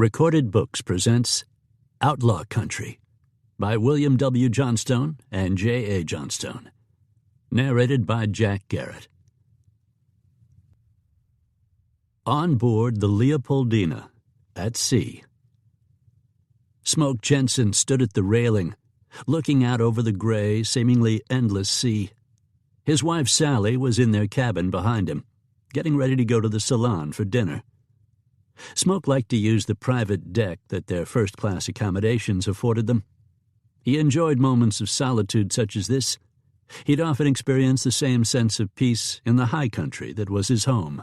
Recorded Books presents Outlaw Country by William W. Johnstone and J. A. Johnstone. Narrated by Jack Garrett. On board the Leopoldina, at sea. Smoke Jenson stood at the railing, looking out over the gray, seemingly endless sea. His wife Sally was in their cabin behind him, getting ready to go to the salon for dinner. Smoke liked to use the private deck that their first-class accommodations afforded them. He enjoyed moments of solitude such as this. He'd often experienced the same sense of peace in the high country that was his home.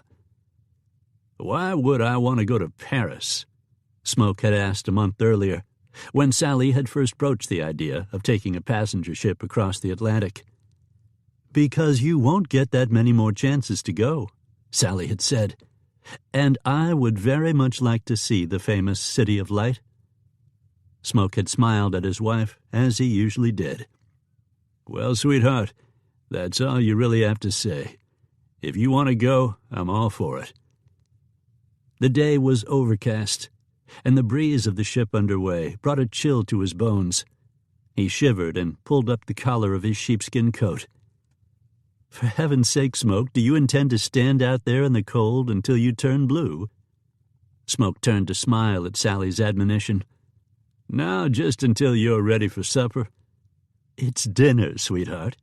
"Why would I want to go to Paris?" Smoke had asked a month earlier, when Sally had first broached the idea of taking a passenger ship across the Atlantic. "Because you won't get that many more chances to go," Sally had said. "And I would very much like to see the famous City of Light." Smoke had smiled at his wife, as he usually did. "Well, sweetheart, that's all you really have to say. If you want to go, I'm all for it." The day was overcast, and the breeze of the ship underway brought a chill to his bones. He shivered and pulled up the collar of his sheepskin coat. "For heaven's sake, Smoke, do you intend to stand out there in the cold until you turn blue?" Smoke turned to smile at Sally's admonition. "No, just until you're ready for supper." "It's dinner, sweetheart.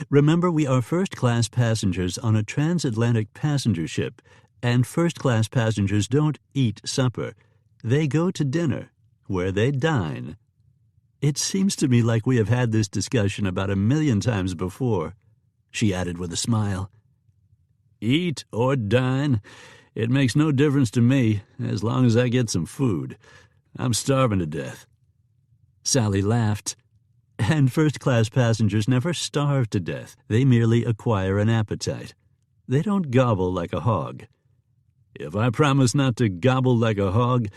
Remember, we are first-class passengers on a transatlantic passenger ship, and first-class passengers don't eat supper. They go to dinner, where they dine. It seems to me like we have had this discussion about 1,000,000 times before," she added with a smile. "Eat or dine, it makes no difference to me, as long as I get some food. I'm starving to death." Sally laughed. "And first-class passengers never starve to death. They merely acquire an appetite. They don't gobble like a hog." "If I promise not to gobble like a hog,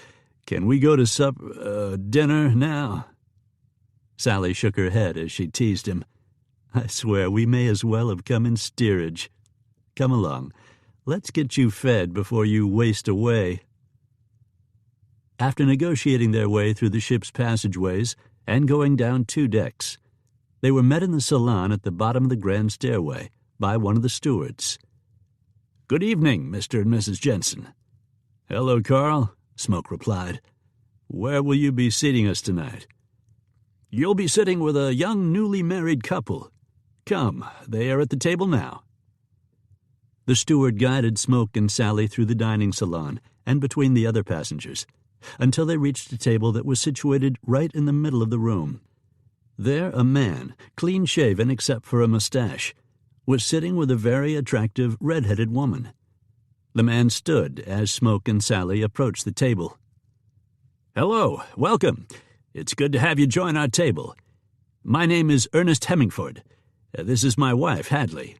can we go to dinner now?" Sally shook her head as she teased him. "I swear we may as well have come in steerage. Come along. Let's get you fed before you waste away." After negotiating their way through the ship's passageways and going down 2 decks, they were met in the salon at the bottom of the grand stairway by one of the stewards. "Good evening, Mr. and Mrs. Jenson." "Hello, Carl," Smoke replied. "Where will you be seating us tonight?" "You'll be sitting with a young newly married couple. Come, they are at the table now." The steward guided Smoke and Sally through the dining salon and between the other passengers, until they reached a table that was situated right in the middle of the room. There a man, clean-shaven except for a mustache, was sitting with a very attractive red-headed woman. The man stood as Smoke and Sally approached the table. "Hello, welcome. It's good to have you join our table. My name is Ernest Hemingford. This is my wife, Hadley."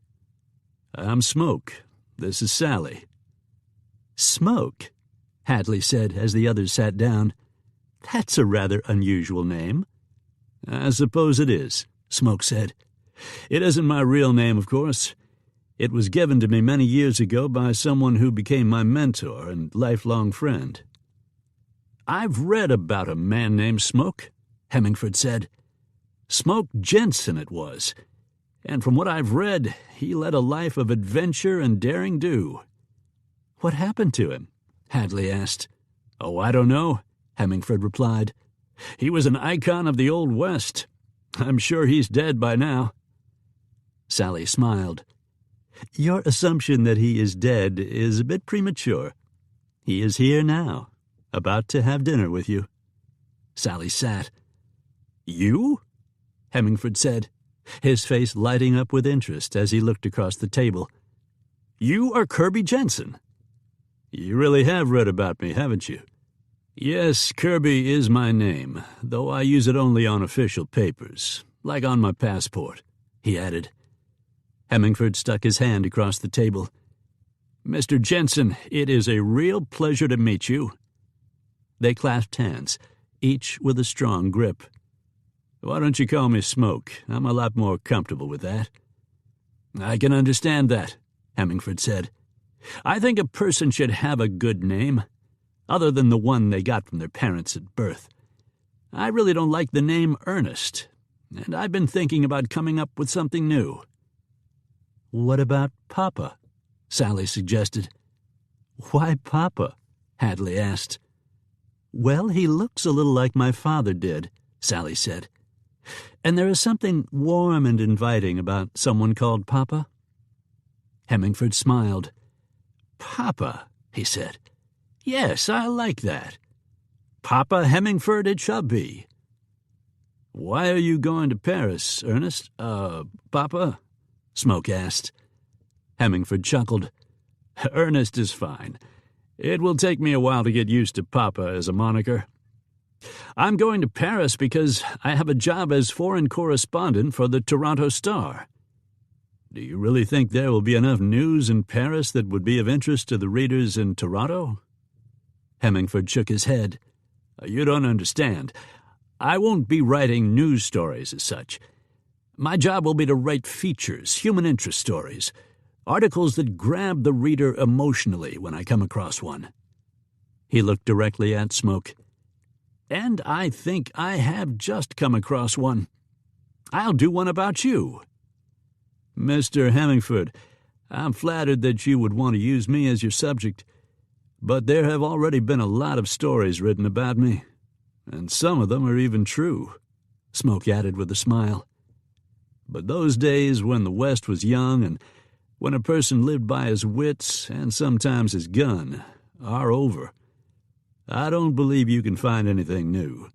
"I'm Smoke. This is Sally." "Smoke," Hadley said as the others sat down. "That's a rather unusual name." "I suppose it is," Smoke said. "It isn't my real name, of course. It was given to me many years ago by someone who became my mentor and lifelong friend." "I've read about a man named Smoke," Hemingford said. "Smoke Jenson it was. And from what I've read, he led a life of adventure and daring-do." "What happened to him?" Hadley asked. "Oh, I don't know," Hemingford replied. "He was an icon of the Old West. I'm sure he's dead by now." Sally smiled. "Your assumption that he is dead is a bit premature. He is here now, about to have dinner with you." Sally sat. "You?" Hemingford said, his face lighting up with interest as he looked across the table. "You are Kirby Jenson." "You really have read about me, haven't you?" "Yes, Kirby is my name, though I use it only on official papers, like on my passport," he added. Hemingford stuck his hand across the table. "Mr. Jenson, it is a real pleasure to meet you." They clasped hands, each with a strong grip. "Why don't you call me Smoke? I'm a lot more comfortable with that." "I can understand that," Hemingford said. "I think a person should have a good name. other than the one they got from their parents at birth. I really don't like the name Ernest, and I've been thinking about coming up with something new." "What about Papa?" Sally suggested. "Why Papa?" Hadley asked. "Well, he looks a little like my father did," Sally said. "And there is something warm and inviting about someone called Papa." Hemingford smiled. "Papa," he said. "Yes, I like that. Papa Hemingford it shall be." "Why are you going to Paris, Ernest? Papa?" Smoke asked. Hemingford chuckled. "Ernest is fine. It will take me a while to get used to Papa as a moniker. I'm going to Paris because I have a job as foreign correspondent for the Toronto Star." "Do you really think there will be enough news in Paris that would be of interest to the readers in Toronto?" Hemingford shook his head. "You don't understand. I won't be writing news stories as such. My job will be to write features, human interest stories, articles that grab the reader emotionally when I come across one." He looked directly at Smoke. "And I think I have just come across one. I'll do one about you." "Mr. Hemingford, I'm flattered that you would want to use me as your subject, but there have already been a lot of stories written about me, and some of them are even true," Smoke added with a smile. "But those days when the West was young and when a person lived by his wits and sometimes his gun are over. I don't believe you can find anything new."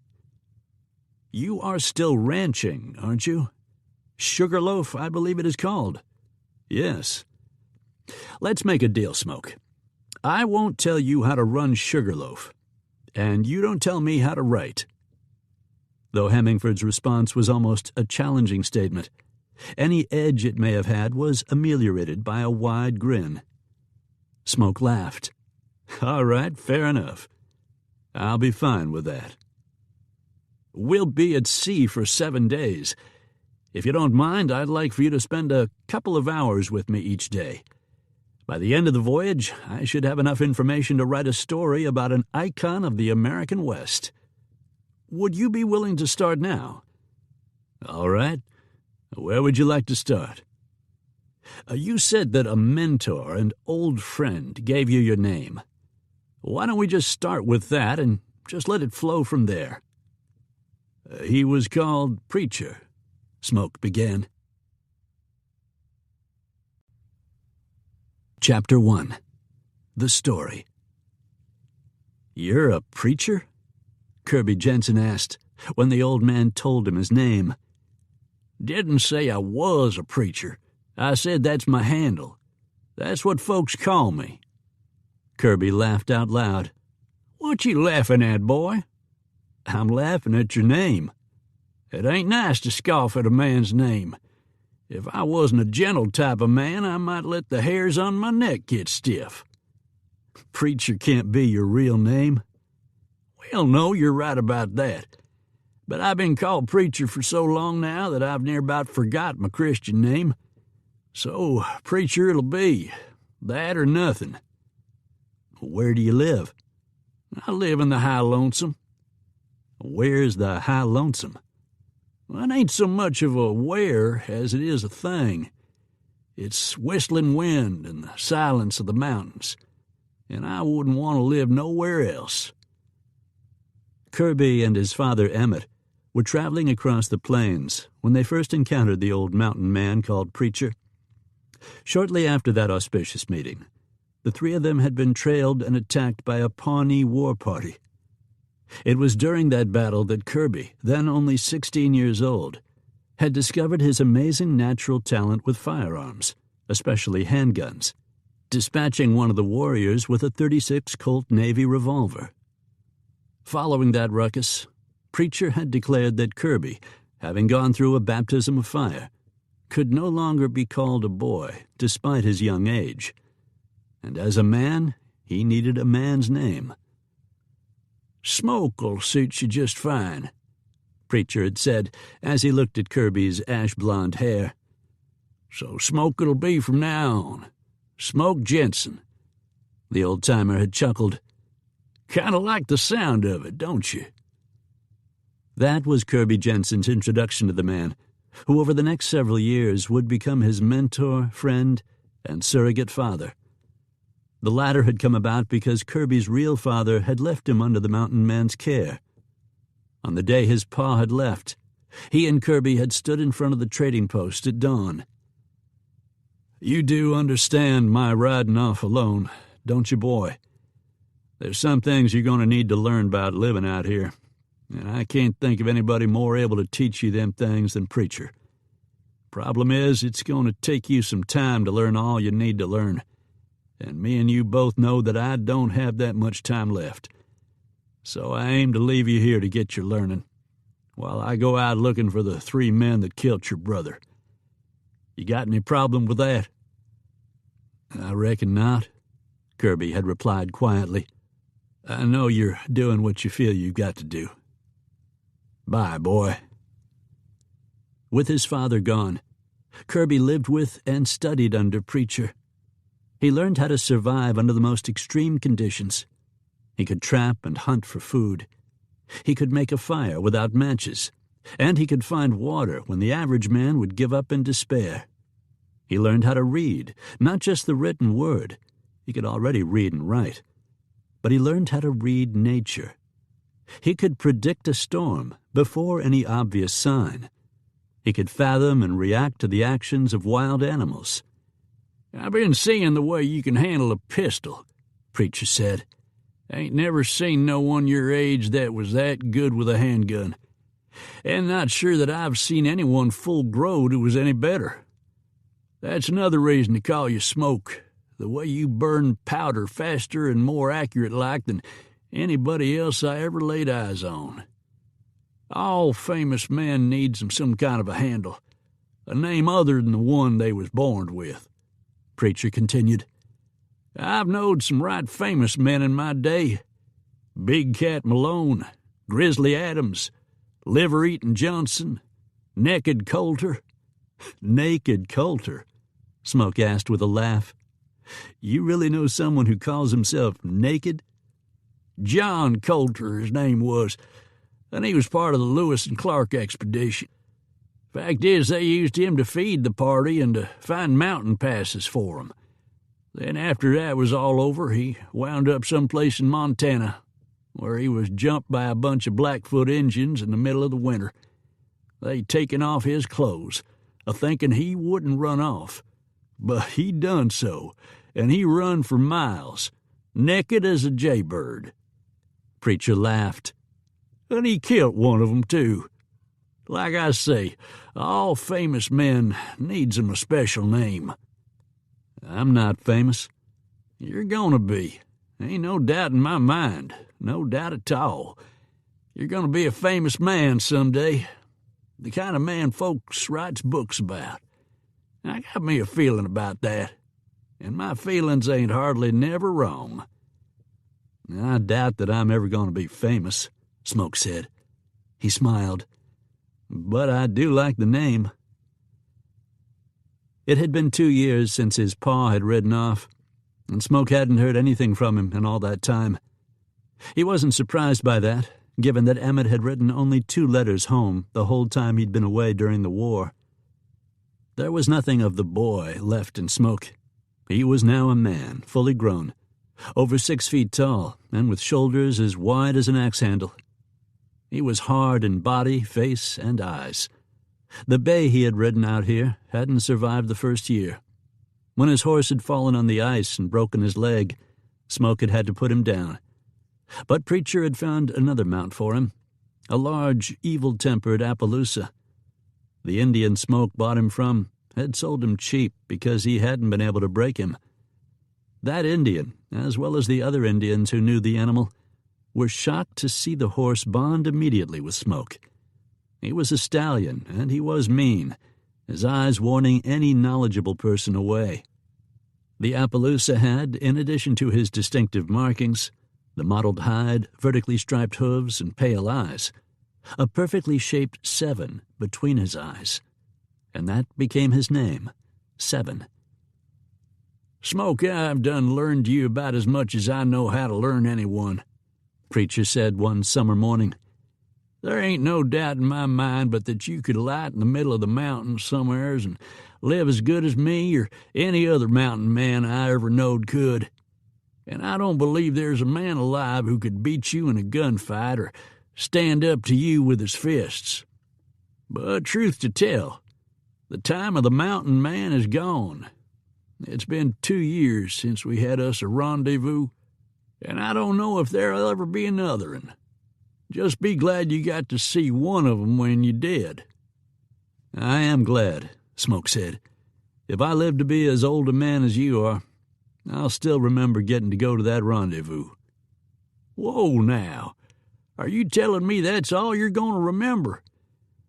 "You are still ranching, aren't you? Sugarloaf, I believe it is called." "Yes." "Let's make a deal, Smoke. I won't tell you how to run Sugarloaf, and you don't tell me how to write." Though Hemingford's response was almost a challenging statement, any edge it may have had was ameliorated by a wide grin. Smoke laughed. "All right, fair enough. I'll be fine with that. We'll be at sea for 7 days. If you don't mind, I'd like for you to spend a couple of hours with me each day. By the end of the voyage, I should have enough information to write a story about an icon of the American West. Would you be willing to start now?" "All right. Where would you like to start?" "You said that a mentor and old friend gave you your name. Why don't we just start with that and just let it flow from there?" "He was called Preacher," Smoke began. Chapter 1. The Story. "You're a preacher?" Kirby Jenson asked, when the old man told him his name. "Didn't say I was a preacher. I said that's my handle. That's what folks call me." Kirby laughed out loud. "What you laughing at, boy?" "I'm laughing at your name." "It ain't nice to scoff at a man's name. If I wasn't a gentle type of man, I might let the hairs on my neck get stiff." "Preacher can't be your real name." "Well, no, you're right about that. But I've been called preacher for so long now that I've near about forgot my Christian name. So, preacher it'll be. That or nothing." "Where do you live?" "I live in the High Lonesome." "Where's the High Lonesome?" "Well, it ain't so much of a where as it is a thing. It's whistling wind and the silence of the mountains, and I wouldn't want to live nowhere else." Kirby and his father Emmett were traveling across the plains when they first encountered the old mountain man called Preacher. Shortly after that auspicious meeting, the three of them had been trailed and attacked by a Pawnee war party. It was during that battle that Kirby, then only 16 years old, had discovered his amazing natural talent with firearms, especially handguns, dispatching one of the warriors with a .36 Colt Navy revolver. Following that ruckus, Preacher had declared that Kirby, having gone through a baptism of fire, could no longer be called a boy despite his young age, and as a man he needed a man's name. "Smoke'll suit you just fine," Preacher had said as he looked at Kirby's ash-blonde hair. "So Smoke it'll be from now on. Smoke Jenson." The old-timer had chuckled. Kind of like the sound of it, don't you?" That was Kirby Jenson's introduction to the man, who over the next several years would become his mentor, friend, and surrogate father. The latter had come about because Kirby's real father had left him under the mountain man's care. On the day his pa had left, he and Kirby had stood in front of the trading post at dawn. "You do understand my riding off alone, don't you, boy? There's some things you're going to need to learn about living out here, and I can't think of anybody more able to teach you them things than Preacher. Problem is, it's going to take you some time to learn all you need to learn, and me and you both know that I don't have that much time left. So I aim to leave you here to get your learning, while I go out looking for the 3 men that killed your brother. You got any problem with that?" "I reckon not," Kirby had replied quietly. "I know you're doing what you feel you've got to do. Bye, boy." With his father gone, Kirby lived with and studied under Preacher. He learned how to survive under the most extreme conditions. He could trap and hunt for food. He could make a fire without matches, and he could find water when the average man would give up in despair. He learned how to read, not just the written word. He could already read and write. But he learned how to read nature. He could predict a storm before any obvious sign. He could fathom and react to the actions of wild animals. "I've been seeing the way you can handle a pistol," Preacher said. "Ain't never seen no one your age that was that good with a handgun. And not sure that I've seen anyone full-growed who was any better. That's another reason to call you Smoke, the way you burn powder faster and more accurate-like than anybody else I ever laid eyes on. All famous men need some kind of a handle, a name other than the one they was born with," Preacher continued. "I've knowed some right famous men in my day. Big Cat Malone, Grizzly Adams, Liver-Eating Johnson, Naked Coulter." "Naked Coulter?" Smoke asked with a laugh. "You really know someone who calls himself Naked?" "John Coulter, his name was, and he was part of the Lewis and Clark expedition. Fact is, they used him to feed the party and to find mountain passes for 'em. Then after that was all over, he wound up someplace in Montana, where he was jumped by a bunch of Blackfoot Injuns in the middle of the winter. They taken off his clothes, a-thinking he wouldn't run off. But he done so, and he run for miles, naked as a jaybird." Preacher laughed. "And he killed one of 'em, too. Like I say, all famous men needs 'em a special name." "I'm not famous." "You're gonna be. Ain't no doubt in my mind. No doubt at all. You're gonna be a famous man someday. The kind of man folks writes books about. I got me a feeling about that. And my feelings ain't hardly never wrong." "I doubt that I'm ever going to be famous," Smoke said. He smiled. "But I do like the name." It had been 2 years since his pa had ridden off, and Smoke hadn't heard anything from him in all that time. He wasn't surprised by that, given that Emmett had written only 2 letters home the whole time he'd been away during the war. There was nothing of the boy left in Smoke. He was now a man, fully grown, over 6 feet tall, and with shoulders as wide as an axe handle. He was hard in body, face, and eyes. The bay he had ridden out here hadn't survived the first year. When his horse had fallen on the ice and broken his leg, Smoke had had to put him down. But Preacher had found another mount for him, a large, evil-tempered Appaloosa. The Indian Smoke bought him from had sold him cheap because he hadn't been able to break him. That Indian, as well as the other Indians who knew the animal, were shocked to see the horse bond immediately with Smoke. He was a stallion, and he was mean, his eyes warning any knowledgeable person away. The Appaloosa had, in addition to his distinctive markings, the mottled hide, vertically striped hooves, and pale eyes, a perfectly shaped 7 between his eyes, and that became his name, 7. "Smoke, I've done learned you about as much as I know how to learn anyone. Preacher said one summer morning. "There ain't no doubt in my mind but that you could light in the middle of the mountains somewheres and live as good as me or any other mountain man I ever knowed could. And I don't believe there's a man alive who could beat you in a gunfight or stand up to you with his fists. But truth to tell, the time of the mountain man is gone. It's been 2 years since we had us a rendezvous, and I don't know if there'll ever be another one. Just be glad you got to see one of 'em when you did." "I am glad," Smoke said. "If I live to be as old a man as you are, I'll still remember getting to go to that rendezvous." "Whoa, now. Are you telling me that's all you're going to remember?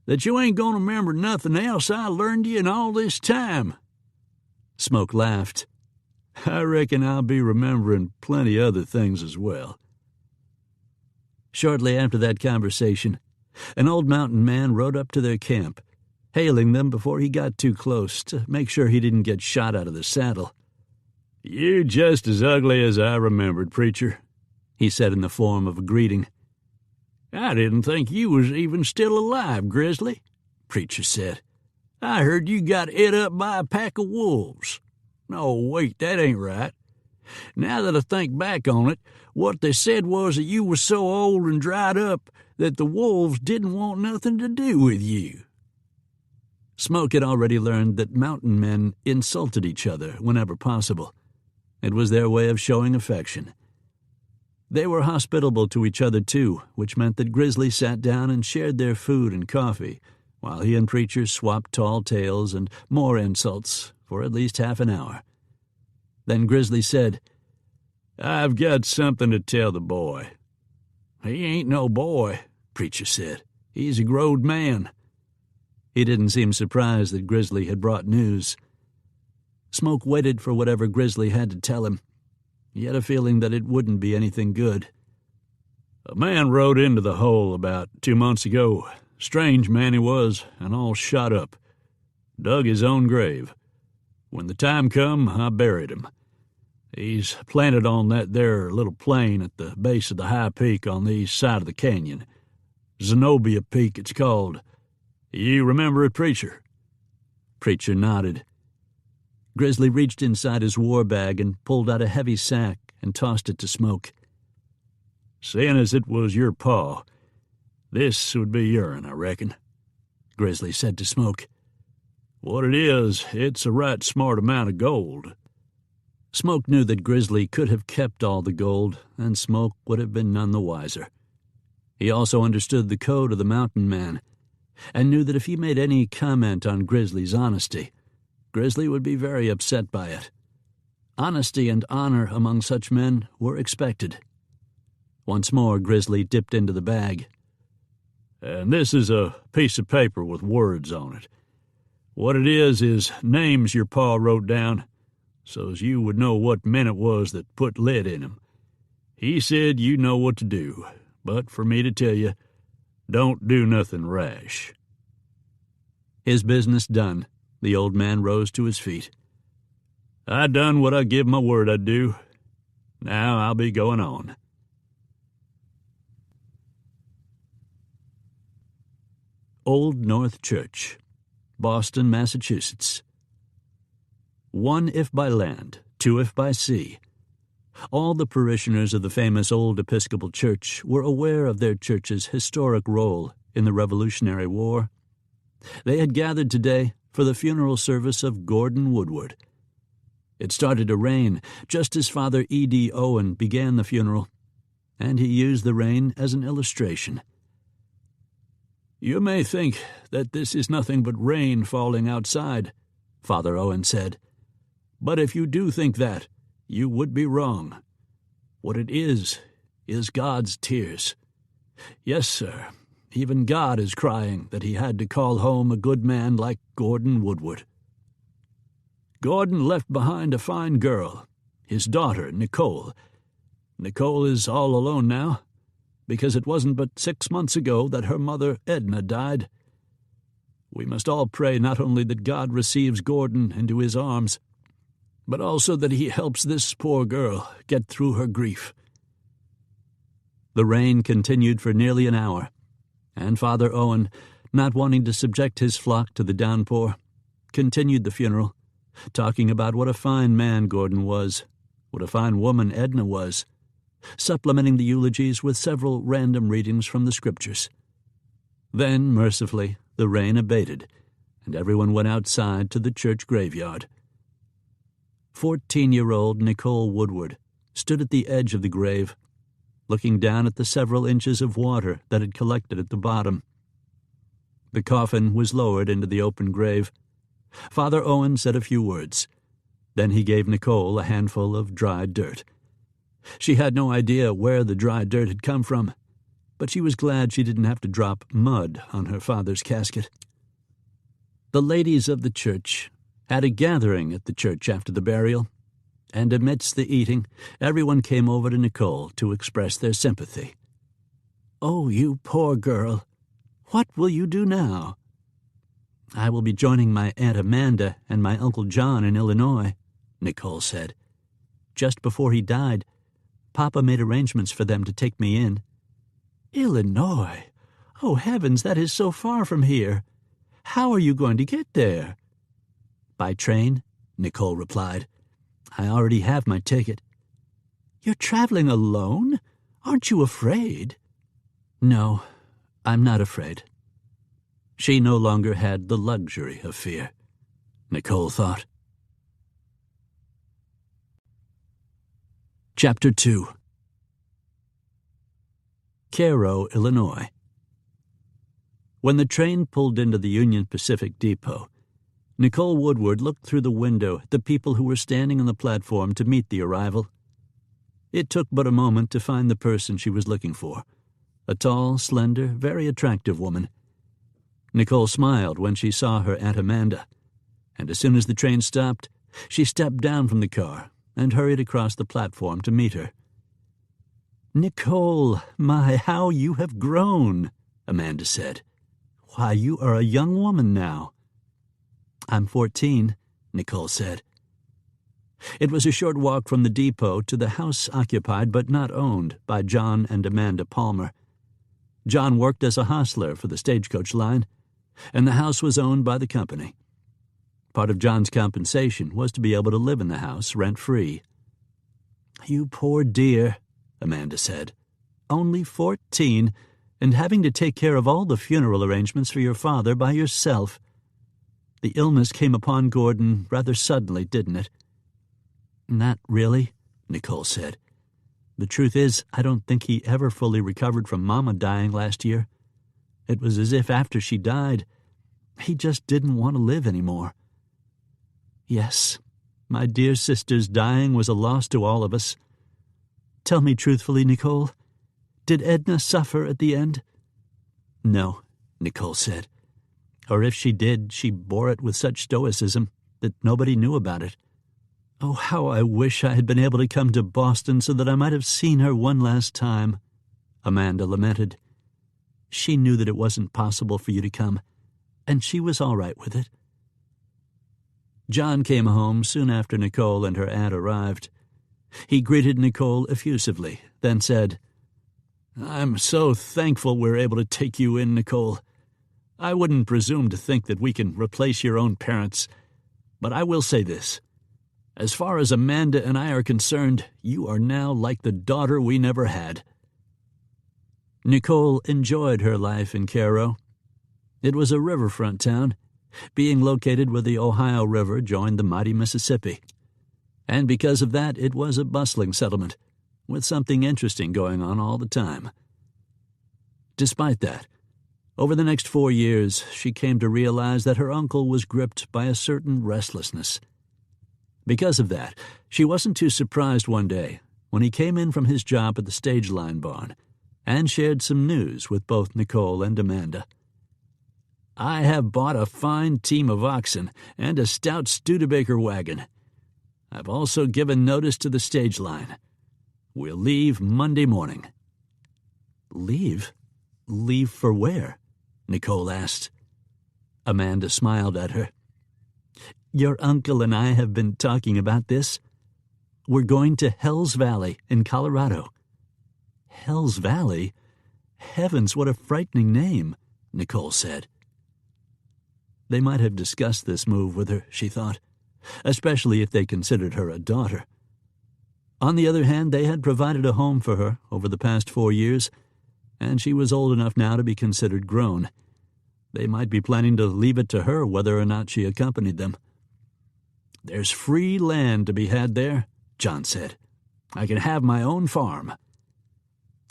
That you ain't going to remember nothing else I learned you in all this time?" Smoke laughed. "I reckon I'll be remembering plenty other things as well." Shortly after that conversation, an old mountain man rode up to their camp, hailing them before he got too close to make sure he didn't get shot out of the saddle. "You just as ugly as I remembered, Preacher," he said in the form of a greeting. "I didn't think you was even still alive, Grizzly," Preacher said. "I heard you got ate up by a pack of wolves. No, wait, that ain't right. Now that I think back on it, what they said was that you was so old and dried up that the wolves didn't want nothing to do with you." Smoke had already learned that mountain men insulted each other whenever possible. It was their way of showing affection. They were hospitable to each other, too, which meant that Grizzly sat down and shared their food and coffee, while he and Preacher swapped tall tales and more insults for at least half an hour. Then Grizzly said, "I've got something to tell the boy." "He ain't no boy," Preacher said. "He's a growed man." He didn't seem surprised that Grizzly had brought news. Smoke waited for whatever Grizzly had to tell him. He had a feeling that it wouldn't be anything good. "A man rode into the hole about 2 months ago. Strange man he was, and all shot up. Dug his own grave. When the time come, I buried him. He's planted on that there little plain at the base of the high peak on the east side of the canyon. Zenobia Peak, it's called. You remember it, Preacher?" Preacher nodded. Grizzly reached inside his war bag and pulled out a heavy sack and tossed it to Smoke. "Seeing as it was your paw, this would be your'n, I reckon," Grizzly said to Smoke. "What it is, it's a right smart amount of gold." Smoke knew that Grizzly could have kept all the gold, and Smoke would have been none the wiser. He also understood the code of the mountain man, and knew that if he made any comment on Grizzly's honesty, Grizzly would be very upset by it. Honesty and honor among such men were expected. Once more Grizzly dipped into the bag. "And this is a piece of paper with words on it. What it is names your pa wrote down, so's you would know what men it was that put lead in 'em. He said you know what to do, but for me to tell you, don't do nothing rash." His business done, the old man rose to his feet. "I done what I give my word I'd do. Now I'll be going on." Old North Church, Boston, Massachusetts. 1 if by land, 2 if by sea. All the parishioners of the famous old Episcopal Church were aware of their church's historic role in the Revolutionary War. They had gathered today for the funeral service of Gordon Woodward. It started to rain just as Father E.D. Owen began the funeral, and he used the rain as an illustration. "You may think that this is nothing but rain falling outside," Father Owen said. "But if you do think that, you would be wrong. What it is God's tears. Yes, sir, even God is crying that he had to call home a good man like Gordon Woodward. Gordon left behind a fine girl, his daughter, Nicole. Nicole is all alone now, because it wasn't but 6 months ago that her mother, Edna, died. We must all pray not only that God receives Gordon into his arms, but also that he helps this poor girl get through her grief." The rain continued for nearly an hour, and Father Owen, not wanting to subject his flock to the downpour, continued the funeral, talking about what a fine man Gordon was, what a fine woman Edna was, supplementing the eulogies with several random readings from the Scriptures. Then, mercifully, the rain abated, and everyone went outside to the church graveyard. 14-year-old Nicole Woodward stood at the edge of the grave, looking down at the several inches of water that had collected at the bottom. The coffin was lowered into the open grave. Father Owen said a few words. Then he gave Nicole a handful of dry dirt. She had no idea where the dry dirt had come from, but she was glad she didn't have to drop mud on her father's casket. The ladies of the church had a gathering at the church after the burial, and amidst the eating, everyone came over to Nicole to express their sympathy. "Oh, you poor girl. What will you do now?" "I will be joining my Aunt Amanda and my Uncle John in Illinois," Nicole said. "Just before he died, Papa made arrangements for them to take me in." "Illinois? Oh, heavens, that is so far from here. How are you going to get there?" "By train," Nicole replied. "I already have my ticket." "You're traveling alone? Aren't you afraid?" "No, I'm not afraid." She no longer had the luxury of fear, Nicole thought. Chapter 2. Cairo, Illinois. When the train pulled into the Union Pacific Depot, Nicole Woodward looked through the window at the people who were standing on the platform to meet the arrival. It took but a moment to find the person she was looking for, a tall, slender, very attractive woman. Nicole smiled when she saw her Aunt Amanda, and as soon as the train stopped, she stepped down from the car and hurried across the platform to meet her. "Nicole, my, how you have grown," Amanda said. "Why, you are a young woman now." "I'm 14, Nicole said. It was a short walk from the depot to the house occupied but not owned by John and Amanda Palmer. John worked as a hostler for the stagecoach line, and the house was owned by the company. Part of John's compensation was to be able to live in the house rent-free. "You poor dear," Amanda said. "Only 14, and having to take care of all the funeral arrangements for your father by yourself. The illness came upon Gordon rather suddenly, didn't it?" "Not really," Nicole said. "The truth is, I don't think he ever fully recovered from Mama dying last year. It was as if after she died, he just didn't want to live anymore. Yes, my dear sister's dying was a loss to all of us. Tell me truthfully, Nicole, did Edna suffer at the end?" "No," Nicole said. "Or if she did, she bore it with such stoicism that nobody knew about it. Oh, how I wish I had been able to come to Boston so that I might have seen her one last time," Amanda lamented. "She knew that it wasn't possible for you to come, and she was all right with it." John came home soon after Nicole and her aunt arrived. He greeted Nicole effusively, then said, "I'm so thankful we're able to take you in, Nicole. I wouldn't presume to think that we can replace your own parents, but I will say this. As far as Amanda and I are concerned, you are now like the daughter we never had." Nicole enjoyed her life in Cairo. It was a riverfront town, being located where the Ohio River joined the mighty Mississippi. And because of that, it was a bustling settlement, with something interesting going on all the time. Despite that, over the next 4 years, she came to realize that her uncle was gripped by a certain restlessness. Because of that, she wasn't too surprised one day when he came in from his job at the stage line barn and shared some news with both Nicole and Amanda. "I have bought a fine team of oxen and a stout Studebaker wagon. I've also given notice to the stage line. We'll leave Monday morning." "Leave? Leave for where?" Nicole asked. Amanda smiled at her. "Your uncle and I have been talking about this. We're going to Hells Valley in Colorado." Hell's Valley? Heavens, what a frightening name, Nicole said. They might have discussed this move with her, she thought, especially if they considered her a daughter. On the other hand, they had provided a home for her over the past 4 years, and she was old enough now to be considered grown. They might be planning to leave it to her whether or not she accompanied them. "There's free land to be had there," John said. "I can have my own farm."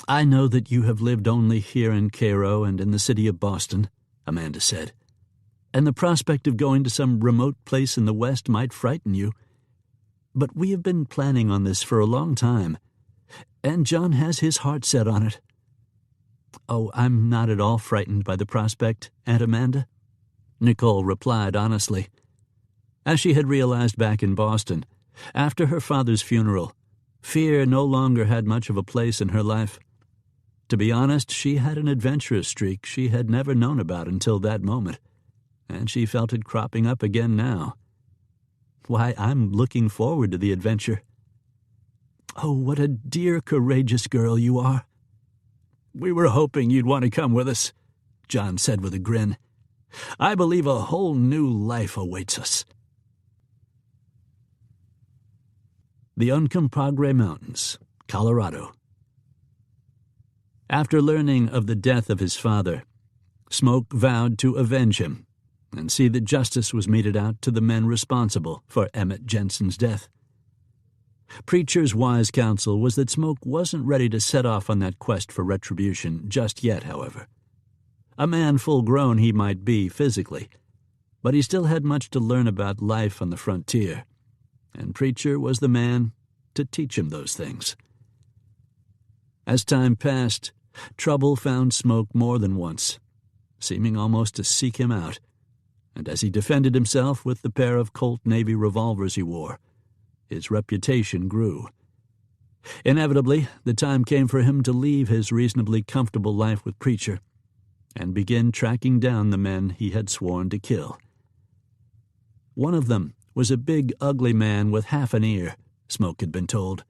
"I know that you have lived only here in Cairo and in the city of Boston," Amanda said, "and the prospect of going to some remote place in the West might frighten you. But we have been planning on this for a long time, and John has his heart set on it." "Oh, I'm not at all frightened by the prospect, Aunt Amanda," Nicole replied honestly. As she had realized back in Boston, after her father's funeral, fear no longer had much of a place in her life. To be honest, she had an adventurous streak she had never known about until that moment, and she felt it cropping up again now. "Why, I'm looking forward to the adventure." "Oh, what a dear, courageous girl you are." "We were hoping you'd want to come with us," John said with a grin. "I believe a whole new life awaits us." The Uncompahgre Mountains, Colorado. After learning of the death of his father, Smoke vowed to avenge him and see that justice was meted out to the men responsible for Emmett Jenson's death. Preacher's wise counsel was that Smoke wasn't ready to set off on that quest for retribution just yet, however. A man full-grown he might be physically, but he still had much to learn about life on the frontier, and Preacher was the man to teach him those things. As time passed, trouble found Smoke more than once, seeming almost to seek him out, and as he defended himself with the pair of Colt Navy revolvers he wore, his reputation grew. Inevitably, the time came for him to leave his reasonably comfortable life with Preacher and begin tracking down the men he had sworn to kill. One of them was a big, ugly man with half an ear, Smoke had been told,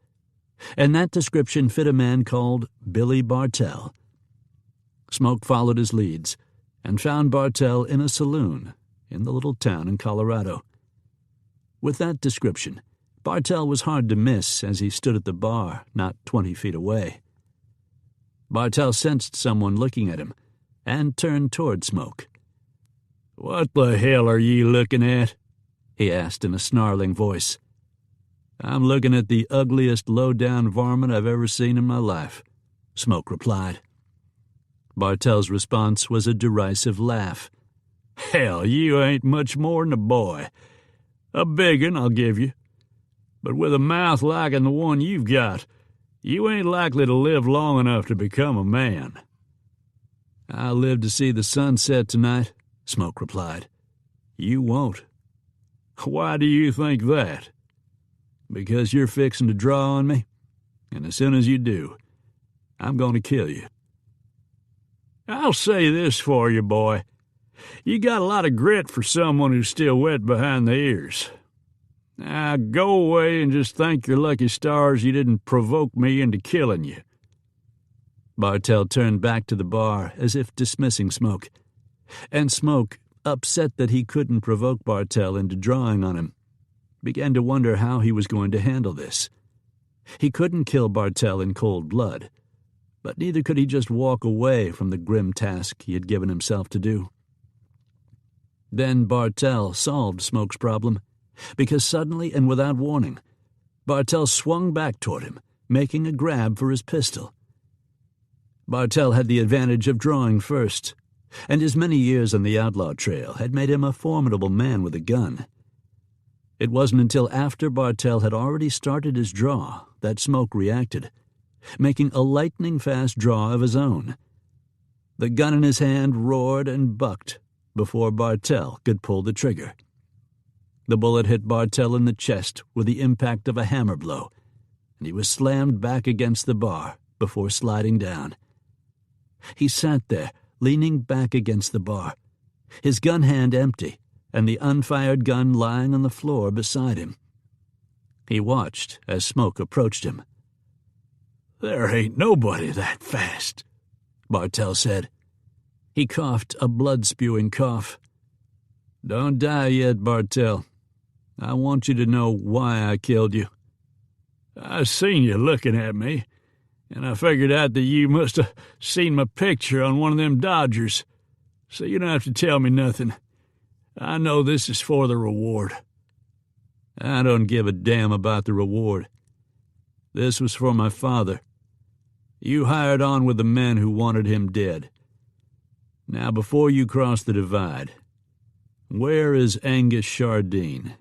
and that description fit a man called Billy Bartell. Smoke followed his leads and found Bartell in a saloon in the little town in Colorado. With that description, Bartell was hard to miss as he stood at the bar not 20 feet away. Bartell sensed someone looking at him and turned toward Smoke. "What the hell are ye looking at?" he asked in a snarling voice. "I'm looking at the ugliest low-down varmint I've ever seen in my life," Smoke replied. Bartell's response was a derisive laugh. "Hell, you ain't much more'n a boy. A big 'un, I'll give you. But with a mouth like'n the one you've got, you ain't likely to live long enough to become a man." "I'll live to see the sun set tonight," Smoke replied. "You won't." "Why do you think that?" "Because you're fixing to draw on me, and as soon as you do, I'm going to kill you." "I'll say this for you, boy. You got a lot of grit for someone who's still wet behind the ears. Now go away and just thank your lucky stars you didn't provoke me into killing you." Bartell turned back to the bar as if dismissing Smoke, and Smoke, upset that he couldn't provoke Bartell into drawing on him, began to wonder how he was going to handle this. He couldn't kill Bartell in cold blood, but neither could he just walk away from the grim task he had given himself to do. Then Bartell solved Smoke's problem, because suddenly and without warning, Bartell swung back toward him, making a grab for his pistol. Bartell had the advantage of drawing first, and his many years on the outlaw trail had made him a formidable man with a gun. It wasn't until after Bartell had already started his draw that Smoke reacted, making a lightning-fast draw of his own. The gun in his hand roared and bucked before Bartell could pull the trigger. The bullet hit Bartell in the chest with the impact of a hammer blow, and he was slammed back against the bar before sliding down. He sat there, leaning back against the bar, his gun hand empty and the unfired gun lying on the floor beside him. He watched as Smoke approached him. There ain't nobody that fast, Bartell said. He coughed a blood-spewing cough. Don't die yet, Bartell. I want you to know why I killed you. I seen you looking at me, and I figured out that you must have seen my picture on one of them Dodgers, so you don't have to tell me nothing. I know this is for the reward. I don't give a damn about the reward. This was for my father. You hired on with the men who wanted him dead. Now, before you cross the divide, where is Angus Chardine?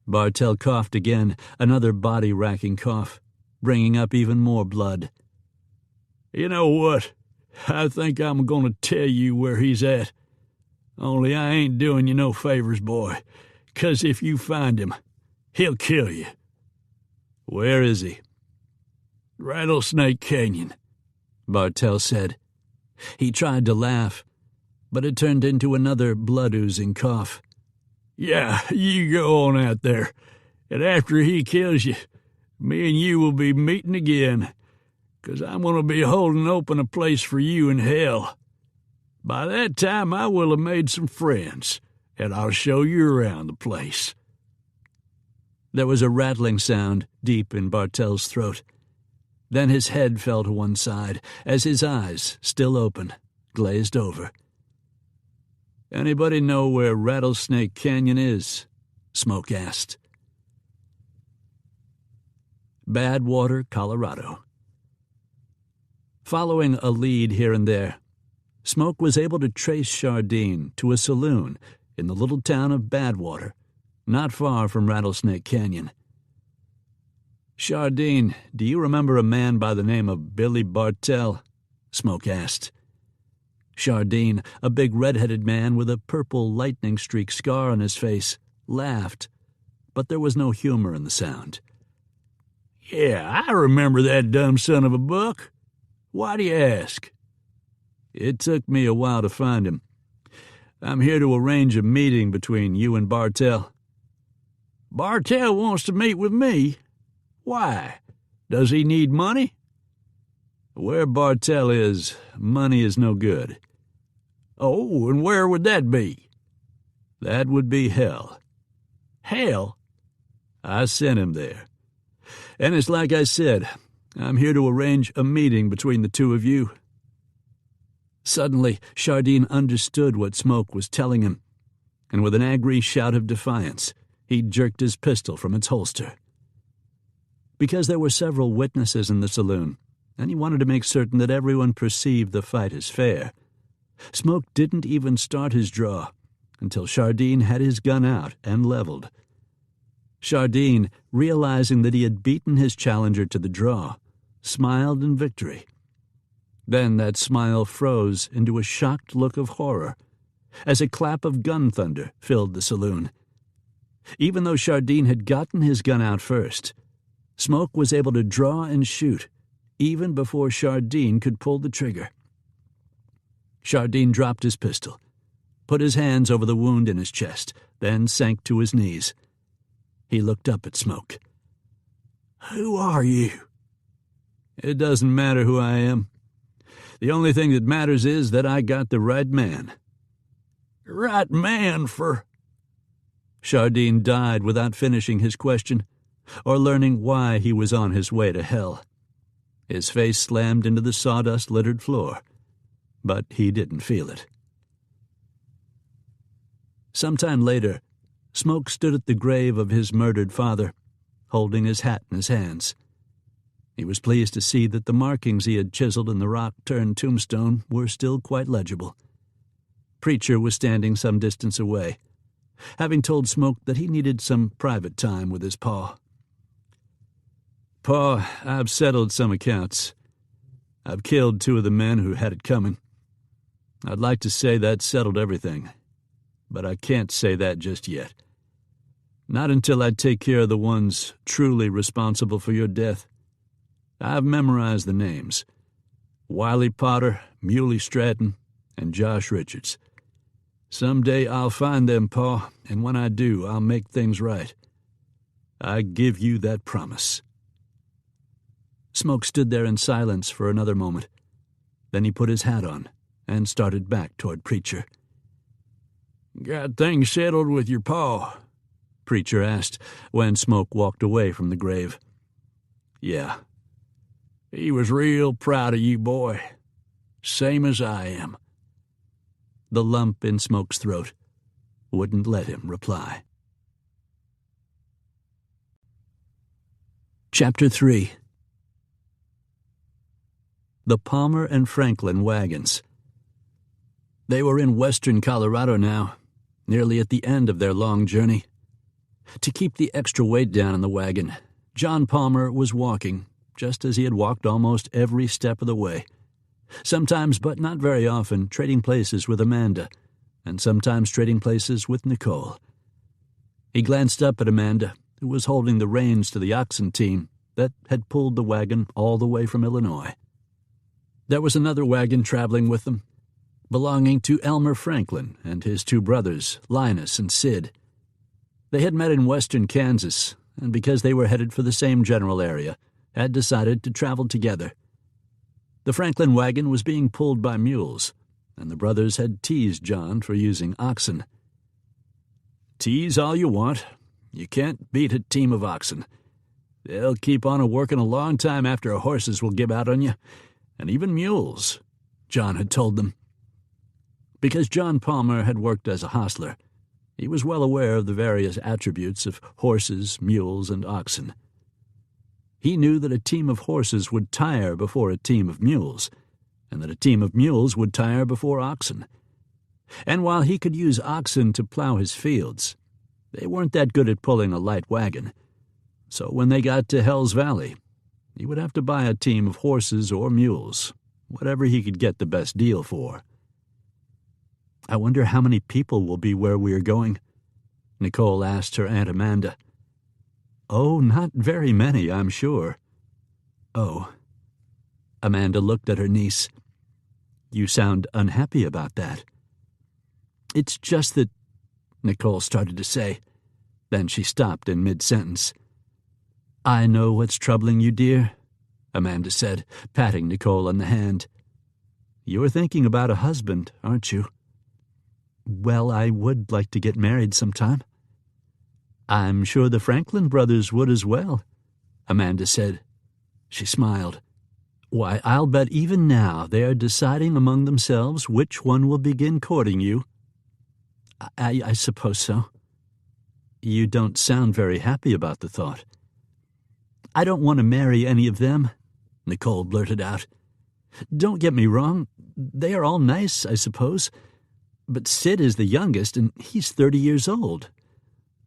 Bartell coughed again, another body-racking cough, bringing up even more blood. You know what? I think I'm going to tell you where he's at. Only I ain't doing you no favors, boy, 'cause if you find him, he'll kill you. Where is he? Rattlesnake Canyon, Bartell said. He tried to laugh, but it turned into another blood-oozing cough. Yeah, you go on out there, and after he kills you, me and you will be meeting again, 'cause I'm going to be holding open a place for you in hell. By that time, I will have made some friends, and I'll show you around the place. There was a rattling sound deep in Bartell's throat. Then his head fell to one side as his eyes, still open, glazed over. Anybody know where Rattlesnake Canyon is? Smoke asked. Badwater, Colorado. Following a lead here and there, Smoke was able to trace Chardine to a saloon in the little town of Badwater, not far from Rattlesnake Canyon. Chardine, do you remember a man by the name of Billy Bartell? Smoke asked. Chardine, a big red-headed man with a purple lightning-streak scar on his face, laughed, but there was no humor in the sound. Yeah, I remember that dumb son of a buck. Why do you ask? It took me a while to find him. I'm here to arrange a meeting between you and Bartell. Bartell wants to meet with me? Why? Does he need money? Where Bartell is, money is no good. Oh, and where would that be? That would be hell. Hell? I sent him there. And it's like I said, I'm here to arrange a meeting between the two of you. Suddenly, Chardine understood what Smoke was telling him, and with an angry shout of defiance, he jerked his pistol from its holster. Because there were several witnesses in the saloon, and he wanted to make certain that everyone perceived the fight as fair, Smoke didn't even start his draw until Chardine had his gun out and leveled. Chardine, realizing that he had beaten his challenger to the draw, smiled in victory. Then that smile froze into a shocked look of horror as a clap of gun thunder filled the saloon. Even though Chardine had gotten his gun out first, Smoke was able to draw and shoot even before Chardine could pull the trigger. Chardine dropped his pistol, put his hands over the wound in his chest, then sank to his knees. He looked up at Smoke. Who are you? It doesn't matter who I am. The only thing that matters is that I got the right man. Right man for... Chardine died without finishing his question or learning why he was on his way to hell. His face slammed into the sawdust-littered floor, but he didn't feel it. Sometime later, Smoke stood at the grave of his murdered father, holding his hat in his hands. He was pleased to see that the markings he had chiseled in the rock-turned tombstone were still quite legible. Preacher was standing some distance away, having told Smoke that he needed some private time with his pa. Pa, I've settled some accounts. I've killed 2 of the men who had it coming. I'd like to say that settled everything, but I can't say that just yet. Not until I take care of the ones truly responsible for your death. I've memorized the names: Wiley Potter, Muley Stratton, and Josh Richards. Someday I'll find them, Pa, and when I do, I'll make things right. I give you that promise. Smoke stood there in silence for another moment. Then he put his hat on and started back toward Preacher. "Got things settled with your pa?" Preacher asked when Smoke walked away from the grave. "Yeah. He was real proud of you, boy. Same as I am." The lump in Smoke's throat wouldn't let him reply. Chapter 3. The Palmer and Franklin wagons. They were in western Colorado now, nearly at the end of their long journey. To keep the extra weight down in the wagon, John Palmer was walking, just as he had walked almost every step of the way. Sometimes, but not very often, trading places with Amanda, and sometimes trading places with Nicole. He glanced up at Amanda, who was holding the reins to the oxen team that had pulled the wagon all the way from Illinois. There was another wagon traveling with them, belonging to Elmer Franklin and his two brothers, Linus and Sid. They had met in western Kansas, and because they were headed for the same general area, had decided to travel together. The Franklin wagon was being pulled by mules, and the brothers had teased John for using oxen. "Tease all you want. You can't beat a team of oxen. They'll keep on a-working a long time after horses will give out on you, and even mules," John had told them. Because John Palmer had worked as a hostler, he was well aware of the various attributes of horses, mules, and oxen. He knew that a team of horses would tire before a team of mules, and that a team of mules would tire before oxen. And while he could use oxen to plow his fields, they weren't that good at pulling a light wagon. So when they got to Hell's Valley, he would have to buy a team of horses or mules, whatever he could get the best deal for. "I wonder how many people will be where we are going," Nicole asked her Aunt Amanda. "Oh, not very many, I'm sure." "Oh." Amanda looked at her niece. "You sound unhappy about that." "It's just that," Nicole started to say. Then she stopped in mid-sentence. "I know what's troubling you, dear," Amanda said, patting Nicole on the hand. "You're thinking about a husband, aren't you?" "Well, I would like to get married sometime." "I'm sure the Franklin brothers would as well," Amanda said. She smiled. "Why, I'll bet even now they are deciding among themselves which one will begin courting you." I suppose so." "You don't sound very happy about the thought." "I don't want to marry any of them," Nicole blurted out. "Don't get me wrong, they are all nice, I suppose. But Sid is the youngest, and he's 30 years old.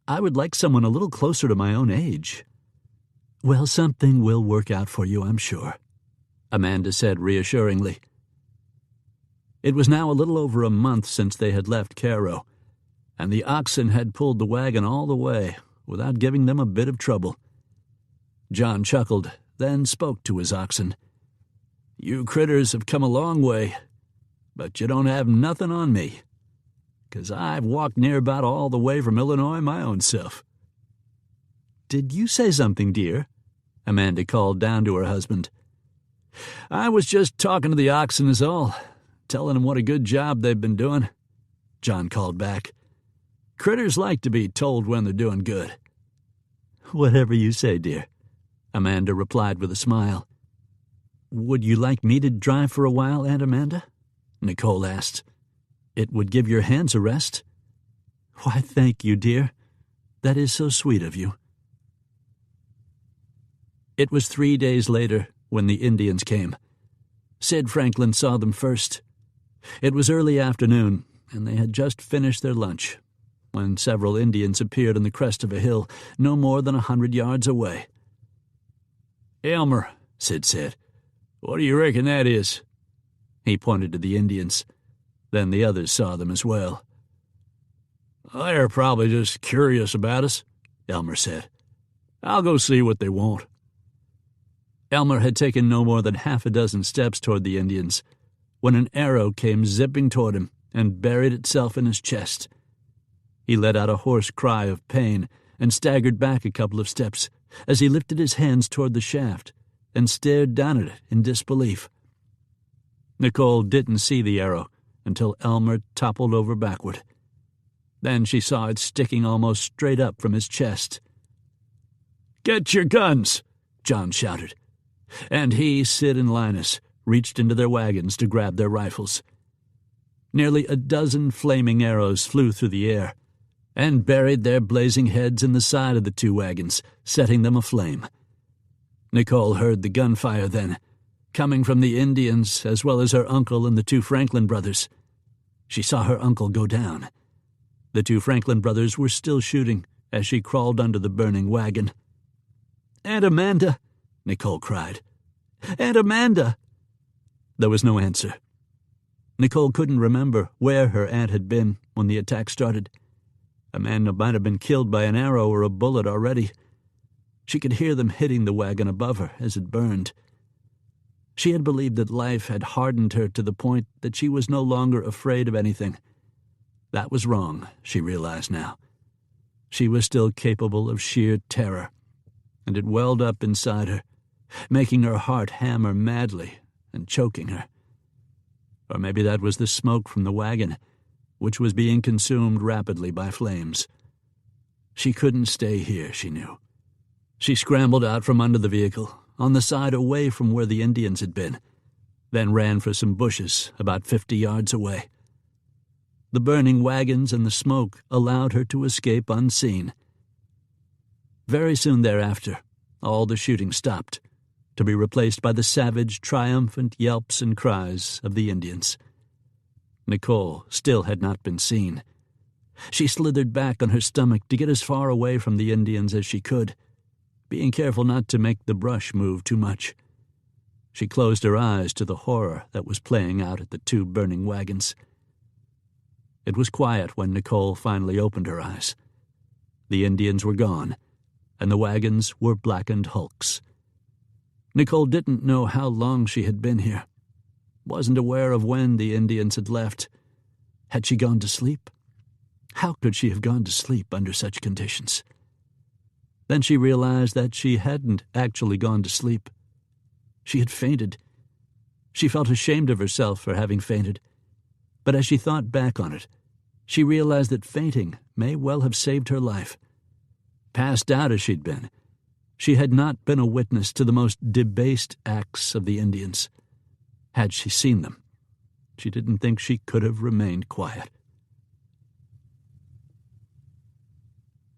I would like someone a little closer to my own age." "Well, something will work out for you, I'm sure," Amanda said reassuringly. It was now a little over a month since they had left Cairo, and the oxen had pulled the wagon all the way without giving them a bit of trouble. John chuckled, then spoke to his oxen. "You critters have come a long way, but you don't have nothing on me, 'cause I've walked near about all the way from Illinois my own self." "Did you say something, dear?" Amanda called down to her husband. "I was just talking to the oxen is all, telling them what a good job they've been doing," John called back. "Critters like to be told when they're doing good." "Whatever you say, dear," Amanda replied with a smile. "Would you like me to drive for a while, Aunt Amanda?" Nicole asked. "It would give your hands a rest." "Why, thank you, dear. That is so sweet of you." It was 3 days later when the Indians came. Sid Franklin saw them first. It was early afternoon, and they had just finished their lunch, when several Indians appeared on the crest of a hill no more than 100 yards away. "Elmer," Sid said, "what do you reckon that is?" He pointed to the Indians. Then the others saw them as well. "They're probably just curious about us," Elmer said. "I'll go see what they want." Elmer had taken no more than half a dozen steps toward the Indians when an arrow came zipping toward him and buried itself in his chest. He let out a hoarse cry of pain and staggered back a couple of steps as he lifted his hands toward the shaft, and stared down at it in disbelief. Nicole didn't see the arrow until Elmer toppled over backward. Then she saw it sticking almost straight up from his chest. "Get your guns!" John shouted, and he, Sid, and Linus reached into their wagons to grab their rifles. Nearly a dozen flaming arrows flew through the air and buried their blazing heads in the side of the two wagons, setting them aflame. Nicole heard the gunfire then, coming from the Indians as well as her uncle and the two Franklin brothers. She saw her uncle go down. The two Franklin brothers were still shooting as she crawled under the burning wagon. "Aunt Amanda!" Nicole cried. "Aunt Amanda!" There was no answer. Nicole couldn't remember where her aunt had been when the attack started. Amanda might have been killed by an arrow or a bullet already. She could hear them hitting the wagon above her as it burned. She had believed that life had hardened her to the point that she was no longer afraid of anything. That was wrong, she realized now. She was still capable of sheer terror, and it welled up inside her, making her heart hammer madly and choking her. Or maybe that was the smoke from the wagon, which was being consumed rapidly by flames. She couldn't stay here, she knew. She scrambled out from under the vehicle, on the side away from where the Indians had been, then ran for some bushes about 50 yards away. The burning wagons and the smoke allowed her to escape unseen. Very soon thereafter, all the shooting stopped, to be replaced by the savage, triumphant yelps and cries of the Indians. Nicole still had not been seen. She slithered back on her stomach to get as far away from the Indians as she could, being careful not to make the brush move too much. She closed her eyes to the horror that was playing out at the two burning wagons. It was quiet when Nicole finally opened her eyes. The Indians were gone, and the wagons were blackened hulks. Nicole didn't know how long she had been here, wasn't aware of when the Indians had left. Had she gone to sleep? How could she have gone to sleep under such conditions? Then she realized that she hadn't actually gone to sleep. She had fainted. She felt ashamed of herself for having fainted, but as she thought back on it, she realized that fainting may well have saved her life. Passed out as she'd been, she had not been a witness to the most debased acts of the Indians. Had she seen them, she didn't think she could have remained quiet.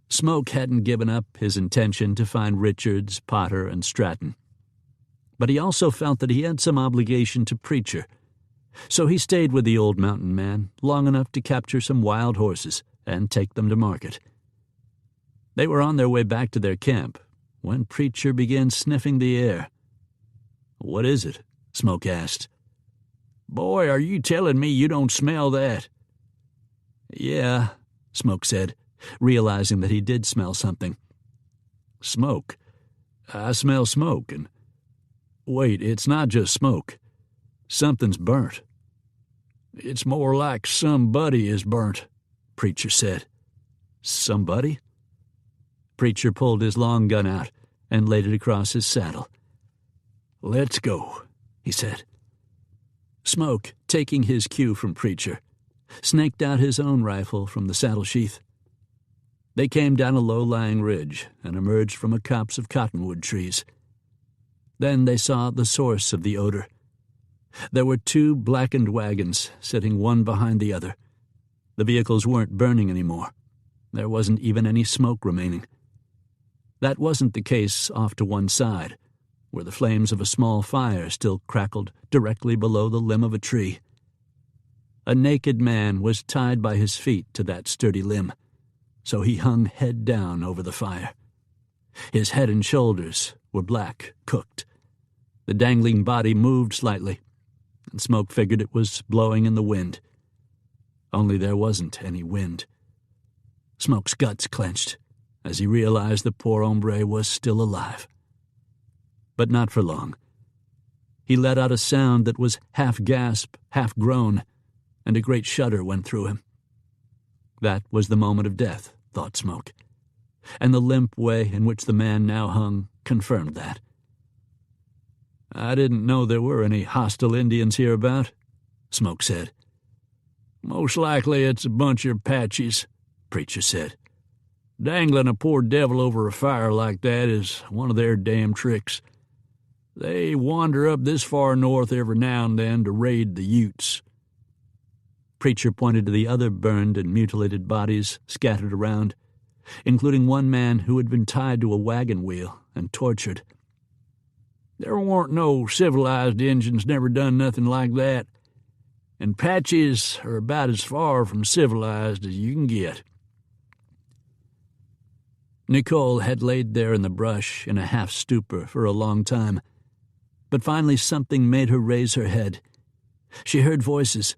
Smoke hadn't given up his intention to find Richards, Potter, and Stratton. But he also felt that he had some obligation to Preacher, so he stayed with the old mountain man long enough to capture some wild horses and take them to market. They were on their way back to their camp when Preacher began sniffing the air. "What is it?" Smoke asked. "Boy, are you telling me you don't smell that?" "Yeah," Smoke said, realizing that he did smell something. "Smoke? I smell smoke, and... Wait, it's not just smoke. Something's burnt." "It's more like somebody is burnt," Preacher said. "Somebody?" Preacher pulled his long gun out and laid it across his saddle. "Let's go," he said. Smoke, taking his cue from Preacher, snaked out his own rifle from the saddle sheath. They came down a low-lying ridge and emerged from a copse of cottonwood trees. Then they saw the source of the odor. There were two blackened wagons sitting one behind the other. The vehicles weren't burning anymore. There wasn't even any smoke remaining. That wasn't the case off to one side, where the flames of a small fire still crackled directly below the limb of a tree. A naked man was tied by his feet to that sturdy limb, so he hung head down over the fire. His head and shoulders were black, cooked. The dangling body moved slightly, and Smoke figured it was blowing in the wind. Only there wasn't any wind. Smoke's guts clenched as he realized the poor hombre was still alive. But not for long. He let out a sound that was half gasp, half groan, and a great shudder went through him. That was the moment of death, thought "I didn't know there were any hostile Indians hereabout," Smoke said. "Most likely it's a bunch of Apaches," Preacher said. "Dangling a poor devil over a fire like that is one of their damn tricks. They wander up this far north every now and then to raid the Utes." Preacher pointed to the other burned and mutilated bodies scattered around, including one man who had been tied to a wagon wheel and tortured. "There weren't no civilized Injuns never done nothing like that, and Apaches are about as far from civilized as you can get." Nicole had laid there in the brush in a half-stupor for a long time, but finally something made her raise her head. She heard voices,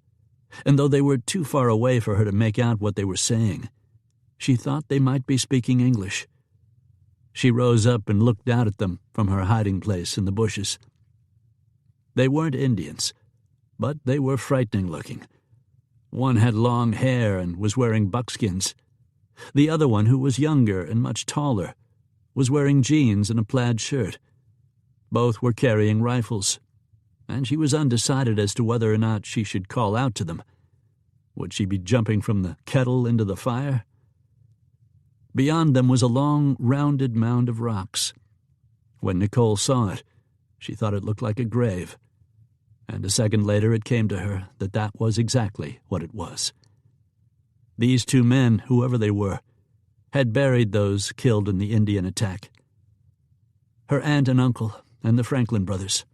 and though they were too far away for her to make out what they were saying, she thought they might be speaking English. She rose up and looked out at them from her hiding place in the bushes. They weren't Indians, but they were frightening-looking. One had long hair and was wearing buckskins. The other one, who was younger and much taller, was wearing jeans and a plaid shirt. Both were carrying rifles, and she was undecided as to whether or not she should call out to them. Would she be jumping from the kettle into the fire? Beyond them was a long, rounded mound of rocks. When Nicole saw it, she thought it looked like a grave, and a second later it came to her that that was exactly what it was. These two men, whoever they were, had buried those killed in the Indian attack. Her aunt and uncle and the Franklin brothers.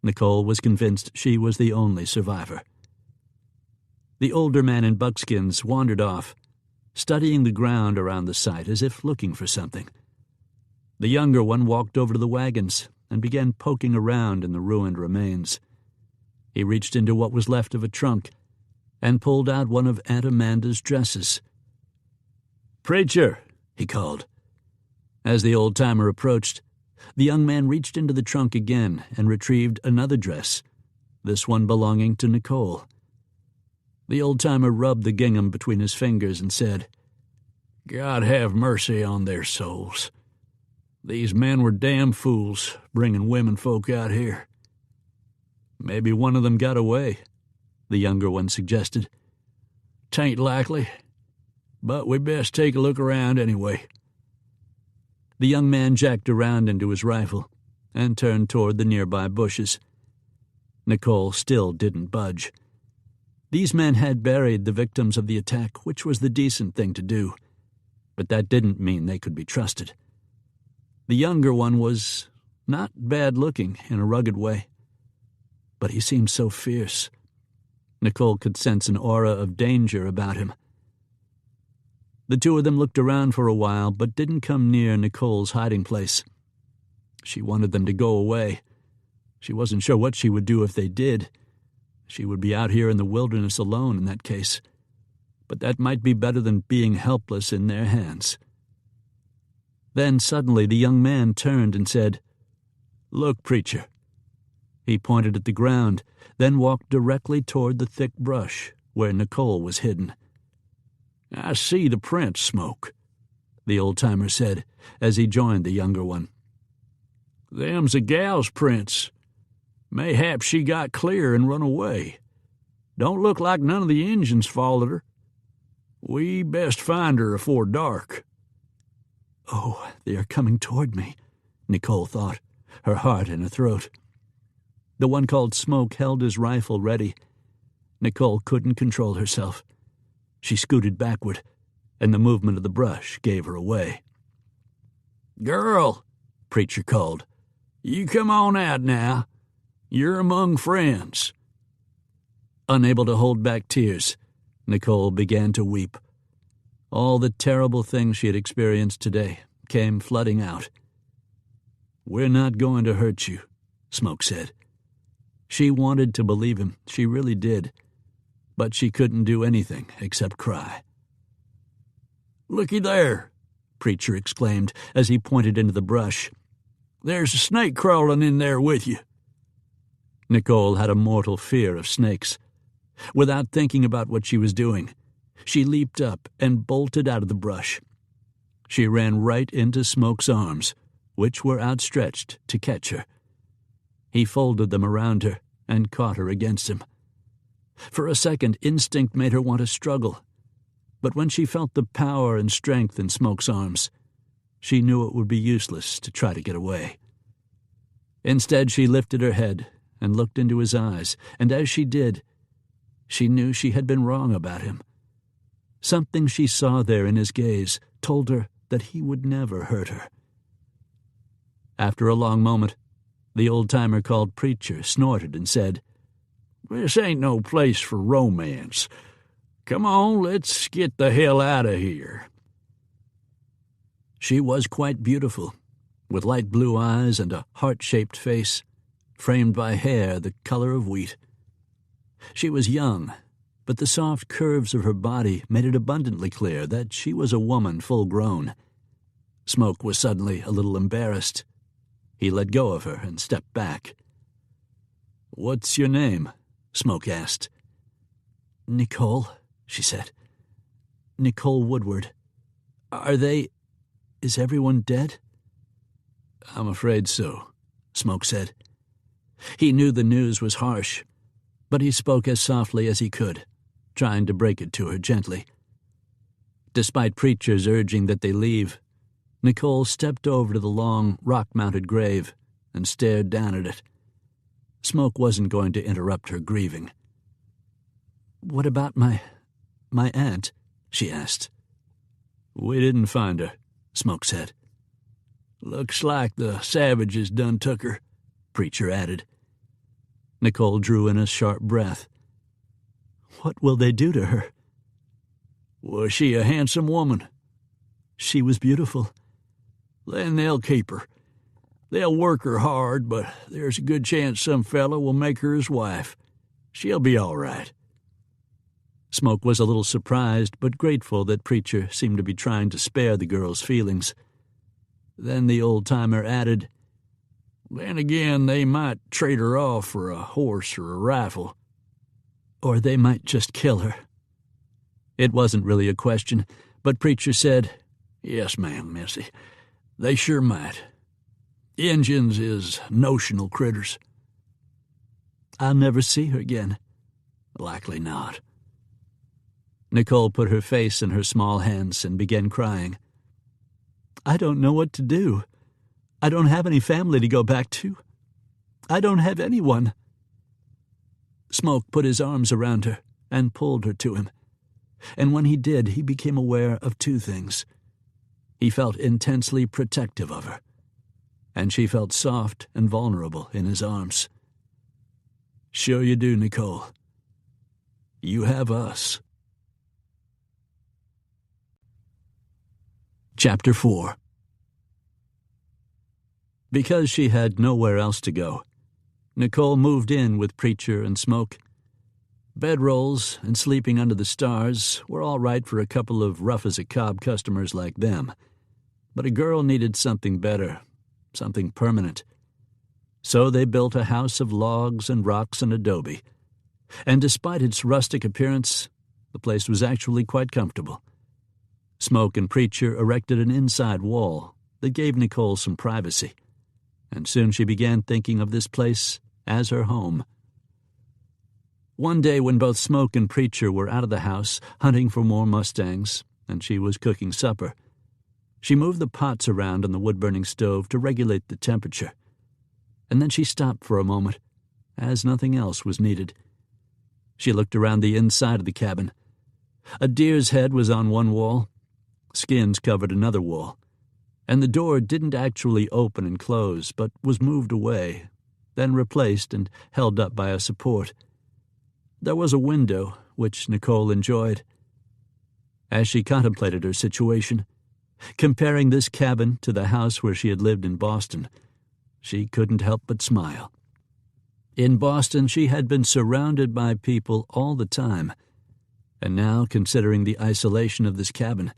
Nicole was convinced she was the only survivor. The older man in buckskins wandered off, studying the ground around the site as if looking for something. The younger one walked over to the wagons and began poking around in the ruined remains. He reached into what was left of a trunk and pulled out one of Aunt Amanda's dresses. "Preacher," he called. As the old-timer approached, the young man reached into the trunk again and retrieved another dress, this one belonging to Nicole. The old-timer rubbed the gingham between his fingers and said, "God have mercy on their souls. These men were damn fools bringing women folk out here." "Maybe one of them got away," the younger one suggested. "'Tain't likely, but we best take a look around anyway." The young man jacked around into his rifle and turned toward the nearby bushes. Nicole still didn't budge. These men had buried the victims of the attack, which was the decent thing to do, but that didn't mean they could be trusted. The younger one was not bad-looking in a rugged way, but he seemed so fierce. Nicole could sense an aura of danger about him. The two of them looked around for a while, but didn't come near Nicole's hiding place. She wanted them to go away. She wasn't sure what she would do if they did. She would be out here in the wilderness alone in that case, but that might be better than being helpless in their hands. Then suddenly the young man turned and said, "Look, preacher." He pointed at the ground, then walked directly toward the thick brush where Nicole was hidden. "I see the prints, Smoke," the old-timer said as he joined the younger one. "Them's a gal's prints. Mayhaps she got clear and run away. Don't look like none of the Injuns followed her. We best find her afore dark." "Oh, they are coming toward me," Nicole thought, her heart in her throat. The one called Smoke held his rifle ready. Nicole couldn't control herself. She scooted backward, and the movement of the brush gave her away. "Girl," Preacher called, "you come on out now. You're among friends." Unable to hold back tears, Nicole began to weep. All the terrible things she had experienced today came flooding out. "We're not going to hurt you," Smoke said. She wanted to believe him, she really did, but she couldn't do anything except cry. "Looky there," Preacher exclaimed as he pointed into the brush. "There's a snake crawling in there with you." Nicole had a mortal fear of snakes. Without thinking about what she was doing, she leaped up and bolted out of the brush. She ran right into Smoke's arms, which were outstretched to catch her. He folded them around her and caught her against him. For a second, instinct made her want to struggle. But when she felt the power and strength in Smoke's arms, she knew it would be useless to try to get away. Instead, she lifted her head and looked into his eyes, and as she did, she knew she had been wrong about him. Something she saw there in his gaze told her that he would never hurt her. After a long moment, the old-timer called Preacher snorted and said, "This ain't no place for romance. Come on, let's get the hell out of here." She was quite beautiful, with light blue eyes and a heart-shaped face, framed by hair the color of wheat. She was young, but the soft curves of her body made it abundantly clear that she was a woman full-grown. Smoke was suddenly a little embarrassed. He let go of her and stepped back. "What's your name?" Smoke asked. "Nicole," she said. "Nicole Woodward. Is everyone dead?" "I'm afraid so," Smoke said. He knew the news was harsh, but he spoke as softly as he could, trying to break it to her gently. Despite Preacher's urging that they leave, Nicole stepped over to the long, rock-mounted grave and stared down at it. Smoke wasn't going to interrupt her grieving. "What about my aunt?" she asked. "We didn't find her," Smoke said. "Looks like the savages done took her," Preacher added. Nicole drew in a sharp breath. "What will they do to her?" "Was she a handsome woman?" "She was beautiful." "Then they'll keep her. They'll work her hard, but there's a good chance some fellow will make her his wife. She'll be all right." Smoke was a little surprised but grateful that Preacher seemed to be trying to spare the girl's feelings. Then the old-timer added, "Then again, they might trade her off for a horse or a rifle." "Or they might just kill her." It wasn't really a question, but Preacher said, "Yes, ma'am, Missy. They sure might. Injuns is notional critters." "I'll never see her again." "Likely not." Nicole put her face in her small hands and began crying. "I don't know what to do. I don't have any family to go back to. I don't have anyone." Smoke put his arms around her and pulled her to him. And when he did, he became aware of two things. He felt intensely protective of her, and she felt soft and vulnerable in his arms. "Sure you do, Nicole. You have us." Chapter 4. Because she had nowhere else to go, Nicole moved in with Preacher and Smoke. Bedrolls and sleeping under the stars were all right for a couple of rough-as-a-cob customers like them, but a girl needed something better, something permanent. So they built a house of logs and rocks and adobe, and despite its rustic appearance, the place was actually quite comfortable. Smoke and Preacher erected an inside wall that gave Nicole some privacy, and soon she began thinking of this place as her home. One day when both Smoke and Preacher were out of the house hunting for more mustangs, and she was cooking supper, she moved the pots around on the wood-burning stove to regulate the temperature, and then she stopped for a moment, as nothing else was needed. She looked around the inside of the cabin. A deer's head was on one wall, skins covered another wall, and the door didn't actually open and close, but was moved away, then replaced and held up by a support. There was a window, which Nicole enjoyed. As she contemplated her situation, comparing this cabin to the house where she had lived in Boston, she couldn't help but smile. In Boston, she had been surrounded by people all the time, and now, considering the isolation of this cabin,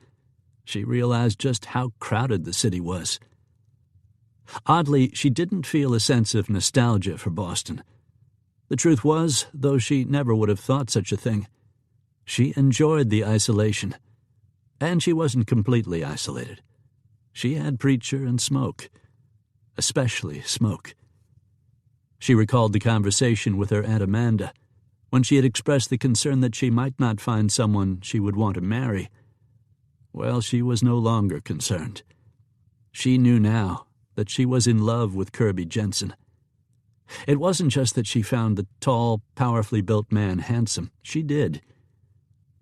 she realized just how crowded the city was. Oddly, she didn't feel a sense of nostalgia for Boston. The truth was, though she never would have thought such a thing, she enjoyed the isolation. And she wasn't completely isolated. She had Preacher and Smoke, especially Smoke. She recalled the conversation with her Aunt Amanda, when she had expressed the concern that she might not find someone she would want to marry. Well, she was no longer concerned. She knew now that she was in love with Kirby Jenson. It wasn't just that she found the tall, powerfully built man handsome. She did.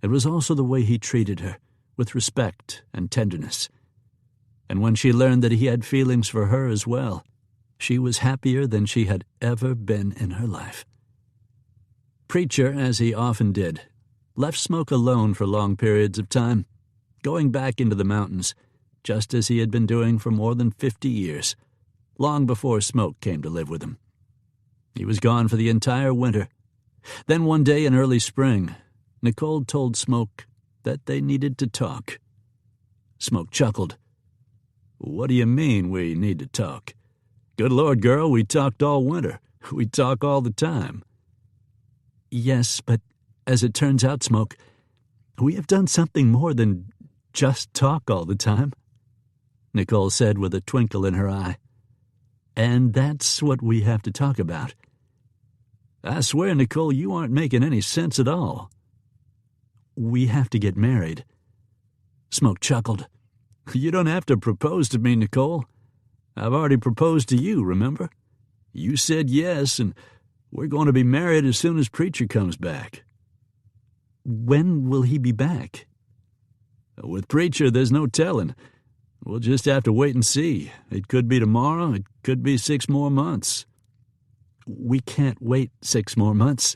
It was also the way he treated her, with respect and tenderness. And when she learned that he had feelings for her as well, she was happier than she had ever been in her life. Preacher, as he often did, left Smoke alone for long periods of time, going back into the mountains, just as he had been doing for more than 50 years, long before Smoke came to live with him. He was gone for the entire winter. Then one day in early spring, Nicole told Smoke that they needed to talk. Smoke chuckled. "What do you mean we need to talk? Good Lord, girl, we talked all winter. We talk all the time." "Yes, but as it turns out, Smoke, we have done something more than just talk all the time," Nicole said with a twinkle in her eye. "And that's what we have to talk about." "I swear, Nicole, you aren't making any sense at all." "We have to get married." Smoke chuckled. "You don't have to propose to me, Nicole. I've already proposed to you, remember? You said yes, and we're going to be married as soon as Preacher comes back." "When will he be back?" "With Preacher, there's no telling. We'll just have to wait and see. It could be tomorrow. It could be 6 more months." "We can't wait 6 more months.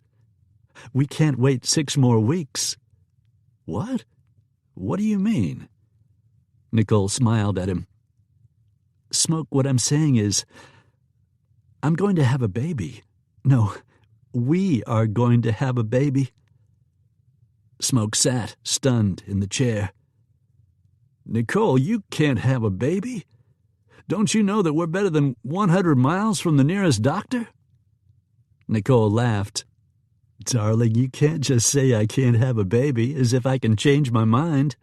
We can't wait 6 more weeks." "What? What do you mean?" Nicole smiled at him. "Smoke, what I'm saying is, I'm going to have a baby. No, we are going to have a baby." Smoke sat, stunned, in the chair. "Nicole, you can't have a baby. Don't you know that we're better than 100 miles from the nearest doctor?" Nicole laughed. "Darling, you can't just say I can't have a baby as if I can change my mind.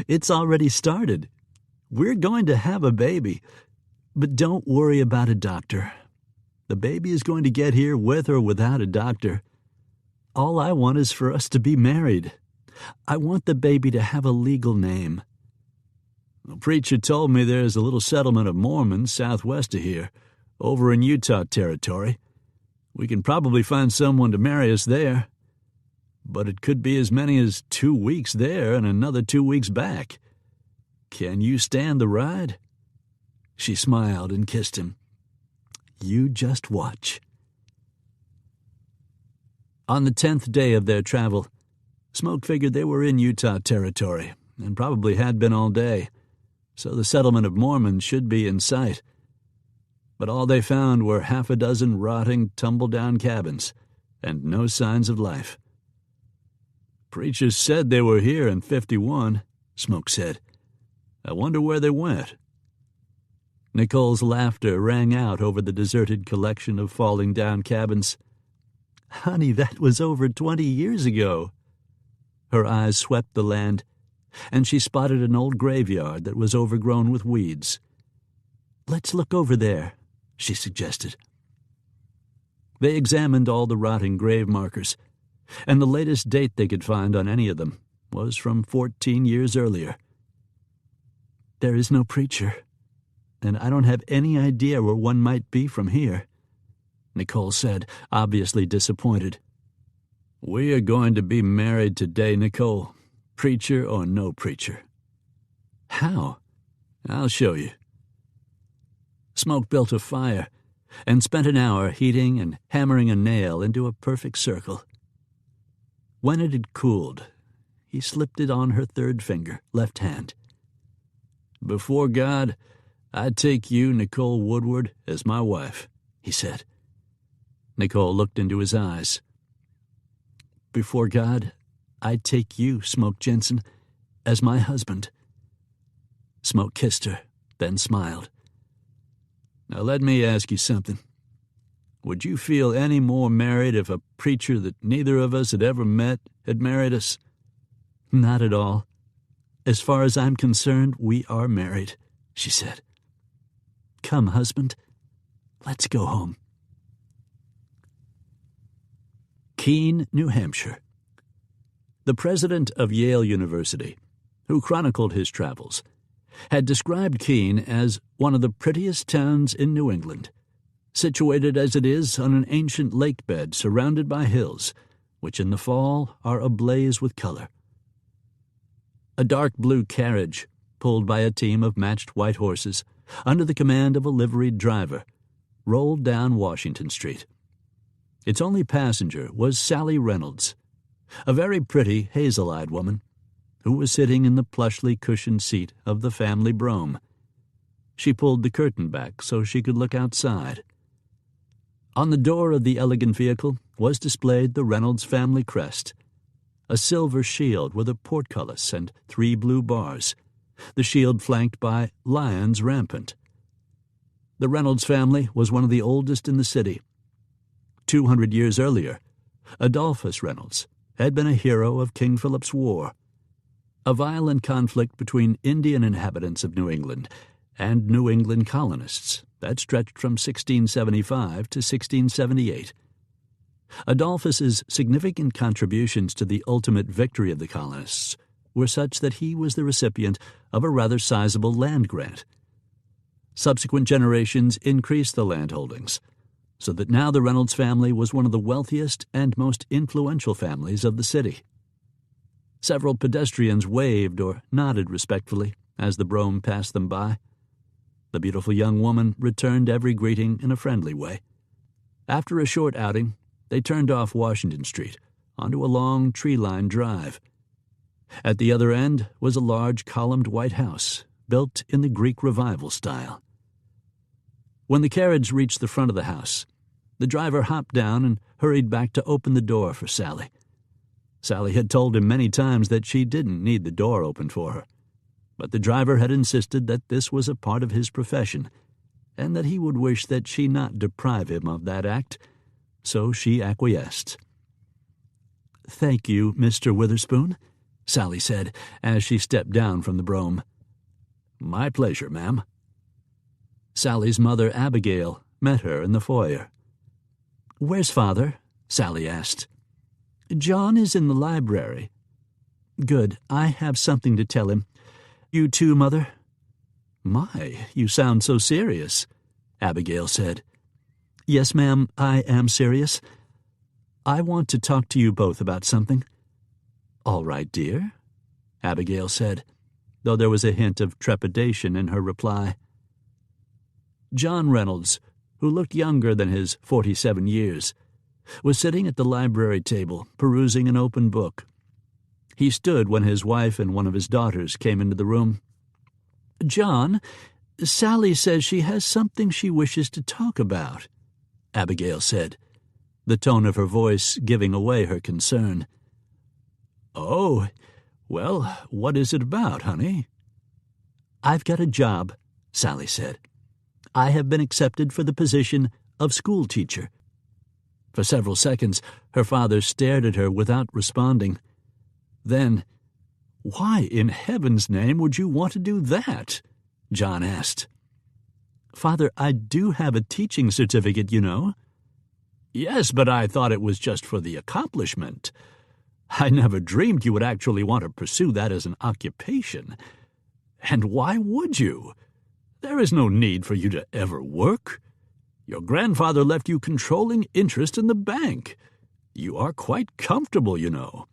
It's already started. We're going to have a baby. But don't worry about a doctor. The baby is going to get here with or without a doctor. All I want is for us to be married. I want the baby to have a legal name." "The Preacher told me there's a little settlement of Mormons southwest of here, over in Utah territory. We can probably find someone to marry us there. But it could be as many as 2 weeks there and another 2 weeks back. Can you stand the ride?" She smiled and kissed him. "You just watch." On the 10th day of their travel, Smoke figured they were in Utah territory, and probably had been all day, so the settlement of Mormons should be in sight. But all they found were 6 rotting, tumble-down cabins, and no signs of life. "Preachers said they were here in 51, Smoke said. "I wonder where they went." Nicole's laughter rang out over the deserted collection of falling-down cabins. "Honey, that was over 20 years ago." Her eyes swept the land, and she spotted an old graveyard that was overgrown with weeds. "Let's look over there," she suggested. They examined all the rotting grave markers, and the latest date they could find on any of them was from 14 years earlier. "There is no Preacher, and I don't have any idea where one might be from here," Nicole said, obviously disappointed. "We are going to be married today, Nicole, Preacher or no Preacher." "How?" "I'll show you." Smoke built a fire and spent an hour heating and hammering a nail into a perfect circle. When it had cooled, he slipped it on her 3rd finger, left hand. "Before God, I take you, Nicole Woodward, as my wife," he said. Nicole looked into his eyes. "Before God, I take you, Smoke Jenson, as my husband." Smoke kissed her, then smiled. "Now let me ask you something. Would you feel any more married if a preacher that neither of us had ever met had married us?" "Not at all. As far as I'm concerned, we are married," she said. "Come, husband, let's go home." Keene, New Hampshire. The president of Yale University, who chronicled his travels, had described Keene as one of the prettiest towns in New England, situated as it is on an ancient lake bed surrounded by hills, which in the fall are ablaze with color. A dark blue carriage, pulled by a team of matched white horses, under the command of a liveried driver, rolled down Washington Street. Its only passenger was Sally Reynolds, a very pretty, hazel-eyed woman, who was sitting in the plushly cushioned seat of the family brougham. She pulled the curtain back so she could look outside. On the door of the elegant vehicle was displayed the Reynolds family crest, a silver shield with a portcullis and 3 blue bars, the shield flanked by lions rampant. The Reynolds family was one of the oldest in the city. 200 years earlier, Adolphus Reynolds had been a hero of King Philip's War, a violent conflict between Indian inhabitants of New England and New England colonists that stretched from 1675 to 1678. Adolphus's significant contributions to the ultimate victory of the colonists were such that he was the recipient of a rather sizable land grant. Subsequent generations increased the land holdings, so that now the Reynolds family was one of the wealthiest and most influential families of the city. Several pedestrians waved or nodded respectfully as the brougham passed them by. The beautiful young woman returned every greeting in a friendly way. After a short outing, they turned off Washington Street onto a long tree-lined drive. At the other end was a large columned white house built in the Greek Revival style. When the carriage reached the front of the house, the driver hopped down and hurried back to open the door for Sally. Sally had told him many times that she didn't need the door opened for her, but the driver had insisted that this was a part of his profession, and that he would wish that she not deprive him of that act, so she acquiesced. "Thank you, Mr. Witherspoon," Sally said as she stepped down from the brougham. "My pleasure, ma'am." Sally's mother, Abigail, met her in the foyer. "Where's Father?" Sally asked. "John is in the library." "Good. I have something to tell him. You too, Mother?" "My, you sound so serious," Abigail said. "Yes, ma'am, I am serious. I want to talk to you both about something." "All right, dear," Abigail said, though there was a hint of trepidation in her reply. John Reynolds, who looked younger than his 47 years, was sitting at the library table perusing an open book. He stood when his wife and one of his daughters came into the room. "John, Sally says she has something she wishes to talk about," Abigail said, the tone of her voice giving away her concern. "Oh, well, what is it about, honey?" "I've got a job," Sally said. "I have been accepted for the position of school teacher." For several seconds, her father stared at her without responding. Then, "Why in heaven's name would you want to do that?" John asked. "Father, I do have a teaching certificate, you know." "Yes, but I thought it was just for the accomplishment. I never dreamed you would actually want to pursue that as an occupation. And why would you? There is no need for you to ever work. Your grandfather left you controlling interest in the bank. You are quite comfortable, you know.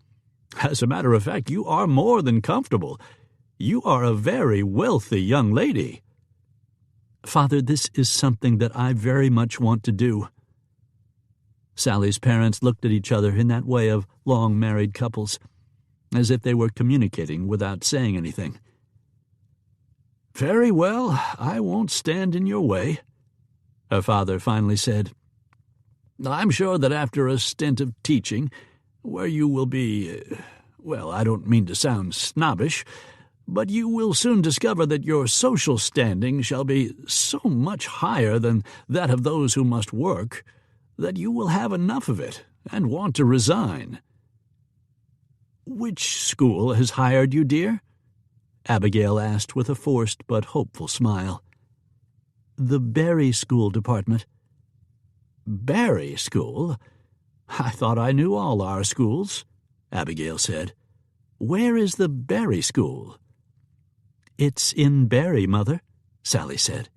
As a matter of fact, you are more than comfortable. You are a very wealthy young lady." "Father, this is something that I very much want to do." Sally's parents looked at each other in that way of long married couples, as if they were communicating without saying anything. "Very well, I won't stand in your way," her father finally said. "I'm sure that after a stint of teaching, where you will be, well, I don't mean to sound snobbish, but you will soon discover that your social standing shall be so much higher than that of those who must work, that you will have enough of it and want to resign." "Which school has hired you, dear?" Abigail asked with a forced but hopeful smile. "The Berry School Department." "Berry School? I thought I knew all our schools, Abigail said. Where is the Berry School? It's in Berry, Mother, Sally said.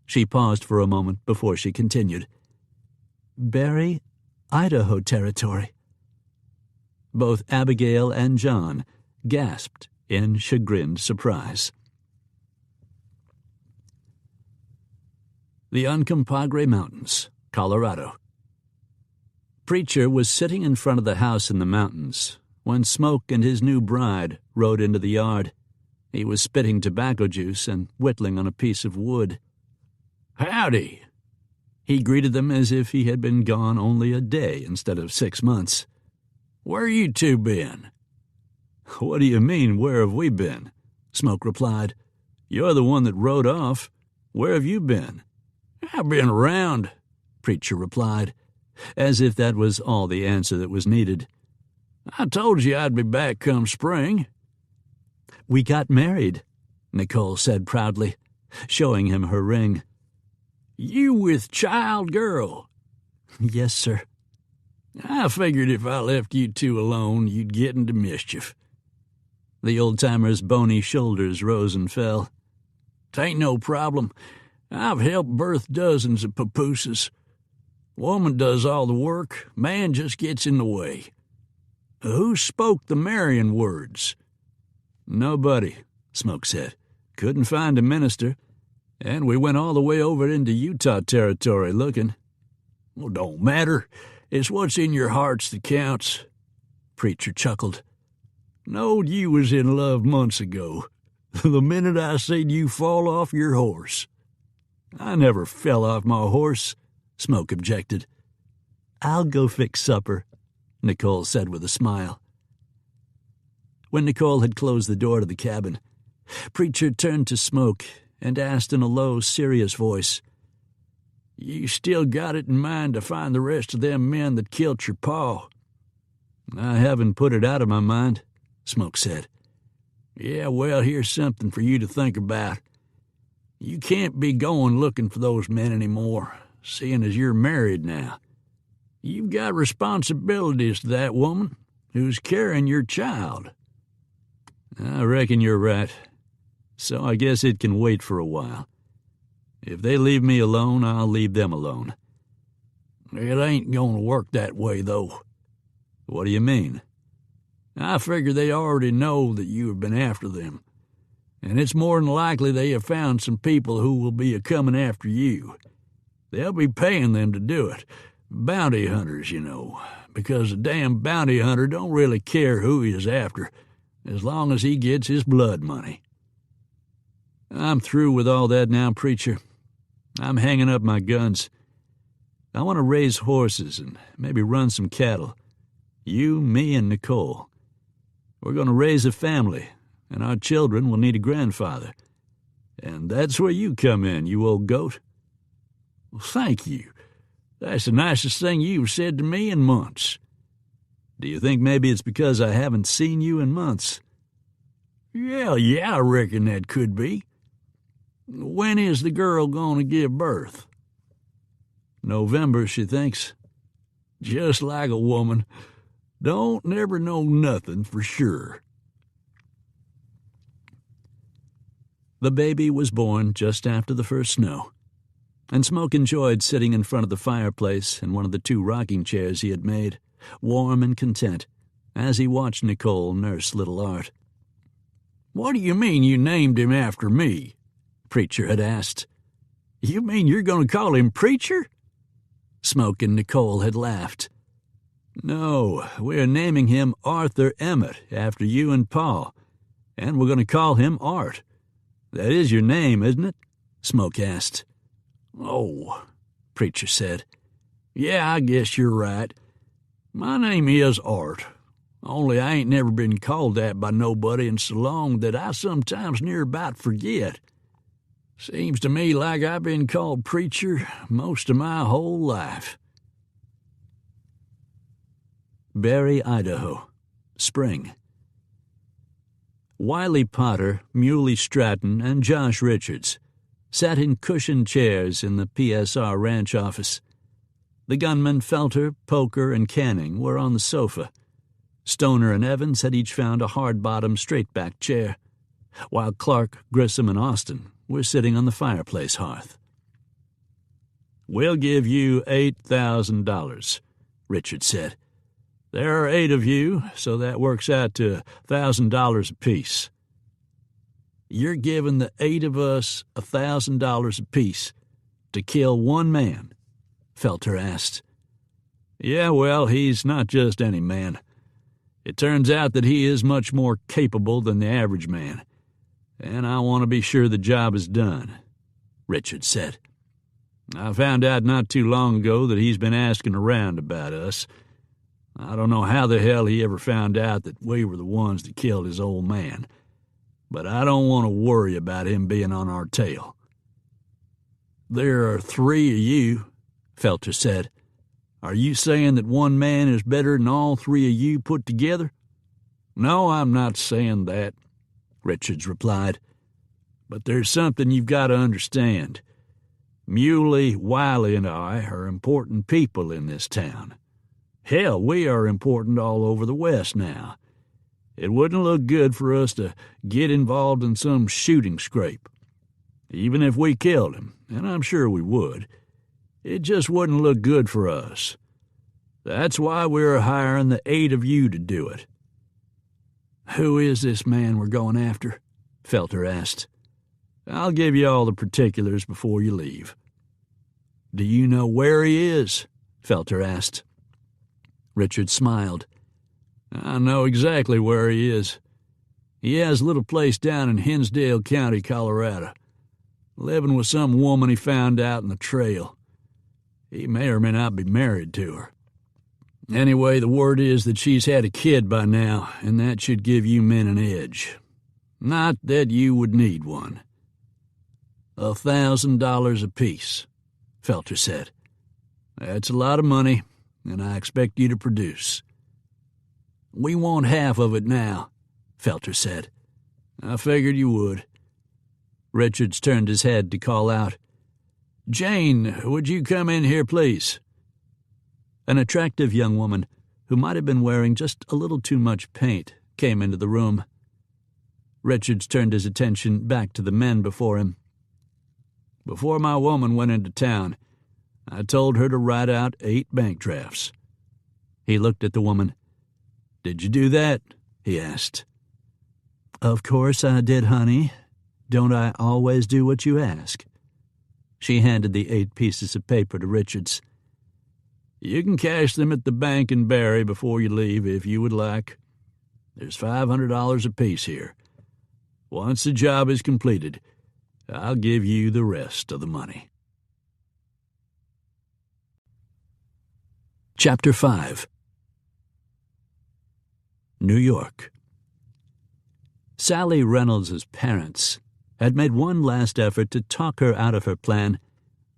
She paused for a moment before she continued. Berry, Idaho Territory. Both Abigail and John gasped in chagrined surprise. The Uncompahgre Mountains, Colorado. Preacher was sitting in front of the house in the mountains when Smoke and his new bride rode into the yard. He was spitting tobacco juice and whittling on a piece of wood. Howdy. He greeted them as if he had been gone only a day instead of 6 months. Where you two been? What do you mean, where have we been? Smoke replied. You're the one that rode off. Where have you been? I've been around, Preacher replied, as if that was all the answer that was needed. I told you I'd be back come spring. We got married, Nicole said proudly, showing him her ring. You with child girl? Yes, sir. I figured if I left you two alone, you'd get into mischief. The old-timer's bony shoulders rose and fell. T'ain't no problem. I've helped birth dozens of papooses. Woman does all the work, man just gets in the way. Who spoke the marrying words? Nobody, Smoke said. Couldn't find a minister, and we went all the way over into Utah territory looking. Well, don't matter. It's what's in your hearts that counts. Preacher chuckled. Knowed you was in love months ago, the minute I seen you fall off your horse. I never fell off my horse, Smoke objected. I'll go fix supper, Nicole said with a smile. When Nicole had closed the door to the cabin, Preacher turned to Smoke and asked in a low, serious voice, You still got it in mind to find the rest of them men that killed your pa? I haven't put it out of my mind, Smoke said. Yeah, well, here's something for you to think about. You can't be going looking for those men anymore, seeing as you're married now. You've got responsibilities to that woman who's carrying your child. I reckon you're right. So I guess it can wait for a while. If they leave me alone, I'll leave them alone. It ain't going to work that way, though. What do you mean? I figure they already know that you have been after them, and it's more than likely they have found some people who will be a-comin' after you. They'll be paying them to do it. Bounty hunters, you know, because a damn bounty hunter don't really care who he is after, as long as he gets his blood money. I'm through with all that now, Preacher. I'm hanging up my guns. I want to raise horses and maybe run some cattle. You, me, and Nicole. We're going to raise a family, and our children will need a grandfather. And that's where you come in, you old goat. Well, thank you. That's the nicest thing you've said to me in months. Do you think maybe it's because I haven't seen you in months? Yeah, I reckon that could be. When is the girl going to give birth? November, she thinks. Just like a woman. Don't never know nothing for sure. The baby was born just after the first snow, and Smoke enjoyed sitting in front of the fireplace in one of the 2 rocking chairs he had made, warm and content, as he watched Nicole nurse little Art. What do you mean you named him after me? Preacher had asked. You mean you're going to call him Preacher? Smoke and Nicole had laughed. No, we're naming him Arthur Emmett after you and Pa, and we're going to call him Art. That is your name, isn't it? Smoke asked. Oh, Preacher said. Yeah, I guess you're right. My name is Art, only I ain't never been called that by nobody in so long that I sometimes near about forget. Seems to me like I've been called Preacher most of my whole life. Berry, Idaho. Spring. Wiley Potter, Muley Stratton, and Josh Richards sat in cushioned chairs in the PSR ranch office. The gunmen Felter, Poker, and Canning were on the sofa. Stoner and Evans had each found a hard-bottomed, straight-back chair, while Clark, Grissom, and Austin were sitting on the fireplace hearth. "We'll give you $8,000, Richard said. "There are 8 of you, so that works out to $1,000 apiece." "You're giving the 8 of us $1,000 apiece to kill one man?" Felter asked. "Yeah, well, he's not just any man. It turns out that he is much more capable than the average man, and I want to be sure the job is done," Richard said. "I found out not too long ago that he's been asking around about us. I don't know how the hell he ever found out that we were the ones that killed his old man, but I don't want to worry about him being on our tail." "There are 3 of you," Felter said. "Are you saying that one man is better than all 3 of you put together?" "No, I'm not saying that," Richards replied. "But there's something you've got to understand. Muley, Wiley, and I are important people in this town. Hell, we are important all over the West now. It wouldn't look good for us to get involved in some shooting scrape. Even if we killed him, and I'm sure we would, it just wouldn't look good for us. That's why we're hiring the 8 of you to do it." "Who is this man we're going after?" Felter asked. "I'll give you all the particulars before you leave." "Do you know where he is?" Felter asked. Richard smiled. "I know exactly where he is. He has a little place down in Hinsdale County, Colorado, living with some woman he found out in the trail. He may or may not be married to her. Anyway, the word is that she's had a kid by now, and that should give you men an edge. Not that you would need one." $1,000 apiece," Felter said. "That's a lot of money, and I expect you to produce." "We want half of it now," Felter said. "I figured you would." Richards turned his head to call out, "Jane, would you come in here, please?" An attractive young woman, who might have been wearing just a little too much paint, came into the room. Richards turned his attention back to the men before him. "Before my woman went into town, I told her to write out 8 bank drafts." He looked at the woman. "Did you do that?" he asked. "Of course I did, honey. Don't I always do what you ask?" She handed the 8 pieces of paper to Richards. "You can cash them at the bank in Barry before you leave if you would like. There's $500 apiece here. Once the job is completed, I'll give you the rest of the money." Chapter 5. New York. Sally Reynolds's parents had made one last effort to talk her out of her plan,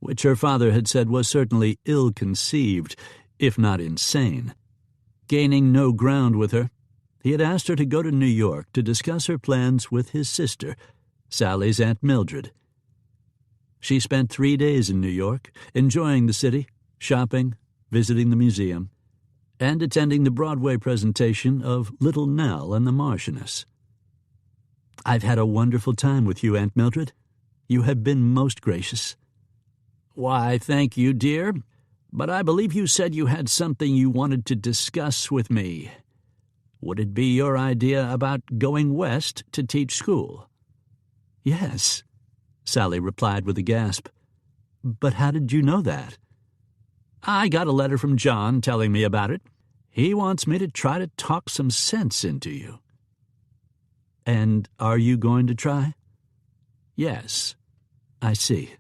which her father had said was certainly ill-conceived, if not insane. Gaining no ground with her, he had asked her to go to New York to discuss her plans with his sister, Sally's Aunt Mildred. She spent 3 days in New York, enjoying the city, shopping, visiting the museum, and attending the Broadway presentation of Little Nell and the Marchioness. "I've had a wonderful time with you, Aunt Mildred. You have been most gracious." "Why, thank you, dear. But I believe you said you had something you wanted to discuss with me. Would it be your idea about going west to teach school?" "Yes," Sally replied with a gasp. "But how did you know that?" "I got a letter from John telling me about it. He wants me to try to talk some sense into you." "And are you going to try?" "Yes." "I see."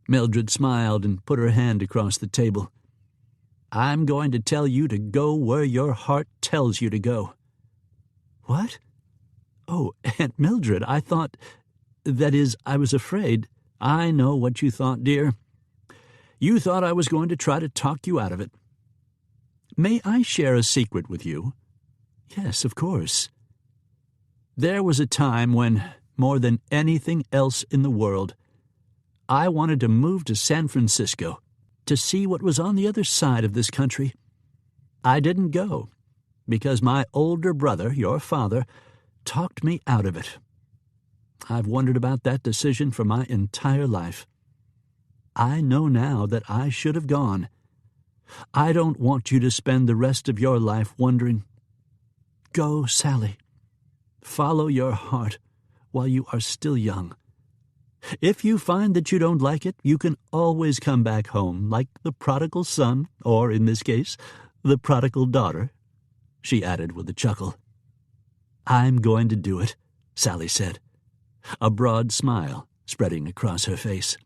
Mildred smiled and put her hand across the table. "I'm going to tell you to go where your heart tells you to go." "What? Oh, Aunt Mildred, I thought... That is, I was afraid." "I know what you thought, dear. You thought I was going to try to talk you out of it." "May I share a secret with you?" "Yes, of course." "There was a time when, more than anything else in the world, I wanted to move to San Francisco. to see what was on the other side of this country. I didn't go because my older brother, your father, talked me out of it. I've wondered about that decision for my entire life. I know now that I should have gone. I don't want you to spend the rest of your life wondering. Go, Sally. Follow your heart while you are still young. If you find that you don't like it, you can always come back home like the prodigal son, or in this case, the prodigal daughter, she added with a chuckle. I'm going to do it, Sally said, a broad smile spreading across her face.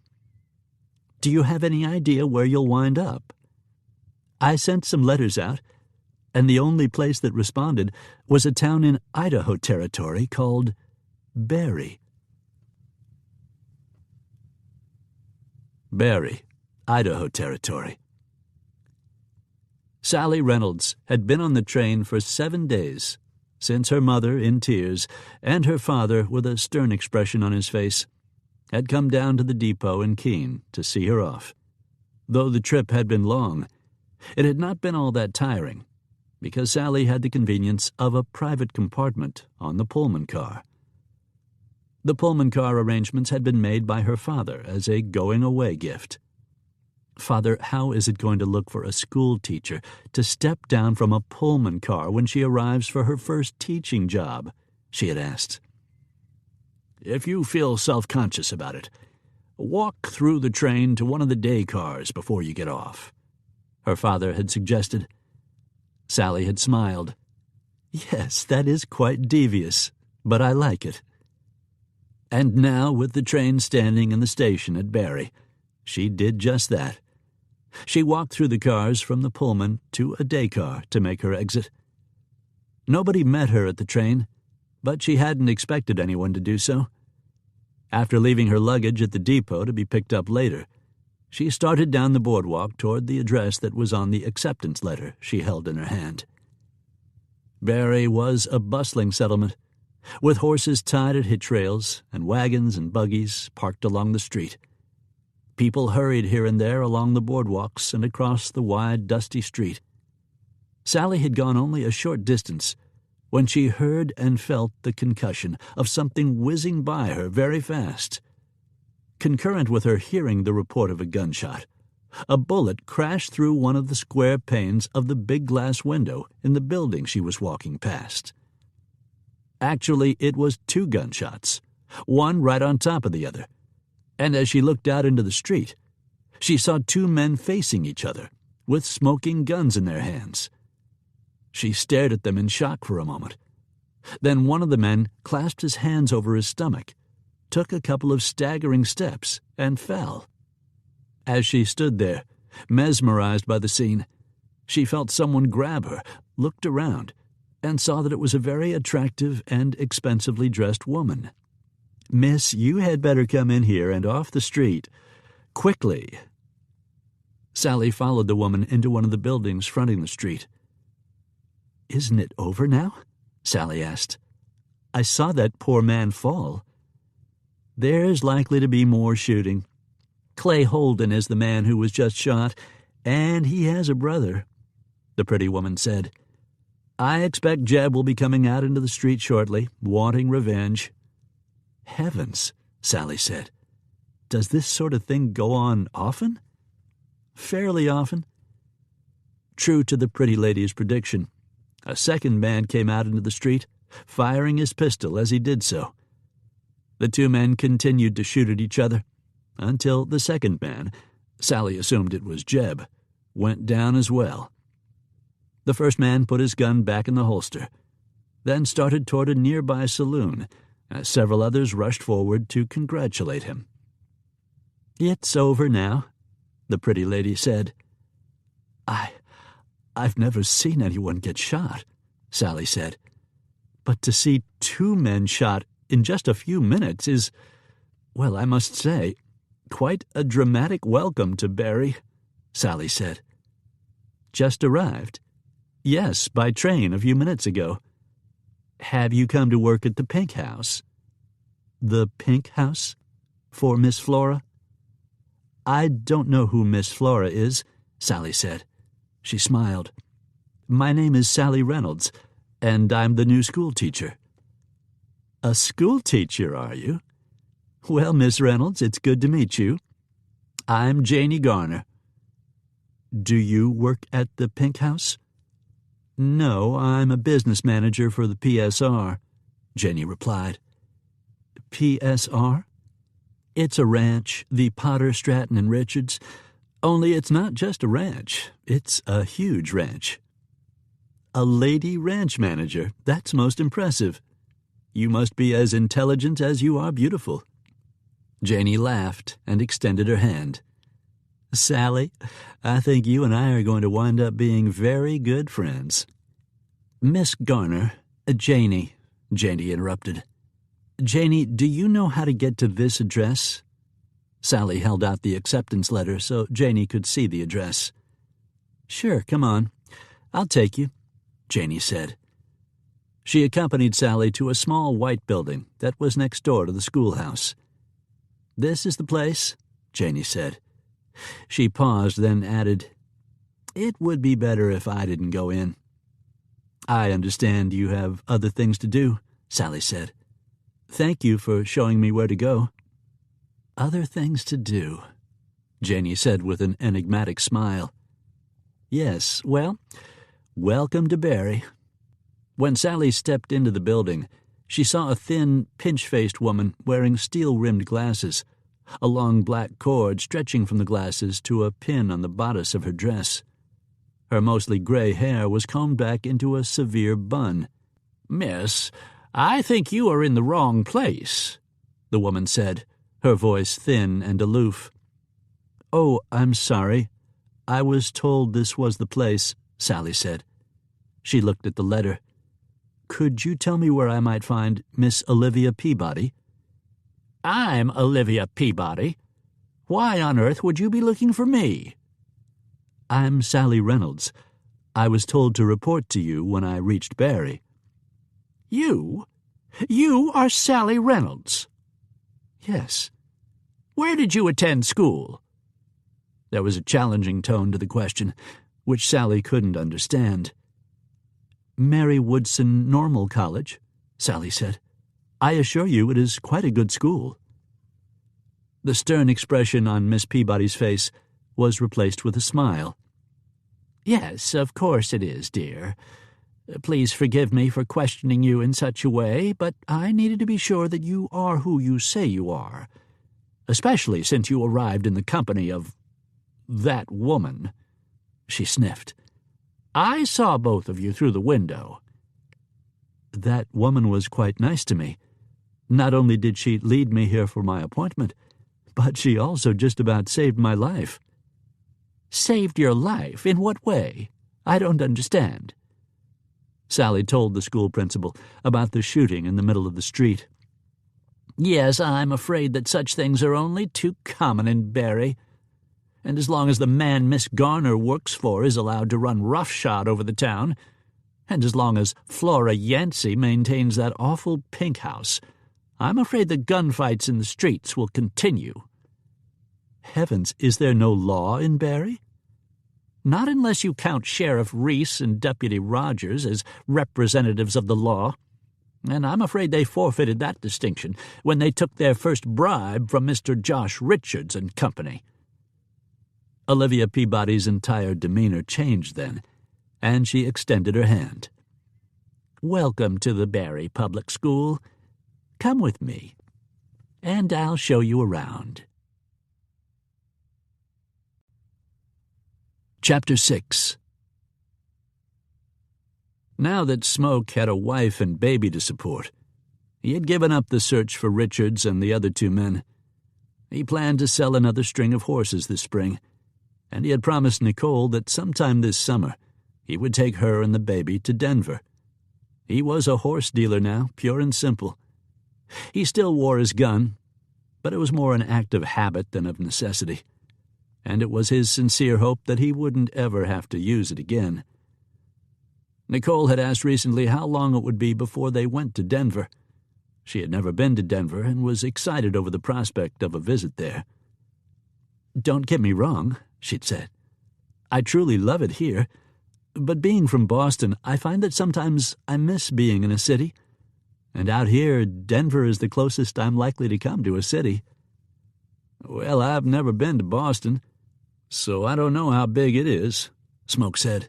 Do you have any idea where you'll wind up? I sent some letters out, and the only place that responded was a town in Idaho Territory called Barry. Barry, Idaho Territory. Sally Reynolds had been on the train for 7 days, since her mother, in tears, and her father, with a stern expression on his face, had come down to the depot in Keene to see her off. Though the trip had been long, it had not been all that tiring, because Sally had the convenience of a private compartment on the Pullman car. The Pullman car arrangements had been made by her father as a going-away gift. Father, how is it going to look for a school teacher to step down from a Pullman car when she arrives for her first teaching job? She had asked. If you feel self-conscious about it, walk through the train to one of the day cars before you get off, her father had suggested. Sally had smiled. Yes, that is quite devious, but I like it. And now, with the train standing in the station at Barry, she did just that. She walked through the cars from the Pullman to a day car to make her exit. Nobody met her at the train, but she hadn't expected anyone to do so. After leaving her luggage at the depot to be picked up later, she started down the boardwalk toward the address that was on the acceptance letter she held in her hand. Barry was a bustling settlement, with horses tied at hitch rails and wagons and buggies parked along the street. People hurried here and there along the boardwalks and across the wide, dusty street. Sally had gone only a short distance when she heard and felt the concussion of something whizzing by her very fast. Concurrent with her hearing the report of a gunshot, a bullet crashed through one of the square panes of the big glass window in the building she was walking past. Actually, it was 2 gunshots, one right on top of the other, and as she looked out into the street, she saw 2 men facing each other, with smoking guns in their hands. She stared at them in shock for a moment. Then one of the men clasped his hands over his stomach, took a couple of staggering steps, and fell. As she stood there, mesmerized by the scene, she felt someone grab her, looked around, and saw that it was a very attractive and expensively dressed woman. "Miss, you had better come in here and off the street. Quickly." Sally followed the woman into one of the buildings fronting the street. "Isn't it over now?" Sally asked. "I saw that poor man fall." "There's likely to be more shooting. Clay Holden is the man who was just shot, and he has a brother," the pretty woman said. "I expect Jeb will be coming out into the street shortly, wanting revenge." "Heavens," Sally said. "Does this sort of thing go on often?" "Fairly often." True to the pretty lady's prediction, a second man came out into the street, firing his pistol as he did so. The 2 men continued to shoot at each other until the second man, Sally assumed it was Jeb, went down as well. The first man put his gun back in the holster, then started toward a nearby saloon as several others rushed forward to congratulate him. "It's over now," the pretty lady said. I've never seen anyone get shot," Sally said. "But to see 2 men shot in just a few minutes is, well, I must say, quite a dramatic welcome to Barry," Sally said. "Just arrived?" "Yes, by train a few minutes ago." "Have you come to work at the Pink House?" "The Pink House? For Miss Flora?" I don't know who Miss Flora is, Sally said. She smiled. My name is Sally Reynolds, and I'm the new school teacher. A school teacher, are you? Well, Miss Reynolds, it's good to meet you. I'm Janie Garner. Do you work at the Pink House? No, I'm a business manager for the PSR, Jenny replied. PSR? It's a ranch, the Potter, Stratton, and Richards. Only it's not just a ranch, it's a huge ranch. A lady ranch manager, that's most impressive. You must be as intelligent as you are beautiful. Janie laughed and extended her hand. Sally, I think you and I are going to wind up being very good friends. Miss Garner, Janie interrupted. Janie, do you know how to get to this address? Sally held out the acceptance letter so Janie could see the address. Sure, come on. I'll take you, Janie said. She accompanied Sally to a small white building that was next door to the schoolhouse. This is the place, Janie said. She paused, then added, It would be better if I didn't go in. I understand you have other things to do, Sally said. Thank you for showing me where to go. Other things to do, Janie said with an enigmatic smile. Yes, well, welcome to Barry. When Sally stepped into the building, she saw a thin, pinch-faced woman wearing steel-rimmed glasses, a long black cord stretching from the glasses to a pin on the bodice of her dress. Her mostly gray hair was combed back into a severe bun. Miss, I think you are in the wrong place, the woman said, her voice thin and aloof. Oh, I'm sorry. I was told this was the place, Sally said. She looked at the letter. Could you tell me where I might find Miss Olivia Peabody? I'm Olivia Peabody. Why on earth would you be looking for me? I'm Sally Reynolds. I was told to report to you when I reached Barry. You? You are Sally Reynolds? Yes. Where did you attend school? There was a challenging tone to the question, which Sally couldn't understand. Mary Woodson Normal College, Sally said. I assure you it is quite a good school. The stern expression on Miss Peabody's face was replaced with a smile. Yes, of course it is, dear. Please forgive me for questioning you in such a way, but I needed to be sure that you are who you say you are, especially since you arrived in the company of that woman. She sniffed. I saw both of you through the window. That woman was quite nice to me. Not only did she lead me here for my appointment, but she also just about saved my life. Saved your life? In what way? I don't understand. Sally told the school principal about the shooting in the middle of the street. Yes, I'm afraid that such things are only too common in Barry. And as long as the man Miss Garner works for is allowed to run roughshod over the town, and as long as Flora Yancey maintains that awful Pink House, I'm afraid the gunfights in the streets will continue. Heavens, is there no law in Barry? Not unless you count Sheriff Reese and Deputy Rogers as representatives of the law, and I'm afraid they forfeited that distinction when they took their first bribe from Mr. Josh Richards and Company. Olivia Peabody's entire demeanor changed then, and she extended her hand. Welcome to the Barry Public School. Come with me, and I'll show you around. Chapter 6. Now that Smoke had a wife and baby to support, he had given up the search for Richards and the other two men. He planned to sell another string of horses this spring, and he had promised Nicole that sometime this summer he would take her and the baby to Denver. He was a horse dealer now, pure and simple. He still wore his gun, but it was more an act of habit than of necessity, and it was his sincere hope that he wouldn't ever have to use it again. Nicole had asked recently how long it would be before they went to Denver. She had never been to Denver and was excited over the prospect of a visit there. "Don't get me wrong," she'd said. "I truly love it here. But being from Boston, I find that sometimes I miss being in a city. And out here, Denver is the closest I'm likely to come to a city." "Well, I've never been to Boston, so I don't know how big it is," Smoke said.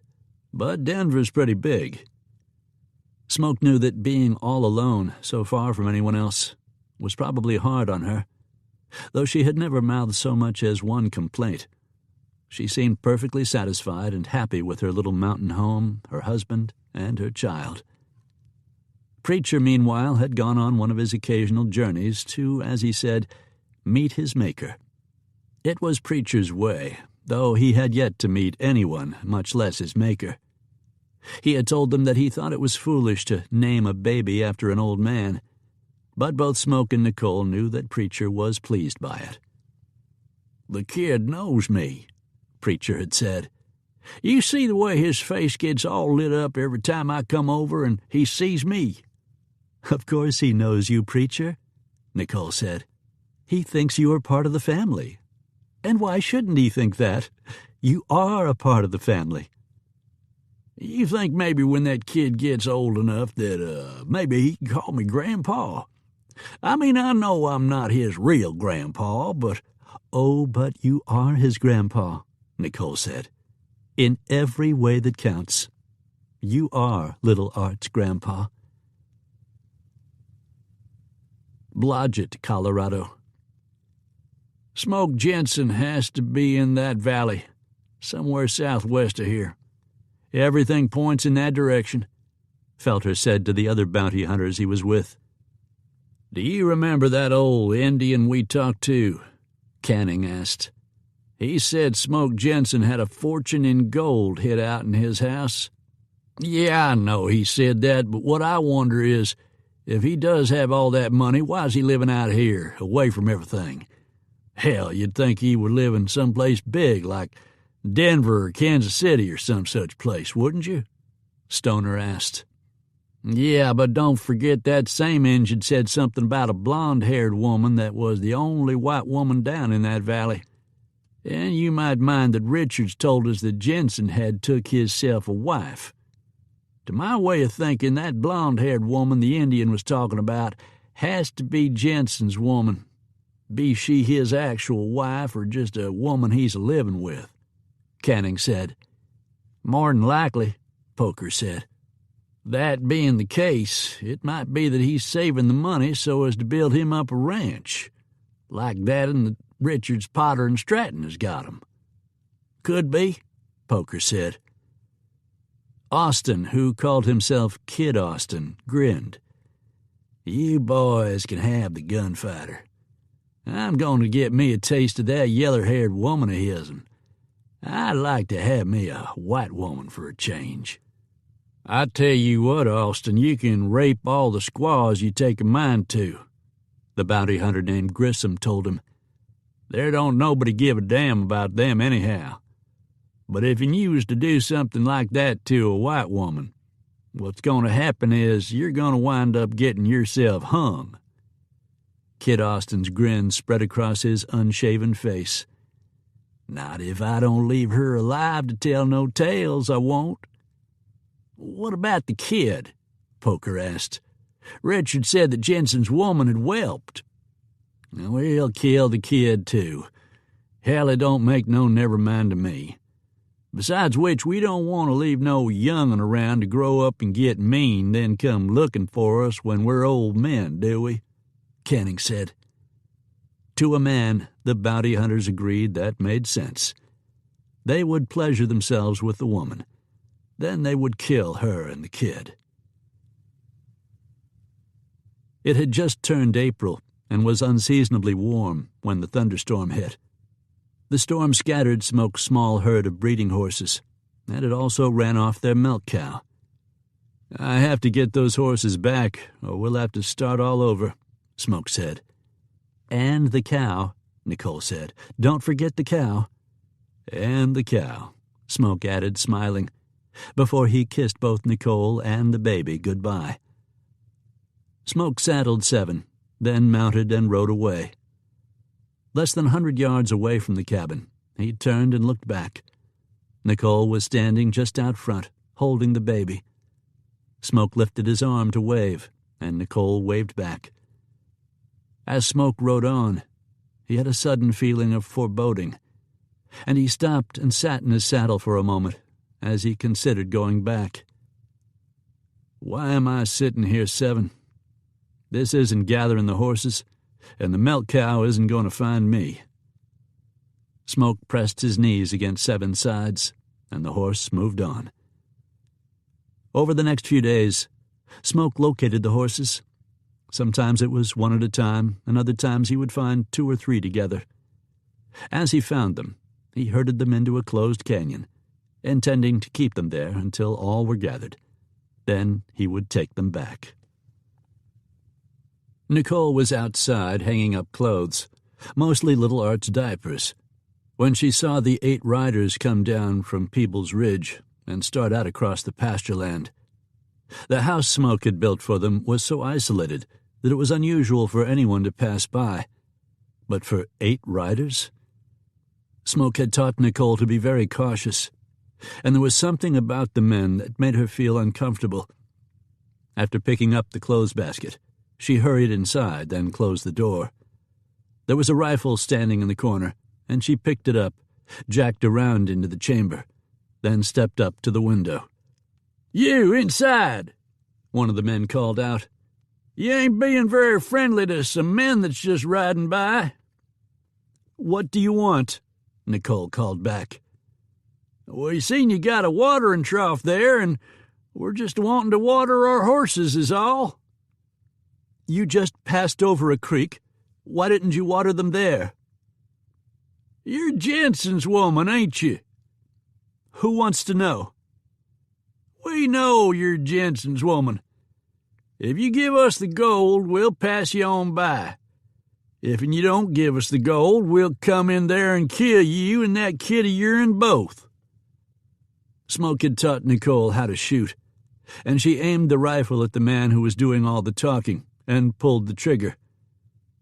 "But Denver's pretty big." Smoke knew that being all alone, so far from anyone else, was probably hard on her, though she had never mouthed so much as one complaint. She seemed perfectly satisfied and happy with her little mountain home, her husband, and her child. Preacher, meanwhile, had gone on one of his occasional journeys to, as he said, meet his Maker. It was Preacher's way, though he had yet to meet anyone, much less his Maker. He had told them that he thought it was foolish to name a baby after an old man, but both Smoke and Nicole knew that Preacher was pleased by it. "The kid knows me," Preacher had said. "You see the way his face gets all lit up every time I come over and he sees me." "Of course he knows you, Preacher," Nicole said. "He thinks you are part of the family. And why shouldn't he think that? You are a part of the family." "You think maybe when that kid gets old enough that maybe he can call me Grandpa? I mean, I know I'm not his real grandpa, but—" "Oh, but you are his grandpa," Nicole said. "In every way that counts. You are little Art's grandpa." Blodgett, Colorado. "Smoke Jenson has to be in that valley, somewhere southwest of here. Everything points in that direction," Felter said to the other bounty hunters he was with. "Do you remember that old Indian we talked to?" Canning asked. "He said Smoke Jenson had a fortune in gold hid out in his house." "Yeah, I know he said that, but what I wonder is, if he does have all that money, why's he living out here, away from everything? Hell, you'd think he would live in someplace big, like Denver or Kansas City or some such place, wouldn't you?" Stoner asked. "Yeah, but don't forget that same Injun said something about a blonde-haired woman that was the only white woman down in that valley. And you might mind that Richards told us that Jenson had took hisself a wife. To my way of thinking, that blonde-haired woman the Indian was talking about has to be Jenson's woman, be she his actual wife or just a woman he's a-living with," Canning said. "More'n likely," Poker said. "That being the case, it might be that he's saving the money so as to build him up a ranch, like that and the Richards, Potter, and Stratton has got him." "Could be," Poker said. Austin, who called himself Kid Austin, grinned. "You boys can have the gunfighter. I'm going to get me a taste of that yeller-haired woman of his'n. I'd like to have me a white woman for a change. I tell you what, Austin, you can rape all the squaws you take a mind to," the bounty hunter named Grissom told him. "There don't nobody give a damn about them anyhow. But if you was to do something like that to a white woman, what's going to happen is you're going to wind up getting yourself hung." Kid Austin's grin spread across his unshaven face. "Not if I don't leave her alive to tell no tales, I won't." "What about the kid?" Poker asked. "Richard said that Jenson's woman had whelped." "We'll kill the kid, too. Hell, it don't make no never mind to me. Besides which, we don't want to leave no young'un around to grow up and get mean, then come looking for us when we're old men, do we?" Canning said. To a man, the bounty hunters agreed that made sense. They would pleasure themselves with the woman. Then they would kill her and the kid. It had just turned April and was unseasonably warm when the thunderstorm hit. The storm scattered Smoke's small herd of breeding horses, and it also ran off their milk cow. "I have to get those horses back, or we'll have to start all over," Smoke said. "And the cow," Nicole said. "Don't forget the cow." "And the cow," Smoke added, smiling, before he kissed both Nicole and the baby goodbye. Smoke saddled Seven, then mounted and rode away. Less than 100 yards away from the cabin, he turned and looked back. Nicole was standing just out front, holding the baby. Smoke lifted his arm to wave, and Nicole waved back. As Smoke rode on, he had a sudden feeling of foreboding, and he stopped and sat in his saddle for a moment as he considered going back. Why am I sitting here, Seven? This isn't gathering the horses, and the milk cow isn't going to find me. Smoke pressed his knees against Seven's sides, and the horse moved on. Over the next few days, Smoke located the horses. Sometimes it was one at a time, and other times he would find 2 or 3 together. As he found them, he herded them into a closed canyon, intending to keep them there until all were gathered. Then he would take them back. Nicole was outside hanging up clothes, mostly little Art's diapers, when she saw the 8 riders come down from Peebles Ridge and start out across the pasture land. The house Smoke had built for them was so isolated that it was unusual for anyone to pass by. But for 8 riders? Smoke had taught Nicole to be very cautious, and there was something about the men that made her feel uncomfortable. After picking up the clothes basket, she hurried inside, then closed the door. There was a rifle standing in the corner, and she picked it up, jacked around into the chamber, then stepped up to the window. "You, inside!" one of the men called out. "You ain't being very friendly to some men that's just riding by." "What do you want?" Nicole called back. "We seen you got a watering trough there, and we're just wanting to water our horses is all." "You just passed over a creek. Why didn't you water them there?" "You're Jenson's woman, ain't you?" "Who wants to know?" "We know you're Jenson's woman. If you give us the gold, we'll pass you on by. If you don't give us the gold, we'll come in there and kill you and that kid of your'n both." Smoke had taught Nicole how to shoot, and she aimed the rifle at the man who was doing all the talking and pulled the trigger.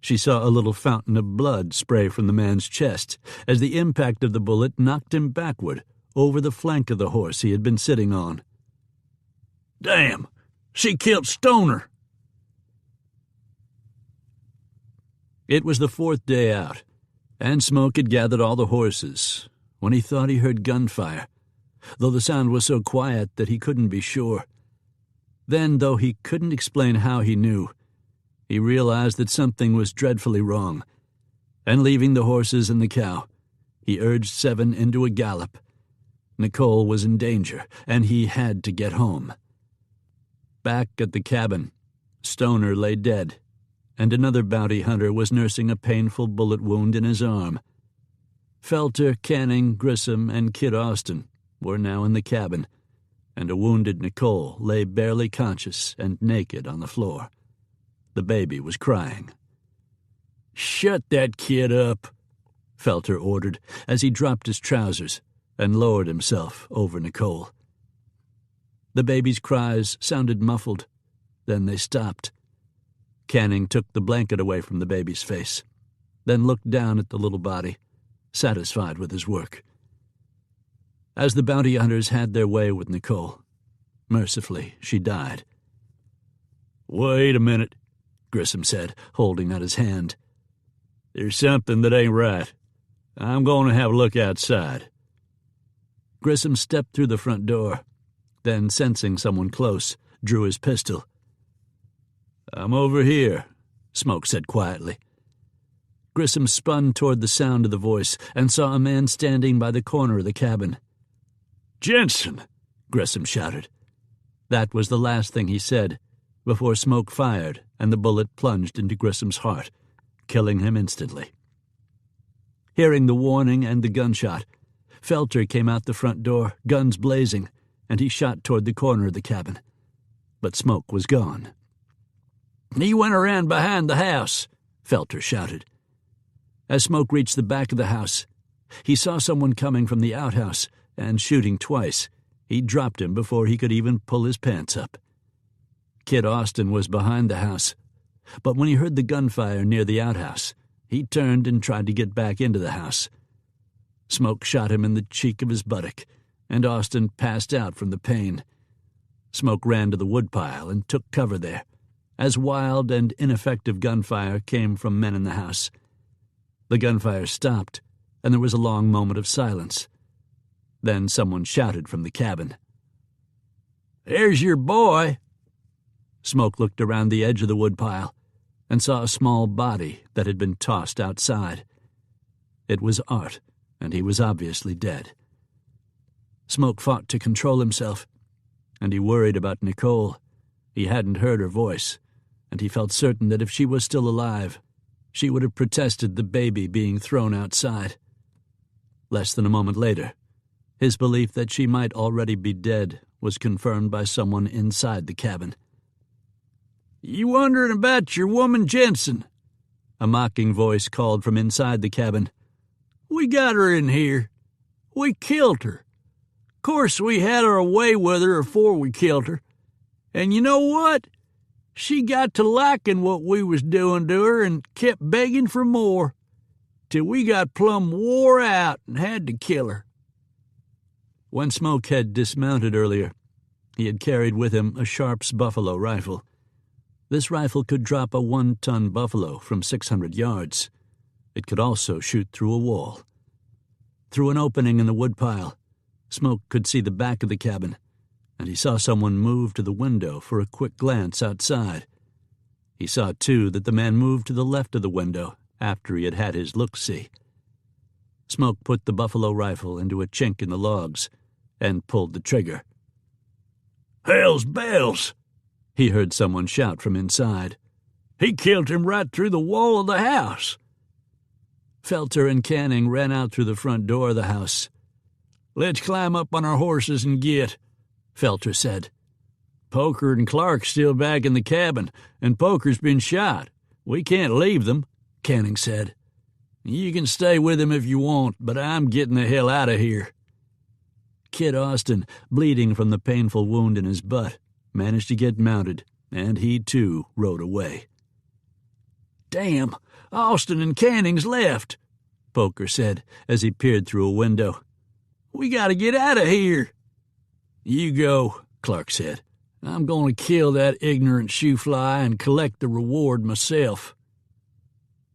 She saw a little fountain of blood spray from the man's chest as the impact of the bullet knocked him backward over the flank of the horse he had been sitting on. "Damn! She killed Stoner!" It was the 4th day out, and Smoke had gathered all the horses when he thought he heard gunfire, though the sound was so quiet that he couldn't be sure. Then, though he couldn't explain how he knew, he realized that something was dreadfully wrong, and leaving the horses and the cow, he urged Seven into a gallop. Nicole was in danger, and he had to get home. Back at the cabin, Stoner lay dead, and another bounty hunter was nursing a painful bullet wound in his arm. Felter, Canning, Grissom, and Kid Austin were now in the cabin, and a wounded Nicole lay barely conscious and naked on the floor. The baby was crying. "Shut that kid up," Felter ordered as he dropped his trousers and lowered himself over Nicole. The baby's cries sounded muffled, then they stopped. Canning took the blanket away from the baby's face, then looked down at the little body, satisfied with his work. As the bounty hunters had their way with Nicole, mercifully she died. "Wait a minute," Grissom said, holding out his hand. "There's something that ain't right. I'm going to have a look outside." Grissom stepped through the front door, then, sensing someone close, drew his pistol. "I'm over here," Smoke said quietly. Grissom spun toward the sound of the voice and saw a man standing by the corner of the cabin. "Jenson!" Grissom shouted. That was the last thing he said, before Smoke fired and the bullet plunged into Grissom's heart, killing him instantly. Hearing the warning and the gunshot, Felter came out the front door, guns blazing, and he shot toward the corner of the cabin. But Smoke was gone. "He went around behind the house," Felter shouted. As Smoke reached the back of the house, he saw someone coming from the outhouse, and shooting twice, he dropped him before he could even pull his pants up. Kid Austin was behind the house, but when he heard the gunfire near the outhouse, He turned and tried to get back into the house. Smoke shot him in the cheek of his buttock, and Austin passed out from the pain. Smoke ran to the woodpile and took cover there, as wild and ineffective gunfire came from men in the house. The gunfire stopped, and there was a long moment of silence. Then someone shouted from the cabin. "There's your boy." Smoke looked around the edge of the woodpile and saw a small body that had been tossed outside. It was Art, and he was obviously dead. Smoke fought to control himself, and he worried about Nicole. He hadn't heard her voice, and he felt certain that if she was still alive, she would have protested the baby being thrown outside. Less than a moment later, his belief that she might already be dead was confirmed by someone inside the cabin. "You wondering about your woman Jenson?" A mocking voice called from inside the cabin. "We got her in here. We killed her. Course we had our way with her afore we killed her. And you know what? She got to liking what we was doing to her and kept begging for more, till we got plumb wore out and had to kill her." When Smoke had dismounted earlier, he had carried with him a Sharps buffalo rifle. This rifle could drop a 1-ton buffalo from 600 yards. It could also shoot through a wall. Through an opening in the woodpile, Smoke could see the back of the cabin, and he saw someone move to the window for a quick glance outside. He saw, too, that the man moved to the left of the window after he had had his look-see. Smoke put the buffalo rifle into a chink in the logs and pulled the trigger. "Hell's bells!" he heard someone shout from inside. "He killed him right through the wall of the house." Felter and Canning ran out through the front door of the house. "Let's climb up on our horses and get," Felter said. "Poker and Clark's still back in the cabin, and Poker's been shot. We can't leave them," Canning said. "You can stay with him if you want, but I'm getting the hell out of here." Kid Austin, bleeding from the painful wound in his butt, managed to get mounted, and he, too, rode away. "Damn, Austin and Canning's left," Poker said as he peered through a window. "We gotta get out of here." "You go," Clark said. "I'm going to kill that ignorant shoe-fly and collect the reward myself."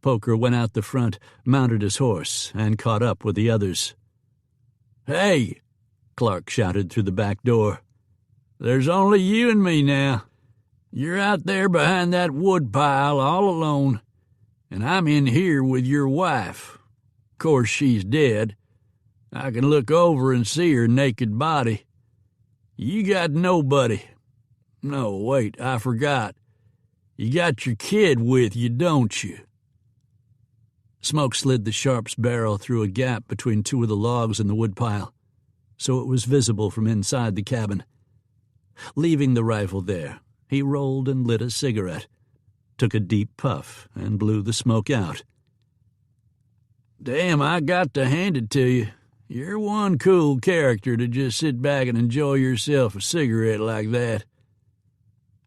Poker went out the front, mounted his horse, and caught up with the others. "Hey!" Clark shouted through the back door. "There's only you and me now. You're out there behind that wood pile all alone, and I'm in here with your wife. Course she's dead. I can look over and see her naked body. You got nobody. No, wait, I forgot. You got your kid with you, don't you?" Smoke slid the Sharps barrel through a gap between two of the logs in the woodpile, so it was visible from inside the cabin. Leaving the rifle there, he rolled and lit a cigarette, took a deep puff, and blew the smoke out. "Damn, I got to hand it to you. You're one cool character to just sit back and enjoy yourself a cigarette like that."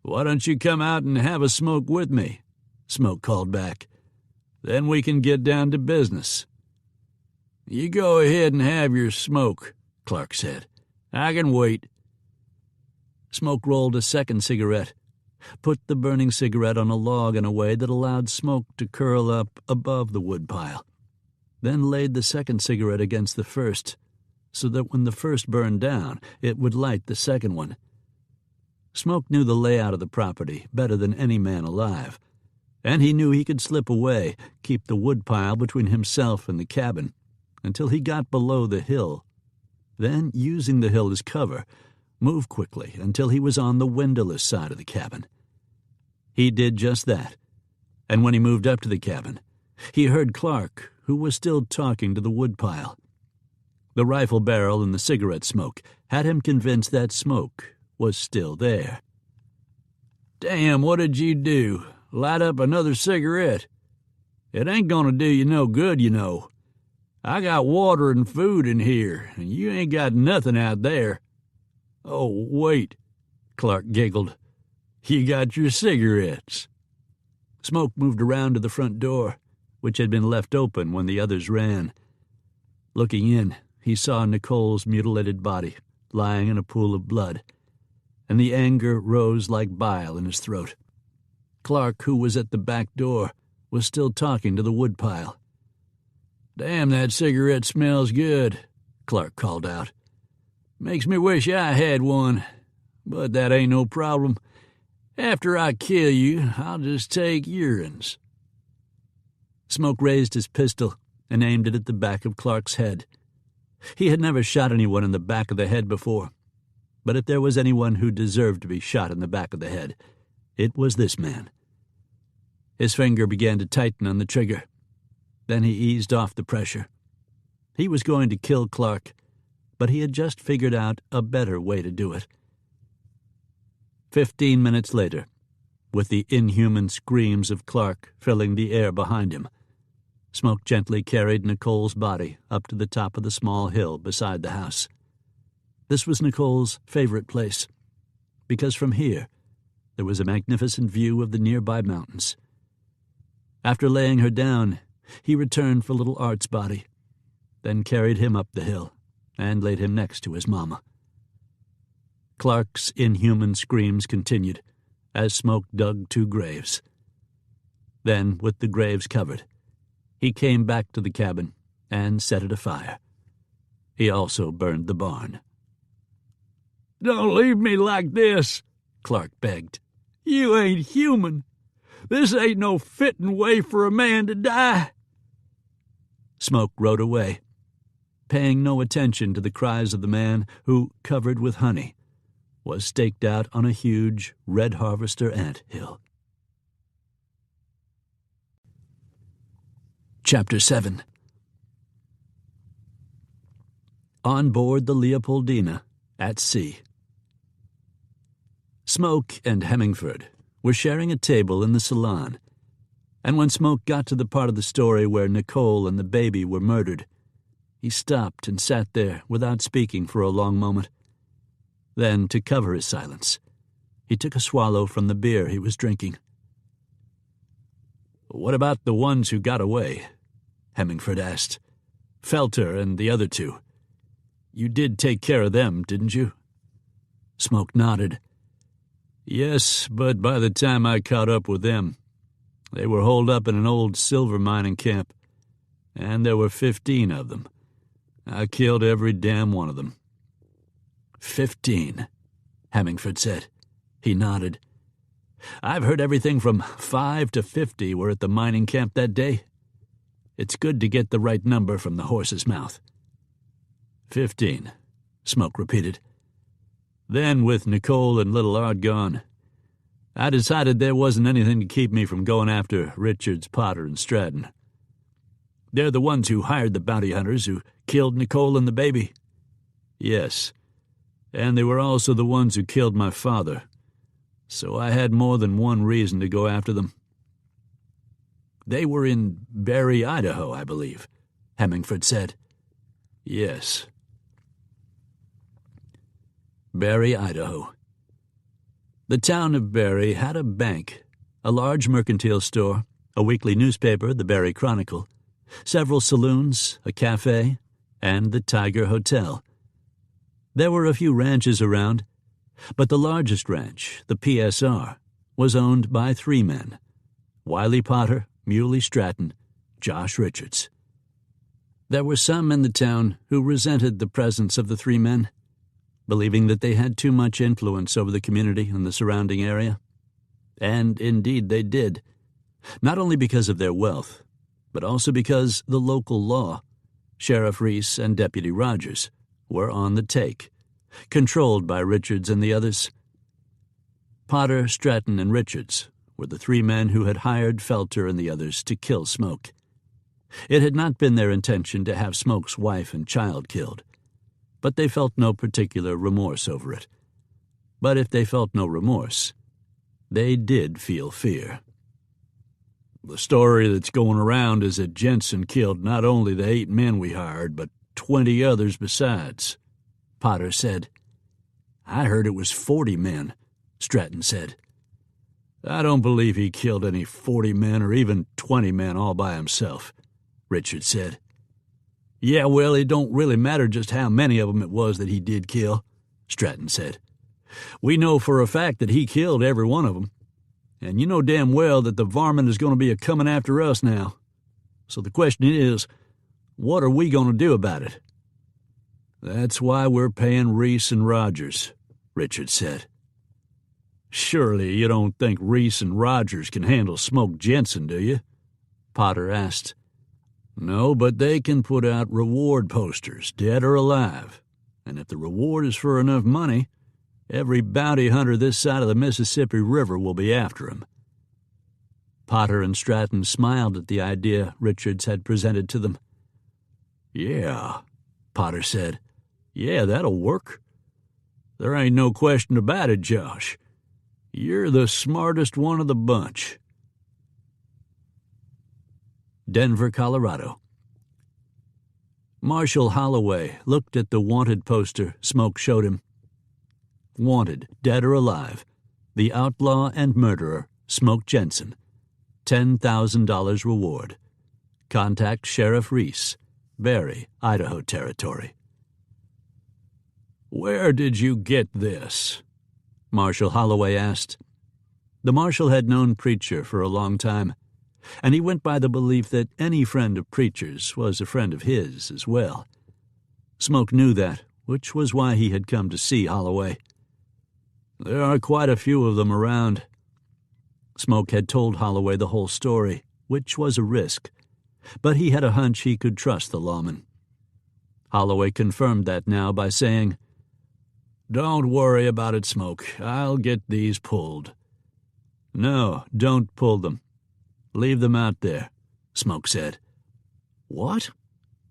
"Why don't you come out and have a smoke with me?" Smoke called back. "Then we can get down to business." "You go ahead and have your smoke," Clark said. "I can wait." Smoke rolled a second cigarette, put the burning cigarette on a log in a way that allowed smoke to curl up above the woodpile, then laid the second cigarette against the first, so that when the first burned down, it would light the second one. Smoke knew the layout of the property better than any man alive, and he knew he could slip away, keep the woodpile between himself and the cabin, until he got below the hill. Then, using the hill as cover, move quickly until he was on the windowless side of the cabin. He did just that, and when he moved up to the cabin, he heard Clark, who was still talking to the woodpile. The rifle barrel and the cigarette smoke had him convinced that Smoke was still there. "Damn, what did you do? Light up another cigarette? It ain't gonna do you no good, you know. I got water and food in here, and you ain't got nothing out there." "Oh, wait," Clark giggled. "You got your cigarettes." Smoke moved around to the front door, which had been left open when the others ran. Looking in, he saw Nicole's mutilated body lying in a pool of blood, and the anger rose like bile in his throat. Clark, who was at the back door, was still talking to the woodpile. "Damn, that cigarette smells good," Clark called out. "Makes me wish I had one. But that ain't no problem. After I kill you, I'll just take yourns." Smoke raised his pistol and aimed it at the back of Clark's head. He had never shot anyone in the back of the head before, but if there was anyone who deserved to be shot in the back of the head, it was this man. His finger began to tighten on the trigger. Then he eased off the pressure. He was going to kill Clark, but he had just figured out a better way to do it. 15 minutes later, with the inhuman screams of Clark filling the air behind him, Smoke gently carried Nicole's body up to the top of the small hill beside the house. This was Nicole's favorite place, because from here there was a magnificent view of the nearby mountains. After laying her down, he returned for little Art's body, then carried him up the hill and laid him next to his mama. Clark's inhuman screams continued as Smoke dug 2 graves. Then, with the graves covered, he came back to the cabin and set it afire. He also burned the barn. "Don't leave me like this," Clark begged. "You ain't human. This ain't no fitting way for a man to die." Smoke rode away, paying no attention to the cries of the man who, covered with honey, was staked out on a huge red harvester ant hill. Chapter 7. On board the Leopoldina at sea. Smoke and Hemmingford were sharing a table in the salon, and when Smoke got to the part of the story where Nicole and the baby were murdered, he stopped and sat there without speaking for a long moment. Then, to cover his silence, he took a swallow from the beer he was drinking. "What about the ones who got away?" Hemmingford asked. "Felter and the other 2. You did take care of them, didn't you?" Smoke nodded. "Yes, but by the time I caught up with them, they were holed up in an old silver mining camp, and there were 15 of them. I killed every damn one of them." 15, Hemmingford said. He nodded. "I've heard everything from 5 to 50 were at the mining camp that day. It's good to get the right number from the horse's mouth." 15, Smoke repeated. "Then, with Nicole and little Art gone, I decided there wasn't anything to keep me from going after Richards, Potter, and Stratton. They're the ones who hired the bounty hunters who killed Nicole and the baby." "Yes, and they were also the ones who killed my father, so I had more than one reason to go after them." "They were in Barry, Idaho, I believe," Hemmingford said. "Yes." Barry, Idaho. The town of Barry had a bank, a large mercantile store, a weekly newspaper, the Barry Chronicle, several saloons, a cafe, and the Tiger Hotel. There were a few ranches around, but the largest ranch, the PSR, was owned by 3 men: Wiley Potter, Muley Stratton, Josh Richards. There were some in the town who resented the presence of the 3 men, believing that they had too much influence over the community and the surrounding area. And indeed they did, not only because of their wealth, but also because the local law, Sheriff Reese and Deputy Rogers, were on the take, controlled by Richards and the others. Potter, Stratton, and Richards were the 3 men who had hired Felter and the others to kill Smoke. It had not been their intention to have Smoke's wife and child killed, but they felt no particular remorse over it. But if they felt no remorse, they did feel fear. "The story that's going around is that Jenson killed not only the 8 men we hired, but 20 others besides," Potter said. "I heard it was 40 men," Stratton said. I don't believe he killed any 40 men or even 20 men all by himself," Richard said. "Yeah, well, it don't really matter just how many of them it was that he did kill," Stratton said. "We know for a fact that he killed every one of them. And you know damn well that the varmint is going to be a-coming after us now. So the question is, what are we going to do about it?" "That's why we're paying Reese and Rogers," Richard said. "Surely you don't think Reese and Rogers can handle Smoke Jenson, do you?" Potter asked. "No, but they can put out reward posters, dead or alive. And if the reward is for enough money, every bounty hunter this side of the Mississippi River will be after him." Potter and Stratton smiled at the idea Richards had presented to them. "Yeah," Potter said. "Yeah, that'll work. There ain't no question about it, Josh. You're the smartest one of the bunch." Denver, Colorado. Marshal Holloway looked at the wanted poster Smoke showed him. "Wanted, dead or alive, the outlaw and murderer, Smoke Jenson. $10,000 reward. Contact Sheriff Reese, Barry, Idaho Territory." "Where did you get this?" Marshal Holloway asked. The marshal had known Preacher for a long time, and he went by the belief that any friend of Preacher's was a friend of his as well. Smoke knew that, which was why he had come to see Holloway. "There are quite a few of them around." Smoke had told Holloway the whole story, which was a risk, but he had a hunch he could trust the lawman. Holloway confirmed that now by saying, "Don't worry about it, Smoke. I'll get these pulled." "No, don't pull them. Leave them out there," Smoke said. "What?"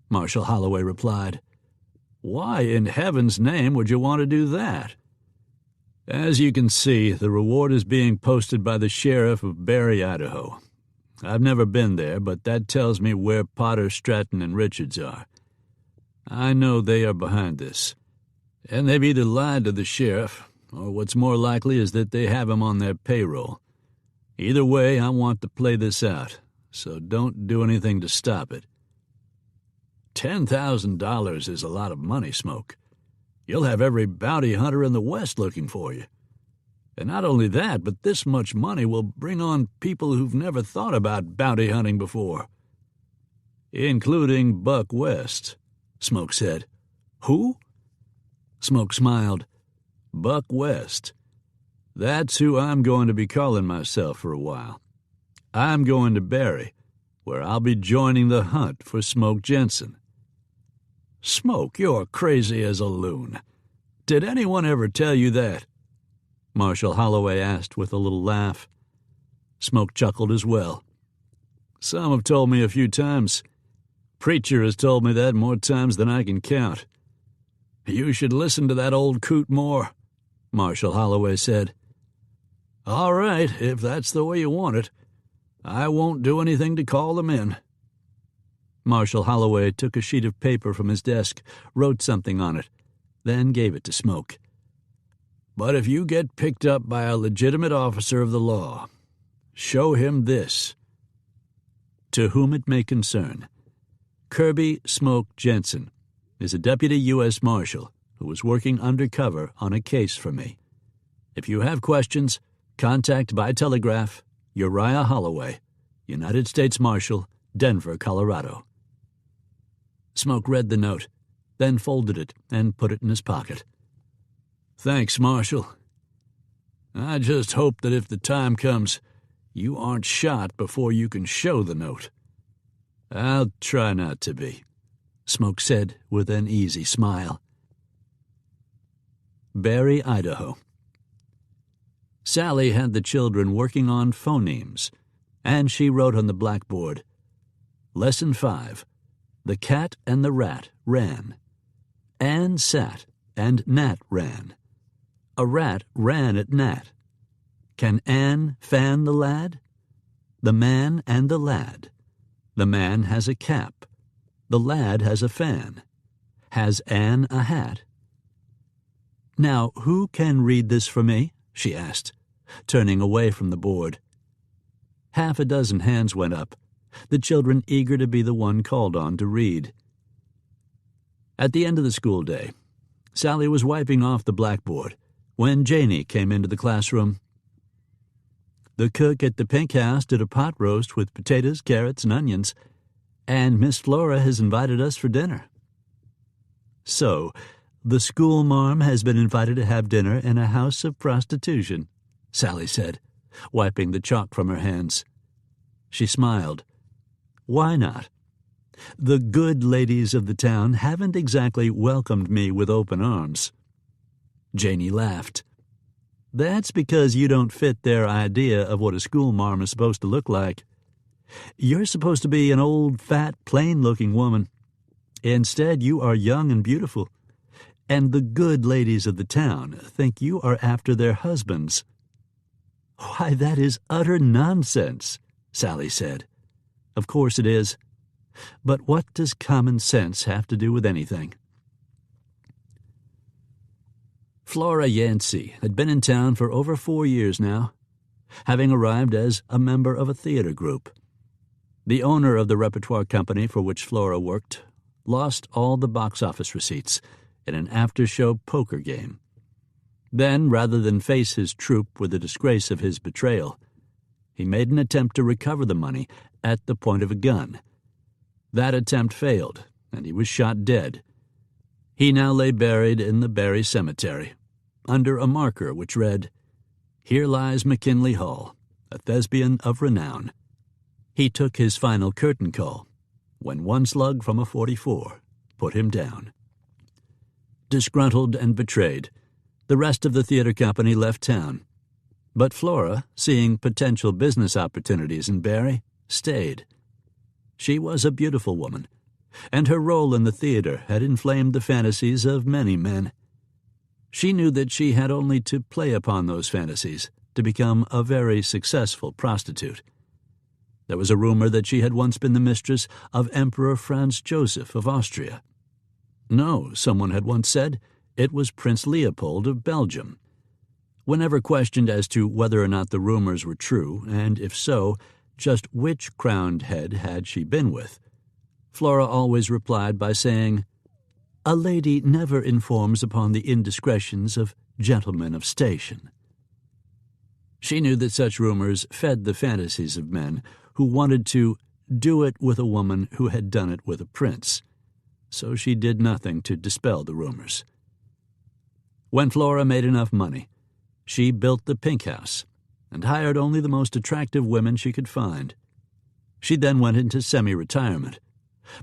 Marshal Holloway replied. "Why in heaven's name would you want to do that?" "As you can see, the reward is being posted by the sheriff of Barry, Idaho. I've never been there, but that tells me where Potter, Stratton, and Richards are. I know they are behind this. And they've either lied to the sheriff, or what's more likely is that they have him on their payroll. Either way, I want to play this out, so don't do anything to stop it." $10,000 is a lot of money, Smoke. You'll have every bounty hunter in the West looking for you. And not only that, but this much money will bring on people who've never thought about bounty hunting before. "Including Buck West," Smoke said. "Who?" Smoke smiled. "Buck West. That's who I'm going to be calling myself for a while. I'm going to Barry, where I'll be joining the hunt for Smoke Jenson." "Smoke, you're crazy as a loon. Did anyone ever tell you that?" Marshal Holloway asked with a little laugh. Smoke chuckled as well. "Some have told me a few times. Preacher has told me that more times than I can count." "You should listen to that old coot more," Marshal Holloway said. "All right, if that's the way you want it. I won't do anything to call them in." Marshal Holloway took a sheet of paper from his desk, wrote something on it, then gave it to Smoke. "But if you get picked up by a legitimate officer of the law, show him this. To whom it may concern, Kirby Smoke Jenson is a deputy U.S. Marshal who was working undercover on a case for me. If you have questions, contact by telegraph Uriah Holloway, United States Marshal, Denver, Colorado." Smoke read the note, then folded it and put it in his pocket. "Thanks, Marshal. I just hope that if the time comes, you aren't shot before you can show the note." "I'll try not to be," Smoke said with an easy smile. Barry, Idaho. Sally had the children working on phonemes, and she wrote on the blackboard, Lesson 5, The cat and the rat ran. Anne sat, and Nat ran. A rat ran at Nat. Can Anne fan the lad? The man and the lad. The man has a cap. The lad has a fan. Has Anne a hat? "Now, who can read this for me?" she asked. turning away from the board. Half a dozen hands went up, the children eager to be the one called on to read. At the end of the school day, Sally was wiping off the blackboard when Janey came into the classroom. "The cook at the Pink House did a pot roast with potatoes, carrots, and onions, and Miss Flora has invited us for dinner." "So, the school marm has been invited to have dinner in a house of prostitution," Sally said, wiping the chalk from her hands. She smiled. "Why not? The good ladies of the town haven't exactly welcomed me with open arms." Janey laughed. "That's because you don't fit their idea of what a schoolmarm is supposed to look like. You're supposed to be an old, fat, plain-looking woman. Instead, you are young and beautiful, and the good ladies of the town think you are after their husbands." "Why, that is utter nonsense," Sally said. "Of course it is. But what does common sense have to do with anything?" Flora Yancey had been in town for over 4 years now, having arrived as a member of a theater group. The owner of the repertoire company for which Flora worked lost all the box office receipts in an after-show poker game. Then, rather than face his troupe with the disgrace of his betrayal, he made an attempt to recover the money at the point of a gun. That attempt failed, and he was shot dead. He now lay buried in the Barry Cemetery, under a marker which read, "Here lies McKinley Hall, a thespian of renown." He took his final curtain call when one slug from a .44 put him down. Disgruntled and betrayed, the rest of the theater company left town. But Flora, seeing potential business opportunities in Barry, stayed. She was a beautiful woman, and her role in the theater had inflamed the fantasies of many men. She knew that she had only to play upon those fantasies to become a very successful prostitute. There was a rumor that she had once been the mistress of Emperor Franz Joseph of Austria. No, someone had once said, it was Prince Leopold of Belgium. Whenever questioned as to whether or not the rumors were true, and if so, just which crowned head had she been with, Flora always replied by saying, "A lady never informs upon the indiscretions of gentlemen of station." She knew that such rumors fed the fantasies of men who wanted to do it with a woman who had done it with a prince, so she did nothing to dispel the rumors. When Flora made enough money, she built the Pink House and hired only the most attractive women she could find. She then went into semi-retirement,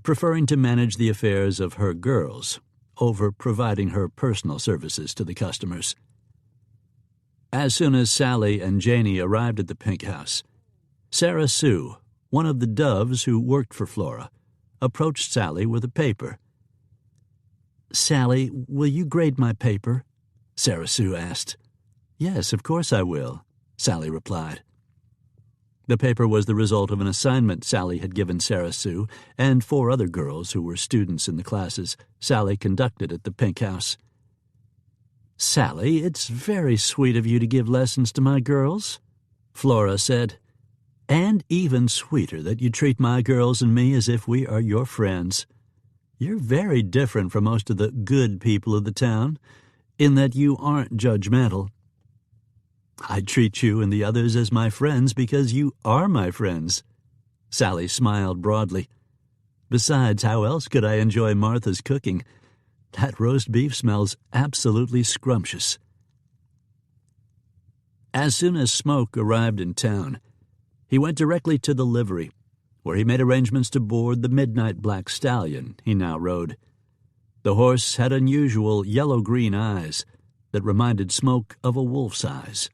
preferring to manage the affairs of her girls over providing her personal services to the customers. As soon as Sally and Janey arrived at the Pink House, Sarah Sue, one of the doves who worked for Flora, approached Sally with a paper. "Sally, will you grade my paper?" Sarah Sue asked. "Yes, of course I will," Sally replied. The paper was the result of an assignment Sally had given Sarah Sue and 4 other girls who were students in the classes Sally conducted at the Pink House. "Sally, it's very sweet of you to give lessons to my girls," Flora said, "and even sweeter that you treat my girls and me as if we are your friends. You're very different from most of the good people of the town, in that you aren't judgmental. I treat you and the others as my friends because you are my friends." Sally smiled broadly. "Besides, how else could I enjoy Martha's cooking? That roast beef smells absolutely scrumptious." As soon as Smoke arrived in town, he went directly to the livery, where he made arrangements to board the midnight black stallion he now rode. The horse had unusual yellow-green eyes that reminded Smoke of a wolf's eyes.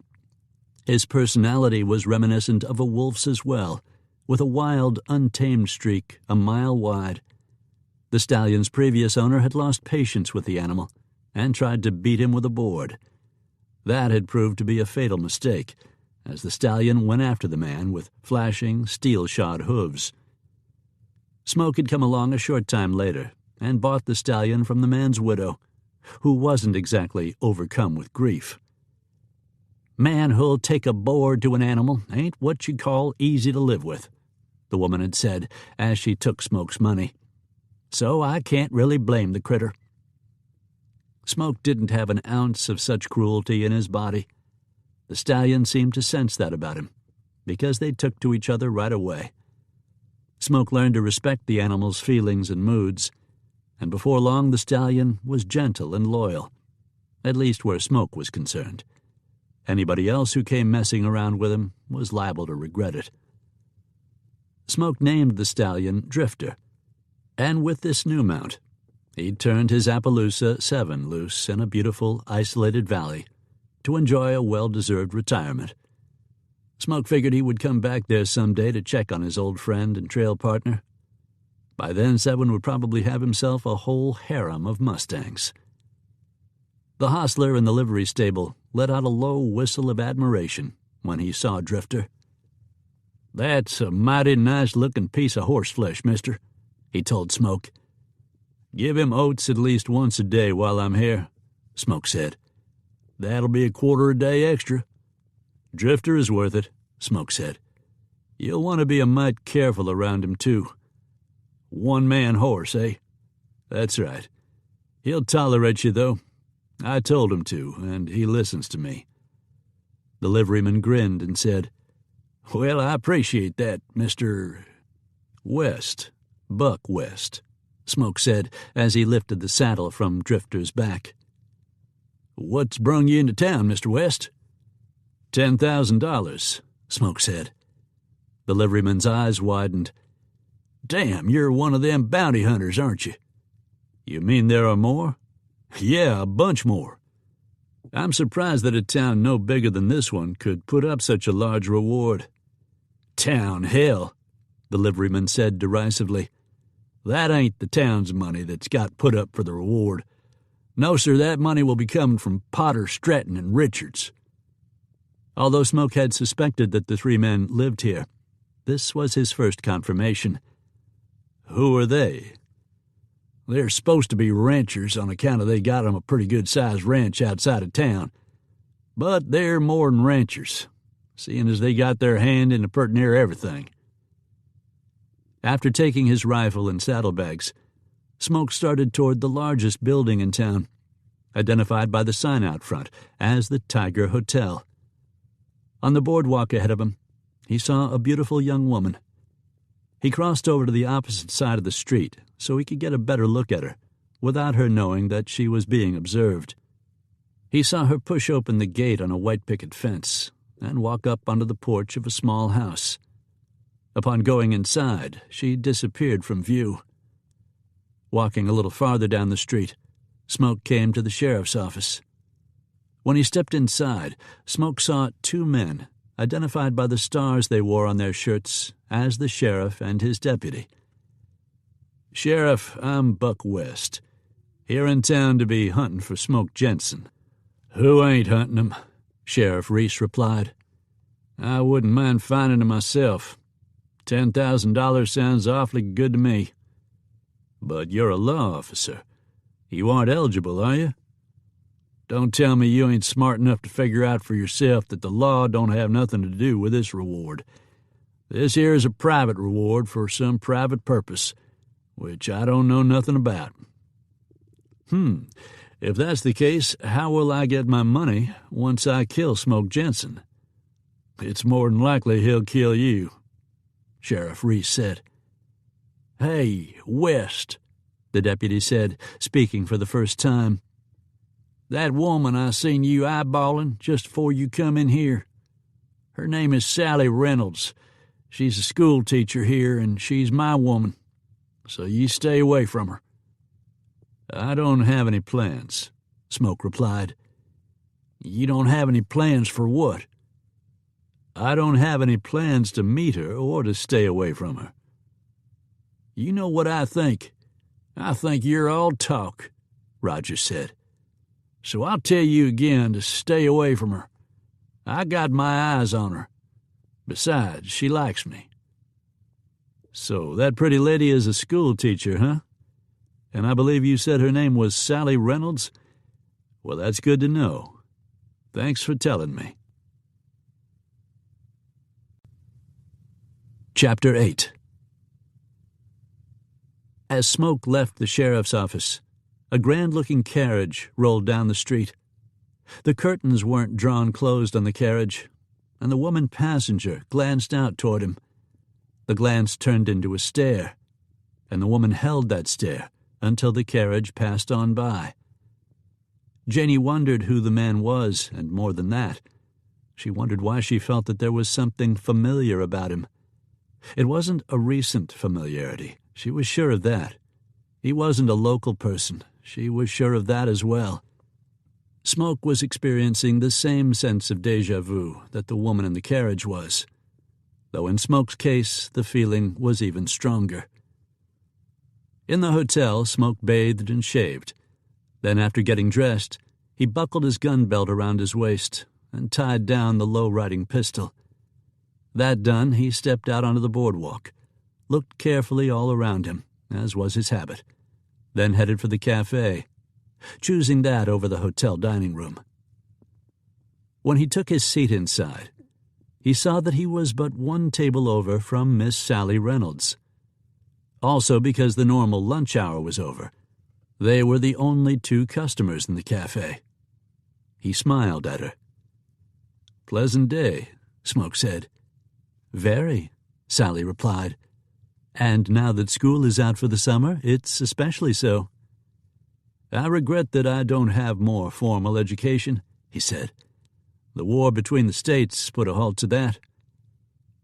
His personality was reminiscent of a wolf's as well, with a wild, untamed streak a mile wide. The stallion's previous owner had lost patience with the animal and tried to beat him with a board. That had proved to be a fatal mistake, as the stallion went after the man with flashing, steel-shod hooves. Smoke had come along a short time later and bought the stallion from the man's widow, who wasn't exactly overcome with grief. Man who'll take a board to an animal ain't what you call easy to live with," the woman had said as she took Smoke's money. "So I can't really blame the critter." Smoke didn't have an ounce of such cruelty in his body. The stallion seemed to sense that about him, because they took to each other right away. Smoke learned to respect the animal's feelings and moods, and before long the stallion was gentle and loyal, at least where Smoke was concerned. Anybody else who came messing around with him was liable to regret it. Smoke named the stallion Drifter, and with this new mount, he'd turned his Appaloosa 7 loose in a beautiful, isolated valley to enjoy a well-deserved retirement. Smoke figured he would come back there someday to check on his old friend and trail partner. By then, 7 would probably have himself a whole harem of Mustangs. The hostler in the livery stable let out a low whistle of admiration when he saw Drifter. "That's a mighty nice-looking piece of horseflesh, mister," he told Smoke. "Give him oats at least once a day while I'm here," Smoke said. "That'll be a quarter a day extra." "Drifter is worth it," Smoke said. "You'll want to be a mite careful around him, too. One-man horse, eh? That's right. He'll tolerate you, though. I told him to, and he listens to me." The liveryman grinned and said, "Well, I appreciate that, Mr. West, Buck West," Smoke said as he lifted the saddle from Drifter's back. "What's brung you into town, Mr. West?" $10,000, Smoke said. The liveryman's eyes widened. "Damn, you're one of them bounty hunters, aren't you?" "You mean there are more?" "Yeah, a bunch more. I'm surprised that a town no bigger than this one could put up such a large reward." "Town, hell," the liveryman said derisively. "That ain't the town's money that's got put up for the reward. No, sir, that money will be coming from Potter, Stratton, and Richards." Although Smoke had suspected that the 3 men lived here, this was his first confirmation. "Who are they?" "They're supposed to be ranchers on account of they got 'em a pretty good-sized ranch outside of town. But they're more'n ranchers, seeing as they got their hand in pert near everything." After taking his rifle and saddlebags, Smoke started toward the largest building in town, identified by the sign out front as the Tiger Hotel. On the boardwalk ahead of him, he saw a beautiful young woman. He crossed over to the opposite side of the street so he could get a better look at her, without her knowing that she was being observed. He saw her push open the gate on a white picket fence and walk up onto the porch of a small house. Upon going inside, she disappeared from view. Walking a little farther down the street, Smoke came to the sheriff's office. When he stepped inside, Smoke saw 2 men, identified by the stars they wore on their shirts as the sheriff and his deputy. "Sheriff, I'm Buck West, here in town to be hunting for Smoke Jenson." "Who ain't hunting him?" Sheriff Reese replied. "I wouldn't mind finding him myself. $10,000 sounds awfully good to me." "But you're a law officer. You aren't eligible, are you?" "Don't tell me you ain't smart enough to figure out for yourself that the law don't have nothing to do with this reward. This here is a private reward for some private purpose, which I don't know nothing about." If that's the case, how will I get my money once I kill Smoke Jenson?" "It's more than likely he'll kill you," Sheriff Reese said. "Hey, West," the deputy said, speaking for the first time. "That woman I seen you eyeballing just before you come in here. Her name is Sally Reynolds. She's a school teacher here, and she's my woman. So you stay away from her." "I don't have any plans," Smoke replied. "You don't have any plans for what?" "I don't have any plans to meet her or to stay away from her." "You know what I think? I think you're all talk," Rogers said. "So I'll tell you again to stay away from her. I got my eyes on her. Besides, she likes me." "So that pretty lady is a school teacher, huh? And I believe you said her name was Sally Reynolds? Well, that's good to know. Thanks for telling me." Chapter 8. As Smoke left the sheriff's office, a grand-looking carriage rolled down the street. The curtains weren't drawn closed on the carriage, and the woman passenger glanced out toward him. The glance turned into a stare, and the woman held that stare until the carriage passed on by. Janie wondered who the man was, and more than that, she wondered why she felt that there was something familiar about him. It wasn't a recent familiarity. She was sure of that. He wasn't a local person. She was sure of that as well. Smoke was experiencing the same sense of déjà vu that the woman in the carriage was, though in Smoke's case the feeling was even stronger. In the hotel, Smoke bathed and shaved. Then, after getting dressed, he buckled his gun belt around his waist and tied down the low-riding pistol. That done, he stepped out onto the boardwalk, looked carefully all around him, as was his habit, then headed for the cafe, choosing that over the hotel dining room. When he took his seat inside, he saw that he was but one table over from Miss Sally Reynolds. Also, because the normal lunch hour was over, they were the only two customers in the cafe. He smiled at her. "Pleasant day," Smoke said. "Very," Sally replied. "And now that school is out for the summer, it's especially so." "I regret that I don't have more formal education," he said. "The war between the states put a halt to that."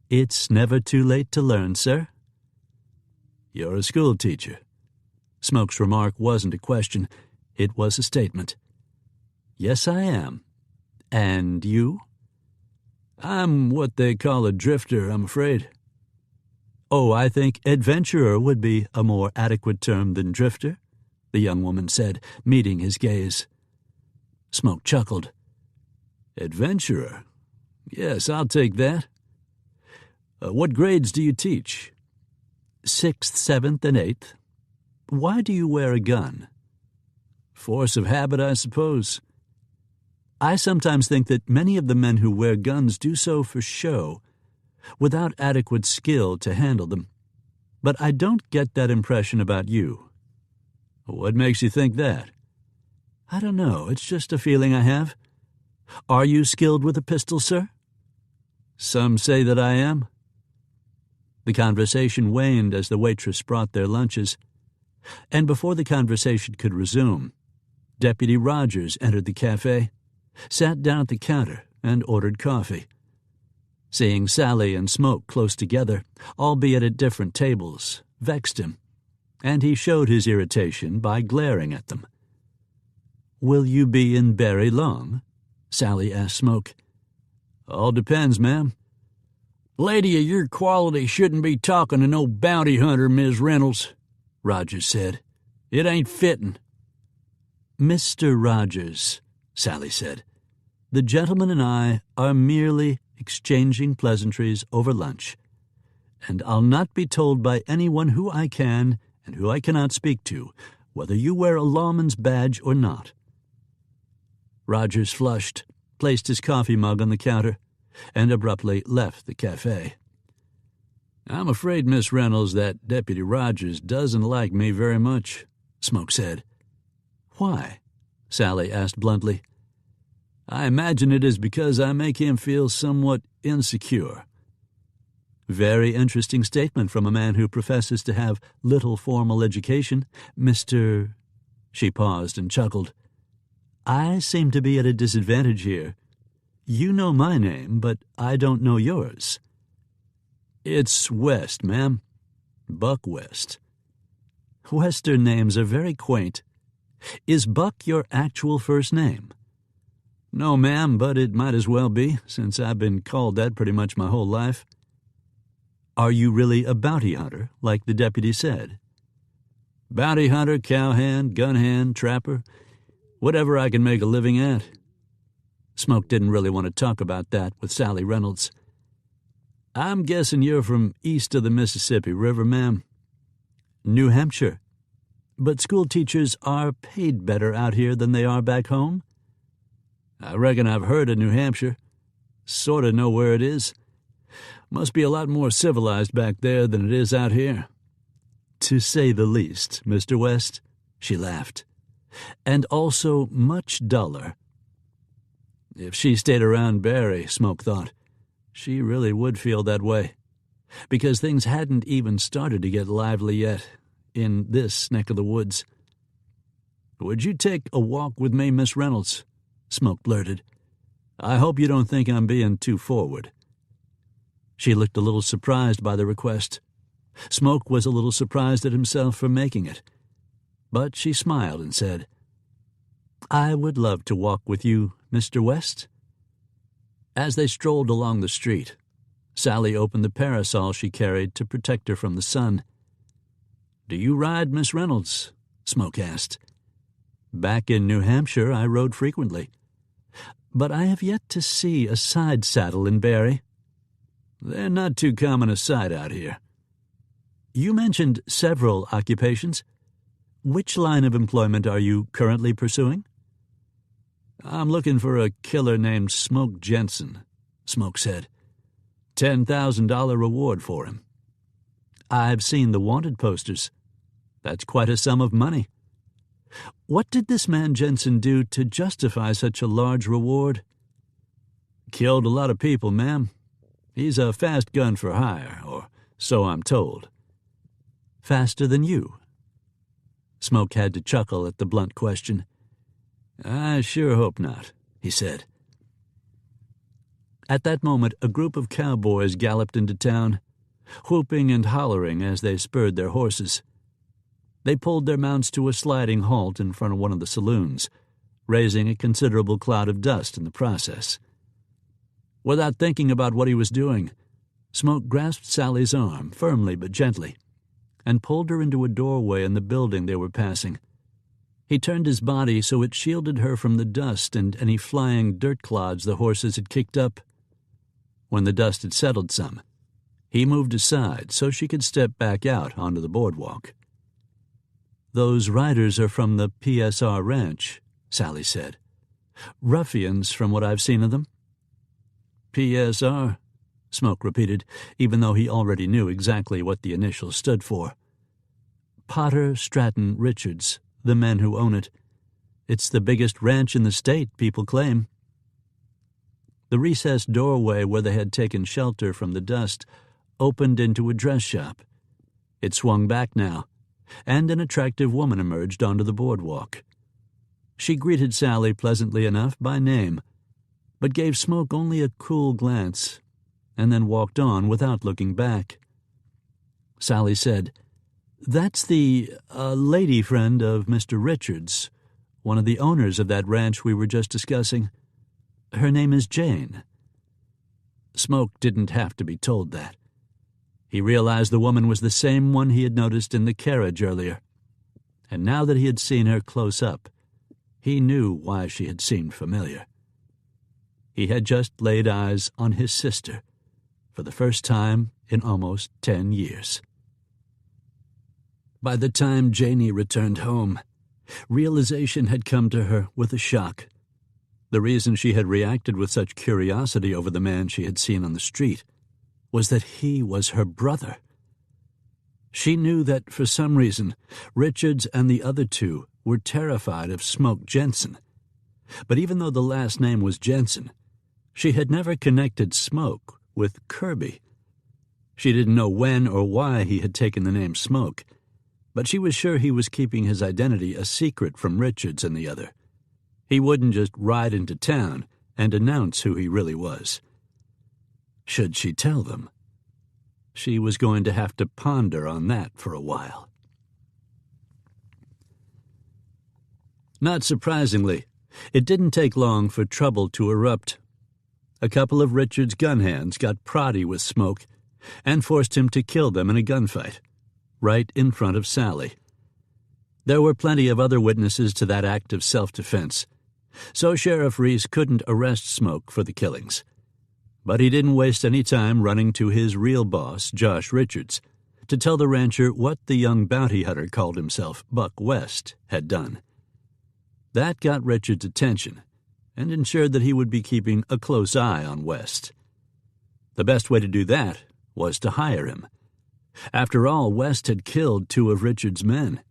"It's never too late to learn, sir." "You're a school teacher." Smoke's remark wasn't a question. It was a statement. "Yes, I am. And you?" "I'm what they call a drifter, I'm afraid." "Oh, I think adventurer would be a more adequate term than drifter," the young woman said, meeting his gaze. Smoke chuckled. "Adventurer? Yes, I'll take that. What grades do you teach?" "Sixth, seventh, and eighth." "Why do you wear a gun?" "Force of habit, I suppose." "I sometimes think that many of the men who wear guns do so for show, without adequate skill to handle them. But I don't get that impression about you." "What makes you think that?" "I don't know. It's just a feeling I have. Are you skilled with a pistol, sir?" "Some say that I am." The conversation waned as the waitress brought their lunches, and before the conversation could resume, Deputy Rogers entered the cafe, sat down at the counter, and ordered coffee. Seeing Sally and Smoke close together, albeit at different tables, vexed him, and he showed his irritation by glaring at them. "Will you be in Barry long?" Sally asked Smoke. "All depends, ma'am." "Lady of your quality shouldn't be talking to no bounty hunter, Miss Reynolds," Rogers said. "It ain't fittin'." "Mr. Rogers," Sally said, "the gentleman and I are merely exchanging pleasantries over lunch, and I'll not be told by anyone who I can and who I cannot speak to whether you wear a lawman's badge or not." Rogers flushed, placed his coffee mug on the counter, and abruptly left the cafe. "I'm afraid, Miss Reynolds, that Deputy Rogers doesn't like me very much," Smoke said. "Why?" Sally asked bluntly. "I imagine it is because I make him feel somewhat insecure." "Very interesting statement from a man who professes to have little formal education, Mr.—" She paused and chuckled. "I seem to be at a disadvantage here. You know my name, but I don't know yours." "It's West, ma'am. Buck West." "Western names are very quaint. Is Buck your actual first name?" "No, ma'am, but it might as well be, since I've been called that pretty much my whole life." "Are you really a bounty hunter, like the deputy said?" "Bounty hunter, cowhand, gun hand, trapper, whatever I can make a living at." Smoke didn't really want to talk about that with Sally Reynolds. "I'm guessing you're from east of the Mississippi River, ma'am." "New Hampshire. But school teachers are paid better out here than they are back home?" "I reckon I've heard of New Hampshire. Sort of know where it is. Must be a lot more civilized back there than it is out here." "To say the least, Mr. West," she laughed. "And also much duller." If she stayed around Barry, Smoke thought, she really would feel that way, because things hadn't even started to get lively yet in this neck of the woods. "Would you take a walk with me, Miss Reynolds?" Smoke blurted. "I hope you don't think I'm being too forward." She looked a little surprised by the request. Smoke was a little surprised at himself for making it. But she smiled and said, "I would love to walk with you, Mr. West." As they strolled along the street, Sally opened the parasol she carried to protect her from the sun. "Do you ride, Miss Reynolds?" Smoke asked. "Back in New Hampshire, I rode frequently. But I have yet to see a side saddle in Barry." "They're not too common a sight out here." "You mentioned several occupations. Which line of employment are you currently pursuing?" "I'm looking for a killer named Smoke Jenson," Smoke said. $10,000 reward for him." "I've seen the wanted posters. That's quite a sum of money. What did this man Jenson do to justify such a large reward?" "Killed a lot of people, ma'am. He's a fast gun for hire, or so I'm told." "Faster than you?" Smoke had to chuckle at the blunt question. "I sure hope not," he said. At that moment, a group of cowboys galloped into town, whooping and hollering as they spurred their horses. They pulled their mounts to a sliding halt in front of one of the saloons, raising a considerable cloud of dust in the process. Without thinking about what he was doing, Smoke grasped Sally's arm, firmly but gently, and pulled her into a doorway in the building they were passing. He turned his body so it shielded her from the dust and any flying dirt clods the horses had kicked up. When the dust had settled some, he moved aside so she could step back out onto the boardwalk. "Those riders are from the PSR ranch," Sally said. "Ruffians, from what I've seen of them." "PSR?" Smoke repeated, even though he already knew exactly what the initials stood for. "Potter, Stratton, Richards, the men who own it. It's the biggest ranch in the state, people claim." The recessed doorway where they had taken shelter from the dust opened into a dress shop. It swung back now, and an attractive woman emerged onto the boardwalk. She greeted Sally pleasantly enough by name, but gave Smoke only a cool glance, and then walked on without looking back. Sally said, "That's the lady friend of Mr. Richards, one of the owners of that ranch we were just discussing. Her name is Jane." Smoke didn't have to be told that. He realized the woman was the same one he had noticed in the carriage earlier, and now that he had seen her close up, he knew why she had seemed familiar. He had just laid eyes on his sister for the first time in almost 10 years. By the time Janie returned home, realization had come to her with a shock. The reason she had reacted with such curiosity over the man she had seen on the street was that he was her brother. She knew that, for some reason, Richards and the other two were terrified of Smoke Jenson. But even though the last name was Jenson, she had never connected Smoke with Kirby. She didn't know when or why he had taken the name Smoke, but she was sure he was keeping his identity a secret from Richards and the other. He wouldn't just ride into town and announce who he really was. Should she tell them? She was going to have to ponder on that for a while. Not surprisingly, it didn't take long for trouble to erupt. A couple of Richards' gun hands got proddy with Smoke and forced him to kill them in a gunfight, right in front of Sally. There were plenty of other witnesses to that act of self-defense, so Sheriff Reese couldn't arrest Smoke for the killings. But he didn't waste any time running to his real boss, Josh Richards, to tell the rancher what the young bounty hunter called himself, Buck West, had done. That got Richards' attention and ensured that he would be keeping a close eye on West. The best way to do that was to hire him. After all, West had killed 2 of Richard's men.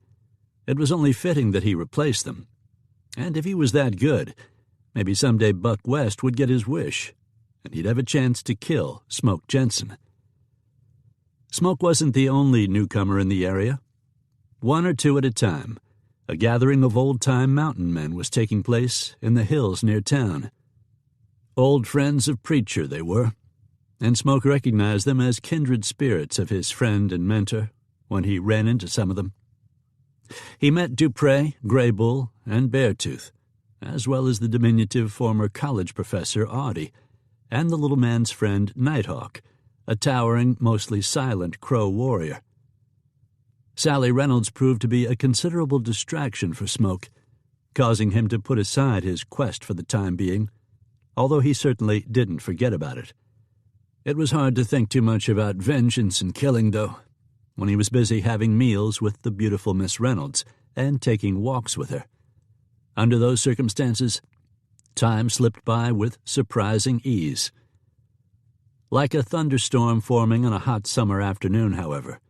It was only fitting that he replace them. And if he was that good, maybe someday Buck West would get his wish, and he'd have a chance to kill Smoke Jenson. Smoke wasn't the only newcomer in the area. 1 or 2 at a time, a gathering of old-time mountain men was taking place in the hills near town. Old friends of Preacher they were, and Smoke recognized them as kindred spirits of his friend and mentor when he ran into some of them. He met Dupre, Grey Bull, and Beartooth, as well as the diminutive former college professor Audie, and the little man's friend Nighthawk, a towering, mostly silent Crow warrior. Sally Reynolds proved to be a considerable distraction for Smoke, causing him to put aside his quest for the time being, although he certainly didn't forget about it. It was hard to think too much about vengeance and killing, though, when he was busy having meals with the beautiful Miss Reynolds and taking walks with her. Under those circumstances, time slipped by with surprising ease. Like a thunderstorm forming on a hot summer afternoon, however,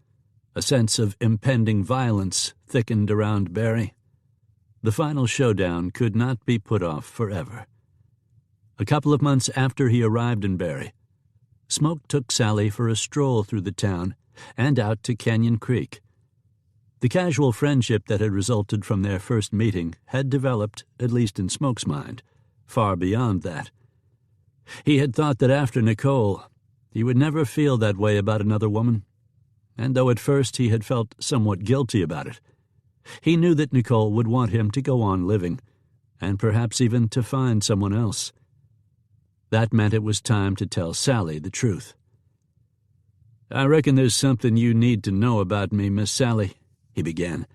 a sense of impending violence thickened around Barry. The final showdown could not be put off forever. A couple of months after he arrived in Barry, Smoke took Sally for a stroll through the town and out to Canyon Creek. The casual friendship that had resulted from their first meeting had developed, at least in Smoke's mind, far beyond that. He had thought that after Nicole, he would never feel that way about another woman, and though at first he had felt somewhat guilty about it, he knew that Nicole would want him to go on living, and perhaps even to find someone else. That meant it was time to tell Sally the truth. "I reckon there's something you need to know about me, Miss Sally," he began,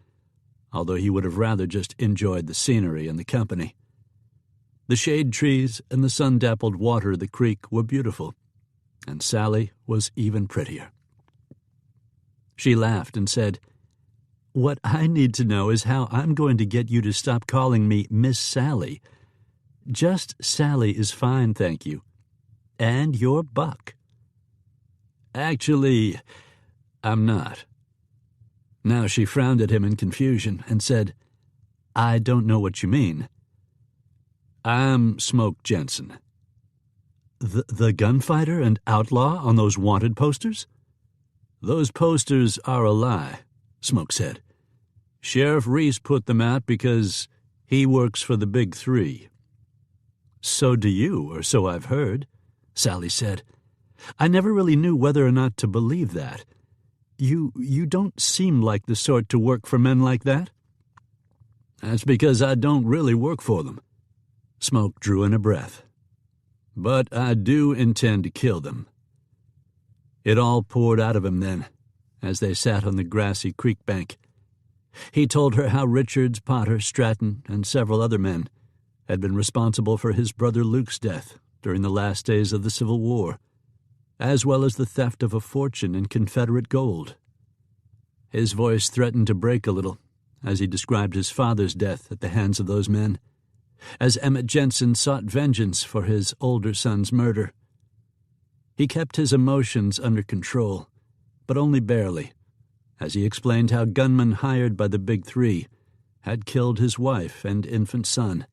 although he would have rather just enjoyed the scenery and the company. The shade trees and the sun-dappled water of the creek were beautiful, and Sally was even prettier. She laughed and said, "What I need to know is how I'm going to get you to stop calling me Miss Sally. Just Sally is fine, thank you. And you're Buck." "Actually, I'm not." Now she frowned at him in confusion and said, "I don't know what you mean." "I'm Smoke Jenson." The gunfighter and outlaw on those wanted posters?" "Those posters are a lie," Smoke said. "Sheriff Reese put them out because he works for the Big Three." "So do you, or so I've heard," Sally said. "I never really knew whether or not to believe that. You don't seem like the sort to work for men like that." "That's because I don't really work for them." Smoke drew in a breath. "But I do intend to kill them." It all poured out of him then, as they sat on the grassy creek bank. He told her how Richards, Potter, Stratton, and several other men had been responsible for his brother Luke's death during the last days of the Civil War, as well as the theft of a fortune in Confederate gold. His voice threatened to break a little as he described his father's death at the hands of those men, as Emmett Jenson sought vengeance for his older son's murder. He kept his emotions under control, but only barely, as he explained how gunmen hired by the Big Three had killed his wife and infant son.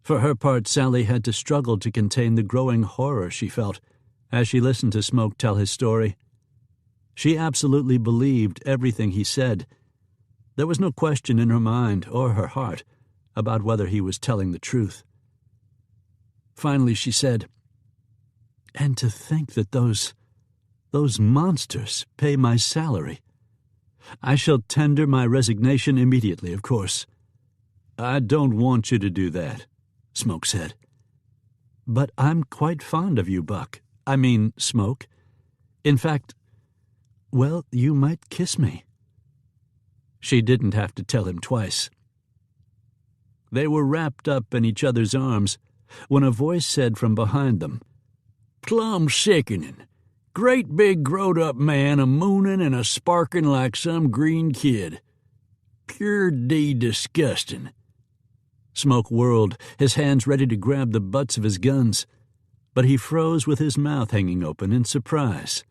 For her part, Sally had to struggle to contain the growing horror she felt as she listened to Smoke tell his story. She absolutely believed everything he said. There was no question in her mind or her heart about whether he was telling the truth. Finally she said, "And to think that those monsters pay my salary. I shall tender my resignation immediately, of course." "I don't want you to do that," Smoke said. "But I'm quite fond of you, Buck. I mean, Smoke. In fact, well, you might kiss me." She didn't have to tell him twice. They were wrapped up in each other's arms when a voice said from behind them, "Plumb sickening. Great big growed-up man a-moonin' and a-sparkin' like some green kid. Pure D disgustin'." Smoke whirled, his hands ready to grab the butts of his guns. but he froze with his mouth hanging open in surprise.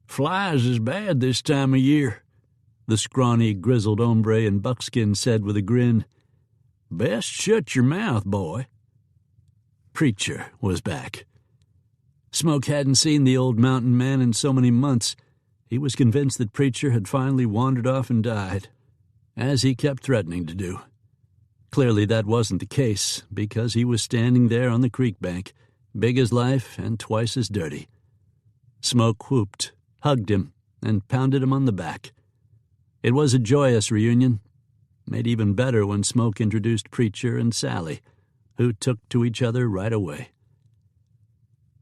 "Flies is bad this time of year," the scrawny, grizzled hombre in buckskin said with a grin. "Best shut your mouth, boy." Preacher was back. Smoke hadn't seen the old mountain man in so many months. He was convinced that Preacher had finally wandered off and died, as he kept threatening to do. Clearly that wasn't the case, because he was standing there on the creek bank, big as life and twice as dirty. Smoke whooped, hugged him, and pounded him on the back. It was a joyous reunion, made even better when Smoke introduced Preacher and Sally, who took to each other right away.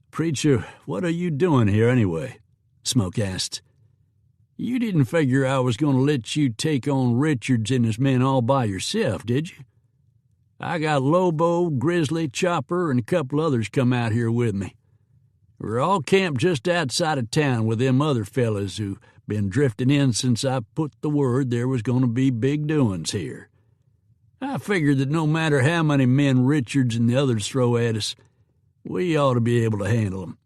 "Preacher, what are you doing here anyway?" Smoke asked. "You didn't figure I was going to let you take on Richards and his men all by yourself, did you? I got Lobo, Grizzly, Chopper, and a couple others come out here with me. We're all camped just outside of town with them other fellas who been drifting in since I put the word there was going to be big doings here. I figured that no matter how many men Richards and the others throw at us, we ought to be able to handle them,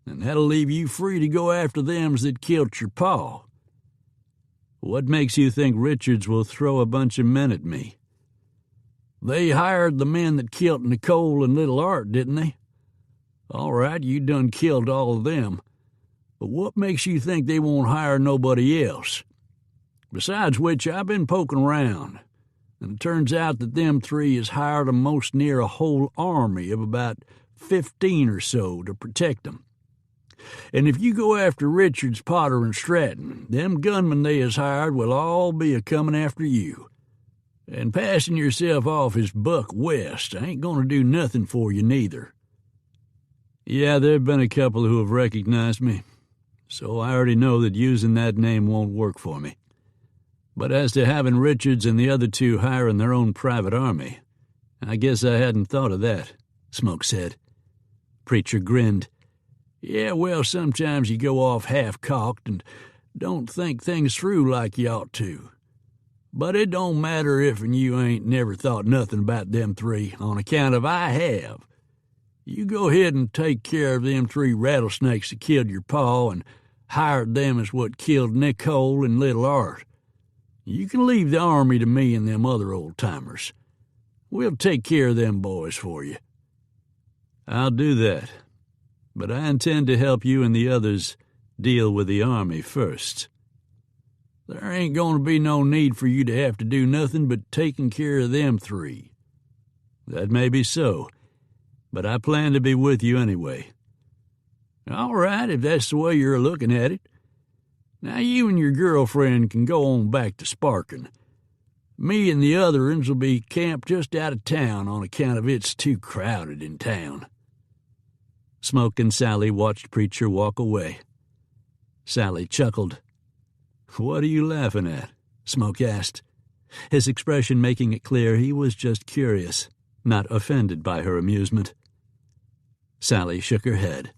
and that'll leave you free to go after thems that killed your pa." "What makes you think Richards will throw a bunch of men at me?" "They hired the men that killed Nicole and Little Art, didn't they? All right, you done killed all of them, but what makes you think they won't hire nobody else? Besides which, I've been poking around, and it turns out that them three has hired most near a whole army of about 15 or so to protect them. And if you go after Richards, Potter, and Stratton, them gunmen they has hired will all be a-comin' after you. And passing yourself off as Buck West ain't going to do nothing for you neither." "Yeah, there've been a couple who have recognized me, so I already know that using that name won't work for me. But as to having Richards and the other two hiring their own private army, I guess I hadn't thought of that," Smoke said. Preacher grinned. "Yeah, well, sometimes you go off half-cocked and don't think things through like you ought to. But it don't matter if you ain't never thought nothing about them three, on account of I have. You go ahead and take care of them three rattlesnakes that killed your pa and hired them as what killed Nicole and Little Art. You can leave the army to me and them other old-timers. We'll take care of them boys for you." "I'll do that, but I intend to help you and the others deal with the army first." "There ain't going to be no need for you to have to do nothing but taking care of them three." "That may be so, but I plan to be with you anyway." "All right, if that's the way you're looking at it. Now you and your girlfriend can go on back to Sparkin. Me and the other uns will be camped just out of town on account of it's too crowded in town." Smoke and Sally watched Preacher walk away. Sally chuckled. "What are you laughing at?" Smoke asked, his expression making it clear he was just curious, not offended by her amusement. Sally shook her head.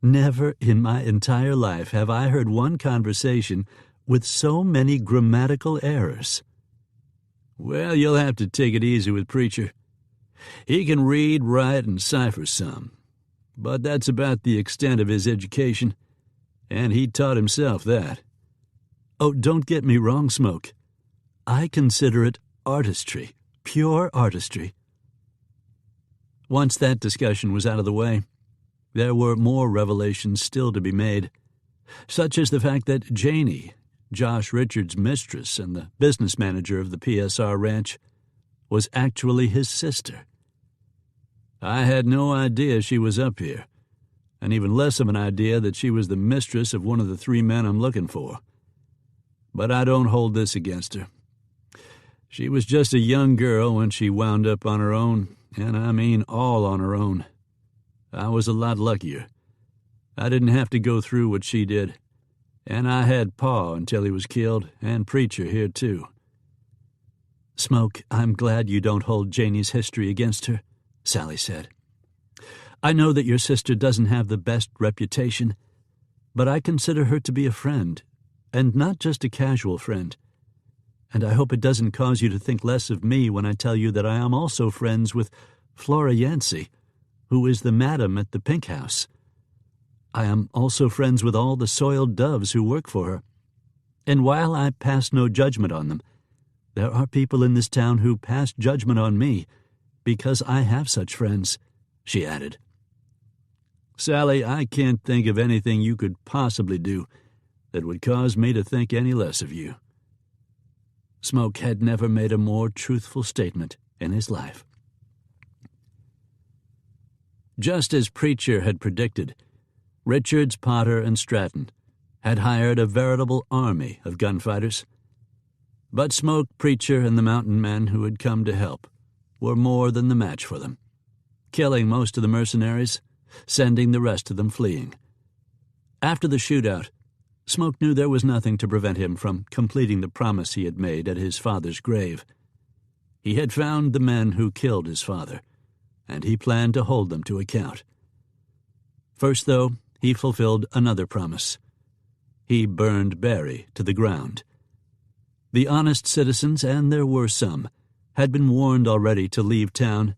"Never in my entire life have I heard one conversation with so many grammatical errors." "Well, you'll have to take it easy with Preacher. He can read, write, and cipher some, but that's about the extent of his education, and he taught himself that." "Oh, don't get me wrong, Smoke. I consider it artistry, pure artistry." Once that discussion was out of the way, there were more revelations still to be made, such as the fact that Janie, Josh Richards' mistress and the business manager of the PSR ranch, was actually his sister. "I had no idea she was up here, and even less of an idea that she was the mistress of one of the three men I'm looking for. But I don't hold this against her. She was just a young girl when she wound up on her own, and I mean all on her own. I was a lot luckier. I didn't have to go through what she did, and I had Pa until he was killed, and Preacher here too." "Smoke, I'm glad you don't hold Janie's history against her," Sally said. "I know that your sister doesn't have the best reputation, but I consider her to be a friend, and not just a casual friend. And I hope it doesn't cause you to think less of me when I tell you that I am also friends with Flora Yancey, who is the madam at the Pink House. I am also friends with all the soiled doves who work for her. And while I pass no judgment on them, there are people in this town who pass judgment on me because I have such friends," she added. "Sally, I can't think of anything you could possibly do that would cause me to think any less of you." Smoke had never made a more truthful statement in his life. Just as Preacher had predicted, Richards, Potter, and Stratton had hired a veritable army of gunfighters. But Smoke, Preacher, and the mountain men who had come to help were more than the match for them, killing most of the mercenaries, sending the rest of them fleeing. After the shootout, Smoke knew there was nothing to prevent him from completing the promise he had made at his father's grave. He had found the men who killed his father, and he planned to hold them to account. First, though, he fulfilled another promise. He burned Barry to the ground. The honest citizens, and there were some, had been warned already to leave town.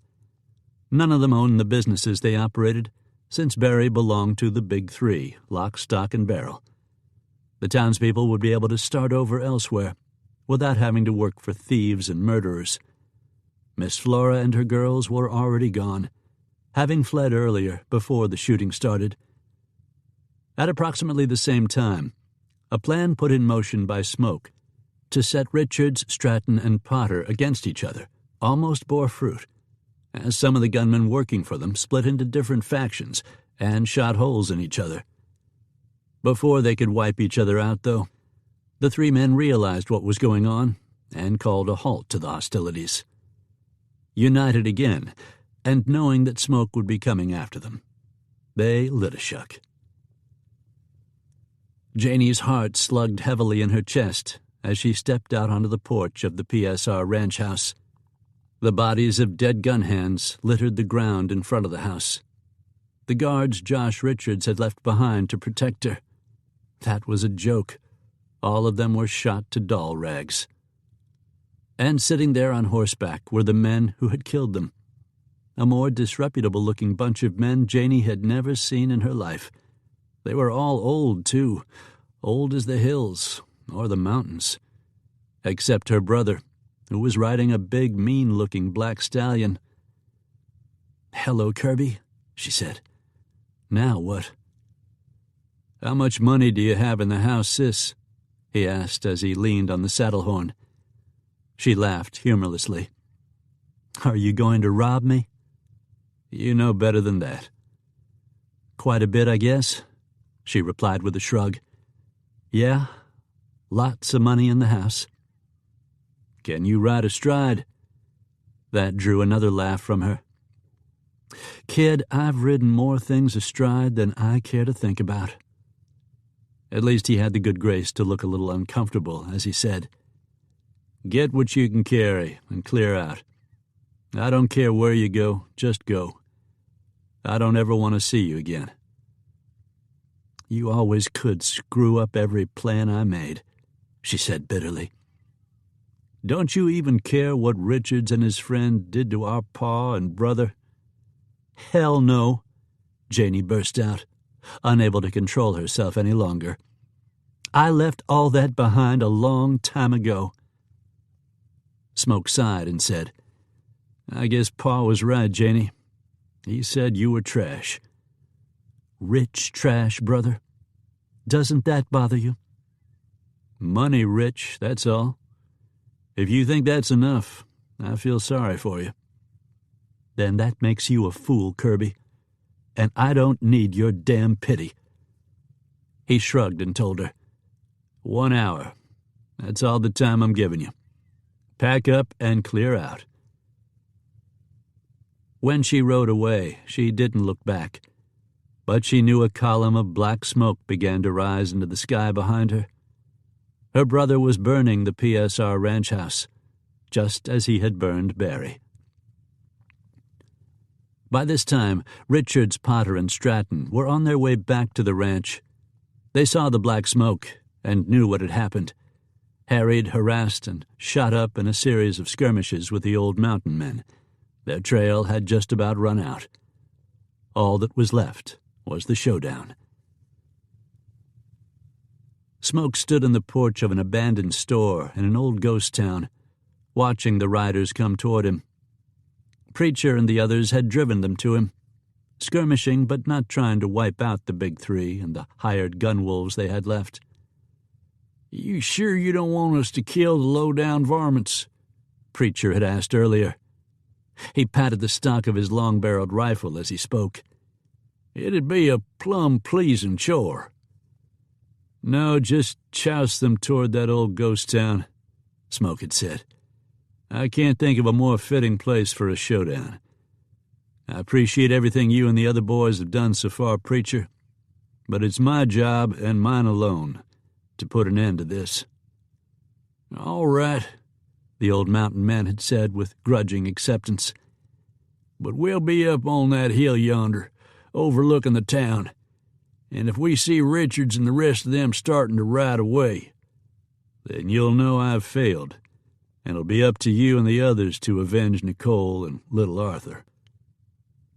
None of them owned the businesses they operated, since Barry belonged to the Big Three, lock, stock, and barrel. The townspeople would be able to start over elsewhere, without having to work for thieves and murderers. Miss Flora and her girls were already gone, having fled earlier, before the shooting started. At approximately the same time, a plan put in motion by Smoke to set Richards, Stratton, and Potter against each other almost bore fruit, as some of the gunmen working for them split into different factions and shot holes in each other. Before they could wipe each other out, though, the three men realized what was going on and called a halt to the hostilities. United again, and knowing that Smoke would be coming after them, they lit a shuck. Janie's heart slugged heavily in her chest as she stepped out onto the porch of the PSR ranch house. The bodies of dead gun hands littered the ground in front of the house. The guards Josh Richards had left behind to protect her. That was a joke. All of them were shot to doll rags. And sitting there on horseback were the men who had killed them. A more disreputable-looking bunch of men Janie had never seen in her life. They were all old, too, old as the hills or the mountains, except her brother, who was riding a big, mean-looking black stallion. "Hello, Kirby," she said. "Now what?" "How much money do you have in the house, sis?" he asked as he leaned on the saddle horn. She laughed humorlessly. "Are you going to rob me?" "You know better than that." "Quite a bit, I guess," she replied with a shrug. "Yeah, lots of money in the house." "Can you ride astride?" That drew another laugh from her. "Kid, I've ridden more things astride than I care to think about." At least he had the good grace to look a little uncomfortable as he said, "Get what you can carry and clear out. I don't care where you go, just go. I don't ever want to see you again." "You always could screw up every plan I made," she said bitterly. "Don't you even care what Richards and his friend did to our pa and brother?" "Hell no," Janie burst out, unable to control herself any longer. "I left all that behind a long time ago." Smoke sighed and said, "I guess Pa was right, Janie. He said you were trash." "Rich trash, brother? Doesn't that bother you?" "Money rich, that's all. If you think that's enough, I feel sorry for you." "Then that makes you a fool, Kirby, and I don't need your damn pity." He shrugged and told her, 1 hour. That's all the time I'm giving you. Pack up and clear out." When she rode away, she didn't look back, but she knew a column of black smoke began to rise into the sky behind her. Her brother was burning the PSR ranch house, just as he had burned Barry. By this time, Richards, Potter, and Stratton were on their way back to the ranch. They saw the black smoke and knew what had happened. Harried, harassed, and shot up in a series of skirmishes with the old mountain men. Their trail had just about run out. All that was left was the showdown. Smoke stood in the porch of an abandoned store in an old ghost town, watching the riders come toward him. Preacher and the others had driven them to him, skirmishing but not trying to wipe out the big three and the hired gun wolves they had left. "You sure you don't want us to kill the low-down varmints?" Preacher had asked earlier. He patted the stock of his long-barreled rifle as he spoke. "It'd be a plumb pleasing chore." "No, just chouse them toward that old ghost town," Smoke had said. "I can't think of a more fitting place for a showdown. I appreciate everything you and the other boys have done so far, Preacher, but it's my job and mine alone to put an end to this." "All right," the old mountain man had said with grudging acceptance. "But we'll be up on that hill yonder, overlooking the town, and if we see Richards and the rest of them starting to ride away, then you'll know I've failed, and it'll be up to you and the others to avenge Nicole and little Arthur."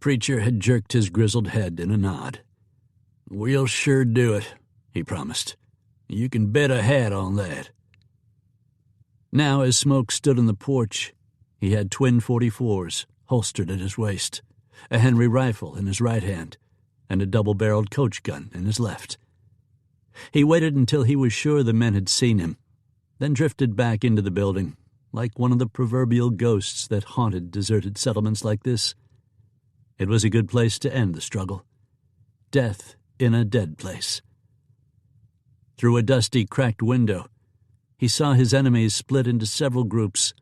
Preacher had jerked his grizzled head in a nod. "We'll sure do it," he promised. "You can bet a hat on that." Now, as Smoke stood on the porch, he had twin .44s holstered at his waist, a Henry rifle in his right hand, and a double-barreled coach gun in his left. He waited until he was sure the men had seen him, then drifted back into the building, like one of the proverbial ghosts that haunted deserted settlements like this. It was a good place to end the struggle. Death in a dead place. Through a dusty, cracked window, he saw his enemies split into several groups.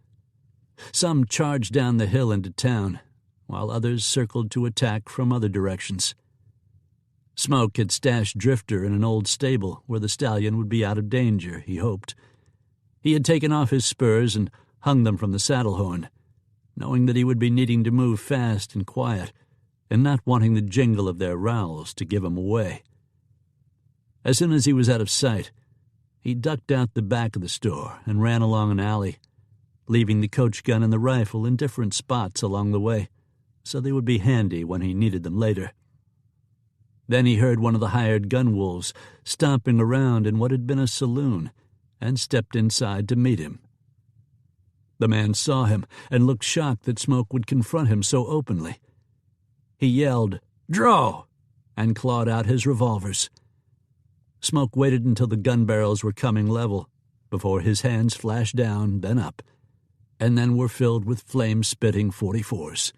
Some charged down the hill into town, while others circled to attack from other directions. Smoke had stashed Drifter in an old stable where the stallion would be out of danger, he hoped. He had taken off his spurs and hung them from the saddle horn, knowing that he would be needing to move fast and quiet, and not wanting the jingle of their rowels to give him away. As soon as he was out of sight, he ducked out the back of the store and ran along an alley, leaving the coach gun and the rifle in different spots along the way, so they would be handy when he needed them later. Then he heard one of the hired gun wolves stomping around in what had been a saloon, and stepped inside to meet him. The man saw him and looked shocked that Smoke would confront him so openly. He yelled, "Draw!" and clawed out his revolvers. Smoke waited until the gun barrels were coming level, before his hands flashed down, then up, and then were filled with flame-spitting .44s.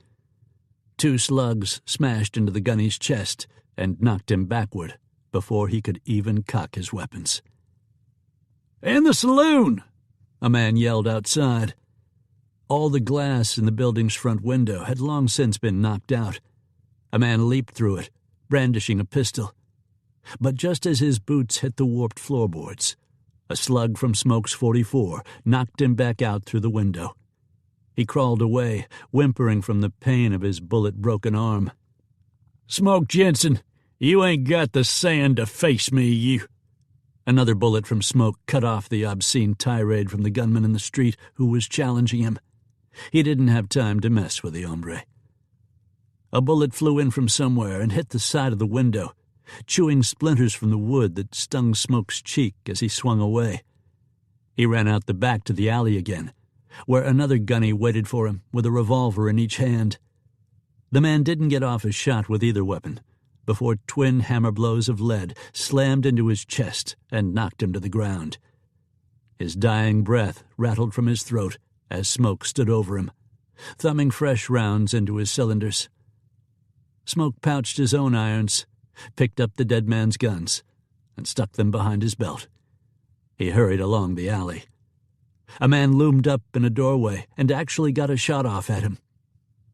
2 slugs smashed into the gunny's chest and knocked him backward before he could even cock his weapons. "In the saloon!" a man yelled outside. All the glass in the building's front window had long since been knocked out. A man leaped through it, brandishing a pistol. But just as his boots hit the warped floorboards, a slug from Smoke's .44 knocked him back out through the window. He crawled away, whimpering from the pain of his bullet-broken arm. "Smoke Jenson, you ain't got the sand to face me, you—" Another bullet from Smoke cut off the obscene tirade from the gunman in the street who was challenging him. He didn't have time to mess with the hombre. A bullet flew in from somewhere and hit the side of the window, chewing splinters from the wood that stung Smoke's cheek as he swung away. He ran out the back to the alley again, where another gunny waited for him with a revolver in each hand. The man didn't get off a shot with either weapon before twin hammer blows of lead slammed into his chest and knocked him to the ground. His dying breath rattled from his throat as Smoke stood over him, thumbing fresh rounds into his cylinders. Smoke pouched his own irons, picked up the dead man's guns, and stuck them behind his belt. He hurried along the alley. A man loomed up in a doorway and actually got a shot off at him.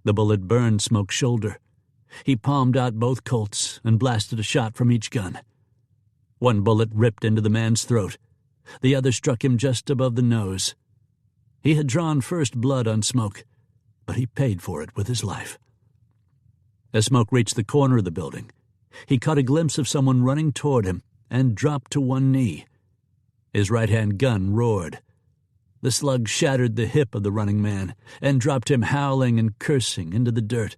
The bullet burned Smoke's shoulder. He palmed out both Colts and blasted a shot from each gun. One bullet ripped into the man's throat. The other struck him just above the nose. He had drawn first blood on Smoke, but he paid for it with his life. As Smoke reached the corner of the building, he caught a glimpse of someone running toward him and dropped to one knee. His right-hand gun roared. The slug shattered the hip of the running man and dropped him howling and cursing into the dirt.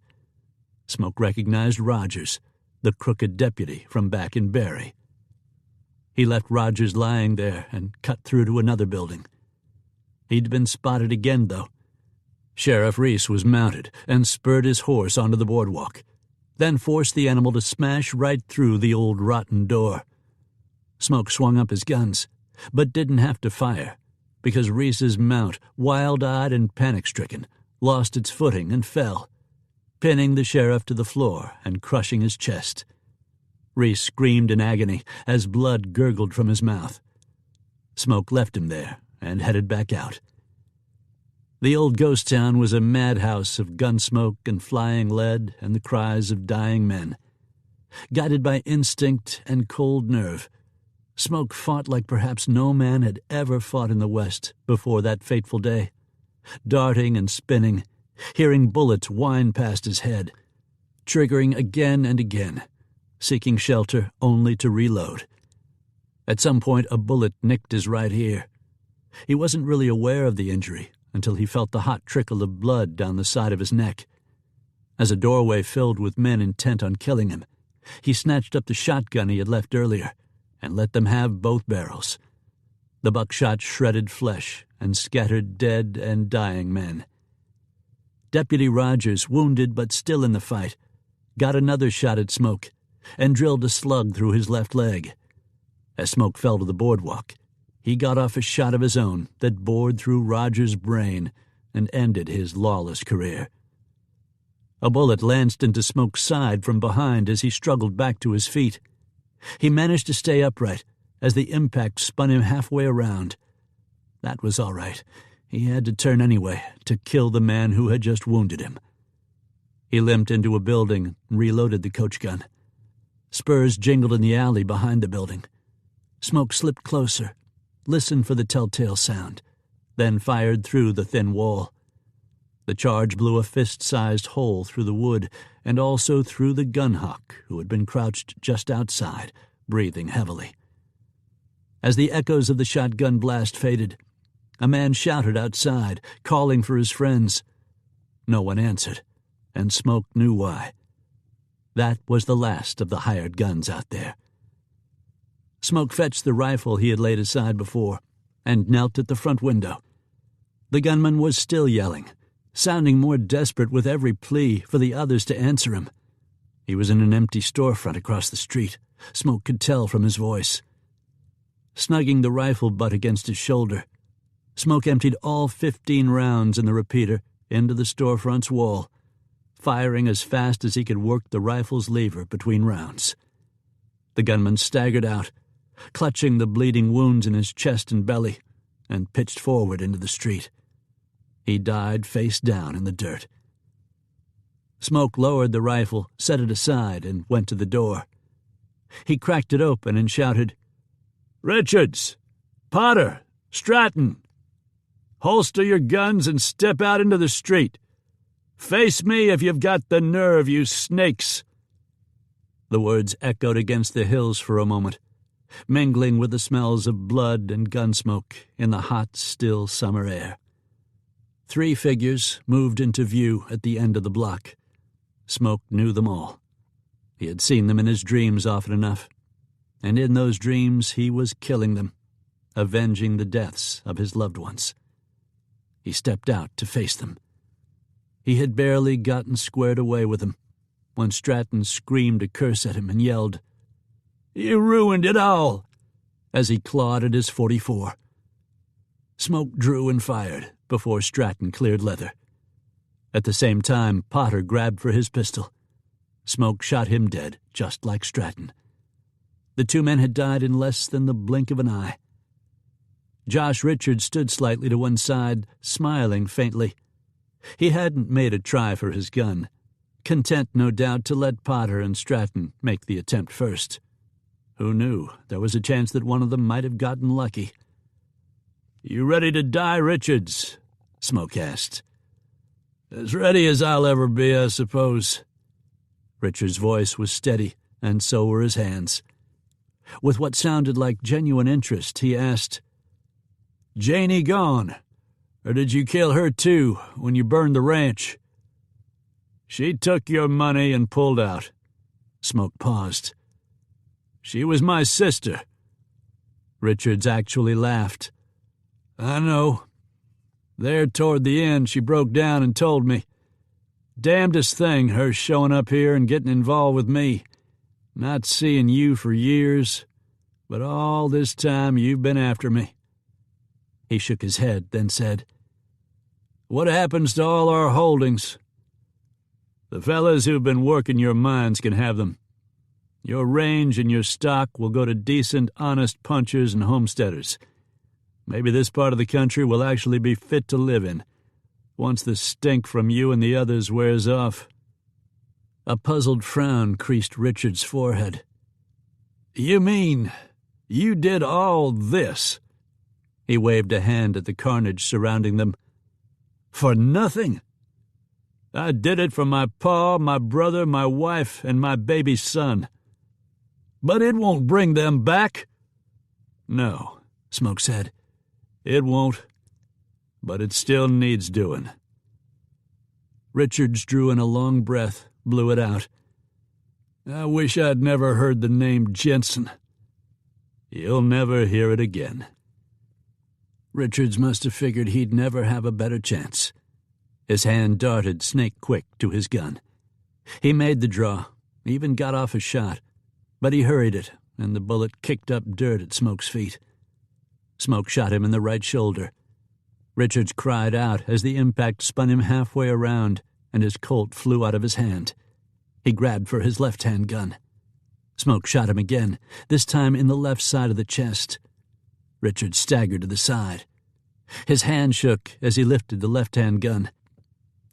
Smoke recognized Rogers, the crooked deputy from back in Barry. He left Rogers lying there and cut through to another building. He'd been spotted again, though. Sheriff Reese was mounted and spurred his horse onto the boardwalk, then forced the animal to smash right through the old rotten door. Smoke swung up his guns, but didn't have to fire, because Reese's mount, wild-eyed and panic-stricken, lost its footing and fell, pinning the sheriff to the floor and crushing his chest. Reese screamed in agony as blood gurgled from his mouth. Smoke left him there and headed back out. The old ghost town was a madhouse of gun smoke and flying lead and the cries of dying men. Guided by instinct and cold nerve, Smoke fought like perhaps no man had ever fought in the West before that fateful day, darting and spinning, hearing bullets whine past his head, triggering again and again, seeking shelter only to reload. At some point, a bullet nicked his right ear. He wasn't really aware of the injury until he felt the hot trickle of blood down the side of his neck. As a doorway filled with men intent on killing him, he snatched up the shotgun he had left earlier and let them have both barrels. The buckshot shredded flesh and scattered dead and dying men. Deputy Rogers, wounded but still in the fight, got another shot at Smoke and drilled a slug through his left leg. As Smoke fell to the boardwalk, he got off a shot of his own that bored through Rogers' brain and ended his lawless career. A bullet lanced into Smoke's side from behind as he struggled back to his feet. He managed to stay upright as the impact spun him halfway around. That was all right. He had to turn anyway to kill the man who had just wounded him. He limped into a building and reloaded the coach gun. Spurs jingled in the alley behind the building. Smoke slipped closer, listened for the telltale sound, then fired through the thin wall. The charge blew a fist-sized hole through the wood and also through the gunhawk, who had been crouched just outside, breathing heavily. As the echoes of the shotgun blast faded, a man shouted outside, calling for his friends. No one answered, and Smoke knew why. That was the last of the hired guns out there. Smoke fetched the rifle he had laid aside before and knelt at the front window. The gunman was still yelling, sounding more desperate with every plea for the others to answer him. He was in an empty storefront across the street. Smoke could tell from his voice. Snugging the rifle butt against his shoulder, Smoke emptied all 15 rounds in the repeater into the storefront's wall, firing as fast as he could work the rifle's lever between rounds. The gunman staggered out, clutching the bleeding wounds in his chest and belly, and pitched forward into the street. He died face down in the dirt. Smoke lowered the rifle, set it aside, and went to the door. He cracked it open and shouted, "Richards! Potter! Stratton! Holster your guns and step out into the street. Face me if you've got the nerve, you snakes!" The words echoed against the hills for a moment, mingling with the smells of blood and gun smoke in the hot, still summer air. 3 figures moved into view at the end of the block. Smoke knew them all. He had seen them in his dreams often enough, and in those dreams he was killing them, avenging the deaths of his loved ones. He stepped out to face them. He had barely gotten squared away with them when Stratton screamed a curse at him and yelled, "You ruined it all!" as he clawed at his .44. Smoke drew and fired before Stratton cleared leather. At the same time, Potter grabbed for his pistol. Smoke shot him dead, just like Stratton. The 2 men had died in less than the blink of an eye. Josh Richards stood slightly to one side, smiling faintly. He hadn't made a try for his gun, content, no doubt, to let Potter and Stratton make the attempt first. Who knew? There was a chance that one of them might have gotten lucky. "You ready to die, Richards?" Smoke asked. "As ready as I'll ever be, I suppose." Richards' voice was steady, and so were his hands. With what sounded like genuine interest, he asked, "Janie gone? Or did you kill her too when you burned the ranch?" She took your money and pulled out." Smoke paused. "She was my sister." Richards actually laughed. "I know. There toward the end she broke down and told me. Damnedest thing, her showing up here and getting involved with me. Not seeing you for years, but all this time you've been after me." He shook his head, then said, "What happens to all our holdings?" "The fellas who've been working your mines can have them. Your range and your stock will go to decent, honest punchers and homesteaders. Maybe this part of the country will actually be fit to live in, once the stink from you and the others wears off." A puzzled frown creased Richard's forehead. "You mean you did all this?" He waved a hand at the carnage surrounding them. "For nothing? I did it for my pa, my brother, my wife, and my baby son. But it won't bring them back." "No," Smoke said. "It won't. But it still needs doing." Richards drew in a long breath, blew it out. "I wish I'd never heard the name Jenson." "You'll never hear it again." Richards must have figured he'd never have a better chance. His hand darted snake-quick to his gun. He made the draw, even got off a shot, but he hurried it, and the bullet kicked up dirt at Smoke's feet. Smoke shot him in the right shoulder. Richards cried out as the impact spun him halfway around, and his Colt flew out of his hand. He grabbed for his left-hand gun. Smoke shot him again, this time in the left side of the chest. Richards staggered to the side. His hand shook as he lifted the left-hand gun.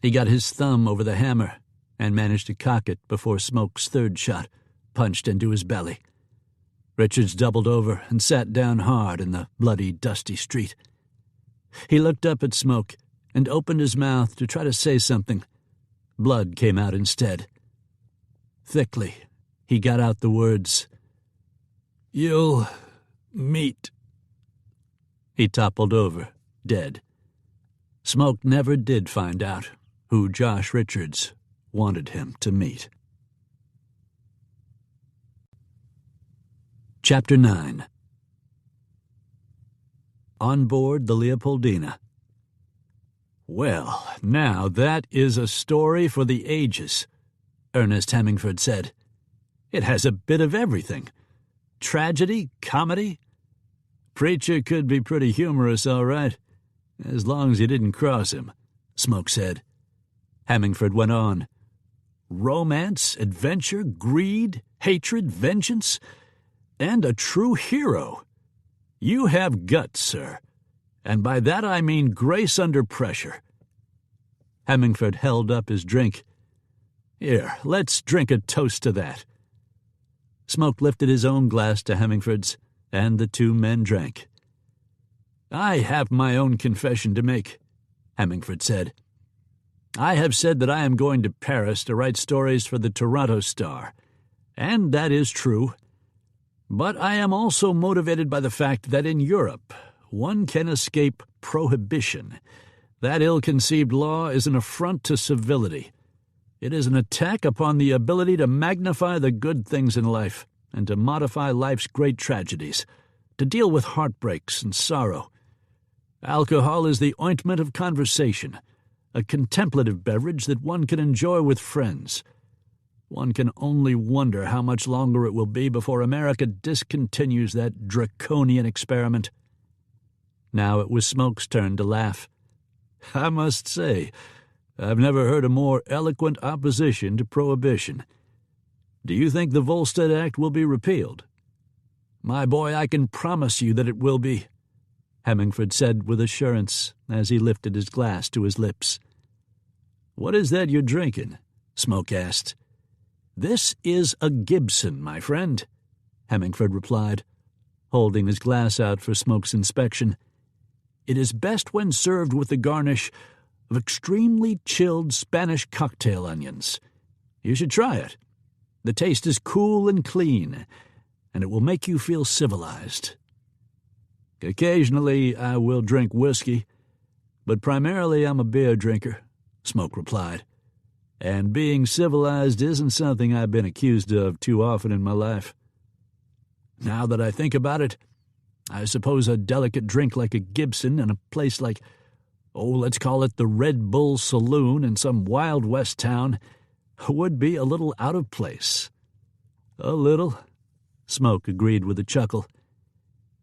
He got his thumb over the hammer and managed to cock it before Smoke's third shot punched into his belly. Richards doubled over and sat down hard in the bloody, dusty street. He looked up at Smoke and opened his mouth to try to say something. Blood came out instead. Thickly, he got out the words, "You'll meet." He toppled over, dead. Smoke never did find out who Josh Richards wanted him to meet. Chapter 9. On board the Leopoldina. "Well, now that is a story for the ages," Ernest Hemingford said. "It has a bit of everything. Tragedy, comedy. Preacher could be pretty humorous, all right, as long as you didn't cross him," Smoke said. Hemingford went on. "Romance, adventure, greed, hatred, vengeance, and a true hero. You have guts, sir, and by that I mean grace under pressure." Hemingford held up his drink. "Here, let's drink a toast to that." Smoke lifted his own glass to Hemingford's, and the two men drank. "I have my own confession to make," Hemingford said. "I have said that I am going to Paris to write stories for the Toronto Star, and that is true. But I am also motivated by the fact that in Europe one can escape prohibition. That ill-conceived law is an affront to civility. It is an attack upon the ability to magnify the good things in life and to modify life's great tragedies, to deal with heartbreaks and sorrow. Alcohol is the ointment of conversation, a contemplative beverage that one can enjoy with friends. One can only wonder how much longer it will be before America discontinues that draconian experiment." Now it was Smoke's turn to laugh. "I must say, I've never heard a more eloquent opposition to prohibition. Do you think the Volstead Act will be repealed?" "My boy, I can promise you that it will be," Hemingford said with assurance as he lifted his glass to his lips. "What is that you're drinking?" Smoke asked. "This is a Gibson, my friend," Hemingford replied, holding his glass out for Smoke's inspection. "It is best when served with the garnish of extremely chilled Spanish cocktail onions. You should try it. The taste is cool and clean, and it will make you feel civilized." "Occasionally I will drink whiskey, but primarily I'm a beer drinker," Smoke replied. And being civilized isn't something I've been accused of too often in my life. Now that I think about it, I suppose a delicate drink like a Gibson in a place like, let's call it the Red Bull Saloon in some Wild West town, would be a little out of place. A little, Smoke agreed with a chuckle.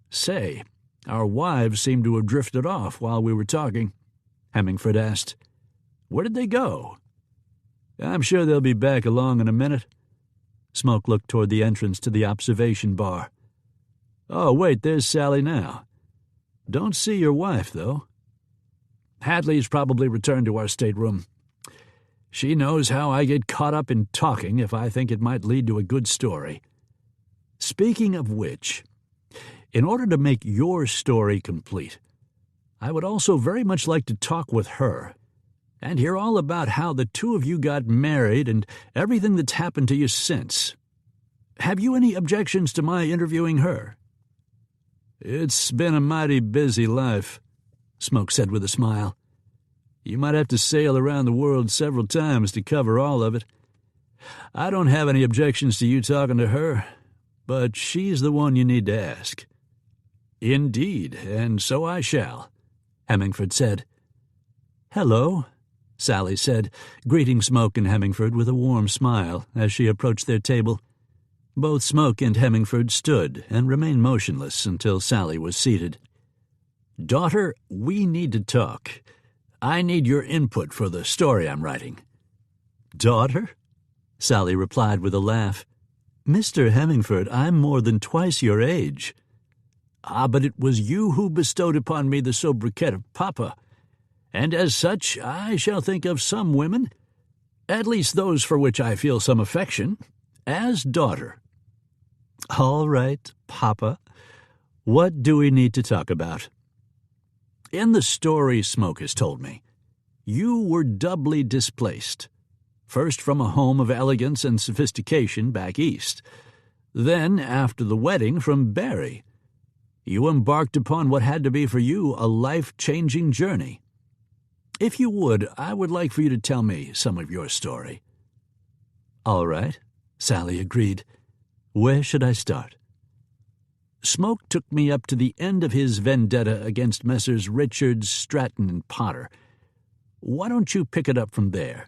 Say, our wives seem to have drifted off while we were talking, Hemingford asked. Where did they go? I'm sure they'll be back along in a minute. Smoke looked toward the entrance to the observation bar. Oh, wait, there's Sally now. Don't see your wife, though. Hadley's probably returned to our stateroom. She knows how I get caught up in talking if I think it might lead to a good story. Speaking of which, in order to make your story complete, I would also very much like to talk with her and hear all about how the two of you got married and everything that's happened to you since. Have you any objections to my interviewing her? It's been a mighty busy life, Smoke said with a smile. You might have to sail around the world several times to cover all of it. I don't have any objections to you talking to her, but she's the one you need to ask. Indeed, and so I shall, Hemingford said. Hello, Sally said, greeting Smoke and Hemingford with a warm smile as she approached their table. Both Smoke and Hemingford stood and remained motionless until Sally was seated. Daughter, we need to talk. I need your input for the story I'm writing. Daughter? Sally replied with a laugh. Mr. Hemingford, I'm more than twice your age. But it was you who bestowed upon me the sobriquet of Papa, and as such I shall think of some women, at least those for which I feel some affection, as daughter. All right, Papa. What do we need to talk about? In the story Smoke has told me, you were doubly displaced. First from a home of elegance and sophistication back east. Then, after the wedding, from Barry. You embarked upon what had to be for you a life-changing journey. If you would, I would like for you to tell me some of your story. All right, Sally agreed. Where should I start? Smoke took me up to the end of his vendetta against Messrs. Richards, Stratton, and Potter. Why don't you pick it up from there?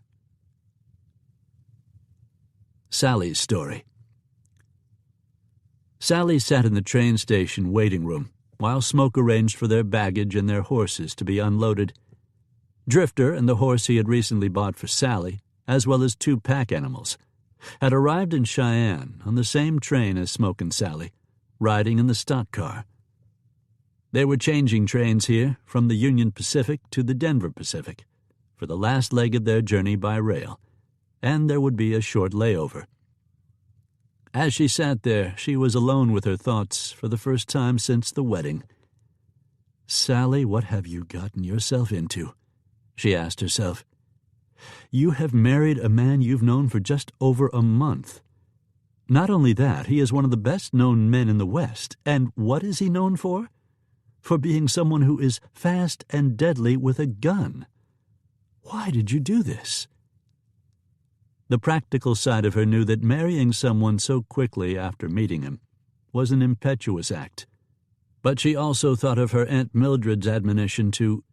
Sally's story. Sally sat in the train station waiting room while Smoke arranged for their baggage and their horses to be unloaded. Drifter and the horse he had recently bought for Sally, as well as 2 pack animals, had arrived in Cheyenne on the same train as Smoke and Sally, riding in the stock car. They were changing trains here from the Union Pacific to the Denver Pacific for the last leg of their journey by rail, and there would be a short layover. As she sat there, she was alone with her thoughts for the first time since the wedding. Sally, what have you gotten yourself into? She asked herself. You have married a man you've known for just over a month. Not only that, he is one of the best-known men in the West, and what is he known for? For being someone who is fast and deadly with a gun. Why did you do this? The practical side of her knew that marrying someone so quickly after meeting him was an impetuous act. But she also thought of her Aunt Mildred's admonition to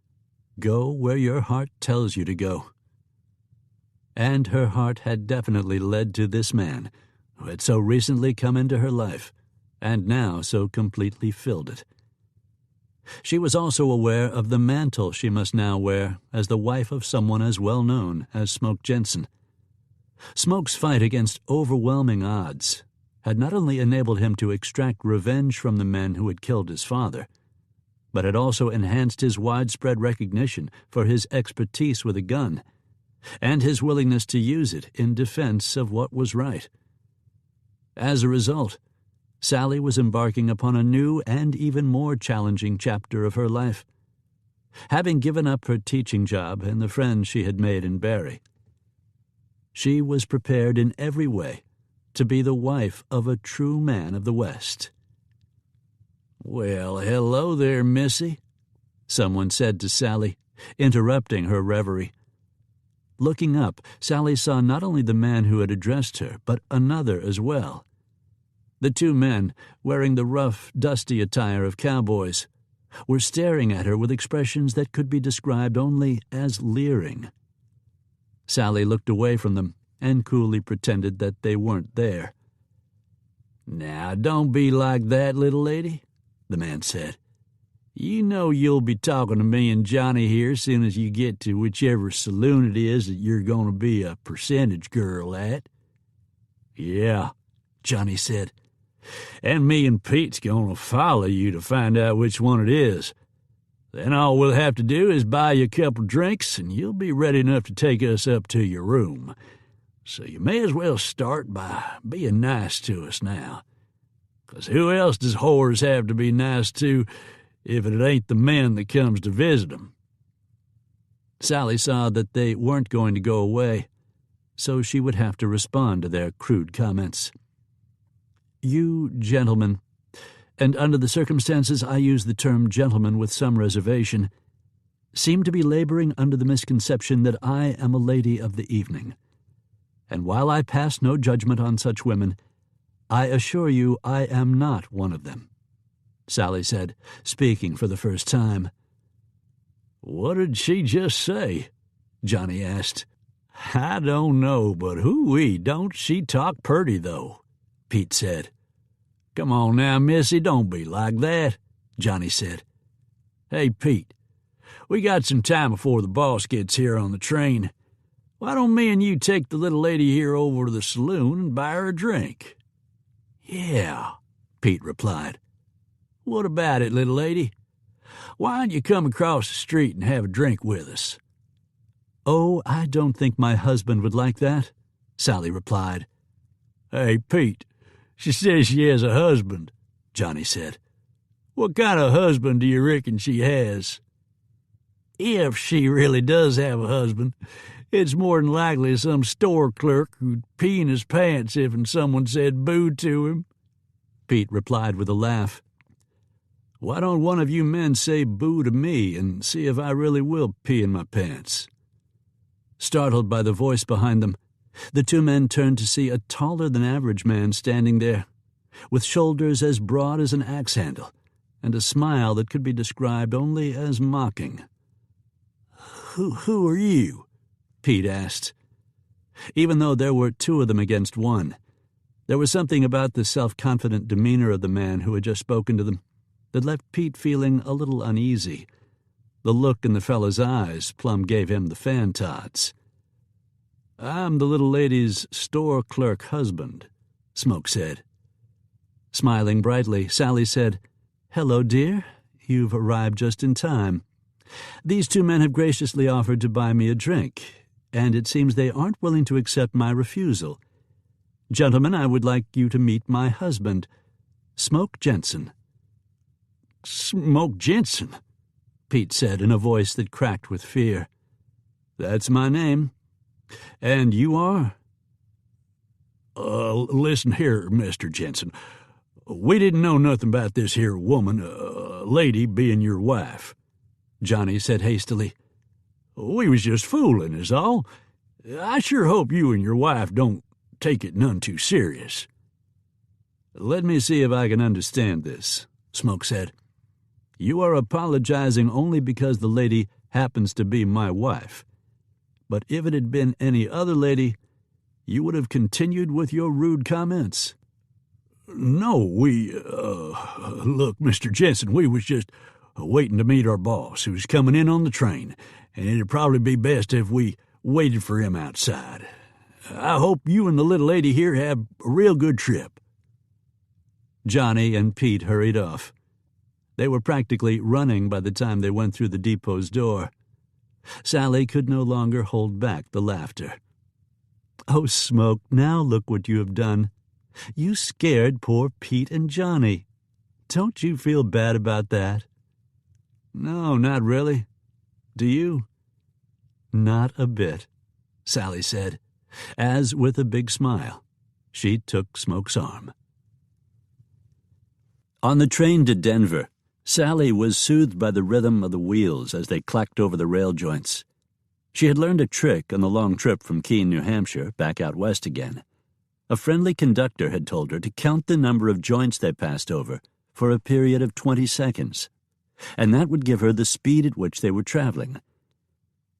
go where your heart tells you to go. And her heart had definitely led to this man who had so recently come into her life and now so completely filled it. She was also aware of the mantle she must now wear as the wife of someone as well known as Smoke Jenson. Smoke's fight against overwhelming odds had not only enabled him to extract revenge from the men who had killed his father, but had also enhanced his widespread recognition for his expertise with a gun and his willingness to use it in defense of what was right. As a result, Sally was embarking upon a new and even more challenging chapter of her life. Having given up her teaching job and the friends she had made in Barry, she was prepared in every way to be the wife of a true man of the West. "Well, hello there, Missy," someone said to Sally, interrupting her reverie. Looking up, Sally saw not only the man who had addressed her, but another as well. The two men, wearing the rough, dusty attire of cowboys, were staring at her with expressions that could be described only as leering. Sally looked away from them and coolly pretended that they weren't there. "Now, don't be like that, little lady," the man said. "You know you'll be talking to me and Johnny here as soon as you get to whichever saloon it is that you're going to be a percentage girl at." "Yeah," Johnny said. "And me and Pete's going to follow you to find out which one it is. Then all we'll have to do is buy you a couple drinks, and you'll be ready enough to take us up to your room. So you may as well start by being nice to us now. 'Cause who else does whores have to be nice to if it ain't the men that comes to visit 'em?" Sally saw that they weren't going to go away, so she would have to respond to their crude comments. "You gentlemen, and under the circumstances I use the term gentleman with some reservation, seem to be laboring under the misconception that I am a lady of the evening. And while I pass no judgment on such women, I assure you I am not one of them," Sally said, speaking for the first time. "What did she just say?" Johnny asked. "I don't know, but hoo-wee, don't she talk purty, though," Pete said. "Come on now, missy, don't be like that," Johnny said. "Hey, Pete, we got some time before the boss gets here on the train. Why don't me and you take the little lady here over to the saloon and buy her a drink?" "Yeah," Pete replied. "What about it, little lady? Why don't you come across the street and have a drink with us?" "Oh, I don't think my husband would like that," Sally replied. "Hey, Pete, she says she has a husband," Johnny said. "What kind of husband do you reckon she has?" "If she really does have a husband, it's more than likely some store clerk who'd pee in his pants if someone said boo to him," Pete replied with a laugh. "Why don't one of you men say boo to me and see if I really will pee in my pants?" Startled by the voice behind them, the two men turned to see a taller-than-average man standing there, with shoulders as broad as an axe handle, and a smile that could be described only as mocking. Who are you?" Pete asked. Even though there were two of them against one, there was something about the self-confident demeanor of the man who had just spoken to them that left Pete feeling a little uneasy. The look in the fellow's eyes plumb gave him the fan-tods. "I'm the little lady's store clerk husband," Smoke said. Smiling brightly, Sally said, "Hello, dear. You've arrived just in time. These two men have graciously offered to buy me a drink, and it seems they aren't willing to accept my refusal. Gentlemen, I would like you to meet my husband, Smoke Jenson." "Smoke Jenson," Pete said in a voice that cracked with fear. "That's my name. And you are?" Listen here, Mr. Jenson. We didn't know nothing about this here woman, lady, being your wife," Johnny said hastily. "We was just fooling is all. I sure hope you and your wife don't take it none too serious." "Let me see if I can understand this," Smoke said. "You are apologizing only because the lady happens to be my wife. But if it had been any other lady, you would have continued with your rude comments." "No, look, Mr. Jenson, we was just waiting to meet our boss, who's coming in on the train, and it'd probably be best if we waited for him outside. I hope you and the little lady here have a real good trip." Johnny and Pete hurried off. They were practically running by the time they went through the depot's door. Sally could no longer hold back the laughter. "Oh, Smoke, now look what you have done. You scared poor Pete and Johnny. Don't you feel bad about that?" "No, not really. Do you?" "Not a bit," Sally said, as, with a big smile, she took Smoke's arm. On the train to Denver, Sally was soothed by the rhythm of the wheels as they clacked over the rail joints. She had learned a trick on the long trip from Keene, New Hampshire, back out west again. A friendly conductor had told her to count the number of joints they passed over for a period of 20 seconds, and that would give her the speed at which they were traveling.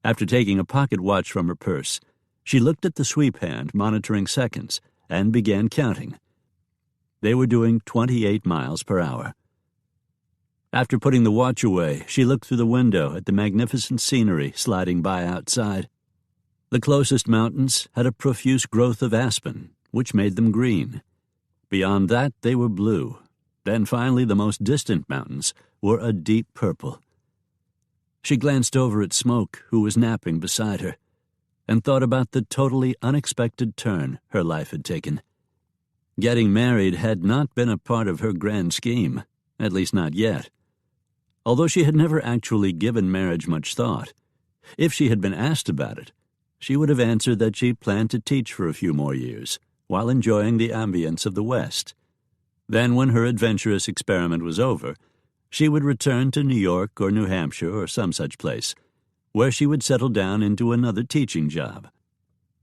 After taking a pocket watch from her purse, she looked at the sweep hand monitoring seconds and began counting. They were doing 28 miles per hour. After putting the watch away, she looked through the window at the magnificent scenery sliding by outside. The closest mountains had a profuse growth of aspen, which made them green. Beyond that, they were blue. Then finally, the most distant mountains were a deep purple. She glanced over at Smoke, who was napping beside her, and thought about the totally unexpected turn her life had taken. Getting married had not been a part of her grand scheme, at least not yet. Although she had never actually given marriage much thought, if she had been asked about it, she would have answered that she planned to teach for a few more years, while enjoying the ambience of the West. Then, when her adventurous experiment was over, she would return to New York or New Hampshire or some such place, where she would settle down into another teaching job.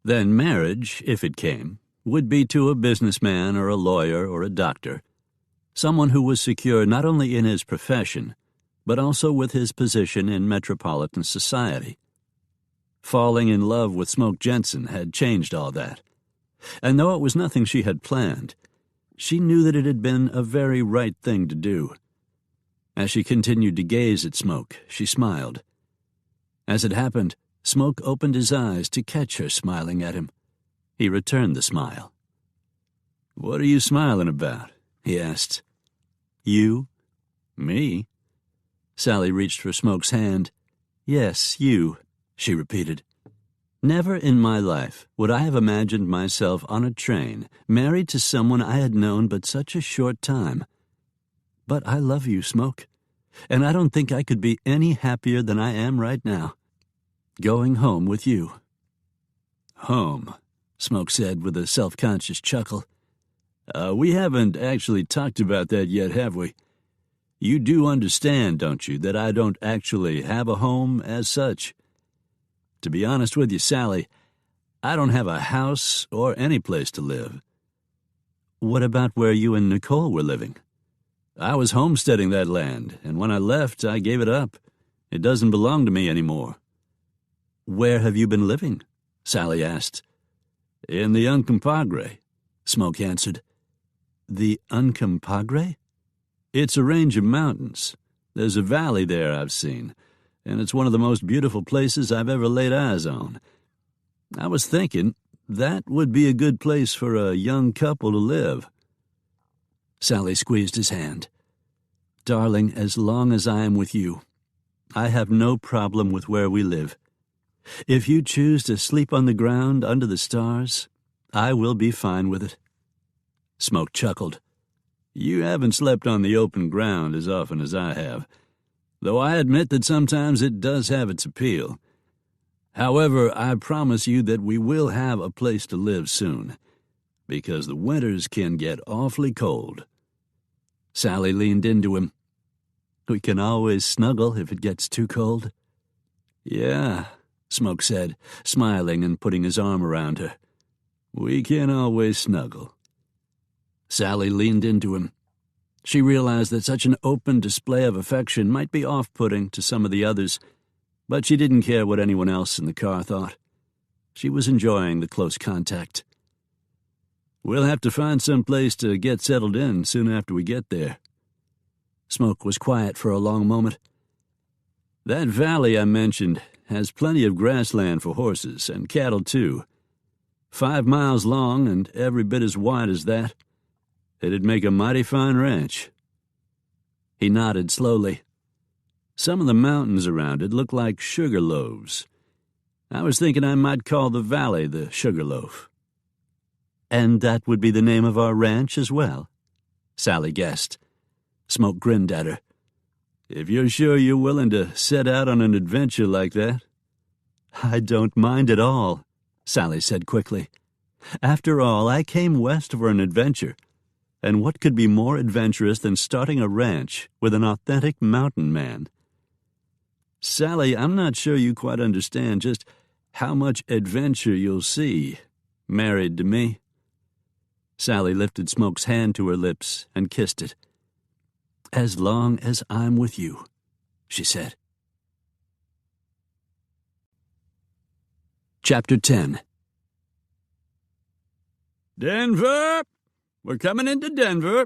Then marriage, if it came, would be to a businessman or a lawyer or a doctor, someone who was secure not only in his profession, but also with his position in metropolitan society. Falling in love with Smoke Jenson had changed all that, and though it was nothing she had planned, she knew that it had been a very right thing to do. As she continued to gaze at Smoke, she smiled. As it happened, Smoke opened his eyes to catch her smiling at him. He returned the smile. "What are you smiling about?" he asked. "You?" "Me?" Sally reached for Smoke's hand. "Yes, you," she repeated. "Never in my life would I have imagined myself on a train, married to someone I had known but such a short time. But I love you, Smoke, and I don't think I could be any happier than I am right now. Going home with you." "Home," Smoke said with a self-conscious chuckle. We haven't actually talked about that yet, have we? You do understand, don't you, that I don't actually have a home as such? To be honest with you, Sally, I don't have a house or any place to live." "What about where you and Nicole were living?" "I was homesteading that land, and when I left, I gave it up. It doesn't belong to me anymore." "Where have you been living?" Sally asked. "In the Uncompahgre," Smoke answered. "The Uncompahgre?" "It's a range of mountains. There's a valley there I've seen, and it's one of the most beautiful places I've ever laid eyes on. I was thinking that would be a good place for a young couple to live." Sally squeezed his hand. "Darling, as long as I am with you, I have no problem with where we live. If you choose to sleep on the ground under the stars, I will be fine with it." Smoke chuckled. "You haven't slept on the open ground as often as I have, though I admit that sometimes it does have its appeal. However, I promise you that we will have a place to live soon, because the winters can get awfully cold." Sally leaned into him. "We can always snuggle if it gets too cold." "Yeah," Smoke said, smiling and putting his arm around her. "We can always snuggle." Sally leaned into him. She realized that such an open display of affection might be off-putting to some of the others, but she didn't care what anyone else in the car thought. She was enjoying the close contact. "We'll have to find some place to get settled in soon after we get there." Smoke was quiet for a long moment. "That valley I mentioned has plenty of grassland for horses, and cattle too. 5 miles long and every bit as wide as that. It'd make a mighty fine ranch." He nodded slowly. "Some of the mountains around it look like sugar loaves. I was thinking I might call the valley the Sugar Loaf." "And that would be the name of our ranch as well?" Sally guessed. Smoke grinned at her. "If you're sure you're willing to set out on an adventure like that." "I don't mind at all," Sally said quickly. "After all, I came west for an adventure. And what could be more adventurous than starting a ranch with an authentic mountain man?" "Sally, I'm not sure you quite understand just how much adventure you'll see, married to me." Sally lifted Smoke's hand to her lips and kissed it. "As long as I'm with you," she said. Chapter 10. "Denver! We're coming into Denver,"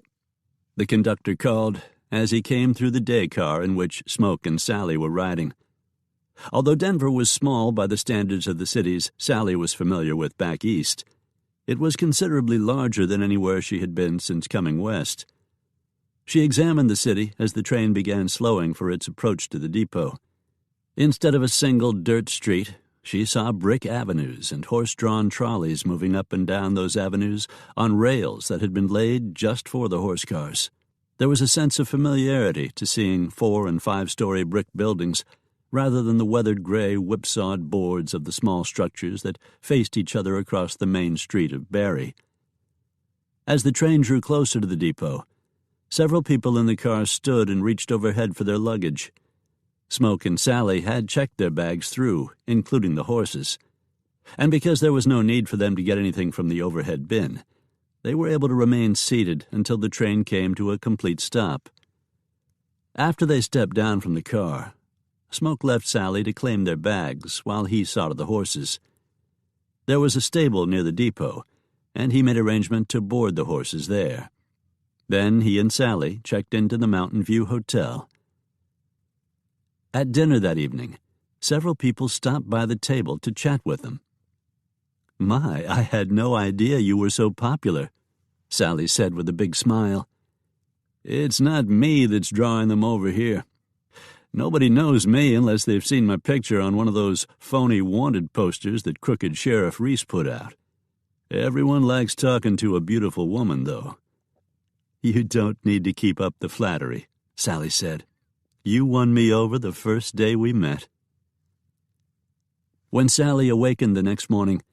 the conductor called as he came through the day car in which Smoke and Sally were riding. Although Denver was small by the standards of the cities Sally was familiar with back east, it was considerably larger than anywhere she had been since coming west. She examined the city as the train began slowing for its approach to the depot. Instead of a single dirt street, she saw brick avenues and horse-drawn trolleys moving up and down those avenues on rails that had been laid just for the horse cars. There was a sense of familiarity to seeing 4- and 5-story brick buildings rather than the weathered gray whipsawed boards of the small structures that faced each other across the main street of Barrie. As the train drew closer to the depot, several people in the car stood and reached overhead for their luggage. Smoke and Sally had checked their bags through, including the horses, and because there was no need for them to get anything from the overhead bin, they were able to remain seated until the train came to a complete stop. After they stepped down from the car, Smoke left Sally to claim their bags while he saw to the horses. There was a stable near the depot, and he made arrangement to board the horses there. Then he and Sally checked into the Mountain View Hotel. At dinner that evening, several people stopped by the table to chat with them. "My, I had no idea you were so popular," Sally said with a big smile. "It's not me that's drawing them over here. Nobody knows me unless they've seen my picture on one of those phony wanted posters that crooked Sheriff Reese put out. Everyone likes talking to a beautiful woman, though." "You don't need to keep up the flattery," Sally said. "You won me over the first day we met." When Sally awakened the next morning,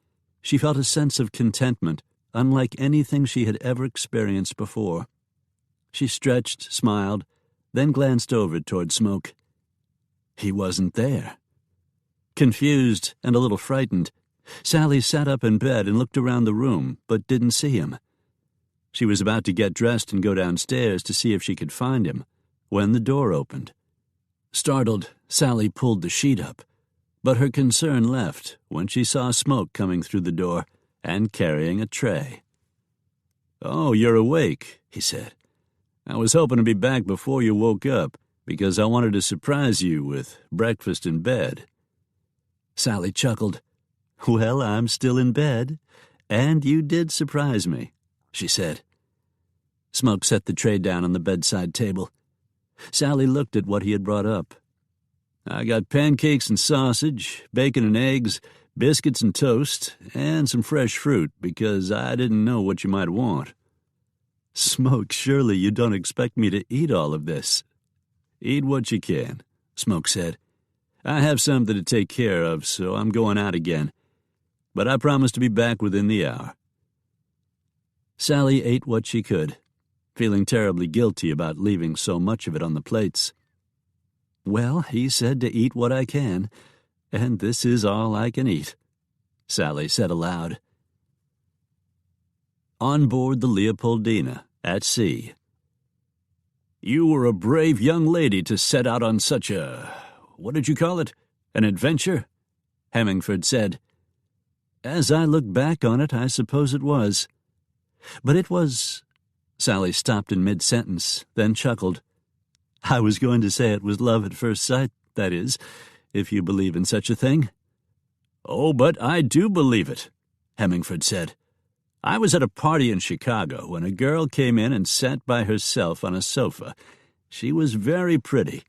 she felt a sense of contentment unlike anything she had ever experienced before. She stretched, smiled, then glanced over toward Smoke. He wasn't there. Confused and a little frightened, Sally sat up in bed and looked around the room, but didn't see him. She was about to get dressed and go downstairs to see if she could find him, when the door opened. Startled, Sally pulled the sheet up, but her concern left when she saw Smoke coming through the door and carrying a tray. "Oh, you're awake," he said. "I was hoping to be back before you woke up, because I wanted to surprise you with breakfast in bed." Sally chuckled. "Well, I'm still in bed, and you did surprise me," she said. Smoke set the tray down on the bedside table. Sally looked at what he had brought up. "I got pancakes and sausage, bacon and eggs, biscuits and toast, and some fresh fruit, because I didn't know what you might want." "Smoke, surely you don't expect me to eat all of this." "Eat what you can," Smoke said. "I have something to take care of, so I'm going out again. But I promise to be back within the hour." Sally ate what she could, feeling terribly guilty about leaving so much of it on the plates. "Well, he said to eat what I can, and this is all I can eat," Sally said aloud. On board the Leopoldina, at sea. "You were a brave young lady to set out on such what did you call it? An adventure?" Hemingford said. "As I look back on it, I suppose it was. But it was—" Sally stopped in mid-sentence, then chuckled. "I was going to say it was love at first sight, that is, if you believe in such a thing." "Oh, but I do believe it," Hemingford said. "I was at a party in Chicago when a girl came in and sat by herself on a sofa. She was very pretty.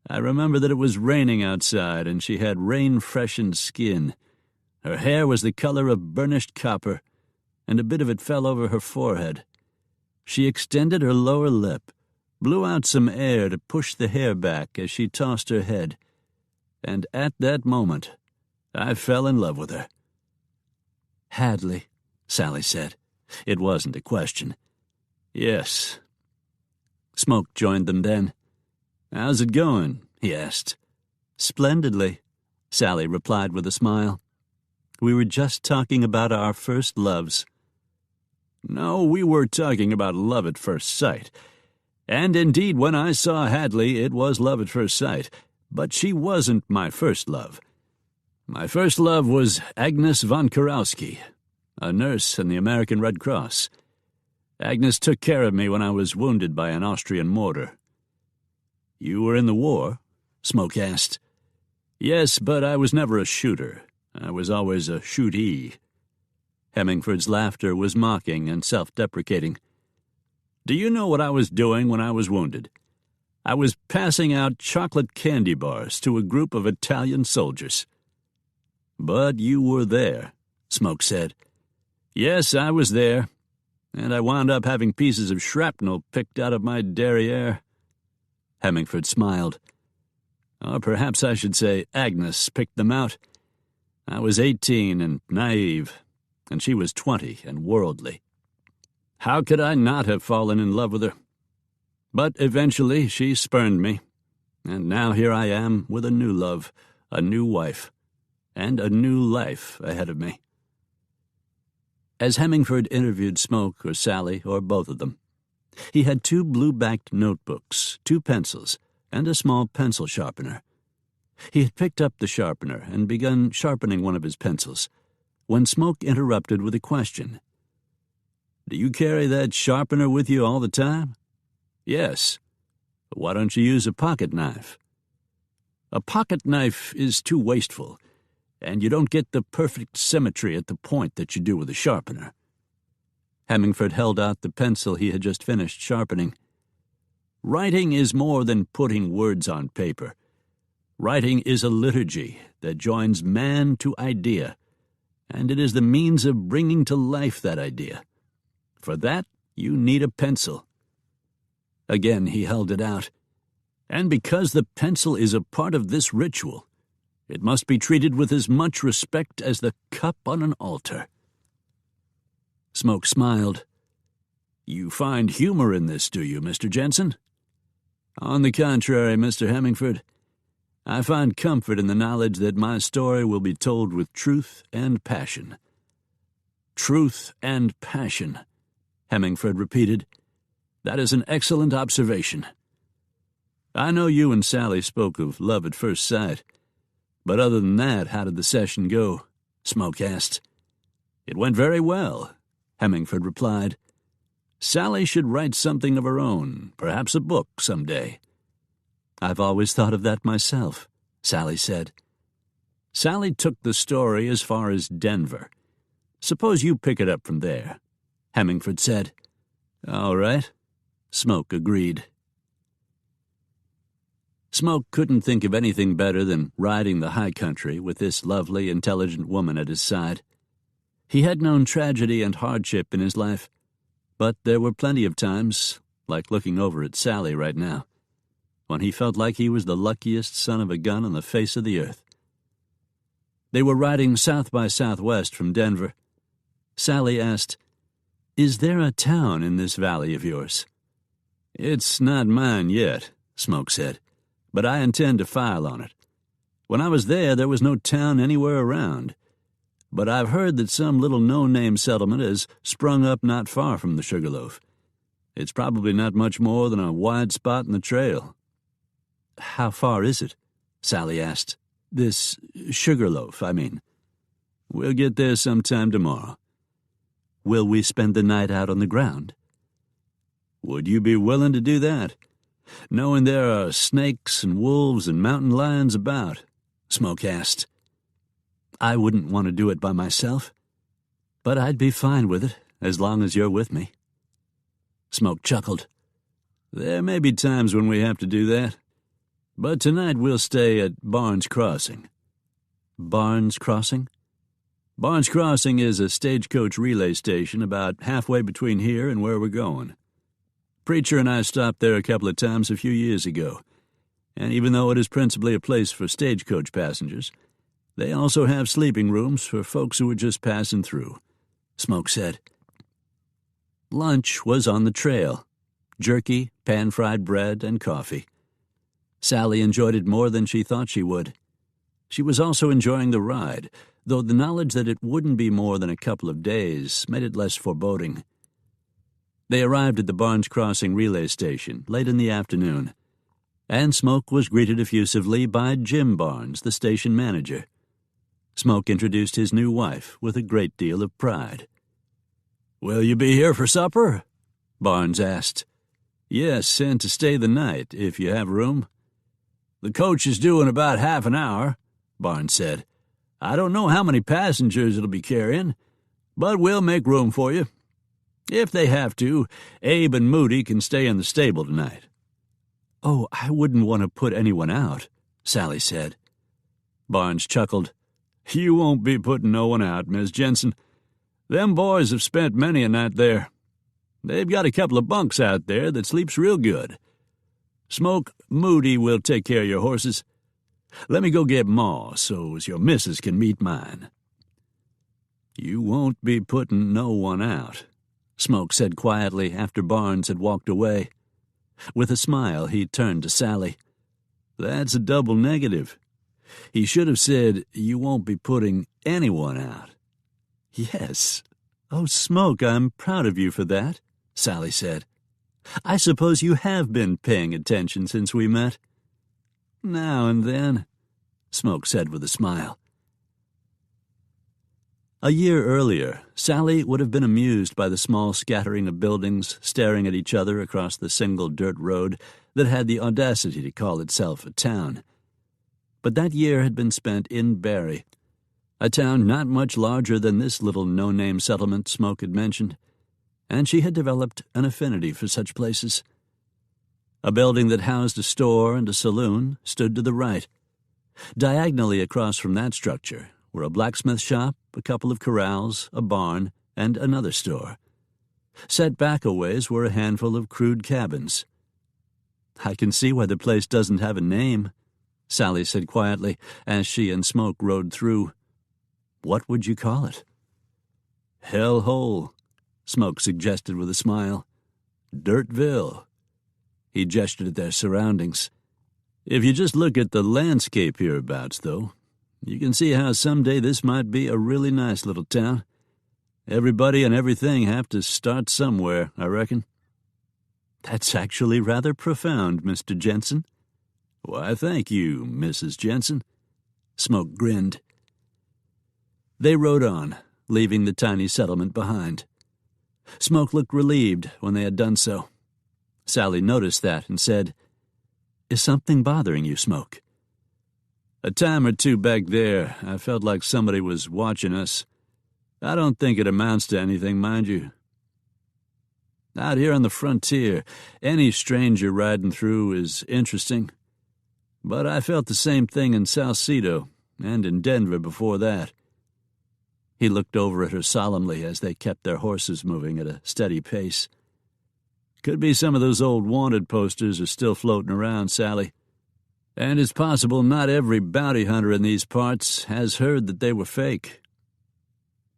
I remember that it was raining outside and she had rain-freshened skin. Her hair was the color of burnished copper, and a bit of it fell over her forehead. She extended her lower lip, blew out some air to push the hair back as she tossed her head, and at that moment I fell in love with her." "Hadley," Sally said. It wasn't a question. "Yes." Smoke joined them then. "How's it going?" he asked. "Splendidly," Sally replied with a smile. We were just talking about our first loves." "No, we were talking about love at first sight. And indeed, when I saw Hadley, it was love at first sight. But she wasn't my first love. My first love was Agnes von Kurowski, a nurse in the American Red Cross. Agnes took care of me when I was wounded by an Austrian mortar." "You were in the war?" Smoke asked. "Yes, but I was never a shooter. I was always a shootee." Hemingford's laughter was mocking and self-deprecating. "Do you know what I was doing when I was wounded? I was passing out chocolate candy bars to a group of Italian soldiers." "But you were there," Smoke said. "Yes, I was there, and I wound up having pieces of shrapnel picked out of my derriere." Hemingford smiled. "Or perhaps I should say Agnes picked them out. I was 18 and naive, and she was 20 and worldly. How could I not have fallen in love with her? But eventually she spurned me, and now here I am with a new love, a new wife, and a new life ahead of me." As Hemingford interviewed Smoke or Sally or both of them, he had 2 blue-backed notebooks, 2 pencils, and a small pencil sharpener. He had picked up the sharpener and begun sharpening one of his pencils when Smoke interrupted with a question. "Do you carry that sharpener with you all the time?" "Yes." "Why don't you use a pocket knife?" "A pocket knife is too wasteful, and you don't get the perfect symmetry at the point that you do with a sharpener." Hemingford held out the pencil he had just finished sharpening. "Writing is more than putting words on paper. Writing is a liturgy that joins man to idea, and it is the means of bringing to life that idea. For that, you need a pencil." Again he held it out. "And because the pencil is a part of this ritual, it must be treated with as much respect as the cup on an altar." Smoke smiled. "You find humor in this, do you, Mr. Jenson?" "On the contrary, Mr. Hemingford, I find comfort in the knowledge that my story will be told with truth and passion." "Truth and passion," Hemingford repeated. "That is an excellent observation. I know you and Sally spoke of love at first sight, but other than that, how did the session go?" Smoke asked. "It went very well," Hemingford replied. "Sally should write something of her own, perhaps a book someday." "I've always thought of that myself," Sally said. "Sally took the story as far as Denver. Suppose you pick it up from there," Hemingford said. "All right," Smoke agreed. Smoke couldn't think of anything better than riding the high country with this lovely, intelligent woman at his side. He had known tragedy and hardship in his life, but there were plenty of times, like looking over at Sally right now, when he felt like he was the luckiest son of a gun on the face of the earth. They were riding south by southwest from Denver. Sally asked, "Is there a town in this valley of yours?" "It's not mine yet," Smoke said, "but I intend to file on it. When I was there was no town anywhere around, but I've heard that some little no-name settlement has sprung up not far from the Sugarloaf. It's probably not much more than a wide spot in the trail." "How far is it?" Sally asked. "This Sugarloaf, I mean." "We'll get there sometime tomorrow." "Will we spend the night out on the ground?" "Would you be willing to do that, knowing there are snakes and wolves and mountain lions about?" Smoke asked. "I wouldn't want to do it by myself, but I'd be fine with it as long as you're with me." Smoke chuckled. "There may be times when we have to do that, but tonight we'll stay at Barnes Crossing." "Barnes Crossing?" "Barnes Crossing is a stagecoach relay station about halfway between here and where we're going. Preacher and I stopped there a couple of times a few years ago, and even though it is principally a place for stagecoach passengers, they also have sleeping rooms for folks who are just passing through," Smoke said. Lunch was on the trail: jerky, pan-fried bread, and coffee. Sally enjoyed it more than she thought she would. She was also enjoying the ride, though the knowledge that it wouldn't be more than a couple of days made it less foreboding. They arrived at the Barnes Crossing relay station late in the afternoon, and Smoke was greeted effusively by Jim Barnes, the station manager. Smoke introduced his new wife with a great deal of pride. "Will you be here for supper?" Barnes asked. "Yes, and to stay the night, if you have room." "The coach is due in about half an hour," Barnes said. "I don't know how many passengers it'll be carrying, but we'll make room for you. If they have to, Abe and Moody can stay in the stable tonight." "Oh, I wouldn't want to put anyone out," Sally said. Barnes chuckled. "You won't be putting no one out, Miss Jenson. Them boys have spent many a night there. They've got a couple of bunks out there that sleeps real good. Smoke, Moody will take care of your horses. Let me go get Ma so as your missus can meet mine." "You won't be putting no one out," Smoke said quietly after Barnes had walked away. With a smile, he turned to Sally. "That's a double negative. He should have said, 'You won't be putting anyone out.'" "Yes. Oh, Smoke, I'm proud of you for that," Sally said. "I suppose you have been paying attention since we met." "Now and then," Smoke said with a smile. A year earlier, Sally would have been amused by the small scattering of buildings staring at each other across the single dirt road that had the audacity to call itself a town. But that year had been spent in Barry, a town not much larger than this little no-name settlement Smoke had mentioned, and she had developed an affinity for such places. A building that housed a store and a saloon stood to the right. Diagonally across from that structure were a blacksmith shop, a couple of corrals, a barn, and another store. Set back a ways were a handful of crude cabins. "I can see why the place doesn't have a name," Sally said quietly as she and Smoke rode through. "What would you call it?" "Hell Hole," Smoke suggested with a smile. "Dirtville." He gestured at their surroundings. "If you just look at the landscape hereabouts, though, you can see how someday this might be a really nice little town. Everybody and everything have to start somewhere, I reckon." "That's actually rather profound, Mr. Jenson." "Why, thank you, Mrs. Jenson." Smoke grinned. They rode on, leaving the tiny settlement behind. Smoke looked relieved when they had done so. Sally noticed that and said, "Is something bothering you, Smoke?" "A time or two back there, I felt like somebody was watching us. I don't think it amounts to anything, mind you. Out here on the frontier, any stranger riding through is interesting. But I felt the same thing in Salcedo and in Denver before that." He looked over at her solemnly as they kept their horses moving at a steady pace. "Could be some of those old wanted posters are still floating around, Sally. And it's possible not every bounty hunter in these parts has heard that they were fake."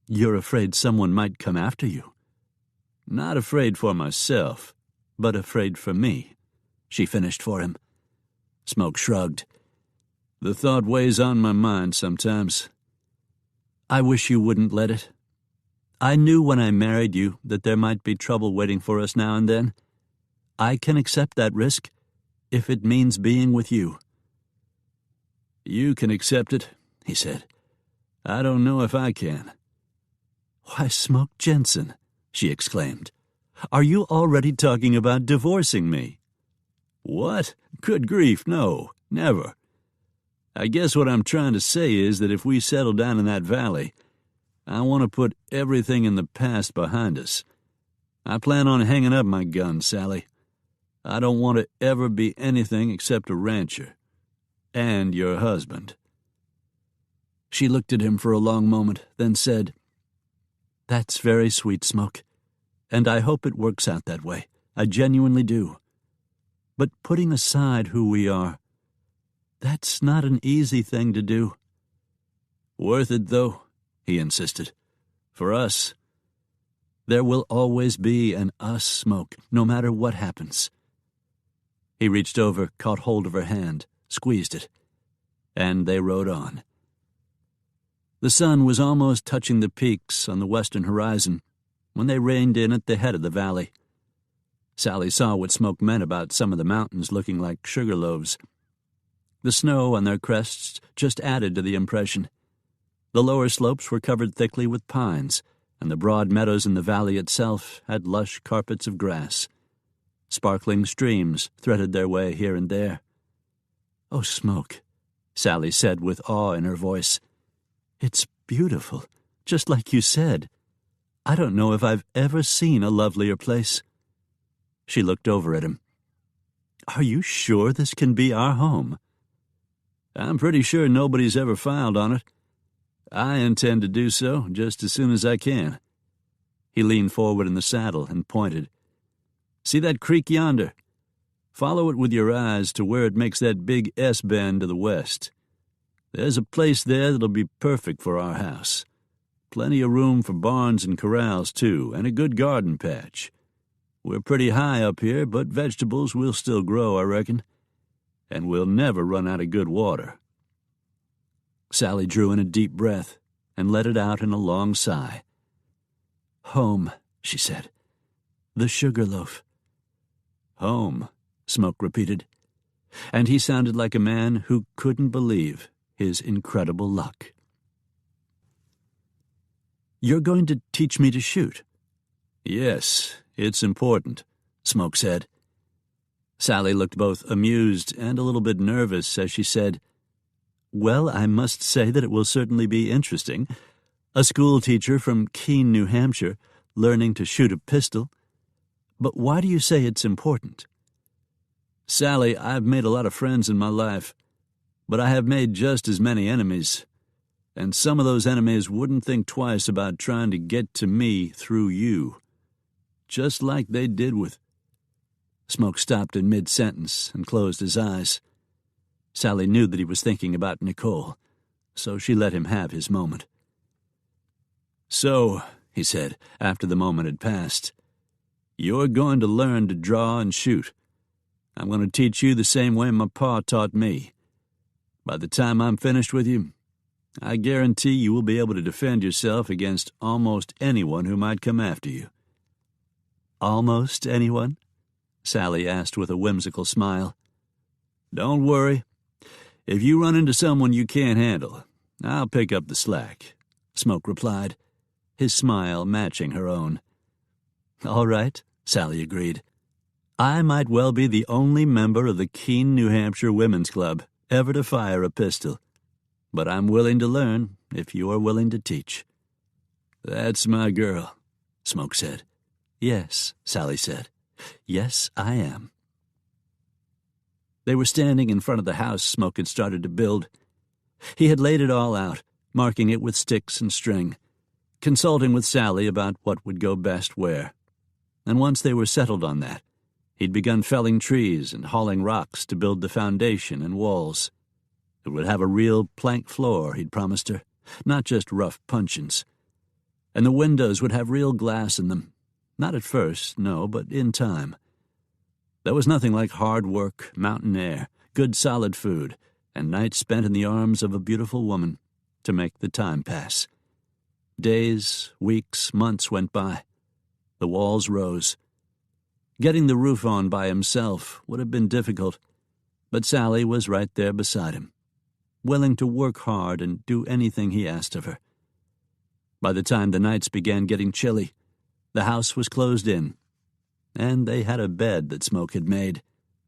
"You're afraid someone might come after you?" "Not afraid for myself, but afraid for me," she finished for him. Smoke shrugged. "The thought weighs on my mind sometimes." "I wish you wouldn't let it. I knew when I married you that there might be trouble waiting for us now and then. I can accept that risk if it means being with you." "You can accept it," he said. "I don't know if I can." "Why, Smoke Jenson," she exclaimed. "Are you already talking about divorcing me?" "What? Good grief, no, never. I guess what I'm trying to say is that if we settle down in that valley, I want to put everything in the past behind us. I plan on hanging up my gun, Sally. I don't want to ever be anything except a rancher. And your husband." She looked at him for a long moment, then said, "That's very sweet, Smoke, and I hope it works out that way. I genuinely do. But putting aside who we are, that's not an easy thing to do." "Worth it, though," he insisted. "For us." "There will always be an us, Smoke, no matter what happens." He reached over, caught hold of her hand, squeezed it. and they rode on. The sun was almost touching the peaks on the western horizon when they reined in at the head of the valley. Sally saw what Smoke meant about some of the mountains looking like sugar loaves. The snow on their crests just added to the impression. The lower slopes were covered thickly with pines, and the broad meadows in the valley itself had lush carpets of grass. Sparkling streams threaded their way here and there. "Oh, Smoke," Sally said with awe in her voice. "It's beautiful, just like you said. I don't know if I've ever seen a lovelier place." She looked over at him. "Are you sure this can be our home?" "I'm pretty sure nobody's ever filed on it. I intend to do so just as soon as I can." He leaned forward in the saddle and pointed. "See that creek yonder? Follow it with your eyes to where it makes that big S bend to the west. There's a place there that'll be perfect for our house. Plenty of room for barns and corrals, too, and a good garden patch. We're pretty high up here, but vegetables will still grow, I reckon. And we'll never run out of good water." Sally drew in a deep breath and let it out in a long sigh. "Home," she said. "The Sugarloaf." "Home," Smoke repeated, and he sounded like a man who couldn't believe his incredible luck. "You're going to teach me to shoot?" "Yes, it's important," Smoke said. Sally looked both amused and a little bit nervous as she said, "Well, I must say that it will certainly be interesting. A school teacher from Keene, New Hampshire, learning to shoot a pistol. But why do you say it's important?" "Sally, I've made a lot of friends in my life, but I have made just as many enemies. And some of those enemies wouldn't think twice about trying to get to me through you. Just like they did with—" Smoke stopped in mid-sentence and closed his eyes. Sally knew that he was thinking about Nicole, so she let him have his moment. "So," he said, after the moment had passed, "you're going to learn to draw and shoot. I'm going to teach you the same way my pa taught me. By the time I'm finished with you, I guarantee you will be able to defend yourself against almost anyone who might come after you." "Almost anyone?" Sally asked with a whimsical smile. "Don't worry. If you run into someone you can't handle, I'll pick up the slack," Smoke replied, his smile matching her own. "All right," Sally agreed. "I might well be the only member of the Keene, New Hampshire Women's Club ever to fire a pistol. But I'm willing to learn if you are willing to teach." "That's my girl," Smoke said. "Yes," Sally said. "Yes, I am." They were standing in front of the house Smoke had started to build. He had laid it all out, marking it with sticks and string, consulting with Sally about what would go best where. And once they were settled on that, he'd begun felling trees and hauling rocks to build the foundation and walls. It would have a real plank floor, he'd promised her, not just rough puncheons. And the windows would have real glass in them. Not at first, no, but in time. There was nothing like hard work, mountain air, good solid food, and nights spent in the arms of a beautiful woman to make the time pass. Days, weeks, months went by. The walls rose. Getting the roof on by himself would have been difficult, but Sally was right there beside him, willing to work hard and do anything he asked of her. By the time the nights began getting chilly, the house was closed in, and they had a bed that Smoke had made,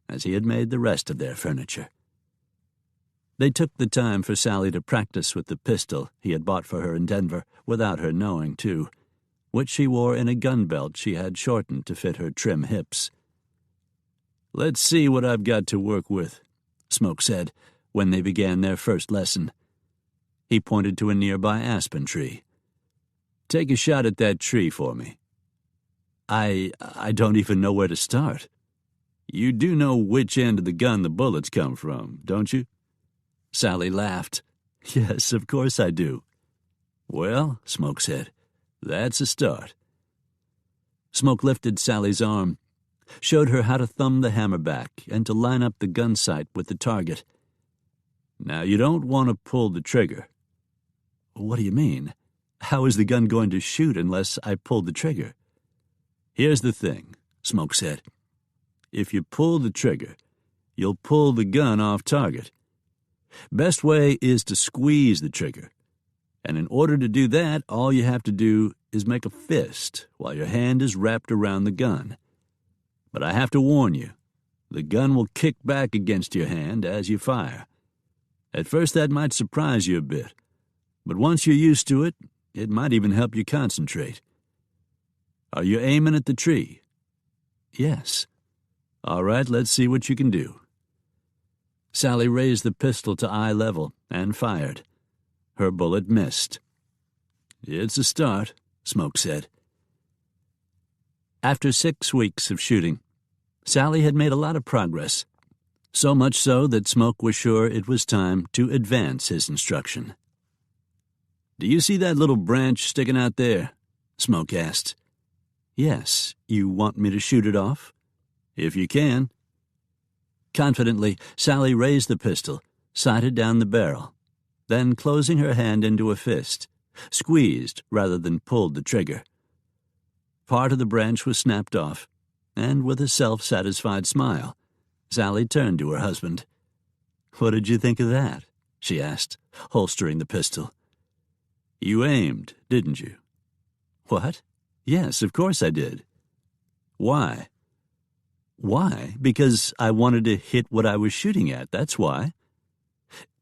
as he had made the rest of their furniture. They took the time for Sally to practice with the pistol he had bought for her in Denver, without her knowing, too, which she wore in a gun belt she had shortened to fit her trim hips. "Let's see what I've got to work with," Smoke said, when they began their first lesson. He pointed to a nearby aspen tree. "Take a shot at that tree for me." I don't even know where to start." "You do know which end of the gun the bullets come from, don't you?" Sally laughed. "Yes, of course I do." "Well," Smoke said, "that's a start." Smoke lifted Sally's arm, showed her how to thumb the hammer back and to line up the gun sight with the target. Now, you don't want to pull the trigger." "What do you mean? How is the gun going to shoot unless I pull the trigger?" "Here's the thing," Smoke said. "If you pull the trigger, you'll pull the gun off target. Best way is to squeeze the trigger. And in order to do that, all you have to do is make a fist while your hand is wrapped around the gun. But I have to warn you, the gun will kick back against your hand as you fire. At first that might surprise you a bit, but once you're used to it, it might even help you concentrate. Are you aiming at the tree?" "Yes." "All right, let's see what you can do." Sally raised the pistol to eye level and fired. Her bullet missed. "It's a start," Smoke said. After 6 weeks of shooting, Sally had made a lot of progress, so much so that Smoke was sure it was time to advance his instruction. "Do you see that little branch sticking out there?" Smoke asked. "Yes. You want me to shoot it off?" "If you can." Confidently, Sally raised the pistol, sighted down the barrel, then closing her hand into a fist, squeezed rather than pulled the trigger. Part of the branch was snapped off, and with a self-satisfied smile, Sally turned to her husband. "What did you think of that?" she asked, holstering the pistol. "You aimed, didn't you?" "What? Yes, of course I did." "Why?" "Why? Because I wanted to hit what I was shooting at, that's why."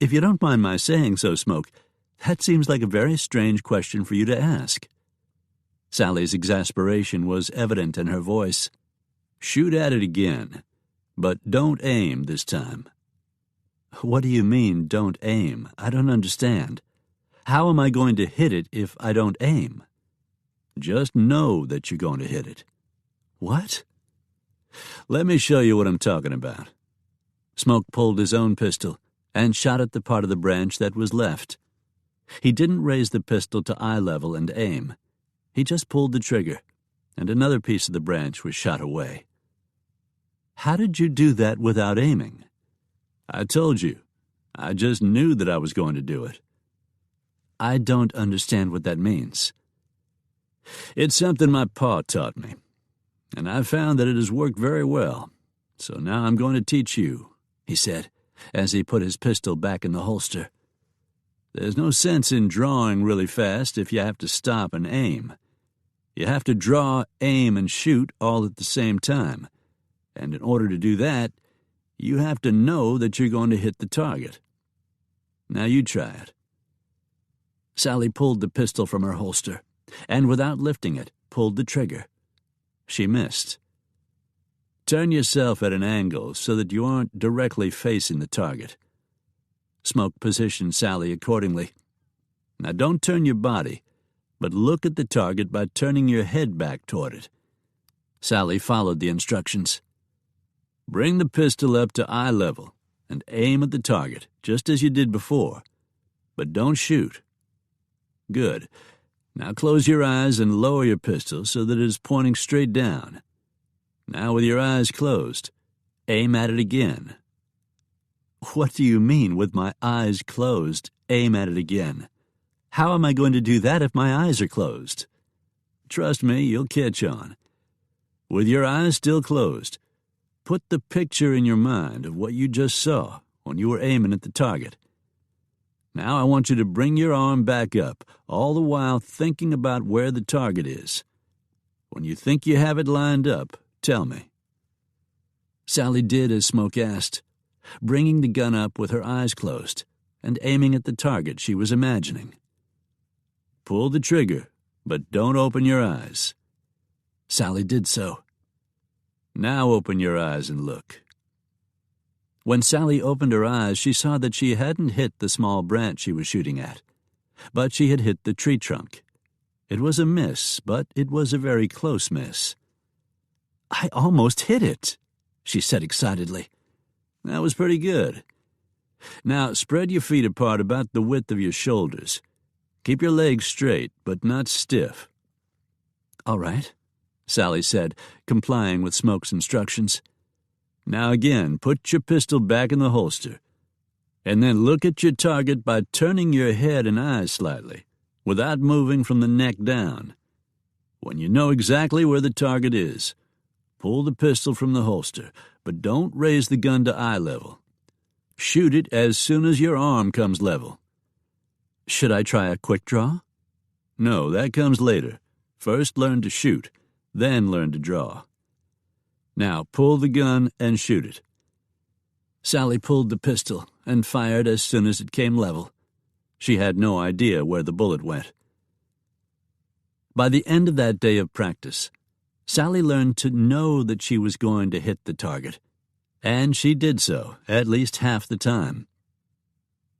"If you don't mind my saying so, Smoke, that seems like a very strange question for you to ask." Sally's exasperation was evident in her voice. "Shoot at it again, but don't aim this time." "What do you mean, don't aim? I don't understand. How am I going to hit it if I don't aim?" "Just know that you're going to hit it." "What?" "Let me show you what I'm talking about." Smoke pulled his own pistol and shot at the part of the branch that was left. He didn't raise the pistol to eye level and aim. He just pulled the trigger, and another piece of the branch was shot away. "How did you do that without aiming?" "I told you. I just knew that I was going to do it." "I don't understand what that means." "It's something my pa taught me, and I've found that it has worked very well. So now I'm going to teach you," he said, as he put his pistol back in the holster. "There's no sense in drawing really fast if you have to stop and aim. You have to draw, aim, and shoot all at the same time, and in order to do that, you have to know that you're going to hit the target. Now you try it." Sally pulled the pistol from her holster, and without lifting it, pulled the trigger. She missed. "Turn yourself at an angle so that you aren't directly facing the target." Smoke positioned Sally accordingly. "Now don't turn your body, but look at the target by turning your head back toward it." Sally followed the instructions. "Bring the pistol up to eye level and aim at the target, just as you did before. But don't shoot." "Good. Now close your eyes and lower your pistol so that it is pointing straight down. Now with your eyes closed, aim at it again." "What do you mean, with my eyes closed, aim at it again? How am I going to do that if my eyes are closed?" "Trust me, you'll catch on. With your eyes still closed, put the picture in your mind of what you just saw when you were aiming at the target. Now I want you to bring your arm back up, all the while thinking about where the target is. When you think you have it lined up, tell me." Sally did as Smoke asked, bringing the gun up with her eyes closed and aiming at the target she was imagining. "Pull the trigger, but don't open your eyes." Sally did so. "Now open your eyes and look." When Sally opened her eyes, she saw that she hadn't hit the small branch she was shooting at, but she had hit the tree trunk. It was a miss, but it was a very close miss. "I almost hit it," she said excitedly. "That was pretty good. Now spread your feet apart about the width of your shoulders. Keep your legs straight, but not stiff." "All right," Sally said, complying with Smoke's instructions. "Now again, put your pistol back in the holster. And then look at your target by turning your head and eyes slightly, without moving from the neck down. When you know exactly where the target is, pull the pistol from the holster, but don't raise the gun to eye level. Shoot it as soon as your arm comes level. Should I try a quick draw? No, that comes later. First learn to shoot, then learn to draw. Now pull the gun and shoot it. Sally pulled the pistol and fired as soon as it came level. She had no idea where the bullet went. By the end of that day of practice, Sally learned to know that she was going to hit the target, and she did so at least half the time.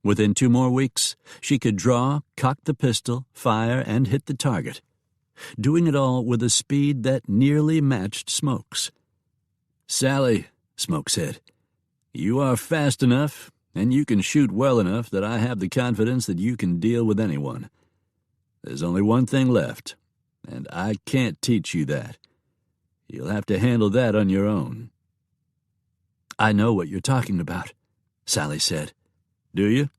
Within 2 more weeks, she could draw, cock the pistol, fire, and hit the target, doing it all with a speed that nearly matched Smoke's. "Sally," Smoke said, "you are fast enough, and you can shoot well enough that I have the confidence that you can deal with anyone. There's only one thing left, and I can't teach you that. You'll have to handle that on your own." "I know what you're talking about," Sally said. "Do you?"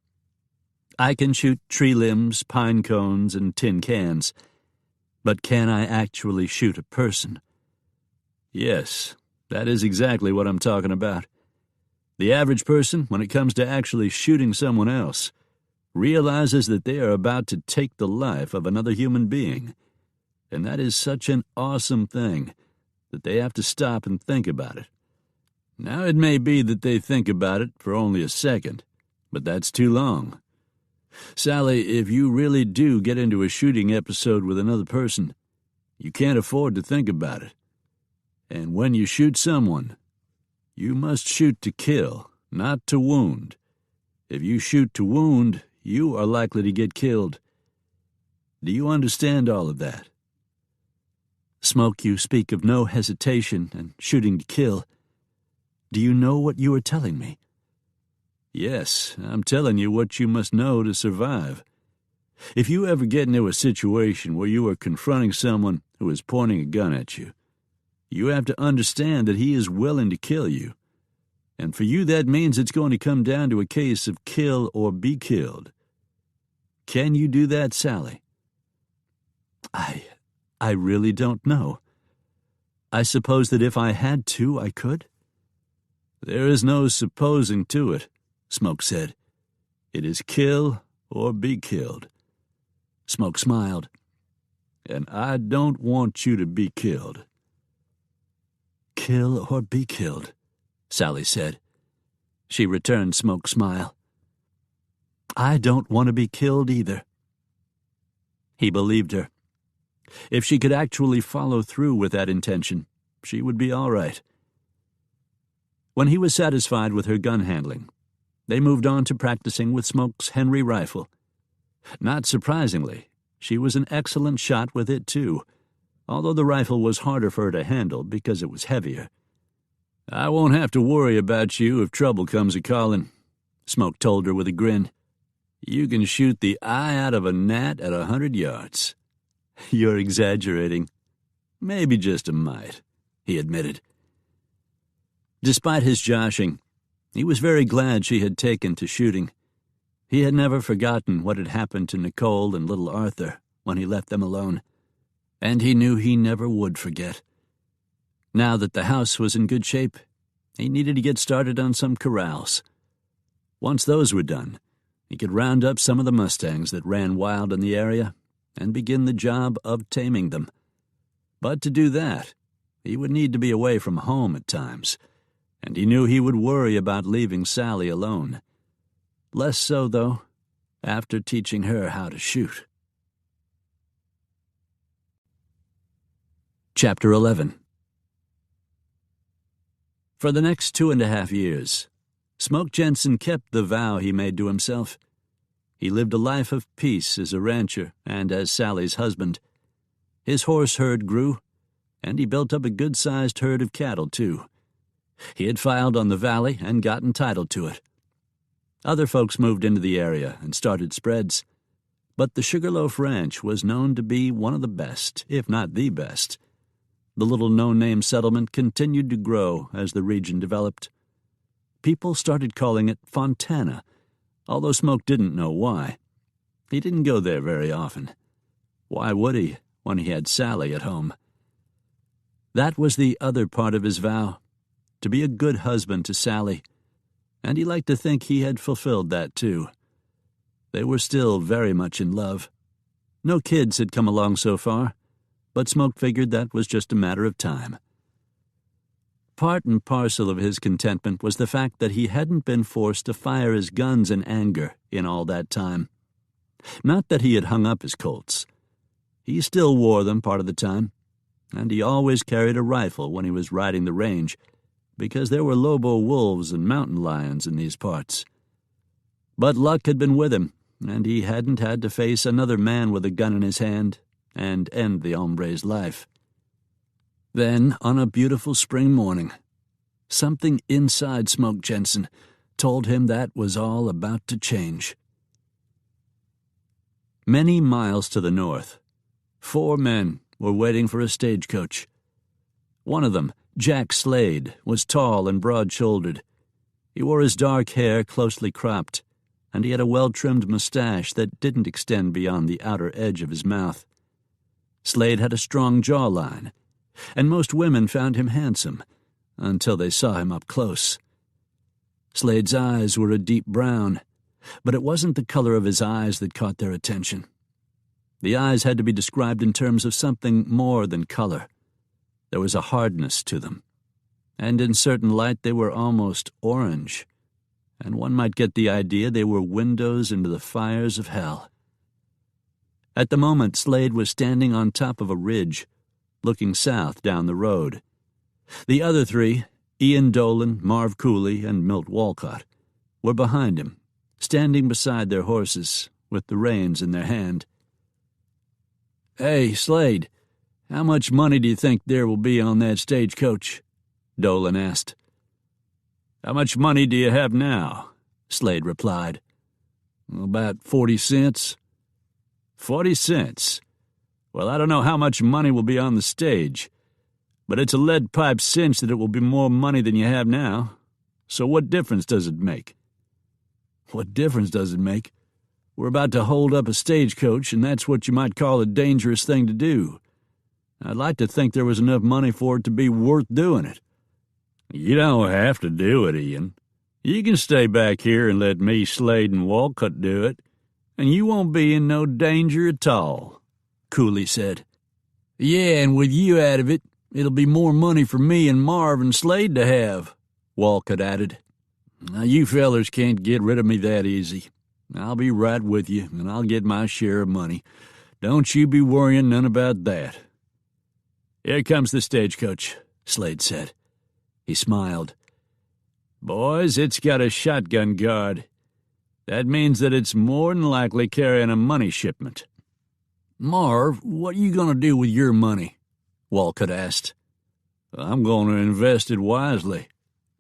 "I can shoot tree limbs, pine cones, and tin cans. But can I actually shoot a person?" "Yes, that is exactly what I'm talking about. The average person, when it comes to actually shooting someone else, realizes that they are about to take the life of another human being. And that is such an awesome thing that they have to stop and think about it. Now, it may be that they think about it for only a second, but that's too long. Sally, if you really do get into a shooting episode with another person, you can't afford to think about it. And when you shoot someone, you must shoot to kill, not to wound. If you shoot to wound, you are likely to get killed. Do you understand all of that?" "Smoke, you speak of no hesitation and shooting to kill. Do you know what you are telling me?" "Yes, I'm telling you what you must know to survive. If you ever get into a situation where you are confronting someone who is pointing a gun at you, you have to understand that he is willing to kill you. And for you, that means it's going to come down to a case of kill or be killed. Can you do that, Sally?" I really don't know. I suppose that if I had to, I could?" "There is no supposing to it," Smoke said. "It is kill or be killed." Smoke smiled. "And I don't want you to be killed." "Kill or be killed," Sally said. She returned Smoke's smile. "I don't want to be killed either." He believed her. If she could actually follow through with that intention, she would be all right. When he was satisfied with her gun handling, they moved on to practicing with Smoke's Henry rifle. Not surprisingly, she was an excellent shot with it too, although the rifle was harder for her to handle because it was heavier. "I won't have to worry about you if trouble comes a-calling," Smoke told her with a grin. "You can shoot the eye out of a gnat at 100 yards. "You're exaggerating." "Maybe just a mite," he admitted. Despite his joshing, he was very glad she had taken to shooting. He had never forgotten what had happened to Nicole and little Arthur when he left them alone, and he knew he never would forget. Now that the house was in good shape, he needed to get started on some corrals. Once those were done, he could round up some of the Mustangs that ran wild in the area and begin the job of taming them. But to do that, he would need to be away from home at times, and he knew he would worry about leaving Sally alone. Less so, though, after teaching her how to shoot. Chapter 11. For the next 2.5 years, Smoke Jenson kept the vow he made to himself. He lived a life of peace as a rancher and as Sally's husband. His horse herd grew, and he built up a good-sized herd of cattle, too. He had filed on the valley and gotten title to it. Other folks moved into the area and started spreads, but the Sugarloaf Ranch was known to be one of the best, if not the best. The little no-name settlement continued to grow as the region developed. People started calling it Fontana, although Smoke didn't know why. He didn't go there very often. Why would he, when he had Sally at home? That was the other part of his vow, to be a good husband to Sally, and he liked to think he had fulfilled that too. They were still very much in love. No kids had come along so far, but Smoke figured that was just a matter of time. Part and parcel of his contentment was the fact that he hadn't been forced to fire his guns in anger in all that time. Not that he had hung up his Colts. He still wore them part of the time, and he always carried a rifle when he was riding the range, because there were Lobo wolves and mountain lions in these parts. But luck had been with him, and he hadn't had to face another man with a gun in his hand and end the hombre's life. Then, on a beautiful spring morning, something inside Smoke Jenson told him that was all about to change. Many miles to the north, 4 men were waiting for a stagecoach. One of them, Jack Slade, was tall and broad-shouldered. He wore his dark hair closely cropped, and he had a well-trimmed mustache that didn't extend beyond the outer edge of his mouth. Slade had a strong jawline, and most women found him handsome until they saw him up close. Slade's eyes were a deep brown, but it wasn't the color of his eyes that caught their attention. The eyes had to be described in terms of something more than color. There was a hardness to them, and in certain light they were almost orange, and one might get the idea they were windows into the fires of hell. At the moment, Slade was standing on top of a ridge, looking south down the road. The other 3, Ian Dolan, Marv Cooley, and Milt Walcott, were behind him, standing beside their horses, with the reins in their hand. "Hey, Slade, how much money do you think there will be on that stagecoach?" Dolan asked. "How much money do you have now?" Slade replied. "About 40 cents. 40 cents? Well, I don't know how much money will be on the stage, but it's a lead pipe cinch that it will be more money than you have now. So what difference does it make?" "What difference does it make? We're about to hold up a stagecoach, and that's what you might call a dangerous thing to do. I'd like to think there was enough money for it to be worth doing it." "You don't have to do it, Ian. You can stay back here and let me, Slade, and Walcott do it, and you won't be in no danger at all," Cooley said. "Yeah, and with you out of it, it'll be more money for me and Marv and Slade to have," Walcott added. "Now, you fellers can't get rid of me that easy. I'll be right with you, and I'll get my share of money. Don't you be worrying none about that." "Here comes the stagecoach," Slade said. He smiled. "Boys, it's got a shotgun guard. That means that it's more than likely carrying a money shipment." "Marv, what are you going to do with your money?" Walcott asked. "I'm going to invest it wisely,"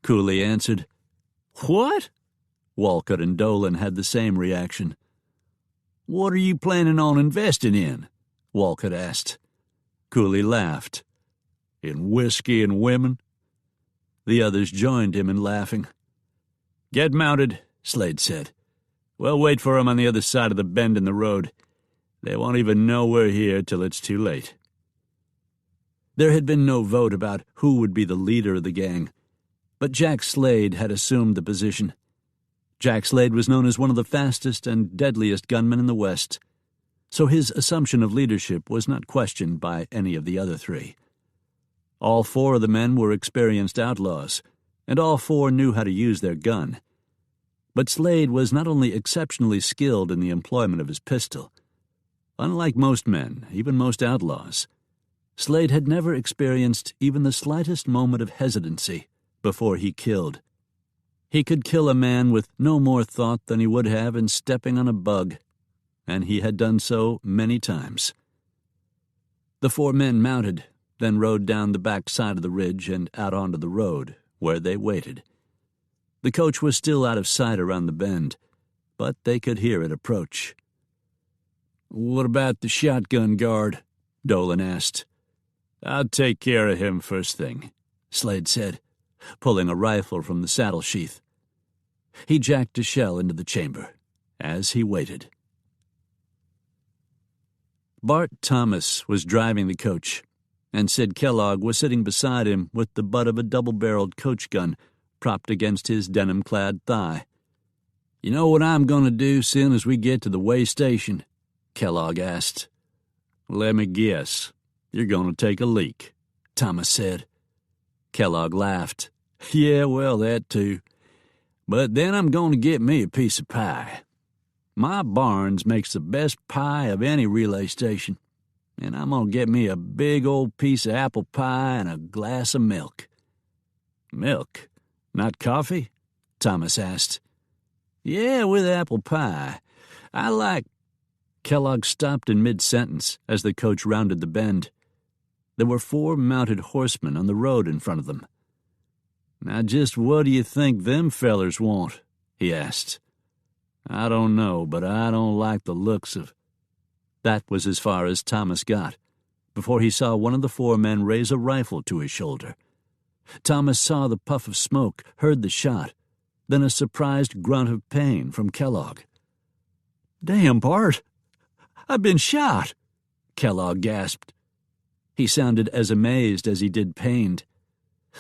Cooley answered. "What?" Walcott and Dolan had the same reaction. "What are you planning on investing in?" Walcott asked. Cooley laughed. "In whiskey and women?" The others joined him in laughing. "Get mounted," Slade said. "We'll wait for 'em on the other side of the bend in the road. They won't even know we're here till it's too late." There had been no vote about who would be the leader of the gang, but Jack Slade had assumed the position. Jack Slade was known as one of the fastest and deadliest gunmen in the West, so his assumption of leadership was not questioned by any of the other 3. All 4 of the men were experienced outlaws, and all 4 knew how to use their gun. But Slade was not only exceptionally skilled in the employment of his pistol. Unlike most men, even most outlaws, Slade had never experienced even the slightest moment of hesitancy before he killed. He could kill a man with no more thought than he would have in stepping on a bug, and he had done so many times. The 4 men mounted, then rode down the back side of the ridge and out onto the road, where they waited. The coach was still out of sight around the bend, but they could hear it approach. "What about the shotgun guard?" Dolan asked. "I'll take care of him first thing," Slade said, pulling a rifle from the saddle sheath. He jacked a shell into the chamber as he waited. Bart Thomas was driving the coach, and Sid Kellogg was sitting beside him with the butt of a double-barreled coach gun propped against his denim-clad thigh. "You know what I'm going to do soon as we get to the way station?" Kellogg asked. "Let me guess. You're going to take a leak," Thomas said. Kellogg laughed. "Yeah, well, that too. But then I'm going to get me a piece of pie. My Barnes makes the best pie of any relay station, and I'm going to get me a big old piece of apple pie and a glass of milk." "Milk? Not coffee?" Thomas asked. "Yeah, with apple pie. I like—" Kellogg stopped in mid-sentence as the coach rounded the bend. There were 4 mounted horsemen on the road in front of them. "Now just what do you think them fellers want?" he asked. "I don't know, but I don't like the looks of—" That was as far as Thomas got, before he saw one of the 4 men raise a rifle to his shoulder. Thomas saw the puff of smoke, heard the shot, then a surprised grunt of pain from Kellogg. "Damn, Bart! I've been shot!" Kellogg gasped. He sounded as amazed as he did pained.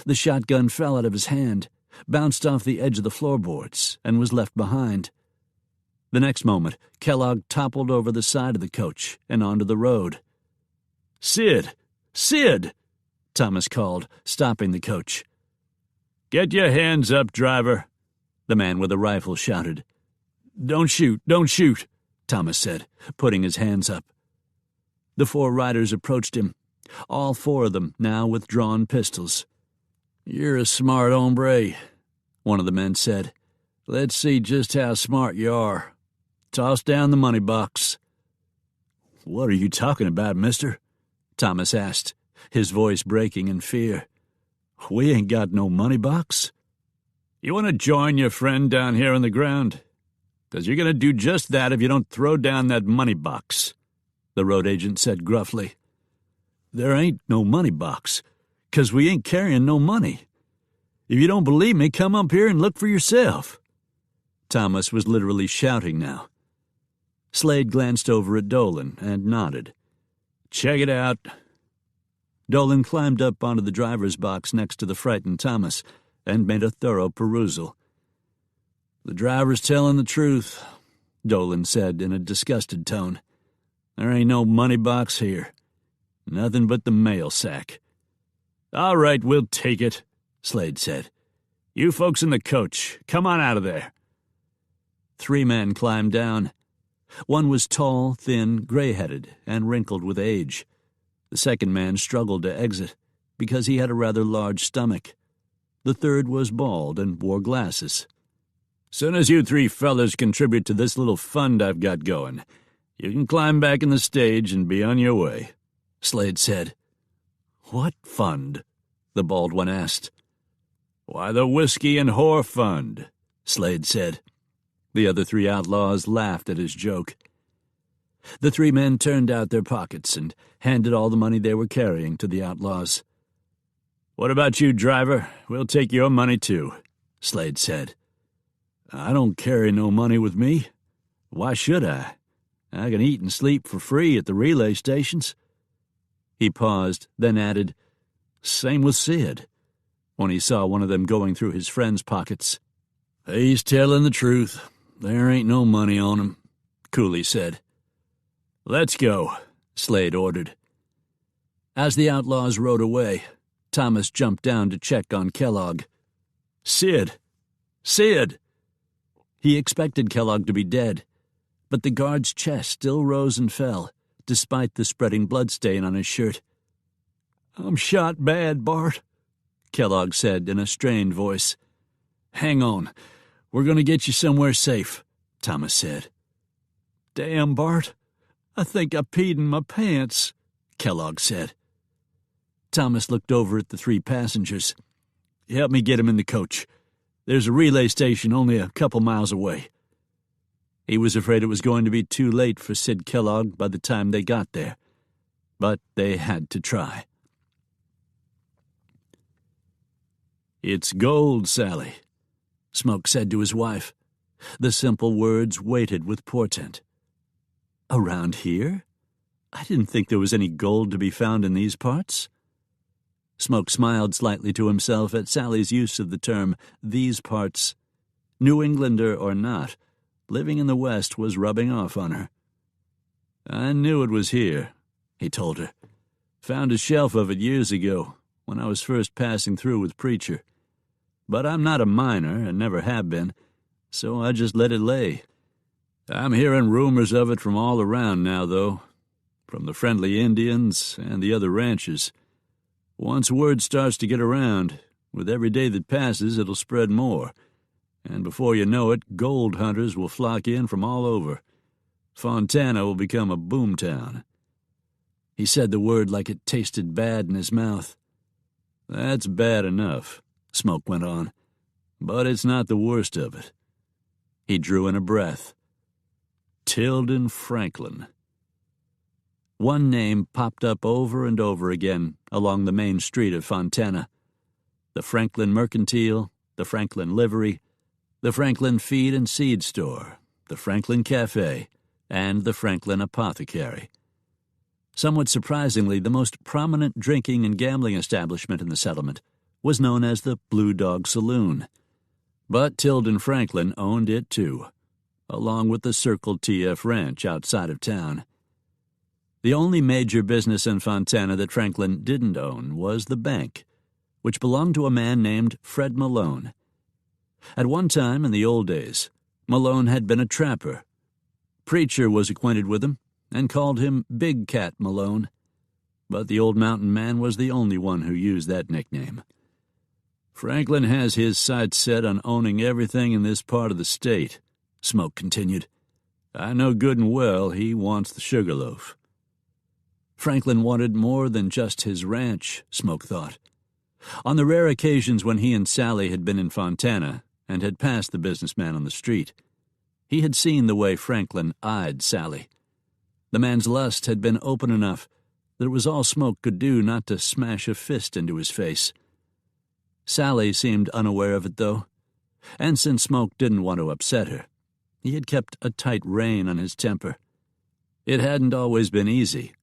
The shotgun fell out of his hand, bounced off the edge of the floorboards, and was left behind. The next moment, Kellogg toppled over the side of the coach and onto the road. "Sid! Sid!" Thomas called, stopping the coach. "Get your hands up, driver," the man with the rifle shouted. "Don't shoot, don't shoot," Thomas said, putting his hands up. The 4 riders approached him, all 4 of them now with drawn pistols. "You're a smart hombre," one of the men said. "Let's see just how smart you are. Toss down the money box." "What are you talking about, mister?" Thomas asked, his voice breaking in fear. "We ain't got no money box." "You want to join your friend down here on the ground? 'Cause you're going to do just that if you don't throw down that money box," the road agent said gruffly. "There ain't no money box, 'cause we ain't carrying no money. If you don't believe me, come up here and look for yourself." Thomas was literally shouting now. Slade glanced over at Dolan and nodded. "Check it out." Dolan climbed up onto the driver's box next to the frightened Thomas and made a thorough perusal. "The driver's telling the truth," Dolan said in a disgusted tone. "There ain't no money box here. Nothing but the mail sack." "All right, we'll take it," Slade said. "You folks in the coach, come on out of there." 3 men climbed down. One was tall, thin, gray-headed, and wrinkled with age. The second man struggled to exit because he had a rather large stomach. The third was bald and wore glasses. "Soon as you 3 fellers contribute to this little fund I've got going, you can climb back in the stage and be on your way," Slade said. "What fund?" the bald one asked. "Why, the Whiskey and Whore Fund," Slade said. The other 3 outlaws laughed at his joke. The 3 men turned out their pockets and handed all the money they were carrying to the outlaws. "What about you, driver? We'll take your money, too," Slade said. "I don't carry no money with me. Why should I? I can eat and sleep for free at the relay stations." He paused, then added, "Same with Sid," when he saw one of them going through his friend's pockets. "He's telling the truth. There ain't no money on him," Cooley said. "Let's go," Slade ordered. As the outlaws rode away, Thomas jumped down to check on Kellogg. "Sid! Sid!" He expected Kellogg to be dead, but the guard's chest still rose and fell, despite the spreading bloodstain on his shirt. "I'm shot bad, Bart," Kellogg said in a strained voice. "Hang on. We're going to get you somewhere safe," Thomas said. "Damn, Bart. I think I peed in my pants," Kellogg said. Thomas looked over at the 3 passengers. "Help me get him in the coach. There's a relay station only a couple miles away." He was afraid it was going to be too late for Sid Kellogg by the time they got there, but they had to try. "It's gold, Sally," Smoke said to his wife. The simple words weighted with portent. Around here? I didn't think there was any gold to be found in these parts. Smoke smiled slightly to himself at Sally's use of the term these parts. New Englander or not, living in the West was rubbing off on her. I knew it was here, he told her. Found a shelf of it years ago, when I was first passing through with Preacher. But I'm not a miner, and never have been, so I just let it lay. I'm hearing rumors of it from all around now, though, from the friendly Indians and the other ranches. Once word starts to get around, with every day that passes it'll spread more, and before you know it, gold hunters will flock in from all over. Fontana will become a boom town. He said the word like it tasted bad in his mouth. That's bad enough, Smoke went on, but it's not the worst of it. He drew in a breath. Tilden Franklin. One name popped up over and over again along the main street of Fontana. The Franklin Mercantile, the Franklin Livery, the Franklin Feed and Seed Store, the Franklin Cafe, and the Franklin Apothecary. Somewhat surprisingly, the most prominent drinking and gambling establishment in the settlement was known as the Blue Dog Saloon. But Tilden Franklin owned it too, along with the Circle TF Ranch outside of town. The only major business in Fontana that Franklin didn't own was the bank, which belonged to a man named Fred Malone. At one time in the old days, Malone had been a trapper. Preacher was acquainted with him and called him Big Cat Malone, but the old mountain man was the only one who used that nickname. Franklin has his sights set on owning everything in this part of the state, Smoke continued. I know good and well he wants the Sugarloaf. Franklin wanted more than just his ranch, Smoke thought. On the rare occasions when he and Sally had been in Fontana and had passed the businessman on the street, he had seen the way Franklin eyed Sally. The man's lust had been open enough that it was all Smoke could do not to smash a fist into his face. Sally seemed unaware of it, though, and since Smoke didn't want to upset her, he had kept a tight rein on his temper. It hadn't always been easy,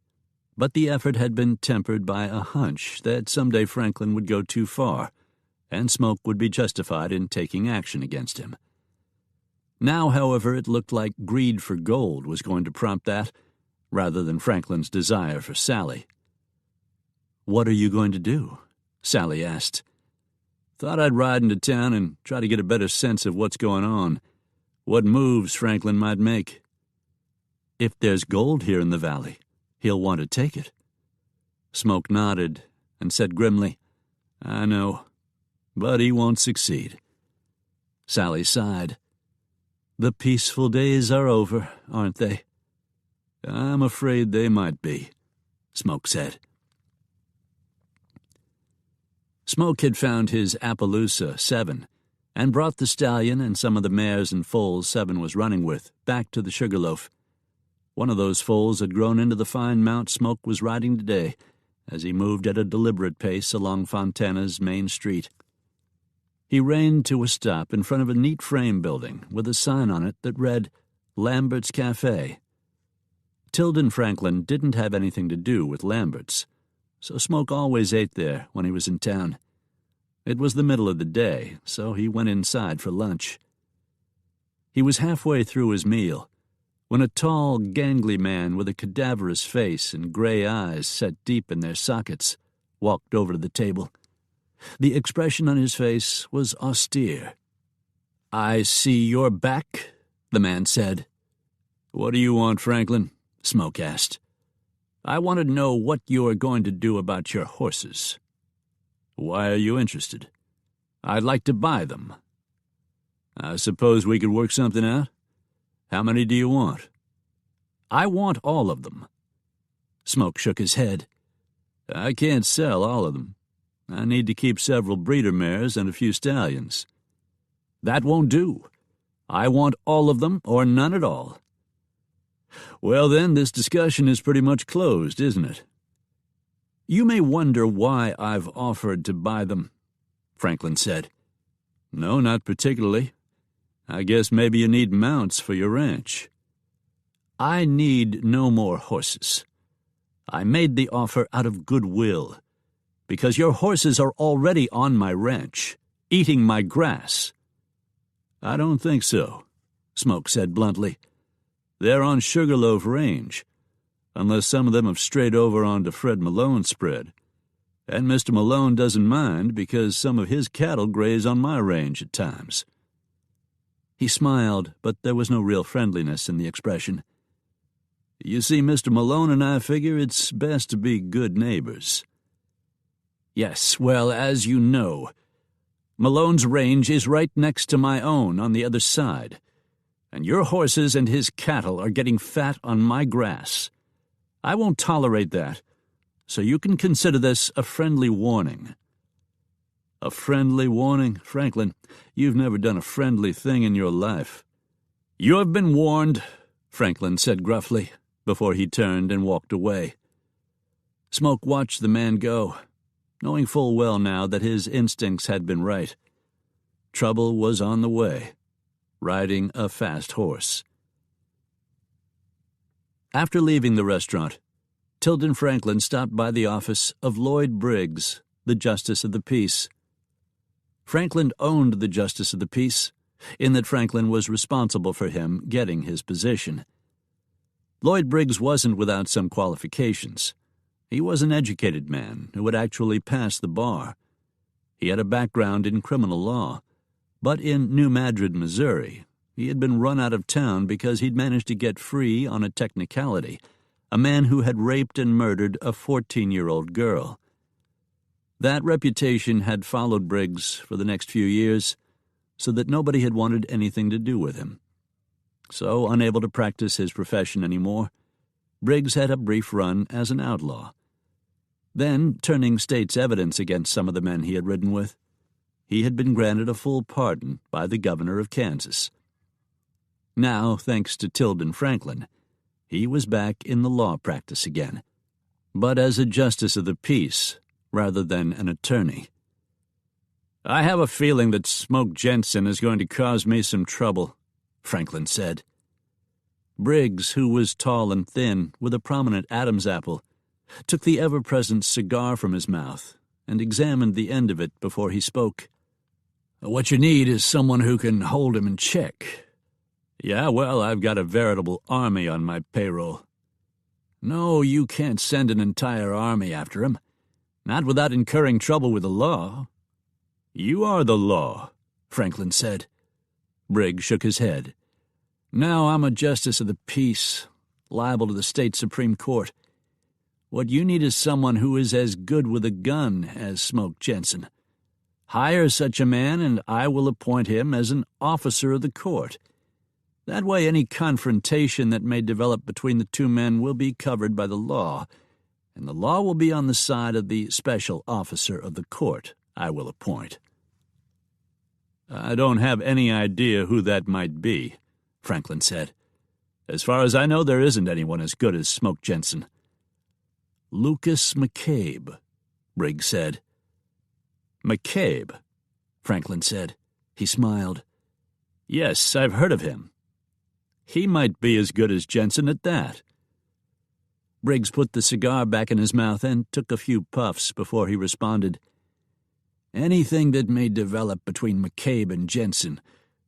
but the effort had been tempered by a hunch that someday Franklin would go too far, and Smoke would be justified in taking action against him. Now, however, it looked like greed for gold was going to prompt that, rather than Franklin's desire for Sally. "What are you going to do?" Sally asked. "Thought I'd ride into town and try to get a better sense of what's going on, what moves Franklin might make. If there's gold here in the valley, he'll want to take it." Smoke nodded and said grimly, "I know, but he won't succeed." Sally sighed. "The peaceful days are over, aren't they?" "I'm afraid they might be," Smoke said. Smoke had found his Appaloosa 7 and brought the stallion and some of the mares and foals 7 was running with back to the Sugarloaf. One of those foals had grown into the fine mount Smoke was riding today as he moved at a deliberate pace along Fontana's main street. He reined to a stop in front of a neat frame building with a sign on it that read, Lambert's Cafe. Tilden Franklin didn't have anything to do with Lambert's, so Smoke always ate there when he was in town. It was the middle of the day, so he went inside for lunch. He was halfway through his meal when a tall, gangly man with a cadaverous face and gray eyes set deep in their sockets walked over to the table. The expression on his face was austere. "I see you're back," the man said. "What do you want, Franklin?" Smoke asked. "I want to know what you're going to do about your horses." "Why are you interested?" "I'd like to buy them." "I suppose we could work something out. How many do you want?" "I want all of them." Smoke shook his head. "I can't sell all of them. I need to keep several breeder mares and a few stallions." "That won't do. I want all of them or none at all." "Well, then, this discussion is pretty much closed, isn't it?" "You may wonder why I've offered to buy them," Franklin said. No, not particularly. I guess maybe you need mounts for your ranch. I need no more horses. I made the offer out of goodwill, because your horses are already on my ranch, eating my grass. I don't think so, Smoke said bluntly. They're on Sugarloaf Range, unless some of them have strayed over onto Fred Malone's spread. And Mr. Malone doesn't mind because some of his cattle graze on my range at times. He smiled, but there was no real friendliness in the expression. You see, Mr. Malone and I figure it's best to be good neighbors. Yes, well, as you know, Malone's range is right next to my own on the other side, and your horses and his cattle are getting fat on my grass. I won't tolerate that, so you can consider this a friendly warning. A friendly warning? Franklin, you've never done a friendly thing in your life. You have been warned, Franklin said gruffly, before he turned and walked away. Smoke watched the man go, knowing full well now that his instincts had been right. Trouble was on the way, riding a fast horse. After leaving the restaurant, Tilden Franklin stopped by the office of Lloyd Briggs, the Justice of the Peace. Franklin owned the Justice of the Peace, in that Franklin was responsible for him getting his position. Lloyd Briggs wasn't without some qualifications. He was an educated man who had actually passed the bar. He had a background in criminal law, but in New Madrid, Missouri, he had been run out of town because he'd managed to get free on a technicality, a man who had raped and murdered a 14-year-old girl. That reputation had followed Briggs for the next few years, so that nobody had wanted anything to do with him. So, unable to practice his profession anymore, Briggs had a brief run as an outlaw. Then, turning state's evidence against some of the men he had ridden with, he had been granted a full pardon by the governor of Kansas. Now, thanks to Tilden Franklin, he was back in the law practice again, but as a justice of the peace rather than an attorney. I have a feeling that Smoke Jenson is going to cause me some trouble, Franklin said. Briggs, who was tall and thin, with a prominent Adam's apple, took the ever-present cigar from his mouth and examined the end of it before he spoke. What you need is someone who can hold him in check. Yeah, well, I've got a veritable army on my payroll. No, you can't send an entire army after him, not without incurring trouble with the law. You are the law, Franklin said. Briggs shook his head. Now I'm a justice of the peace, liable to the state Supreme Court. What you need is someone who is as good with a gun as Smoke Jenson. Hire such a man, and I will appoint him as an officer of the court. That way any confrontation that may develop between the two men will be covered by the law, and the law will be on the side of the special officer of the court I will appoint. I don't have any idea who that might be, Franklin said. As far as I know, there isn't anyone as good as Smoke Jenson. Lucas McCabe, Briggs said. McCabe, Franklin said. He smiled. Yes, I've heard of him. He might be as good as Jenson at that. Briggs put the cigar back in his mouth and took a few puffs before he responded. Anything that may develop between McCabe and Jenson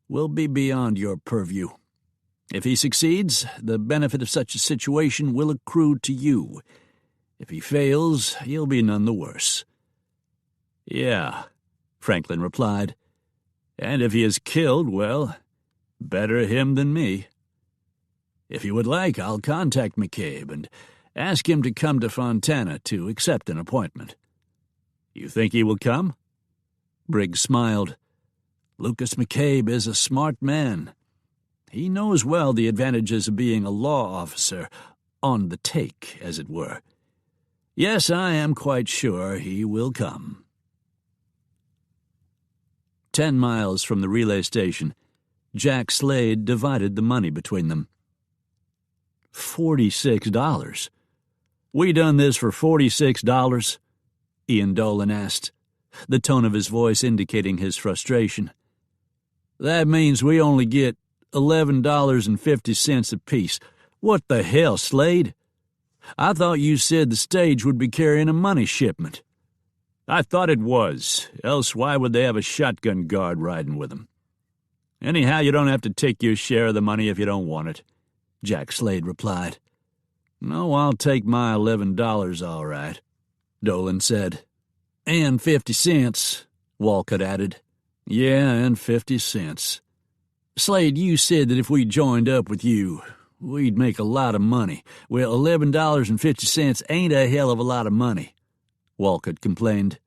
will be beyond your purview. If he succeeds, the benefit of such a situation will accrue to you. If he fails, you'll be none the worse. Yeah, Franklin replied. And if he is killed, well, better him than me. If you would like, I'll contact McCabe and ask him to come to Fontana to accept an appointment. You think he will come? Briggs smiled. Lucas McCabe is a smart man. He knows well the advantages of being a law officer, on the take, as it were. Yes, I am quite sure he will come. 10 miles from the relay station, Jack Slade divided the money between them. $46. We done this for $46? Ian Dolan asked, the tone of his voice indicating his frustration. That means we only get $11.50 apiece. What the hell, Slade? I thought you said the stage would be carrying a money shipment. I thought it was, else why would they have a shotgun guard riding with them? Anyhow, you don't have to take your share of the money if you don't want it, Jack Slade replied. No, I'll take my $11 all right, Dolan said. And 50 cents, Walcott added. Yeah, and 50 cents. Slade, you said that if we joined up with you, we'd make a lot of money. Well, $11.50 ain't a hell of a lot of money, Walcott complained.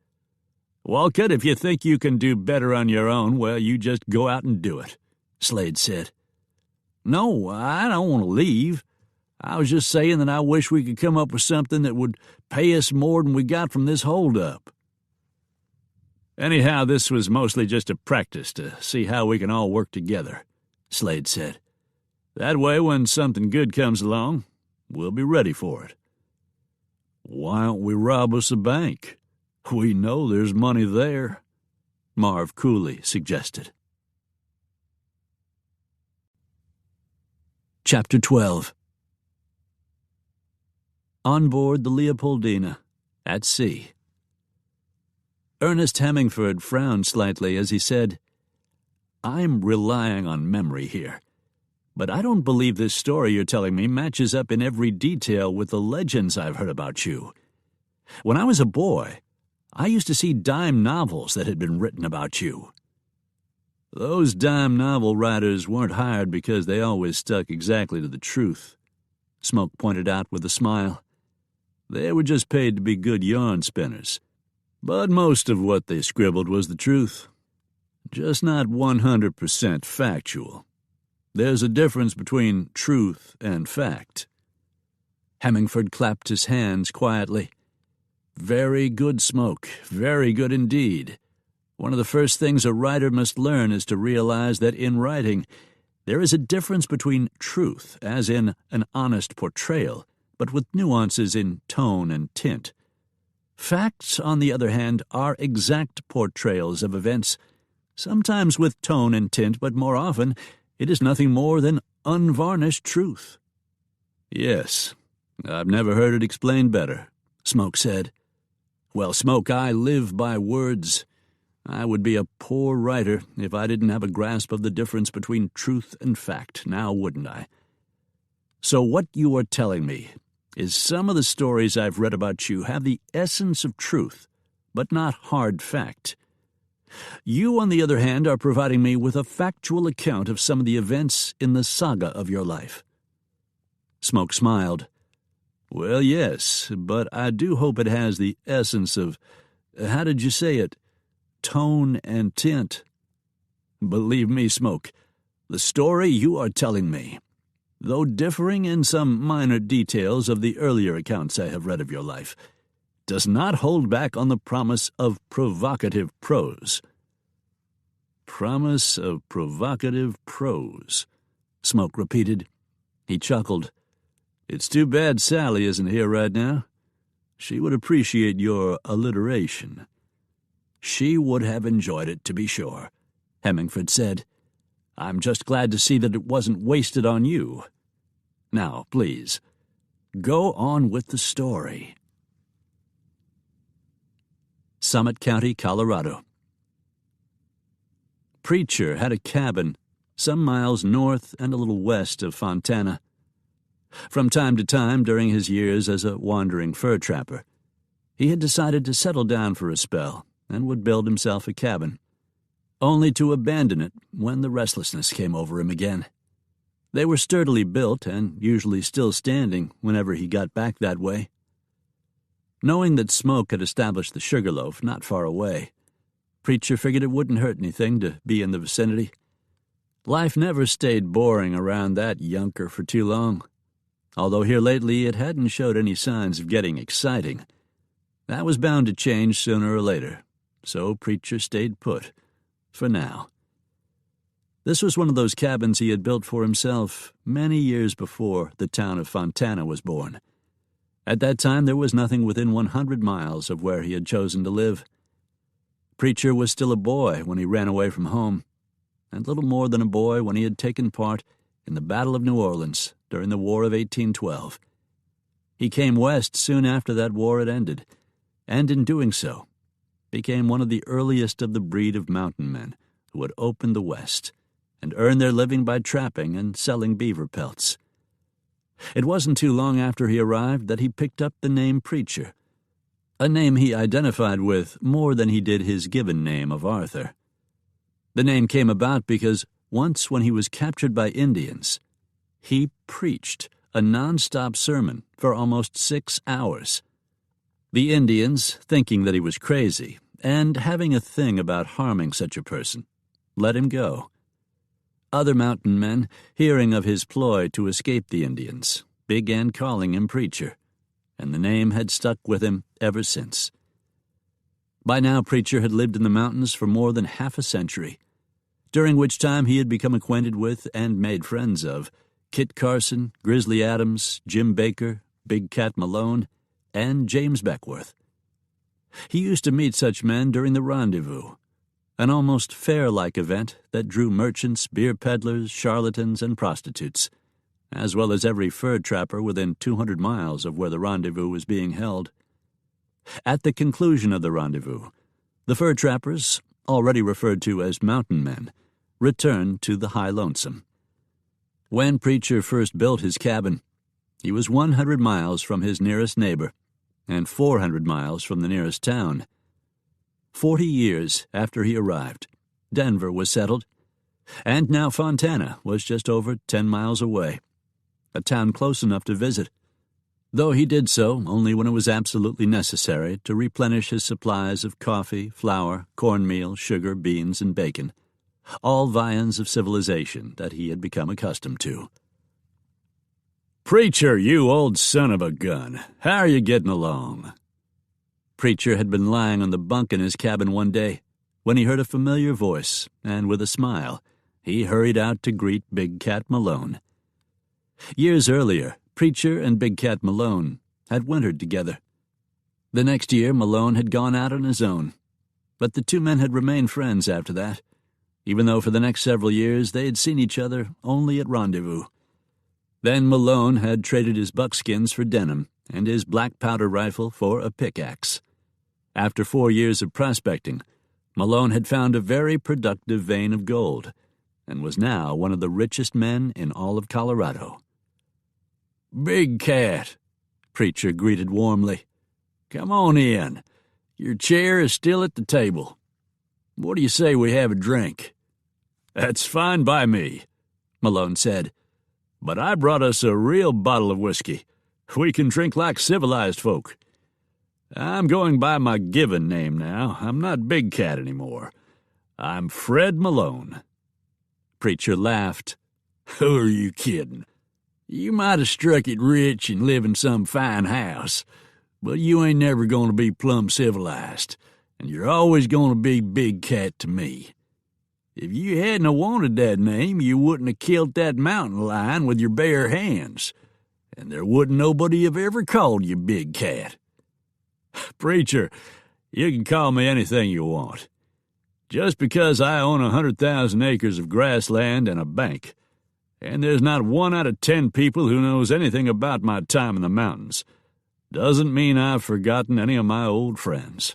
Walcott, if you think you can do better on your own, well, you just go out and do it, Slade said. No, I don't want to leave. I was just saying that I wish we could come up with something that would pay us more than we got from this holdup. Anyhow, this was mostly just a practice to see how we can all work together, Slade said. That way, when something good comes along, we'll be ready for it. Why don't we rob us a bank? We know there's money there, Marv coolly suggested. Chapter 12. On board the Leopoldina, at sea. Ernest Hemingford frowned slightly as he said, I'm relying on memory here, but I don't believe this story you're telling me matches up in every detail with the legends I've heard about you. When I was a boy, I used to see dime novels that had been written about you. Those dime novel writers weren't hired because they always stuck exactly to the truth, Smoke pointed out with a smile. They were just paid to be good yarn spinners. But most of what they scribbled was the truth. Just not 100% factual. There's a difference between truth and fact. Hemingford clapped his hands quietly. Very good, Smoke. Very good indeed. One of the first things a writer must learn is to realize that in writing, there is a difference between truth, as in an honest portrayal, but with nuances in tone and tint. Facts, on the other hand, are exact portrayals of events, sometimes with tone and tint, but more often it is nothing more than unvarnished truth. Yes, I've never heard it explained better, Smoke said. Well, Smoke, I live by words. I would be a poor writer if I didn't have a grasp of the difference between truth and fact, now wouldn't I? So what you are telling me is some of the stories I've read about you have the essence of truth, but not hard fact. You, on the other hand, are providing me with a factual account of some of the events in the saga of your life. Smoke smiled. Well, yes, but I do hope it has the essence of, how did you say it, tone and tint. Believe me, Smoke, the story you are telling me, though differing in some minor details of the earlier accounts I have read of your life, does not hold back on the promise of provocative prose. Promise of provocative prose, Smoke repeated. He chuckled. It's too bad Sally isn't here right now. She would appreciate your alliteration. She would have enjoyed it, to be sure, Hemingford said. I'm just glad to see that it wasn't wasted on you. Now, please, go on with the story. Summit County, Colorado. Preacher had a cabin some miles north and a little west of Fontana. From time to time during his years as a wandering fur trapper, he had decided to settle down for a spell and would build himself a cabin, only to abandon it when the restlessness came over him again. They were sturdily built and usually still standing whenever he got back that way. Knowing that Smoke had established the Sugarloaf not far away, Preacher figured it wouldn't hurt anything to be in the vicinity. Life never stayed boring around that yunker for too long, although here lately it hadn't showed any signs of getting exciting. That was bound to change sooner or later, so Preacher stayed put, for now. This was one of those cabins he had built for himself many years before the town of Fontana was born. At that time there was nothing within 100 miles of where he had chosen to live. Preacher was still a boy when he ran away from home. and little more than a boy when he had taken part in the Battle of New Orleans during the War of 1812. He came west soon after that war had ended, and in doing so, became one of the earliest of the breed of mountain men who had opened the West and earned their living by trapping and selling beaver pelts. It wasn't too long after he arrived that he picked up the name Preacher, a name he identified with more than he did his given name of Arthur. The name came about because once when he was captured by Indians, he preached a non-stop sermon for almost 6 hours. The Indians, thinking that he was crazy and having a thing about harming such a person, let him go. Other mountain men, hearing of his ploy to escape the Indians, began calling him Preacher, and the name had stuck with him ever since. By now, Preacher had lived in the mountains for more than half a century, during which time he had become acquainted with and made friends of Kit Carson, Grizzly Adams, Jim Baker, Big Cat Malone, and James Beckwourth. He used to meet such men during the Rendezvous, an almost fair-like event that drew merchants, beer peddlers, charlatans, and prostitutes, as well as every fur trapper within 200 miles of where the rendezvous was being held. At the conclusion of the rendezvous, the fur trappers, already referred to as mountain men, returned to the High Lonesome. When Preacher first built his cabin, he was 100 miles from his nearest neighbor and 400 miles from the nearest town. 40 years after he arrived, Denver was settled, and now Fontana was just over 10 miles away, a town close enough to visit, though he did so only when it was absolutely necessary to replenish his supplies of coffee, flour, cornmeal, sugar, beans, and bacon, all viands of civilization that he had become accustomed to. "Preacher, you old son of a gun, how are you getting along?" Preacher had been lying on the bunk in his cabin one day when he heard a familiar voice, and with a smile, he hurried out to greet Big Cat Malone. Years earlier, Preacher and Big Cat Malone had wintered together. The next year, Malone had gone out on his own, but the two men had remained friends after that, even though for the next several years they had seen each other only at rendezvous. Then Malone had traded his buckskins for denim and his black powder rifle for a pickaxe. After 4 years of prospecting, Malone had found a very productive vein of gold and was now one of the richest men in all of Colorado. "Big Cat," Preacher greeted warmly. "Come on in. Your chair is still at the table. What do you say we have a drink?" "That's fine by me," Malone said. "But I brought us a real bottle of whiskey. We can drink like civilized folk. I'm going by my given name now. I'm not Big Cat anymore. I'm Fred Malone." Preacher laughed. "Who are you kidding? You might have struck it rich and live in some fine house, but you ain't never going to be plumb civilized, and you're always going to be Big Cat to me. If you hadn't wanted that name, you wouldn't have killed that mountain lion with your bare hands, and there wouldn't nobody have ever called you Big Cat. Preacher, you can call me anything you want. Just because I own 100,000 acres of grassland and a bank, and there's not 1 out of 10 people who knows anything about my time in the mountains, doesn't mean I've forgotten any of my old friends.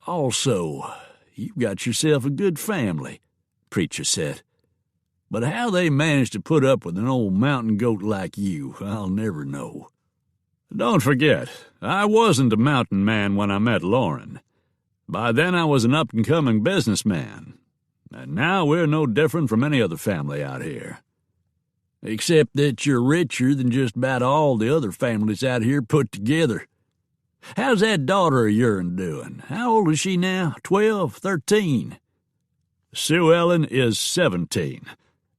Also, you've got yourself a good family," Preacher said. "But how they managed to put up with an old mountain goat like you, I'll never know. Don't forget, I wasn't a mountain man when I met Lauren. By then I was an up-and-coming businessman, and now we're no different from any other family out here. Except that you're richer than just about all the other families out here put together. How's that daughter of yourn doing? How old is she now? 12, 13? "Sue Ellen is 17,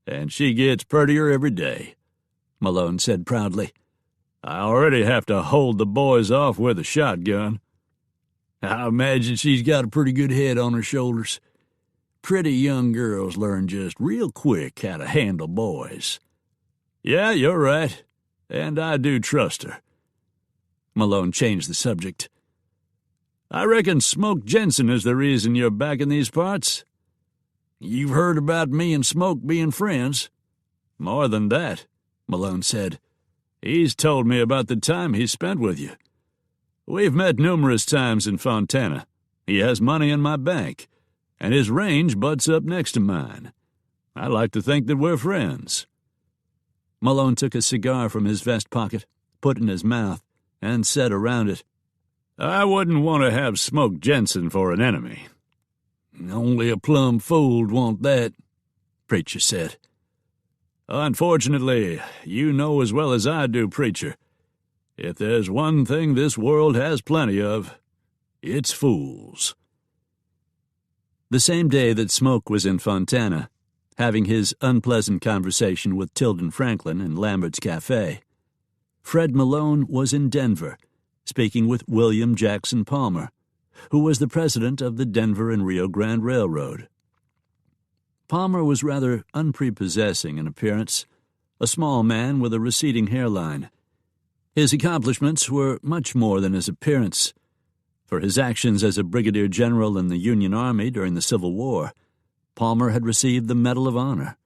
and she gets prettier every day," Malone said proudly. "I already have to hold the boys off with a shotgun. I imagine she's got a pretty good head on her shoulders. Pretty young girls learn just real quick how to handle boys. Yeah, you're right, and I do trust her." Malone changed the subject. "I reckon Smoke Jenson is the reason you're back in these parts." You've heard about me and Smoke being friends." "More than that," Malone said. "He's told me about the time he spent with you. We've met numerous times in Fontana. He has money in my bank, and his range butts up next to mine. I like to think that we're friends." Malone took a cigar from his vest pocket, put it in his mouth, and said around it, "I wouldn't want to have Smoke Jenson for an enemy." "Only a plumb fool'd want that," Preacher said. "Unfortunately, you know as well as I do, Preacher, if there's one thing this world has plenty of, it's fools." The same day that Smoke was in Fontana, having his unpleasant conversation with Tilden Franklin in Lambert's Cafe, Fred Malone was in Denver, speaking with William Jackson Palmer, who was the president of the Denver and Rio Grande Railroad. Palmer was rather unprepossessing in appearance, a small man with a receding hairline. His accomplishments were much more than his appearance. For his actions as a brigadier general in the Union Army during the Civil War, Palmer had received the Medal of Honor.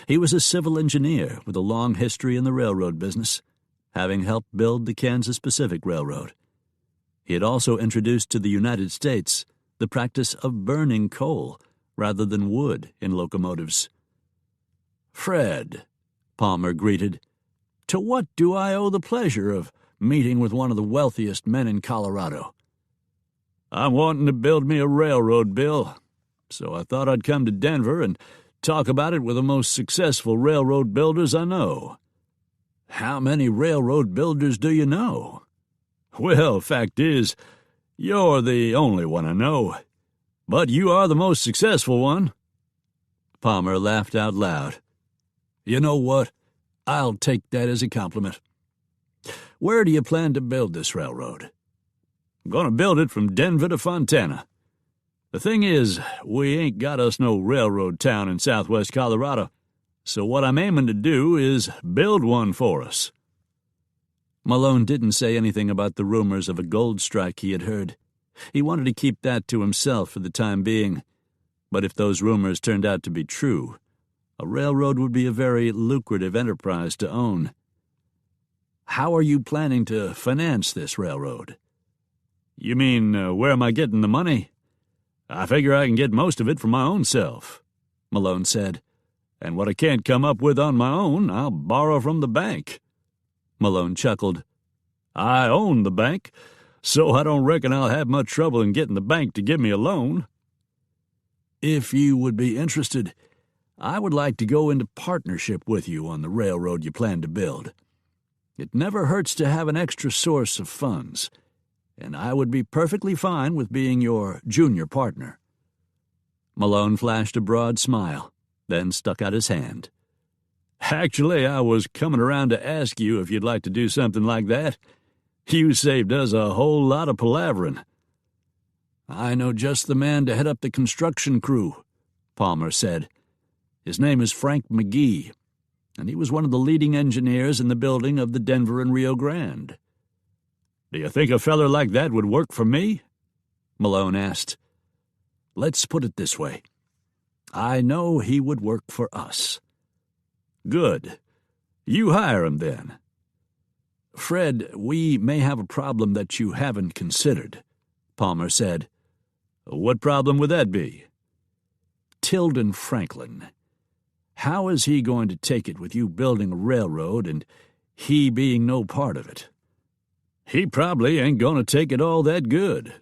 He was a civil engineer with a long history in the railroad business, having helped build the Kansas Pacific Railroad. He had also introduced to the United States the practice of burning coal rather than wood in locomotives. "Fred," Palmer greeted, "to what do I owe the pleasure of meeting with one of the wealthiest men in Colorado?" "I'm wanting to build me a railroad, Bill, so I thought I'd come to Denver and talk about it with the most successful railroad builders I know." "How many railroad builders do you know?" "Well, fact is, you're the only one I know, but you are the most successful one." Palmer laughed out loud. "You know what? I'll take that as a compliment. Where do you plan to build this railroad?" "I'm going to build it from Denver to Fontana. The thing is, we ain't got us no railroad town in southwest Colorado, so what I'm aiming to do is build one for us." Malone didn't say anything about the rumors of a gold strike he had heard. He wanted to keep that to himself for the time being, but if those rumors turned out to be true, a railroad would be a very lucrative enterprise to own. "How are you planning to finance this railroad?" "You mean, where am I getting the money? I figure I can get most of it from my own self," Malone said. "And what I can't come up with on my own, I'll borrow from the bank." Malone chuckled. "I own the bank, so I don't reckon I'll have much trouble in getting the bank to give me a loan." "If you would be interested, I would like to go into partnership with you on the railroad you plan to build. It never hurts to have an extra source of funds, and I would be perfectly fine with being your junior partner." Malone flashed a broad smile, then stuck out his hand. "Actually, I was coming around to ask you if you'd like to do something like that. You saved us a whole lot of palavering." "I know just the man to head up the construction crew," Palmer said. "His name is Frank McGee, and he was one of the leading engineers in the building of the Denver and Rio Grande." "Do you think a feller like that would work for me?" Malone asked. "Let's put it this way. I know he would work for us." "Good. You hire him, then." "Fred, we may have a problem that you haven't considered," Palmer said. "What problem would that be?" "Tilden Franklin. How is he going to take it with you building a railroad and he being no part of it?" "He probably ain't going to take it all that good,"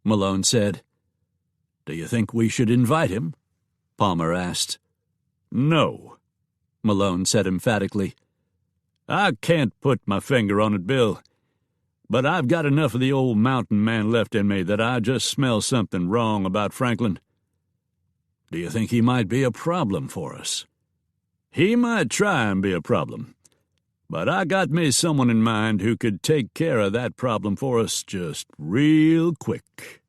Malone said. "Do you think we should invite him?" Palmer asked. "No," Malone said emphatically. "I can't put my finger on it, Bill, but I've got enough of the old mountain man left in me that I just smell something wrong about Franklin." "Do you think he might be a problem for us?" "He might try and be a problem, but I got me someone in mind who could take care of that problem for us just real quick."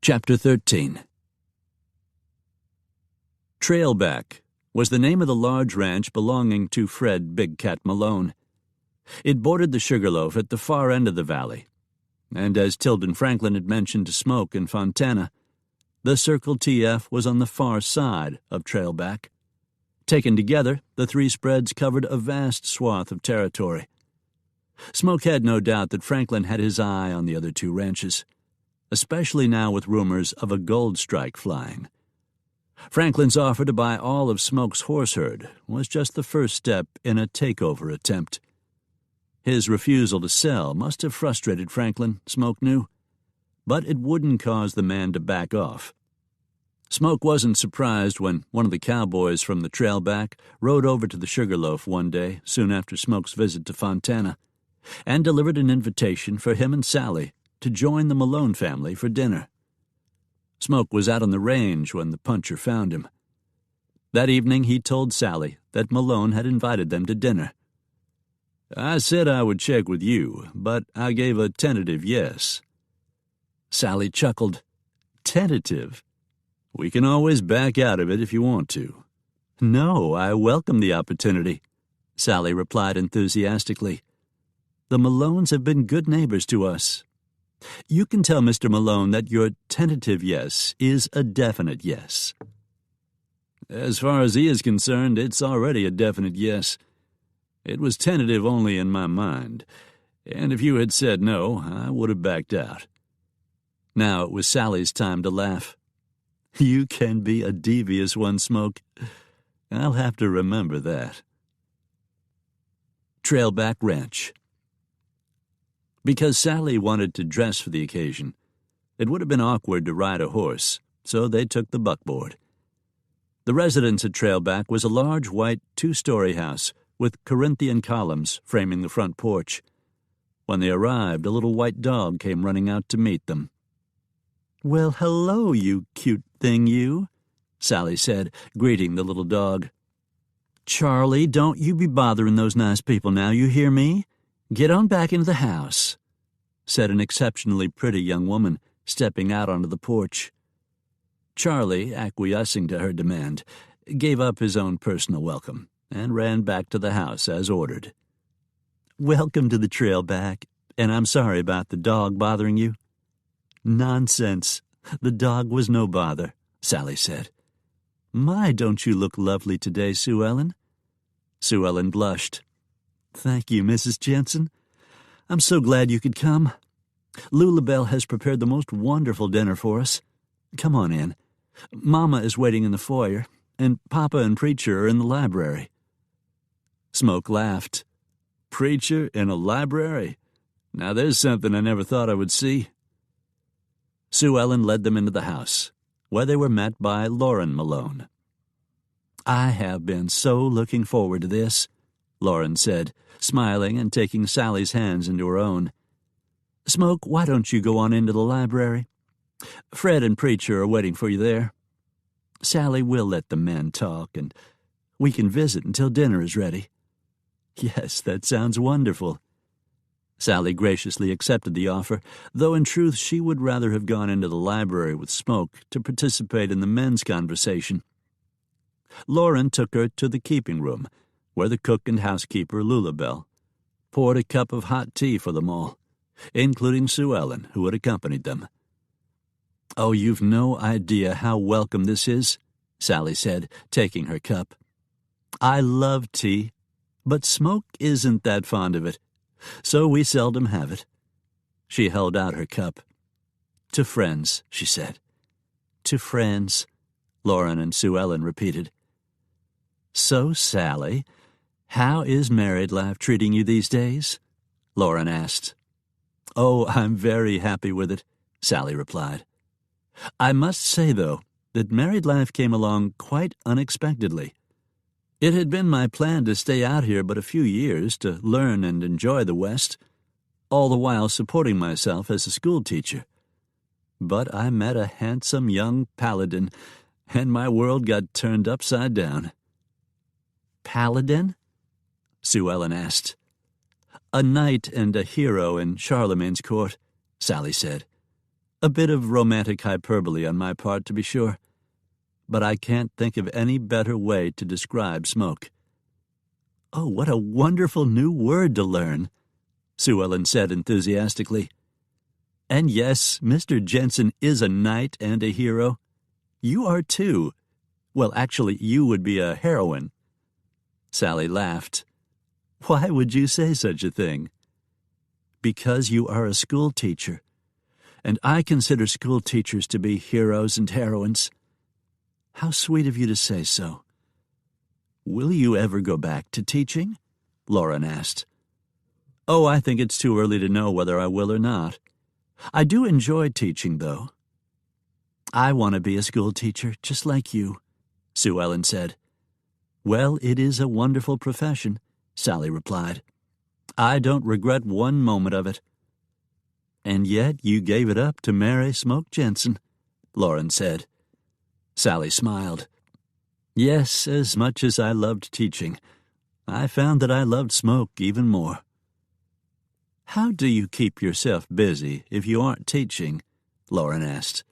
Chapter 13. Trailback was the name of the large ranch belonging to Fred Big Cat Malone. It bordered the Sugarloaf at the far end of the valley. and as Tilden Franklin had mentioned to Smoke in Fontana, the Circle TF was on the far side of Trailback. Taken together, the three spreads covered a vast swath of territory. Smoke had no doubt that Franklin had his eye on the other two ranches, especially now with rumors of a gold strike flying. Franklin's offer to buy all of Smoke's horse herd was just the first step in a takeover attempt. His refusal to sell must have frustrated Franklin, Smoke knew, but it wouldn't cause the man to back off. Smoke wasn't surprised when one of the cowboys from the Trailback rode over to the Sugarloaf one day soon after Smoke's visit to Fontana and delivered an invitation for him and Sally to join the Malone family for dinner. Smoke was out on the range when the puncher found him. That evening he told Sally that Malone had invited them to dinner. "I said I would check with you, but I gave a tentative yes." Sally chuckled. "Tentative? We can always back out of it if you want to." "No, I welcome the opportunity," Sally replied enthusiastically. "The Malones have been good neighbors to us. You can tell Mr. Malone that your tentative yes is a definite yes." "As far as he is concerned, it's already a definite yes. It was tentative only in my mind, and if you had said no, I would have backed out." Now it was Sally's time to laugh. "You can be a devious one, Smoke. I'll have to remember that." Trailback Ranch. Because Sally wanted to dress for the occasion, it would have been awkward to ride a horse, so they took the buckboard. The residence at Trailback was a large white two-story house with Corinthian columns framing the front porch. When they arrived, a little white dog came running out to meet them. "Well, hello, you cute thing, you," Sally said, greeting the little dog. "Charlie, don't you be bothering those nice people now, you hear me? Get on back into the house," said an exceptionally pretty young woman, stepping out onto the porch. Charlie, acquiescing to her demand, gave up his own personal welcome and ran back to the house as ordered. "Welcome to the Trailback, and I'm sorry about the dog bothering you." "Nonsense. The dog was no bother," Sally said. "My, don't you look lovely today, Sue Ellen?" Sue Ellen blushed. "Thank you, Mrs. Jenson. I'm so glad you could come. Lulabelle has prepared the most wonderful dinner for us. Come on in. Mama is waiting in the foyer, and Papa and Preacher are in the library." Smoke laughed. "Preacher in a library? Now there's something I never thought I would see." Sue Ellen led them into the house, where they were met by Lauren Malone. "I have been so looking forward to this," Lauren said, smiling and taking Sally's hands into her own. "Smoke, why don't you go on into the library? Fred and Preacher are waiting for you there. Sally will let the men talk, and we can visit until dinner is ready." "Yes, that sounds wonderful." Sally graciously accepted the offer, though in truth she would rather have gone into the library with Smoke to participate in the men's conversation. Lauren took her to the keeping room, where the cook and housekeeper, Lulabelle, poured a cup of hot tea for them all, including Sue Ellen, who had accompanied them. "Oh, you've no idea how welcome this is," Sally said, taking her cup. "I love tea, but Smoke isn't that fond of it, so we seldom have it." She held out her cup. "To friends," she said. "To friends," Lauren and Sue Ellen repeated. "So, Sally, how is married life treating you these days?" Lauren asked. "Oh, I'm very happy with it," Sally replied. "I must say, though, that married life came along quite unexpectedly. It had been my plan to stay out here but a few years to learn and enjoy the West, all the while supporting myself as a schoolteacher. But I met a handsome young paladin, and my world got turned upside down." "Paladin?" Sue Ellen asked. "A knight and a hero in Charlemagne's court," Sally said. "A bit of romantic hyperbole on my part, to be sure. But I can't think of any better way to describe Smoke." "Oh, what a wonderful new word to learn," Sue Ellen said enthusiastically. And yes, Mr. Jensen is a knight and a hero. You are too. Well, actually, you would be a heroine. Sally laughed. Why would you say such a thing? Because you are a school teacher, and I consider school teachers to be heroes and heroines. How sweet of you to say so. Will you ever go back to teaching? Lauren asked. Oh, I think it's too early to know whether I will or not. I do enjoy teaching, though. I want to be a school teacher, just like you, Sue Ellen said. Well, it is a wonderful profession, Sally replied. I don't regret one moment of it. And yet you gave it up to marry Smoke Jenson, Lauren said. Sally smiled. Yes, as much as I loved teaching, I found that I loved Smoke even more. How do you keep yourself busy if you aren't teaching? Lauren asked.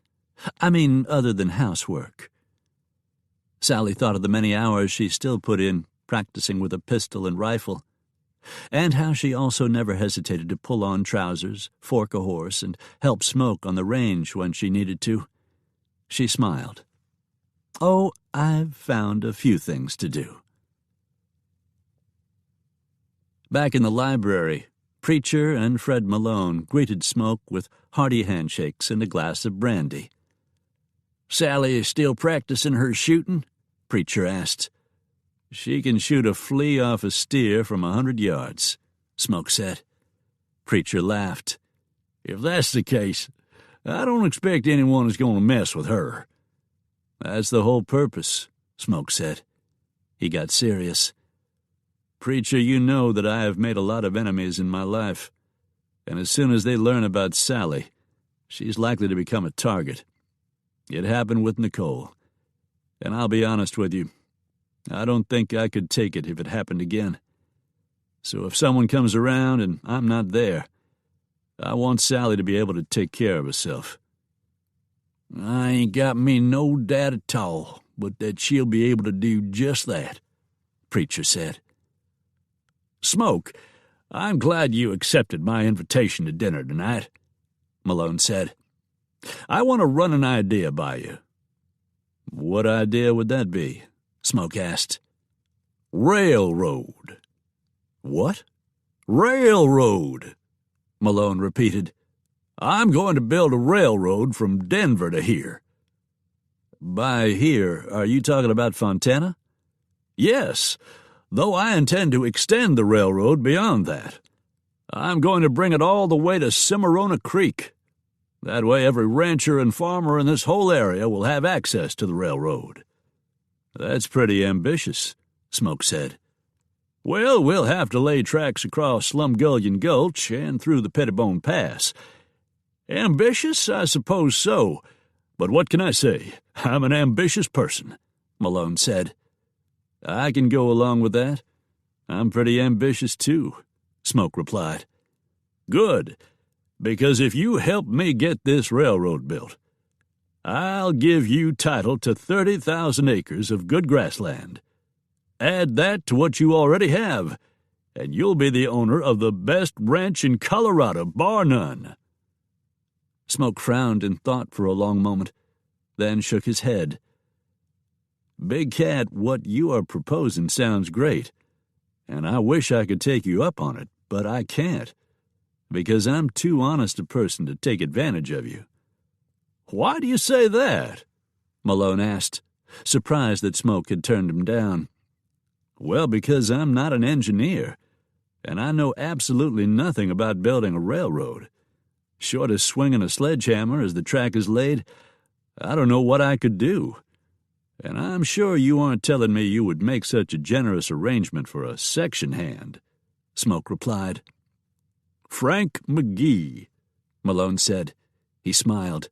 I mean, other than housework. Sally thought of the many hours she still put in practicing with a pistol and rifle, and how she also never hesitated to pull on trousers, fork a horse, and help Smoke on the range when she needed to. She smiled. Oh, I've found a few things to do. Back in the library, Preacher and Fred Malone greeted Smoke with hearty handshakes and a glass of brandy. Sally is still practicing her shooting? Preacher asked. She can shoot a flea off a steer from 100 yards, Smoke said. Preacher laughed. If that's the case, I don't expect anyone is going to mess with her. That's the whole purpose, Smoke said. He got serious. Preacher, you know that I have made a lot of enemies in my life, and as soon as they learn about Sally, she's likely to become a target. It happened with Nicole, and I'll be honest with you, I don't think I could take it if it happened again. So if someone comes around and I'm not there, I want Sally to be able to take care of herself. I ain't got me no doubt at all, but that she'll be able to do just that, Preacher said. Smoke, I'm glad you accepted my invitation to dinner tonight, Malone said. I want to run an idea by you. What idea would that be? Smoke asked. Railroad. What? Railroad, Malone repeated. I'm going to build a railroad from Denver to here. By here, are you talking about Fontana? Yes, though I intend to extend the railroad beyond that. I'm going to bring it all the way to Cimarrona Creek. That way every rancher and farmer in this whole area will have access to the railroad. That's pretty ambitious, Smoke said. Well, we'll have to lay tracks across Slumgullion Gulch and through the Pettibone Pass. Ambitious? I suppose so. But what can I say? I'm an ambitious person, Malone said. I can go along with that. I'm pretty ambitious, too, Smoke replied. Good, because if you help me get this railroad built, I'll give you title to 30,000 acres of good grassland. Add that to what you already have, and you'll be the owner of the best ranch in Colorado, bar none. Smoke frowned in thought for a long moment, then shook his head. Big Cat, what you are proposing sounds great, and I wish I could take you up on it, but I can't, because I'm too honest a person to take advantage of you. Why do you say that? Malone asked, surprised that Smoke had turned him down. Well, because I'm not an engineer, and I know absolutely nothing about building a railroad. Short of swinging a sledgehammer as the track is laid, I don't know what I could do. And I'm sure you aren't telling me you would make such a generous arrangement for a section hand, Smoke replied. Frank McGee, Malone said. He smiled.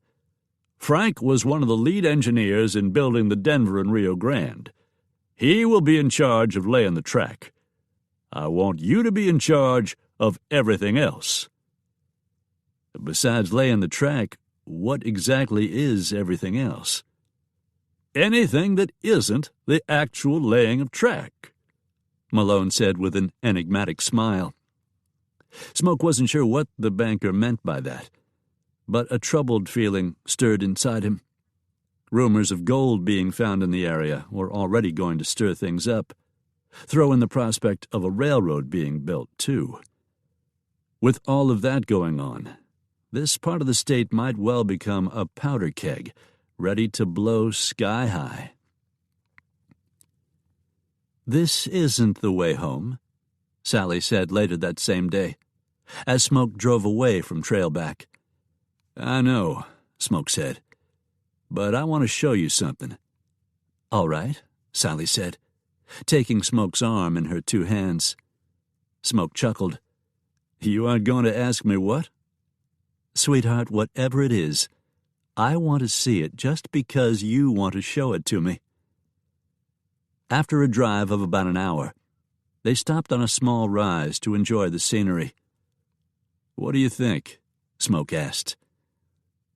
Frank was one of the lead engineers in building the Denver and Rio Grande. He will be in charge of laying the track. I want you to be in charge of everything else. Besides laying the track, what exactly is everything else? Anything that isn't the actual laying of track, Malone said with an enigmatic smile. Smoke wasn't sure what the banker meant by that, but a troubled feeling stirred inside him. Rumors of gold being found in the area were already going to stir things up. Throw in the prospect of a railroad being built, too. With all of that going on, this part of the state might well become a powder keg, ready to blow sky high. "This isn't the way home," Sally said later that same day, as Smoke drove away from Trailback. "I know," Smoke said, "but I want to show you something." "All right," Sally said, taking Smoke's arm in her two hands. Smoke chuckled. "You aren't going to ask me what?" "Sweetheart, whatever it is, I want to see it just because you want to show it to me." After a drive of about an hour, they stopped on a small rise to enjoy the scenery. "What do you think?" Smoke asked.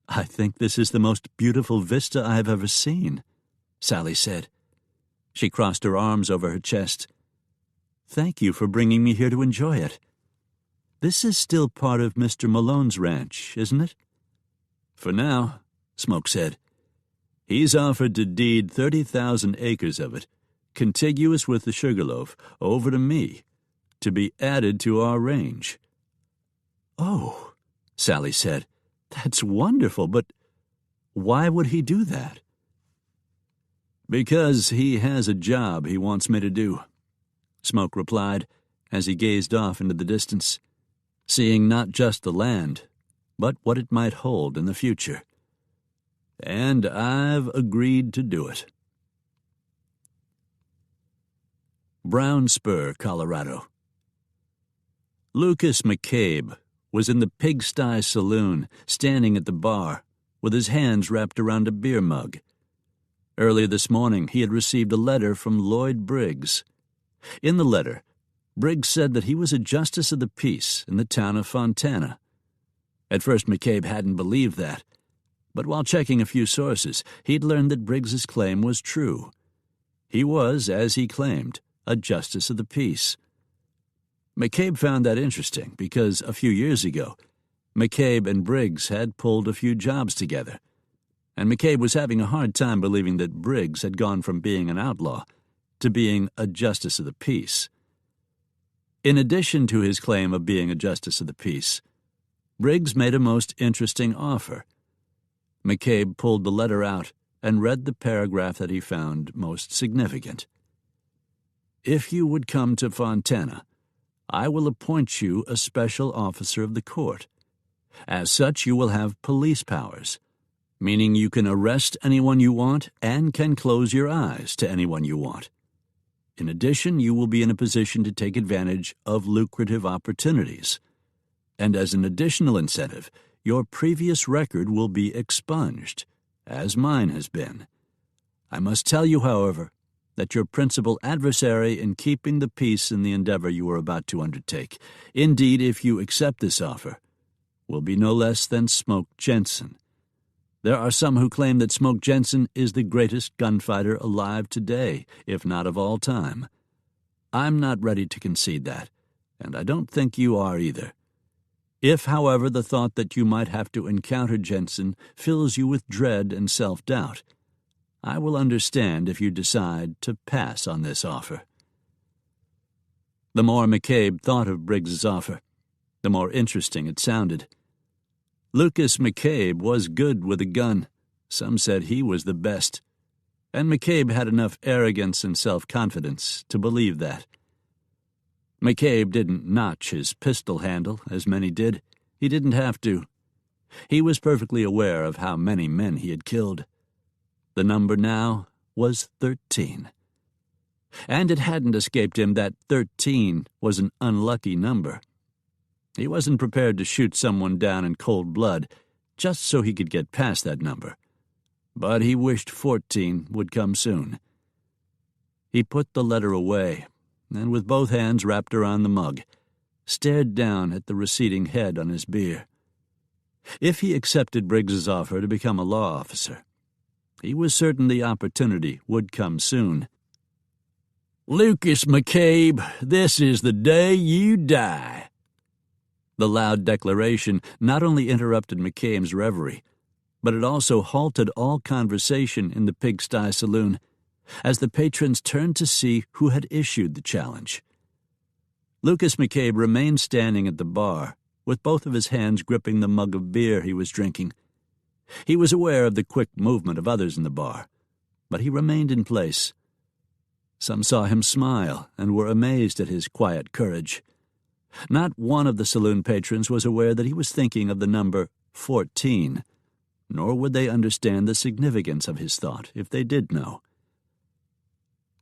"I think this is the most beautiful vista I have ever seen," Sally said. She crossed her arms over her chest. "Thank you for bringing me here to enjoy it. This is still part of Mr. Malone's ranch, isn't it?" "For now," Smoke said. "He's offered to deed 30,000 acres of it, contiguous with the Sugarloaf, over to me, to be added to our range." "Oh," Sally said, "that's wonderful, but why would he do that?" "Because he has a job he wants me to do," Smoke replied as he gazed off into the distance, seeing not just the land, but what it might hold in the future. "And I've agreed to do it." Brown Spur, Colorado. Lucas McCabe was in the Pigsty Saloon, standing at the bar, with his hands wrapped around a beer mug. Earlier this morning, he had received a letter from Lloyd Briggs. In the letter, Briggs said that he was a justice of the peace in the town of Fontana. At first, McCabe hadn't believed that, but while checking a few sources, he'd learned that Briggs's claim was true. He was, as he claimed, a justice of the peace. McCabe found that interesting because a few years ago, McCabe and Briggs had pulled a few jobs together, and McCabe was having a hard time believing that Briggs had gone from being an outlaw to being a justice of the peace. In addition to his claim of being a justice of the peace, Briggs made a most interesting offer. McCabe pulled the letter out and read the paragraph that he found most significant. "If you would come to Fontana, I will appoint you a special officer of the court. As such, you will have police powers, meaning you can arrest anyone you want and can close your eyes to anyone you want. In addition, you will be in a position to take advantage of lucrative opportunities. And as an additional incentive, your previous record will be expunged, as mine has been. I must tell you, however, that your principal adversary in keeping the peace in the endeavor you are about to undertake, indeed, if you accept this offer, will be no less than Smoke Jenson. There are some who claim that Smoke Jenson is the greatest gunfighter alive today, if not of all time. I'm not ready to concede that, and I don't think you are either. If, however, the thought that you might have to encounter Jenson fills you with dread and self-doubt, I will understand if you decide to pass on this offer." The more McCabe thought of Briggs's offer, the more interesting it sounded. Lucas McCabe was good with a gun. Some said he was the best. And McCabe had enough arrogance and self-confidence to believe that. McCabe didn't notch his pistol handle, as many did. He didn't have to. He was perfectly aware of how many men he had killed. The number now was 13. And it hadn't escaped him that 13 was an unlucky number. He wasn't prepared to shoot someone down in cold blood just so he could get past that number. But he wished 14 would come soon. He put the letter away, and with both hands wrapped around the mug, stared down at the receding head on his beer. If he accepted Briggs's offer to become a law officer, he was certain the opportunity would come soon. "Lucas McCabe, this is the day you die." The loud declaration not only interrupted McCabe's reverie, but it also halted all conversation in the Pigsty Saloon as the patrons turned to see who had issued the challenge. Lucas McCabe remained standing at the bar, with both of his hands gripping the mug of beer he was drinking. He was aware of the quick movement of others in the bar, but he remained in place. Some saw him smile and were amazed at his quiet courage. Not one of the saloon patrons was aware that he was thinking of the number 14, nor would they understand the significance of his thought if they did know.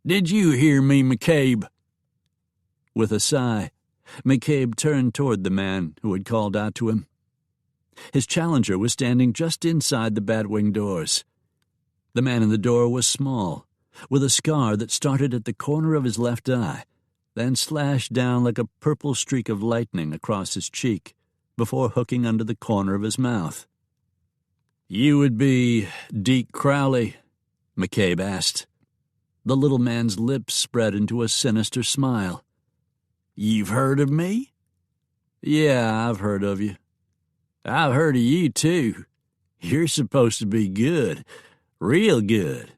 "Did you hear me, McCabe?" With a sigh, McCabe turned toward the man who had called out to him. His challenger was standing just inside the Batwing doors. The man in the door was small, with a scar that started at the corner of his left eye, then slashed down like a purple streak of lightning across his cheek, before hooking under the corner of his mouth. "You would be Deke Crowley?" McCabe asked. The little man's lips spread into a sinister smile. "You've heard of me?" "Yeah, I've heard of you." "I've heard of you, too. You're supposed to be good, real good."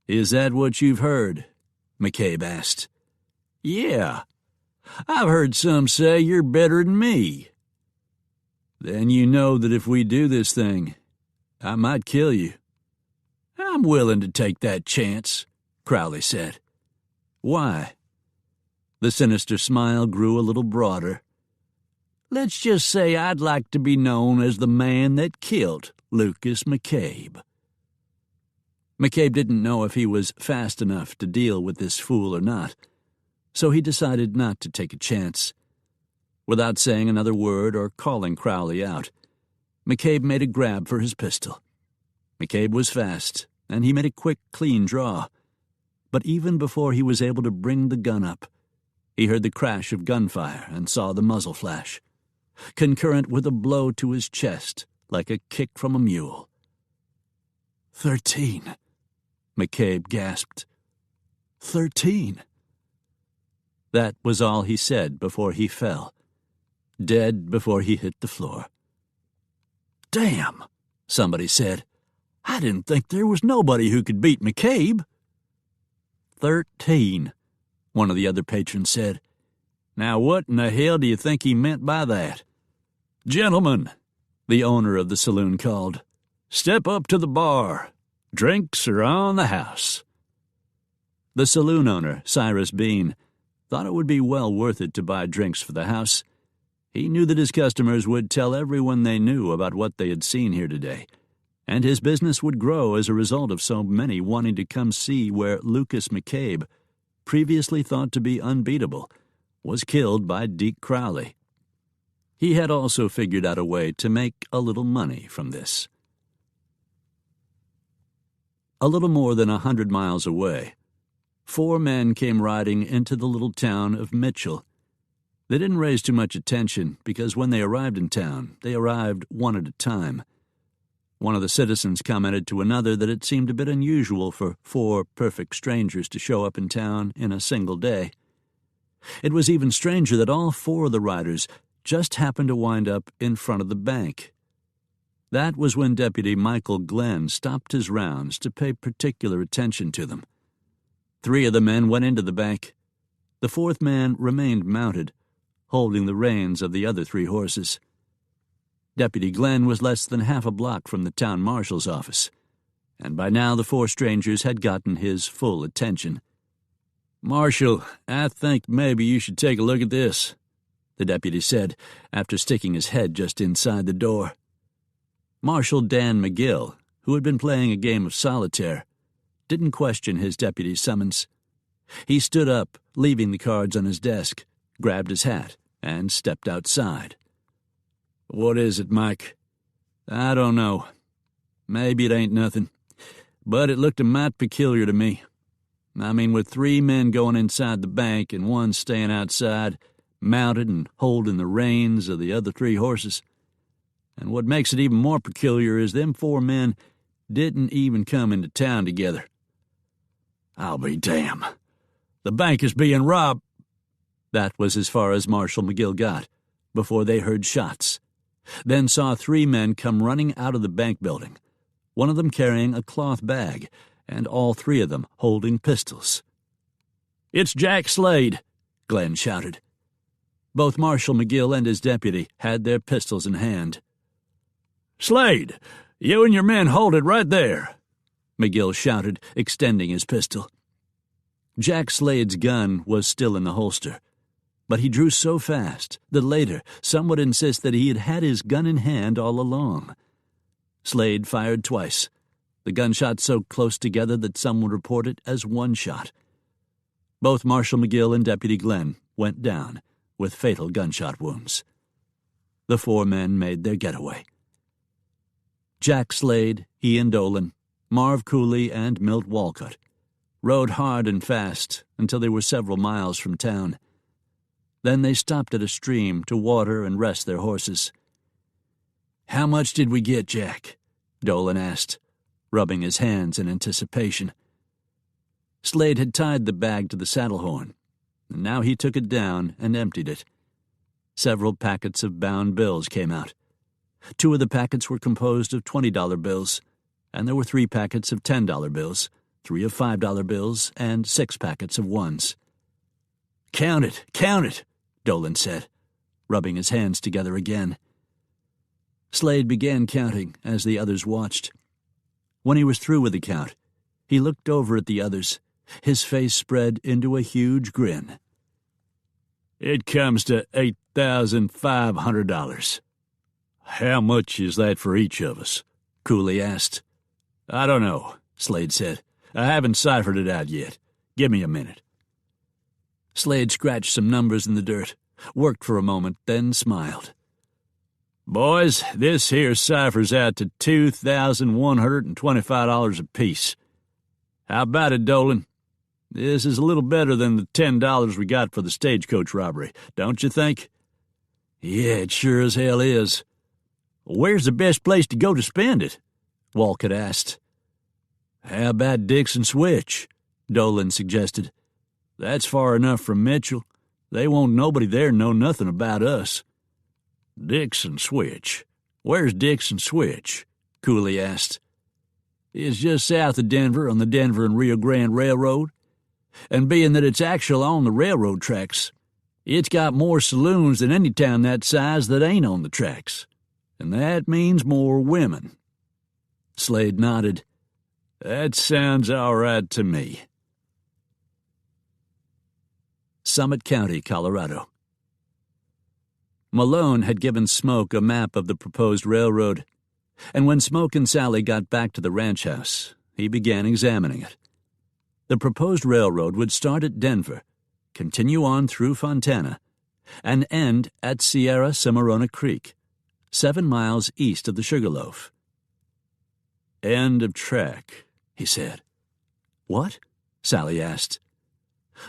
"Is that what you've heard?" McCabe asked. "Yeah. I've heard some say you're better than me." "Then you know that if we do this thing, I might kill you." "I'm willing to take that chance," Crowley said. "Why?" The sinister smile grew a little broader. "Let's just say I'd like to be known as the man that killed Lucas McCabe." McCabe didn't know if he was fast enough to deal with this fool or not, so he decided not to take a chance. Without saying another word or calling Crowley out, McCabe made a grab for his pistol. McCabe was fast, and he made a quick, clean draw. But even before he was able to bring the gun up, he heard the crash of gunfire and saw the muzzle flash, concurrent with a blow to his chest like a kick from a mule. 13, McCabe gasped. 13. That was all he said before he fell, dead before he hit the floor. "Damn," somebody said. "I didn't think there was nobody who could beat McCabe." 13, one of the other patrons said. "Now what in the hell do you think he meant by that?" "Gentlemen," the owner of the saloon called, "step up to the bar. Drinks are on the house." The saloon owner, Cyrus Bean, thought it would be well worth it to buy drinks for the house. He knew that his customers would tell everyone they knew about what they had seen here today, and his business would grow as a result of so many wanting to come see where Lucas McCabe, previously thought to be unbeatable, was killed by Deke Crowley. He had also figured out a way to make a little money from this. A little more than 100 miles away, 4 men came riding into the little town of Mitchell. They didn't raise too much attention because when they arrived in town, they arrived one at a time. One of the citizens commented to another that it seemed a bit unusual for 4 perfect strangers to show up in town in a single day. It was even stranger that all 4 of the riders just happened to wind up in front of the bank. That was when Deputy Michael Glenn stopped his rounds to pay particular attention to them. 3 of the men went into the bank. The 4th man remained mounted, holding the reins of the other 3 horses. Deputy Glenn was less than half a block from the town marshal's office, and by now the 4 strangers had gotten his full attention. "Marshal, I think maybe you should take a look at this," the deputy said, after sticking his head just inside the door. Marshal Dan McGill, who had been playing a game of solitaire, didn't question his deputy's summons. He stood up, leaving the cards on his desk, grabbed his hat, and stepped outside. "What is it, Mike?" "I don't know. Maybe it ain't nothing. But it looked a mite peculiar to me. I mean, with 3 men going inside the bank and 1 staying outside, mounted and holding the reins of the other 3 horses. And what makes it even more peculiar is them 4 men didn't even come into town together." "I'll be damned. The bank is being robbed." That was as far as Marshal McGill got, before they heard shots, then saw 3 men come running out of the bank building, one of them carrying a cloth bag, and all 3 of them holding pistols. "It's Jack Slade," Glenn shouted. Both Marshal McGill and his deputy had their pistols in hand. "Slade, you and your men hold it right there," McGill shouted, extending his pistol. Jack Slade's gun was still in the holster, but he drew so fast that later some would insist that he had had his gun in hand all along. Slade fired twice, the gunshots so close together that some would report it as one shot. Both Marshal McGill and Deputy Glenn went down with fatal gunshot wounds. The 4 men made their getaway. Jack Slade, Ian Dolan, Marv Cooley, and Milt Walcott rode hard and fast until they were several miles from town. Then they stopped at a stream to water and rest their horses. "How much did we get, Jack?" Dolan asked, rubbing his hands in anticipation. Slade had tied the bag to the saddle horn, and now he took it down and emptied it. Several packets of bound bills came out. 2 of the packets were composed of $20 bills, and there were 3 packets of $10 bills, 3 of $5 bills, and 6 packets of ones. Count it, Dolan said, rubbing his hands together again. Slade began counting as the others watched. When he was through with the count, he looked over at the others, his face spread into a huge grin. "It comes to $8,500. "How much is that for each of us?" Cooley asked. "I don't know," Slade said. "I haven't ciphered it out yet. Give me a minute." Slade scratched some numbers in the dirt, worked for a moment, then smiled. "Boys, this here ciphers out to $2,125 apiece. How about it, Dolan? This is a little better than the $10 we got for the stagecoach robbery, don't you think?" "Yeah, it sure as hell is." "Where's the best place to go to spend it?" Walcott asked. "How about Dixon Switch?" Dolan suggested. "That's far enough from Mitchell. They won't nobody there know nothing about us." "Dixon Switch? Where's Dixon Switch?" Cooley asked. "It's just south of Denver on the Denver and Rio Grande Railroad. And being that it's actual on the railroad tracks, it's got more saloons than any town that size that ain't on the tracks. And that means more women." Slade nodded. "That sounds all right to me." Summit County, Colorado. Malone had given Smoke a map of the proposed railroad, and when Smoke and Sally got back to the ranch house, he began examining it. The proposed railroad would start at Denver, continue on through Fontana, and end at Sierra Cimarrona Creek, 7 miles east of the Sugarloaf. "End of track," he said. "What?" Sally asked.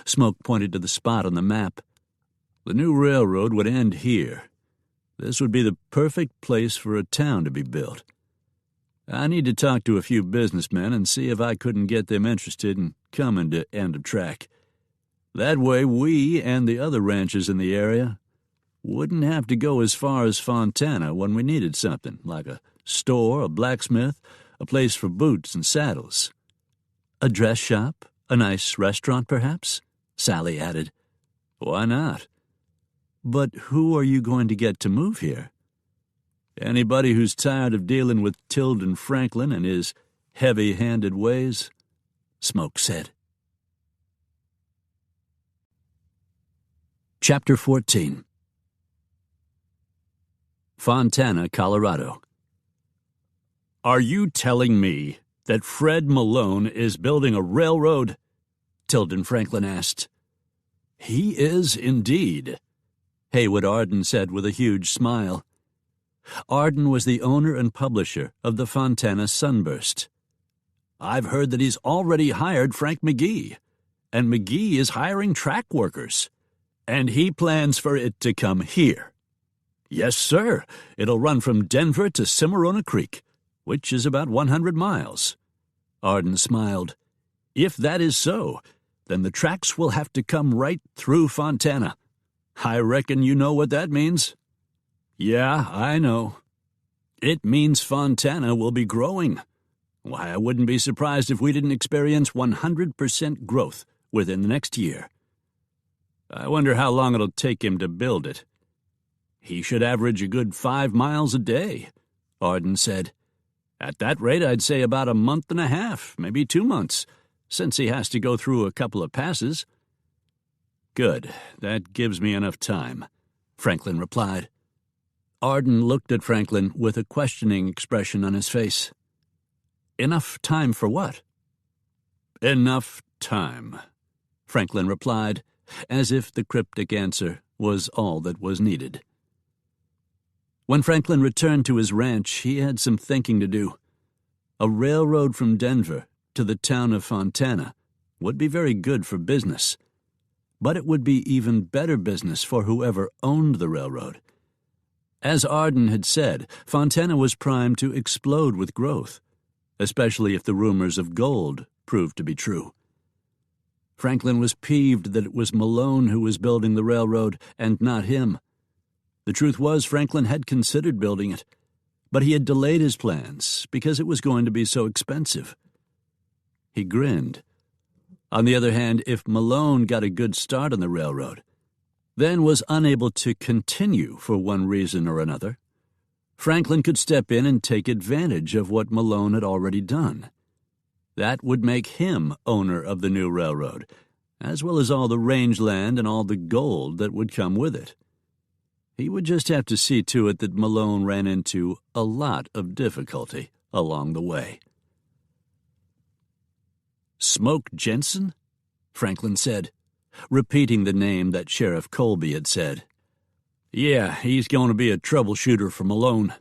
Smoke pointed to the spot on the map. "The new railroad would end here. This would be the perfect place for a town to be built. I need to talk to a few businessmen and see if I couldn't get them interested in coming to End of Track. That way we and the other ranches in the area wouldn't have to go as far as Fontana when we needed something, like a store, a blacksmith, a place for boots and saddles." "A dress shop? A nice restaurant, perhaps?" Sally added. "Why not?" "But who are you going to get to move here?" "Anybody who's tired of dealing with Tilden Franklin and his heavy-handed ways," Smoke said. Chapter 14. Fontana, Colorado. "Are you telling me that Fred Malone is building a railroad?" Tilden Franklin asked. "He is indeed," Haywood Arden said with a huge smile. Arden was the owner and publisher of the Fontana Sunburst. "I've heard that he's already hired Frank McGee, and McGee is hiring track workers, and he plans for it to come here." "Yes, sir. It'll run from Denver to Cimarrona Creek, which is about 100 miles. Arden smiled. "If that is so, then the tracks will have to come right through Fontana. I reckon you know what that means." Yeah, I know. It means Fontana will be growing. Why, I wouldn't be surprised if we didn't experience 100% growth within the next year. I wonder how long it'll take him to build it. He should average a good 5 miles a day, Arden said. At that rate, I'd say about a month and a half, maybe 2 months, since he has to go through a couple of passes. Good, that gives me enough time, Franklin replied. Arden looked at Franklin with a questioning expression on his face. Enough time for what? Enough time, Franklin replied, as if the cryptic answer was all that was needed. When Franklin returned to his ranch, he had some thinking to do. A railroad from Denver to the town of Fontana would be very good for business, but it would be even better business for whoever owned the railroad. As Arden had said, Fontana was primed to explode with growth, especially if the rumors of gold proved to be true. Franklin was peeved that it was Malone who was building the railroad and not him. The truth was, Franklin had considered building it, but he had delayed his plans because it was going to be so expensive. He grinned. On the other hand, if Malone got a good start on the railroad, then was unable to continue for one reason or another, Franklin could step in and take advantage of what Malone had already done. That would make him owner of the new railroad, as well as all the rangeland and all the gold that would come with it. He would just have to see to it that Malone ran into a lot of difficulty along the way. Smoke Jenson? Franklin said, repeating the name that Sheriff Colby had said. Yeah, he's going to be a troubleshooter for Malone.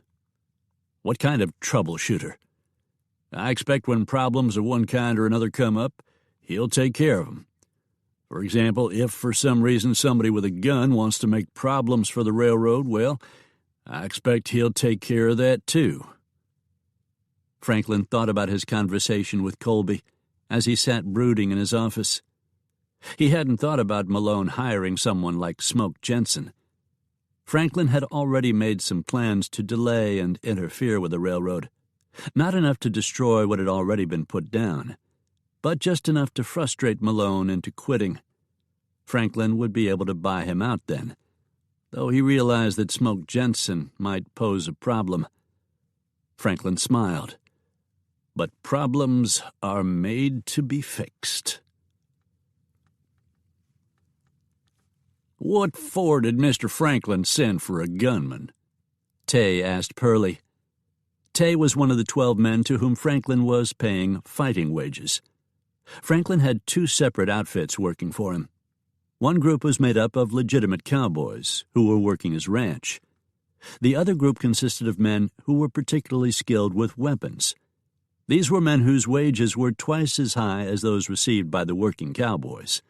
What kind of troubleshooter? I expect when problems of one kind or another come up, he'll take care of them. For example, if for some reason somebody with a gun wants to make problems for the railroad, well, I expect he'll take care of that too. Franklin thought about his conversation with Colby as he sat brooding in his office. He hadn't thought about Malone hiring someone like Smoke Jenson. Franklin had already made some plans to delay and interfere with the railroad, not enough to destroy what had already been put down, but just enough to frustrate Malone into quitting. Franklin would be able to buy him out then, though he realized that Smoke Jenson might pose a problem. Franklin smiled. But problems are made to be fixed. What for did Mr. Franklin send for a gunman? Tay asked Pearlie. Tay was one of the 12 men to whom Franklin was paying fighting wages. Franklin had 2 separate outfits working for him. One group was made up of legitimate cowboys who were working his ranch. The other group consisted of men who were particularly skilled with weapons. These were men whose wages were twice as high as those received by the working cowboys.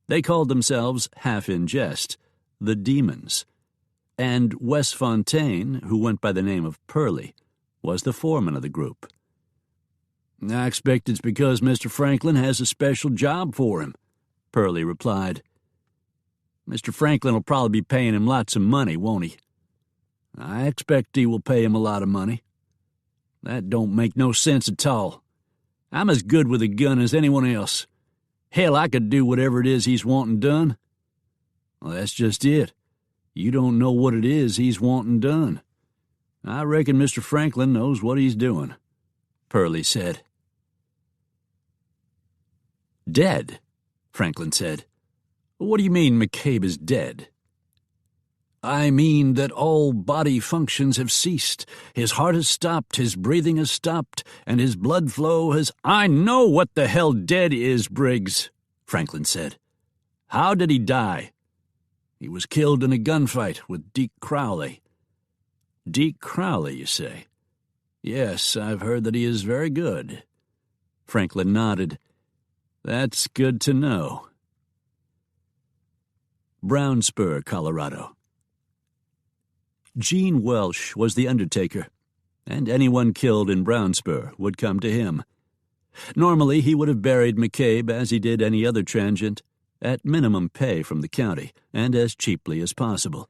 They called themselves, half in jest, the Demons, and Wes Fontaine, who went by the name of Pearlie, was the foreman of the group. I expect it's because Mr. Franklin has a special job for him, Pearlie replied. Mr. Franklin will probably be paying him lots of money, won't he? I expect he will pay him a lot of money. That don't make no sense at all. I'm as good with a gun as anyone else. Hell, I could do whatever it is he's wanting done. Well, that's just it. You don't know what it is he's wanting done. I reckon Mr. Franklin knows what he's doing, Pearlie said. Dead, Franklin said. What do you mean McCabe is dead? I mean that all body functions have ceased. His heart has stopped, his breathing has stopped, and his blood flow has— I know what the hell dead is, Briggs, Franklin said. How did he die? He was killed in a gunfight with Deke Crowley. Deke Crowley, you say? Yes, I've heard that he is very good. Franklin nodded. That's good to know. Brown Spur, Colorado. Gene Welsh was the undertaker, and anyone killed in Brown Spur would come to him. Normally, he would have buried McCabe as he did any other transient, at minimum pay from the county and as cheaply as possible.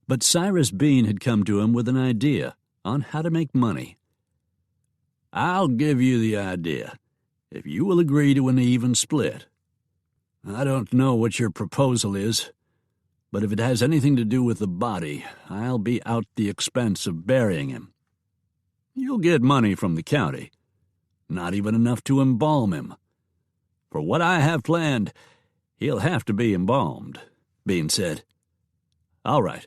But Cyrus Bean had come to him with an idea on how to make money. "I'll give you the idea, if you will agree to an even split. I don't know what your proposal is, but if it has anything to do with the body, I'll be out the expense of burying him. You'll get money from the county, not even enough to embalm him. For what I have planned, he'll have to be embalmed," Bean said. "All right,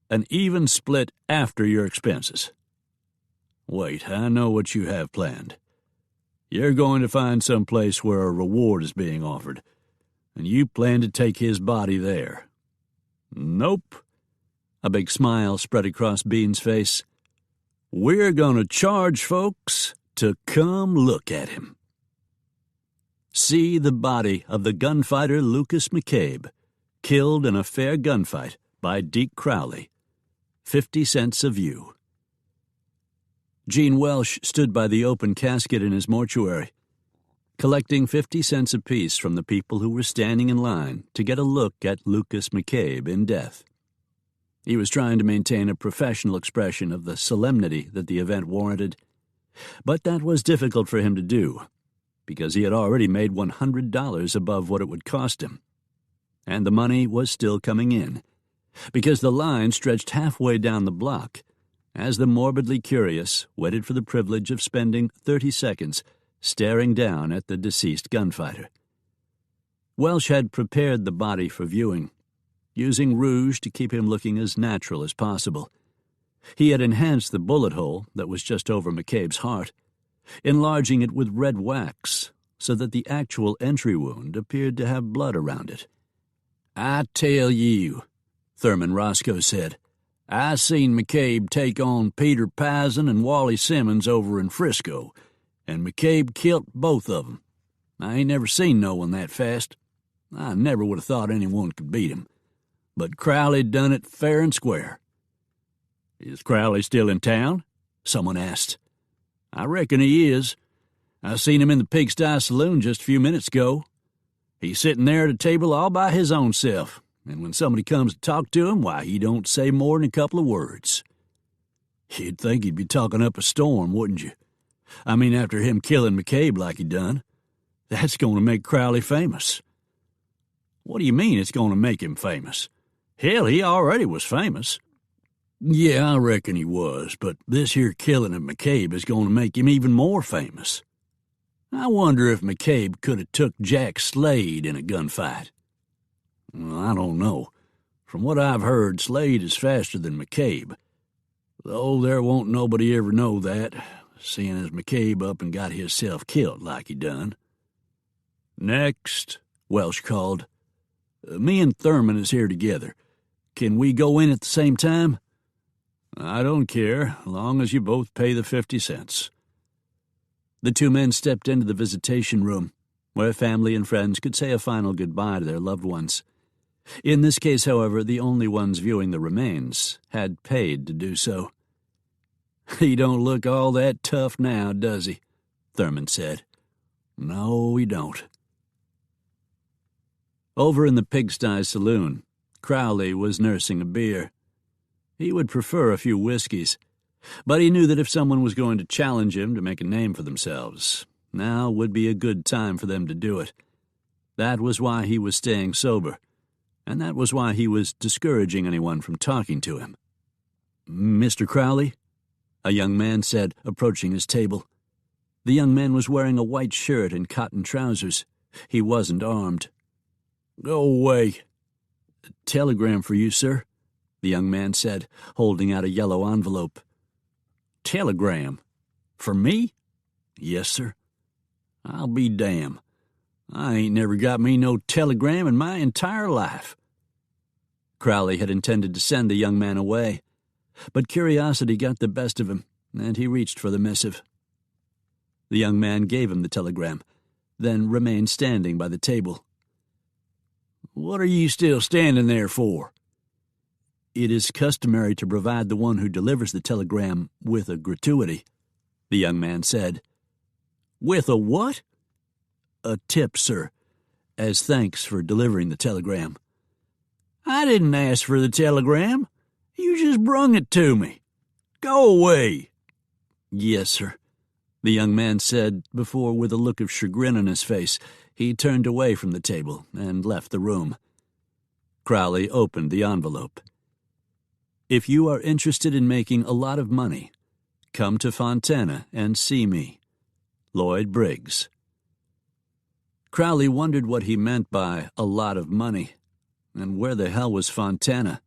an even split after your expenses. Wait, I know what you have planned. You're going to find some place where a reward is being offered, and you plan to take his body there." "Nope." A big smile spread across Bean's face. "We're going to charge folks to come look at him. See the body of the gunfighter Lucas McCabe, killed in a fair gunfight by Deke Crowley. 50 cents a view." Gene Welsh stood by the open casket in his mortuary, collecting 50 cents apiece from the people who were standing in line to get a look at Lucas McCabe in death. He was trying to maintain a professional expression of the solemnity that the event warranted, but that was difficult for him to do, because he had already made $100 above what it would cost him. And the money was still coming in, because the line stretched halfway down the block, as the morbidly curious waited for the privilege of spending 30 seconds staring down at the deceased gunfighter. Welsh had prepared the body for viewing, using rouge to keep him looking as natural as possible. He had enhanced the bullet hole that was just over McCabe's heart, enlarging it with red wax so that the actual entry wound appeared to have blood around it. "I tell you," Thurman Roscoe said, "I seen McCabe take on Peter Pazin and Wally Simmons over in Frisco, and McCabe killed both of 'em. I ain't never seen no one that fast. I never would have thought anyone could beat him. But Crowley done it fair and square." "Is Crowley still in town?" someone asked. "I reckon he is. I seen him in the Pigsty Saloon just a few minutes ago. He's sitting there at a table all by his own self, and when somebody comes to talk to him, why, he don't say more than a couple of words." "You'd think he'd be talking up a storm, wouldn't you? I mean, after him killing McCabe like he done. That's going to make Crowley famous." "What do you mean it's going to make him famous? Hell, he already was famous." "Yeah, I reckon he was, but this here killing of McCabe is going to make him even more famous. I wonder if McCabe could have took Jack Slade in a gunfight." "Well, I don't know. From what I've heard, Slade is faster than McCabe, though there won't nobody ever know that, seeing as McCabe up and got hisself killed like he done." "Next," Welsh called. "Me and Thurman is here together. Can we go in at the same time?" "I don't care, long as you both pay the 50 cents. The two men stepped into the visitation room, where family and friends could say a final goodbye to their loved ones. In this case, however, the only ones viewing the remains had paid to do so. "He don't look all that tough now, does he?" Thurman said. "No, he don't." Over in the Pigsty Saloon, Crowley was nursing a beer. He would prefer a few whiskeys, but he knew that if someone was going to challenge him to make a name for themselves, now would be a good time for them to do it. That was why he was staying sober, and that was why he was discouraging anyone from talking to him. "Mr. Crowley?" a young man said, approaching his table. The young man was wearing a white shirt and cotton trousers. He wasn't armed. "Go away." "A telegram for you, sir," the young man said, holding out a yellow envelope. "Telegram? For me?" "Yes, sir." "I'll be damned. I ain't never got me no telegram in my entire life." Crowley had intended to send the young man away, but curiosity got the best of him, and he reached for the missive. The young man gave him the telegram, then remained standing by the table. "What are you still standing there for?" "It is customary to provide the one who delivers the telegram with a gratuity," the young man said. "With a what?" "A tip, sir, as thanks for delivering the telegram." "I didn't ask for the telegram. You just brung it to me. Go away." "Yes, sir," the young man said before, with a look of chagrin on his face, he turned away from the table and left the room. Crowley opened the envelope. "If you are interested in making a lot of money, come to Fontana and see me. Lloyd Briggs." Crowley wondered what he meant by a lot of money, and where the hell was Fontana,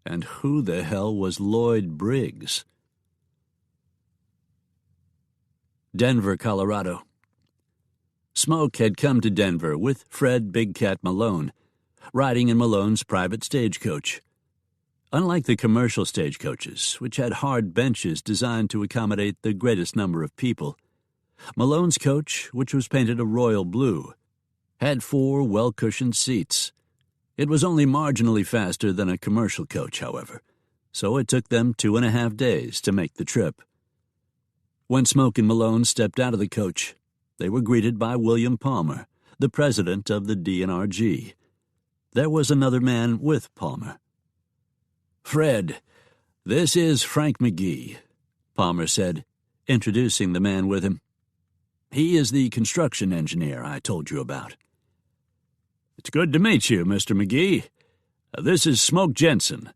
and who the hell was Lloyd Briggs? Denver, Colorado. Smoke had come to Denver with Fred Big Cat Malone, riding in Malone's private stagecoach. Unlike the commercial stagecoaches, which had hard benches designed to accommodate the greatest number of people, Malone's coach, which was painted a royal blue, had 4 well-cushioned seats. It was only marginally faster than a commercial coach, however, so it took them 2.5 days to make the trip. When Smoke and Malone stepped out of the coach, they were greeted by William Palmer, the president of the DNRG. There was another man with Palmer. "Fred, this is Frank McGee," Palmer said, introducing the man with him. "He is the construction engineer I told you about." "It's good to meet you, Mr. McGee. This is Smoke Jenson.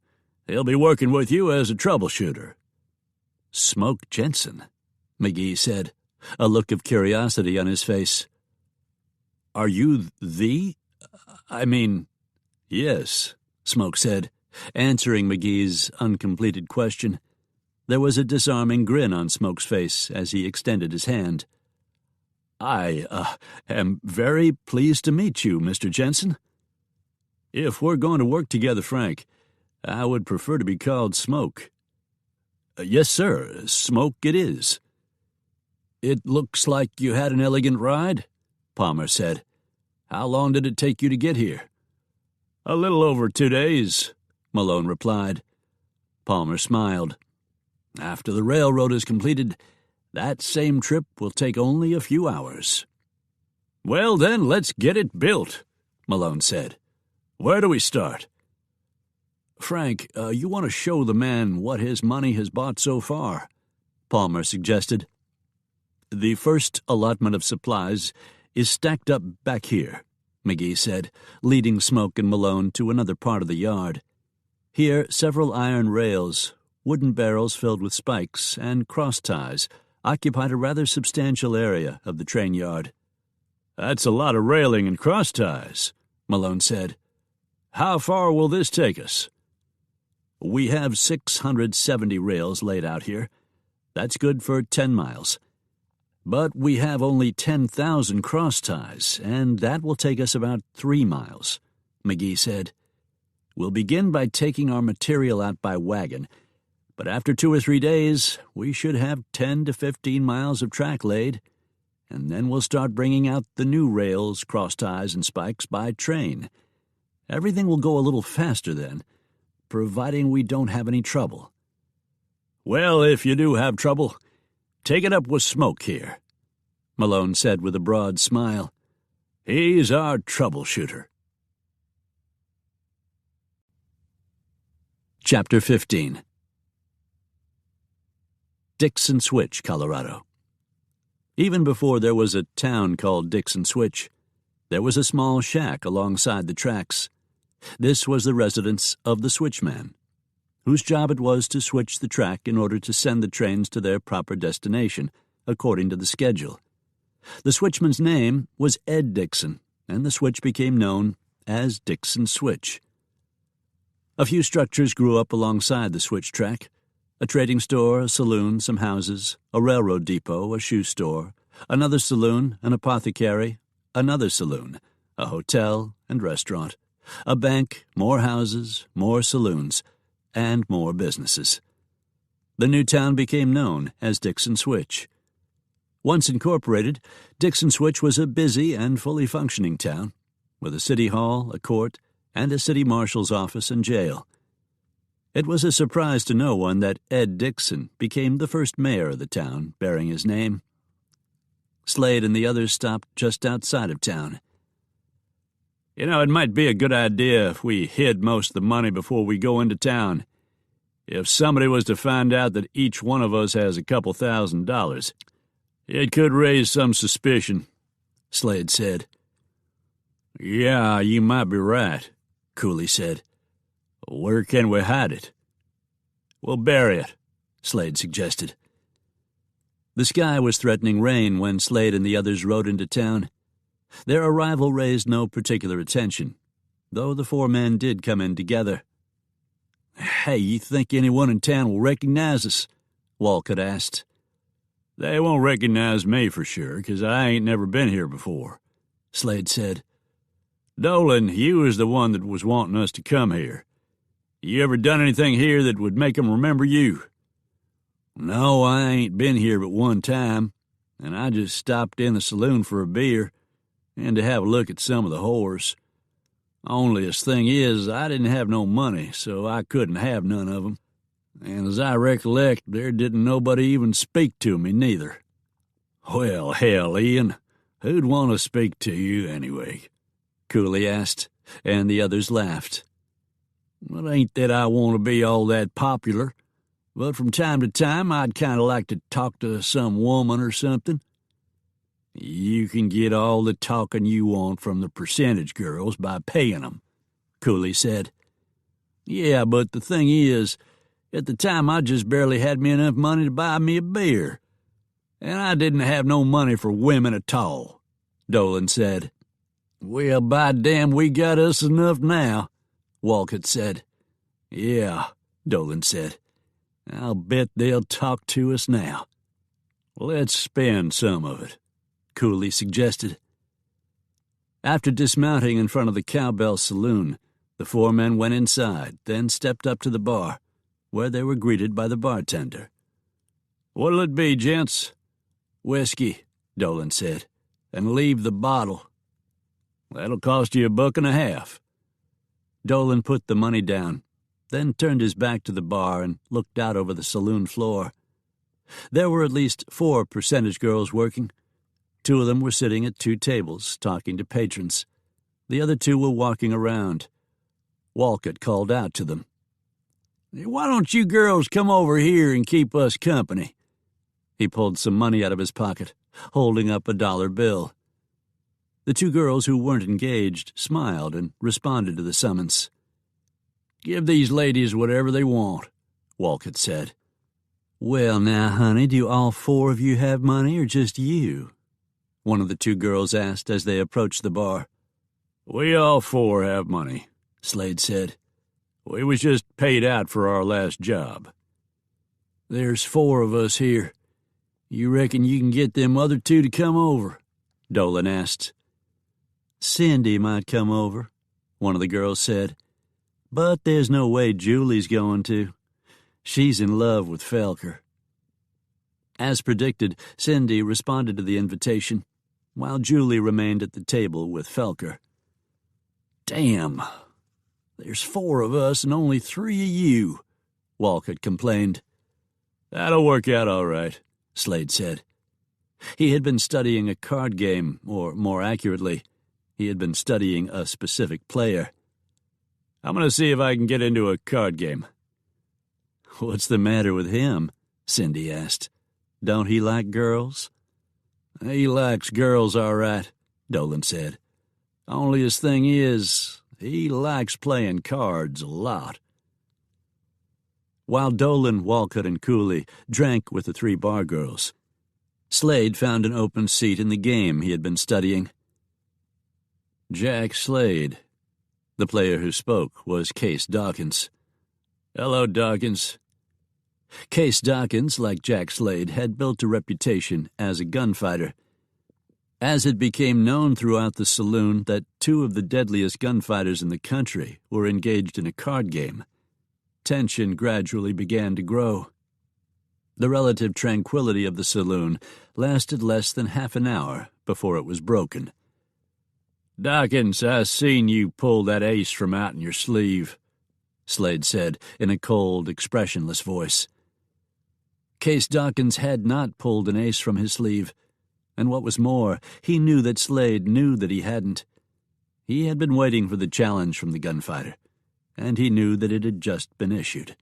He'll be working with you as a troubleshooter." "Smoke Jenson?" McGee said, a look of curiosity on his face. "Are you I mean—" "Yes," Smoke said, answering McGee's uncompleted question. There was a disarming grin on Smoke's face as he extended his hand. "I am very pleased to meet you, Mr. Jenson. If we're going to work together, Frank, I would prefer to be called Smoke." "Yes, sir, Smoke it is." "It looks like you had an elegant ride," Palmer said. "How long did it take you to get here?" "A little over 2 days," Malone replied. Palmer smiled. "After the railroad is completed, that same trip will take only a few hours." "Well, then, let's get it built," Malone said. "Where do we start?" "Frank, you want to show the man what his money has bought so far," Palmer suggested. "The first allotment of supplies is stacked up back here," McGee said, leading Smoke and Malone to another part of the yard. Here, several iron rails, wooden barrels filled with spikes, and cross ties occupied a rather substantial area of the train yard. "That's a lot of railing and cross ties," Malone said. "How far will this take us?" "We have 670 rails laid out here. That's good for 10 miles. But we have only 10,000 cross ties, and that will take us about 3 miles, McGee said. "We'll begin by taking our material out by wagon, but after 2 or 3 days, we should have 10 to 15 miles of track laid, and then we'll start bringing out the new rails, cross ties, and spikes by train. Everything will go a little faster then, providing we don't have any trouble." "Well, if you do have trouble, take it up with Smoke here," Malone said with a broad smile. "He's our troubleshooter." Chapter 15. Dixon Switch, Colorado. Even before there was a town called Dixon Switch, there was a small shack alongside the tracks. This was the residence of the switchman, whose job it was to switch the track in order to send the trains to their proper destination, according to the schedule. The switchman's name was Ed Dixon, and the switch became known as Dixon Switch. A few structures grew up alongside the switch track: a trading store, a saloon, some houses, a railroad depot, a shoe store, another saloon, an apothecary, another saloon, a hotel and restaurant, a bank, more houses, more saloons, and more businesses. The new town became known as Dixon Switch. Once incorporated, Dixon Switch was a busy and fully functioning town, with a city hall, a court, and a city marshal's office and jail. It was a surprise to no one that Ed Dixon became the first mayor of the town bearing his name. Slade and the others stopped just outside of town. "You know, it might be a good idea if we hid most of the money before we go into town. If somebody was to find out that each one of us has a couple $1,000, it could raise some suspicion," Slade said. "Yeah, you might be right," Cooley said. "Where can we hide it?" "We'll bury it," Slade suggested. The sky was threatening rain when Slade and the others rode into town. Their arrival raised no particular attention, though the four men did come in together. "Hey, you think anyone in town will recognize us?" Walcott asked. "They won't recognize me for sure, 'cause I ain't never been here before," Slade said. "Dolan, you was the one that was wanting us to come here. You ever done anything here that would make 'em remember you?" "No, I ain't been here but one time, and I just stopped in the saloon for a beer and to have a look at some of the whores. Onlyest thing is, I didn't have no money, so I couldn't have none of 'em. And as I recollect, there didn't nobody even speak to me, neither." "Well, hell, Ian, who'd want to speak to you anyway?" Cooley asked, and the others laughed. "It ain't that I want to be all that popular, but from time to time I'd kind of like to talk to some woman or something." "You can get all the talking you want from the percentage girls by paying 'em," Cooley said. "Yeah, but the thing is, at the time I just barely had me enough money to buy me a beer, and I didn't have no money for women at all," Dolan said. "Well, by damn, we got us enough now," Walcott said. "Yeah," Dolan said. "I'll bet they'll talk to us now." "Let's spend some of it," Cooley suggested. After dismounting in front of the Cowbell Saloon, the four men went inside, then stepped up to the bar, where they were greeted by the bartender. "What'll it be, gents?" "Whiskey," Dolan said, "and leave the bottle." "That'll cost you $1.50. Dolan put the money down, then turned his back to the bar and looked out over the saloon floor. There were at least 4 percentage girls working. 2 of them were sitting at 2 tables, talking to patrons. The other 2 were walking around. Walcott called out to them. "Why don't you girls come over here and keep us company?" He pulled some money out of his pocket, holding up a $1 bill. The 2 girls who weren't engaged smiled and responded to the summons. "Give these ladies whatever they want," Walcott said. "Well, now, honey, do all 4 of you have money or just you?" one of the 2 girls asked as they approached the bar. "We all 4 have money," Slade said. "We was just paid out for our last job." "There's 4 of us here. You reckon you can get them other 2 to come over?" Dolan asked. "Cindy might come over," one of the girls said. "But there's no way Julie's going to. She's in love with Felker." As predicted, Cindy responded to the invitation, while Julie remained at the table with Felker. "Damn, there's 4 of us and only 3 of you," Walcott complained. "That'll work out all right," Slade said. He had been studying a card game, or more accurately, he had been studying a specific player. "I'm going to see if I can get into a card game." "What's the matter with him?" Cindy asked. "Don't he like girls?" "He likes girls, all right," Dolan said. "Onlyest thing is, he likes playing cards a lot." While Dolan, Walcott, and Cooley drank with the 3 bar girls, Slade found an open seat in the game he had been studying. "Jack Slade." The player who spoke was Case Dawkins. "Hello, Dawkins." Case Dawkins, like Jack Slade, had built a reputation as a gunfighter. As it became known throughout the saloon that 2 of the deadliest gunfighters in the country were engaged in a card game, tension gradually began to grow. The relative tranquility of the saloon lasted less than half an hour before it was broken. "Dawkins, I seen you pull that ace from out in your sleeve," Slade said in a cold, expressionless voice. Case Dawkins had not pulled an ace from his sleeve, and what was more, he knew that Slade knew that he hadn't. He had been waiting for the challenge from the gunfighter, and he knew that it had just been issued.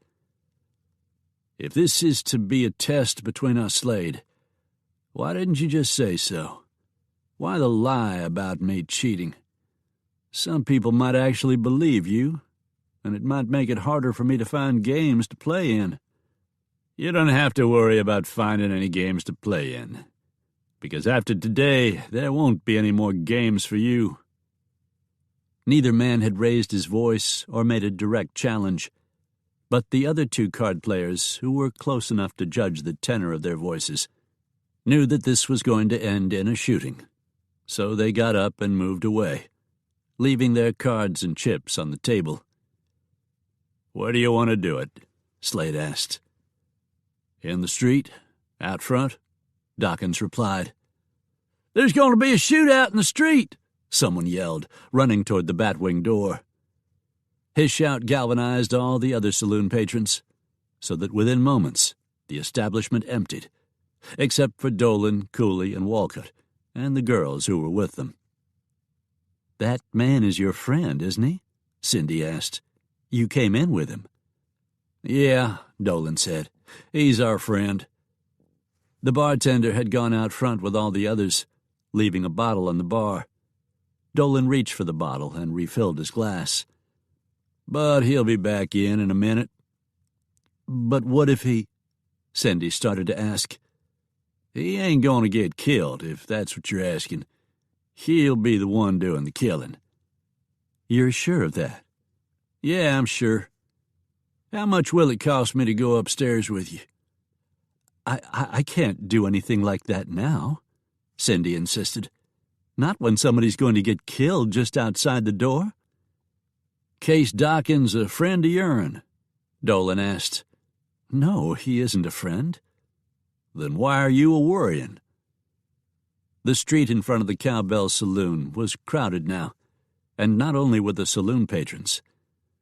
If this is to be a test between us, Slade, why didn't you just say so? Why the lie about me cheating? Some people might actually believe you, and it might make it harder for me to find games to play in. You don't have to worry about finding any games to play in, because after today, there won't be any more games for you. Neither man had raised his voice or made a direct challenge, but the other two card players, who were close enough to judge the tenor of their voices, knew that this was going to end in a shooting, so they got up and moved away, leaving their cards and chips on the table. "Where do you want to do it?" Slade asked. "In the street? Out front?" Dawkins replied. "There's going to be a shootout in the street," someone yelled, running toward the Batwing door. His shout galvanized all the other saloon patrons, so that within moments the establishment emptied, except for Dolan, Cooley, and Walcott, and the girls who were with them. "That man is your friend, isn't he?" Cindy asked. "You came in with him." "Yeah," Dolan said. "He's our friend." The bartender had gone out front with all the others, leaving a bottle on the bar. Dolan reached for the bottle and refilled his glass. "But he'll be back in a minute." "But what if he—" Cindy started to ask. "He ain't going to get killed, if that's what you're asking. He'll be the one doing the killing." "You're sure of that?" "Yeah, I'm sure. How much will it cost me to go upstairs with you?" I can't do anything like that now," Cindy insisted. "Not when somebody's going to get killed just outside the door." "Case Dawkins a friend of your'n?" Dolan asked. "No, he isn't a friend." "Then why are you a-worrying?" The street in front of the Cowbell Saloon was crowded now, and not only with the saloon patrons.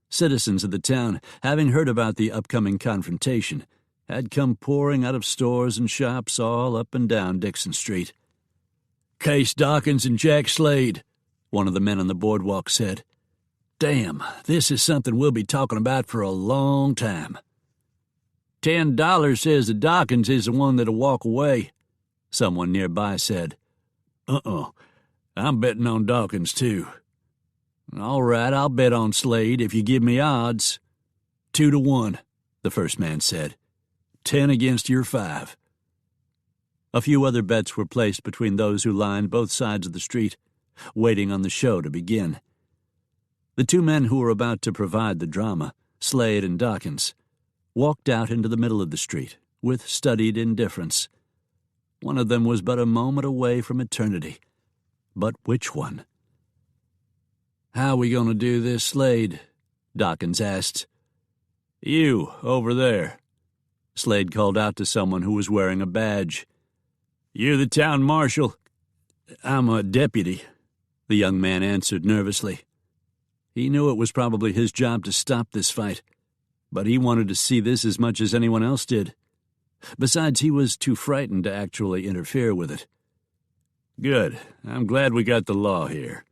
Citizens of the town, having heard about the upcoming confrontation, had come pouring out of stores and shops all up and down Dixon Street. "Case Dawkins and Jack Slade," one of the men on the boardwalk said. "Damn, this is something we'll be talking about for a long time." $10 says that Dawkins is the one that'll walk away," someone nearby said. I'm betting on Dawkins, too." "All right, I'll bet on Slade if you give me odds." 2-1, the first man said. 10 against your 5. A few other bets were placed between those who lined both sides of the street, waiting on the show to begin. The two men who were about to provide the drama, Slade and Dawkins, walked out into the middle of the street with studied indifference. One of them was but a moment away from eternity. But which one? "How we going to do this, Slade?" Dawkins asked. "You, over there." Slade called out to someone who was wearing a badge. "You the town marshal?" "I'm a deputy," the young man answered nervously. He knew it was probably his job to stop this fight, but he wanted to see this as much as anyone else did. Besides, he was too frightened to actually interfere with it. "Good. I'm glad we got the law here.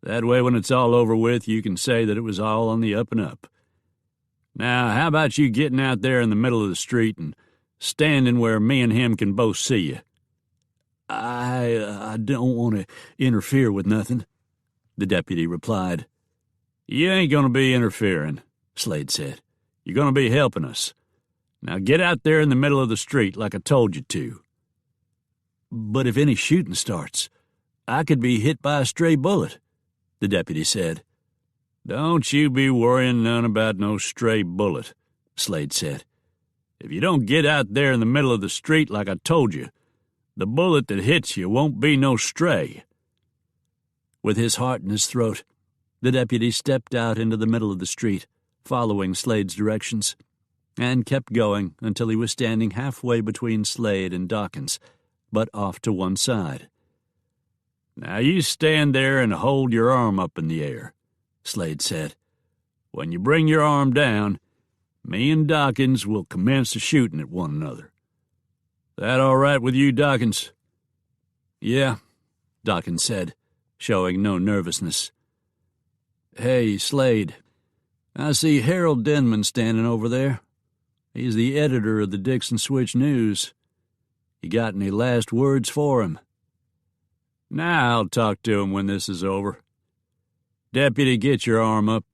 That way, when it's all over with, you can say that it was all on the up and up. Now, how about you getting out there in the middle of the street and standing where me and him can both see you?" I don't want to interfere with nothing," the deputy replied. "You ain't going to be interfering," Slade said. "You're going to be helping us. Now get out there in the middle of the street like I told you to." "But if any shooting starts, I could be hit by a stray bullet," the deputy said. "Don't you be worrying none about no stray bullet," Slade said. "If you don't get out there in the middle of the street like I told you, the bullet that hits you won't be no stray." With his heart in his throat, the deputy stepped out into the middle of the street, following Slade's directions, and kept going until he was standing halfway between Slade and Dawkins, but off to one side. "Now you stand there and hold your arm up in the air," Slade said. "When you bring your arm down, me and Dawkins will commence shooting at one another. That all right with you, Dawkins?" "Yeah," Dawkins said, showing no nervousness. "Hey, Slade, I see Harold Denman standing over there. He's the editor of the Dixon Switch News. You got any last words for him?" "Nah, I'll talk to him when this is over. Deputy, get your arm up."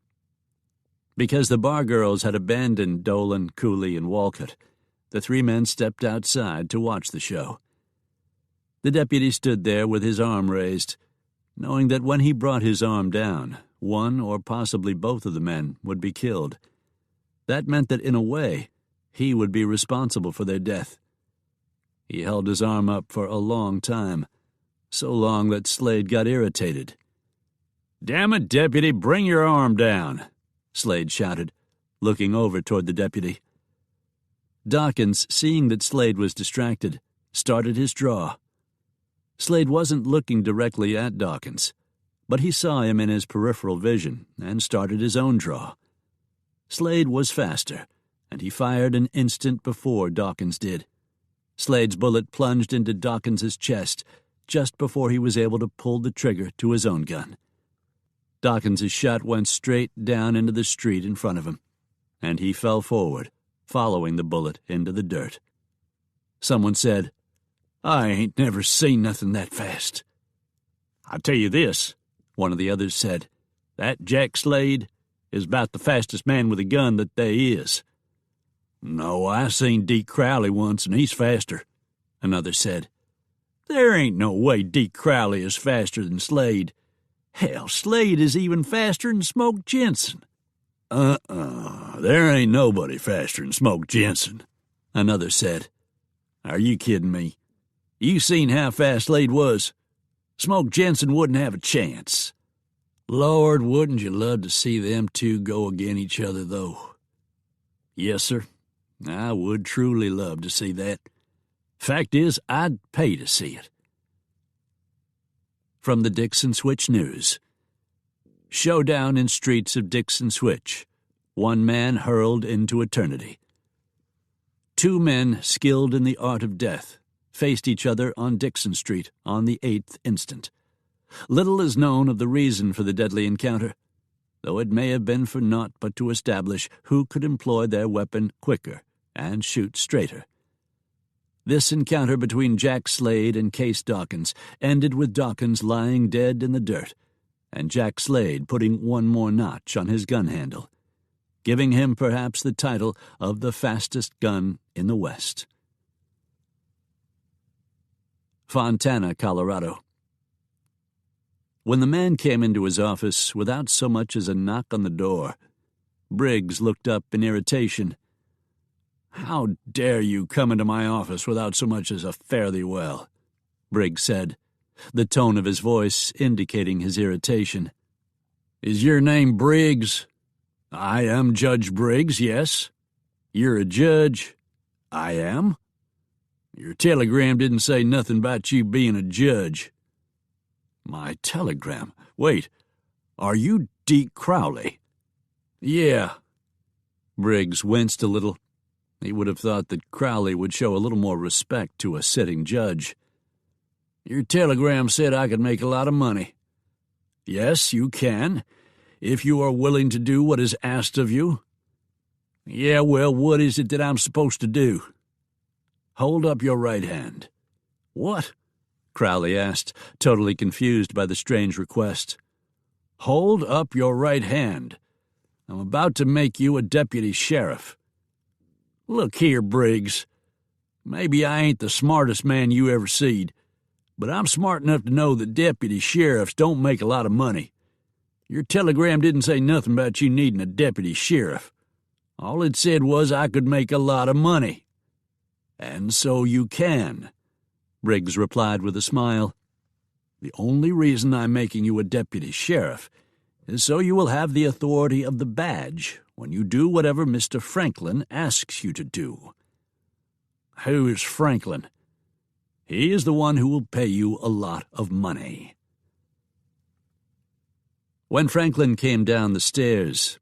Because the bar girls had abandoned Dolan, Cooley, and Walcott, the three men stepped outside to watch the show. The deputy stood there with his arm raised, knowing that when he brought his arm down, one or possibly both of the men would be killed. That meant that, in a way, he would be responsible for their death. He held his arm up for a long time, so long that Slade got irritated. "Damn it, Deputy, bring your arm down," Slade shouted, looking over toward the deputy. Dawkins, seeing that Slade was distracted, started his draw. Slade wasn't looking directly at Dawkins, but he saw him in his peripheral vision and started his own draw. Slade was faster, and he fired an instant before Dawkins did. Slade's bullet plunged into Dawkins's chest just before he was able to pull the trigger to his own gun. Dawkins's shot went straight down into the street in front of him, and he fell forward, following the bullet into the dirt. Someone said, "I ain't never seen nothing that fast." "I'll tell you this," one of the others said, "that Jack Slade is about the fastest man with a gun that there is." "No, I seen Deke Crowley once, and he's faster," another said. "There ain't no way Deke Crowley is faster than Slade. Hell, Slade is even faster than Smoke Jenson." There ain't nobody faster than Smoke Jenson," another said. "Are you kidding me? You seen how fast Slade was? Smoke Jenson wouldn't have a chance." "Lord, wouldn't you love to see them two go agin each other, though?" "Yes, sir. I would truly love to see that. Fact is, I'd pay to see it." From the Dixon Switch News. Showdown in streets of Dixon Switch. One man hurled into eternity. Two men skilled in the art of death faced each other on Dixon Street on the 8th instant. Little is known of the reason for the deadly encounter, though it may have been for naught but to establish who could employ their weapon quicker and shoot straighter. This encounter between Jack Slade and Case Dawkins ended with Dawkins lying dead in the dirt, and Jack Slade putting one more notch on his gun handle, giving him perhaps the title of the fastest gun in the West. Fontana, Colorado. When the man came into his office without so much as a knock on the door, Briggs looked up in irritation. "How dare you come into my office without so much as a fare thee well?" Briggs said, the tone of his voice indicating his irritation. "Is your name Briggs?" "I am Judge Briggs, yes." "You're a judge?" "I am." "Your telegram didn't say nothing about you being a judge." "My telegram? Wait, are you Deke Crowley?" "Yeah." Briggs winced a little. He would have thought that Crowley would show a little more respect to a sitting judge. "Your telegram said I could make a lot of money." "Yes, you can, if you are willing to do what is asked of you." "Yeah, well, what is it that I'm supposed to do?" "Hold up your right hand." "What?" Crowley asked, totally confused by the strange request. "Hold up your right hand. I'm about to make you a deputy sheriff." "Look here, Briggs. Maybe I ain't the smartest man you ever seed, but I'm smart enough to know that deputy sheriffs don't make a lot of money. Your telegram didn't say nothing about you needing a deputy sheriff. All it said was I could make a lot of money." "And so you can," Briggs replied with a smile. "The only reason I'm making you a deputy sheriff is so you will have the authority of the badge when you do whatever Mr. Franklin asks you to do." "Who is Franklin?" "He is the one who will pay you a lot of money." When Franklin came down the stairs,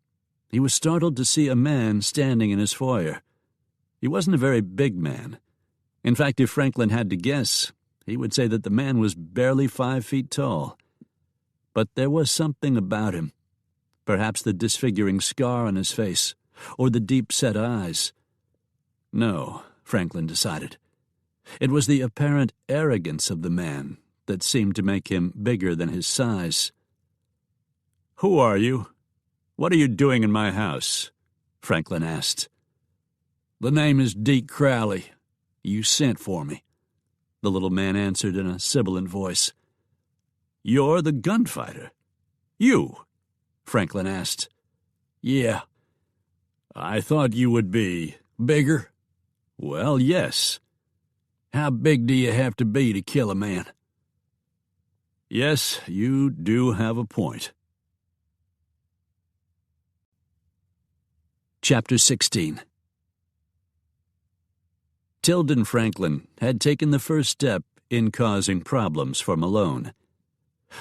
he was startled to see a man standing in his foyer. He wasn't a very big man. In fact, if Franklin had to guess, he would say that the man was barely 5 feet tall. But there was something about him, perhaps the disfiguring scar on his face, or the deep-set eyes, No, Franklin decided. It was the apparent arrogance of the man that seemed to make him bigger than his size. "Who are you? What are you doing in my house?" Franklin asked. "The name is Deke Crowley. You sent for me," the little man answered in a sibilant voice. "You're the gunfighter? You?" Franklin asked. "Yeah." "I thought you would be bigger." "Well, yes." "How big do you have to be to kill a man?" "Yes, you do have a point." Chapter 16. Tilden Franklin had taken the first step in causing problems for Malone.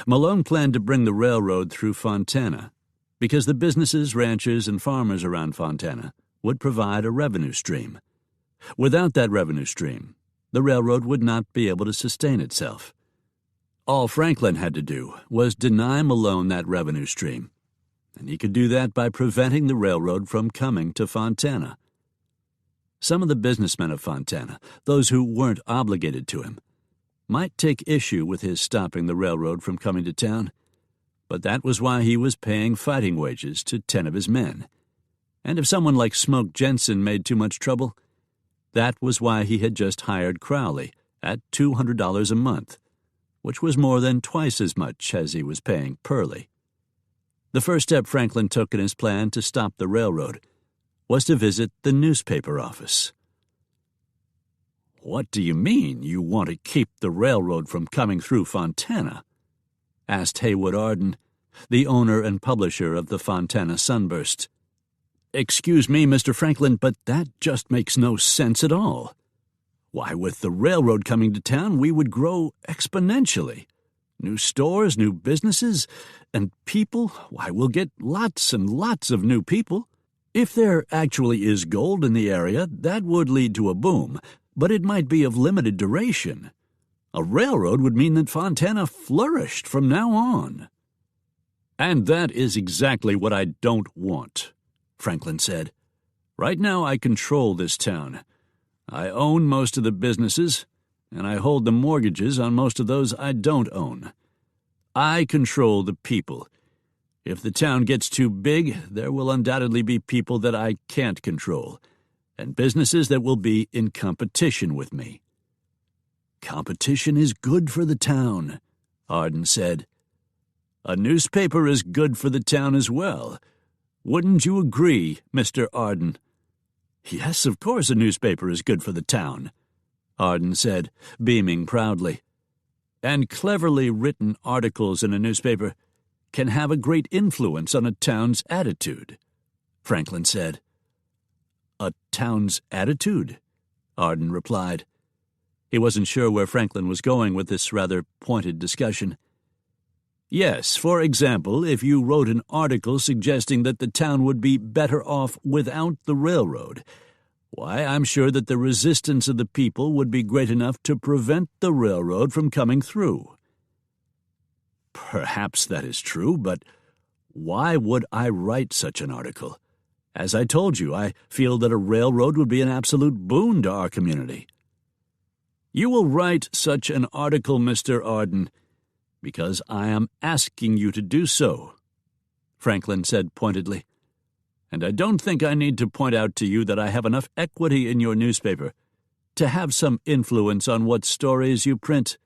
Malone planned to bring the railroad through Fontana because the businesses, ranchers, and farmers around Fontana would provide a revenue stream. Without that revenue stream, the railroad would not be able to sustain itself. All Franklin had to do was deny Malone that revenue stream, and he could do that by preventing the railroad from coming to Fontana. Some of the businessmen of Fontana, those who weren't obligated to him, might take issue with his stopping the railroad from coming to town, but that was why he was paying fighting wages to 10 of his men. And if someone like Smoke Jenson made too much trouble, that was why he had just hired Crowley at $200 a month, which was more than twice as much as he was paying Purley. The first step Franklin took in his plan to stop the railroad was to visit the newspaper office. "What do you mean you want to keep the railroad from coming through Fontana?" asked Haywood Arden, the owner and publisher of the Fontana Sunburst. "Excuse me, Mr. Franklin, but that just makes no sense at all. Why, with the railroad coming to town, we would grow exponentially. New stores, new businesses, and people, why, we'll get lots and lots of new people. If there actually is gold in the area, that would lead to a boom, but it might be of limited duration. A railroad would mean that Fontana flourished from now on." "And that is exactly what I don't want," Franklin said. "Right now I control this town. I own most of the businesses, and I hold the mortgages on most of those I don't own. I control the people. If the town gets too big, there will undoubtedly be people that I can't control, and businesses that will be in competition with me." "Competition is good for the town," Arden said. "A newspaper is good for the town as well. Wouldn't you agree, Mr. Arden?" "Yes, of course a newspaper is good for the town," Arden said, beaming proudly. "And cleverly written articles in a newspaper can have a great influence on a town's attitude," Franklin said. "A town's attitude?" Arden replied. He wasn't sure where Franklin was going with this rather pointed discussion. "Yes, for example, if you wrote an article suggesting that the town would be better off without the railroad, why, I'm sure that the resistance of the people would be great enough to prevent the railroad from coming through." "Perhaps that is true, but why would I write such an article? As I told you, I feel that a railroad would be an absolute boon to our community." "You will write such an article, Mr. Arden, because I am asking you to do so," Franklin said pointedly. "And I don't think I need to point out to you that I have enough equity in your newspaper to have some influence on what stories you print."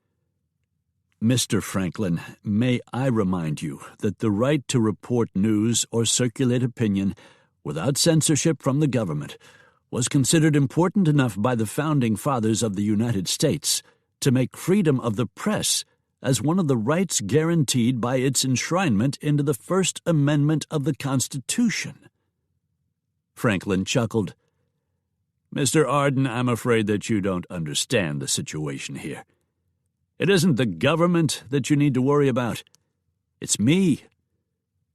"Mr. Franklin, may I remind you that the right to report news or circulate opinion without censorship from the government was considered important enough by the founding fathers of the United States to make freedom of the press as one of the rights guaranteed by its enshrinement into the First Amendment of the Constitution." Franklin chuckled. "Mr. Arden, I'm afraid that you don't understand the situation here. It isn't the government that you need to worry about. It's me.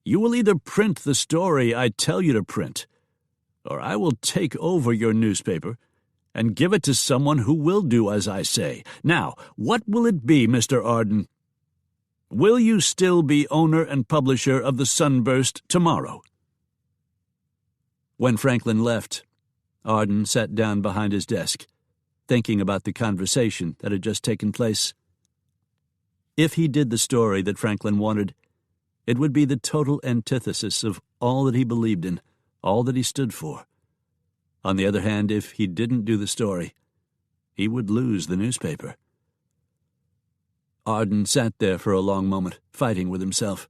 You will either print the story I tell you to print, or I will take over your newspaper and give it to someone who will do as I say. Now, what will it be, Mr. Arden? Will you still be owner and publisher of the Sunburst tomorrow?" When Franklin left, Arden sat down behind his desk, thinking about the conversation that had just taken place. If he did the story that Franklin wanted, it would be the total antithesis of all that he believed in, all that he stood for. On the other hand, if he didn't do the story, he would lose the newspaper. Arden sat there for a long moment, fighting with himself.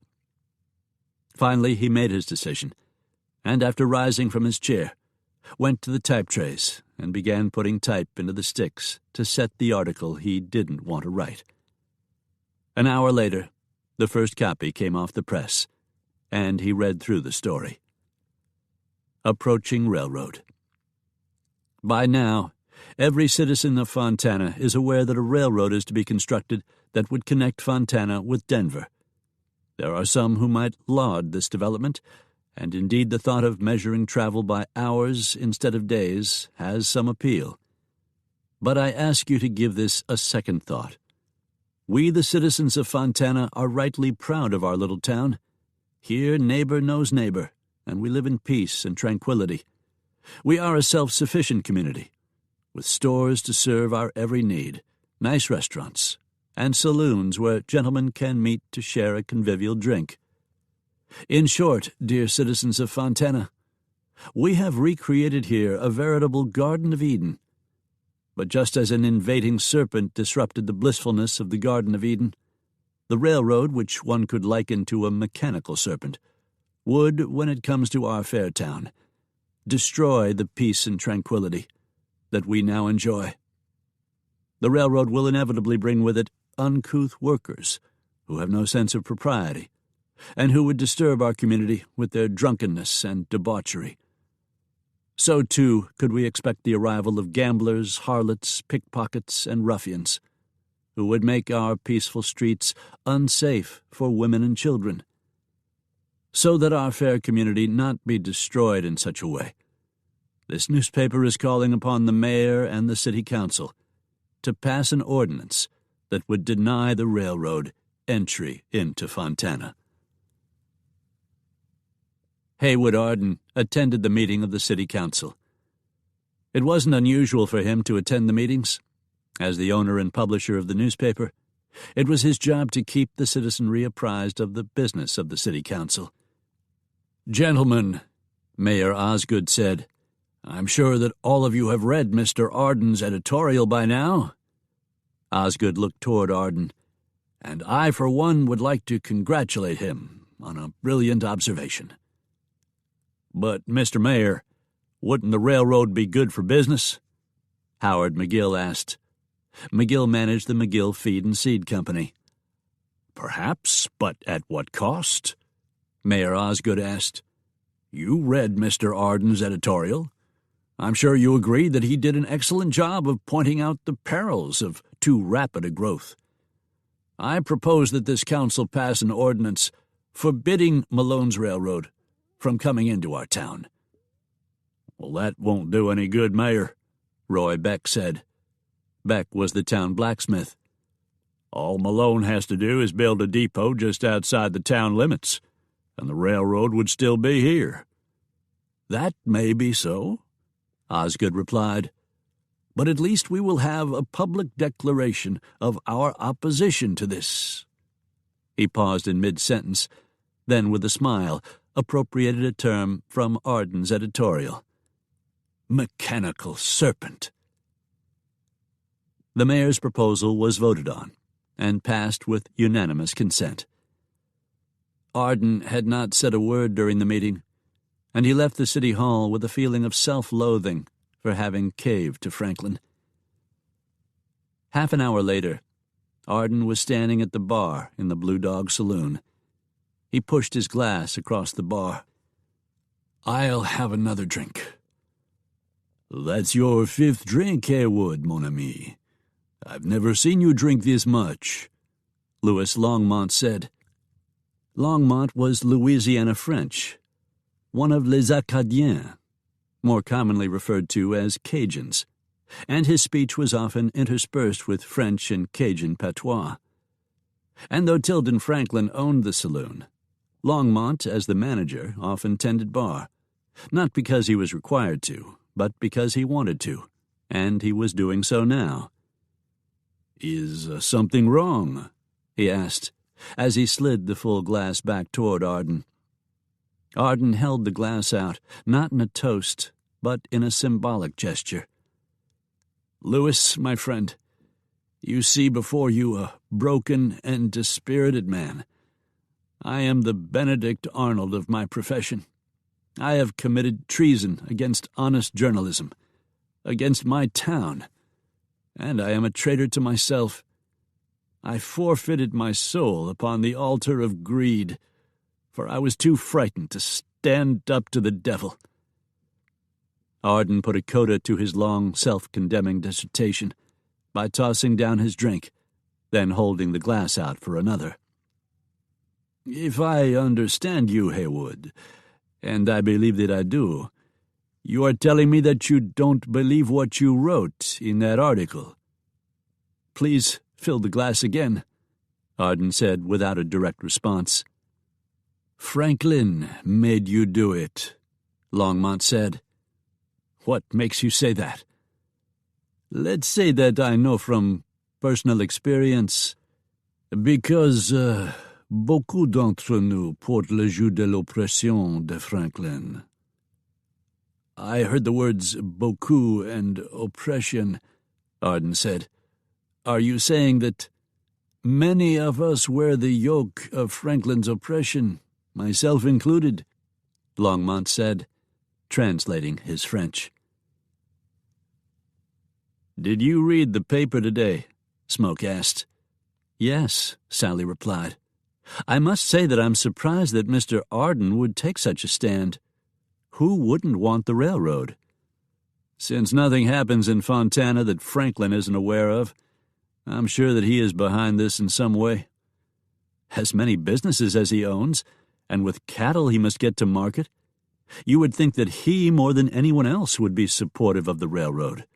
Finally, he made his decision, and after rising from his chair, went to the type trays and began putting type into the sticks to set the article he didn't want to write. An hour later, the first copy came off the press, and he read through the story. Approaching railroad. By now, every citizen of Fontana is aware that a railroad is to be constructed that would connect Fontana with Denver. There are some who might laud this development, and indeed the thought of measuring travel by hours instead of days has some appeal. But I ask you to give this a second thought. We, the citizens of Fontana, are rightly proud of our little town. Here neighbor knows neighbor, and we live in peace and tranquility. We are a self-sufficient community, with stores to serve our every need, nice restaurants, and saloons where gentlemen can meet to share a convivial drink. In short, dear citizens of Fontana, we have recreated here a veritable Garden of Eden. But just as an invading serpent disrupted the blissfulness of the Garden of Eden, the railroad, which one could liken to a mechanical serpent, would, when it comes to our fair town, destroy the peace and tranquility that we now enjoy. The railroad will inevitably bring with it uncouth workers who have no sense of propriety, and who would disturb our community with their drunkenness and debauchery. So, too, could we expect the arrival of gamblers, harlots, pickpockets, and ruffians, who would make our peaceful streets unsafe for women and children. So that our fair community not be destroyed in such a way, this newspaper is calling upon the mayor and the city council to pass an ordinance that would deny the railroad entry into Fontana. Haywood Arden attended the meeting of the city council. It wasn't unusual for him to attend the meetings. As the owner and publisher of the newspaper, it was his job to keep the citizenry apprised of the business of the city council. "Gentlemen," Mayor Osgood said, "I'm sure that all of you have read Mr. Arden's editorial by now." Osgood looked toward Arden, "And I, for one, would like to congratulate him on a brilliant observation." "But, Mr. Mayor, wouldn't the railroad be good for business?" Howard McGill asked. McGill managed the McGill Feed and Seed Company. "Perhaps, but at what cost?" Mayor Osgood asked. "You read Mr. Arden's editorial. I'm sure you agree that he did an excellent job of pointing out the perils of too rapid a growth. I propose that this council pass an ordinance forbidding Malone's Railroad from coming into our town." "Well, that won't do any good, Mayor," Roy Beck said. Beck was the town blacksmith. "All Malone has to do is build a depot just outside the town limits, and the railroad would still be here." "That may be so," Osgood replied, "but at least we will have a public declaration of our opposition to this." He paused in mid-sentence, then with a smile appropriated a term from Arden's editorial. "Mechanical serpent." The mayor's proposal was voted on and passed with unanimous consent. Arden had not said a word during the meeting, and he left the city hall with a feeling of self-loathing for having caved to Franklin. Half an hour later, Arden was standing at the bar in the Blue Dog Saloon. He pushed his glass across the bar. "I'll have another drink." "That's your fifth drink, Haywood, mon ami. I've never seen you drink this much," Louis Longmont said. Longmont was Louisiana French, one of les Acadiens, more commonly referred to as Cajuns, and his speech was often interspersed with French and Cajun patois. And though Tilden Franklin owned the saloon, Longmont, as the manager, often tended bar, not because he was required to, but because he wanted to, and he was doing so now. "Is something wrong?" he asked, as he slid the full glass back toward Arden. Arden held the glass out, not in a toast, but in a symbolic gesture. "Lewis, my friend, you see before you a broken and dispirited man. I am the Benedict Arnold of my profession. I have committed treason against honest journalism, against my town, and I am a traitor to myself. I forfeited my soul upon the altar of greed, for I was too frightened to stand up to the devil." Arden put a coda to his long, self-condemning dissertation by tossing down his drink, then holding the glass out for another. "If I understand you, Haywood, and I believe that I do, you are telling me that you don't believe what you wrote in that article." "Please fill the glass again," Arden said without a direct response. "Franklin made you do it," Longmont said. "What makes you say that?" "Let's say that I know from personal experience, because beaucoup d'entre nous portent le joug de l'oppression de Franklin." "I heard the words beaucoup and oppression," Arden said. "Are you saying that many of us wear the yoke of Franklin's oppression, myself included?" Longmont said, translating his French. "Did you read the paper today?" Smoke asked. "Yes," Sally replied. "I must say that I'm surprised that Mr. Arden would take such a stand. Who wouldn't want the railroad? Since nothing happens in Fontana that Franklin isn't aware of, I'm sure that he is behind this in some way. As many businesses as he owns, and with cattle he must get to market, you would think that he, more than anyone else, would be supportive of the railroad."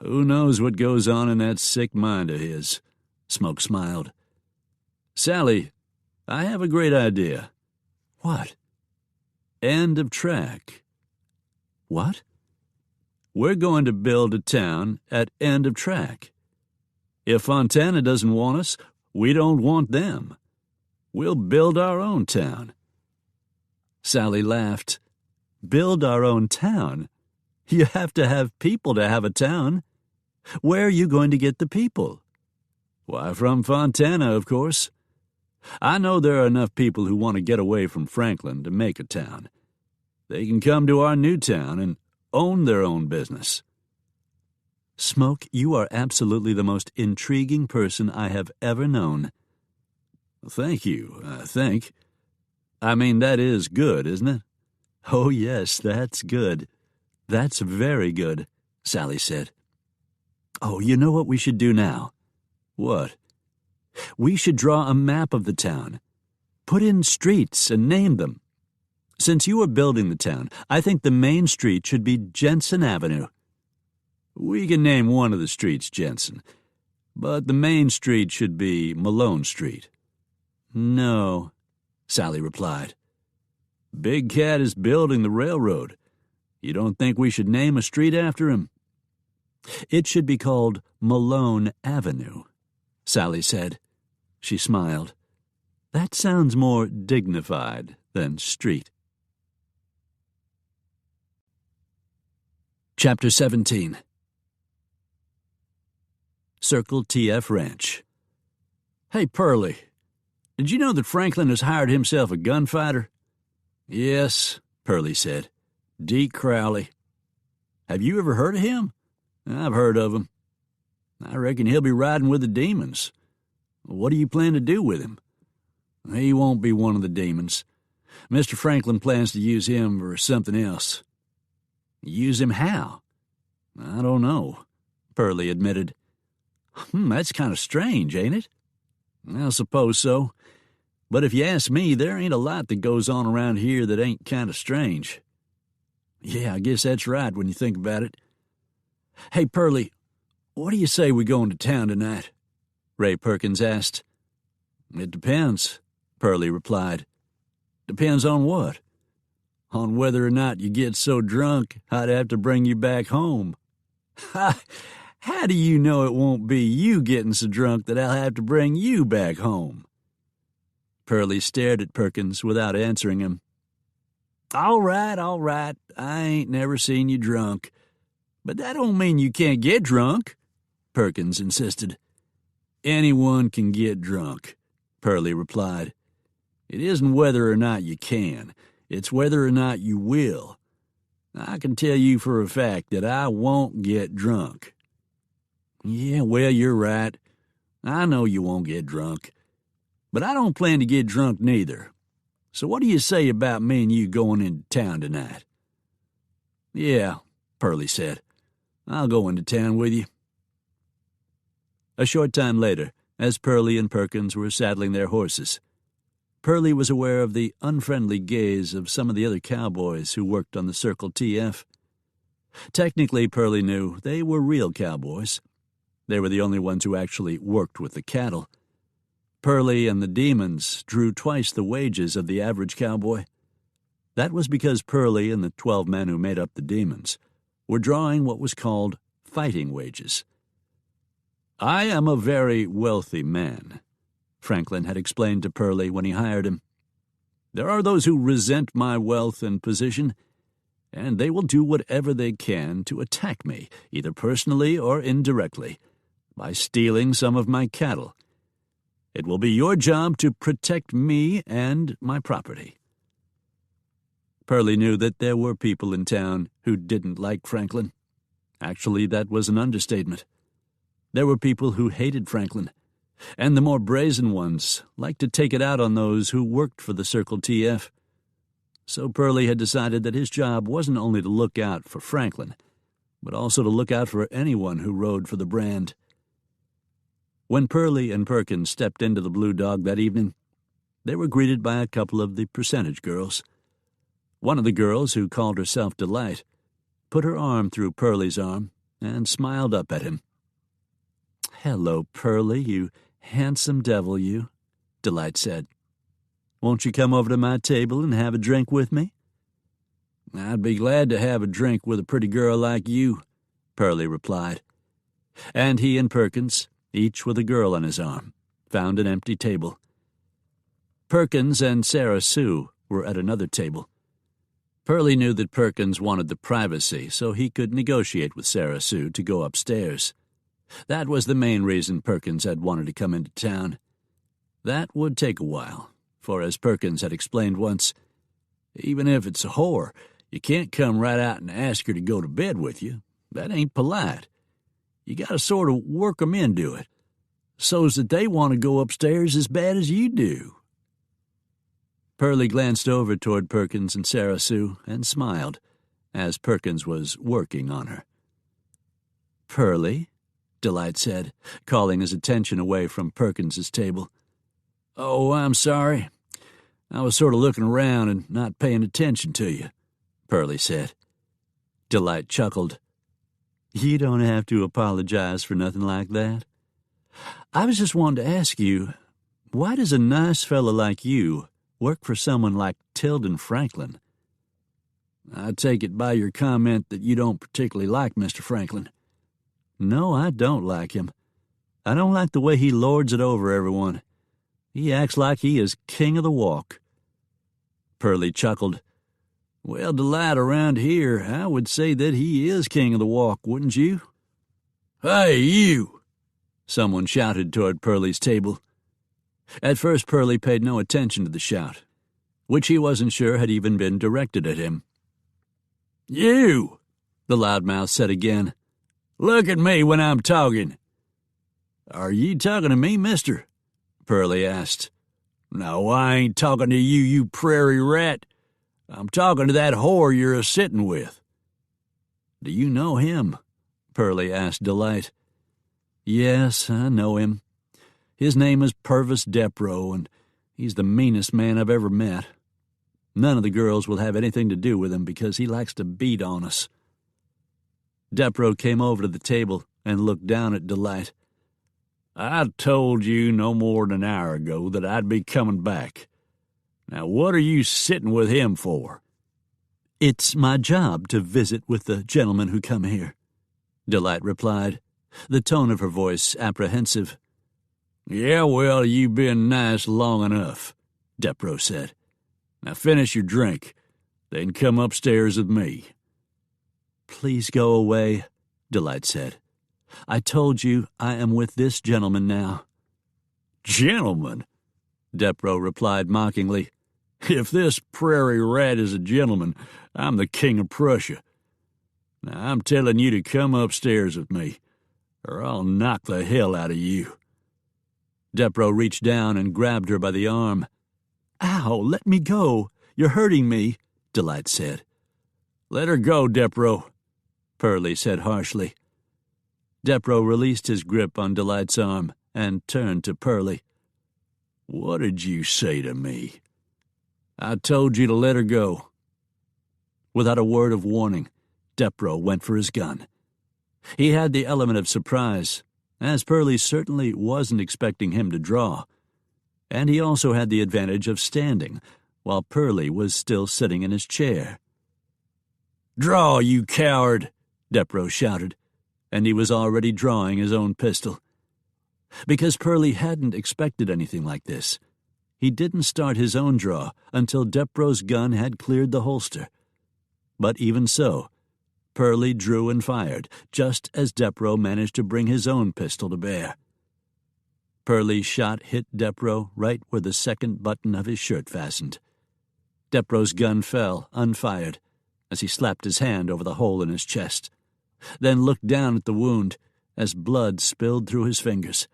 "Who knows what goes on in that sick mind of his?" Smoke smiled. "Sally, I have a great idea." "What?" "End of track." "What?" "We're going to build a town at End of Track. If Fontana doesn't want us, we don't want them. We'll build our own town." Sally laughed. "Build our own town? You have to have people to have a town. Where are you going to get the people?" "Why, from Fontana, of course. I know there are enough people who want to get away from Franklin to make a town. They can come to our new town and own their own business." "Smoke, you are absolutely the most intriguing person I have ever known." "Thank you, I think. I mean, that is good, isn't it?" "Oh, yes, that's good. That's very good," Sally said. "Oh, you know what we should do now?" "What?" "We should draw a map of the town. Put in streets and name them. Since you are building the town, I think the main street should be Jenson Avenue." "We can name one of the streets Jenson, but the main street should be Malone Street." "No," Sally replied. "Big Cat is building the railroad. You don't think we should name a street after him?" "It should be called Malone Avenue," Sally said. She smiled. "That sounds more dignified than street." Chapter 17. Circle TF Ranch. "Hey, Pearlie, did you know that Franklin has hired himself a gunfighter?" "Yes," Pearlie said. "Deke Crowley." "Have you ever heard of him?" "I've heard of him. I reckon he'll be riding with the demons. What do you plan to do with him?" "He won't be one of the demons. Mr. Franklin plans to use him for something else." "Use him how?" "I don't know," Pearlie admitted. That's kind of strange, ain't it?" "I suppose so. But if you ask me, there ain't a lot that goes on around here that ain't kind of strange." "Yeah, I guess that's right when you think about it." "Hey, Pearlie, what do you say we go into town tonight?" Ray Perkins asked. "It depends," Pearlie replied. "Depends on what?" on whether or not you get so drunk I'd have to bring you back home." "Ha! How do you know it won't be you getting so drunk that I'll have to bring you back home?" Pearlie stared at Perkins without answering him. All right. I ain't never seen you drunk. But that don't mean you can't get drunk," Perkins insisted. "Anyone can get drunk," Pearlie replied. "It isn't whether or not you can. It's whether or not you will. I can tell you for a fact that I won't get drunk." "Yeah, well, you're right. I know you won't get drunk. But I don't plan to get drunk neither. So what do you say about me and you going into town tonight?" "Yeah," Pearlie said. "I'll go into town with you." A short time later, as Pearlie and Perkins were saddling their horses, Pearlie was aware of the unfriendly gaze of some of the other cowboys who worked on the Circle TF. Technically, Pearlie knew they were real cowboys. They were the only ones who actually worked with the cattle. Pearlie and the demons drew twice the wages of the average cowboy. That was because Pearlie and the 12 men who made up the demons were drawing what was called fighting wages. "I am a very wealthy man," Franklin had explained to Pearlie when he hired him. "There are those who resent my wealth and position, and they will do whatever they can to attack me, either personally or indirectly, by stealing some of my cattle. It will be your job to protect me and my property." Pearlie knew that there were people in town who didn't like Franklin. Actually, that was an understatement. There were people who hated Franklin, and the more brazen ones liked to take it out on those who worked for the Circle TF. So Pearlie had decided that his job wasn't only to look out for Franklin, but also to look out for anyone who rode for the brand. When Pearlie and Perkins stepped into the Blue Dog that evening, they were greeted by a couple of the percentage girls. One of the girls, who called herself Delight, put her arm through Pearlie's arm and smiled up at him. "Hello, Pearlie, you handsome devil, you," Delight said. "Won't you come over to my table and have a drink with me?" "I'd be glad to have a drink with a pretty girl like you," Pearlie replied. And he and Perkins, each with a girl on his arm, found an empty table. Perkins and Sarah Sue were at another table. Pearlie knew that Perkins wanted the privacy so he could negotiate with Sarah Sue to go upstairs. That was the main reason Perkins had wanted to come into town. That would take a while, for as Perkins had explained once, even if it's a whore, you can't come right out and ask her to go to bed with you. That ain't polite. You gotta sort of work 'em into it, so's that they want to go upstairs as bad as you do." Pearlie glanced over toward Perkins and Sarah Sue and smiled, as Perkins was working on her. "Pearlie," Delight said, calling his attention away from Perkins's table. "Oh, I'm sorry. I was sort of looking around and not paying attention to you," Pearlie said. Delight chuckled. "You don't have to apologize for nothing like that. I was just wanting to ask you, why does a nice fella like you work for someone like Tilden Franklin?" "I take it by your comment that you don't particularly like Mr. Franklin." "No, I don't like him. I don't like the way he lords it over everyone. He acts like he is king of the walk." Pearlie chuckled. "Well, Delight, around here, I would say that he is king of the walk, wouldn't you?" "Hey, you!" someone shouted toward Pearlie's table. At first, Pearlie paid no attention to the shout, which he wasn't sure had even been directed at him. "You!" the loudmouth said again. "Look at me when I'm talking." "Are you talking to me, mister?" Pearlie asked. "No, I ain't talking to you, you prairie rat. I'm talking to that whore you're a-sitting with." "Do you know him?" Pearlie asked Delight. "Yes, I know him. His name is Purvis Depro, and he's the meanest man I've ever met. None of the girls will have anything to do with him because he likes to beat on us." Depro came over to the table and looked down at Delight. "I told you no more than an hour ago that I'd be coming back. Now what are you sitting with him for?" "It's my job to visit with the gentlemen who come here," Delight replied, the tone of her voice apprehensive. "Yeah, well, you've been nice long enough," Depro said. "Now finish your drink, then come upstairs with me." "Please go away," Delight said. "I told you I am with this gentleman now." "Gentleman?" Depro replied mockingly. "If this prairie rat is a gentleman, I'm the king of Prussia. Now I'm telling you to come upstairs with me, or I'll knock the hell out of you." Depro reached down and grabbed her by the arm. "Ow, let me go. You're hurting me," Delight said. "Let her go, Depro," Pearlie said harshly. Depro released his grip on Delight's arm and turned to Pearlie. "What did you say to me?" "I told you to let her go." Without a word of warning, Depro went for his gun. He had the element of surprise, as Pearlie certainly wasn't expecting him to draw, and he also had the advantage of standing, while Pearlie was still sitting in his chair. "Draw, you coward!" Depro shouted, and he was already drawing his own pistol. Because Pearlie hadn't expected anything like this, he didn't start his own draw until Depro's gun had cleared the holster. But even so, Pearlie drew and fired, just as Depro managed to bring his own pistol to bear. Pearlie's shot hit Depro right where the second button of his shirt fastened. Depro's gun fell, unfired, as he slapped his hand over the hole in his chest, then looked down at the wound as blood spilled through his fingers.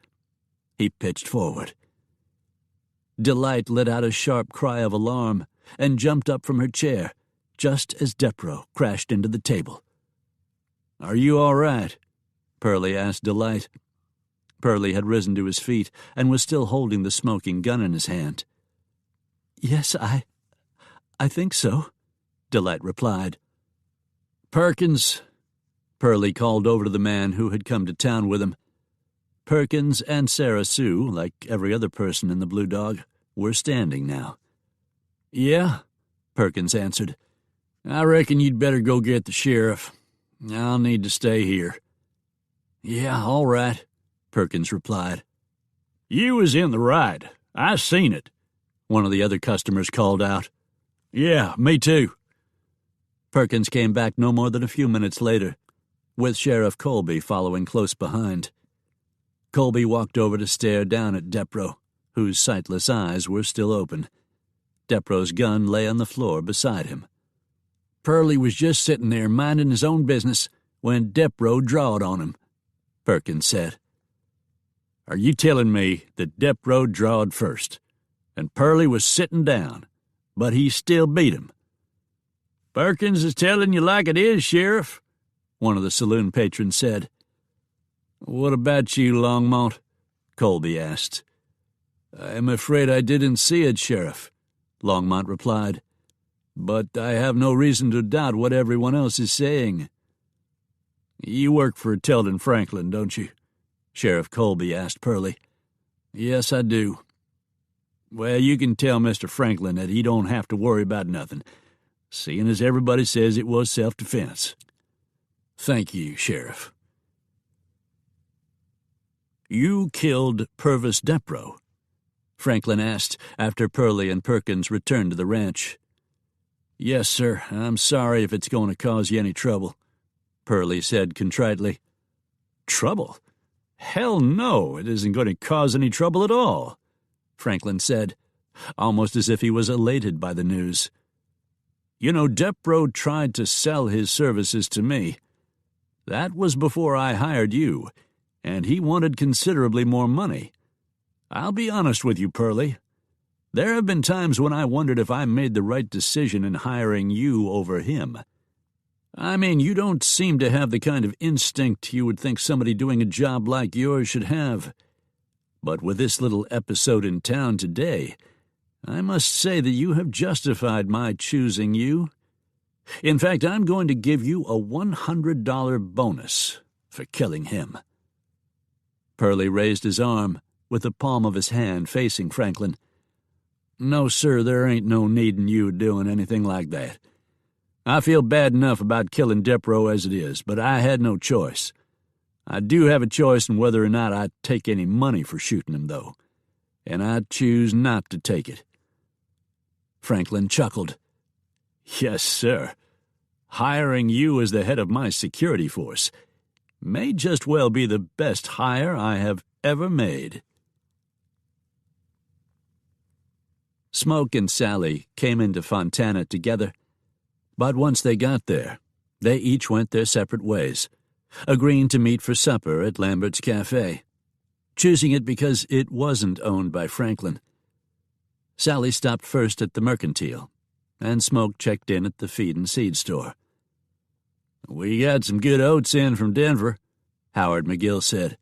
He pitched forward. Delight let out a sharp cry of alarm and jumped up from her chair, just as Depro crashed into the table. "Are you all right?" Pearlie asked Delight. Pearlie had risen to his feet and was still holding the smoking gun in his hand. "Yes, I think so," Delight replied. "Perkins," Pearlie called over to the man who had come to town with him. Perkins and Sarah Sue, like every other person in the Blue Dog, were standing now. "Yeah," Perkins answered. "I reckon you'd better go get the sheriff. I'll need to stay here." "Yeah, all right," Perkins replied. "You was in the right. I seen it," one of the other customers called out. "Yeah, me too." Perkins came back no more than a few minutes later, with Sheriff Colby following close behind. Colby walked over to stare down at Depro, whose sightless eyes were still open. Depro's gun lay on the floor beside him. "Pearlie was just sitting there minding his own business when Depro drawed on him," Perkins said. "Are you telling me that Depro drawed first, and Pearlie was sitting down, but he still beat him?" "Perkins is telling you like it is, Sheriff," one of the saloon patrons said. "What about you, Longmont?" Colby asked. "I'm afraid I didn't see it, Sheriff," Longmont replied. "But I have no reason to doubt what everyone else is saying." "You work for Tilden Franklin, don't you?" Sheriff Colby asked Pearlie. "Yes, I do." "Well, you can tell Mr. Franklin that he don't have to worry about nothing, seeing as everybody says it was self-defense." "Thank you, Sheriff." "You killed Purvis Depro?" Franklin asked after Pearlie and Perkins returned to the ranch. "Yes, sir. I'm sorry if it's going to cause you any trouble," Pearlie said contritely. "Trouble? Hell no, it isn't going to cause any trouble at all," Franklin said, almost as if he was elated by the news. "You know, Depro tried to sell his services to me. That was before I hired you, and he wanted considerably more money. I'll be honest with you, Pearlie. There have been times when I wondered if I made the right decision in hiring you over him. I mean, you don't seem to have the kind of instinct you would think somebody doing a job like yours should have. But with this little episode in town today, I must say that you have justified my choosing you. In fact, I'm going to give you a $100 bonus for killing him." Pearlie raised his arm, with the palm of his hand facing Franklin. "No, sir, there ain't no need in you doing anything like that. I feel bad enough about killing Depro as it is, but I had no choice. I do have a choice in whether or not I take any money for shooting him, though, and I choose not to take it." Franklin chuckled. "Yes, sir. Hiring you as the head of my security force may just well be the best hire I have ever made." Smoke and Sally came into Fontana together, but once they got there, they each went their separate ways, agreeing to meet for supper at Lambert's Cafe, choosing it because it wasn't owned by Franklin. Sally stopped first at the Mercantile, and Smoke checked in at the feed and seed store. "We got some good oats in from Denver," Howard McGill said.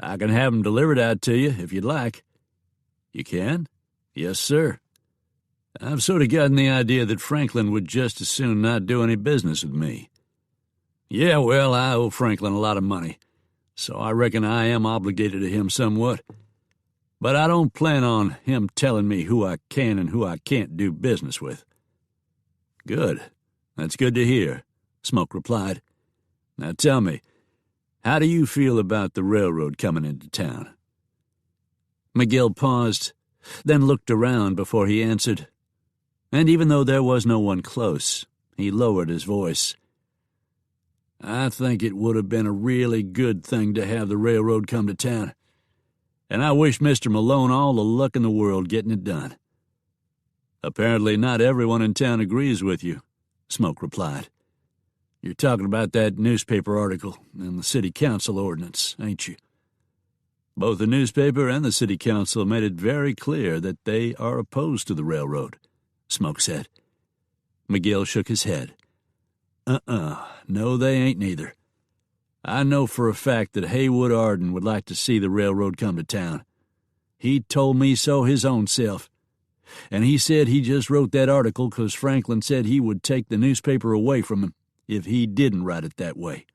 "I can have 'em delivered out to you if you'd like." "You can?" "Yes, sir. I've sort of gotten the idea that Franklin would just as soon not do any business with me." "Yeah, well, I owe Franklin a lot of money, so I reckon I am obligated to him somewhat. But I don't plan on him telling me who I can and who I can't do business with." "Good. That's good to hear," Smoke replied. "Now tell me, how do you feel about the railroad coming into town?" McGill paused, then looked around before he answered, and even though there was no one close, he lowered his voice. "I think it would have been a really good thing to have the railroad come to town, and I wish Mr. Malone all the luck in the world getting it done." "Apparently not everyone in town agrees with you," Smoke replied. "You're talking about that newspaper article and the city council ordinance, ain't you?" "Both the newspaper and the city council made it very clear that they are opposed to the railroad," Smoke said. McGill shook his head. No, they ain't neither. I know for a fact that Haywood Arden would like to see the railroad come to town. He told me so his own self. And he said he just wrote that article 'cause Franklin said he would take the newspaper away from him if he didn't write it that way."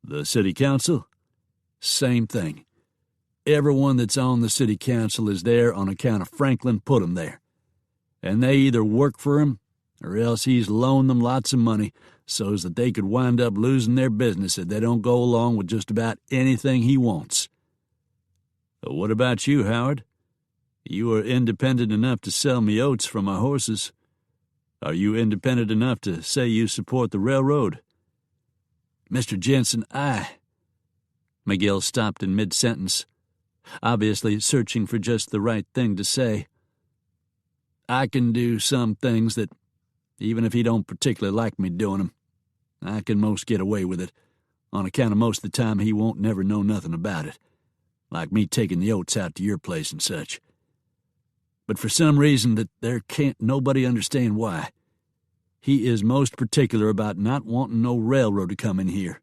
"The city council?" "Same thing. Everyone that's on the city council is there on account of Franklin put 'em there. And they either work for him or else he's loaned them lots of money so's that they could wind up losing their business if they don't go along with just about anything he wants." "What about you, Howard? You are independent enough to sell me oats from my horses. Are you independent enough to say you support the railroad?" "Mr. Jenson, McGill stopped in mid-sentence, obviously searching for just the right thing to say. "I can do some things that, even if he don't particularly like me doing 'em, I can most get away with it, on account of most of the time he won't never know nothing about it, like me taking the oats out to your place and such. But for some reason that there can't nobody understand why, he is most particular about not wanting no railroad to come in here.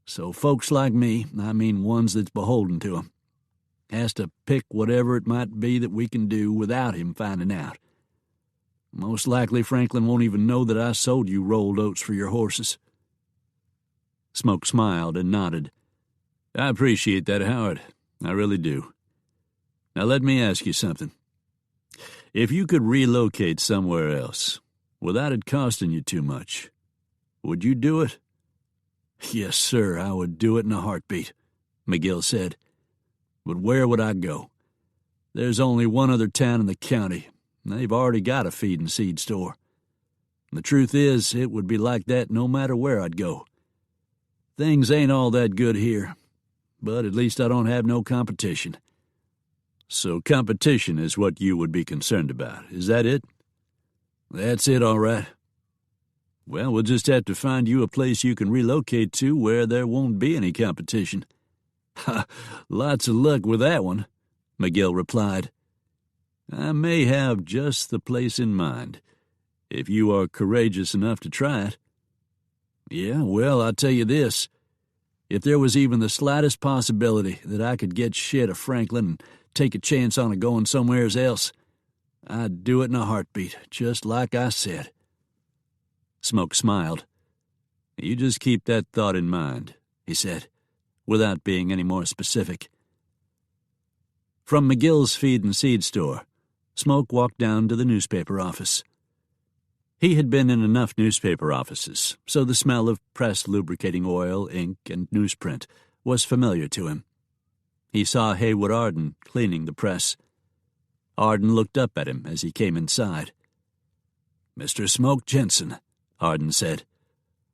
So folks like me, I mean ones that's beholden to him, has to pick whatever it might be that we can do without him finding out. Most likely Franklin won't even know that I sold you rolled oats for your horses." Smoke smiled and nodded. "I appreciate that, Howard. I really do. Now let me ask you something. If you could relocate somewhere else, without it costing you too much, would you do it?" "Yes, sir, I would do it in a heartbeat," McGill said. "But where would I go? There's only one other town in the county, and they've already got a feed and seed store. And the truth is, it would be like that no matter where I'd go. Things ain't all that good here, but at least I don't have no competition." "So competition is what you would be concerned about, is that it?" "That's it, all right." "Well, we'll just have to find you a place you can relocate to where there won't be any competition." "Ha, lots of luck with that one," McGill replied. "I may have just the place in mind, if you are courageous enough to try it." "Yeah, well, I'll tell you this. If there was even the slightest possibility that I could get shit of Franklin and take a chance on it going somewheres else, I'd do it in a heartbeat, just like I said." Smoke smiled. "You just keep that thought in mind," he said, without being any more specific. From McGill's feed and seed store, Smoke walked down to the newspaper office. He had been in enough newspaper offices, so the smell of press lubricating oil, ink, and newsprint was familiar to him. He saw Haywood Arden cleaning the press. Arden looked up at him as he came inside. "Mr. Smoke Jenson," Arden said,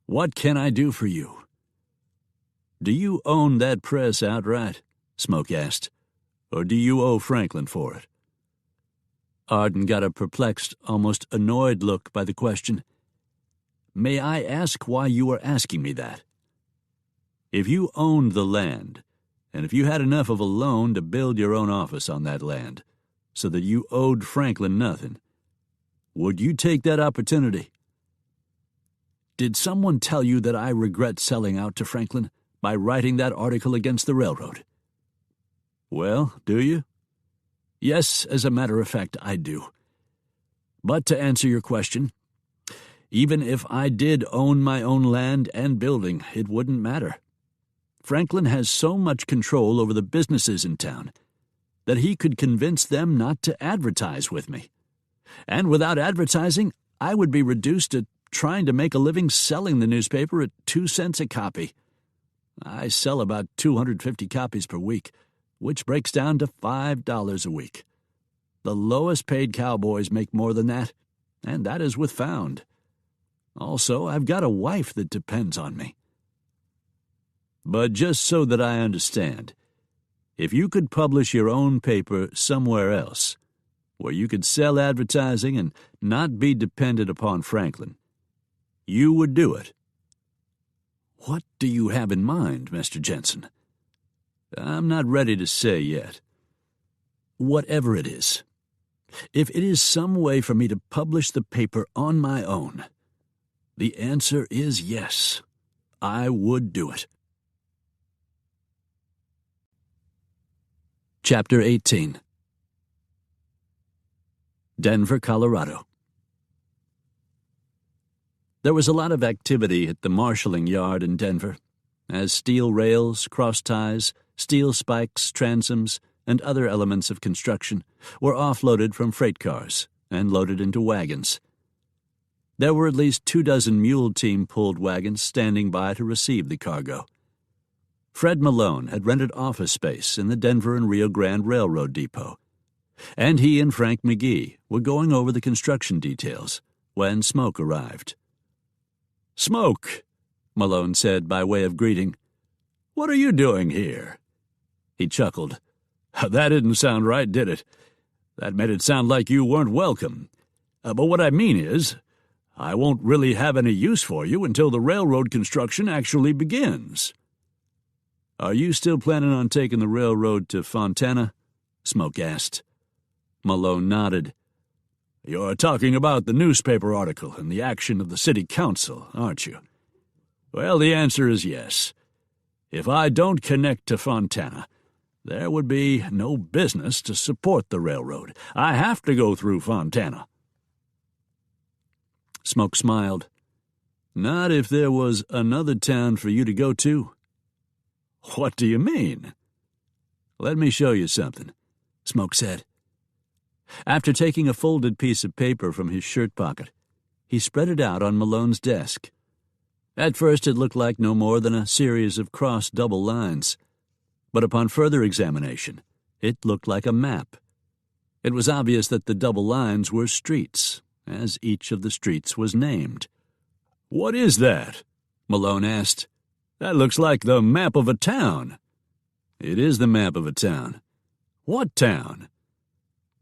"what can I do for you?" "Do you own that press outright?" Smoke asked. "Or do you owe Franklin for it?" Arden got a perplexed, almost annoyed look by the question. "May I ask why you are asking me that?" "If you owned the land, and if you had enough of a loan to build your own office on that land, so that you owed Franklin nothing, would you take that opportunity?" "Did someone tell you that I regret selling out to Franklin by writing that article against the railroad?" "Well, do you?" "Yes, as a matter of fact, I do. But to answer your question, even if I did own my own land and building, it wouldn't matter. Franklin has so much control over the businesses in town that he could convince them not to advertise with me. And without advertising, I would be reduced to trying to make a living selling the newspaper at 2 cents a copy. I sell about 250 copies per week, which breaks down to $5 a week. The lowest-paid cowboys make more than that, and that is with Found. Also, I've got a wife that depends on me." "But just so that I understand, if you could publish your own paper somewhere else, where you could sell advertising and not be dependent upon Franklin, you would do it?" "What do you have in mind, Mr. Jenson?" "I'm not ready to say yet." "Whatever it is, if it is some way for me to publish the paper on my own, the answer is yes, I would do it." Chapter 18. Denver, Colorado. There was a lot of activity at the marshalling yard in Denver, as steel rails, cross ties, steel spikes, transoms, and other elements of construction were offloaded from freight cars and loaded into wagons. There were at least 24 mule team pulled wagons standing by to receive the cargo. Fred Malone had rented office space in the Denver and Rio Grande Railroad Depot, and he and Frank McGee were going over the construction details when Smoke arrived. "Smoke," Malone said by way of greeting, "what are you doing here?" He chuckled. "That didn't sound right, did it? That made it sound like you weren't welcome. But what I mean is, I won't really have any use for you until the railroad construction actually begins." "Are you still planning on taking the railroad to Fontana?" Smoke asked. Malone nodded. "You're talking about the newspaper article and the action of the city council, aren't you? Well, the answer is yes. If I don't connect to Fontana, there would be no business to support the railroad. I have to go through Fontana." Smoke smiled. "Not if there was another town for you to go to." "What do you mean?" "Let me show you something," Smoke said. After taking a folded piece of paper from his shirt pocket, he spread it out on Malone's desk. At first it looked like no more than a series of crossed double lines, but upon further examination, it looked like a map. It was obvious that the double lines were streets, as each of the streets was named. "What is that?" Malone asked. "That looks like the map of a town." "It is the map of a town." "What town?"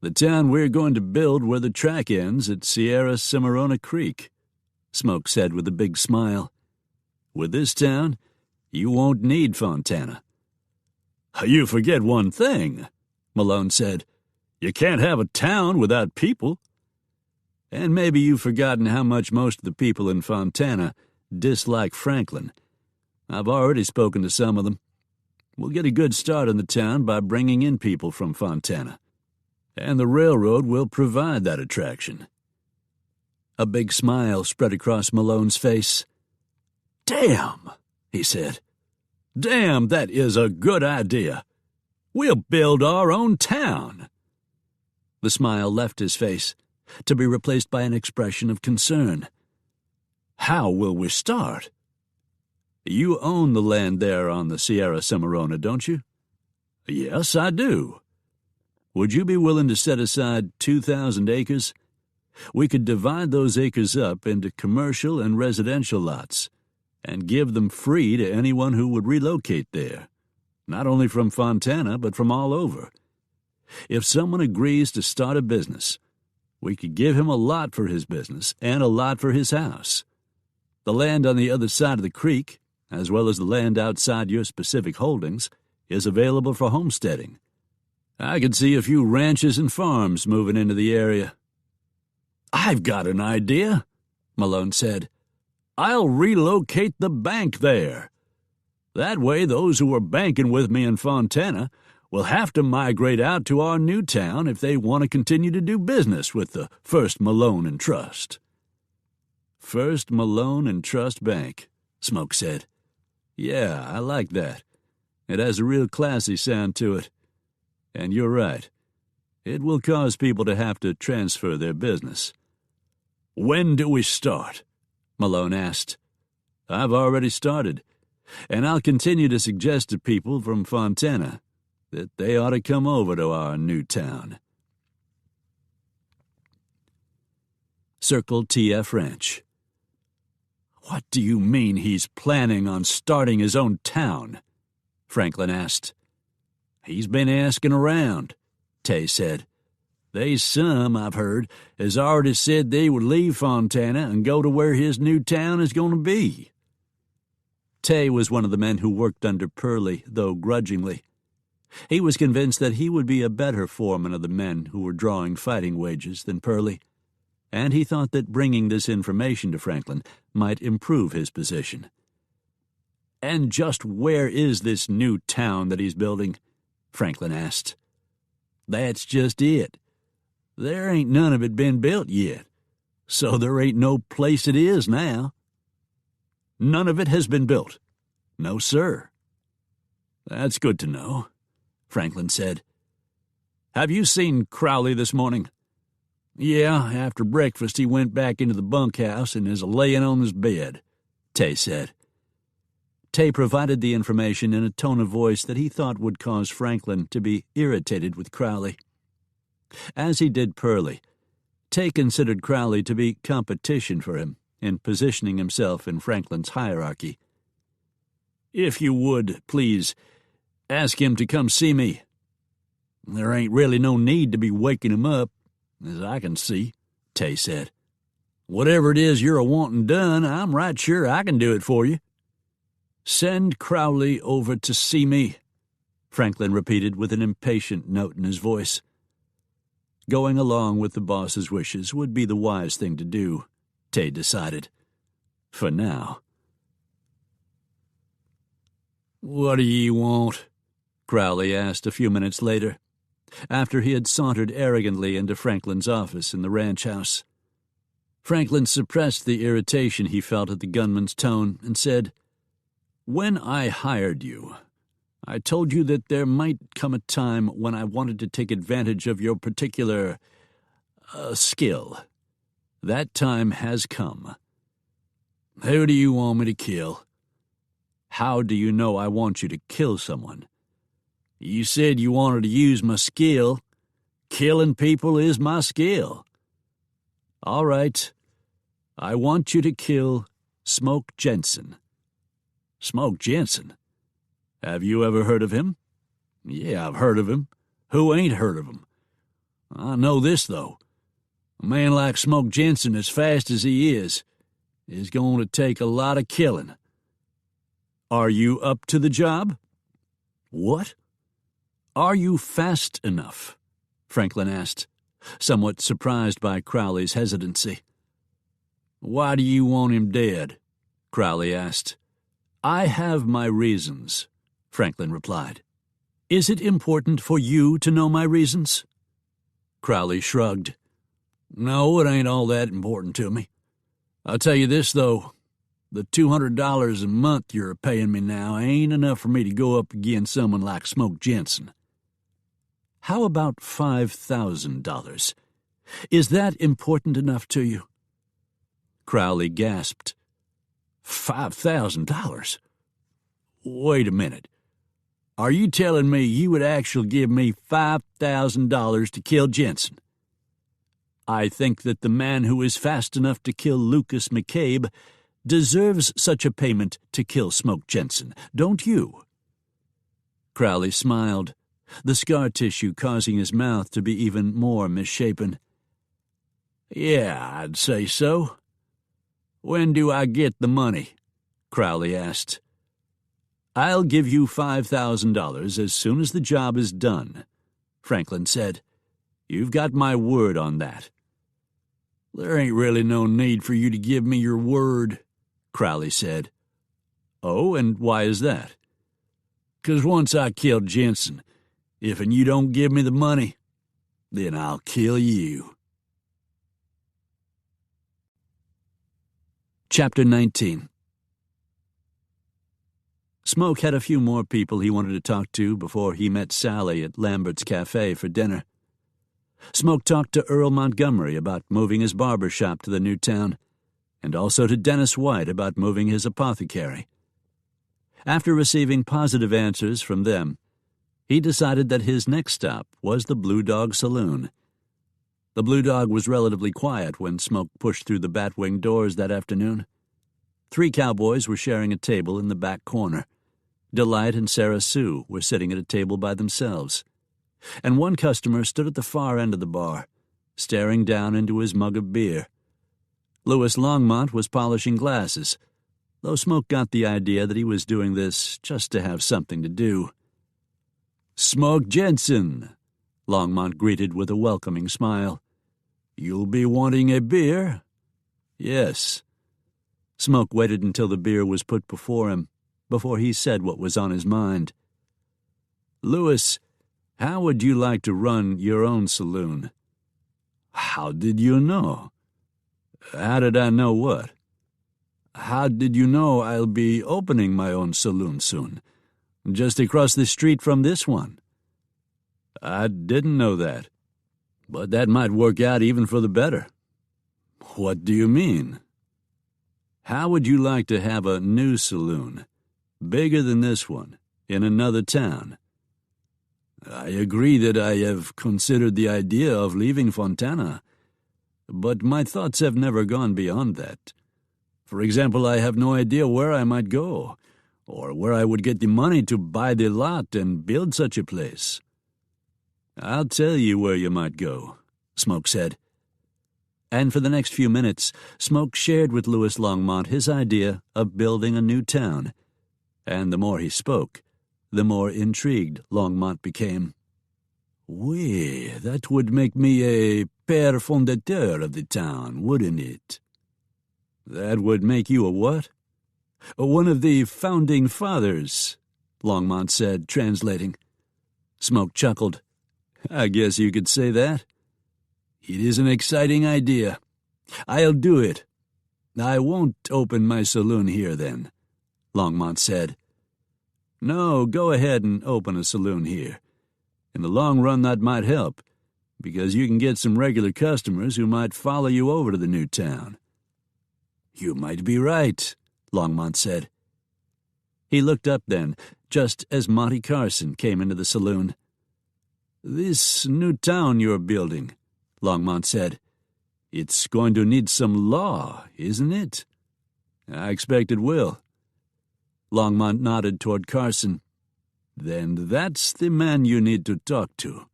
"The town we're going to build where the track ends at Sierra Cimarrona Creek," Smoke said with a big smile. "With this town, you won't need Fontana." "You forget one thing," Malone said. "You can't have a town without people." "And maybe you've forgotten how much most of the people in Fontana dislike Franklin. I've already spoken to some of them. We'll get a good start in the town by bringing in people from Fontana, and the railroad will provide that attraction." A big smile spread across Malone's face. "Damn," he said. "Damn, that is a good idea. We'll build our own town." The smile left his face, to be replaced by an expression of concern. "How will we start?" "You own the land there on the Sierra Cimarrona, don't you?" "Yes, I do." "Would you be willing to set aside 2,000 acres? We could divide those acres up into commercial and residential lots and give them free to anyone who would relocate there, not only from Fontana, but from all over. If someone agrees to start a business, we could give him a lot for his business and a lot for his house. The land on the other side of the creek, as well as the land outside your specific holdings, is available for homesteading. I could see a few ranches and farms moving into the area." "I've got an idea," Malone said. "I'll relocate the bank there. That way those who are banking with me in Fontana will have to migrate out to our new town if they want to continue to do business with the First Malone and Trust." "First Malone and Trust Bank," Smoke said. "Yeah, I like that. It has a real classy sound to it. And you're right. It will cause people to have to transfer their business." "When do we start?" Malone asked. "I've already started, and I'll continue to suggest to people from Fontana that they ought to come over to our new town." Circle TF Ranch. "What do you mean he's planning on starting his own town?" Franklin asked. "He's been asking around," Tay said. "They's some, I've heard, has already said they would leave Fontana and go to where his new town is going to be." Tay was one of the men who worked under Purley, though grudgingly. He was convinced that he would be a better foreman of the men who were drawing fighting wages than Purley, and he thought that bringing this information to Franklin might improve his position. "And just where is this new town that he's building?" Franklin asked. "That's just it. There ain't none of it been built yet, so there ain't no place it is now." "None of it has been built?" "No, sir." "That's good to know," Franklin said. "Have you seen Crowley this morning?" "Yeah, after breakfast he went back into the bunkhouse and is laying on his bed," Tay said. Tay provided the information in a tone of voice that he thought would cause Franklin to be irritated with Crowley. As he did Purley, Tay considered Crowley to be competition for him in positioning himself in Franklin's hierarchy. "If you would, please, ask him to come see me. There ain't really no need to be waking him up, as I can see," Tay said. "Whatever it is you're a-wantin' done, I'm right sure I can do it for you." "Send Crowley over to see me," Franklin repeated with an impatient note in his voice. Going along with the boss's wishes would be the wise thing to do, Tay decided. For now. "What do ye want?" Crowley asked a few minutes later, after he had sauntered arrogantly into Franklin's office in the ranch house. Franklin suppressed the irritation he felt at the gunman's tone and said, "When I hired you, I told you that there might come a time when I wanted to take advantage of your particular skill. That time has come." "Who do you want me to kill?" "How do you know I want you to kill someone?" "You said you wanted to use my skill. Killing people is my skill." "All right. I want you to kill Smoke Jenson." "Smoke Jenson? Have you ever heard of him?" "Yeah, I've heard of him. Who ain't heard of him? I know this, though. A man like Smoke Jenson, as fast as he is going to take a lot of killing." "Are you up to the job?" "What?" "Are you fast enough?" Franklin asked, somewhat surprised by Crowley's hesitancy. "Why do you want him dead?" Crowley asked. "I have my reasons," Franklin replied. "Is it important for you to know my reasons?" Crowley shrugged. "No, it ain't all that important to me. I'll tell you this, though. The $200 a month you're paying me now ain't enough for me to go up against someone like Smoke Jenson." "How about $5,000? Is that important enough to you?" Crowley gasped. $5,000? Wait a minute. Are you telling me you would actually give me $5,000 to kill Jenson? I think that the man who is fast enough to kill Lucas McCabe deserves such a payment to kill Smoke Jenson, don't you? Crowley smiled, the scar tissue causing his mouth to be even more misshapen. "Yeah, I'd say so." "When do I get the money?" Crowley asked. "I'll give you $5,000 as soon as the job is done," Franklin said. "You've got my word on that." "There ain't really no need for you to give me your word," Crowley said. "Oh, and why is that?" "'Cause once I kill Jenson, if and you don't give me the money, then I'll kill you." Chapter 19. Smoke had a few more people he wanted to talk to before he met Sally at Lambert's Cafe for dinner. Smoke talked to Earl Montgomery about moving his barber shop to the new town, and also to Dennis White about moving his apothecary. After receiving positive answers from them, he decided that his next stop was the Blue Dog Saloon. The Blue Dog was relatively quiet when Smoke pushed through the Batwing doors that afternoon. 3 cowboys were sharing a table in the back corner. Delight and Sarah Sue were sitting at a table by themselves, and one customer stood at the far end of the bar, staring down into his mug of beer. Louis Longmont was polishing glasses, though Smoke got the idea that he was doing this just to have something to do. "Smoke Jenson," Longmont greeted with a welcoming smile. "You'll be wanting a beer?" "Yes." Smoke waited until the beer was put before him, before he said what was on his mind. "Louis, how would you like to run your own saloon?" "How did you know?" "How did I know what?" "How did you know I'll be opening my own saloon soon, just across the street from this one?" "I didn't know that, but that might work out even for the better." "What do you mean?" "How would you like to have a new saloon, bigger than this one, in another town?" "I agree that I have considered the idea of leaving Fontana, but my thoughts have never gone beyond that. For example, I have no idea where I might go, or where I would get the money to buy the lot and build such a place." "I'll tell you where you might go," Smoke said. And for the next few minutes, Smoke shared with Louis Longmont his idea of building a new town, and the more he spoke, the more intrigued Longmont became. "Oui, that would make me a père fondateur of the town, wouldn't it?" "That would make you a what?" "One of the founding fathers," Longmont said, translating. Smoke chuckled. "I guess you could say that. It is an exciting idea. I'll do it." "I won't open my saloon here, then," Longmont said. "No, go ahead and open a saloon here. In the long run, that might help, because you can get some regular customers who might follow you over to the new town." "You might be right," Longmont said. He looked up then, just as Monty Carson came into the saloon. "This new town you're building," Longmont said, "it's going to need some law, isn't it?" "I expect it will." Longmont nodded toward Carson. "Then that's the man you need to talk to."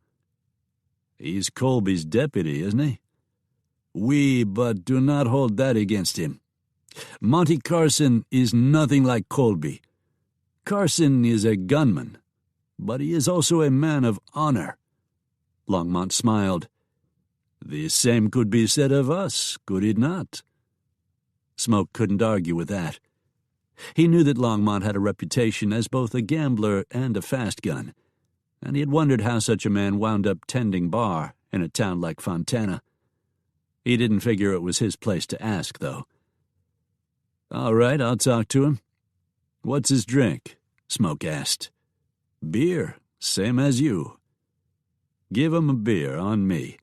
"He's Colby's deputy, isn't he?" "Oui, but do not hold that against him. Monty Carson is nothing like Colby. Carson is a gunman, but he is also a man of honor." Longmont smiled. "The same could be said of us, could it not?" Smoke couldn't argue with that. He knew that Longmont had a reputation as both a gambler and a fast gun, and he had wondered how such a man wound up tending bar in a town like Fontana. He didn't figure it was his place to ask, though. "All right, I'll talk to him." "What's his drink?" Smoke asked. "Beer, same as you." "Give him a beer, on me.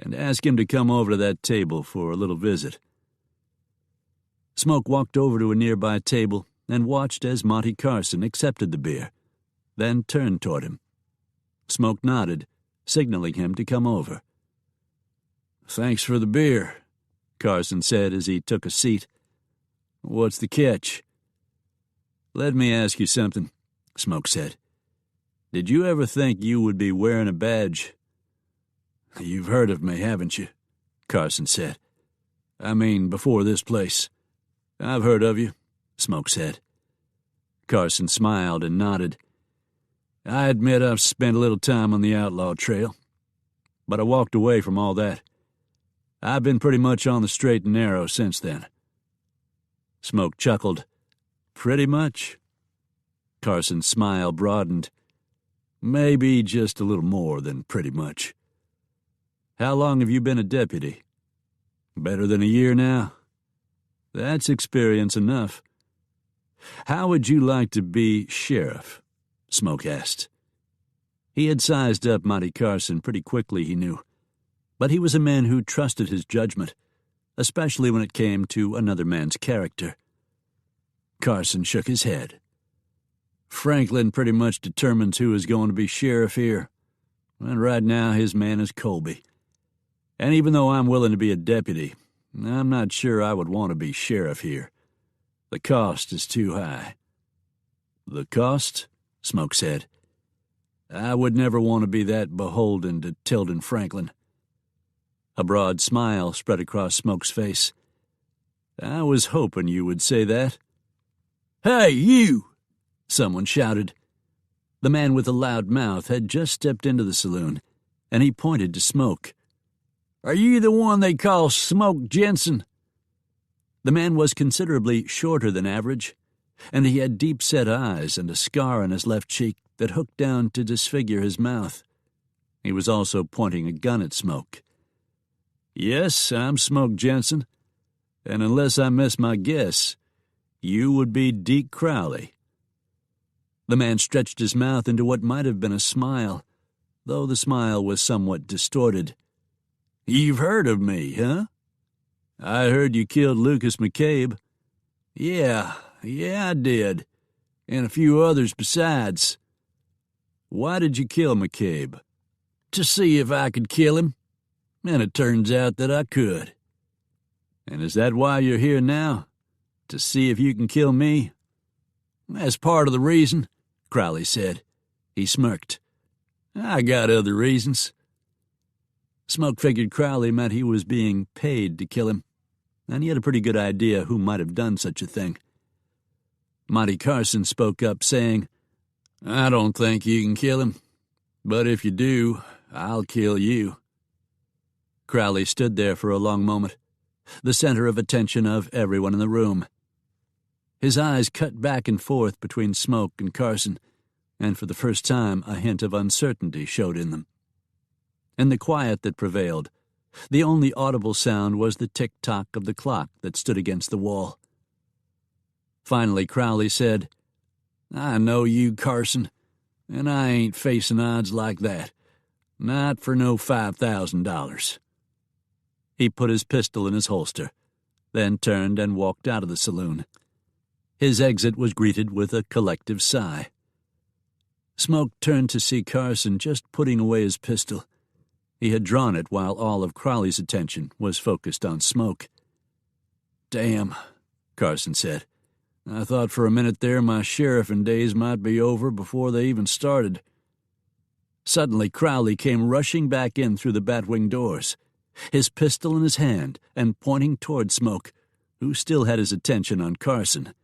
and ask him to come over to that table for a little visit." Smoke walked over to a nearby table and watched as Monty Carson accepted the beer, then turned toward him. Smoke nodded, signaling him to come over. "Thanks for the beer," Carson said as he took a seat. "What's the catch?" "Let me ask you something," Smoke said. "Did you ever think you would be wearing a badge?" "You've heard of me, haven't you?" Carson said. "I mean, before this place." "I've heard of you," Smoke said. Carson smiled and nodded. "I admit I've spent a little time on the outlaw trail, but I walked away from all that. I've been pretty much on the straight and narrow since then." Smoke chuckled. "Pretty much?" Carson's smile broadened. "Maybe just a little more than pretty much." "How long have you been a deputy?" "Better than a year now." "That's experience enough." "How would you like to be sheriff?" Smoke asked. He had sized up Monty Carson pretty quickly, he knew, but he was a man who trusted his judgment, especially when it came to another man's character. Carson shook his head. "Franklin pretty much determines who is going to be sheriff here, and right now his man is Colby. And even though I'm willing to be a deputy, I'm not sure I would want to be sheriff here. The cost is too high." "The cost?" Smoke said. "I would never want to be that beholden to Tilden Franklin." A broad smile spread across Smoke's face. "I was hoping you would say that." "Hey, you!" someone shouted. The man with the loud mouth had just stepped into the saloon, and he pointed to Smoke. "Are you the one they call Smoke Jenson?" The man was considerably shorter than average, and he had deep-set eyes and a scar on his left cheek that hooked down to disfigure his mouth. He was also pointing a gun at Smoke. "Yes, I'm Smoke Jenson, and unless I miss my guess, you would be Deke Crowley." The man stretched his mouth into what might have been a smile, though the smile was somewhat distorted. "You've heard of me, huh? I heard you killed Lucas McCabe." Yeah, I did. And a few others besides." "Why did you kill McCabe?" "To see if I could kill him. And it turns out that I could." "And is that why you're here now? To see if you can kill me?" "That's part of the reason," Crowley said. He smirked. "I got other reasons." Smoke figured Crowley meant he was being paid to kill him, and he had a pretty good idea who might have done such a thing. Monty Carson spoke up, saying, "I don't think you can kill him, but if you do, I'll kill you." Crowley stood there for a long moment, the center of attention of everyone in the room. His eyes cut back and forth between Smoke and Carson, and for the first time a hint of uncertainty showed in them. In the quiet that prevailed, the only audible sound was the tick-tock of the clock that stood against the wall. Finally, Crowley said, "I know you, Carson, and I ain't facing odds like that. Not for no $5,000. He put his pistol in his holster, then turned and walked out of the saloon. His exit was greeted with a collective sigh. Smoke turned to see Carson just putting away his pistol. He had drawn it while all of Crowley's attention was focused on Smoke. "Damn," Carson said. "I thought for a minute there my sheriffing days might be over before they even started." Suddenly Crowley came rushing back in through the batwing doors, his pistol in his hand and pointing toward Smoke, who still had his attention on Carson.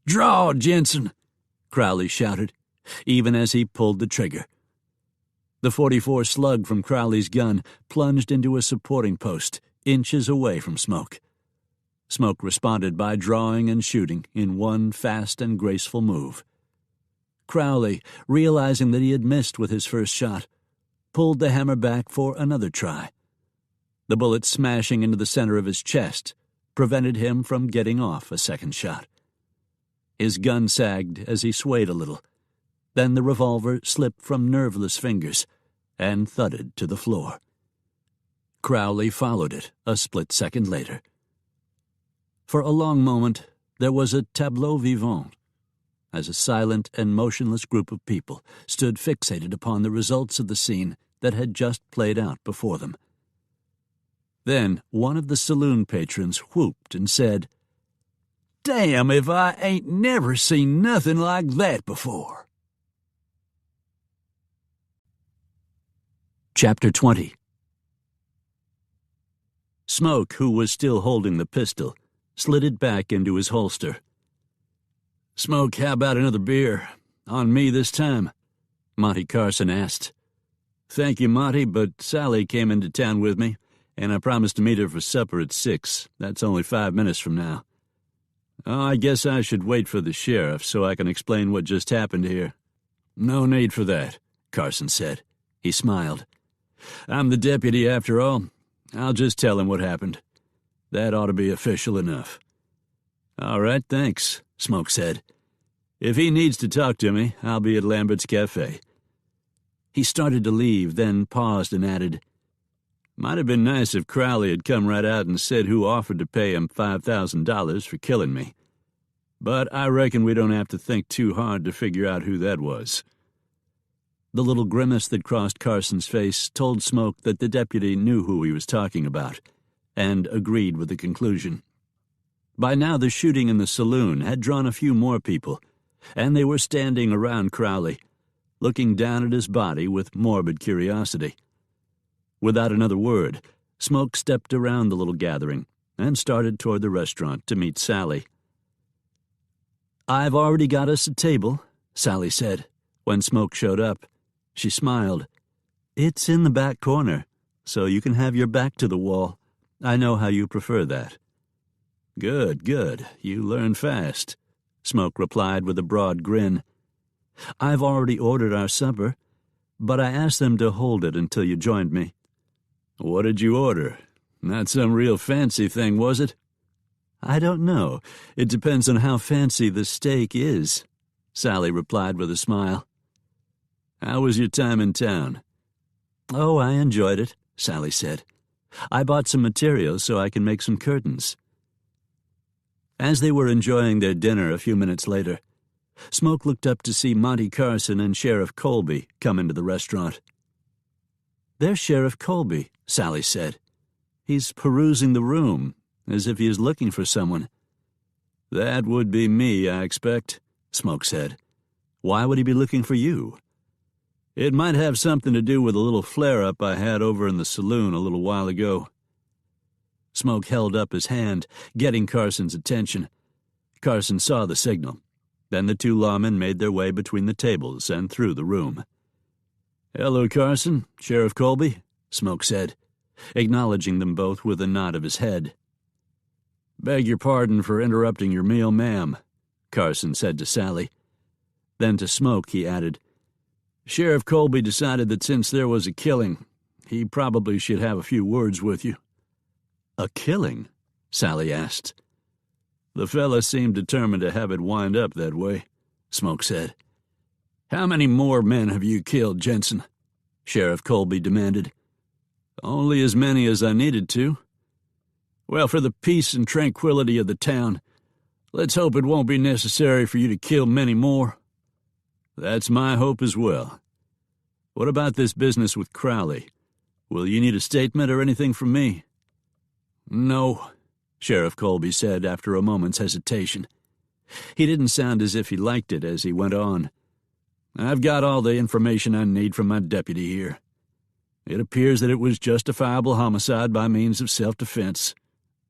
"Draw, Jenson!" Crowley shouted, even as he pulled the trigger. The .44 slug from Crowley's gun plunged into a supporting post, inches away from Smoke. Smoke responded by drawing and shooting in one fast and graceful move. Crowley, realizing that he had missed with his first shot, pulled the hammer back for another try. The bullet smashing into the center of his chest prevented him from getting off a second shot. His gun sagged as he swayed a little. Then the revolver slipped from nerveless fingers and thudded to the floor. Crowley followed it a split second later. For a long moment, there was a tableau vivant, as a silent and motionless group of people stood fixated upon the results of the scene that had just played out before them. Then one of the saloon patrons whooped and said, "Damn if I ain't never seen nothing like that before." Chapter 20. Smoke, who was still holding the pistol, slid it back into his holster. "Smoke, how about another beer? On me this time?" Monty Carson asked. "Thank you, Monty, but Sally came into town with me, and I promised to meet her for supper at 6. That's only 5 minutes from now." "Oh, I guess I should wait for the sheriff so I can explain what just happened here." "No need for that," Carson said. He smiled. "I'm the deputy after all. I'll just tell him what happened. That ought to be official enough." "All right, thanks," Smoke said. "If he needs to talk to me, I'll be at Lambert's Cafe." He started to leave, then paused and added, "Might have been nice if Crowley had come right out and said who offered to pay him $5,000 for killing me. But I reckon we don't have to think too hard to figure out who that was." The little grimace that crossed Carson's face told Smoke that the deputy knew who he was talking about, and agreed with the conclusion. By now the shooting in the saloon had drawn a few more people, and they were standing around Crowley, looking down at his body with morbid curiosity. Without another word, Smoke stepped around the little gathering and started toward the restaurant to meet Sally. "I've already got us a table," Sally said, when Smoke showed up. She smiled. "It's in the back corner, so you can have your back to the wall. I know how you prefer that." "Good, good. You learn fast," Smoke replied with a broad grin. "I've already ordered our supper, but I asked them to hold it until you joined me." "What did you order? Not some real fancy thing, was it?" "I don't know. It depends on how fancy the steak is," Sally replied with a smile. "How was your time in town?" "Oh, I enjoyed it," Sally said. "I bought some materials so I can make some curtains." As they were enjoying their dinner a few minutes later, Smoke looked up to see Monty Carson and Sheriff Colby come into the restaurant. "There's Sheriff Colby," Sally said. "He's perusing the room, as if he is looking for someone." "That would be me, I expect," Smoke said. "Why would he be looking for you?" "It might have something to do with a little flare-up I had over in the saloon a little while ago." Smoke held up his hand, getting Carson's attention. Carson saw the signal. Then the two lawmen made their way between the tables and through the room. "Hello, Carson, Sheriff Colby," Smoke said, acknowledging them both with a nod of his head. "Beg your pardon for interrupting your meal, ma'am," Carson said to Sally. Then to Smoke he added, "Sheriff Colby decided that since there was a killing, he probably should have a few words with you." "A killing?" Sally asked. "The fella seemed determined to have it wind up that way," Smoke said. "How many more men have you killed, Jenson?" Sheriff Colby demanded. "Only as many as I needed to." "Well, for the peace and tranquility of the town, let's hope it won't be necessary for you to kill many more." "That's my hope as well. What about this business with Crowley? Will you need a statement or anything from me?" "No," Sheriff Colby said after a moment's hesitation. He didn't sound as if he liked it as he went on. "I've got all the information I need from my deputy here. It appears that it was justifiable homicide by means of self-defense.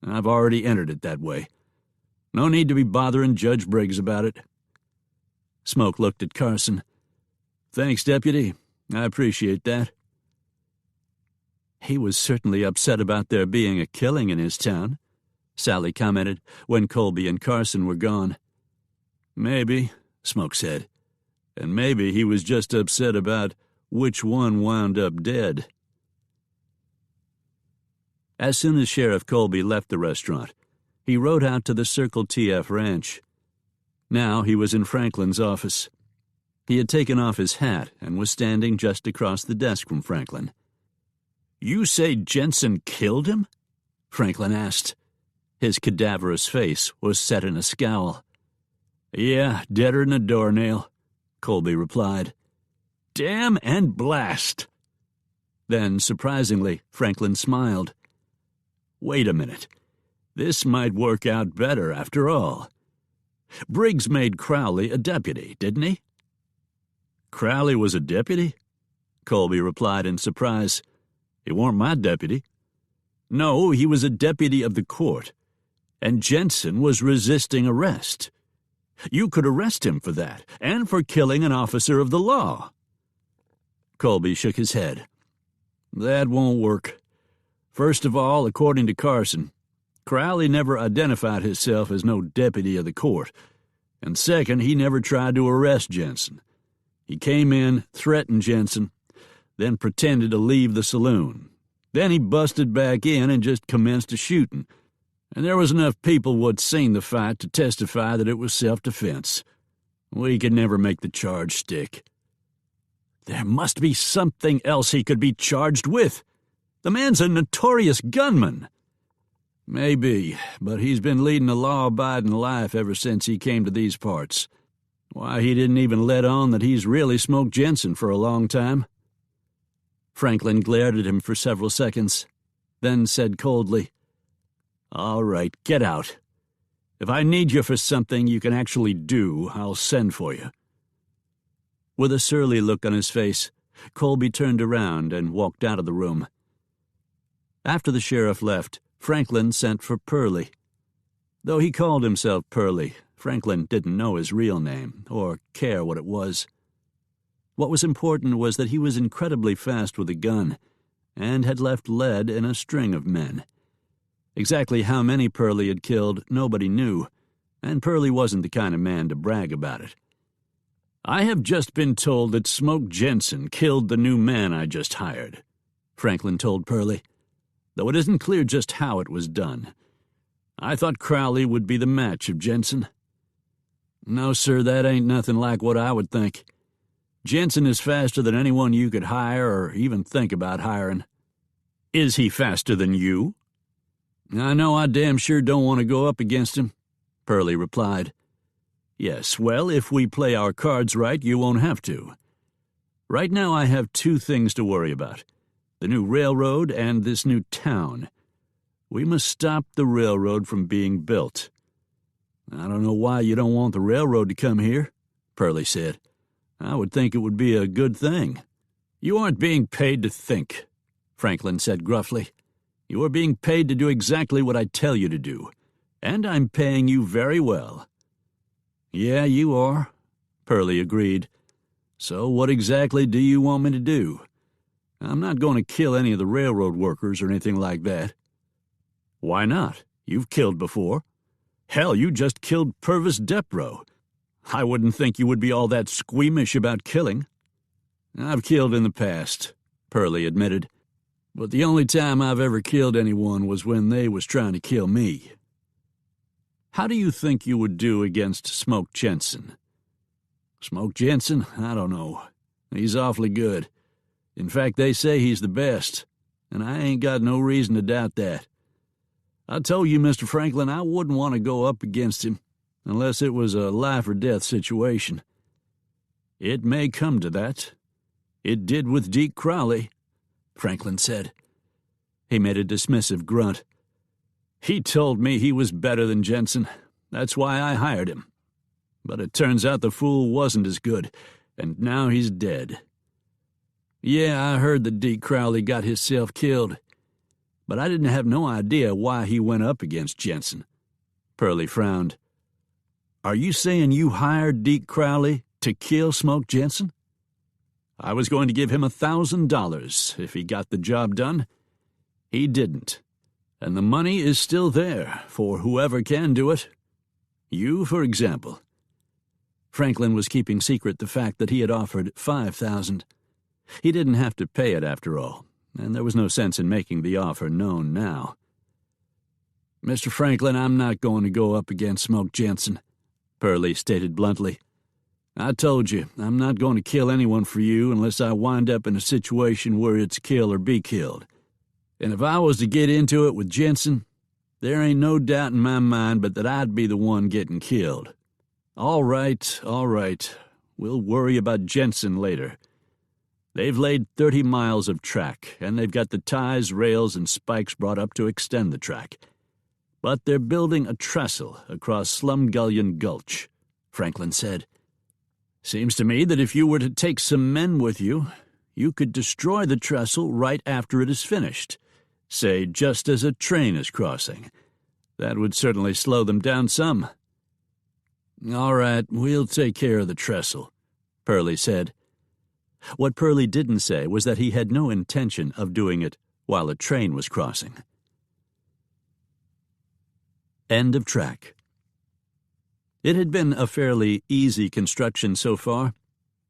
I've already entered it that way. No need to be bothering Judge Briggs about it." Smoke looked at Carson. "Thanks, Deputy. I appreciate that." "He was certainly upset about there being a killing in his town," Sally commented when Colby and Carson were gone. "Maybe," Smoke said. "And maybe he was just upset about which one wound up dead." As soon as Sheriff Colby left the restaurant, he rode out to the Circle TF ranch. Now he was in Franklin's office. He had taken off his hat and was standing just across the desk from Franklin. You say Jenson killed him? Franklin asked. His cadaverous face was set in a scowl. Yeah, deader than a doornail, Colby replied. Damn and blast! Then, surprisingly, Franklin smiled. Wait a minute. This might work out better after all. Briggs made Crowley a deputy, didn't he? Crowley was a deputy? Colby replied in surprise. He weren't my deputy. No, he was a deputy of the court, and Jenson was resisting arrest. You could arrest him for that, and for killing an officer of the law. Colby shook his head. That won't work. First of all, according to Carson, Crowley never identified himself as no deputy of the court, and second, he never tried to arrest Jenson. He came in, threatened Jenson, then pretended to leave the saloon. Then he busted back in and just commenced a shooting, and there was enough people what'd seen the fight to testify that it was self-defense. We could never make the charge stick. There must be something else he could be charged with. The man's a notorious gunman. Maybe, but he's been leading a law-abiding life ever since he came to these parts. Why, he didn't even let on that he's really smoked Jenson for a long time. Franklin glared at him for several seconds, then said coldly, All right, get out. If I need you for something you can actually do, I'll send for you. With a surly look on his face, Colby turned around and walked out of the room. After the sheriff left, Franklin sent for Purley. Though he called himself Purley, Franklin didn't know his real name, or care what it was. What was important was that he was incredibly fast with a gun, and had left lead in a string of men. Exactly how many Purley had killed, nobody knew, and Purley wasn't the kind of man to brag about it. I have just been told that Smoke Jenson killed the new man I just hired, Franklin told Purley, though it isn't clear just how it was done. I thought Crowley would be the match of Jenson. No, sir, that ain't nothing like what I would think. Jenson is faster than anyone you could hire or even think about hiring. Is he faster than you? I know I damn sure don't want to go up against him, Purley replied. Yes, well, if we play our cards right, you won't have to. Right now I have two things to worry about, the new railroad and this new town. We must stop the railroad from being built. I don't know why you don't want the railroad to come here, Purley said. I would think it would be a good thing. You aren't being paid to think, Franklin said gruffly. You are being paid to do exactly what I tell you to do, and I'm paying you very well. Yeah, you are, Purley agreed. So what exactly do you want me to do? I'm not going to kill any of the railroad workers or anything like that. Why not? You've killed before. Hell, you just killed Purvis Depro. I wouldn't think you would be all that squeamish about killing. I've killed in the past, Purley admitted, but the only time I've ever killed anyone was when they was trying to kill me. How do you think you would do against Smoke Jenson? Smoke Jenson? I don't know. He's awfully good. In fact, they say he's the best, and I ain't got no reason to doubt that. I told you, Mr. Franklin, I wouldn't want to go up against him unless it was a life-or-death situation. It may come to that. It did with Deke Crowley, Franklin said. He made a dismissive grunt. He told me he was better than Jenson. That's why I hired him. But it turns out the fool wasn't as good, and now he's dead. Yeah, I heard that Deke Crowley got himself killed, but I didn't have no idea why he went up against Jenson. Purley frowned. Are you saying you hired Deke Crowley to kill Smoke Jenson? I was going to give him $1,000 if he got the job done. He didn't, and the money is still there for whoever can do it. You, for example. Franklin was keeping secret the fact that he had offered $5,000. He didn't have to pay it after all, and there was no sense in making the offer known now. Mr. Franklin, I'm not going to go up against Smoke Jenson, Purley stated bluntly. I told you, I'm not going to kill anyone for you unless I wind up in a situation where it's kill or be killed. And if I was to get into it with Jenson, there ain't no doubt in my mind but that I'd be the one getting killed. All right. We'll worry about Jenson later. They've laid 30 miles of track, and they've got the ties, rails, and spikes brought up to extend the track. But they're building a trestle across Slumgullion Gulch, Franklin said. Seems to me that if you were to take some men with you, you could destroy the trestle right after it is finished, say just as a train is crossing. That would certainly slow them down some. All right, we'll take care of the trestle, Pearlie said. What Pearlie didn't say was that he had no intention of doing it while a train was crossing. End of track. It had been a fairly easy construction so far.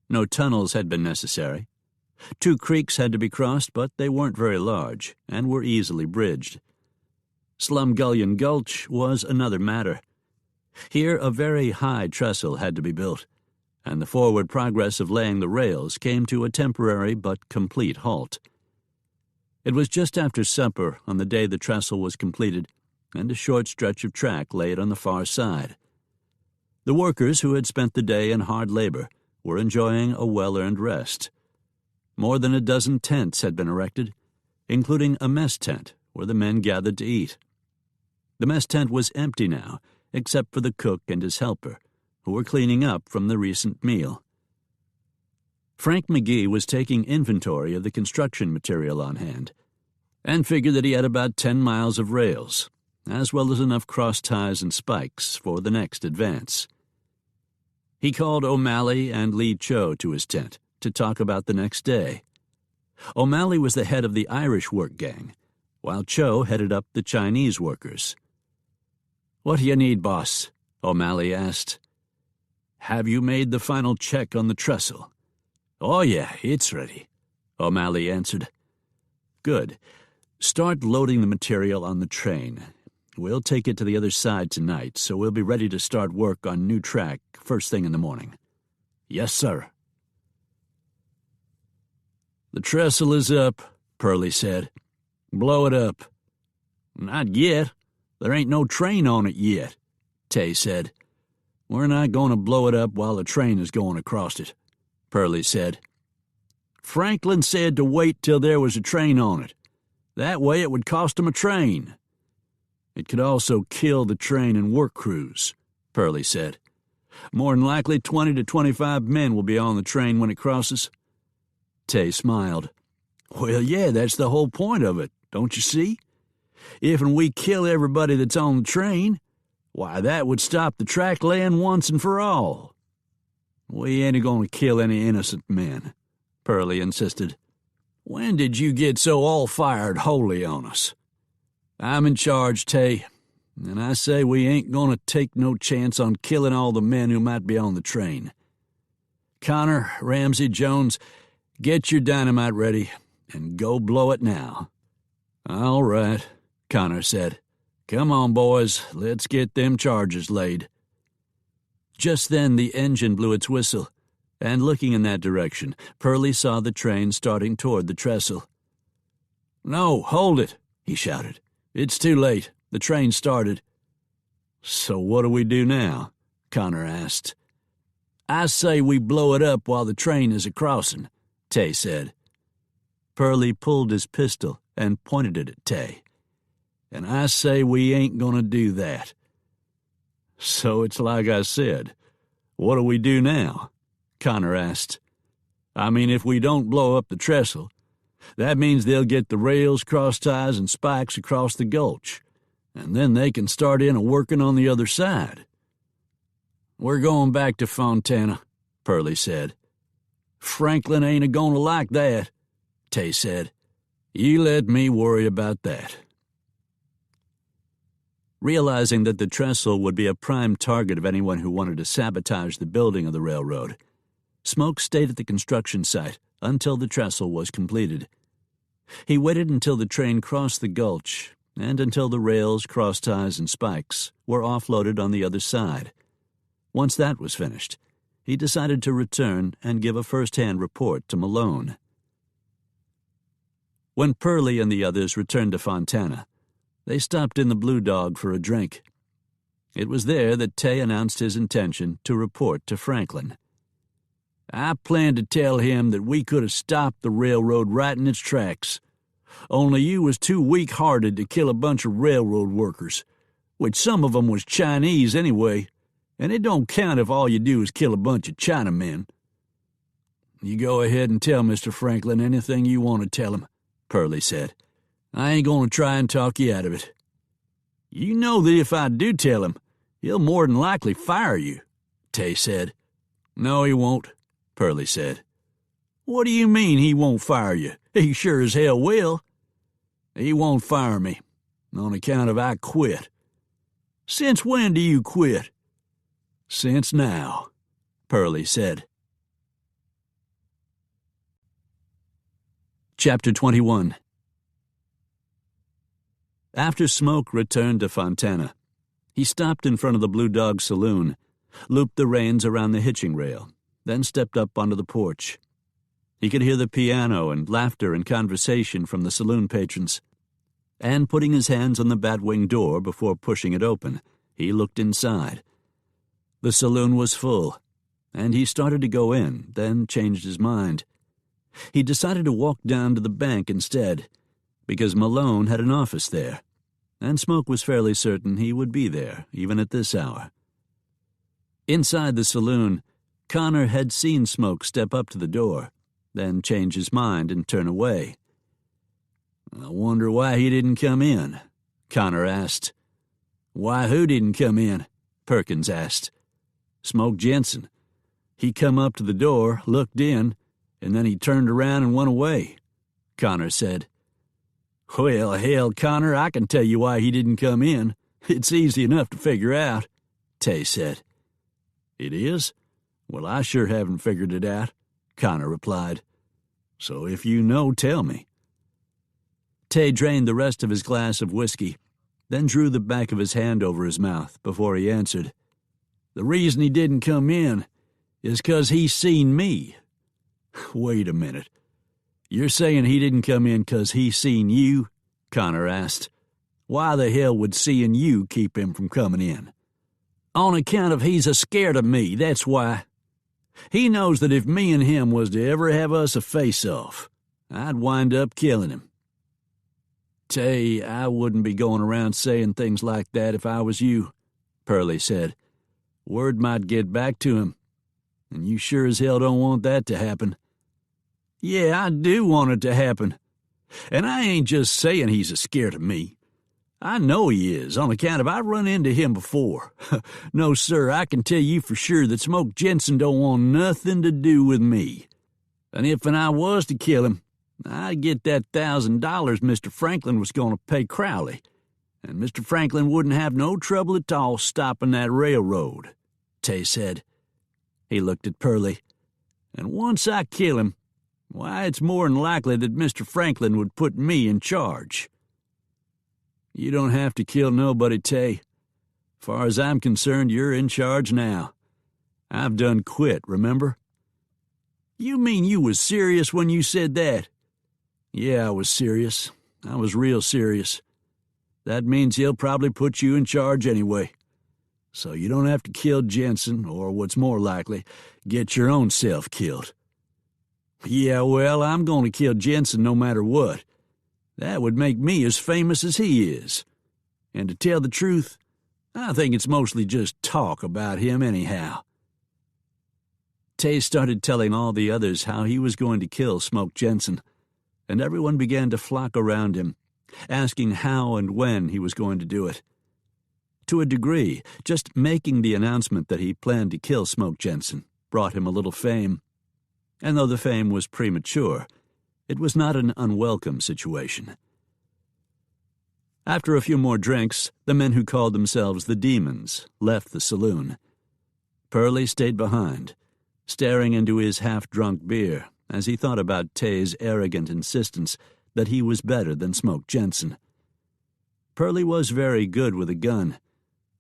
No tunnels had been necessary. 2 creeks had to be crossed, but they weren't very large and were easily bridged. Slumgullion Gulch was another matter. Here a very high trestle had to be built, and the forward progress of laying the rails came to a temporary but complete halt. It was just after supper on the day the trestle was completed, and a short stretch of track laid on the far side. The workers who had spent the day in hard labor were enjoying a well-earned rest. More than a dozen tents had been erected, including a mess tent where the men gathered to eat. The mess tent was empty now, except for the cook and his helper, who were cleaning up from the recent meal. Frank McGee was taking inventory of the construction material on hand, and figured that he had about 10 miles of rails, as well as enough cross ties and spikes for the next advance. He called O'Malley and Lee Cho to his tent to talk about the next day. O'Malley was the head of the Irish work gang, while Cho headed up the Chinese workers. "What do you need, boss?" O'Malley asked. "Have you made the final check on the trestle?" "Oh, yeah, it's ready," O'Malley answered. "Good. Start loading the material on the train. We'll take it to the other side tonight, so we'll be ready to start work on new track first thing in the morning." "Yes, sir." "The trestle is up," Pearlie said. "Blow it up." "Not yet. There ain't no train on it yet," Tay said. "We're not going to blow it up while the train is going across it," Pearlie said. "Franklin said to wait till there was a train on it. That way it would cost him a train." "It could also kill the train and work crews," Pearlie said. "More than likely 20 to 25 men will be on the train when it crosses." Tay smiled. "Well, yeah, that's the whole point of it, don't you see? If we kill everybody that's on the train, why, that would stop the track laying once and for all." "We ain't going to kill any innocent men," Pearlie insisted. "When did you get so all-fired holy on us?" "I'm in charge, Tay, and I say we ain't going to take no chance on killing all the men who might be on the train. Connor, Ramsey, Jones, get your dynamite ready and go blow it now." "All right," Connor said. "Come on, boys, let's get them charges laid." Just then the engine blew its whistle, and looking in that direction, Pearlie saw the train starting toward the trestle. "No, hold it," he shouted. "It's too late. The train started." "So what do we do now?" Connor asked. "I say we blow it up while the train is a-crossing," Tay said. Pearlie pulled his pistol and pointed it at Tay. "And I say we ain't going to do that." "So it's like I said. What do we do now?" Connor asked. "I mean, if we don't blow up the trestle, that means they'll get the rails, cross ties, and spikes across the gulch, and then they can start in a-working on the other side." "We're going back to Fontana," Pearlie said. "Franklin ain't a-going to like that," Tay said. "You let me worry about that." Realizing that the trestle would be a prime target of anyone who wanted to sabotage the building of the railroad, Smoke stayed at the construction site until the trestle was completed. He waited until the train crossed the gulch and until the rails, cross ties, and spikes were offloaded on the other side. Once that was finished, he decided to return and give a first-hand report to Malone. When Pearlie and the others returned to Fontana, they stopped in the Blue Dog for a drink. It was there that Tay announced his intention to report to Franklin. I planned to tell him that we could have stopped the railroad right in its tracks. Only you was too weak-hearted to kill a bunch of railroad workers, which some of 'em was Chinese anyway, and it don't count if all you do is kill a bunch of Chinamen. You go ahead and tell Mr. Franklin anything you want to tell him, Pearlie said. I ain't going to try and talk you out of it. You know that if I do tell him, he'll more than likely fire you, Tay said. No, he won't, Pearlie said. What do you mean he won't fire you? He sure as hell will. He won't fire me, on account of I quit. Since when do you quit? Since now, Pearlie said. Chapter 21. After Smoke returned to Fontana, he stopped in front of the Blue Dog Saloon, looped the reins around the hitching rail, then stepped up onto the porch. He could hear the piano and laughter and conversation from the saloon patrons. And putting his hands on the batwing door before pushing it open, he looked inside. The saloon was full, and he started to go in, then changed his mind. He decided to walk down to the bank instead, because Malone had an office there, and Smoke was fairly certain he would be there, even at this hour. Inside the saloon, Connor had seen Smoke step up to the door, then change his mind and turn away. I wonder why he didn't come in, Connor asked. Why who didn't come in? Perkins asked. Smoke Jenson. He come up to the door, looked in, and then he turned around and went away, Connor said. Well, hell, Connor, I can tell you why he didn't come in. It's easy enough to figure out, Tay said. It is? Well, I sure haven't figured it out, Connor replied. So if you know, tell me. Tay drained the rest of his glass of whiskey, then drew the back of his hand over his mouth before he answered. The reason he didn't come in is 'cause he seen me. Wait a minute. You're saying he didn't come in 'cause he seen you? Connor asked. Why the hell would seeing you keep him from coming in? On account of he's a-scared of me, that's why. He knows that if me and him was to ever have us a face-off, I'd wind up killing him. Tay, I wouldn't be going around saying things like that if I was you, Pearlie said. Word might get back to him, and you sure as hell don't want that to happen. Yeah, I do want it to happen. And I ain't just saying he's a-scared of me. I know he is, on account of I've run into him before. No, sir, I can tell you for sure that Smoke Jenson don't want nothing to do with me. And if I was to kill him, I'd get that $1,000 Mr. Franklin was going to pay Crowley, and Mr. Franklin wouldn't have no trouble at all stopping that railroad, Tay said. He looked at Pearlie. And once I kill him, why, it's more than likely that Mr. Franklin would put me in charge. You don't have to kill nobody, Tay. Far as I'm concerned, you're in charge now. I've done quit, remember? You mean you was serious when you said that? Yeah, I was serious. I was real serious. That means he'll probably put you in charge anyway. So you don't have to kill Jenson, or what's more likely, get your own self killed. Yeah, well, I'm going to kill Jenson no matter what. That would make me as famous as he is. And to tell the truth, I think it's mostly just talk about him anyhow. Tay started telling all the others how he was going to kill Smoke Jenson, and everyone began to flock around him, asking how and when he was going to do it. To a degree, just making the announcement that he planned to kill Smoke Jenson brought him a little fame. And though the fame was premature, it was not an unwelcome situation. After a few more drinks, the men who called themselves the Demons left the saloon. Pearlie stayed behind, staring into his half-drunk beer as he thought about Tay's arrogant insistence that he was better than Smoke Jenson. Pearlie was very good with a gun,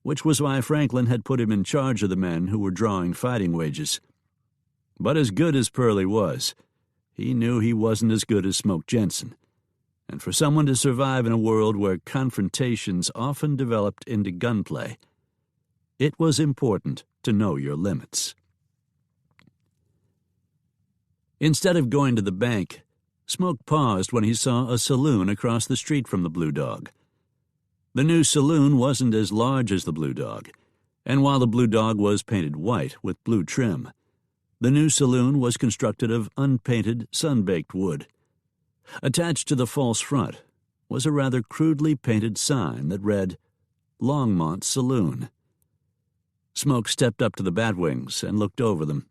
which was why Franklin had put him in charge of the men who were drawing fighting wages. But as good as Pearlie was, he knew he wasn't as good as Smoke Jenson, and for someone to survive in a world where confrontations often developed into gunplay, it was important to know your limits. Instead of going to the bank, Smoke paused when he saw a saloon across the street from the Blue Dog. The new saloon wasn't as large as the Blue Dog, and while the Blue Dog was painted white with blue trim, the new saloon was constructed of unpainted, sun-baked wood. Attached to the false front was a rather crudely painted sign that read, Longmont Saloon. Smoke stepped up to the batwings and looked over them.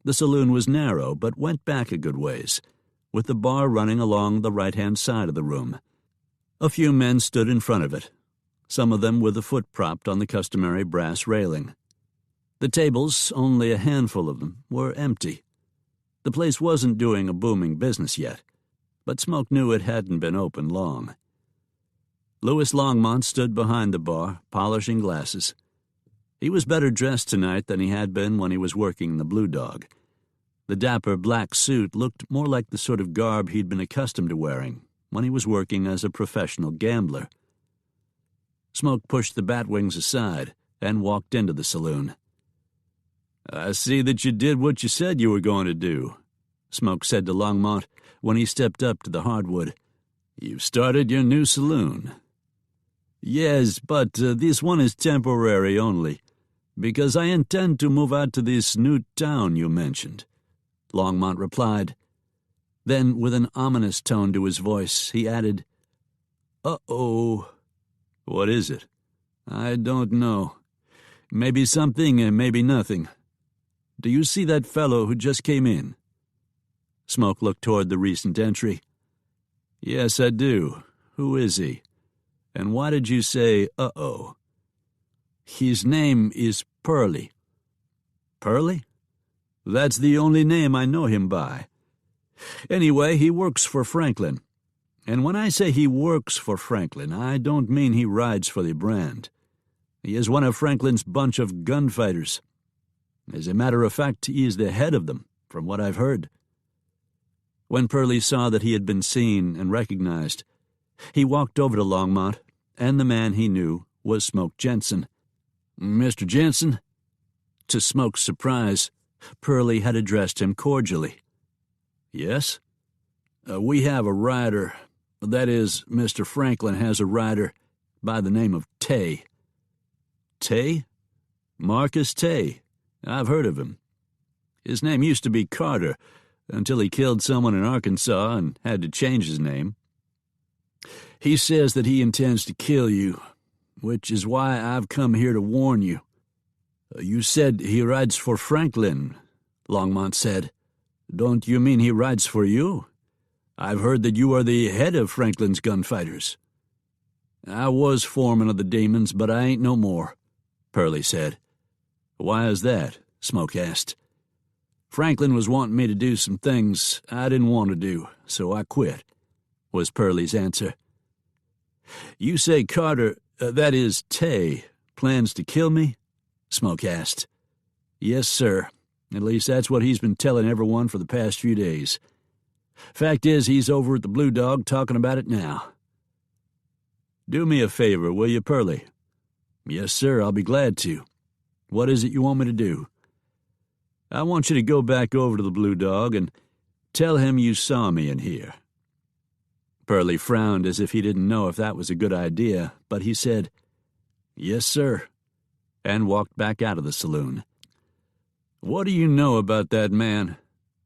The saloon was narrow but went back a good ways, with the bar running along the right-hand side of the room. A few men stood in front of it, some of them with a foot propped on the customary brass railing. The tables, only a handful of them, were empty. The place wasn't doing a booming business yet, but Smoke knew it hadn't been open long. Louis Longmont stood behind the bar, polishing glasses. He was better dressed tonight than he had been when he was working the Blue Dog. The dapper black suit looked more like the sort of garb he'd been accustomed to wearing when he was working as a professional gambler. Smoke pushed the batwings aside and walked into the saloon. "I see that you did what you said you were going to do," Smoke said to Longmont when he stepped up to the hardwood. "You've started your new saloon." "Yes, but this one is temporary only, because I intend to move out to this new town you mentioned," Longmont replied. Then, with an ominous tone to his voice, he added, "Uh-oh." "What is it?" "I don't know. Maybe something and maybe nothing. Do you see that fellow who just came in?" Smoke looked toward the recent entry. "Yes, I do. Who is he? And why did you say, uh-oh?" "His name is Pearly." "Pearly? That's the only name I know him by. Anyway, he works for Franklin. And when I say he works for Franklin, I don't mean he rides for the brand. He is one of Franklin's bunch of gunfighters. As a matter of fact, he is the head of them, from what I've heard." When Pearly saw that he had been seen and recognized, he walked over to Longmont, and the man he knew was Smoke Jenson. "Mr. Jenson?" To Smoke's surprise, Pearly had addressed him cordially. "Yes?" "We have a rider. That is, Mr. Franklin has a rider by the name of Tay." "Tay? Marcus Tay. I've heard of him. His name used to be Carter, until he killed someone in Arkansas and had to change his name. He says that he intends to kill you, which is why I've come here to warn you." "You said he rides for Franklin," Longmont said. "Don't you mean he rides for you? I've heard that you are the head of Franklin's gunfighters." "I was foreman of the demons, but I ain't no more," Pearly said. "Why is that?" Smoke asked. "Franklin was wanting me to do some things I didn't want to do, so I quit," was Pearly's answer. "You say Carter, that is, Tay, plans to kill me?" Smoke asked. "Yes, sir. At least that's what he's been telling everyone for the past few days. Fact is, he's over at the Blue Dog talking about it now." "Do me a favor, will you, Pearly?" "Yes, sir, I'll be glad to. What is it you want me to do?" "I want you to go back over to the Blue Dog and tell him you saw me in here." Pearly frowned as if he didn't know if that was a good idea, but he said, "Yes, sir," and walked back out of the saloon. "What do you know about that man?"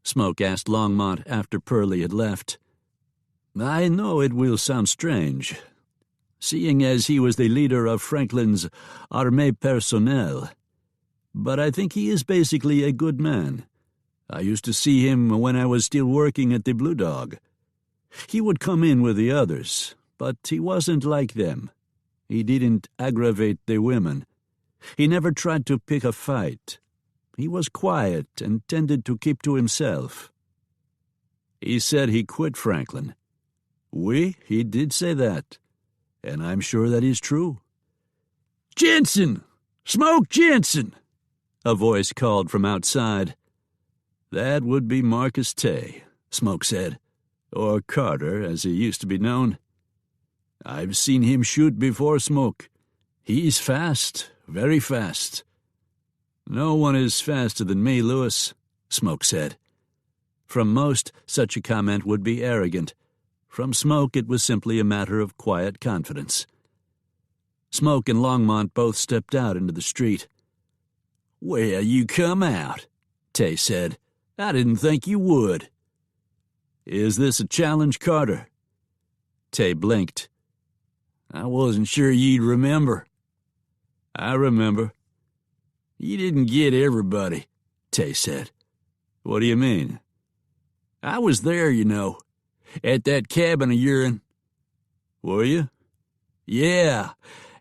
Smoke asked Longmont after Pearly had left. "I know it will sound strange, seeing as he was the leader of Franklin's armée personnelle, but I think he is basically a good man. I used to see him when I was still working at the Blue Dog. He would come in with the others, but he wasn't like them. He didn't aggravate the women. He never tried to pick a fight. He was quiet and tended to keep to himself." "He said he quit Franklin." "Oui, he did say that, and I'm sure that is true." "Jenson! Smoke Jenson!" a voice called from outside. "That would be Marcus Tay," Smoke said. or Carter, as he used to be known. I've seen him shoot before, Smoke. He's fast, very fast. No one is faster than me, Lewis, Smoke said. From most, such a comment would be arrogant. From Smoke, it was simply a matter of quiet confidence. Smoke and Longmont both stepped out into the street. "Well, you come out," Tay said. "I didn't think you would." "Is this a challenge, Carter?" Tay blinked. "I wasn't sure you'd remember." "I remember." "You didn't get everybody," Tay said. "What do you mean?" "I was there, you know, at that cabin of your'n." "Were you?" "Yeah,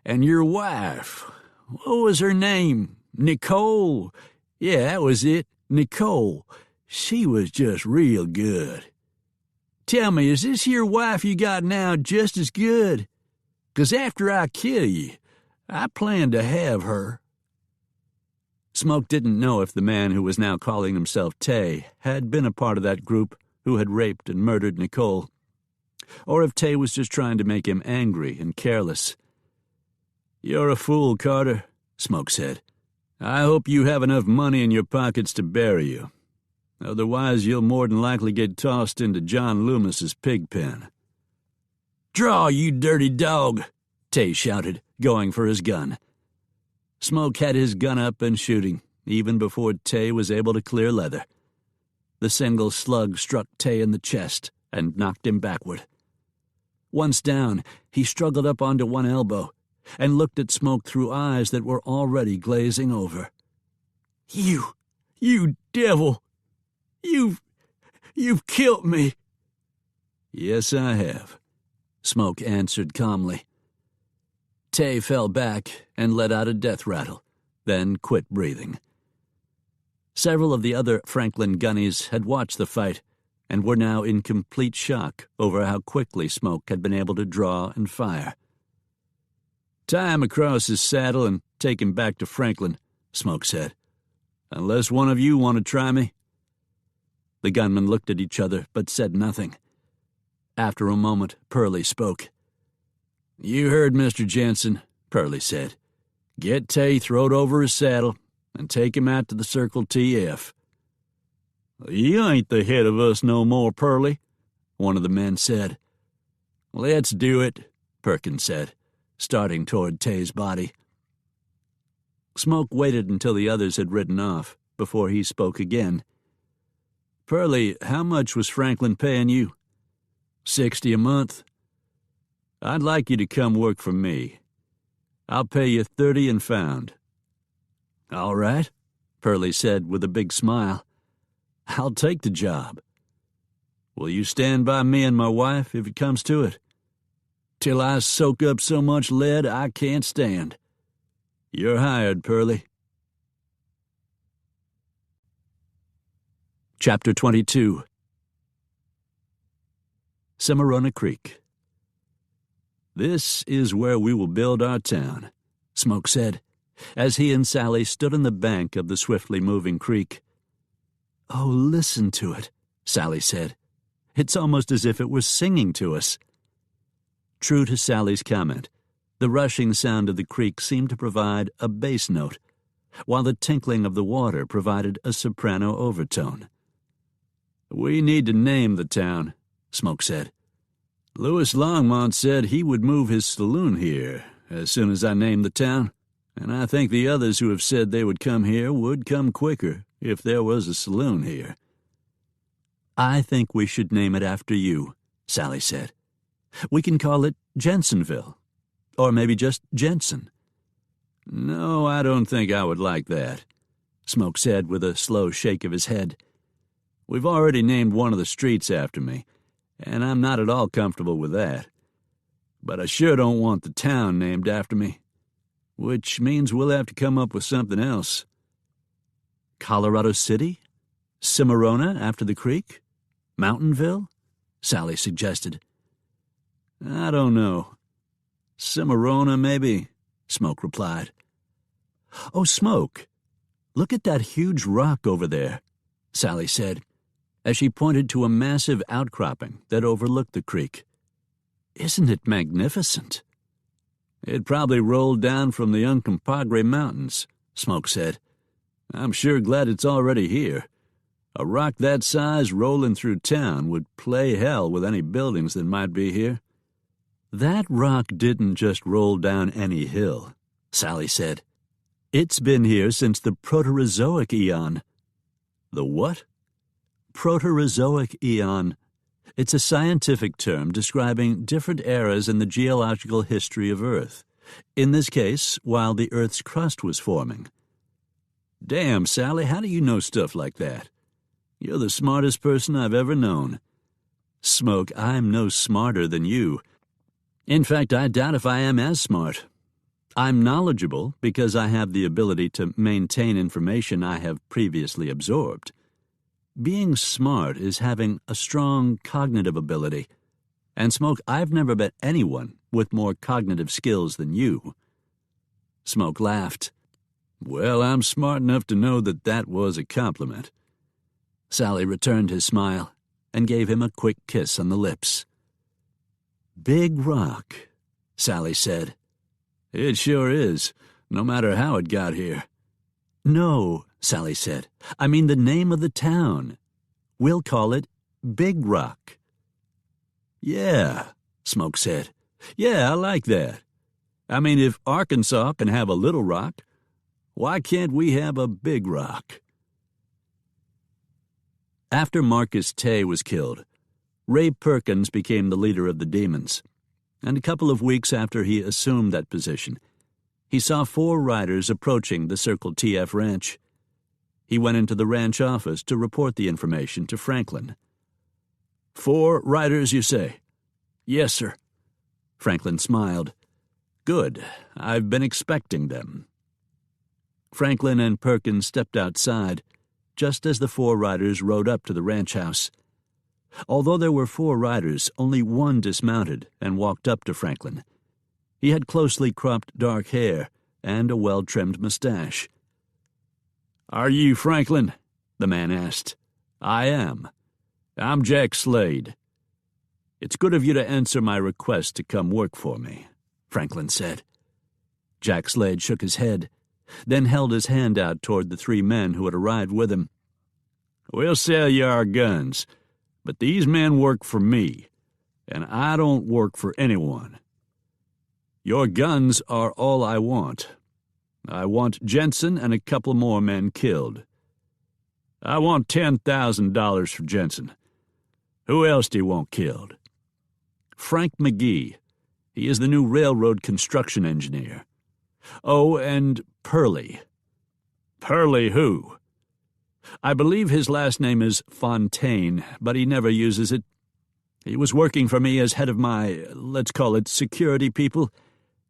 and your wife. What was her name? Nicole. Yeah, that was it, Nicole. She was just real good. Tell me, is this here wife you got now just as good? 'Cause after I kill you, I plan to have her." Smoke didn't know if the man who was now calling himself Tay had been a part of that group who had raped and murdered Nicole, or if Tay was just trying to make him angry and careless. "You're a fool, Carter," Smoke said. "I hope you have enough money in your pockets to bury you. Otherwise, you'll more than likely get tossed into John Loomis's pig pen." "Draw, you dirty dog!" Tay shouted, going for his gun. Smoke had his gun up and shooting, even before Tay was able to clear leather. The single slug struck Tay in the chest and knocked him backward. Once down, he struggled up onto one elbow and looked at Smoke through eyes that were already glazing over. You devil! You've killed me." "Yes, I have," Smoke answered calmly. Tay fell back and let out a death rattle, then quit breathing. Several of the other Franklin gunnies had watched the fight and were now in complete shock over how quickly Smoke had been able to draw and fire. "Tie him across his saddle and take him back to Franklin," Smoke said. "Unless one of you want to try me." The gunmen looked at each other but said nothing. After a moment, Purley spoke. "You heard Mr. Jenson," Purley said. "Get Tay throwed over his saddle and take him out to the Circle T.F." "You ain't the head of us no more, Purley," one of the men said. "Let's do it," Perkins said, starting toward Tay's body. Smoke waited until the others had ridden off before he spoke again. "Purley, how much was Franklin paying you?" $60 a month. "I'd like you to come work for me. I'll pay you 30 and found." "All right," Purley said with a big smile. "I'll take the job." "Will you stand by me and my wife if it comes to it?" "Till I soak up so much lead I can't stand." "You're hired, Purley." Chapter 22. Cimarona Creek. "This is where we will build our town," Smoke said, as he and Sally stood on the bank of the swiftly moving creek. "Oh, listen to it," Sally said. "It's almost as if it were singing to us." True to Sally's comment, the rushing sound of the creek seemed to provide a bass note, while the tinkling of the water provided a soprano overtone. "We need to name the town," Smoke said. "Louis Longmont said he would move his saloon here as soon as I named the town, and I think the others who have said they would come here would come quicker if there was a saloon here." "I think we should name it after you," Sally said. "We can call it Jensonville, or maybe just Jenson." "No, I don't think I would like that," Smoke said with a slow shake of his head. "We've already named one of the streets after me, and I'm not at all comfortable with that. But I sure don't want the town named after me, which means we'll have to come up with something else." "Colorado City? Cimarona after the creek? Mountainville?" Sally suggested. "I don't know. Cimarona, maybe," Smoke replied. "Oh, Smoke, look at that huge rock over there," Sally said. as she pointed to a massive outcropping that overlooked the creek. "Isn't it magnificent?" "It probably rolled down from the Uncompahgre Mountains," Smoke said. "I'm sure glad it's already here. A rock that size rolling through town would play hell with any buildings that might be here." "That rock didn't just roll down any hill," Sally said. "It's been here since the Proterozoic eon." "The what?" Proterozoic eon. It's a scientific term describing different eras in the geological history of Earth. In this case, while the Earth's crust was forming. "Damn, Sally, how do you know stuff like that? You're the smartest person I've ever known." "Smoke, I'm no smarter than you. In fact, I doubt if I am as smart. I'm knowledgeable because I have the ability to maintain information I have previously absorbed. Being smart is having a strong cognitive ability. And Smoke, I've never met anyone with more cognitive skills than you." Smoke laughed. "Well, I'm smart enough to know that was a compliment." Sally returned his smile and gave him a quick kiss on the lips. "Big rock," Sally said. "It sure is, no matter how it got here." "No," Sally said. "I mean the name of the town. We'll call it Big Rock." "Yeah," Smoke said. "Yeah, I like that. I mean, if Arkansas can have a little rock, why can't we have a big rock?" After Marcus Tay was killed, Ray Perkins became the leader of the Demons, and a couple of weeks after he assumed that position, he saw 4 riders approaching the Circle TF ranch. He went into the ranch office to report the information to Franklin. "4 riders, you say?" "Yes, sir." Franklin smiled. "Good. I've been expecting them." Franklin and Perkins stepped outside, just as the 4 riders rode up to the ranch house. Although there were 4 riders, only one dismounted and walked up to Franklin. He had closely cropped dark hair and a well-trimmed mustache. "Are you Franklin?" the man asked. "I am. I'm Jack Slade." "It's good of you to answer my request to come work for me," Franklin said. Jack Slade shook his head, then held his hand out toward the 3 men who had arrived with him. "We'll sell you our guns, but these men work for me, and I don't work for anyone. Your guns are all I want. I want Jenson and a couple more men killed. I want $10,000 for Jenson. Who else do you want killed?" "Frank McGee. He is the new railroad construction engineer. Oh, and Purley." "Purley who?" "I believe his last name is Fontaine, but he never uses it. He was working for me as head of my, let's call it, security people,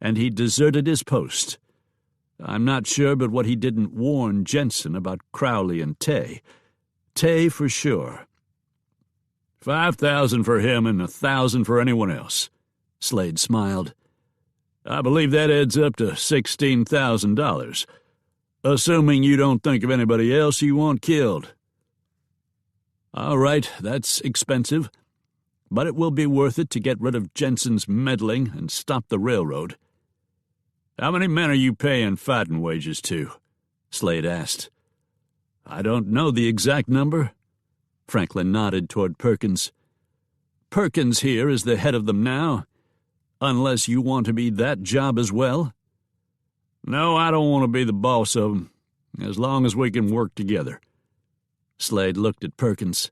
and he deserted his post. I'm not sure but what he didn't warn Jenson about Crowley and Tay. Tay for sure." $5,000 for him and $1,000 for anyone else," Slade smiled. "I believe that adds up to $16,000, assuming you don't think of anybody else you want killed." "All right, that's expensive, but it will be worth it to get rid of Jenson's meddling and stop the railroad." "How many men are you paying fighting wages to?" Slade asked. "I don't know the exact number." Franklin nodded toward Perkins. "Perkins here is the head of them now, unless you want to be that job as well." "No, I don't want to be the boss of them, as long as we can work together." Slade looked at Perkins.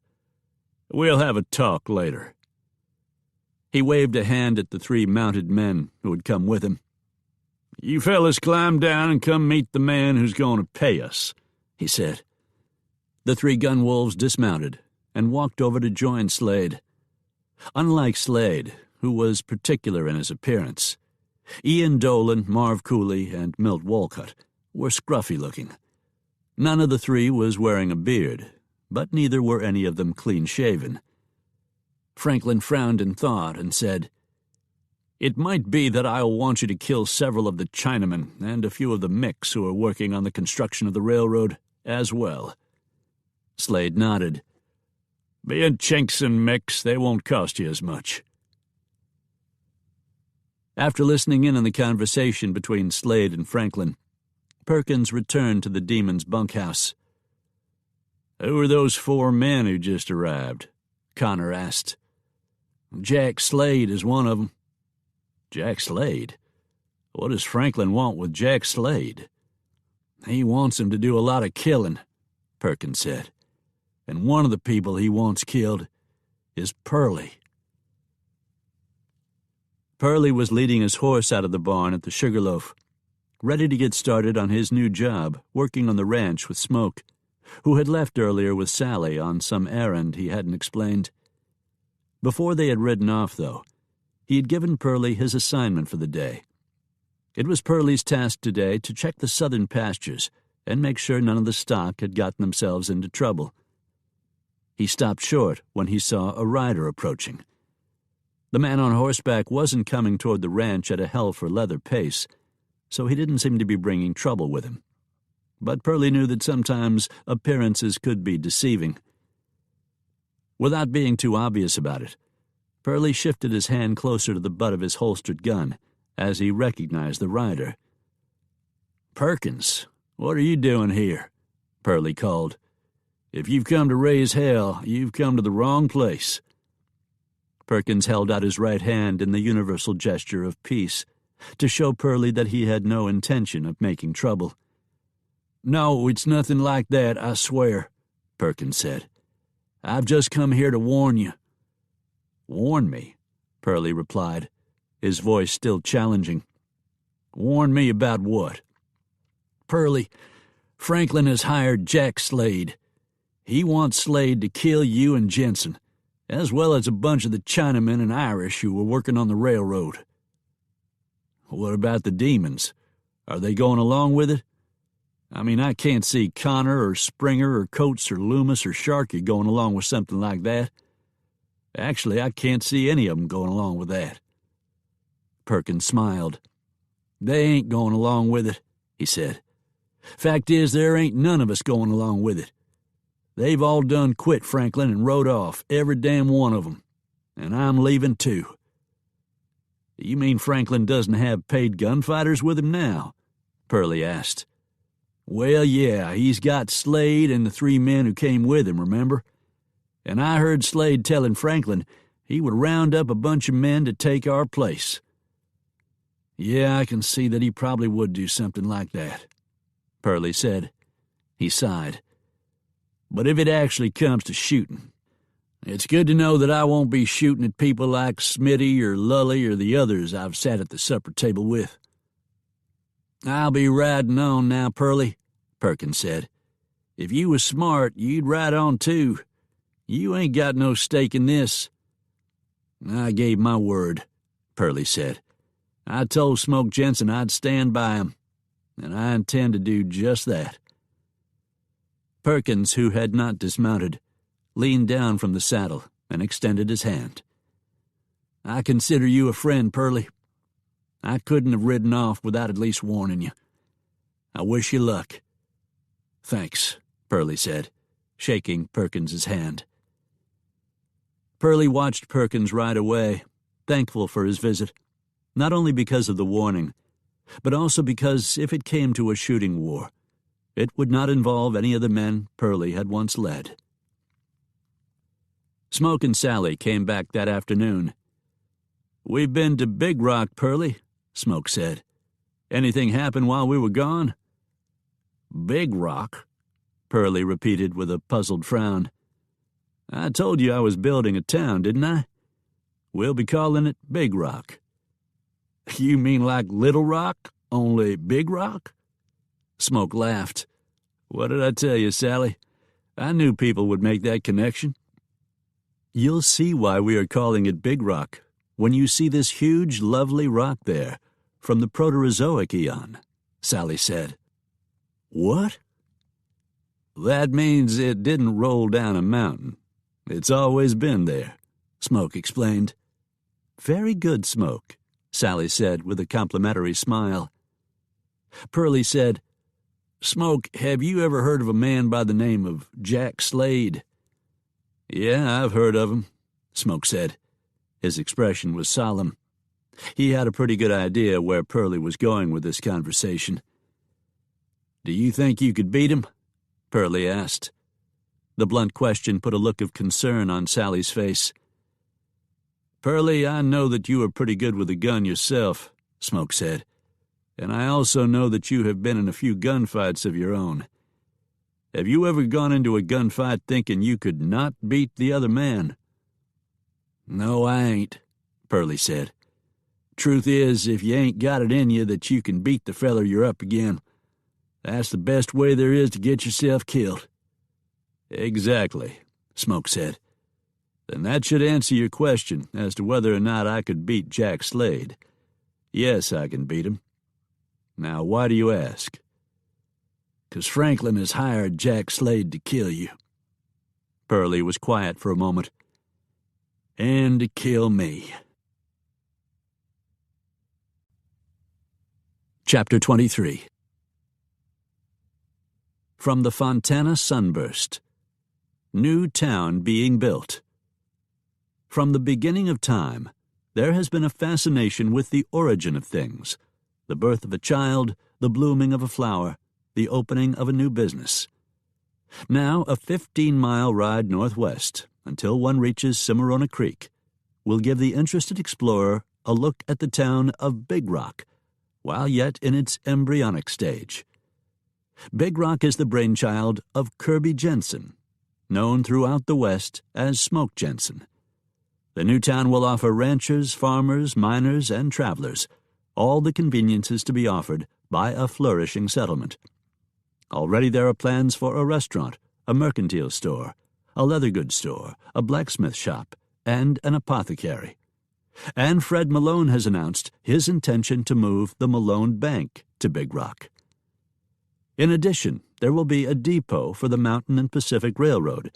"We'll have a talk later." He waved a hand at the 3 mounted men who had come with him. "You fellas climb down and come meet the man who's going to pay us," he said. The 3 gun wolves dismounted and walked over to join Slade. Unlike Slade, who was particular in his appearance, Ian Dolan, Marv Cooley, and Milt Walcott were scruffy-looking. None of the 3 was wearing a beard, but neither were any of them clean-shaven. Franklin frowned in thought and said, "It might be that I'll want you to kill several of the Chinamen and a few of the Micks who are working on the construction of the railroad as well." Slade nodded. Being Chinks and Micks, they won't cost you as much. After listening in on the conversation between Slade and Franklin, Perkins returned to the Demon's bunkhouse. "Who are those 4 men who just arrived?" Connor asked. "Jack Slade is one of them." "Jack Slade? What does Franklin want with Jack Slade?" "He wants him to do a lot of killing," Perkins said. "And one of the people he wants killed is Pearlie." Pearlie was leading his horse out of the barn at the Sugarloaf, ready to get started on his new job, working on the ranch with Smoke, who had left earlier with Sally on some errand he hadn't explained. Before they had ridden off, though, he had given Pearlie his assignment for the day. It was Pearlie's task today to check the southern pastures and make sure none of the stock had gotten themselves into trouble. He stopped short when he saw a rider approaching. The man on horseback wasn't coming toward the ranch at a hell-for-leather pace, so he didn't seem to be bringing trouble with him. But Pearlie knew that sometimes appearances could be deceiving. Without being too obvious about it, Pearlie shifted his hand closer to the butt of his holstered gun as he recognized the rider. "Perkins, what are you doing here?" Pearlie called. "If you've come to raise hell, you've come to the wrong place." Perkins held out his right hand in the universal gesture of peace, to show Pearlie that he had no intention of making trouble. "No, it's nothing like that, I swear," Perkins said. "I've just come here to warn you." "Warn me?" Pearlie replied, his voice still challenging. "Warn me about what?" "Pearlie, Franklin has hired Jack Slade. He wants Slade to kill you and Jenson, as well as a bunch of the Chinamen and Irish who were working on the railroad." "What about the demons? Are they going along with it? I mean, I can't see Connor or Springer or Coates or Loomis or Sharkey going along with something like that. Actually, I can't see any of them going along with that." Perkins smiled. "They ain't going along with it," he said. "Fact is, there ain't none of us going along with it. They've all done quit Franklin and rode off, every damn one of them. And I'm leaving too." "You mean Franklin doesn't have paid gunfighters with him now?" Pearlie asked. "Well, yeah, he's got Slade and the 3 men who came with him, remember? And I heard Slade telling Franklin he would round up a bunch of men to take our place." "Yeah, I can see that he probably would do something like that," Pearlie said. He sighed. "But if it actually comes to shooting, it's good to know that I won't be shooting at people like Smitty or Lully or the others I've sat at the supper table with." "I'll be riding on now, Pearlie," Perkins said. "If you was smart, you'd ride on too. You ain't got no stake in this." "I gave my word," Pearlie said. "I told Smoke Jenson I'd stand by him, and I intend to do just that." Perkins, who had not dismounted, leaned down from the saddle and extended his hand. "I consider you a friend, Pearlie. I couldn't have ridden off without at least warning you. I wish you luck." "Thanks," Pearlie said, shaking Perkins's hand. Pearlie watched Perkins ride away, thankful for his visit, not only because of the warning, but also because if it came to a shooting war, it would not involve any of the men Pearlie had once led. Smoke and Sally came back that afternoon. "We've been to Big Rock, Pearlie," Smoke said. "Anything happen while we were gone?" "Big Rock?" Pearlie repeated with a puzzled frown. "I told you I was building a town, didn't I? We'll be calling it Big Rock." "You mean like Little Rock, only Big Rock?" Smoke laughed. "What did I tell you, Sally? I knew people would make that connection." "You'll see why we are calling it Big Rock when you see this huge, lovely rock there from the Proterozoic eon," Sally said. "What?" "That means it didn't roll down a mountain. It's always been there," Smoke explained. "Very good, Smoke," Sally said with a complimentary smile. Pearlie said, "Smoke, have you ever heard of a man by the name of Jack Slade?" Yeah, I've heard of him, Smoke said. His expression was solemn. He had a pretty good idea where Pearlie was going with this conversation. Do you think you could beat him? Pearlie asked. The blunt question put a look of concern on Sally's face. Pearlie, I know that you are pretty good with a gun yourself, Smoke said, and I also know that you have been in a few gunfights of your own. Have you ever gone into a gunfight thinking you could not beat the other man? No, I ain't, Pearlie said. Truth is, if you ain't got it in you that you can beat the feller you're up again, that's the best way there is to get yourself killed. Exactly, Smoke said. Then that should answer your question as to whether or not I could beat Jack Slade. Yes, I can beat him. Now, why do you ask? 'Cause Franklin has hired Jack Slade to kill you. Pearlie was quiet for a moment. And to kill me. Chapter 23. From the Fontana Sunburst. New town being built. From the beginning of time, there has been a fascination with the origin of things, the birth of a child, the blooming of a flower, the opening of a new business. Now, a 15-mile ride northwest, until one reaches Cimarrona Creek, will give the interested explorer a look at the town of Big Rock, while yet in its embryonic stage. Big Rock is the brainchild of Kirby Jenson, known throughout the West as Smoke Jenson. The new town will offer ranchers, farmers, miners, and travelers all the conveniences to be offered by a flourishing settlement. Already there are plans for a restaurant, a mercantile store, a leather goods store, a blacksmith shop, and an apothecary. And Fred Malone has announced his intention to move the Malone Bank to Big Rock. In addition, there will be a depot for the Mountain and Pacific Railroad,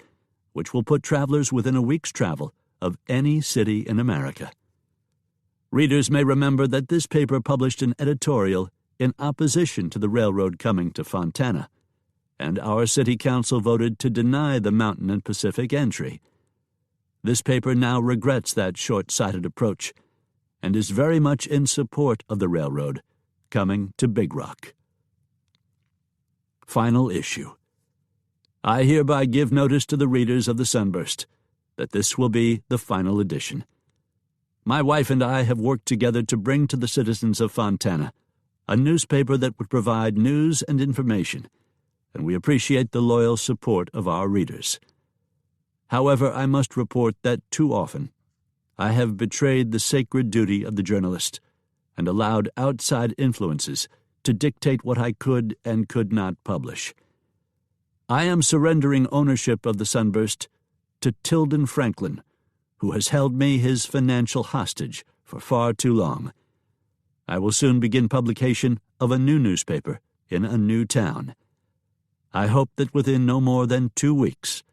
which will put travelers within a week's travel of any city in America. Readers may remember that this paper published an editorial in opposition to the railroad coming to Fontana, and our city council voted to deny the Mountain and Pacific entry. This paper now regrets that short-sighted approach and is very much in support of the railroad coming to Big Rock. Final issue. I hereby give notice to the readers of the Sunburst that this will be the final edition. My wife and I have worked together to bring to the citizens of Fontana a newspaper that would provide news and information, and we appreciate the loyal support of our readers. However, I must report that too often I have betrayed the sacred duty of the journalist and allowed outside influences to dictate what I could and could not publish. I am surrendering ownership of the Sunburst to Tilden Franklin, who has held me his financial hostage for far too long. I will soon begin publication of a new newspaper in a new town. I hope that within no more than 2 weeks,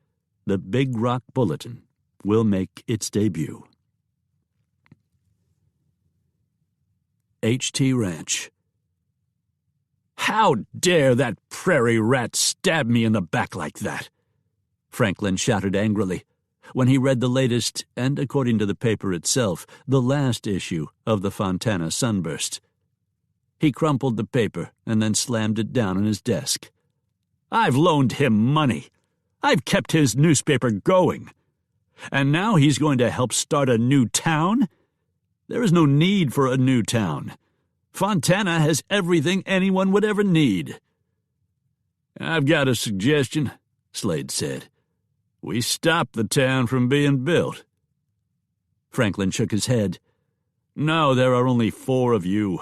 the Big Rock Bulletin will make its debut. H.T. Ranch. How dare that prairie rat stab me in the back like that? Franklin shouted angrily when he read the latest and, according to the paper itself, the last issue of the Fontana Sunburst. He crumpled the paper and then slammed it down on his desk. I've loaned him money. I've kept his newspaper going. And now he's going to help start a new town? There is no need for a new town. Fontana has everything anyone would ever need. I've got a suggestion, Slade said. We stop the town from being built. Franklin shook his head. No, there are only 4 of you,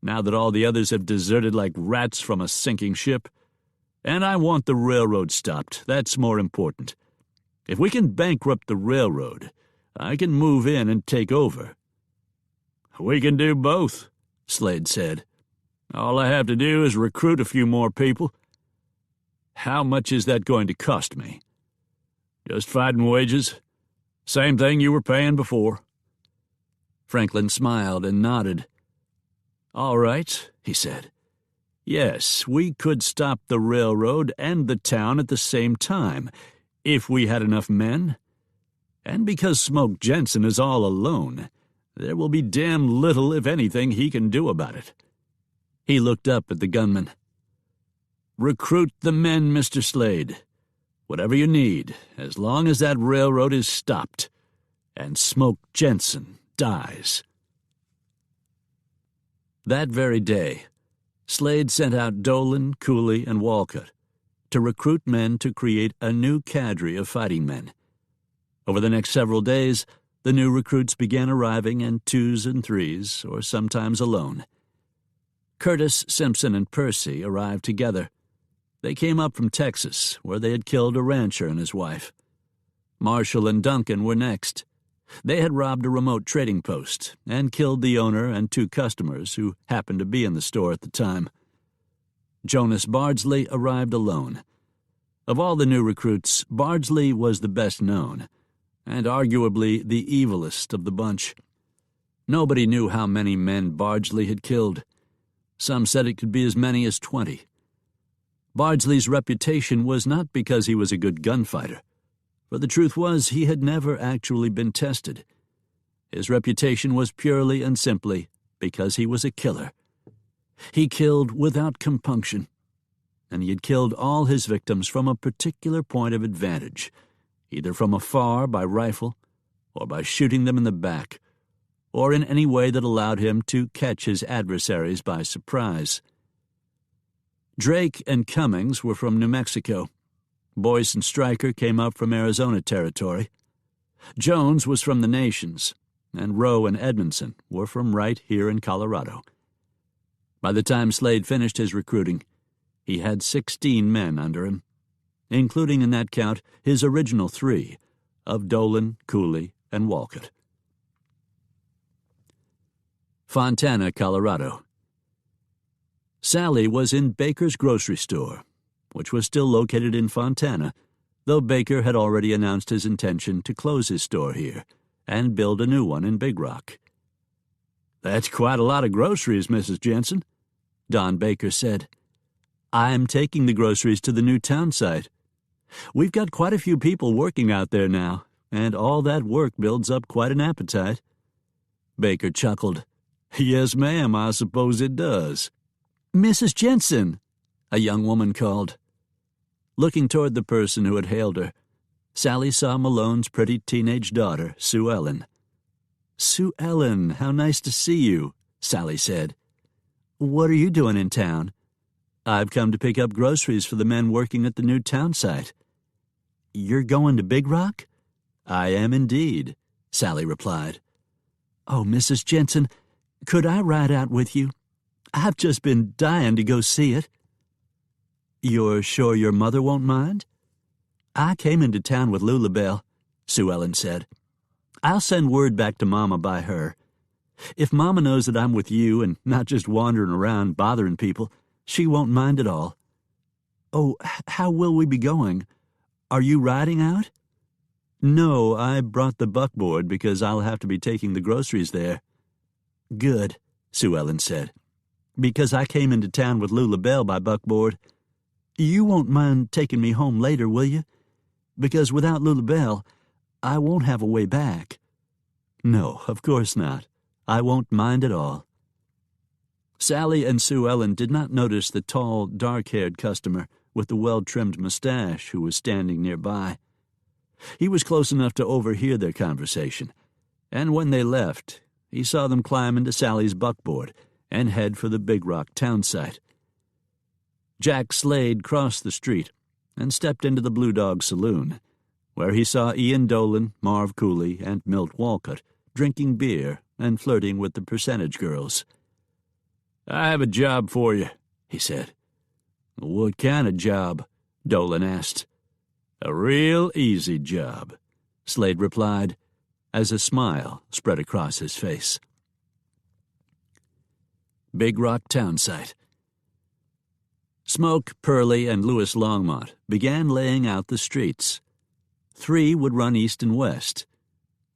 now that all the others have deserted like rats from a sinking ship. And I want the railroad stopped. That's more important. If we can bankrupt the railroad, I can move in and take over. We can do both, Slade said. All I have to do is recruit a few more people. How much is that going to cost me? Just fighting wages. Same thing you were paying before. Franklin smiled and nodded. All right, he said. Yes, we could stop the railroad and the town at the same time, if we had enough men. And because Smoke Jenson is all alone, there will be damn little, if anything, he can do about it. He looked up at the gunman. "Recruit the men, Mr. Slade. Whatever you need, as long as that railroad is stopped, and Smoke Jenson dies." That very day, Slade sent out Dolan, Cooley, and Walcott to recruit men to create a new cadre of fighting men. Over the next several days, the new recruits began arriving in twos and threes, or sometimes alone. Curtis, Simpson, and Percy arrived together. They came up from Texas, where they had killed a rancher and his wife. Marshall and Duncan were next. They had robbed a remote trading post and killed the owner and 2 customers who happened to be in the store at the time. Jonas Bardsley arrived alone. Of all the new recruits, Bardsley was the best known, and arguably the evilest of the bunch. Nobody knew how many men Bardsley had killed. Some said it could be as many as 20. Bardsley's reputation was not because he was a good gunfighter, for the truth was he had never actually been tested. His reputation was purely and simply because he was a killer. He killed without compunction, and he had killed all his victims from a particular point of advantage, either from afar by rifle, or by shooting them in the back, or in any way that allowed him to catch his adversaries by surprise. Drake and Cummings were from New Mexico. Boyce and Stryker came up from Arizona Territory. Jones was from the Nations, and Rowe and Edmondson were from right here in Colorado. By the time Slade finished his recruiting, he had 16 men under him, including in that count his original 3 of Dolan, Cooley, and Walcott. Fontana, Colorado. Sally was in Baker's grocery store, which was still located in Fontana, though Baker had already announced his intention to close his store here and build a new one in Big Rock. "That's quite a lot of groceries, Mrs. Jenson," Don Baker said. "I'm taking the groceries to the new town site. We've got quite a few people working out there now, and all that work builds up quite an appetite." Baker chuckled. "Yes, ma'am, I suppose it does." "Mrs. Jenson," a young woman called. Looking toward the person who had hailed her, Sally saw Malone's pretty teenage daughter, Sue Ellen. "Sue Ellen, how nice to see you," Sally said. "What are you doing in town?" "I've come to pick up groceries for the men working at the new town site." "You're going to Big Rock?" "I am indeed," Sally replied. "Oh, Mrs. Jenson, could I ride out with you? I've just been dying to go see it." "You're sure your mother won't mind?" "I came into town with Lulabelle," Sue Ellen said. "I'll send word back to Mama by her. If Mama knows that I'm with you and not just wandering around bothering people, she won't mind at all." "Oh, how will we be going? Are you riding out?" "No, I brought the buckboard because I'll have to be taking the groceries there." "Good," Sue Ellen said, "because I came into town with Lulabelle by buckboard. You won't mind taking me home later, will you? Because without Lulabelle, I won't have a way back." "No, of course not. I won't mind at all." Sally and Sue Ellen did not notice the tall, dark-haired customer with the well-trimmed mustache who was standing nearby. He was close enough to overhear their conversation, and when they left, he saw them climb into Sally's buckboard and head for the Big Rock town site. Jack Slade crossed the street and stepped into the Blue Dog Saloon, where he saw Ian Dolan, Marv Cooley, and Milt Walcott drinking beer and flirting with the percentage girls. "I have a job for you," he said. "What kind of job?" Dolan asked. "A real easy job," Slade replied, as a smile spread across his face. Big Rock town site. Smoke, Purley, and Louis Longmont began laying out the streets. 3 would run east and west.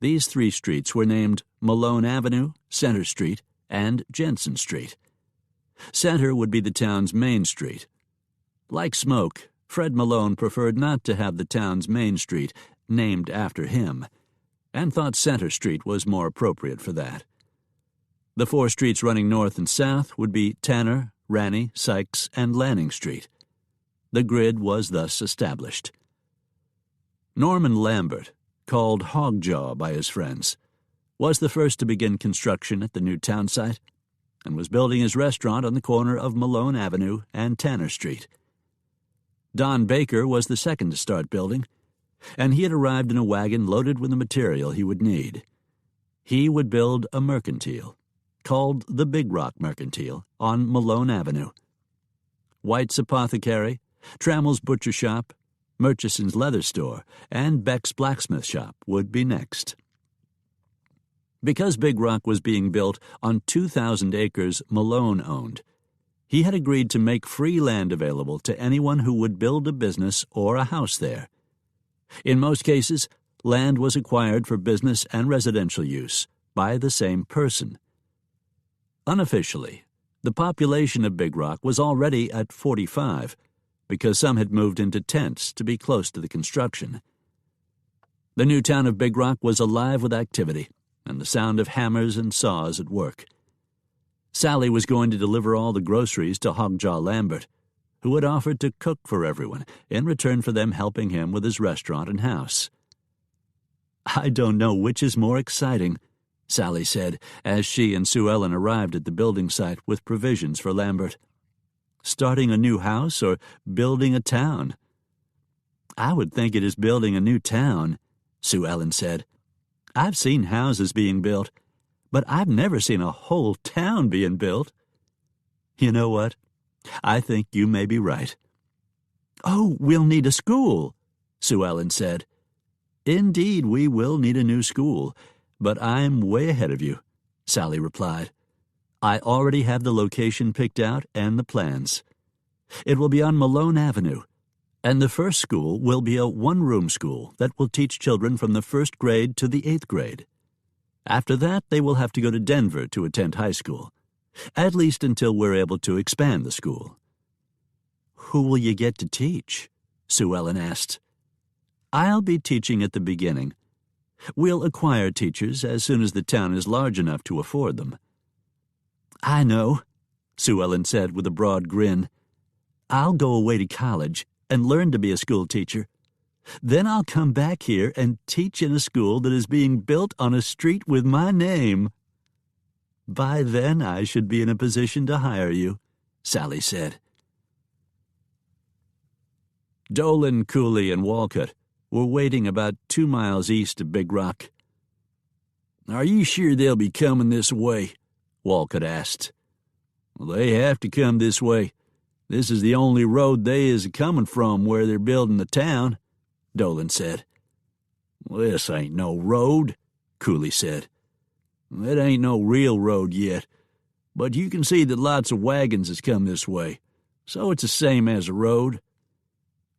These 3 streets were named Malone Avenue, Center Street, and Jensen Street. Center would be the town's main street. Like Smoke, Fred Malone preferred not to have the town's main street named after him, and thought Center Street was more appropriate for that. The 4 streets running north and south would be Tanner, Ranney, Sykes, and Lanning Street. The grid was thus established. Norman Lambert, called Hogjaw by his friends, was the first to begin construction at the new town site and was building his restaurant on the corner of Malone Avenue and Tanner Street. Don Baker was the second to start building, and he had arrived in a wagon loaded with the material he would need. He would build a mercantile, called the Big Rock Mercantile, on Malone Avenue. White's Apothecary, Trammell's Butcher Shop, Murchison's Leather Store, and Beck's Blacksmith Shop would be next. Because Big Rock was being built on 2,000 acres Malone owned, he had agreed to make free land available to anyone who would build a business or a house there. In most cases, land was acquired for business and residential use by the same person. Unofficially, the population of Big Rock was already at 45, because some had moved into tents to be close to the construction. The new town of Big Rock was alive with activity and the sound of hammers and saws at work. Sally was going to deliver all the groceries to Hogjaw Lambert, who had offered to cook for everyone in return for them helping him with his restaurant and house. "I don't know which is more exciting," Sally said as she and Sue Ellen arrived at the building site with provisions for Lambert. "Starting a new house or building a town?" "I would think it is building a new town," Sue Ellen said. "I've seen houses being built, but I've never seen a whole town being built." "You know what? I think you may be right." "Oh, we'll need a school," Sue Ellen said. "Indeed, we will need a new school, but I'm way ahead of you," Sally replied. "I already have the location picked out and the plans. It will be on Malone Avenue, and the first school will be a one-room school that will teach children from the 1st grade to the 8th grade. After that, they will have to go to Denver to attend high school, at least until we're able to expand the school." "Who will you get to teach?" Sue Ellen asked. "I'll be teaching at the beginning. We'll acquire teachers as soon as the town is large enough to afford them." "I know," Sue Ellen said with a broad grin. "I'll go away to college and learn to be a school teacher. Then I'll come back here and teach in a school that is being built on a street with my name." "By then I should be in a position to hire you," Sally said. Dolan, Cooley, and Walcott were waiting about 2 miles east of Big Rock. "Are you sure they'll be coming this way?" Walcott asked. "Well, they have to come this way. This is the only road they is a-comin' from where they're building the town," Dolan said. "This ain't no road," Cooley said. "It ain't no real road yet, but you can see that lots of wagons has come this way, so it's the same as a road.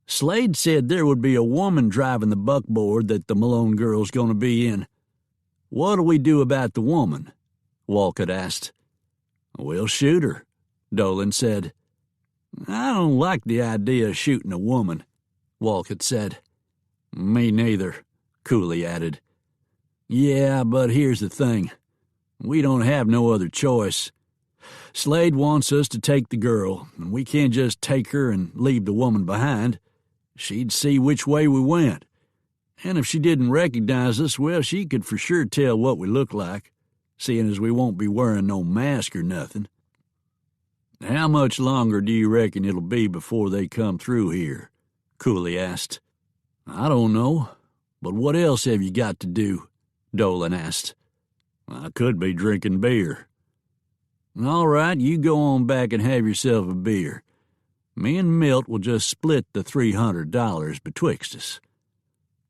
Slade said there would be a woman driving the buckboard that the Malone girl's going to be in. What'll we do about the woman?" Walcott asked. "We'll shoot her," Dolan said. "I don't like the idea of shooting a woman," Walcott said. "Me neither," Cooley added. "Yeah, but here's the thing. We don't have no other choice. Slade wants us to take the girl, and we can't just take her and leave the woman behind. She'd see which way we went. And if she didn't recognize us, well, she could for sure tell what we look like, seeing as we won't be wearing no mask or nothing." "How much longer do you reckon it'll be before they come through here?" Cooley asked. "I don't know, but what else have you got to do?" Dolan asked. "I could be drinking beer." "All right, you go on back and have yourself a beer. Me and Milt will just split the $300 betwixt us."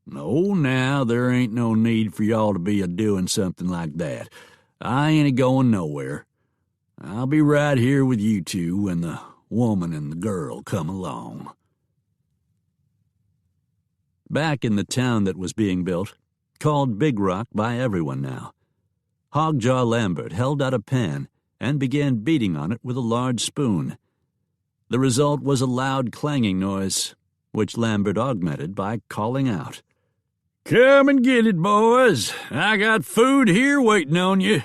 "No, now, there ain't no need for y'all to be a-doing something like that. I ain't a-going nowhere. I'll be right here with you two when the woman and the girl come along." Back in the town that was being built, called Big Rock by everyone now, Hogjaw Lambert held out a pan and began beating on it with a large spoon. The result was a loud clanging noise, which Lambert augmented by calling out, Come and get it, boys. I got food here waiting on you.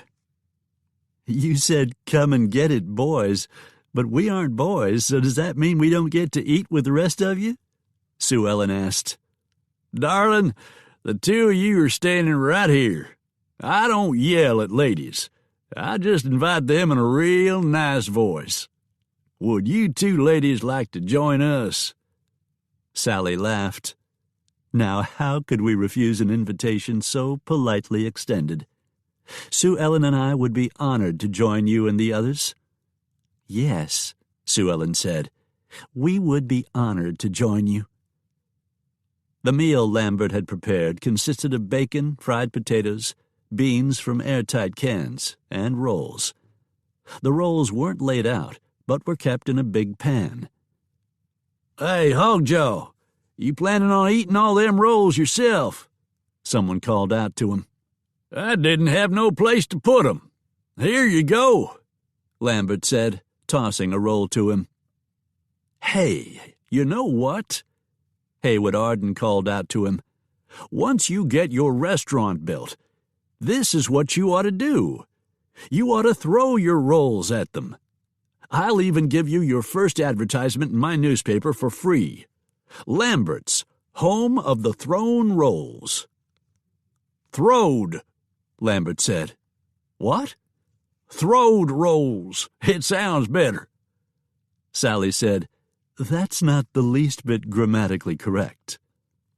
You said, come and get it, boys, but we aren't boys, so does that mean we don't get to eat with the rest of you? Sue Ellen asked. Darling, the two of you are standing right here. I don't yell at ladies. I just invite them in a real nice voice. Would you two ladies like to join us? Sally laughed. Now, how could we refuse an invitation so politely extended? Sue Ellen and I would be honored to join you and the others. Yes, Sue Ellen said. We would be honored to join you. The meal Lambert had prepared consisted of bacon, fried potatoes, beans from airtight cans, and rolls. The rolls weren't laid out, but were kept in a big pan. Hey, Hogjaw, you planning on eating all them rolls yourself? Someone called out to him. I didn't have no place to put 'em. Here you go, Lambert said, tossing a roll to him. Hey, you know what? Haywood Arden called out to him. Once you get your restaurant built, this is what you ought to do. You ought to throw your rolls at them. I'll even give you your first advertisement in my newspaper for free. Lambert's, home of the thrown rolls. Throwed, Lambert said. What? Throwed rolls. It sounds better. Sally said, That's not the least bit grammatically correct.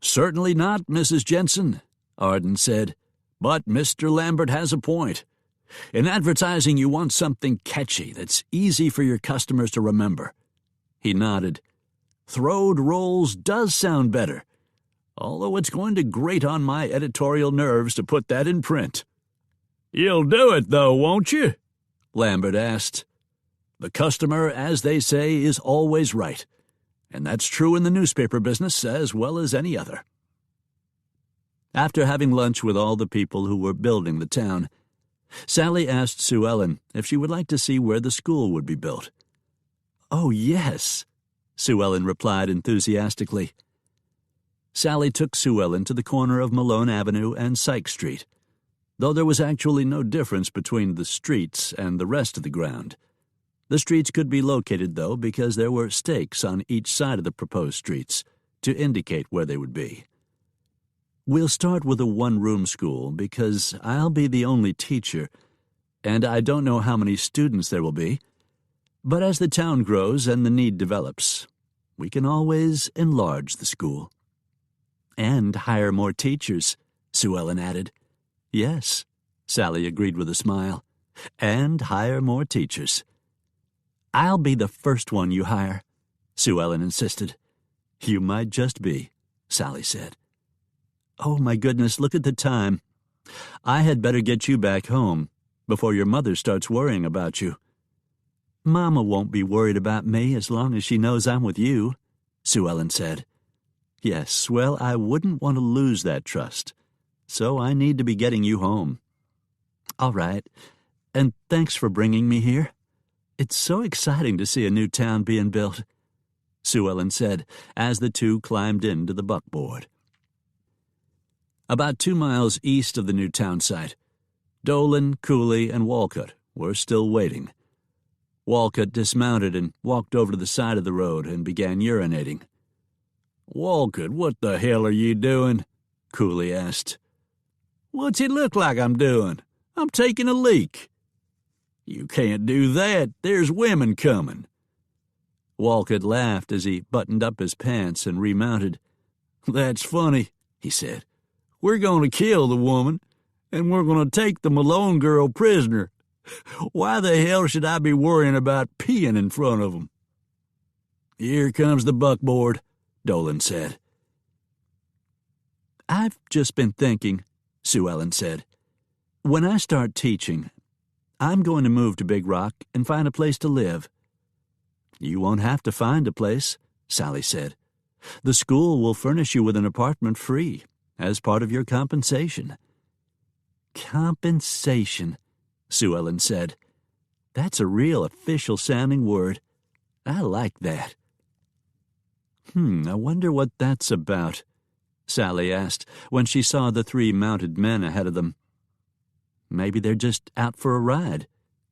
Certainly not, Mrs. Jenson, Arden said. But Mr. Lambert has a point. In advertising, you want something catchy that's easy for your customers to remember. He nodded. Throwed rolls does sound better, although it's going to grate on my editorial nerves to put that in print. You'll do it, though, won't you? Lambert asked. The customer, as they say, is always right, and that's true in the newspaper business as well as any other. After having lunch with all the people who were building the town, Sally asked Sue Ellen if she would like to see where the school would be built. Oh, yes, Sue Ellen replied enthusiastically. Sally took Sue Ellen to the corner of Malone Avenue and Sykes Street, though there was actually no difference between the streets and the rest of the ground. The streets could be located, though, because there were stakes on each side of the proposed streets to indicate where they would be. We'll start with a one-room school because I'll be the only teacher, and I don't know how many students there will be. But as the town grows and the need develops, we can always enlarge the school. And hire more teachers, Sue Ellen added. Yes, Sally agreed with a smile. And hire more teachers. I'll be the first one you hire, Sue Ellen insisted. You might just be, Sally said. Oh, my goodness, look at the time. I had better get you back home before your mother starts worrying about you. Mama won't be worried about me as long as she knows I'm with you, Sue Ellen said. Yes, well, I wouldn't want to lose that trust, so I need to be getting you home. All right, and thanks for bringing me here. It's so exciting to see a new town being built, Sue Ellen said as the two climbed into the buckboard. About 2 miles east of the new town site, Dolan, Cooley, and Walcott were still waiting. Walcott dismounted and walked over to the side of the road and began urinating. Walcott, what the hell are you doing? Cooley asked. What's it look like I'm doing? I'm taking a leak. You can't do that. There's women coming. Walcott laughed as he buttoned up his pants and remounted. That's funny, he said. We're going to kill the woman, and we're going to take the Malone girl prisoner. Why the hell should I be worrying about peeing in front of them? Here comes the buckboard, Dolan said. I've just been thinking, Sue Ellen said. When I start teaching, I'm going to move to Big Rock and find a place to live. You won't have to find a place, Sally said. The school will furnish you with an apartment free as part of your compensation. Compensation, Sue Ellen said. That's a real official-sounding word. I like that. I wonder what that's about, Sally asked when she saw the 3 mounted men ahead of them. "Maybe they're just out for a ride,"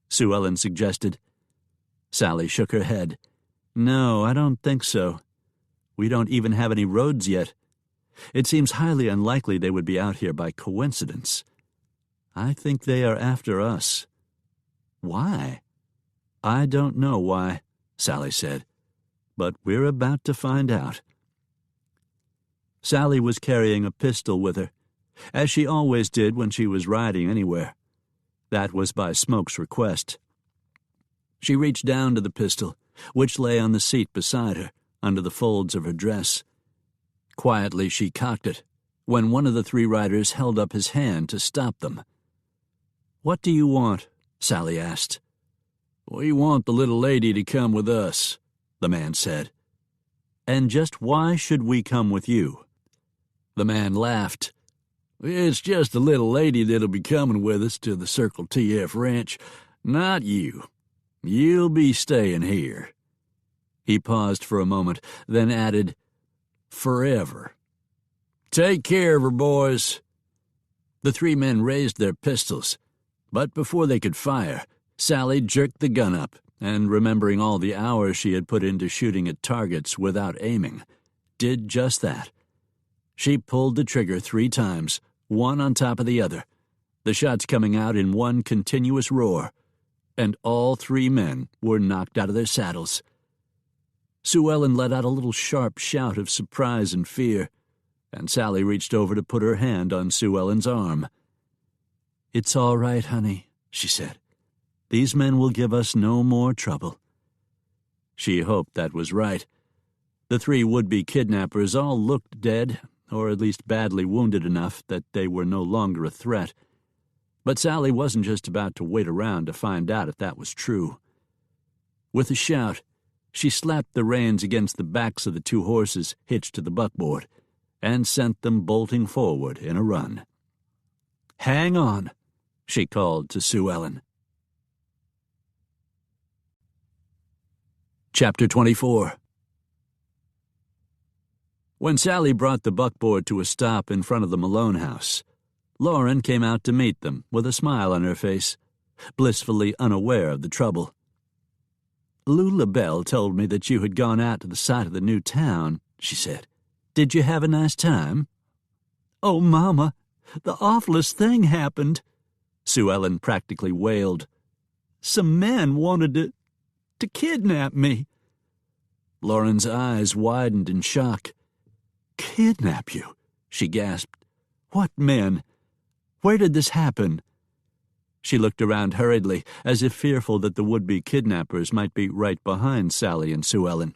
Sue Ellen suggested. Sally shook her head. "No, I don't think so. We don't even have any roads yet. It seems highly unlikely they would be out here by coincidence. I think they are after us." "Why?" "I don't know why," Sally said, "but we're about to find out." Sally was carrying a pistol with her, as she always did when she was riding anywhere. That was by Smoke's request. She reached down to the pistol, which lay on the seat beside her, under the folds of her dress. Quietly she cocked it, when one of the 3 riders held up his hand to stop them. "What do you want?" Sally asked. "We want the little lady to come with us," the man said. "And just why should we come with you?" The man laughed. "It's just the little lady that'll be coming with us to the Circle TF ranch, not you. You'll be staying here." He paused for a moment, then added, "Forever. Take care of her, boys." The 3 men raised their pistols, but before they could fire, Sally jerked the gun up, and remembering all the hours she had put into shooting at targets without aiming, did just that. She pulled the trigger 3 times, one on top of the other, the shots coming out in one continuous roar, and all 3 men were knocked out of their saddles. Sue Ellen let out a little sharp shout of surprise and fear, and Sally reached over to put her hand on Sue Ellen's arm. "It's all right, honey," she said. "These men will give us no more trouble." She hoped that was right. The 3 would-be kidnappers all looked dead, or at least badly wounded enough that they were no longer a threat. But Sally wasn't just about to wait around to find out if that was true. With a shout, she slapped the reins against the backs of the 2 horses hitched to the buckboard and sent them bolting forward in a run. "Hang on," she called to Sue Ellen. Chapter 24. When Sally brought the buckboard to a stop in front of the Malone house, Lauren came out to meet them with a smile on her face, blissfully unaware of the trouble. "Lou LaBelle told me that you had gone out to the site of the new town," she said. "Did you have a nice time?" "Oh, Mama, the awfulest thing happened," Sue Ellen practically wailed. "Some men wanted to kidnap me." Lauren's eyes widened in shock. "Kidnap you?" she gasped. "What men? Where did this happen?" She looked around hurriedly, as if fearful that the would-be kidnappers might be right behind Sally and Sue Ellen.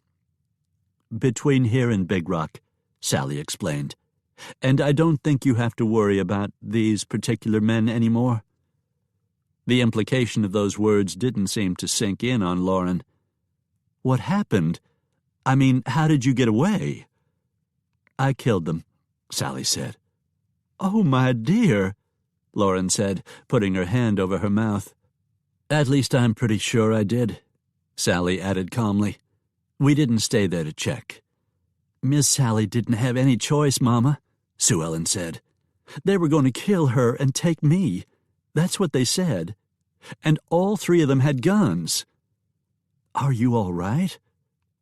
"Between here and Big Rock," Sally explained. "And I don't think you have to worry about these particular men anymore." The implication of those words didn't seem to sink in on Lauren. "What happened? I mean, how did you get away?" "I killed them," Sally said. "Oh, my dear," Lauren said, putting her hand over her mouth. "At least I'm pretty sure I did," Sally added calmly. "We didn't stay there to check." "Miss Sally didn't have any choice, Mama," Sue Ellen said. "They were going to kill her and take me. That's what they said. And all 3 of them had guns." "Are you all right?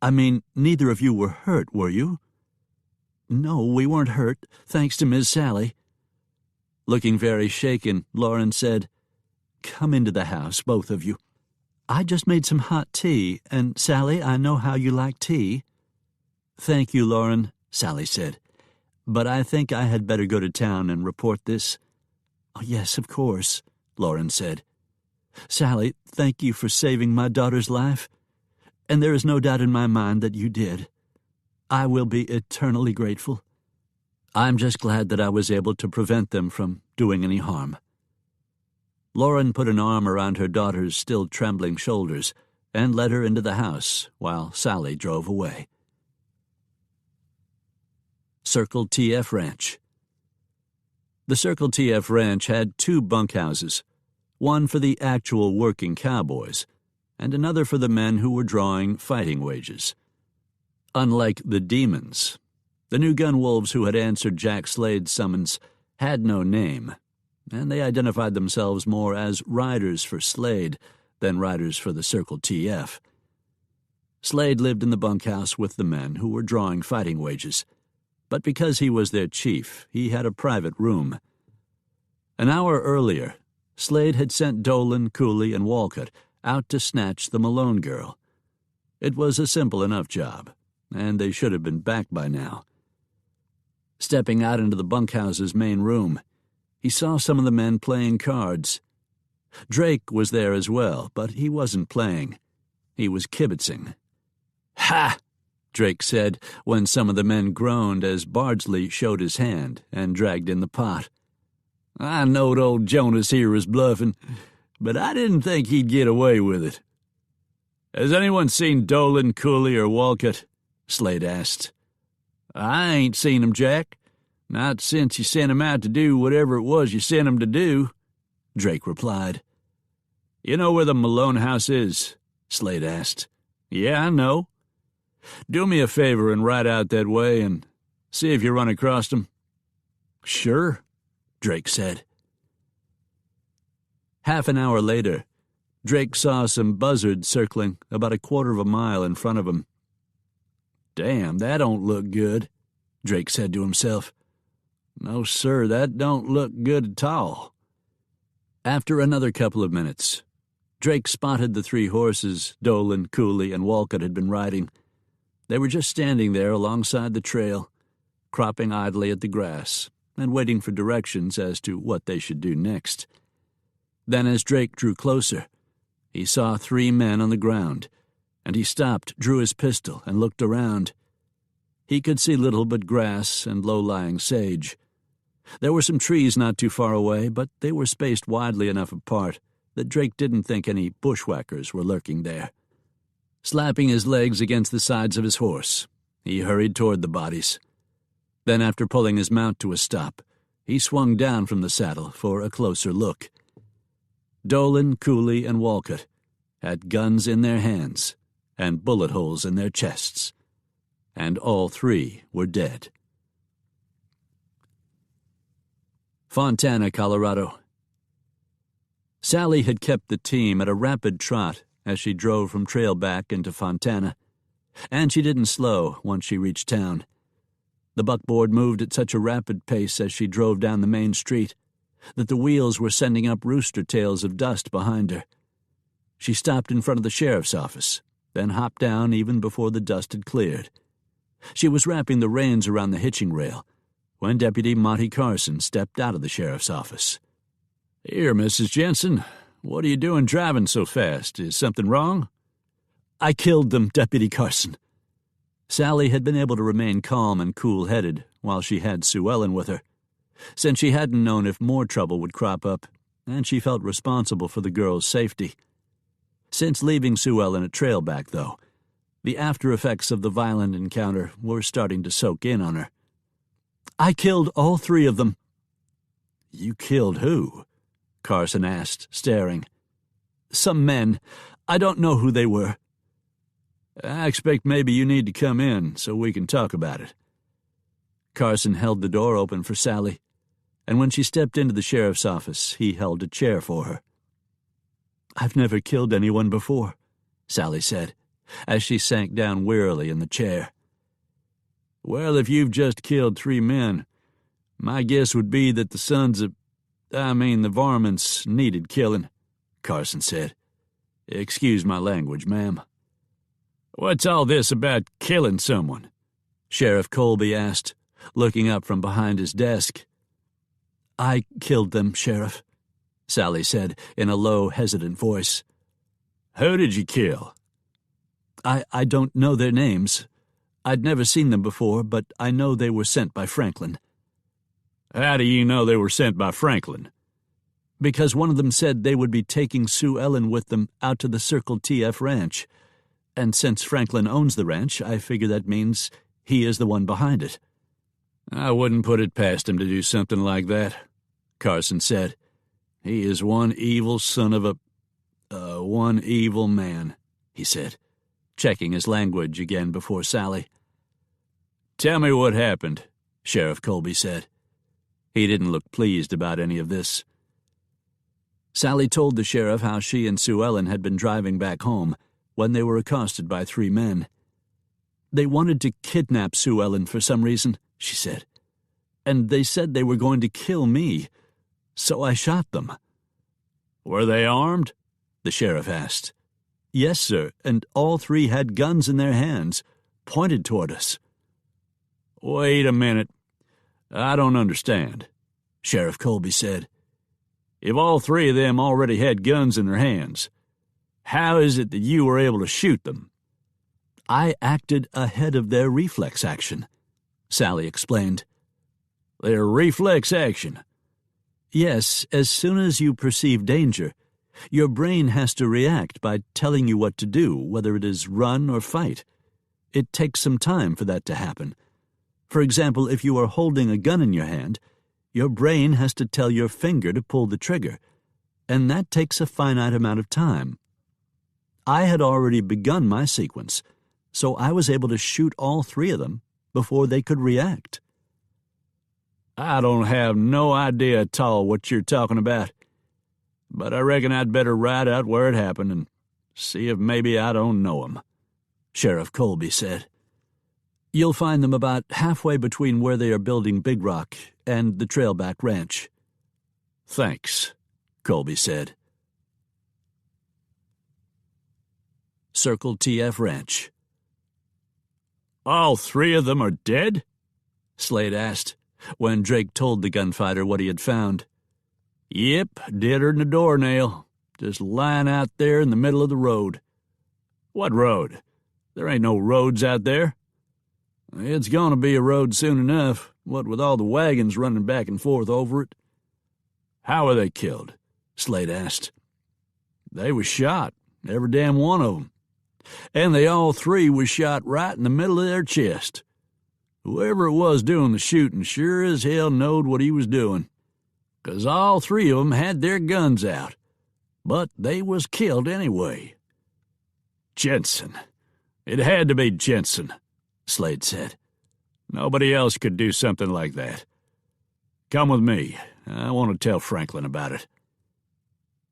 I mean, neither of you were hurt, were you?" "No, we weren't hurt, thanks to Miss Sally." Looking very shaken, Lauren said, "Come into the house, both of you. I just made some hot tea, and, Sally, I know how you like tea." "Thank you, Lauren," Sally said. "But I think I had better go to town and report this." "Oh, yes, of course," Lauren said. "Sally, thank you for saving my daughter's life. And there is no doubt in my mind that you did. I will be eternally grateful. I'm just glad that I was able to prevent them from doing any harm." Lauren put an arm around her daughter's still trembling shoulders and led her into the house while Sally drove away. Circle TF Ranch. The Circle TF Ranch had 2 bunkhouses, one for the actual working cowboys, and another for the men who were drawing fighting wages. Unlike the demons, The new gun wolves who had answered Jack Slade's summons had no name, and they identified themselves more as riders for Slade than riders for the Circle TF. Slade lived in the bunkhouse with the men who were drawing fighting wages, but because he was their chief, he had a private room. An hour earlier, Slade had sent Dolan, Cooley, and Walcott out to snatch the Malone girl. It was a simple enough job, and they should have been back by now. Stepping out into the bunkhouse's main room, he saw some of the men playing cards. Drake was there as well, but he wasn't playing. He was kibitzing. "Ha!" Drake said when some of the men groaned as Bardsley showed his hand and dragged in the pot. "I knowed old Jonas here was bluffing, but I didn't think he'd get away with it." "Has anyone seen Dolan, Cooley, or Walcott?" Slade asked. "I ain't seen 'em, Jack. Not since you sent 'em out to do whatever it was you sent 'em to do," Drake replied. "You know where the Malone house is?" Slade asked. "Yeah, I know." "Do me a favor and ride out that way and see if you run across 'em." "Sure," Drake said. Half an hour later, Drake saw some buzzards circling about a quarter of a mile in front of him. "Damn, that don't look good," Drake said to himself. "No, sir, that don't look good at all." After another couple of minutes, Drake spotted the three horses Dolan, Cooley, and Walcott had been riding. They were just standing there alongside the trail, cropping idly at the grass and waiting for directions as to what they should do next. Then as Drake drew closer, he saw three men on the ground, and he stopped, drew his pistol, and looked around. He could see little but grass and low-lying sage. There were some trees not too far away, but they were spaced widely enough apart that Drake didn't think any bushwhackers were lurking there. Slapping his legs against the sides of his horse, he hurried toward the bodies. Then, after pulling his mount to a stop, he swung down from the saddle for a closer look. Dolan, Cooley, and Walcott had guns in their hands and bullet holes in their chests, and all three were dead. Fontana, Colorado. Sally had kept the team at a rapid trot as she drove from Trailback into Fontana, and she didn't slow once she reached town. The buckboard moved at such a rapid pace as she drove down the main street that the wheels were sending up rooster tails of dust behind her. She stopped in front of the sheriff's office, then hopped down even before the dust had cleared. She was wrapping the reins around the hitching rail when Deputy Monty Carson stepped out of the sheriff's office. "Here, Mrs. Jenson, what are you doing driving so fast? Is something wrong?" "I killed them, Deputy Carson." Sally had been able to remain calm and cool-headed while she had Sue Ellen with her, since she hadn't known if more trouble would crop up, and she felt responsible for the girl's safety. Since leaving Sue Ellen at Trailback, though, the after-effects of the violent encounter were starting to soak in on her. "I killed all three of them." "You killed who?" Carson asked, staring. "Some men. I don't know who they were." "I expect maybe you need to come in so we can talk about it." Carson held the door open for Sally, and when she stepped into the sheriff's office, he held a chair for her. "I've never killed anyone before," Sally said, as she sank down wearily in the chair. "Well, if you've just killed three men, my guess would be that the varmints needed killing," Carson said. "Excuse my language, ma'am." "What's all this about killing someone?" Sheriff Colby asked, looking up from behind his desk. "I killed them, Sheriff," Sally said in a low, hesitant voice. "Who did you kill?" I don't know their names. I'd never seen them before, but I know they were sent by Franklin." "How do you know they were sent by Franklin?" "Because one of them said they would be taking Sue Ellen with them out to the Circle TF ranch. And since Franklin owns the ranch, I figure that means he is the one behind it." "I wouldn't put it past him to do something like that," Carson said. "He is one evil son of one evil man," he said, checking his language again before Sally. Tell me what happened, Sheriff Colby said. He didn't look pleased about any of this. Sally told the sheriff how she and Sue Ellen had been driving back home when they were accosted by 3 men. They wanted to kidnap Sue Ellen for some reason, she said, and they said they were going to kill me, so I shot them. Were they armed? The sheriff asked. Yes, sir, and all 3 had guns in their hands, pointed toward us. Wait a minute. I don't understand, Sheriff Colby said. If all 3 of them already had guns in their hands, how is it that you were able to shoot them? I acted ahead of their reflex action, Sally explained. Their reflex action? Yes, as soon as you perceive danger, your brain has to react by telling you what to do, whether it is run or fight. It takes some time for that to happen. For example, if you are holding a gun in your hand, your brain has to tell your finger to pull the trigger, and that takes a finite amount of time. I had already begun my sequence, so I was able to shoot all 3 of them before they could react. I don't have no idea at all what you're talking about, but I reckon I'd better ride out where it happened and see if maybe I don't know 'em, Sheriff Colby said. You'll find them about halfway between where they are building Big Rock and the Trailback Ranch. Thanks, Colby said. Circle TF Ranch. All 3 of them are dead? Slade asked, when Drake told the gunfighter what he had found. Yep, deader than a doornail, just lying out there in the middle of the road. What road? There ain't no roads out there. It's going to be a road soon enough, what with all the wagons running back and forth over it. How were they killed? Slade asked. They was shot, every damn one of them. And they all 3 was shot right in the middle of their chest. Whoever it was doing the shooting sure as hell knowed what he was doing, 'cause all 3 of them had their guns out, but they was killed anyway. Jenson. It had to be Jenson, Slade said. Nobody else could do something like that. Come with me. I want to tell Franklin about it.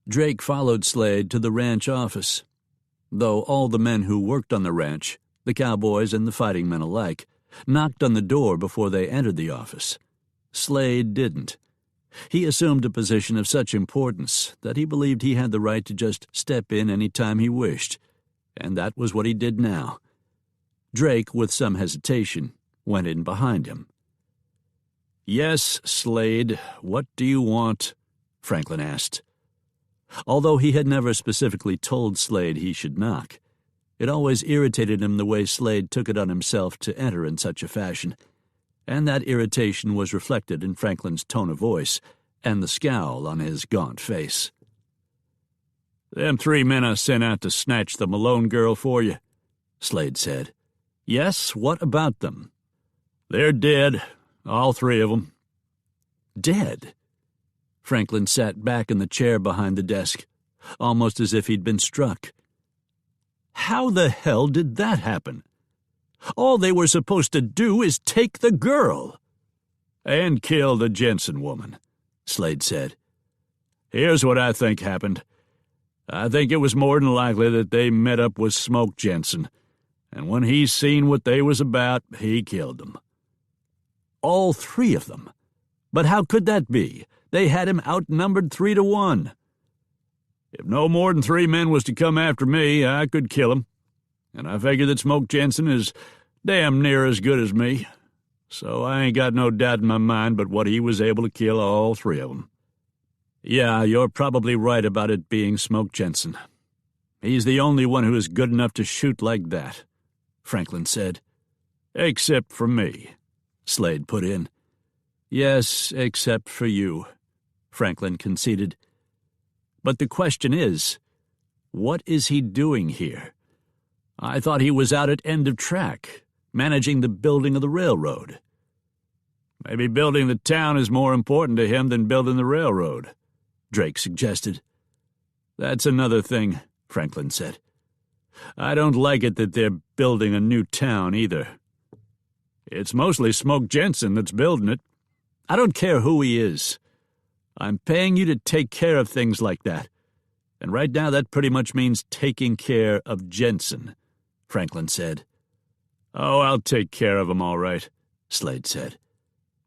Drake followed Slade to the ranch office. Though all the men who worked on the ranch, the cowboys and the fighting men alike, knocked on the door before they entered the office, Slade didn't. He assumed a position of such importance that he believed he had the right to just step in any time he wished, and that was what he did now. Drake, with some hesitation, went in behind him. Yes, Slade, what do you want? Franklin asked. Although he had never specifically told Slade he should knock, it always irritated him the way Slade took it on himself to enter in such a fashion, and that irritation was reflected in Franklin's tone of voice and the scowl on his gaunt face. Them 3 men I sent out to snatch the Malone girl for you, Slade said. Yes, what about them? They're dead, all 3 of them. Dead? Franklin sat back in the chair behind the desk, almost as if he'd been struck. How the hell did that happen? All they were supposed to do is take the girl. And kill the Jenson woman, Slade said. Here's what I think happened. I think it was more than likely that they met up with Smoke Jenson, and when he seen what they was about, he killed them. All 3 of them? But how could that be? They had him outnumbered 3-1. If no more than 3 men was to come after me, I could kill 'em, and I figure that Smoke Jenson is damn near as good as me, so I ain't got no doubt in my mind but what he was able to kill all 3 of 'em. Yeah, you're probably right about it being Smoke Jenson. He's the only one who is good enough to shoot like that, Franklin said. Except for me, Slade put in. Yes, except for you, Franklin conceded. But the question is, what is he doing here? I thought he was out at End of Track, managing the building of the railroad. Maybe building the town is more important to him than building the railroad, Drake suggested. That's another thing, Franklin said. I don't like it that they're building a new town either. It's mostly Smoke Jenson that's building it. I don't care who he is. I'm paying you to take care of things like that. And right now that pretty much means taking care of Jenson, Franklin said. Oh, I'll take care of him all right, Slade said.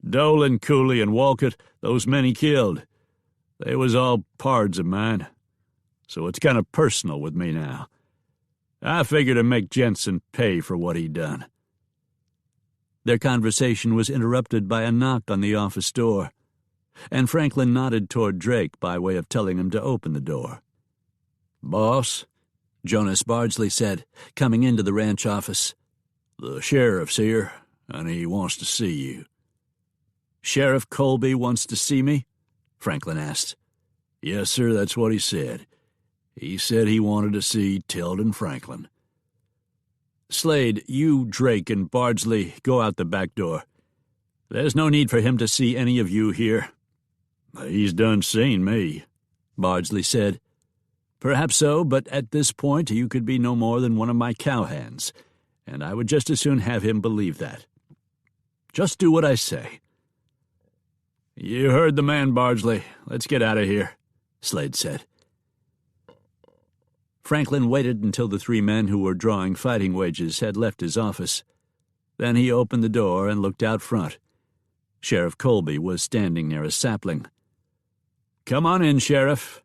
Dolan, Cooley, and Walcott, those men he killed, they was all pards of mine. So it's kind of personal with me now. I figure to make Jenson pay for what he done. Their conversation was interrupted by a knock on the office door, and Franklin nodded toward Drake by way of telling him to open the door. "Boss," Jonas Bardsley said, coming into the ranch office. "The sheriff's here, and he wants to see you." "Sheriff Colby wants to see me?" Franklin asked. "Yes, sir, that's what he said. He said he wanted to see Tilden Franklin." "Slade, you, Drake, and Bardsley go out the back door. There's no need for him to see any of you here." "He's done seen me," Bardsley said. "Perhaps so, but at this point you could be no more than one of my cowhands, and I would just as soon have him believe that. Just do what I say." "You heard the man, Bardsley. Let's get out of here," Slade said. Franklin waited until the three men who were drawing fighting wages had left his office. Then he opened the door and looked out front. Sheriff Colby was standing near a sapling. "Come on in, Sheriff."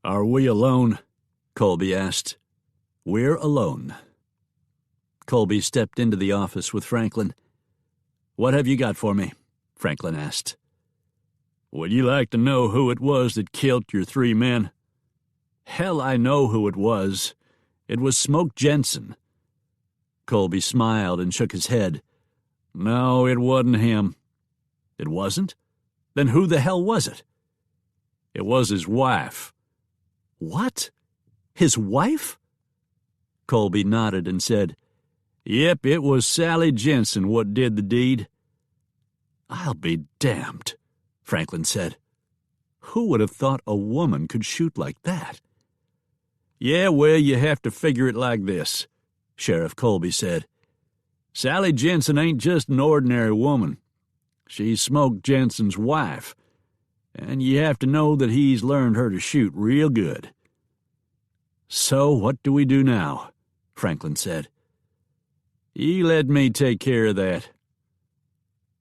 "Are we alone?" Colby asked. "We're alone." Colby stepped into the office with Franklin. "What have you got for me?" Franklin asked. "Would you like to know who it was that killed your three men?" "Hell, I know who it was. It was Smoke Jenson." Colby smiled and shook his head. "No, it wasn't him." "It wasn't? Then who the hell was it?" "It was his wife." "What? His wife?" Colby nodded and said, "Yep, it was Sally Jenson what did the deed." "I'll be damned," Franklin said. "Who would have thought a woman could shoot like that?" "Yeah, well, you have to figure it like this," Sheriff Colby said. "Sally Jenson ain't just an ordinary woman. She's Smoke Jenson's wife, and you have to know that he's learned her to shoot real good." "So what do we do now?" Franklin said. "You let me take care of that."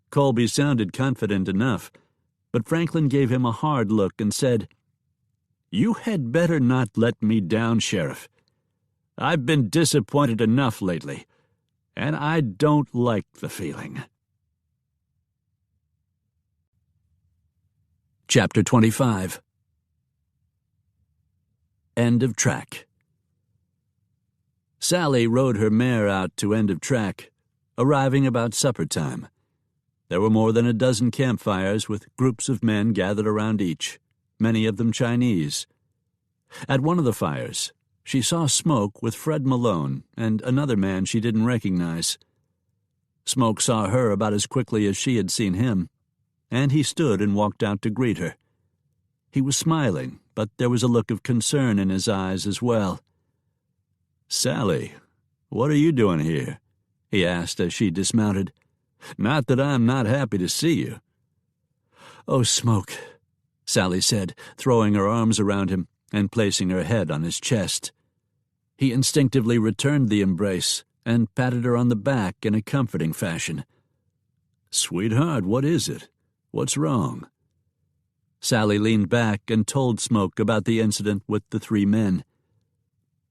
Colby sounded confident enough, but Franklin gave him a hard look and said, "You had better not let me down, Sheriff. I've been disappointed enough lately, and I don't like the feeling." Chapter 25. End of Track. Sally rode her mare out to End of Track, arriving about supper time. There were more than a dozen campfires with groups of men gathered around each, many of them Chinese. At one of the fires, she saw Smoke with Fred Malone and another man she didn't recognize. Smoke saw her about as quickly as she had seen him, and he stood and walked out to greet her. He was smiling, but there was a look of concern in his eyes as well. "Sally, what are you doing here?" he asked as she dismounted. "Not that I'm not happy to see you." "Oh, Smoke," Sally said, throwing her arms around him and placing her head on his chest. He instinctively returned the embrace and patted her on the back in a comforting fashion. "Sweetheart, what is it? What's wrong?" Sally leaned back and told Smoke about the incident with the three men.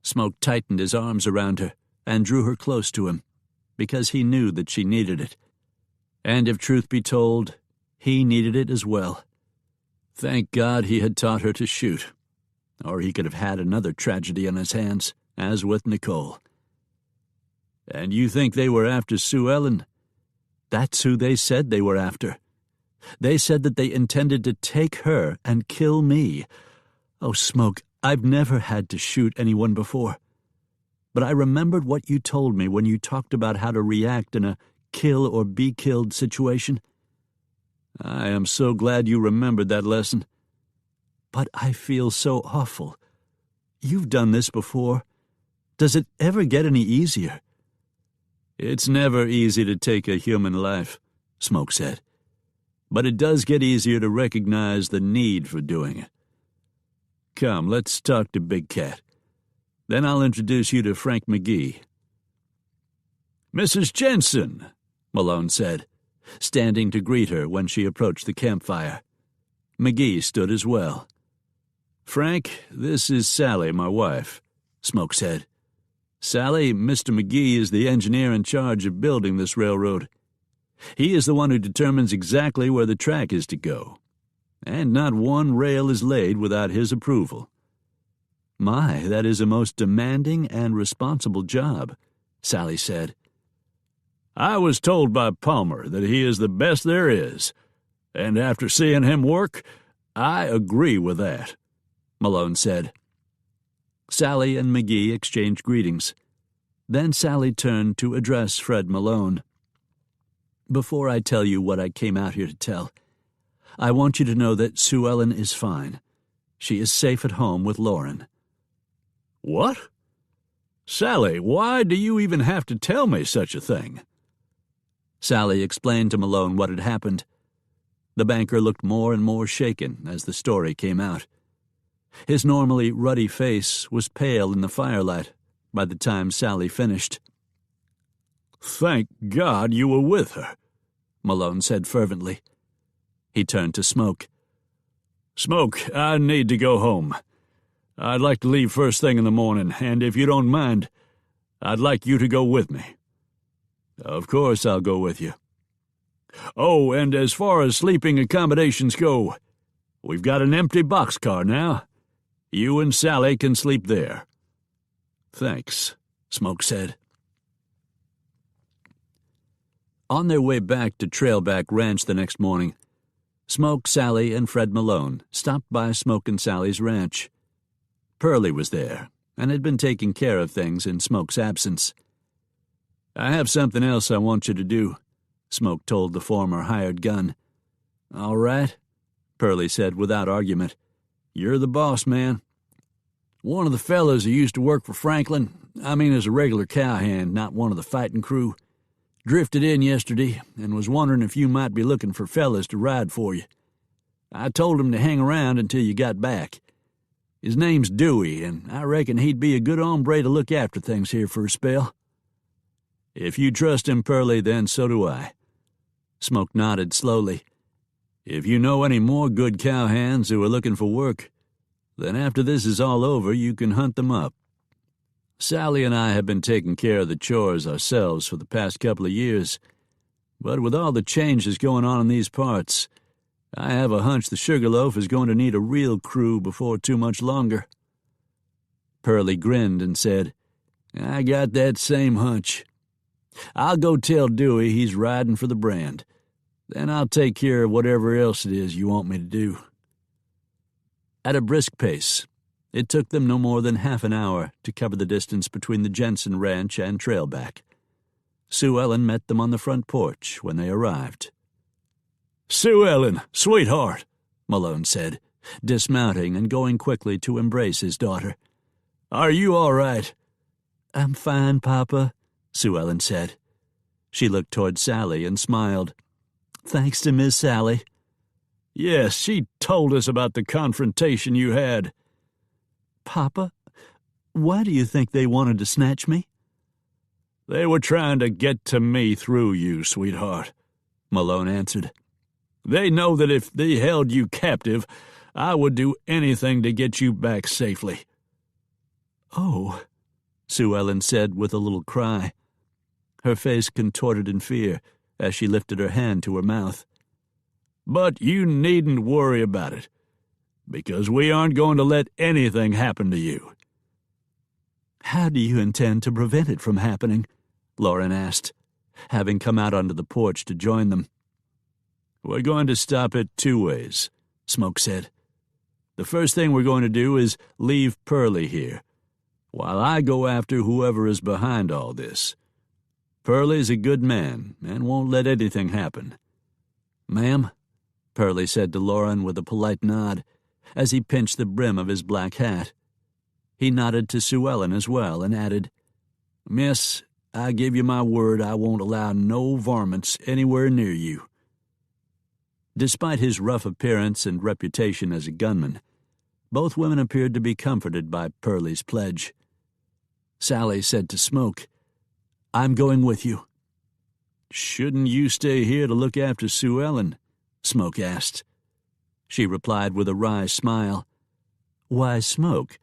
Smoke tightened his arms around her and drew her close to him, because he knew that she needed it. And if truth be told, he needed it as well. Thank God he had taught her to shoot, or he could have had another tragedy on his hands, as with Nicole. "And you think they were after Sue Ellen?" "That's who they said they were after. They said that they intended to take her and kill me. Oh, Smoke, I've never had to shoot anyone before. But I remembered what you told me when you talked about how to react in a kill-or-be-killed situation." "I am so glad you remembered that lesson." "But I feel so awful. You've done this before. Does it ever get any easier?" It's never easy to take a human life, Smoke said. But it does get easier to recognize the need for doing it. Come, let's talk to Big Cat. Then I'll introduce you to Frank McGee. Mrs. Jenson, Malone said, standing to greet her when she approached the campfire. McGee stood as well. Frank, this is Sally, my wife, Smoke said. Sally, Mr. McGee is the engineer in charge of building this railroad. He is the one who determines exactly where the track is to go, and not one rail is laid without his approval. My, that is a most demanding and responsible job, Sally said. I was told by Palmer that he is the best there is, and after seeing him work, I agree with that, Malone said. Sally and McGee exchanged greetings. Then Sally turned to address Fred Malone. Before I tell you what I came out here to tell, I want you to know that Sue Ellen is fine. She is safe at home with Lauren. What? Sally, why do you even have to tell me such a thing? Sally explained to Malone what had happened. The banker looked more and more shaken as the story came out. His normally ruddy face was pale in the firelight by the time Sally finished. Thank God you were with her, Malone said fervently. He turned to Smoke. Smoke, I need to go home. I'd like to leave first thing in the morning, and if you don't mind, I'd like you to go with me. Of course I'll go with you. Oh, and as far as sleeping accommodations go, we've got an empty boxcar now. You and Sally can sleep there. Thanks, Smoke said. On their way back to Trailback Ranch the next morning, Smoke, Sally, and Fred Malone stopped by Smoke and Sally's ranch. Pearlie was there and had been taking care of things in Smoke's absence. I have something else I want you to do, Smoke told the former hired gun. All right, Pearlie said without argument. You're the boss, man. One of the fellas who used to work for Franklin, as a regular cowhand, not one of the fighting crew, drifted in yesterday and was wondering if you might be looking for fellas to ride for you. I told him to hang around until you got back. His name's Dewey, and I reckon he'd be a good hombre to look after things here for a spell. If you trust him, Pearlie, then so do I. Smoke nodded slowly. If you know any more good cowhands who are looking for work, then after this is all over, you can hunt them up. Sally and I have been taking care of the chores ourselves for the past couple of years, but with all the changes going on in these parts, I have a hunch the Sugarloaf is going to need a real crew before too much longer. Pearlie grinned and said, I got that same hunch. I'll go tell Dewey he's riding for the brand. Then I'll take care of whatever else it is you want me to do. At a brisk pace, it took them no more than half an hour to cover the distance between the Jenson ranch and Trailback. Sue Ellen met them on the front porch when they arrived. Sue Ellen, sweetheart, Malone said, dismounting and going quickly to embrace his daughter. Are you all right? I'm fine, Papa, Sue Ellen said. She looked toward Sally and smiled. Thanks to Miss Sally. Yes, she told us about the confrontation you had. Papa, why do you think they wanted to snatch me? They were trying to get to me through you, sweetheart, Malone answered. They know that if they held you captive, I would do anything to get you back safely. Oh, Sue Ellen said with a little cry. Her face contorted in fear as she lifted her hand to her mouth. But you needn't worry about it, because we aren't going to let anything happen to you. How do you intend to prevent it from happening? Lauren asked, having come out onto the porch to join them. We're going to stop it two ways, Smoke said. The first thing we're going to do is leave Pearlie here, while I go after whoever is behind all this. Pearlie's a good man and won't let anything happen. Ma'am, Pearlie said to Lauren with a polite nod as he pinched the brim of his black hat. He nodded to Sue Ellen as well and added, Miss, I give you my word I won't allow no varmints anywhere near you." Despite his rough appearance and reputation as a gunman, both women appeared to be comforted by Pearlie's pledge. Sally said to Smoke, "I'm going with you." "Shouldn't you stay here to look after Sue Ellen?" Smoke asked. She replied with a wry smile, "Why, Smoke,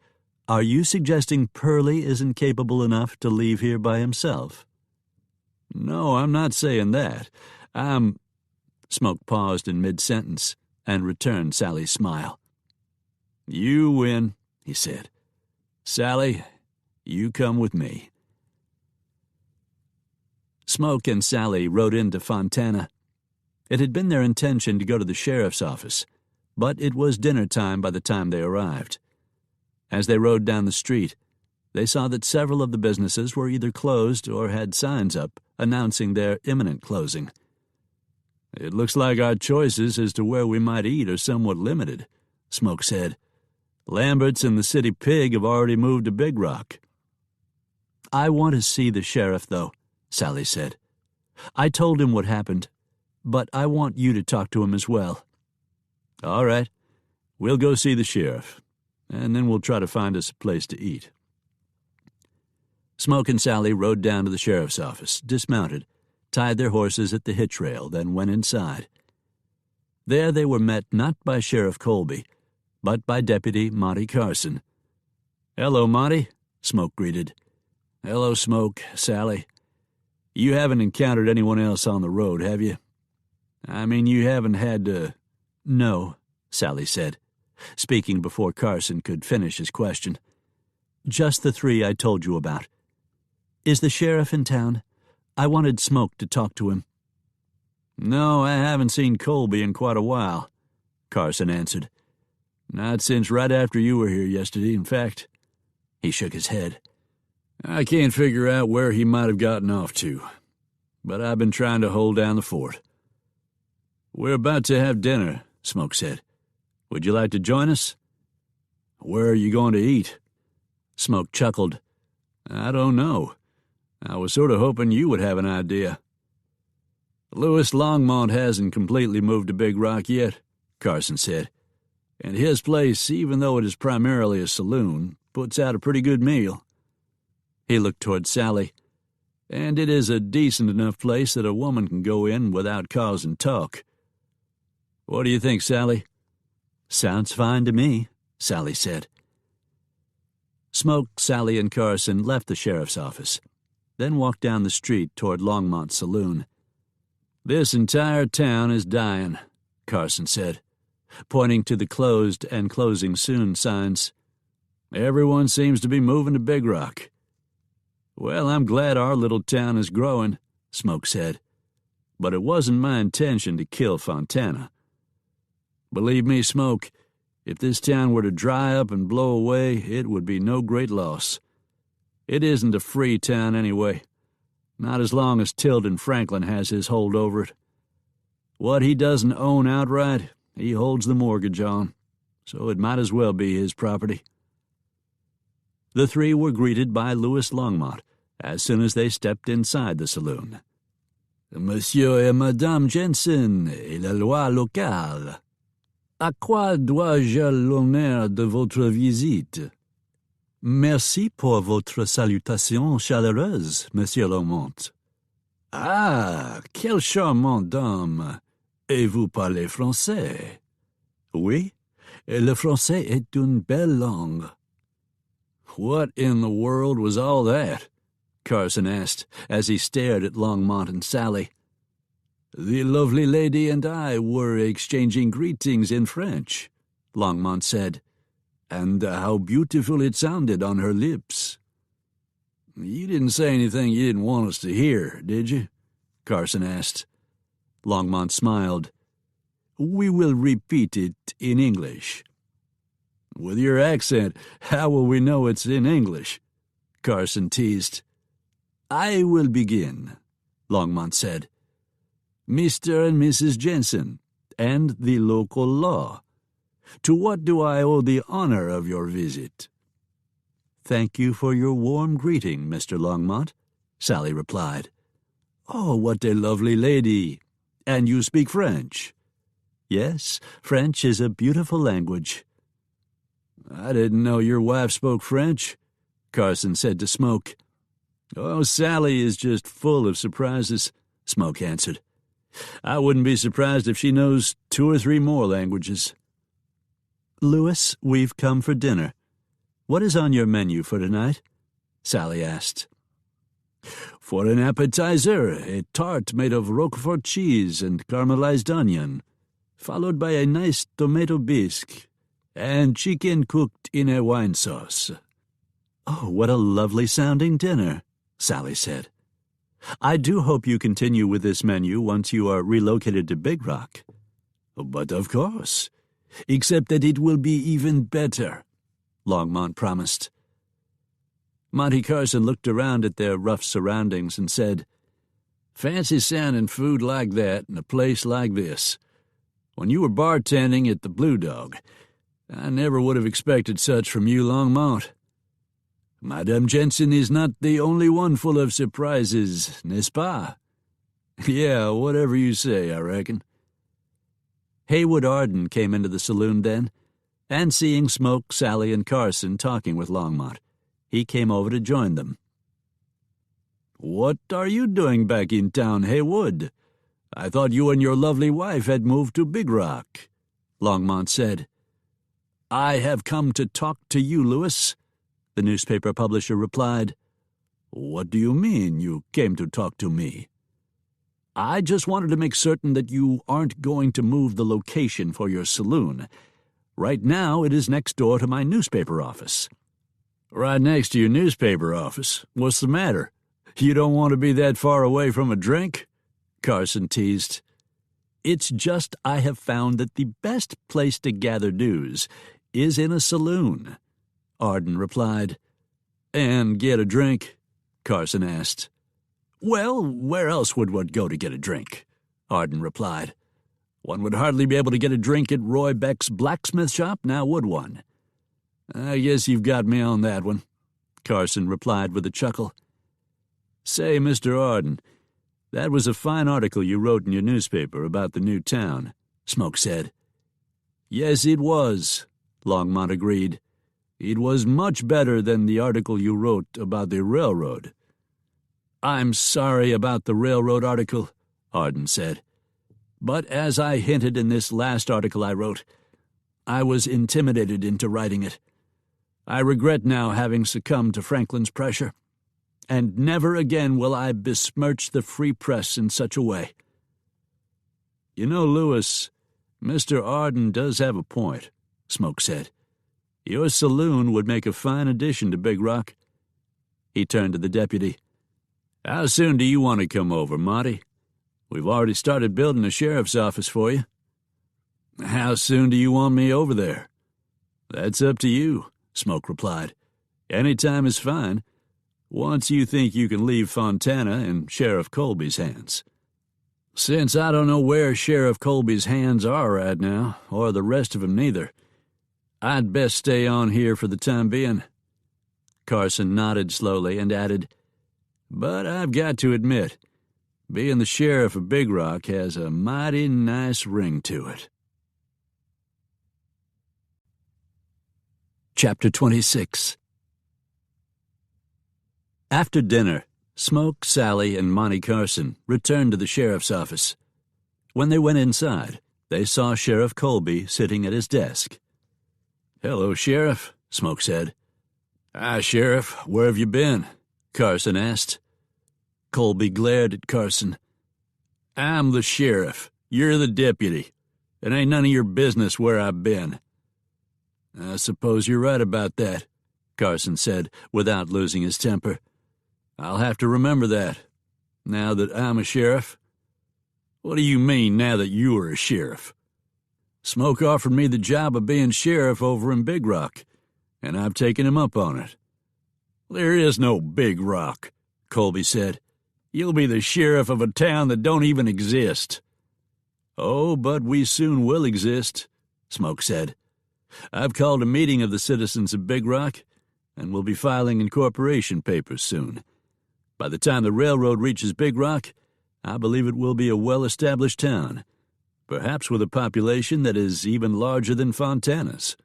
are you suggesting Pearlie isn't capable enough to leave here by himself?" "No, I'm not saying that. Smoke paused in mid-sentence and returned Sally's smile. "You win," he said. "Sally, you come with me." Smoke and Sally rode into Fontana. It had been their intention to go to the sheriff's office, but it was dinner time by the time they arrived. As they rode down the street, they saw that several of the businesses were either closed or had signs up announcing their imminent closing. "It looks like our choices as to where we might eat are somewhat limited," Smoke said. "Lambert's and the City Pig have already moved to Big Rock." "I want to see the sheriff, though," Sally said. "I told him what happened, but I want you to talk to him as well." "All right. We'll go see the sheriff, and then we'll try to find us a place to eat." Smoke and Sally rode down to the sheriff's office, dismounted, tied their horses at the hitch rail, then went inside. There they were met not by Sheriff Colby, but by Deputy Monty Carson. "Hello, Monty," Smoke greeted. "Hello, Smoke, Sally. You haven't encountered anyone else on the road, have you? I mean, you haven't had to—" "No," Sally said, speaking before Carson could finish his question. "Just the three I told you about. Is the sheriff in town? I wanted Smoke to talk to him." "No, I haven't seen Colby in quite a while," Carson answered. "Not since right after you were here yesterday, in fact." He shook his head. "I can't figure out where he might have gotten off to, but I've been trying to hold down the fort." "We're about to have dinner," Smoke said. "Would you like to join us?" "Where are you going to eat?" Smoke chuckled. "I don't know. I was sort of hoping you would have an idea." "Louis Longmont hasn't completely moved to Big Rock yet," Carson said. "And his place, even though it is primarily a saloon, puts out a pretty good meal." He looked toward Sally. "And it is a decent enough place that a woman can go in without causing talk. What do you think, Sally?" "Sounds fine to me," Sally said. Smoke, Sally, and Carson left the sheriff's office, then walked down the street toward Longmont's saloon. "This entire town is dying," Carson said, pointing to the closed and closing soon signs. "Everyone seems to be moving to Big Rock." "Well, I'm glad our little town is growing," Smoke said. "But it wasn't my intention to kill Fontana. Believe me, Smoke, if this town were to dry up and blow away, it would be no great loss. It isn't a free town anyway, not as long as Tilden Franklin has his hold over it. What he doesn't own outright, he holds the mortgage on, so it might as well be his property." The three were greeted by Louis Longmont as soon as they stepped inside the saloon. "Monsieur et Madame Jenson et la loi locale. À quoi dois-je l'honneur de votre visite?" "Merci pour votre salutation chaleureuse, Monsieur Longmont." "Ah, quelle charmante dame! Et vous parlez français?" "Oui, le français est une belle langue." "What in the world was all that?" Carson asked as he stared at Longmont and Sally. "The lovely lady and I were exchanging greetings in French," Longmont said. "And how beautiful it sounded on her lips." "You didn't say anything you didn't want us to hear, did you?" Carson asked. Longmont smiled. "We will repeat it in English." "With your accent, how will we know it's in English?" Carson teased. "I will begin," Longmont said. "Mr. and Mrs. Jenson, and the local law. To what do I owe the honor of your visit?" "Thank you for your warm greeting, Mr. Longmont," Sally replied. "Oh, what a lovely lady. And you speak French?" "Yes, French is a beautiful language." "I didn't know your wife spoke French," Carson said to Smoke. "Oh, Sally is just full of surprises," Smoke answered. "I wouldn't be surprised if she knows 2 or 3 more languages." "Louis, we've come for dinner. What is on your menu for tonight?" Sally asked. "For an appetizer, a tart made of Roquefort cheese and caramelized onion, followed by a nice tomato bisque, and chicken cooked in a wine sauce." "Oh, what a lovely-sounding dinner," Sally said. "I do hope you continue with this menu once you are relocated to Big Rock." "But of course, except that it will be even better," Longmont promised. Monty Carson looked around at their rough surroundings and said, "Fancy sounding food like that in a place like this. When you were bartending at the Blue Dog, I never would have expected such from you, Longmont. Madame Jenson is not the only one full of surprises, n'est-ce pas?" "Yeah, whatever you say, I reckon." Haywood Arden came into the saloon then, and seeing Smoke, Sally, and Carson talking with Longmont, he came over to join them. "What are you doing back in town, Haywood? I thought you and your lovely wife had moved to Big Rock," Longmont said. "I have come to talk to you, Louis," the newspaper publisher replied. "What do you mean, you came to talk to me?" "I just wanted to make certain that you aren't going to move the location for your saloon. Right now it is next door to my newspaper office." "Right next to your newspaper office? What's the matter? You don't want to be that far away from a drink?" Carson teased. "It's just I have found that the best place to gather news is in a saloon," Arden replied. "And get a drink?" Carson asked. "Well, where else would one go to get a drink?" Arden replied. "One would hardly be able to get a drink at Roy Beck's blacksmith shop, now would one?" "I guess you've got me on that one," Carson replied with a chuckle. "Say, Mr. Arden, that was a fine article you wrote in your newspaper about the new town," Smoke said. "Yes, it was," Longmont agreed. "It was much better than the article you wrote about the railroad." "I'm sorry about the railroad article," Arden said. "But as I hinted in this last article I wrote, I was intimidated into writing it. I regret now having succumbed to Franklin's pressure, and never again will I besmirch the free press in such a way." "You know, Louis, Mr. Arden does have a point," Smoke said. "Your saloon would make a fine addition to Big Rock." He turned to the deputy. "How soon do you want to come over, Monty? We've already started building a sheriff's office for you." "How soon do you want me over there?" "That's up to you," Smoke replied. "Any time is fine, once you think you can leave Fontana in Sheriff Colby's hands." "Since I don't know where Sheriff Colby's hands are right now, or the rest of them neither, I'd best stay on here for the time being." Carson nodded slowly and added, "But I've got to admit, being the sheriff of Big Rock has a mighty nice ring to it." Chapter 26. After dinner, Smoke, Sally, and Monty Carson returned to the sheriff's office. When they went inside, they saw Sheriff Colby sitting at his desk. "Hello, Sheriff," Smoke said. "Hi, Sheriff. Where have you been?" Carson asked. Colby glared at Carson. "I'm the sheriff. You're the deputy. It ain't none of your business where I've been." "I suppose you're right about that," Carson said, without losing his temper. "I'll have to remember that, now that I'm a sheriff." "What do you mean, now that you're a sheriff?" "Smoke offered me the job of being sheriff over in Big Rock, and I've taken him up on it." "There is no Big Rock," Colby said. "You'll be the sheriff of a town that don't even exist." "Oh, but we soon will exist," Smoke said. "I've called a meeting of the citizens of Big Rock, and we'll be filing incorporation papers soon. By the time the railroad reaches Big Rock, I believe it will be a well-established town, perhaps with a population that is even larger than Fontana's."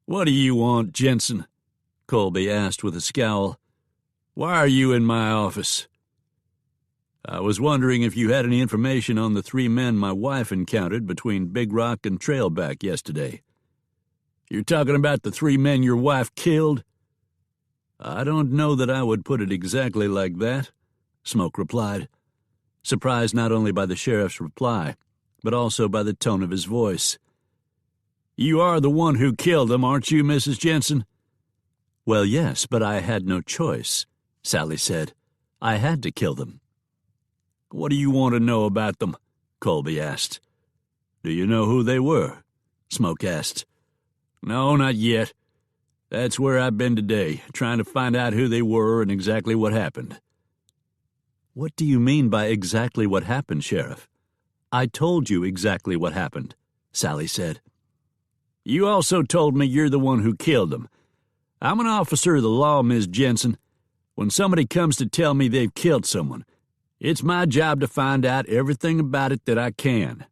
"What do you want, Jenson?" Colby asked with a scowl. "Why are you in my office?" "I was wondering if you had any information on the 3 men my wife encountered between Big Rock and Trailback yesterday." "You're talking about the 3 men your wife killed?" "I don't know that I would put it exactly like that," Smoke replied, surprised not only by the sheriff's reply, but also by the tone of his voice. "You are the one who killed them, aren't you, Mrs. Jenson?" "Well, yes, but I had no choice," Sally said. "I had to kill them." "What do you want to know about them?" Colby asked. "Do you know who they were?" Smoke asked. "No, not yet. That's where I've been today, trying to find out who they were and exactly what happened." "What do you mean by exactly what happened, Sheriff?" "I told you exactly what happened," Sally said. "You also told me you're the one who killed them. I'm an officer of the law, Miss Jenson. When somebody comes to tell me they've killed someone, it's my job to find out everything about it that I can.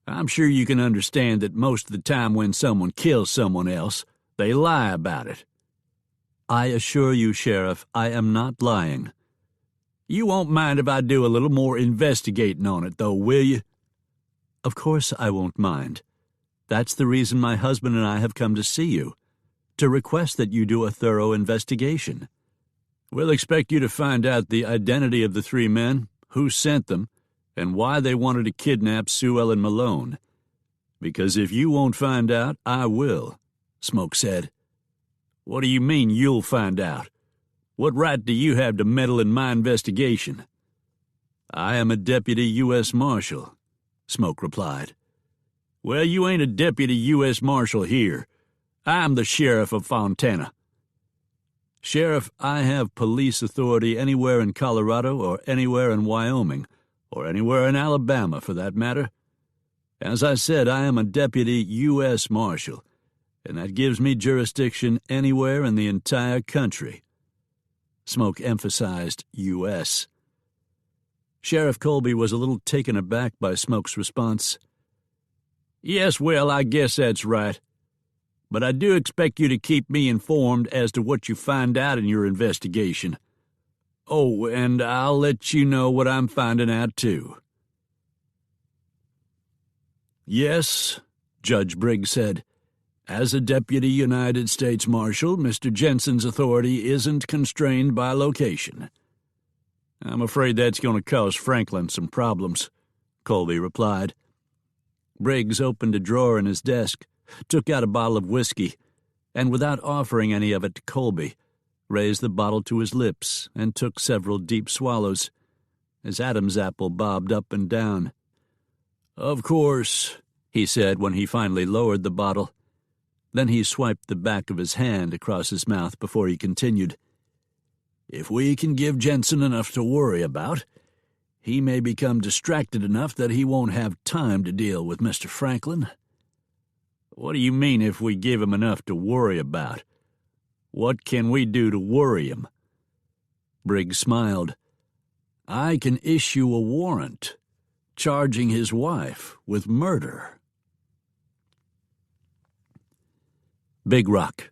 I'm sure you can understand that most of the time when someone kills someone else, they lie about it." "I assure you, Sheriff, I am not lying." "You won't mind if I do a little more investigating on it, though, will you?" "Of course I won't mind. That's the reason my husband and I have come to see you, to request that you do a thorough investigation." "We'll expect you to find out the identity of the 3 men, who sent them, and why they wanted to kidnap Sue Ellen Malone. Because if you won't find out, I will," Smoke said. "What do you mean you'll find out? What right do you have to meddle in my investigation?" "I am a deputy U.S. Marshal," Smoke replied. "Well, you ain't a deputy U.S. Marshal here. I'm the sheriff of Fontana." "Sheriff, I have police authority anywhere in Colorado or anywhere in Wyoming, or anywhere in Alabama for that matter. As I said, I am a deputy U.S. Marshal, and that gives me jurisdiction anywhere in the entire country." Smoke emphasized U.S. Sheriff Colby was a little taken aback by Smoke's response. "Yes, well, I guess that's right. But I do expect you to keep me informed as to what you find out in your investigation. Oh, and I'll let you know what I'm finding out, too." "Yes," Judge Briggs said. "As a deputy United States Marshal, Mr. Jenson's authority isn't constrained by location." "I'm afraid that's going to cause Franklin some problems," Colby replied. Briggs opened a drawer in his desk, took out a bottle of whiskey, and without offering any of it to Colby, raised the bottle to his lips and took several deep swallows. His Adam's apple bobbed up and down. "Of course," he said when he finally lowered the bottle. Then he swiped the back of his hand across his mouth before he continued. "If we can give Jenson enough to worry about, he may become distracted enough that he won't have time to deal with Mr. Franklin." "What do you mean, if we give him enough to worry about? What can we do to worry him?" Briggs smiled. "I can issue a warrant charging his wife with murder." Big Rock.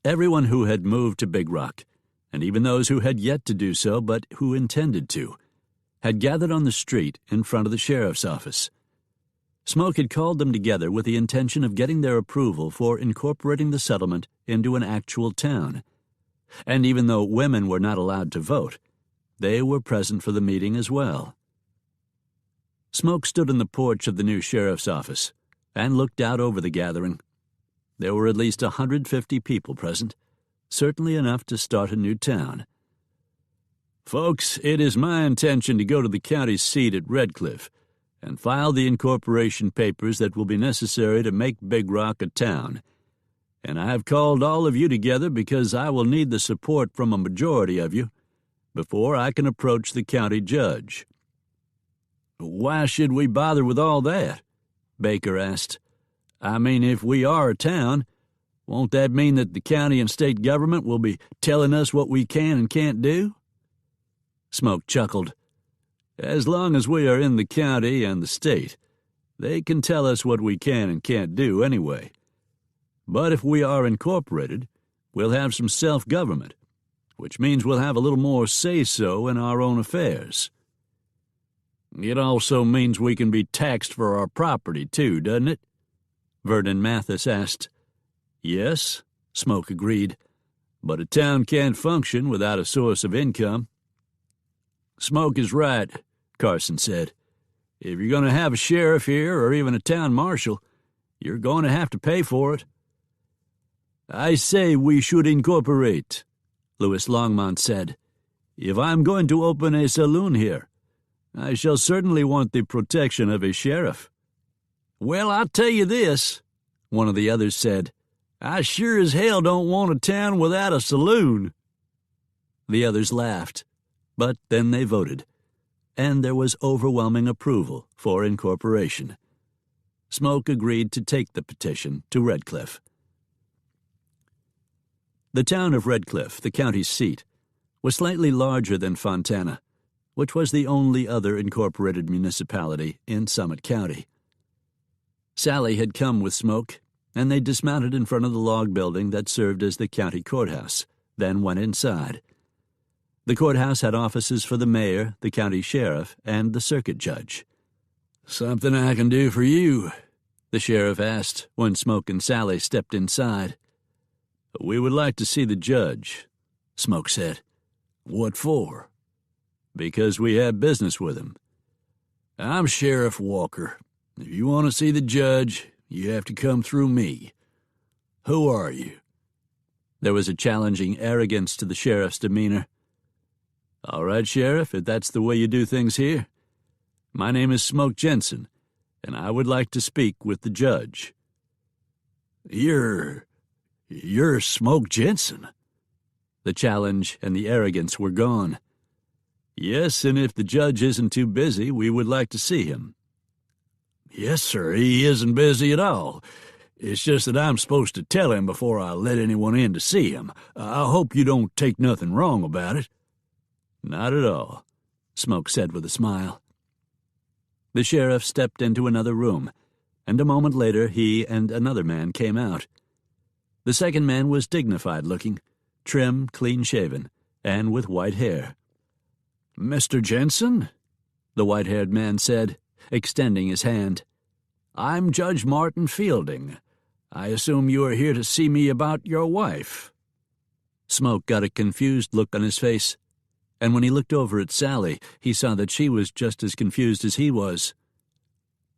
Everyone who had moved to Big Rock, and even those who had yet to do so but who intended to, had gathered on the street in front of the sheriff's office. Smoke had called them together with the intention of getting their approval for incorporating the settlement into an actual town. And even though women were not allowed to vote, they were present for the meeting as well. Smoke stood on the porch of the new sheriff's office and looked out over the gathering. There were at least 150 people present, certainly enough to start a new town. "Folks, it is my intention to go to the county seat at Red Cliff and file the incorporation papers that will be necessary to make Big Rock a town. And I have called all of you together because I will need the support from a majority of you before I can approach the county judge." "Why should we bother with all that?" Baker asked. "I mean, if we are a town, Won't that mean that the county and state government will be telling us what we can and can't do?" Smoke chuckled. "As long as we are in the county and the state, they can tell us what we can and can't do anyway. But if we are incorporated, we'll have some self-government, which means we'll have a little more say-so in our own affairs." "It also means we can be taxed for our property, too, doesn't it?" Vernon Mathis asked. "Yes," Smoke agreed, "but a town can't function without a source of income." "Smoke is right," Carson said. "If you're going to have a sheriff here or even a town marshal, you're going to have to pay for it." "I say we should incorporate," Louis Longmont said. "If I'm going to open a saloon here, I shall certainly want the protection of a sheriff." "Well, I'll tell you this," one of the others said. "I sure as hell don't want a town without a saloon." The others laughed, but then they voted, and there was overwhelming approval for incorporation. Smoke agreed to take the petition to Redcliffe. The town of Redcliffe, the county's seat, was slightly larger than Fontana, which was the only other incorporated municipality in Summit County. Sally had come with Smoke, and they dismounted in front of the log building that served as the county courthouse, then went inside. The courthouse had offices for the mayor, the county sheriff, and the circuit judge. "Something I can do for you?" the sheriff asked when Smoke and Sally stepped inside. "We would like to see the judge," Smoke said. "What for?" "Because we have business with him." "I'm Sheriff Walker. If you want to see the judge, you have to come through me. Who are you?" There was a challenging arrogance to the sheriff's demeanor. "All right, Sheriff, if that's the way you do things here. My name is Smoke Jenson, and I would like to speak with the judge." You're Smoke Jenson?" The challenge and the arrogance were gone. "Yes, and if the judge isn't too busy, we would like to see him." "Yes, sir, he isn't busy at all. It's just that I'm supposed to tell him before I let anyone in to see him. I hope you don't take nothing wrong about it." "Not at all," Smoke said with a smile. The sheriff stepped into another room, and a moment later he and another man came out. The second man was dignified-looking, trim, clean-shaven, and with white hair. "Mr. Jenson?" the white-haired man said, extending his hand. "I'm Judge Martin Fielding. I assume you are here to see me about your wife." Smoke got a confused look on his face, and when he looked over at Sally, he saw that she was just as confused as he was.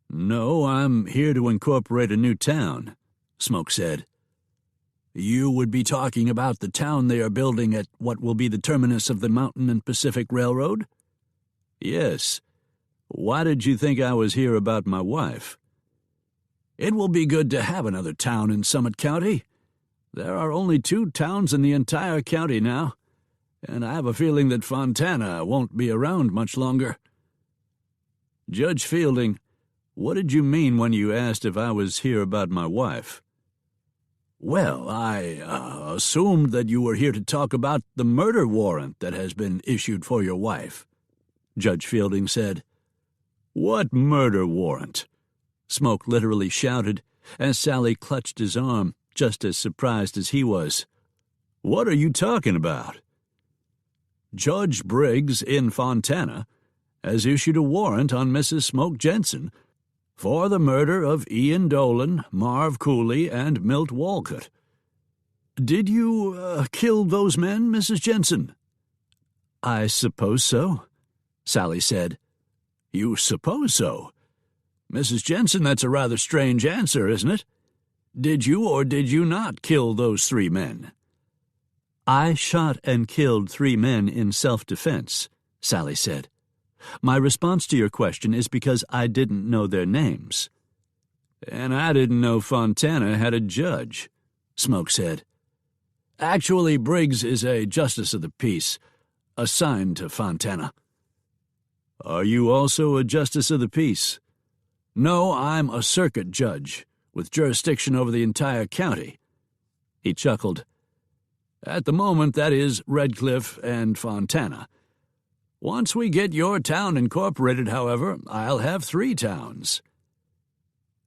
"No, I'm here to incorporate a new town," Smoke said. "You would be talking about the town they are building at what will be the terminus of the Mountain and Pacific Railroad?" "Yes. Why did you think I was here about my wife?" "It will be good to have another town in Summit County. There are only 2 towns in the entire county now, and I have a feeling that Fontana won't be around much longer." "Judge Fielding, what did you mean when you asked if I was here about my wife?" "Well, I assumed that you were here to talk about the murder warrant that has been issued for your wife," Judge Fielding said. "What murder warrant?" Smoke literally shouted, as Sally clutched his arm, just as surprised as he was. "What are you talking about?" "Judge Briggs in Fontana has issued a warrant on Mrs. Smoke Jenson for the murder of Ian Dolan, Marv Cooley, and Milt Walcott. Did you kill those men, Mrs. Jenson?" "I suppose so," Sally said. "You suppose so? Mrs. Jenson, that's a rather strange answer, isn't it? Did you or did you not kill those 3 men?" "I shot and killed 3 men in self-defense," Sally said. "My response to your question is because I didn't know their names." "And I didn't know Fontana had a judge," Smoke said. "Actually, Briggs is a justice of the peace, assigned to Fontana." "Are you also a justice of the peace?" "No, I'm a circuit judge, with jurisdiction over the entire county. He chuckled. "At the moment, that is Redcliffe and Fontana. Once we get your town incorporated, however, I'll have 3 towns."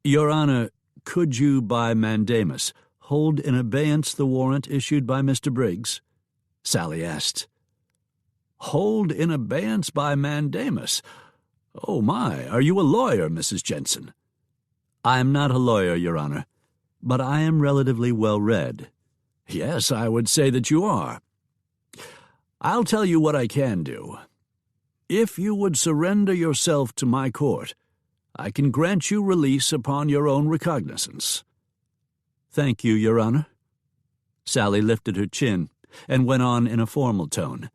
"Your Honor, could you, by mandamus, hold in abeyance the warrant issued by Mr. Briggs?" Sally asked. "Hold in abeyance by mandamus? Oh, my, are you a lawyer, Mrs. Jenson?" "I am not a lawyer, Your Honor, but I am relatively well-read." "Yes, I would say that you are. I'll tell you what I can do. If you would surrender yourself to my court, I can grant you release upon your own recognizance." "Thank you, Your Honor." Sally lifted her chin and went on in a formal tone.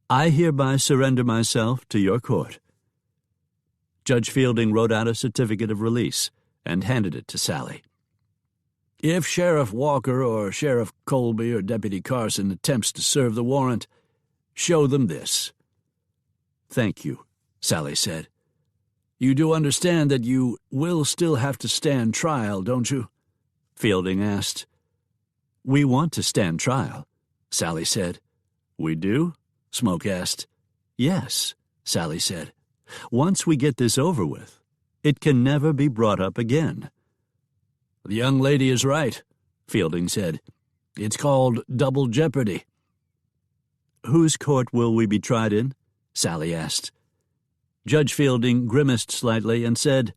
"I hereby surrender myself to your court." Judge Fielding wrote out a certificate of release and handed it to Sally. "If Sheriff Walker or Sheriff Colby or Deputy Carson attempts to serve the warrant, show them this." "Thank you," Sally said. "You do understand that you will still have to stand trial, don't you?" Fielding asked. "We want to stand trial," Sally said. "We do?" Smoke asked. "Yes," Sally said. "Once we get this over with, it can never be brought up again." "The young lady is right," Fielding said. "It's called double jeopardy." "Whose court will we be tried in?" Sally asked. Judge Fielding grimaced slightly and said,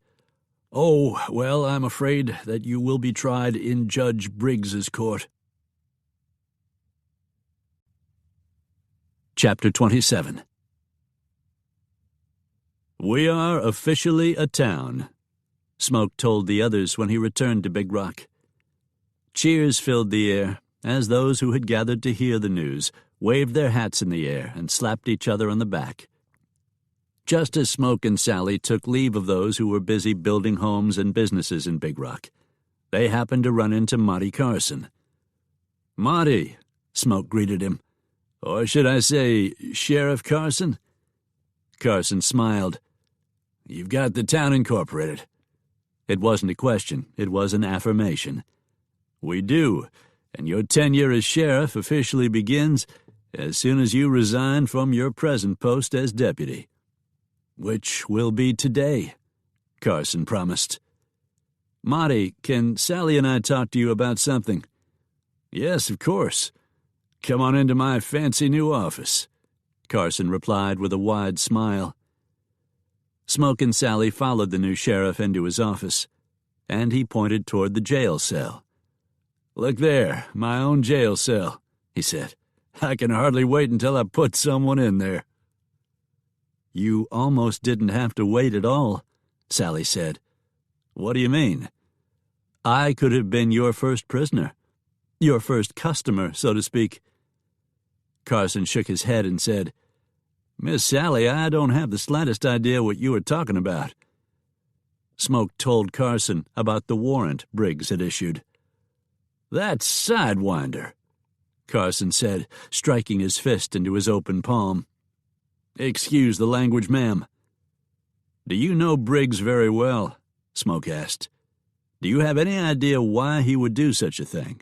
"Oh, well, I'm afraid that you will be tried in Judge Briggs's court." Chapter 27. "We are officially a town," Smoke told the others when he returned to Big Rock. Cheers filled the air as those who had gathered to hear the news waved their hats in the air and slapped each other on the back. Just as Smoke and Sally took leave of those who were busy building homes and businesses in Big Rock, they happened to run into Monty Carson. "Monty," Smoke greeted him. "Or should I say, Sheriff Carson?" Carson smiled. "You've got the town incorporated." It wasn't a question, it was an affirmation. "We do, and your tenure as sheriff officially begins as soon as you resign from your present post as deputy." "Which will be today," Carson promised. "Monty, can Sally and I talk to you about something?" "Yes, of course. Come on into my fancy new office," Carson replied with a wide smile. Smoke and Sally followed the new sheriff into his office, and he pointed toward the jail cell. "Look there, my own jail cell," he said. "I can hardly wait until I put someone in there." "You almost didn't have to wait at all," Sally said. "What do you mean?" "I could have been your first prisoner. Your first customer, so to speak." Carson shook his head and said, "Miss Sally, I don't have the slightest idea what you are talking about." Smoke told Carson about the warrant Briggs had issued. "That sidewinder," Carson said, striking his fist into his open palm. "Excuse the language, ma'am." "Do you know Briggs very well?" Smoke asked. "Do you have any idea why he would do such a thing?"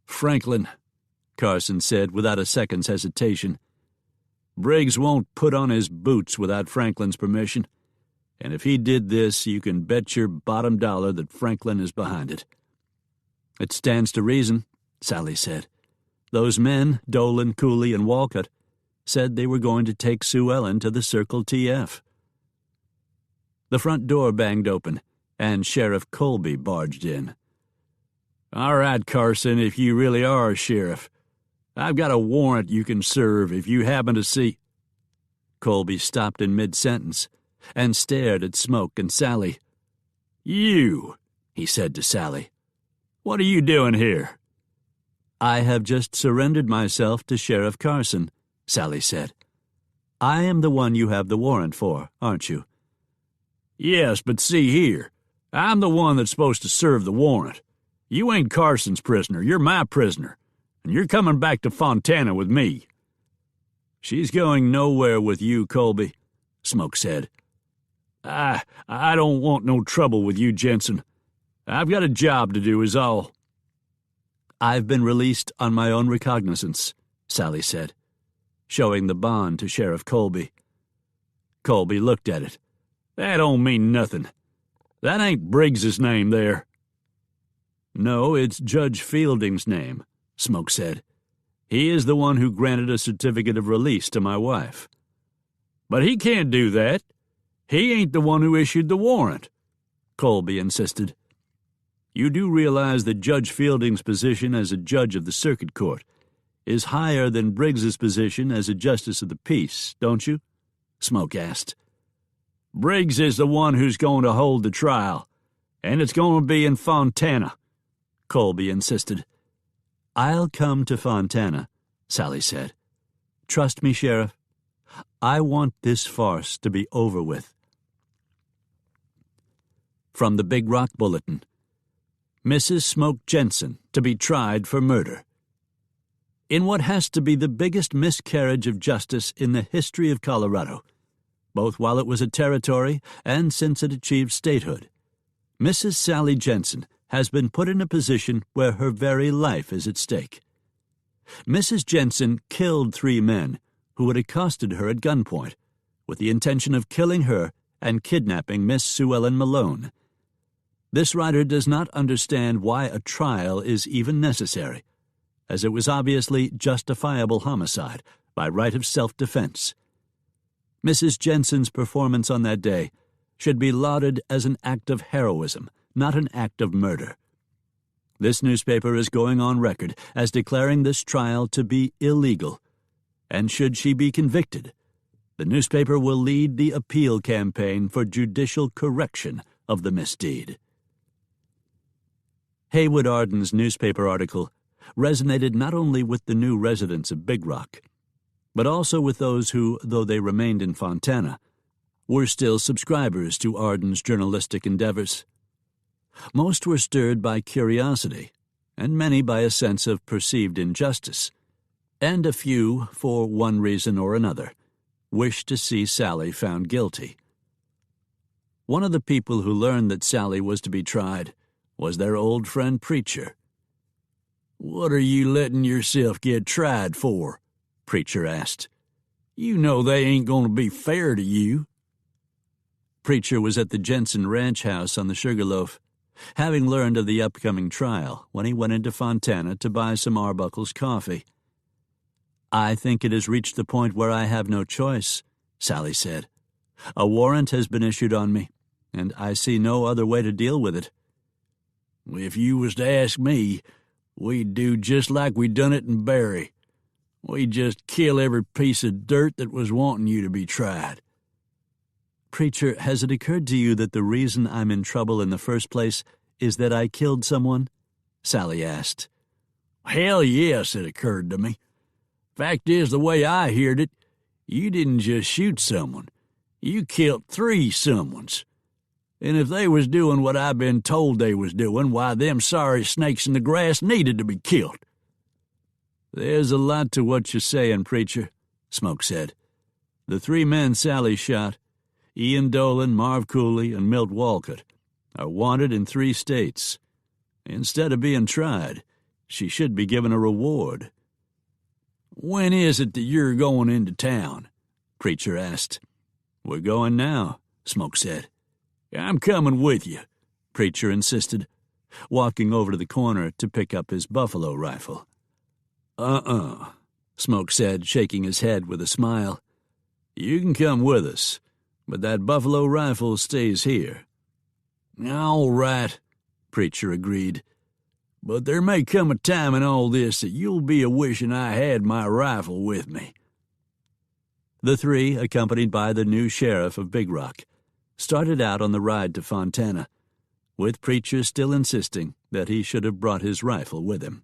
"Franklin," Carson said without a second's hesitation. "Briggs won't put on his boots without Franklin's permission, and if he did this, you can bet your bottom dollar that Franklin is behind it." "It stands to reason," Sally said. "Those men, Dolan, Cooley, and Walcott, said they were going to take Sue Ellen to the Circle TF. The front door banged open, and Sheriff Colby barged in. "All right, Carson, if you really are a sheriff, I've got a warrant you can serve if you happen to see—" Colby stopped in mid-sentence and stared at Smoke and Sally. "You," he said to Sally, "what are you doing here?" "I have just surrendered myself to Sheriff Carson," Sally said. "I am the one you have the warrant for, aren't you?" "Yes, but see here, I'm the one that's supposed to serve the warrant. You ain't Carson's prisoner, you're my prisoner, and you're coming back to Fontana with me." "She's going nowhere with you, Colby," Smoke said. I don't want no trouble with you, Jenson. I've got a job to do is all." "I've been released on my own recognizance," Sally said, showing the bond to Sheriff Colby. Colby looked at it. "That don't mean nothing. That ain't Briggs's name there." "No, it's Judge Fielding's name," Smoke said. "He is the one who granted a certificate of release to my wife." "But he can't do that. He ain't the one who issued the warrant," Colby insisted. "You do realize that Judge Fielding's position as a judge of the circuit court is higher than Briggs's position as a justice of the peace, don't you?" Smoke asked. "Briggs is the one who's going to hold the trial, and it's going to be in Fontana," Colby insisted. "I'll come to Fontana," Sally said. "Trust me, Sheriff. I want this farce to be over with." From the Big Rock Bulletin: Mrs. Smoke Jenson to be tried for murder. In what has to be the biggest miscarriage of justice in the history of Colorado, both while it was a territory and since it achieved statehood, Mrs. Sally Jenson has been put in a position where her very life is at stake. Mrs. Jenson killed 3 men who had accosted her at gunpoint with the intention of killing her and kidnapping Miss Sue Ellen Malone. This writer does not understand why a trial is even necessary, as it was obviously justifiable homicide by right of self-defense. Mrs. Jenson's performance on that day should be lauded as an act of heroism, not an act of murder. This newspaper is going on record as declaring this trial to be illegal, and should she be convicted, the newspaper will lead the appeal campaign for judicial correction of the misdeed. Haywood Arden's newspaper article resonated not only with the new residents of Big Rock, but also with those who, though they remained in Fontana, were still subscribers to Arden's journalistic endeavors. Most were stirred by curiosity, and many by a sense of perceived injustice, and a few, for one reason or another, wished to see Sally found guilty. One of the people who learned that Sally was to be tried was their old friend Preacher. "What are you letting yourself get tried for?" Preacher asked. "You know they ain't going to be fair to you." Preacher was at the Jenson Ranch house on the Sugarloaf, having learned of the upcoming trial when he went into Fontana to buy some Arbuckle's coffee. "I think it has reached the point where I have no choice," Sally said. "A warrant has been issued on me, and I see no other way to deal with it." "If you was to ask me, we'd do just like we done it in Barry. We'd just kill every piece of dirt that was wanting you to be tried." "Preacher, has it occurred to you that the reason I'm in trouble in the first place is that I killed someone?" Sally asked. "Hell yes, it occurred to me. Fact is, the way I heard it, you didn't just shoot someone. You killed 3 someones. And if they was doing what I've been told they was doing, why, them sorry snakes in the grass needed to be killed." "There's a lot to what you're saying, Preacher," Smoke said. "The 3 men Sally shot, Ian Dolan, Marv Cooley, and Milt Walcott, are wanted in 3 states. Instead of being tried, she should be given a reward." "When is it that you're going into town?" Preacher asked. "We're going now," Smoke said. "I'm coming with you," Preacher insisted, walking over to the corner to pick up his buffalo rifle. Smoke said, shaking his head with a smile. "You can come with us, but that buffalo rifle stays here." "All right," Preacher agreed. "But there may come a time in all this that you'll be a-wishing I had my rifle with me." The 3, accompanied by the new sheriff of Big Rock, started out on the ride to Fontana, with Preacher still insisting that he should have brought his rifle with him.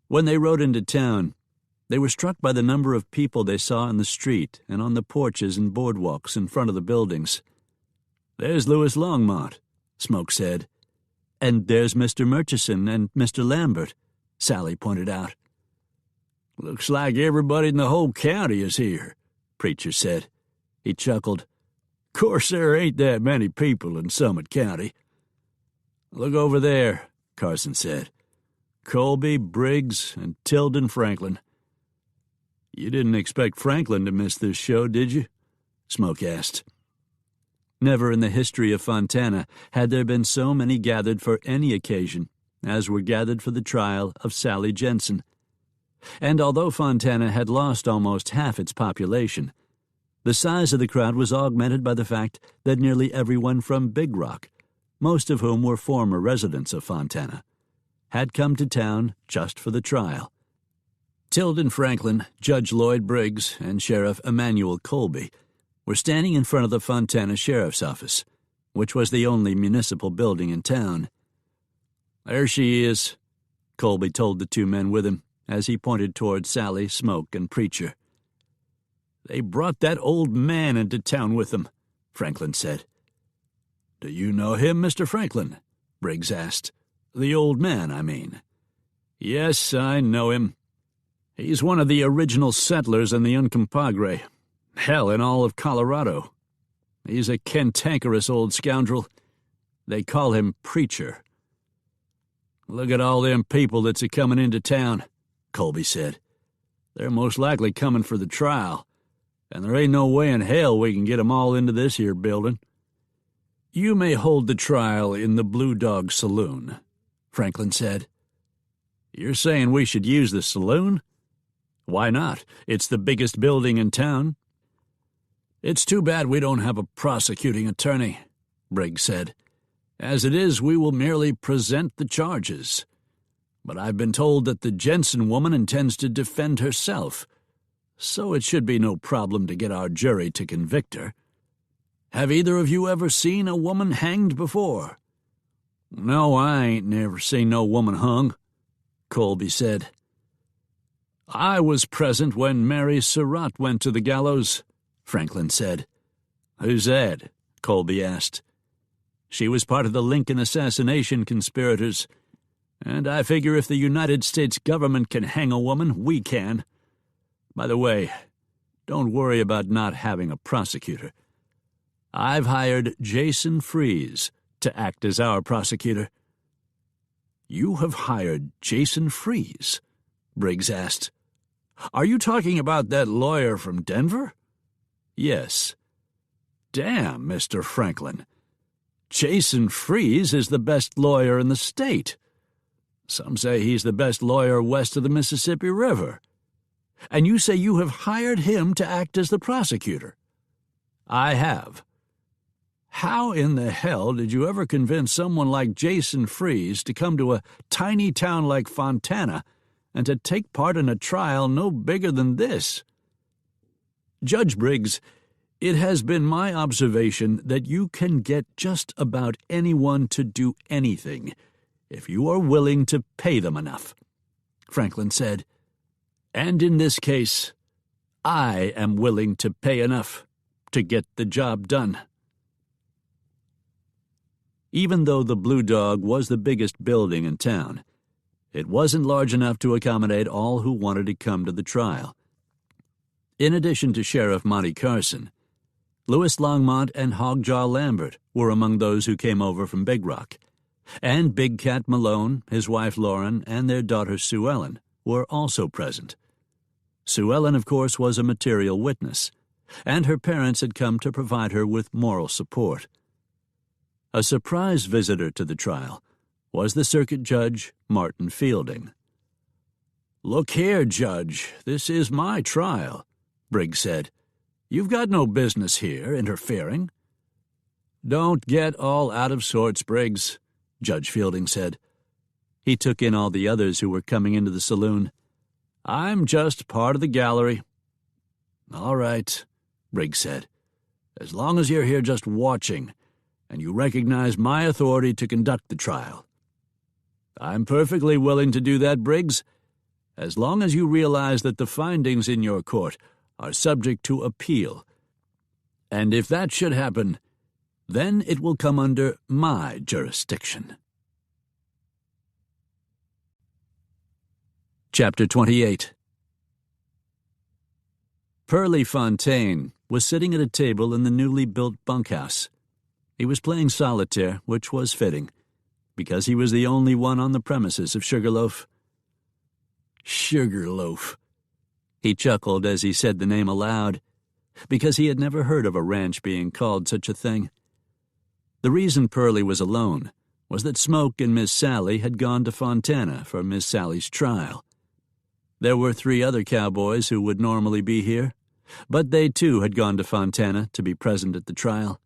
When they rode into town, they were struck by the number of people they saw in the street and on the porches and boardwalks in front of the buildings. "There's Louis Longmont," Smoke said. "And there's Mr. Murchison and Mr. Lambert," Sally pointed out. "Looks like everybody in the whole county is here," Preacher said. He chuckled. "Course there ain't that many people in Summit County." "Look over there," Carson said. "Colby, Briggs, and Tilden Franklin." "You didn't expect Franklin to miss this show, did you?" Smoke asked. Never in the history of Fontana had there been so many gathered for any occasion as were gathered for the trial of Sally Jenson. And although Fontana had lost almost half its population, the size of the crowd was augmented by the fact that nearly everyone from Big Rock, most of whom were former residents of Fontana, had come to town just for the trial. Tilden Franklin, Judge Lloyd Briggs, and Sheriff Emmanuel Colby were standing in front of the Fontana Sheriff's Office, which was the only municipal building in town. "There she is," Colby told the two men with him as he pointed toward Sally, Smoke, and Preacher. "They brought that old man into town with them," Franklin said. "Do you know him, Mr. Franklin?" Briggs asked. "The old man, I mean." "Yes, I know him. He's one of the original settlers in the Uncompahgre. Hell, in all of Colorado. He's a cantankerous old scoundrel. They call him Preacher." "Look at all them people that's a-comin' into town," Colby said. "They're most likely comin' for the trial, and there ain't no way in hell we can get 'em all into this here building." "You may hold the trial in the Blue Dog Saloon," Franklin said. "You're saying we should use the saloon?" "Why not? It's the biggest building in town." "It's too bad we don't have a prosecuting attorney," Briggs said. "As it is, we will merely present the charges. But I've been told that the Jenson woman intends to defend herself, so it should be no problem to get our jury to convict her. Have either of you ever seen a woman hanged before?" "No, I ain't never seen no woman hung," Colby said. "I was present when Mary Surratt went to the gallows," Franklin said. "Who's that?" Colby asked. "She was part of the Lincoln assassination conspirators, and I figure if the United States government can hang a woman, we can. By the way, don't worry about not having a prosecutor. I've hired Jason Freeze to act as our prosecutor." "You have hired Jason Freeze?" Briggs asked. "Are you talking about that lawyer from Denver?" "Yes." "Damn, Mr. Franklin. Jason Freeze is the best lawyer in the state. Some say he's the best lawyer west of the Mississippi River. And you say you have hired him to act as the prosecutor?" "I have." "How in the hell did you ever convince someone like Jason Freeze to come to a tiny town like Fontana and to take part in a trial no bigger than this?" "Judge Briggs, it has been my observation that you can get just about anyone to do anything if you are willing to pay them enough," Franklin said. "And in this case, I am willing to pay enough to get the job done." Even though the Blue Dog was the biggest building in town, it wasn't large enough to accommodate all who wanted to come to the trial. In addition to Sheriff Monty Carson, Louis Longmont and Hogjaw Lambert were among those who came over from Big Rock, and Big Cat Malone, his wife Lauren, and their daughter Sue Ellen were also present. Sue Ellen, of course, was a material witness, and her parents had come to provide her with moral support. A surprise visitor to the trial was the circuit judge, Martin Fielding. "Look here, Judge, this is my trial," Briggs said. "You've got no business here interfering." "Don't get all out of sorts, Briggs," Judge Fielding said. He took in all the others who were coming into the saloon. "I'm just part of the gallery." "All right," Briggs said. "As long as you're here just watching, and you recognize my authority to conduct the trial." "I'm perfectly willing to do that, Briggs, as long as you realize that the findings in your court are subject to appeal. And if that should happen, then it will come under my jurisdiction." Chapter 28. Pearlie Fontaine was sitting at a table in the newly built bunkhouse. He was playing solitaire, which was fitting. because he was the only one on the premises of Sugarloaf. Sugarloaf. He chuckled as he said the name aloud, because he had never heard of a ranch being called such a thing. The reason Pearlie was alone was that Smoke and Miss Sally had gone to Fontana for Miss Sally's trial. There were 3 other cowboys who would normally be here, but they too had gone to Fontana to be present at the trial.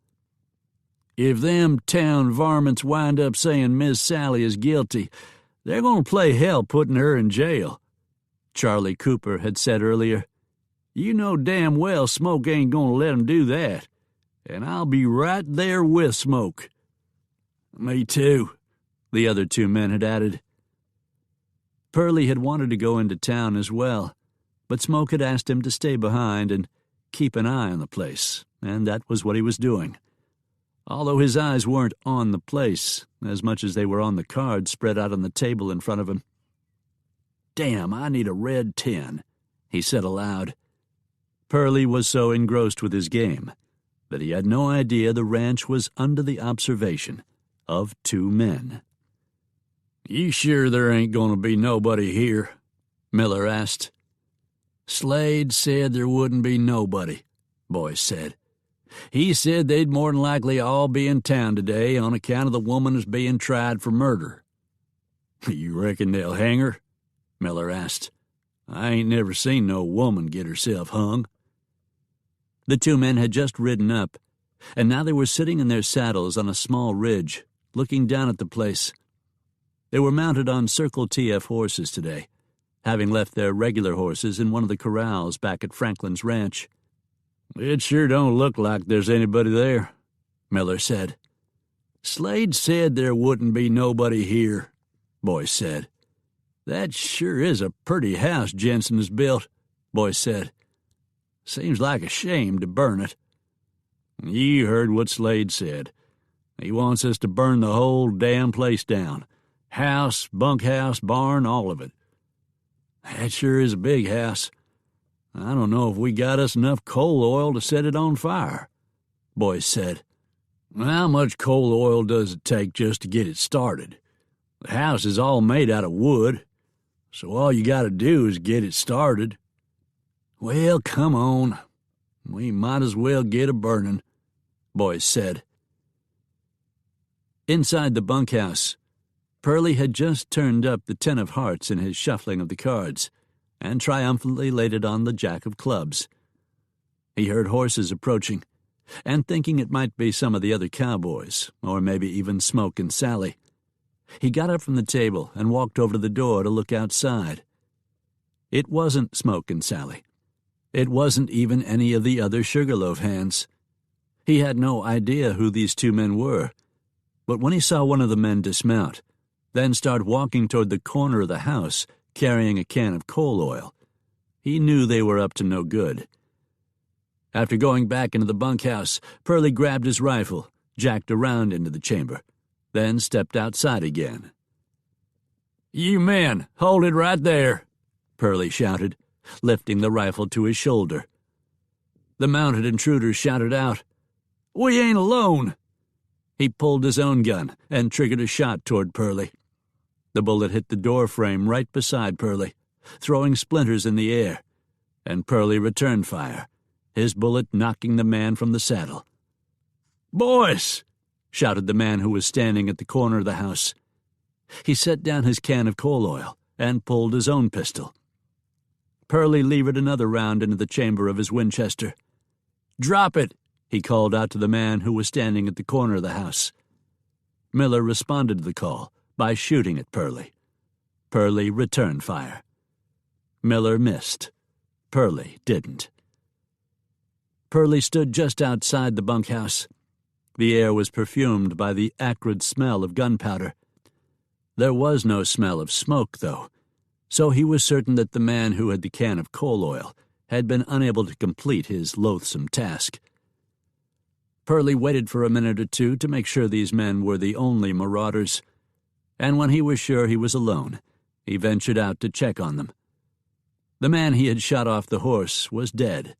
"If them town varmints wind up saying Miss Sally is guilty, they're going to play hell putting her in jail," Charlie Cooper had said earlier. "You know damn well Smoke ain't going to let 'em do that, and I'll be right there with Smoke." "Me too," the other 2 men had added. Pearlie had wanted to go into town as well, but Smoke had asked him to stay behind and keep an eye on the place, and that was what he was doing. Although his eyes weren't on the place as much as they were on the cards spread out on the table in front of him. "Damn, I need a red 10, he said aloud. Pearlie was so engrossed with his game that he had no idea the ranch was under the observation of 2 men. "You sure there ain't going to be nobody here?" Miller asked. "Slade said there wouldn't be nobody," Boyce said. "He said they'd more than likely all be in town today on account of the woman that's being tried for murder." "You reckon they'll hang her?" Miller asked. "I ain't never seen no woman get herself hung." The 2 men had just ridden up, and now they were sitting in their saddles on a small ridge, looking down at the place. They were mounted on Circle TF horses today, having left their regular horses in one of the corrals back at Franklin's ranch. "It sure don't look like there's anybody there," Miller said. "Slade said there wouldn't be nobody here," Boyce said. "That sure is a pretty house Jenson has built," Boyce said. "Seems like a shame to burn it." "You heard what Slade said. He wants us to burn the whole damn place down. House, bunkhouse, barn, all of it." "That sure is a big house. I don't know if we got us enough coal oil to set it on fire," Boyce said. "How much coal oil does it take just to get it started? The house is all made out of wood, so all you got to do is get it started." "Well, come on. We might as well get a burning," Boyce said. Inside the bunkhouse, Pearlie had just turned up the 10 of hearts in his shuffling of the cards and triumphantly laid it on the jack of clubs. He heard horses approaching, and thinking it might be some of the other cowboys, or maybe even Smoke and Sally, he got up from the table and walked over to the door to look outside. It wasn't Smoke and Sally. It wasn't even any of the other Sugarloaf hands. He had no idea who these 2 men were, but when he saw one of the men dismount, then start walking toward the corner of the house carrying a can of coal oil, he knew they were up to no good. After going back into the bunkhouse, Pearlie grabbed his rifle, jacked around into the chamber, then stepped outside again. "You men, hold it right there," Pearlie shouted, lifting the rifle to his shoulder. The mounted intruders shouted out, "We ain't alone!" He pulled his own gun and triggered a shot toward Pearlie. The bullet hit the door frame right beside Pearlie, throwing splinters in the air, and Pearlie returned fire, his bullet knocking the man from the saddle. "Boys!" shouted the man who was standing at the corner of the house. He set down his can of coal oil and pulled his own pistol. Pearlie levered another round into the chamber of his Winchester. "Drop it!" he called out to the man who was standing at the corner of the house. Miller responded to the call by shooting at Pearlie. Pearlie returned fire. Miller missed. Pearlie didn't. Pearlie stood just outside the bunkhouse. The air was perfumed by the acrid smell of gunpowder. There was no smell of smoke, though, so he was certain that the man who had the can of coal oil had been unable to complete his loathsome task. Pearlie waited for a minute or two to make sure these men were the only marauders, and when he was sure he was alone, he ventured out to check on them. The man he had shot off the horse was dead.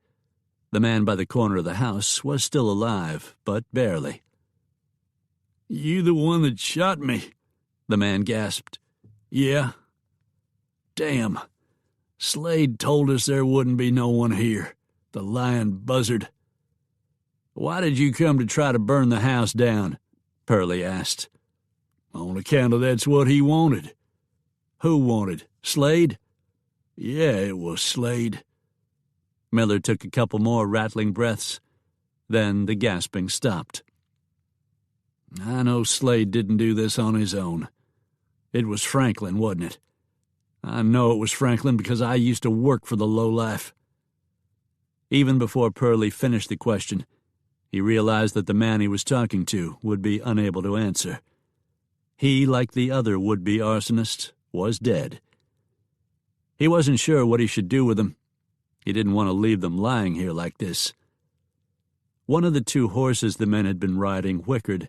The man by the corner of the house was still alive, but barely. "You the one that shot me?" The man gasped. Yeah. Damn. Slade told us there wouldn't be no one here. The lying buzzard. Why did you come to try to burn the house down? Pearlie asked. On account of that's what he wanted. Who wanted? Slade? Yeah, it was Slade. Miller took a couple more rattling breaths. Then the gasping stopped. I know Slade didn't do this on his own. It was Franklin, wasn't it? I know it was Franklin because I used to work for the lowlife. Even before Pearlie finished the question, he realized that the man he was talking to would be unable to answer. He, like the other would-be arsonist, was dead. He wasn't sure what he should do with them. He didn't want to leave them lying here like this. One of the two horses the men had been riding whickered.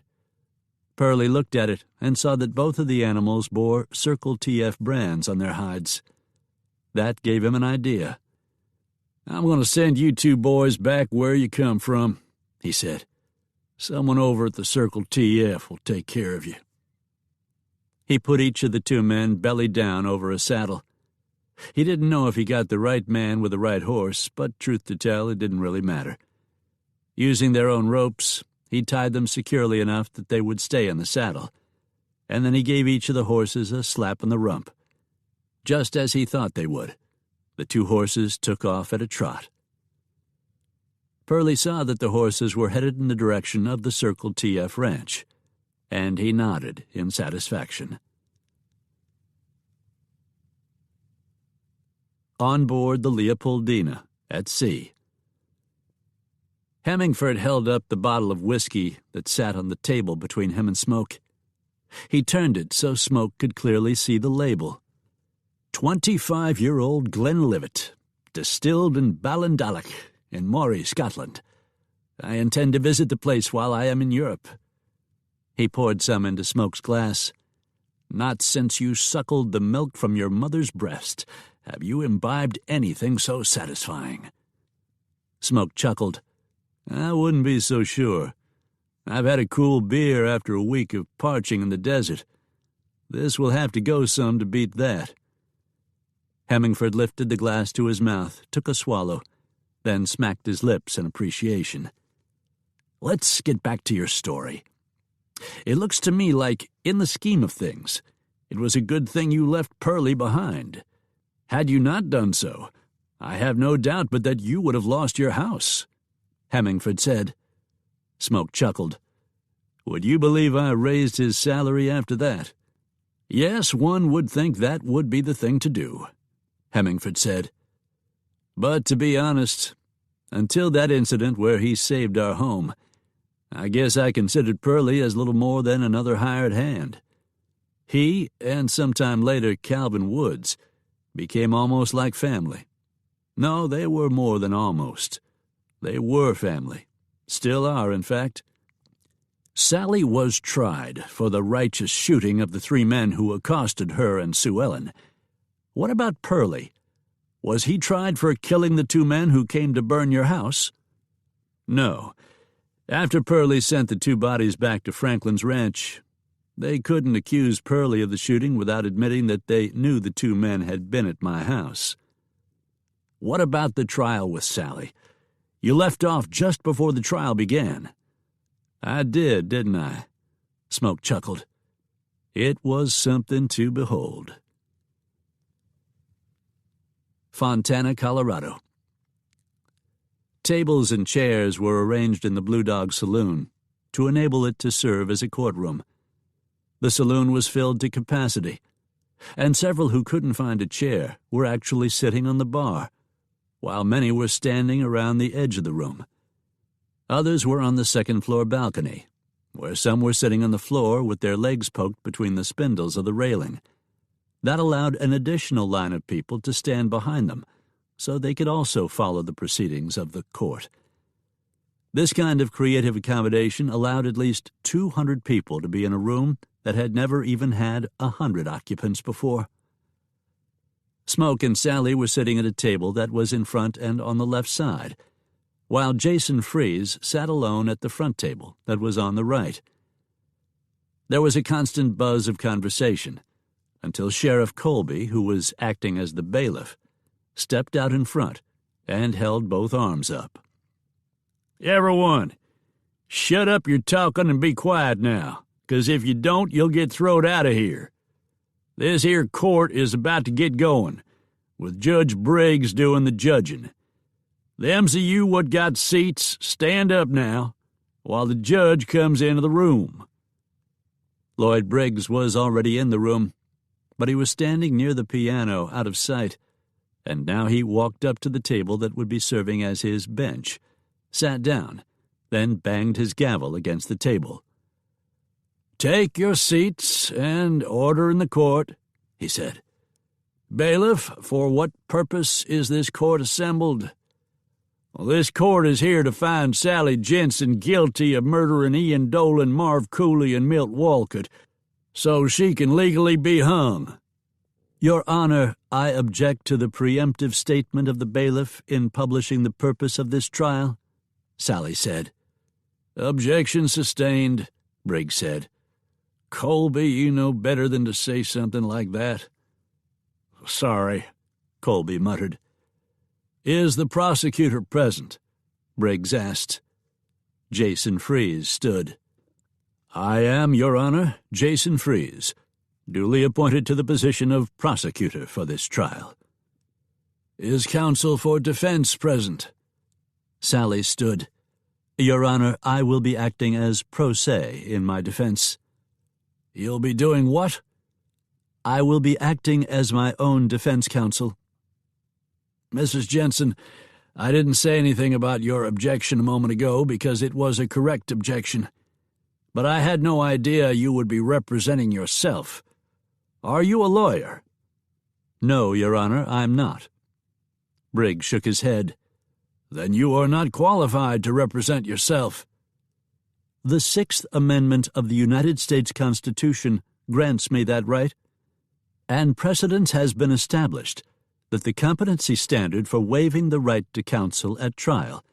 Pearlie looked at it and saw that both of the animals bore Circle TF brands on their hides. That gave him an idea. I'm going to send you two boys back where you come from, he said. Someone over at the Circle TF will take care of you. He put each of the two men belly down over a saddle. He didn't know if he got the right man with the right horse, but truth to tell, it didn't really matter. Using their own ropes, he tied them securely enough that they would stay in the saddle, and then he gave each of the horses a slap on the rump. Just as he thought they would, the two horses took off at a trot. Pearlie saw that the horses were headed in the direction of the Circle TF ranch, and he nodded in satisfaction. On board the Leopoldina, at sea. Hemingford held up the bottle of whiskey that sat on the table between him and Smoke. He turned it so Smoke could clearly see the label. 25-year-old Glenlivet, distilled in Ballinalloch, in Moray, Scotland. I intend to visit the place while I am in Europe. He poured some into Smoke's glass. Not since you suckled the milk from your mother's breast have you imbibed anything so satisfying. Smoke chuckled. I wouldn't be so sure. I've had a cool beer after a week of parching in the desert. This will have to go some to beat that. Hemingford lifted the glass to his mouth, took a swallow, then smacked his lips in appreciation. Let's get back to your story. It looks to me like, in the scheme of things, it was a good thing you left Pearlie behind. Had you not done so, I have no doubt but that you would have lost your house, Hemingford said. Smoke chuckled. Would you believe I raised his salary after that? Yes, one would think that would be the thing to do, Hemingford said. But to be honest, until that incident where he saved our home, I guess I considered Pearlie as little more than another hired hand. He, and sometime later Calvin Woods, became almost like family. No, they were more than almost. They were family. Still are, in fact. Sally was tried for the righteous shooting of the three men who accosted her and Sue Ellen. What about Pearlie? Was he tried for killing the two men who came to burn your house? No. After Pearlie sent the two bodies back to Franklin's ranch, they couldn't accuse Pearlie of the shooting without admitting that they knew the two men had been at my house. What about the trial with Sally? You left off just before the trial began. I did, didn't I? Smoke chuckled. It was something to behold. Fontana, Colorado. Tables and chairs were arranged in the Blue Dog Saloon to enable it to serve as a courtroom. The saloon was filled to capacity, and several who couldn't find a chair were actually sitting on the bar, while many were standing around the edge of the room. Others were on the second-floor balcony, where some were sitting on the floor with their legs poked between the spindles of the railing. That allowed an additional line of people to stand behind them, so they could also follow the proceedings of the court. This kind of creative accommodation allowed at least 200 people to be in a room that had never even had 100 occupants before. Smoke and Sally were sitting at a table that was in front and on the left side, while Jason Freeze sat alone at the front table that was on the right. There was a constant buzz of conversation, until Sheriff Colby, who was acting as the bailiff, stepped out in front and held both arms up. "Everyone, shut up your talking and be quiet now, 'cause if you don't, you'll get throwed out of here. This here court is about to get going, with Judge Briggs doing the judging. Them's of you what got seats, stand up now, while the judge comes into the room." Lloyd Briggs was already in the room, but he was standing near the piano, out of sight, and now he walked up to the table that would be serving as his bench, sat down, then banged his gavel against the table. "Take your seats and order in the court," he said. "Bailiff, for what purpose is this court assembled?" "Well, this court is here to find Sally Jenson guilty of murdering Ian Dolan, Marv Cooley, and Milt Walcott, so she can legally be hung." "Your Honor, I object to the preemptive statement of the bailiff in publishing the purpose of this trial," Sally said. "Objection sustained," Briggs said. "Colby, you know better than to say something like that." "Sorry," Colby muttered. "Is the prosecutor present?" Briggs asked. Jason Freeze stood. "I am, Your Honor, Jason Freeze, duly appointed to the position of prosecutor for this trial." "Is counsel for defense present?" Sally stood. "Your Honor, I will be acting as pro se in my defense." "You'll be doing what?" "I will be acting as my own defense counsel." "Mrs. Jenson, I didn't say anything about your objection a moment ago because it was a correct objection. But I had no idea you would be representing yourself. Are you a lawyer?" "No, Your Honor, I'm not." Briggs shook his head. "Then you are not qualified to represent yourself." "The Sixth Amendment of the United States Constitution grants me that right, and precedent has been established that the competency standard for waiving the right to counsel at trial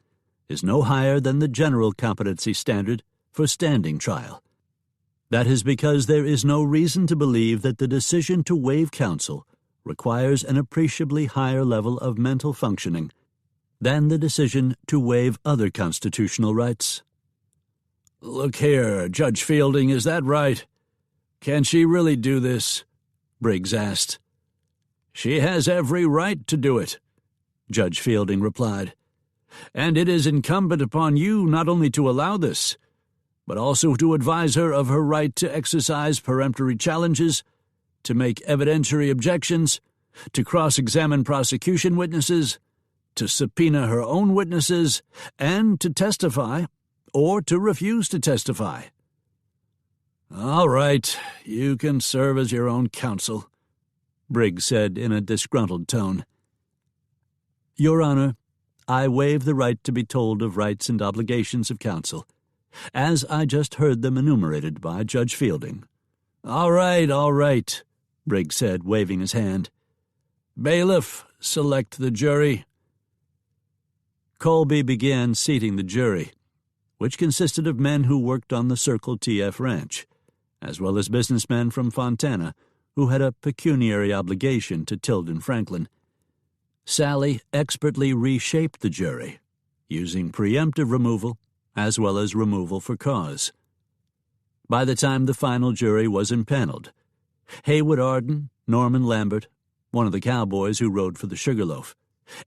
is no higher than the general competency standard for standing trial. That is because there is no reason to believe that the decision to waive counsel requires an appreciably higher level of mental functioning than the decision to waive other constitutional rights." "Look here, Judge Fielding, is that right? Can she really do this?" Briggs asked. "She has every right to do it," Judge Fielding replied. "And it is incumbent upon you not only to allow this, but also to advise her of her right to exercise peremptory challenges, to make evidentiary objections, to cross-examine prosecution witnesses, to subpoena her own witnesses, and to testify or to refuse to testify." "All right, you can serve as your own counsel," Briggs said in a disgruntled tone. "Your Honor, I waive the right to be told of rights and obligations of counsel, as I just heard them enumerated by Judge Fielding." All right, Briggs said, waving his hand. "Bailiff, select the jury." Colby began seating the jury, which consisted of men who worked on the Circle TF ranch, as well as businessmen from Fontana who had a pecuniary obligation to Tilden Franklin. Sally expertly reshaped the jury, using preemptive removal as well as removal for cause. By the time the final jury was impaneled, Haywood Arden, Norman Lambert, one of the cowboys who rode for the Sugarloaf,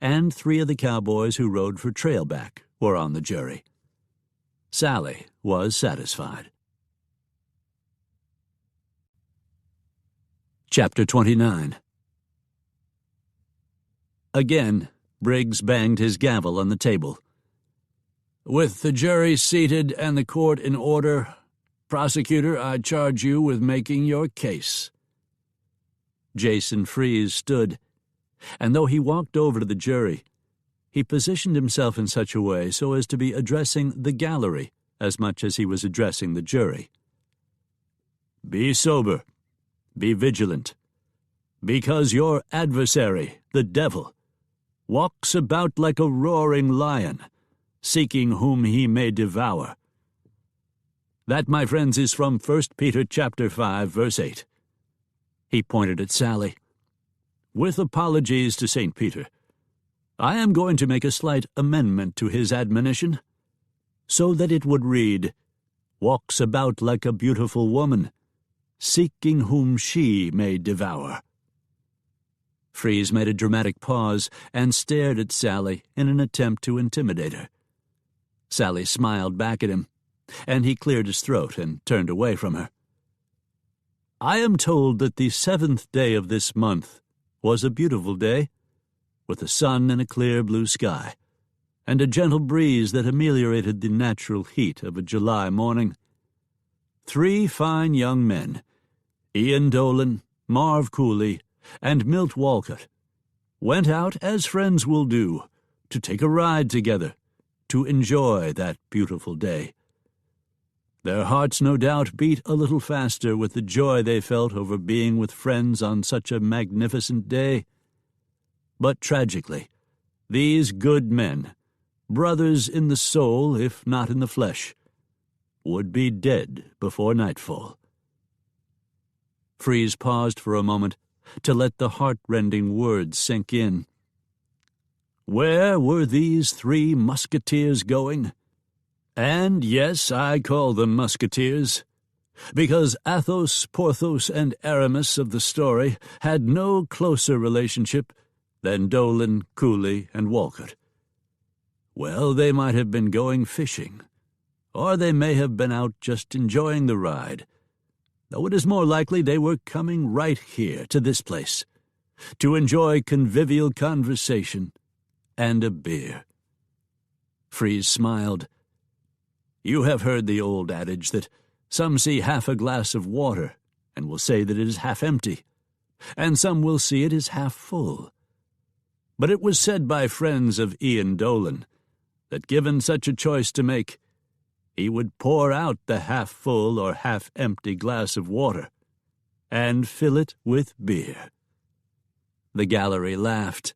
and 3 of the cowboys who rode for Trailback were on the jury. Sally was satisfied. Chapter 29. Again, Briggs banged his gavel on the table. "With the jury seated and the court in order, prosecutor, I charge you with making your case." Jason Freeze stood, and though he walked over to the jury, he positioned himself in such a way so as to be addressing the gallery as much as he was addressing the jury. "Be sober. Be vigilant. Because your adversary, the devil, walks about like a roaring lion, seeking whom he may devour." That, my friends, is from 1 Peter chapter 5, verse 8. He pointed at Sally. With apologies to St. Peter, I am going to make a slight amendment to his admonition, so that it would read, walks about like a beautiful woman, seeking whom she may devour. Freeze made a dramatic pause and stared at Sally in an attempt to intimidate her. Sally smiled back at him, and he cleared his throat and turned away from her. I am told that the 7th day of this month was a beautiful day, with a sun and a clear blue sky, and a gentle breeze that ameliorated the natural heat of a July morning. 3 fine young men, Ian Dolan, Marv Cooley, and Milt Walcott, went out, as friends will do, to take a ride together, to enjoy that beautiful day. Their hearts no doubt beat a little faster with the joy they felt over being with friends on such a magnificent day. But tragically, these good men, brothers in the soul if not in the flesh, would be dead before nightfall. Freeze paused for a moment to let the heart-rending words sink in. Where were these 3 musketeers going? And yes, I call them musketeers, because Athos, Porthos, and Aramis of the story had no closer relationship than Dolan, Cooley, and Walcott. Well, they might have been going fishing, or they may have been out just enjoying the ride, though it is more likely they were coming right here to this place, to enjoy convivial conversation and a beer. Freeze smiled. You have heard the old adage that some see half a glass of water and will say that it is half empty, and some will see it is half full. But it was said by friends of Ian Dolan that given such a choice to make, he would pour out the half-full or half-empty glass of water and fill it with beer. The gallery laughed.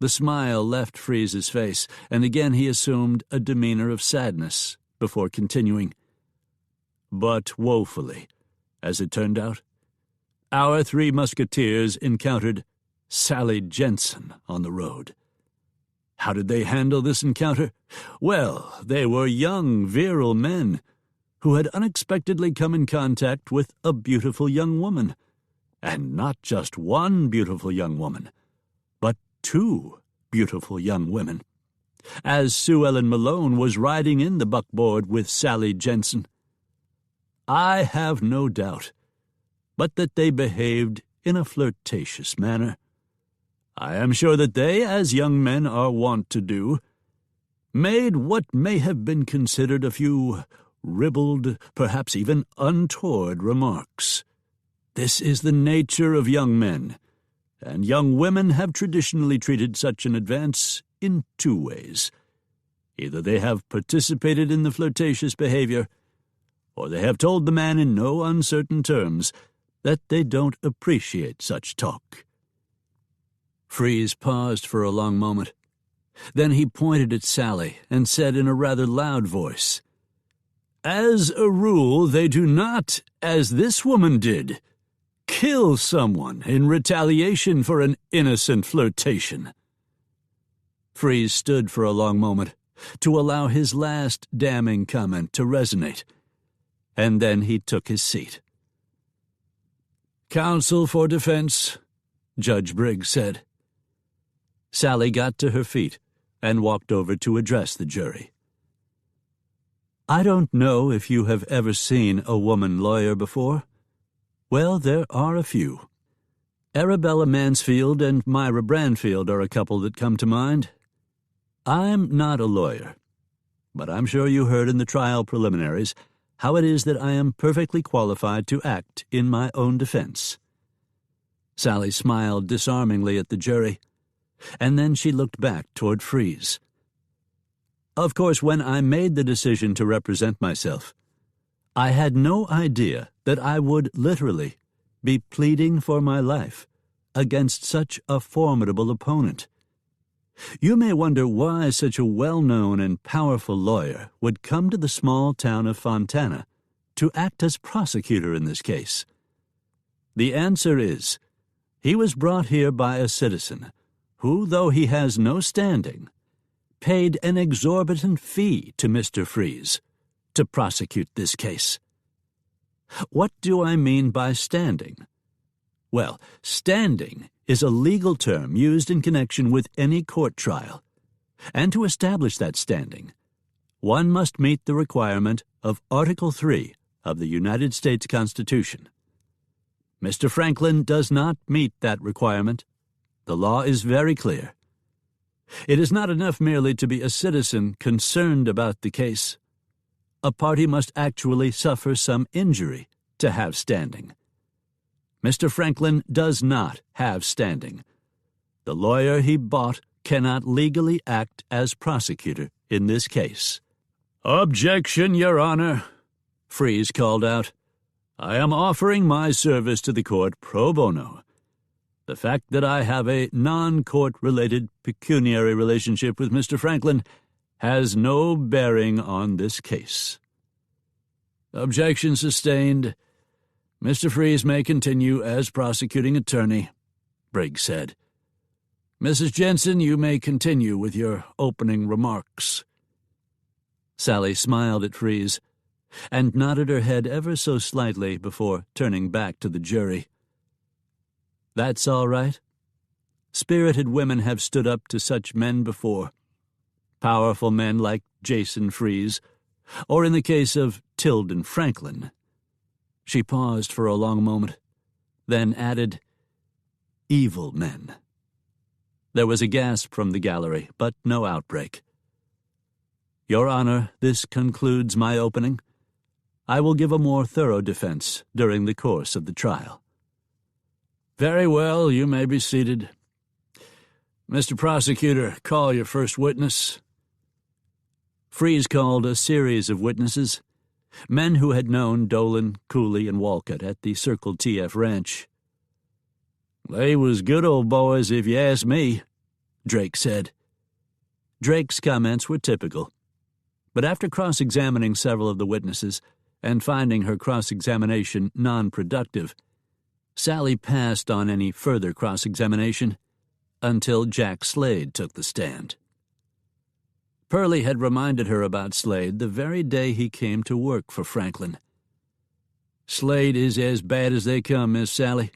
The smile left Freeze's face, and again he assumed a demeanor of sadness before continuing. But woefully, as it turned out, our 3 musketeers encountered Sally Jenson on the road. How did they handle this encounter? Well, they were young, virile men who had unexpectedly come in contact with a beautiful young woman. And not just one beautiful young woman, but 2 beautiful young women, as Sue Ellen Malone was riding in the buckboard with Sally Jenson. I have no doubt but that they behaved in a flirtatious manner. I am sure that they, as young men are wont to do, made what may have been considered a few ribald, perhaps even untoward remarks. This is the nature of young men, and young women have traditionally treated such an advance in 2 ways. Either they have participated in the flirtatious behavior, or they have told the man in no uncertain terms that they don't appreciate such talk. Freeze paused for a long moment. Then he pointed at Sally and said in a rather loud voice, As a rule, they do not, as this woman did, kill someone in retaliation for an innocent flirtation. Freeze stood for a long moment to allow his last damning comment to resonate, and then he took his seat. Counsel for defense, Judge Briggs said. Sally got to her feet and walked over to address the jury. I don't know if you have ever seen a woman lawyer before. Well, there are a few. Arabella Mansfield and Myra Branfield are a couple that come to mind. I'm not a lawyer, but I'm sure you heard in the trial preliminaries how it is that I am perfectly qualified to act in my own defense. Sally smiled disarmingly at the jury, and then she looked back toward Freeze. Of course, when I made the decision to represent myself, I had no idea that I would literally be pleading for my life against such a formidable opponent. You may wonder why such a well-known and powerful lawyer would come to the small town of Fontana to act as prosecutor in this case. The answer is, he was brought here by a citizen who, though he has no standing, paid an exorbitant fee to Mr. Freeze to prosecute this case. What do I mean by standing? Well, standing is a legal term used in connection with any court trial, and to establish that standing, one must meet the requirement of Article 3 of the United States Constitution. Mr. Franklin does not meet that requirement. The law is very clear. It is not enough merely to be a citizen concerned about the case. A party must actually suffer some injury to have standing. Mr. Franklin does not have standing. The lawyer he bought cannot legally act as prosecutor in this case. "Objection, Your Honor," Freeze called out. "I am offering my service to the court pro bono. The fact that I have a non-court-related pecuniary relationship with Mr. Franklin has no bearing on this case." "Objection sustained. Mr. Freeze may continue as prosecuting attorney," Briggs said. "Mrs. Jenson, you may continue with your opening remarks." Sally smiled at Freeze and nodded her head ever so slightly before turning back to the jury. "That's all right. Spirited women have stood up to such men before. Powerful men like Jason Freeze, or in the case of Tilden Franklin." She paused for a long moment, then added, "evil men." There was a gasp from the gallery, but no outbreak. "Your Honor, this concludes my opening. I will give a more thorough defense during the course of the trial." "Very well, you may be seated. Mr. Prosecutor, call your first witness." Freeze called a series of witnesses, men who had known Dolan, Cooley, and Walcott at the Circle TF Ranch. "They was good old boys, if you ask me," Drake said. Drake's comments were typical. But after cross-examining several of the witnesses and finding her cross-examination non-productive, Sally passed on any further cross-examination until Jack Slade took the stand. Pearlie had reminded her about Slade the very day he came to work for Franklin. "Slade is as bad as they come, Miss Sally,"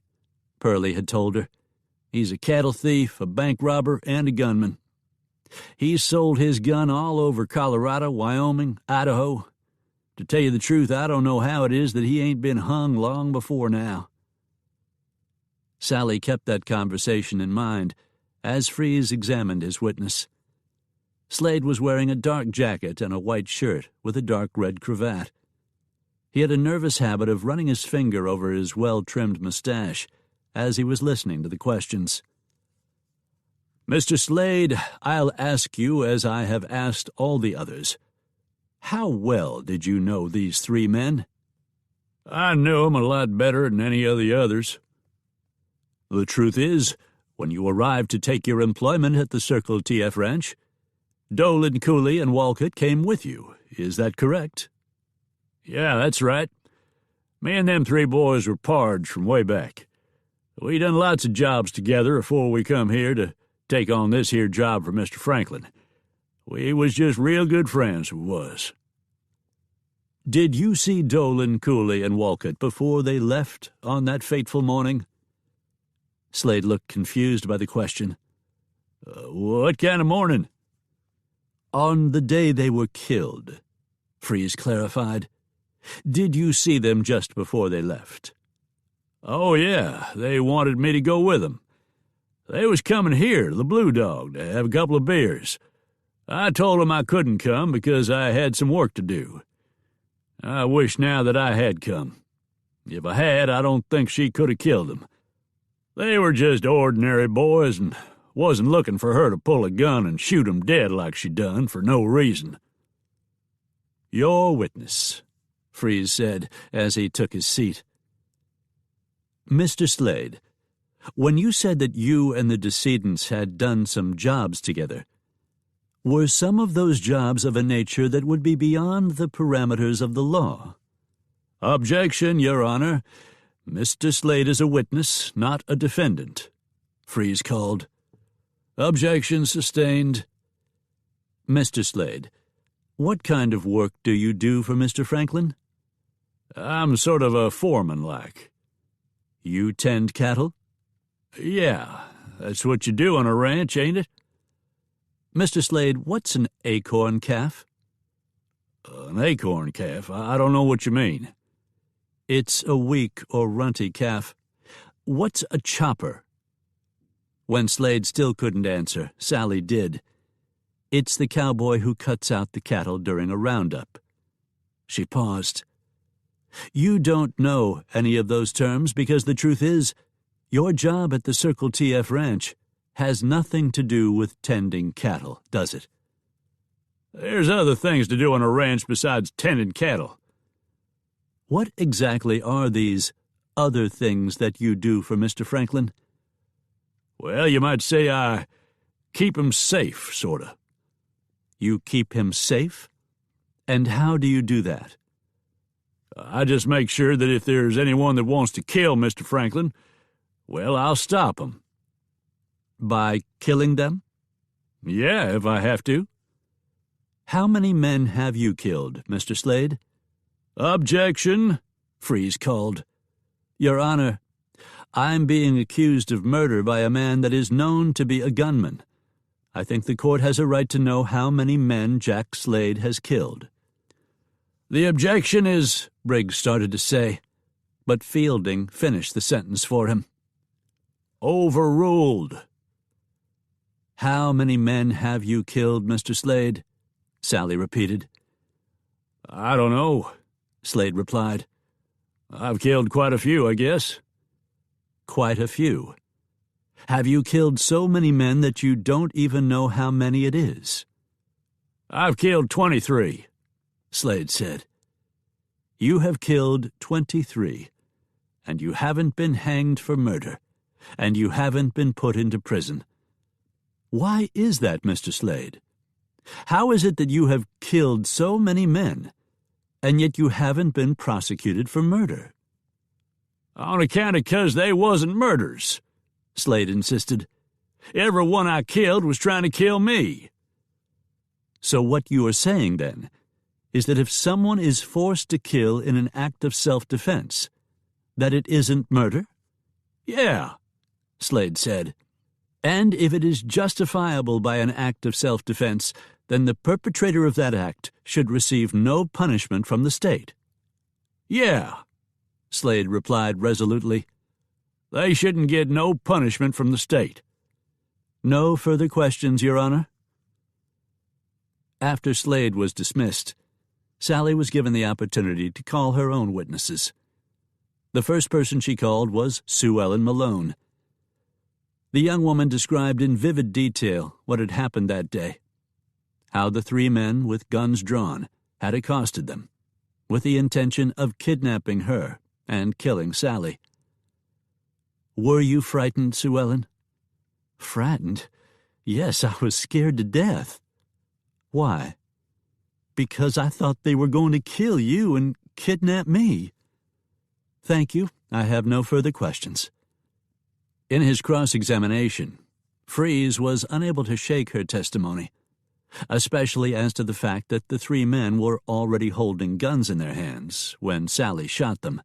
Pearlie had told her. "He's a cattle thief, a bank robber, and a gunman. He's sold his gun all over Colorado, Wyoming, Idaho. To tell you the truth, I don't know how it is that he ain't been hung long before now." Sally kept that conversation in mind as Freeze examined his witness. Slade was wearing a dark jacket and a white shirt with a dark red cravat. He had a nervous habit of running his finger over his well-trimmed mustache as he was listening to the questions. "Mr. Slade, I'll ask you as I have asked all the others. How well did you know these three men?" "I knew 'em a lot better than any of the others." "The truth is, when you arrived to take your employment at the Circle TF Ranch, Dolan, Cooley, and Walcott came with you. Is that correct?" "Yeah, that's right. Me and them three boys were pards from way back. We done lots of jobs together afore we come here to take on this here job for Mr. Franklin. We was just real good friends, we was." "Did you see Dolan, Cooley, and Walcott before they left on that fateful morning?" Slade looked confused by the question. "What kind of morning?" "On the day they were killed," Freeze clarified. "Did you see them just before they left?" "Oh, yeah, they wanted me to go with them. They was coming here to the Blue Dog to have a couple of beers. I told them I couldn't come because I had some work to do. I wish now that I had come. If I had, I don't think she could have killed them. They were just ordinary boys and wasn't looking for her to pull a gun and shoot 'em dead like she done for no reason." "Your witness," Freeze said as he took his seat. "Mr. Slade, When you said that you and the decedents had done some jobs together, were some of those jobs of a nature that would be beyond the parameters of the law? Objection, Your Honor. Mr. Slade is a witness, not a defendant. Freeze called. Objection sustained. Mr. Slade, what kind of work do you do for Mr. Franklin? I'm sort of a foreman-like. You tend cattle? Yeah, that's what you do on a ranch, ain't it? Mr. Slade, what's an acorn calf? An acorn calf? I don't know what you mean. It's a weak or runty calf. What's a chopper? When Slade still couldn't answer, Sally did. It's the cowboy who cuts out the cattle during a roundup. She paused. You don't know any of those terms because the truth is, your job at the Circle TF Ranch has nothing to do with tending cattle, does it? There's other things to do on a ranch besides tending cattle. What exactly are these other things that you do for Mr. Franklin? Well, you might say I keep him safe, sorta. You keep him safe? And how do you do that? I just make sure that if there's anyone that wants to kill Mr. Franklin, well, I'll stop them. By killing them? Yeah, if I have to. How many men have you killed, Mr. Slade? Objection, Freeze called. Your Honor, I'm being accused of murder by a man that is known to be a gunman. I think the court has a right to know how many men Jack Slade has killed. The objection is, Briggs started to say, but Fielding finished the sentence for him. Overruled. How many men have you killed, Mr. Slade? Sally repeated. I don't know, Slade replied. I've killed quite a few, I guess. Quite a few. Have you killed so many men that you don't even know how many it is? I've killed 23, Slade said. You have killed 23, and you haven't been hanged for murder, and you haven't been put into prison. Why is that, Mr. Slade? How is it that you have killed so many men, and yet you haven't been prosecuted for murder? On account of 'cause they wasn't murders, Slade insisted. Every one I killed was trying to kill me. So what you are saying, then, is that if someone is forced to kill in an act of self-defense, that it isn't murder? Yeah, Slade said. And if it is justifiable by an act of self-defense, then the perpetrator of that act should receive no punishment from the state. Yeah, Slade replied resolutely. They shouldn't get no punishment from the state. No further questions, Your Honor? After Slade was dismissed, Sally was given the opportunity to call her own witnesses. The first person she called was Sue Ellen Malone. The young woman described in vivid detail what had happened that day, how the three men with guns drawn had accosted them, with the intention of kidnapping her and killing Sally. Were you frightened, Sue Ellen? Frightened? Yes, I was scared to death. Why? Because I thought they were going to kill you and kidnap me. Thank you. I have no further questions. In his cross-examination, Freeze was unable to shake her testimony, especially as to the fact that the three men were already holding guns in their hands when Sally shot them.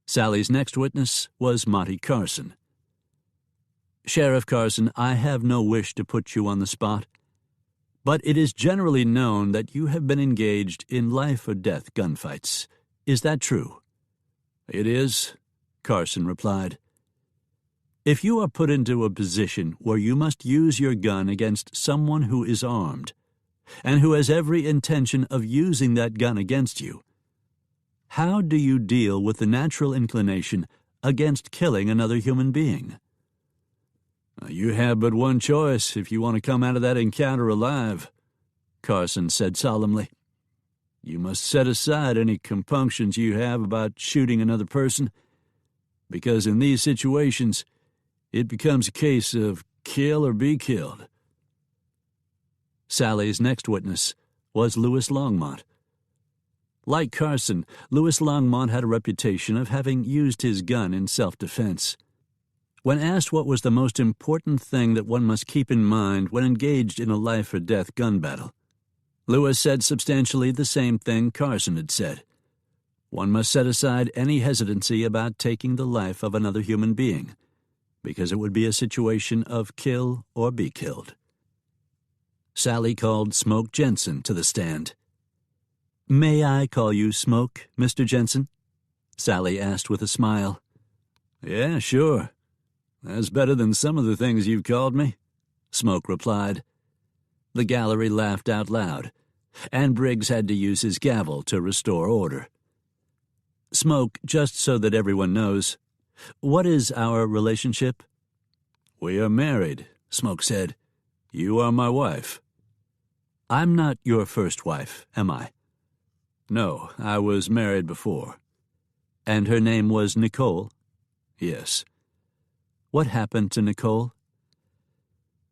Sally's next witness was Monty Carson. Sheriff Carson, I have no wish to put you on the spot, but it is generally known that you have been engaged in life-or-death gunfights. Is that true? It is, Carson replied. If you are put into a position where you must use your gun against someone who is armed, and who has every intention of using that gun against you, how do you deal with the natural inclination against killing another human being? You have but one choice if you want to come out of that encounter alive, Carson said solemnly. You must set aside any compunctions you have about shooting another person, because in these situations it becomes a case of kill or be killed. Sally's next witness was Louis Longmont. Like Carson, Louis Longmont had a reputation of having used his gun in self-defense. When asked what was the most important thing that one must keep in mind when engaged in a life-or-death gun battle, Louis said substantially the same thing Carson had said. One must set aside any hesitancy about taking the life of another human being, because it would be a situation of kill or be killed. Sally called Smoke Jenson to the stand. "May I call you Smoke, Mr. Jenson?" Sally asked with a smile. "Yeah, sure. That's better than some of the things you've called me," Smoke replied. The gallery laughed out loud, and Briggs had to use his gavel to restore order. "Smoke, just so that everyone knows, what is our relationship?" "We are married," Smoke said. "You are my wife." "I'm not your first wife, am I?" "No, I was married before." "And her name was Nicole?" "Yes." "What happened to Nicole?"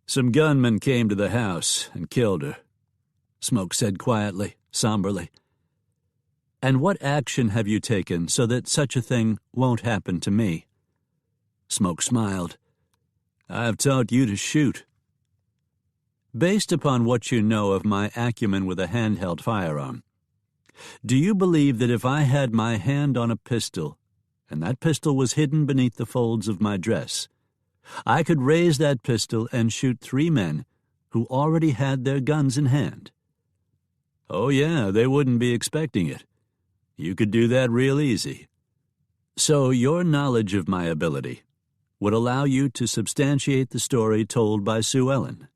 "Some gunmen came to the house and killed her," Smoke said quietly, somberly. "And what action have you taken so that such a thing won't happen to me?" Smoke smiled. "I've taught you to shoot." "Based upon what you know of my acumen with a handheld firearm, do you believe that if I had my hand on a pistol, and that pistol was hidden beneath the folds of my dress, I could raise that pistol and shoot 3 men who already had their guns in hand?" "Oh yeah, they wouldn't be expecting it. You could do that real easy." "So your knowledge of my ability would allow you to substantiate the story told by Sue Ellen?"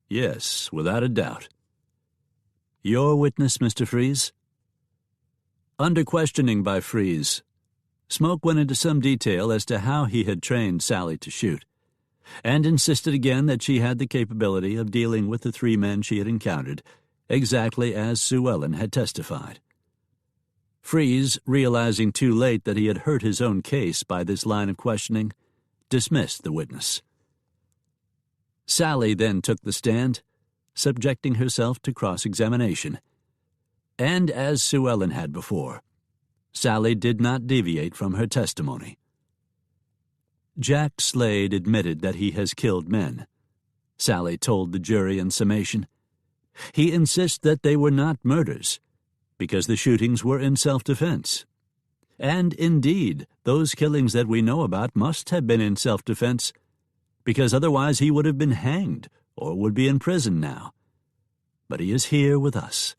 "Yes, without a doubt." "Your witness, Mr. Freeze?" Under questioning by Freeze, Smoke went into some detail as to how he had trained Sally to shoot, and insisted again that she had the capability of dealing with the 3 men she had encountered, exactly as Sue Ellen had testified. Freeze, realizing too late that he had hurt his own case by this line of questioning, dismissed the witness. Sally then took the stand, subjecting herself to cross-examination. And as Sue Ellen had before, Sally did not deviate from her testimony. "Jack Slade admitted that he has killed men," Sally told the jury in summation. "He insists that they were not murders, because the shootings were in self-defense. And indeed, those killings that we know about must have been in self-defense, because otherwise he would have been hanged or would be in prison now. But he is here with us.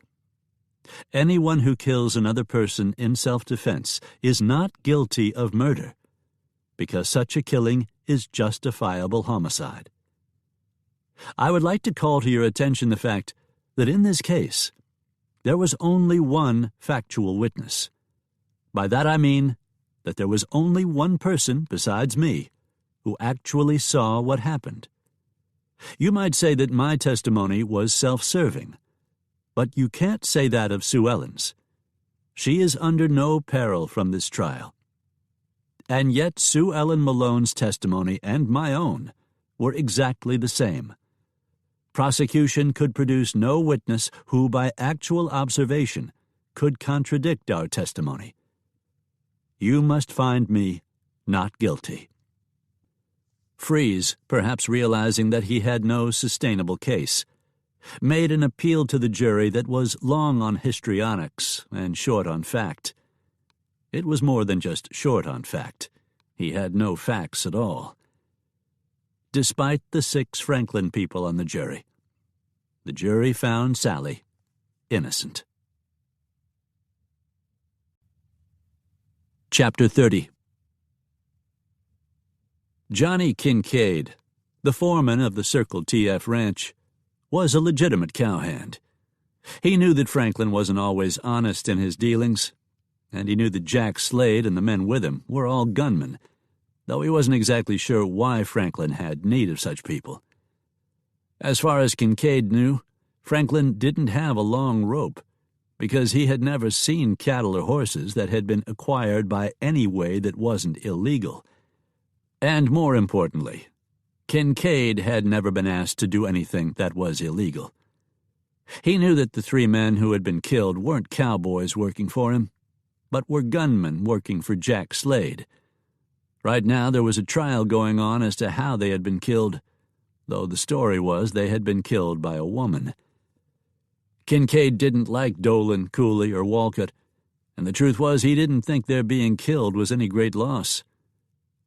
Anyone who kills another person in self-defense is not guilty of murder, because such a killing is justifiable homicide. I would like to call to your attention the fact that in this case, there was only one factual witness. By that I mean that there was only one person besides me who actually saw what happened. You might say that my testimony was self-serving, but you can't say that of Sue Ellen's. She is under no peril from this trial. And yet Sue Ellen Malone's testimony and my own were exactly the same. Prosecution could produce no witness who, by actual observation, could contradict our testimony. You must find me not guilty." Freeze, perhaps realizing that he had no sustainable case, made an appeal to the jury that was long on histrionics and short on fact. It was more than just short on fact. He had no facts at all. Despite the 6 Franklin people on the jury found Sally innocent. Chapter 30. Johnny Kincaid, the foreman of the Circle TF Ranch, was a legitimate cowhand. He knew that Franklin wasn't always honest in his dealings, and he knew that Jack Slade and the men with him were all gunmen, though he wasn't exactly sure why Franklin had need of such people. As far as Kincaid knew, Franklin didn't have a long rope, because he had never seen cattle or horses that had been acquired by any way that wasn't illegal. And more importantly, Kincaid had never been asked to do anything that was illegal. He knew that the 3 men who had been killed weren't cowboys working for him, but were gunmen working for Jack Slade. Right now there was a trial going on as to how they had been killed, though the story was they had been killed by a woman. Kincaid didn't like Dolan, Cooley, or Walcott, and the truth was he didn't think their being killed was any great loss.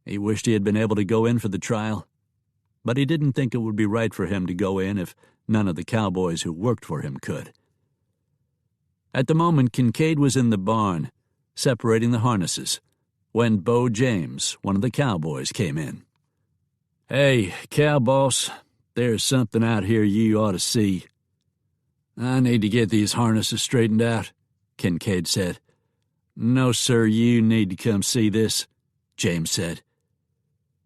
He wished he had been able to go in for the trial, but he didn't think it would be right for him to go in if none of the cowboys who worked for him could. At the moment, Kincaid was in the barn, separating the harnesses, when Bo James, one of the cowboys, came in. "Hey, cow boss, there's something out here you ought to see." "I need to get these harnesses straightened out," Kincaid said. "No, sir, you need to come see this," James said.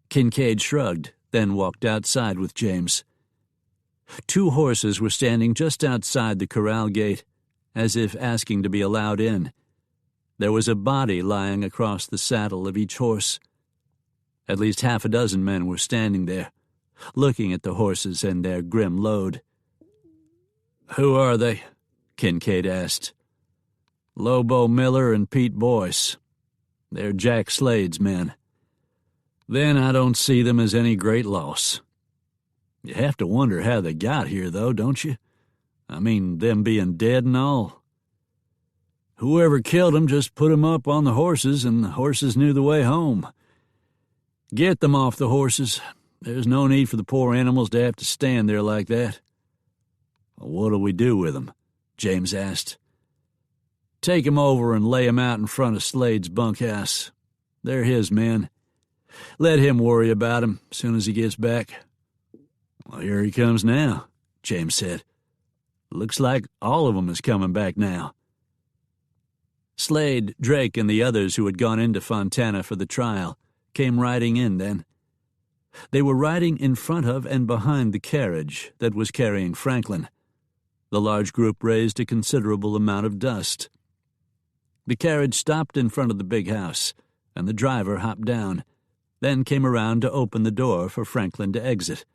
Kincaid shrugged, then walked outside with James. 2 horses were standing just outside the corral gate, as if asking to be allowed in. There was a body lying across the saddle of each horse. At least 6 men were standing there, looking at the horses and their grim load. "Who are they?" Kincaid asked. "Lobo Miller and Pete Boyce. They're Jack Slade's men." "Then I don't see them as any great loss." "You have to wonder how they got here, though, don't you? I mean, them being dead and all." "Whoever killed them just put them up on the horses, and the horses knew the way home. Get them off the horses. There's no need for the poor animals to have to stand there like that." "What'll we do with them?" James asked. "Take 'em over and lay 'em out in front of Slade's bunkhouse. They're his men. Let him worry about 'em as soon as he gets back." "Well, here he comes now," James said. "Looks like all of 'em is coming back now." Slade, Drake, and the others who had gone into Fontana for the trial came riding in then. They were riding in front of and behind the carriage that was carrying Franklin. The large group raised a considerable amount of dust. The carriage stopped in front of the big house, and the driver hopped down, then came around to open the door for Franklin to exit.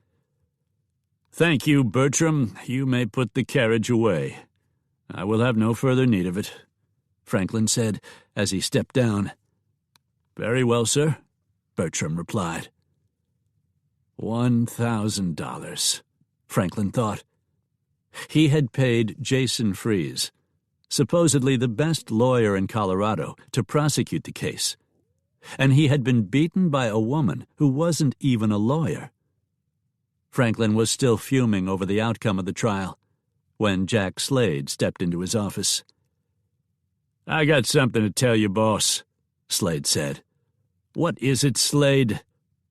"Thank you, Bertram. You may put the carriage away. I will have no further need of it," Franklin said as he stepped down. "Very well, sir," Bertram replied. $1,000, Franklin thought. He had paid Jason Freeze, supposedly the best lawyer in Colorado, to prosecute the case, and he had been beaten by a woman who wasn't even a lawyer. Franklin was still fuming over the outcome of the trial when Jack Slade stepped into his office. "I got something to tell you, boss," Slade said. "What is it, Slade?"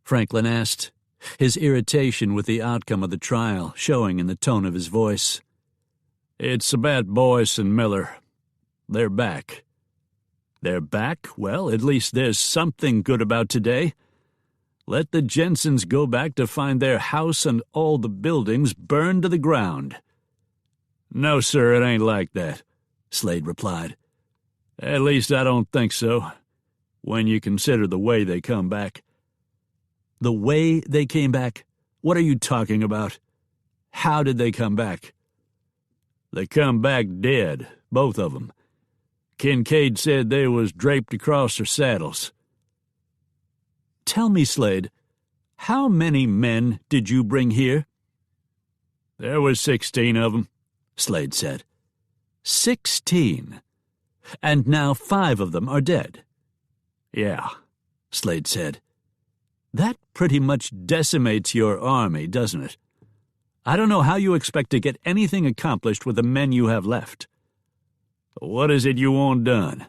Franklin asked, his irritation with the outcome of the trial showing in the tone of his voice. "It's about Boyce and Miller. They're back." "They're back? Well, at least there's something good about today. Let the Jensons go back to find their house and all the buildings burned to the ground." "No, sir, it ain't like that," Slade replied. "At least I don't think so, when you consider the way they come back." "The way they came back? What are you talking about? How did they come back?" "They come back dead, both of them. Kincaid said they was draped across their saddles." "Tell me, Slade, how many men did you bring here?" "There was 16 of them," Slade said. 16? And now 5 of them are dead?" "Yeah," Slade said. "That pretty much decimates your army, doesn't it? I don't know how you expect to get anything accomplished with the men you have left." "What is it you want done?"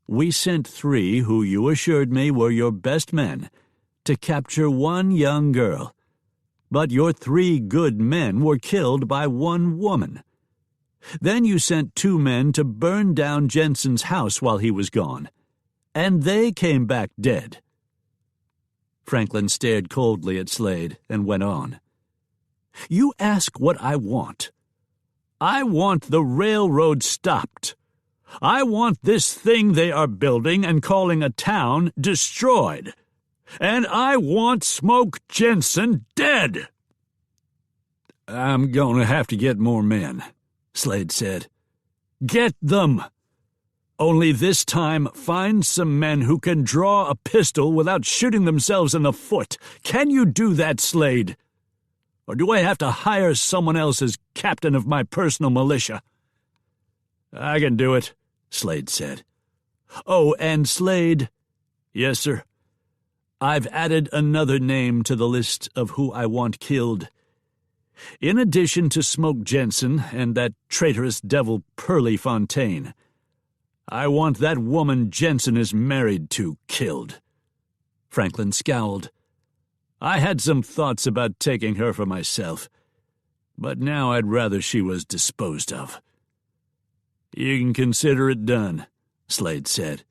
"We sent 3 who you assured me were your best men to capture 1 young girl, but your 3 good men were killed by 1 woman. Then you sent 2 men to burn down Jenson's house while he was gone, and they came back dead." Franklin stared coldly at Slade and went on. "You ask what I want. I want the railroad stopped. I want this thing they are building and calling a town destroyed. And I want Smoke Jenson dead. I'm going to have to get more men, Slade said. Get them. Only this time, find some men who can draw a pistol without shooting themselves in the foot. Can you do that, Slade? Or do I have to hire someone else as captain of my personal militia? I can do it, Slade said. Oh, and Slade. Yes, sir. I've added another name to the list of who I want killed. In addition to Smoke Jenson and that traitorous devil Pearlie Fontaine, I want that woman Jenson is married to killed. Franklin scowled. I had some thoughts about taking her for myself, but now I'd rather she was disposed of. You can consider it done, Slade said.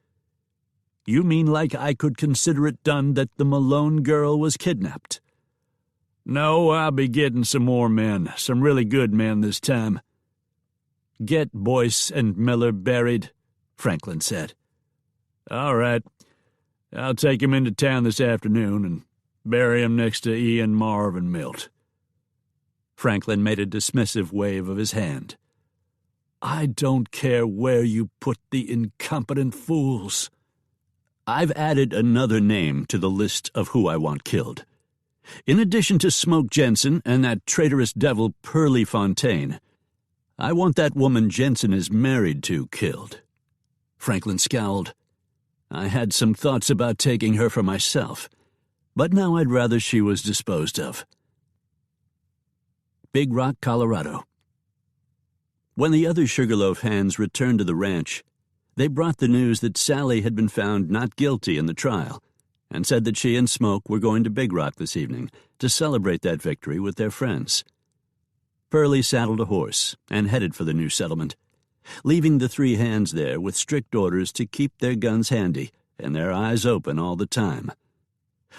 You mean like I could consider it done that the Malone girl was kidnapped? No, I'll be getting some more men, some really good men this time. Get Boyce and Miller buried, Franklin said. All right. I'll take him into town this afternoon and bury him next to Ian Marvin Milt. Franklin made a dismissive wave of his hand. I don't care where you put the incompetent fools. I've added another name to the list of who I want killed. In addition to Smoke Jenson and that traitorous devil Pearlie Fontaine, I want that woman Jenson is married to killed. Franklin scowled. I had some thoughts about taking her for myself, but now I'd rather she was disposed of. Big Rock, Colorado. When the other Sugarloaf hands returned to the ranch, they brought the news that Sally had been found not guilty in the trial, and said that she and Smoke were going to Big Rock this evening to celebrate that victory with their friends. Pearlie saddled a horse and headed for the new settlement, leaving the three hands there with strict orders to keep their guns handy and their eyes open all the time.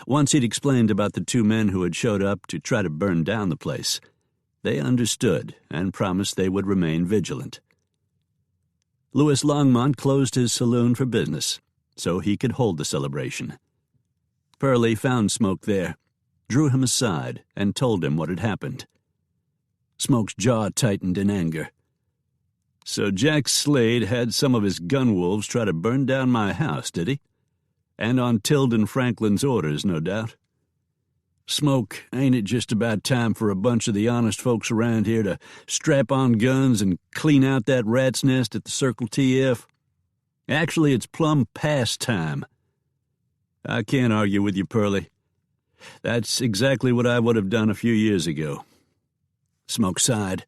Once he'd explained about the two men who had showed up to try to burn down the place, they understood and promised they would remain vigilant. Louis Longmont closed his saloon for business so he could hold the celebration. Pearlie found Smoke there, drew him aside, and told him what had happened. Smoke's jaw tightened in anger. So Jack Slade had some of his gun wolves try to burn down my house, did he? And on Tilden Franklin's orders, no doubt. Smoke, ain't it just about time for a bunch of the honest folks around here to strap on guns and clean out that rat's nest at the Circle TF? Actually, it's plumb past time. I can't argue with you, Pearlie. That's exactly what I would have done a few years ago. Smoke sighed.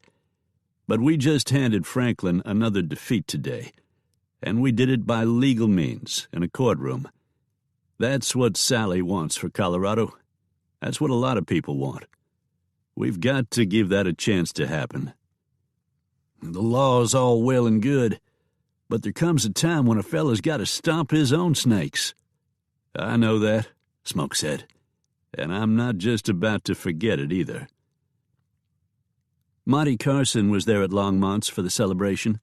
But we just handed Franklin another defeat today, and we did it by legal means in a courtroom. That's what Sally wants for Colorado. That's what a lot of people want. We've got to give that a chance to happen. The law's all well and good, but there comes a time when a fella's got to stomp his own snakes. I know that, Smoke said, and I'm not just about to forget it either. Monty Carson was there at Longmont's for the celebration,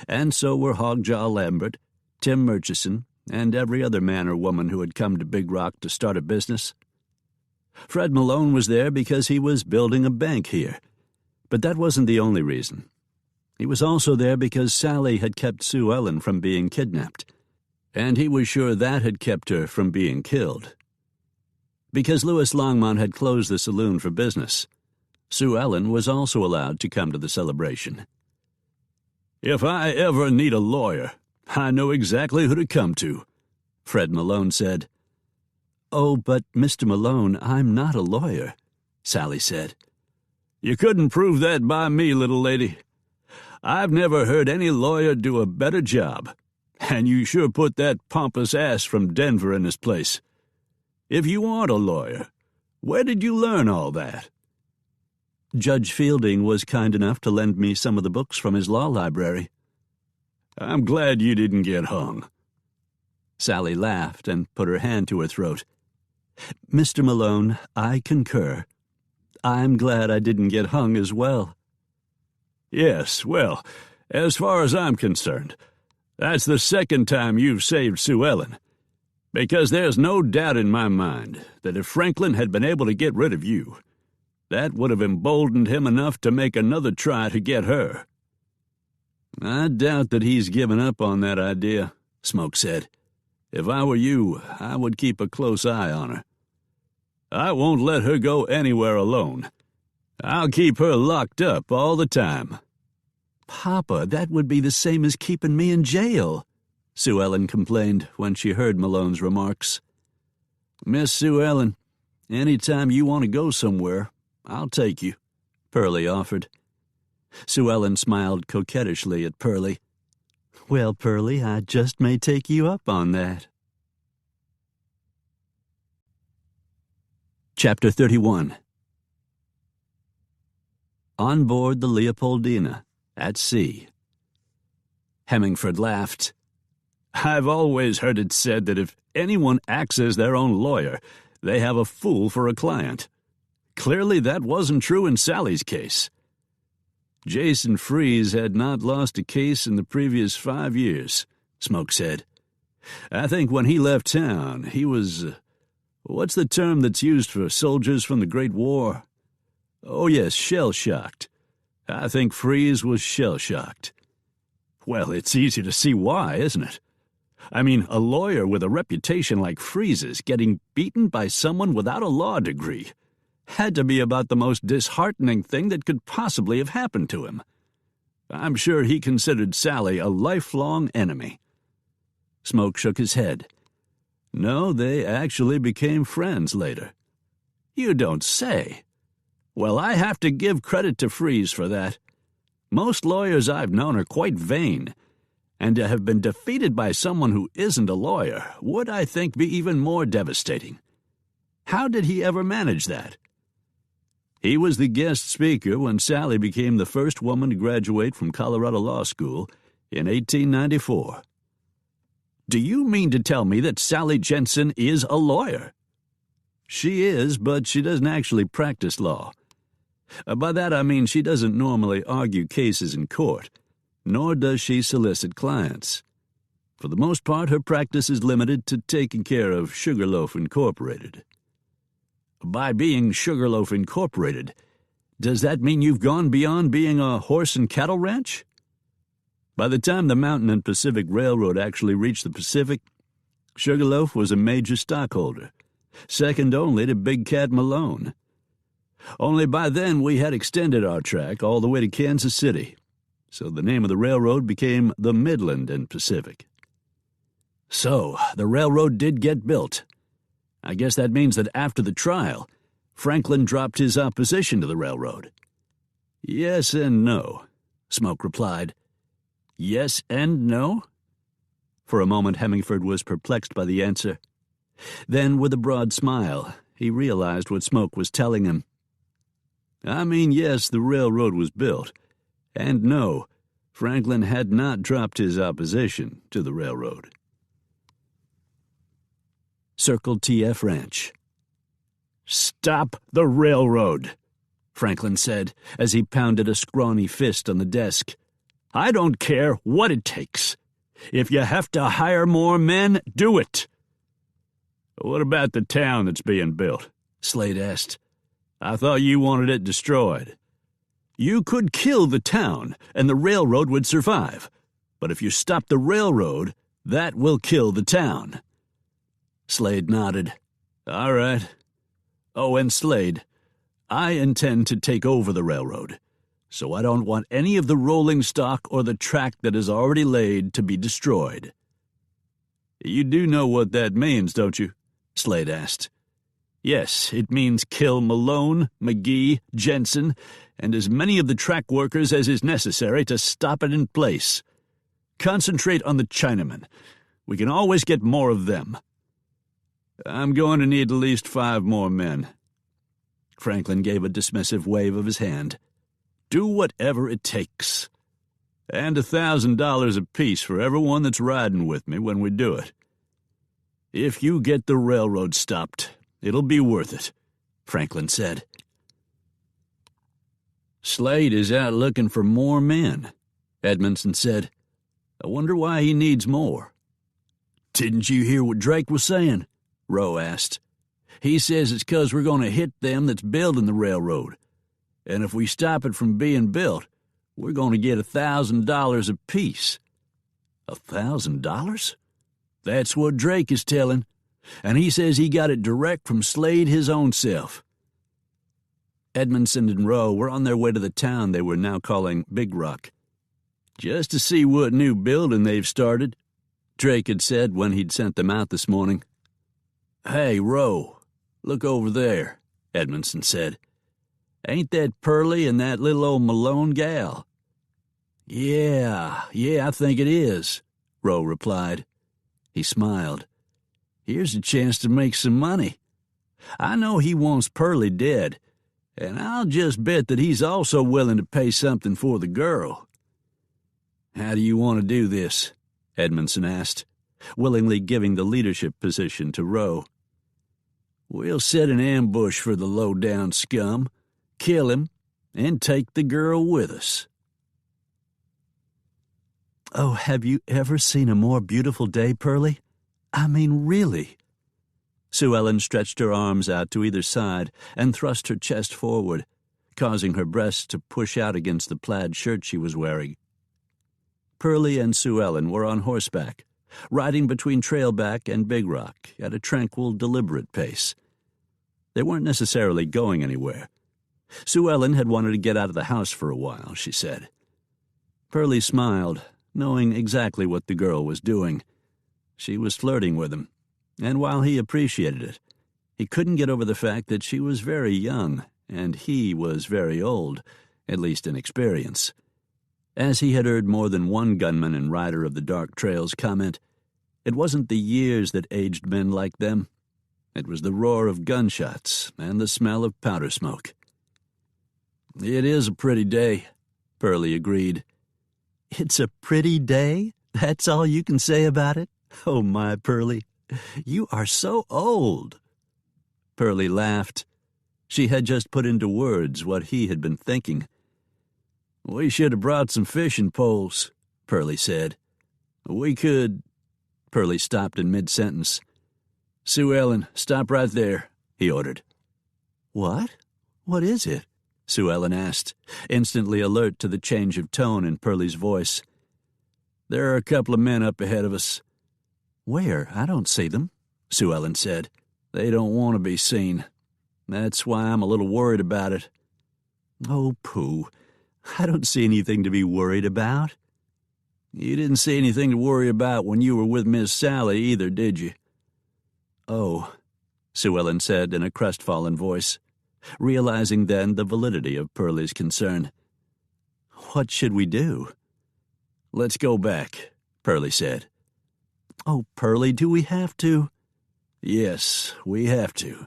and so were Hogjaw Lambert, Tim Murchison, and every other man or woman who had come to Big Rock to start a business. Fred Malone was there because he was building a bank here, but that wasn't the only reason. He was also there because Sally had kept Sue Ellen from being kidnapped, and he was sure that had kept her from being killed. Because Louis Longmont had closed the saloon for business, Sue Ellen was also allowed to come to the celebration. If I ever need a lawyer, I know exactly who to come to, Fred Malone said. Oh, but Mr. Malone, I'm not a lawyer, Sally said. You couldn't prove that by me, little lady. I've never heard any lawyer do a better job, and you sure put that pompous ass from Denver in his place. If you aren't a lawyer, where did you learn all that? Judge Fielding was kind enough to lend me some of the books from his law library. I'm glad you didn't get hung. Sally laughed and put her hand to her throat. Mr. Malone, I concur. I'm glad I didn't get hung as well. Yes, well, as far as I'm concerned, that's the second time you've saved Sue Ellen. Because there's no doubt in my mind that if Franklin had been able to get rid of you, that would have emboldened him enough to make another try to get her." "I doubt that he's given up on that idea," Smoke said. "If I were you, I would keep a close eye on her." "I won't let her go anywhere alone. I'll keep her locked up all the time." "Papa, that would be the same as keeping me in jail," Sue Ellen complained when she heard Malone's remarks. "Miss Sue Ellen, any time you want to go somewhere, I'll take you," Pearlie offered. Sue Ellen smiled coquettishly at Pearlie. "Well, Pearlie, I just may take you up on that." Chapter 31. On board the Leopoldina, at sea. Hemingford laughed. "I've always heard it said that if anyone acts as their own lawyer, they have a fool for a client. Clearly that wasn't true in Sally's case. Jason Freeze had not lost a case in the previous 5 years," Smoke said. "I think when he left town, he was... what's the term that's used for soldiers from the Great War? Oh, yes, shell-shocked. I think Freeze was shell-shocked." "Well, it's easy to see why, isn't it? I mean, a lawyer with a reputation like Freeze's getting beaten by someone without a law degree had to be about the most disheartening thing that could possibly have happened to him. I'm sure he considered Sally a lifelong enemy." Smoke shook his head. "No, they actually became friends later." "You don't say. Well, I have to give credit to Freeze for that. Most lawyers I've known are quite vain, and to have been defeated by someone who isn't a lawyer would, I think, be even more devastating. How did he ever manage that?" "He was the guest speaker when Sally became the first woman to graduate from Colorado Law School in 1894. "Do you mean to tell me that Sally Jenson is a lawyer?" "She is, but she doesn't actually practice law. By that I mean she doesn't normally argue cases in court, nor does she solicit clients. For the most part, her practice is limited to taking care of Sugarloaf Incorporated." "By being Sugarloaf Incorporated, does that mean you've gone beyond being a horse and cattle ranch?" "By the time the Mountain and Pacific Railroad actually reached the Pacific, Sugarloaf was a major stockholder, second only to Big Cat Malone. Only by then we had extended our track all the way to Kansas City, so the name of the railroad became the Midland and Pacific." "So, the railroad did get built. I guess that means that after the trial, Franklin dropped his opposition to the railroad." "Yes and no," Smoke replied. "Yes and no?" For a moment Hemingford was perplexed by the answer. Then, with a broad smile, he realized what Smoke was telling him. "I mean, yes, the railroad was built, and no, Franklin had not dropped his opposition to the railroad." Circle TF Ranch. "Stop the railroad," Franklin said as he pounded a scrawny fist on the desk. "I don't care what it takes. If you have to hire more men, do it." "What about the town that's being built?" Slade asked. "I thought you wanted it destroyed." "You could kill the town, and the railroad would survive. But if you stop the railroad, that will kill the town." Slade nodded. "All right. Oh, and Slade, I intend to take over the railroad, so I don't want any of the rolling stock or the track that is already laid to be destroyed." "You do know what that means, don't you?" Slade asked. "Yes, it means kill Malone, McGee, Jensen, and as many of the track workers as is necessary to stop it in place. Concentrate on the Chinamen. We can always get more of them." "I'm going to need at least 5 more men." Franklin gave a dismissive wave of his hand. "Do whatever it takes. And $1,000 apiece for everyone that's riding with me when we do it. If you get the railroad stopped, it'll be worth it," Franklin said. "Slade is out looking for more men," Edmondson said. "I wonder why he needs more." Didn't you hear what Drake was saying? Rowe asked. He says it's 'cause we're going to hit them that's building the railroad. And if we stop it from being built, we're going to get $1,000 apiece. $1,000? That's what Drake is telling, and he says he got it direct from Slade his own self. Edmondson and Rowe were on their way to the town they were now calling Big Rock. Just to see what new building they've started, Drake had said when he'd sent them out this morning. Hey, Rowe, look over there, Edmondson said. Ain't that Pearlie and that little old Malone gal? Yeah, I think it is, Rowe replied. He smiled. Here's a chance to make some money. I know he wants Pearlie dead, and I'll just bet that he's also willing to pay something for the girl. How do you want to do this? Edmondson asked, willingly giving the leadership position to Rowe. We'll set an ambush for the low-down scum, kill him, and take the girl with us. Oh, have you ever seen a more beautiful day, Pearlie? I mean, really. Sue Ellen stretched her arms out to either side and thrust her chest forward, causing her breasts to push out against the plaid shirt she was wearing. Pearlie and Sue Ellen were on horseback, riding between Trailback and Big Rock at a tranquil, deliberate pace. They weren't necessarily going anywhere. Sue Ellen had wanted to get out of the house for a while, she said. Pearlie smiled, knowing exactly what the girl was doing. She was flirting with him, and while he appreciated it, he couldn't get over the fact that she was very young, and he was very old, at least in experience. As he had heard more than one gunman and rider of the dark trails comment, it wasn't the years that aged men like them. It was the roar of gunshots and the smell of powder smoke. It is a pretty day, Pearlie agreed. It's a pretty day? That's all you can say about it? Oh, my Pearlie, you are so old. Pearlie laughed. She had just put into words what he had been thinking. We should have brought some fishing poles, Pearlie said. We could... Pearlie stopped in mid-sentence. Sue Ellen, stop right there, he ordered. What? What is it? Sue Ellen asked, instantly alert to the change of tone in Pearlie's voice. There are a couple of men up ahead of us. Where? I don't see them, Sue Ellen said. They don't want to be seen. That's why I'm a little worried about it. Oh, pooh. I don't see anything to be worried about. You didn't see anything to worry about when you were with Miss Sally either, did you? Oh, Sue Ellen said in a crestfallen voice, realizing then the validity of Pearlie's concern. What should we do? Let's go back, Pearlie said. Oh, Pearlie, do we have to? Yes, we have to.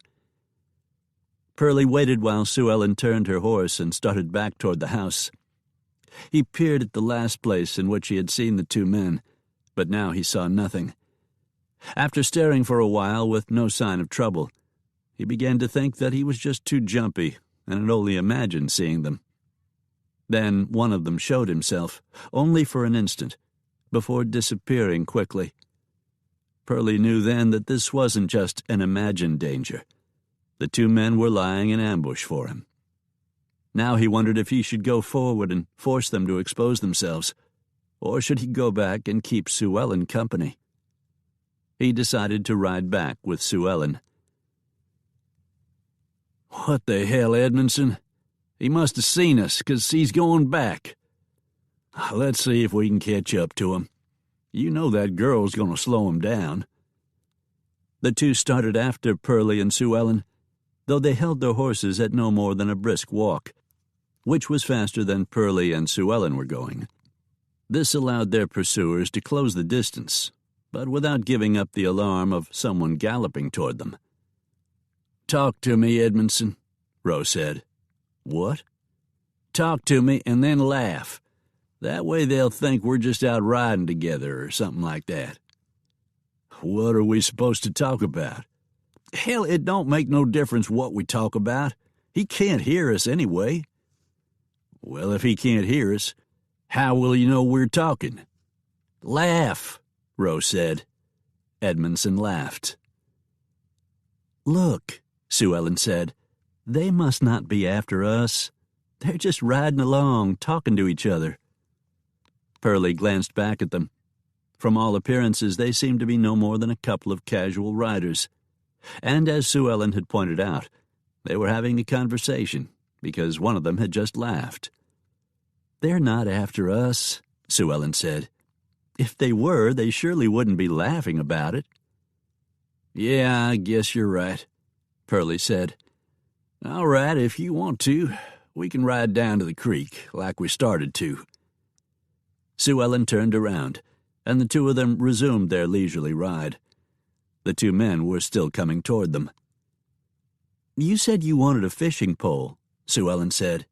Pearlie waited while Sue Ellen turned her horse and started back toward the house. He peered at the last place in which he had seen the two men, but now he saw nothing. After staring for a while with no sign of trouble, he began to think that he was just too jumpy and had only imagined seeing them. Then one of them showed himself, only for an instant, before disappearing quickly. Pearlie knew then that this wasn't just an imagined danger. The two men were lying in ambush for him. Now he wondered if he should go forward and force them to expose themselves, or should he go back and keep Sue Ellen company? He decided to ride back with Sue Ellen. What the hell, Edmondson? He must have seen us, 'cause he's going back. Let's see if we can catch up to him. You know that girl's going to slow him down. The two started after Pearlie and Sue Ellen, though they held their horses at no more than a brisk walk, which was faster than Pearlie and Sue Ellen were going. This allowed their pursuers to close the distance, but without giving up the alarm of someone galloping toward them. Talk to me, Edmondson, Rowe said. What? Talk to me and then laugh. That way they'll think we're just out riding together or something like that. What are we supposed to talk about? Hell, it don't make no difference what we talk about. He can't hear us anyway. Well, if he can't hear us, how will he know we're talking? Laugh, Rowe said. Edmondson laughed. "Look," Sue Ellen said, "they must not be after us. They're just riding along, talking to each other." Pearlie glanced back at them. From all appearances, they seemed to be no more than a couple of casual riders. And as Sue Ellen had pointed out, they were having a conversation, because one of them had just laughed. "They're not after us," Sue Ellen said. "If they were, they surely wouldn't be laughing about it." "Yeah, I guess you're right," Pearlie said. "All right, if you want to, we can ride down to the creek, like we started to." Sue Ellen turned around, and the two of them resumed their leisurely ride. The two men were still coming toward them. "You said you wanted a fishing pole," Sue Ellen said.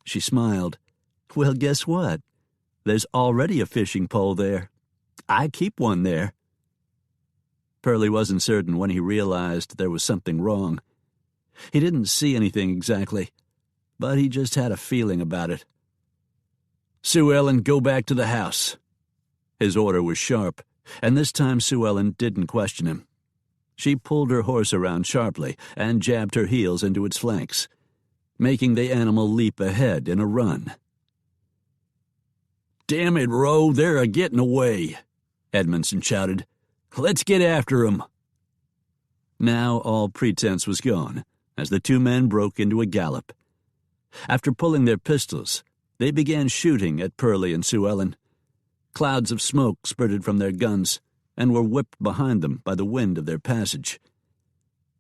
She smiled. "Well, guess what? There's already a fishing pole there. I keep one there." Pearlie wasn't certain when he realized there was something wrong. He didn't see anything exactly, but he just had a feeling about it. "Sue Ellen, go back to the house." His order was sharp, and this time Sue Ellen didn't question him. She pulled her horse around sharply and jabbed her heels into its flanks, making the animal leap ahead in a run. "Damn it, Roe, they're a-getting away," Edmondson shouted. "Let's get after 'em." Now all pretense was gone, as the two men broke into a gallop. After pulling their pistols, they began shooting at Pearlie and Sue Ellen. Clouds of smoke spurted from their guns and were whipped behind them by the wind of their passage.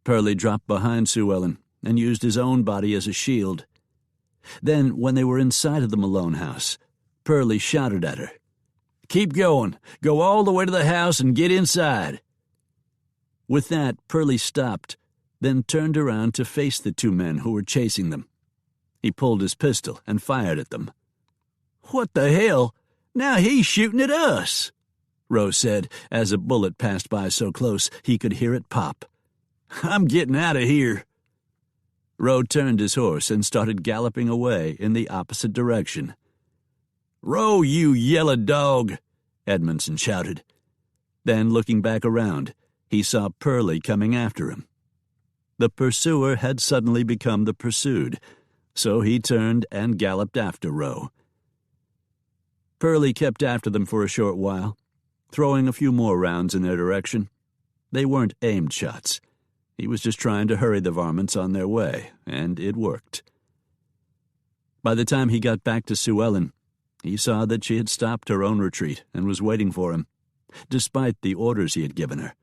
Pearlie dropped behind Sue Ellen and used his own body as a shield. Then, when they were inside of the Malone house, Pearlie shouted at her, "Keep going. Go all the way to the house and get inside." With that, Pearlie stopped, then turned around to face the two men who were chasing them. He pulled his pistol and fired at them. "What the hell? Now he's shooting at us," Rose said as a bullet passed by so close he could hear it pop. "I'm getting out of here." Roe turned his horse and started galloping away in the opposite direction. "Roe, you yellow dog!" Edmondson shouted. Then, looking back around, he saw Pearlie coming after him. The pursuer had suddenly become the pursued, so he turned and galloped after Roe. Pearlie kept after them for a short while, throwing a few more rounds in their direction. They weren't aimed shots. He was just trying to hurry the varmints on their way, and it worked. By the time he got back to Sue Ellen, he saw that she had stopped her own retreat and was waiting for him, despite the orders he had given her.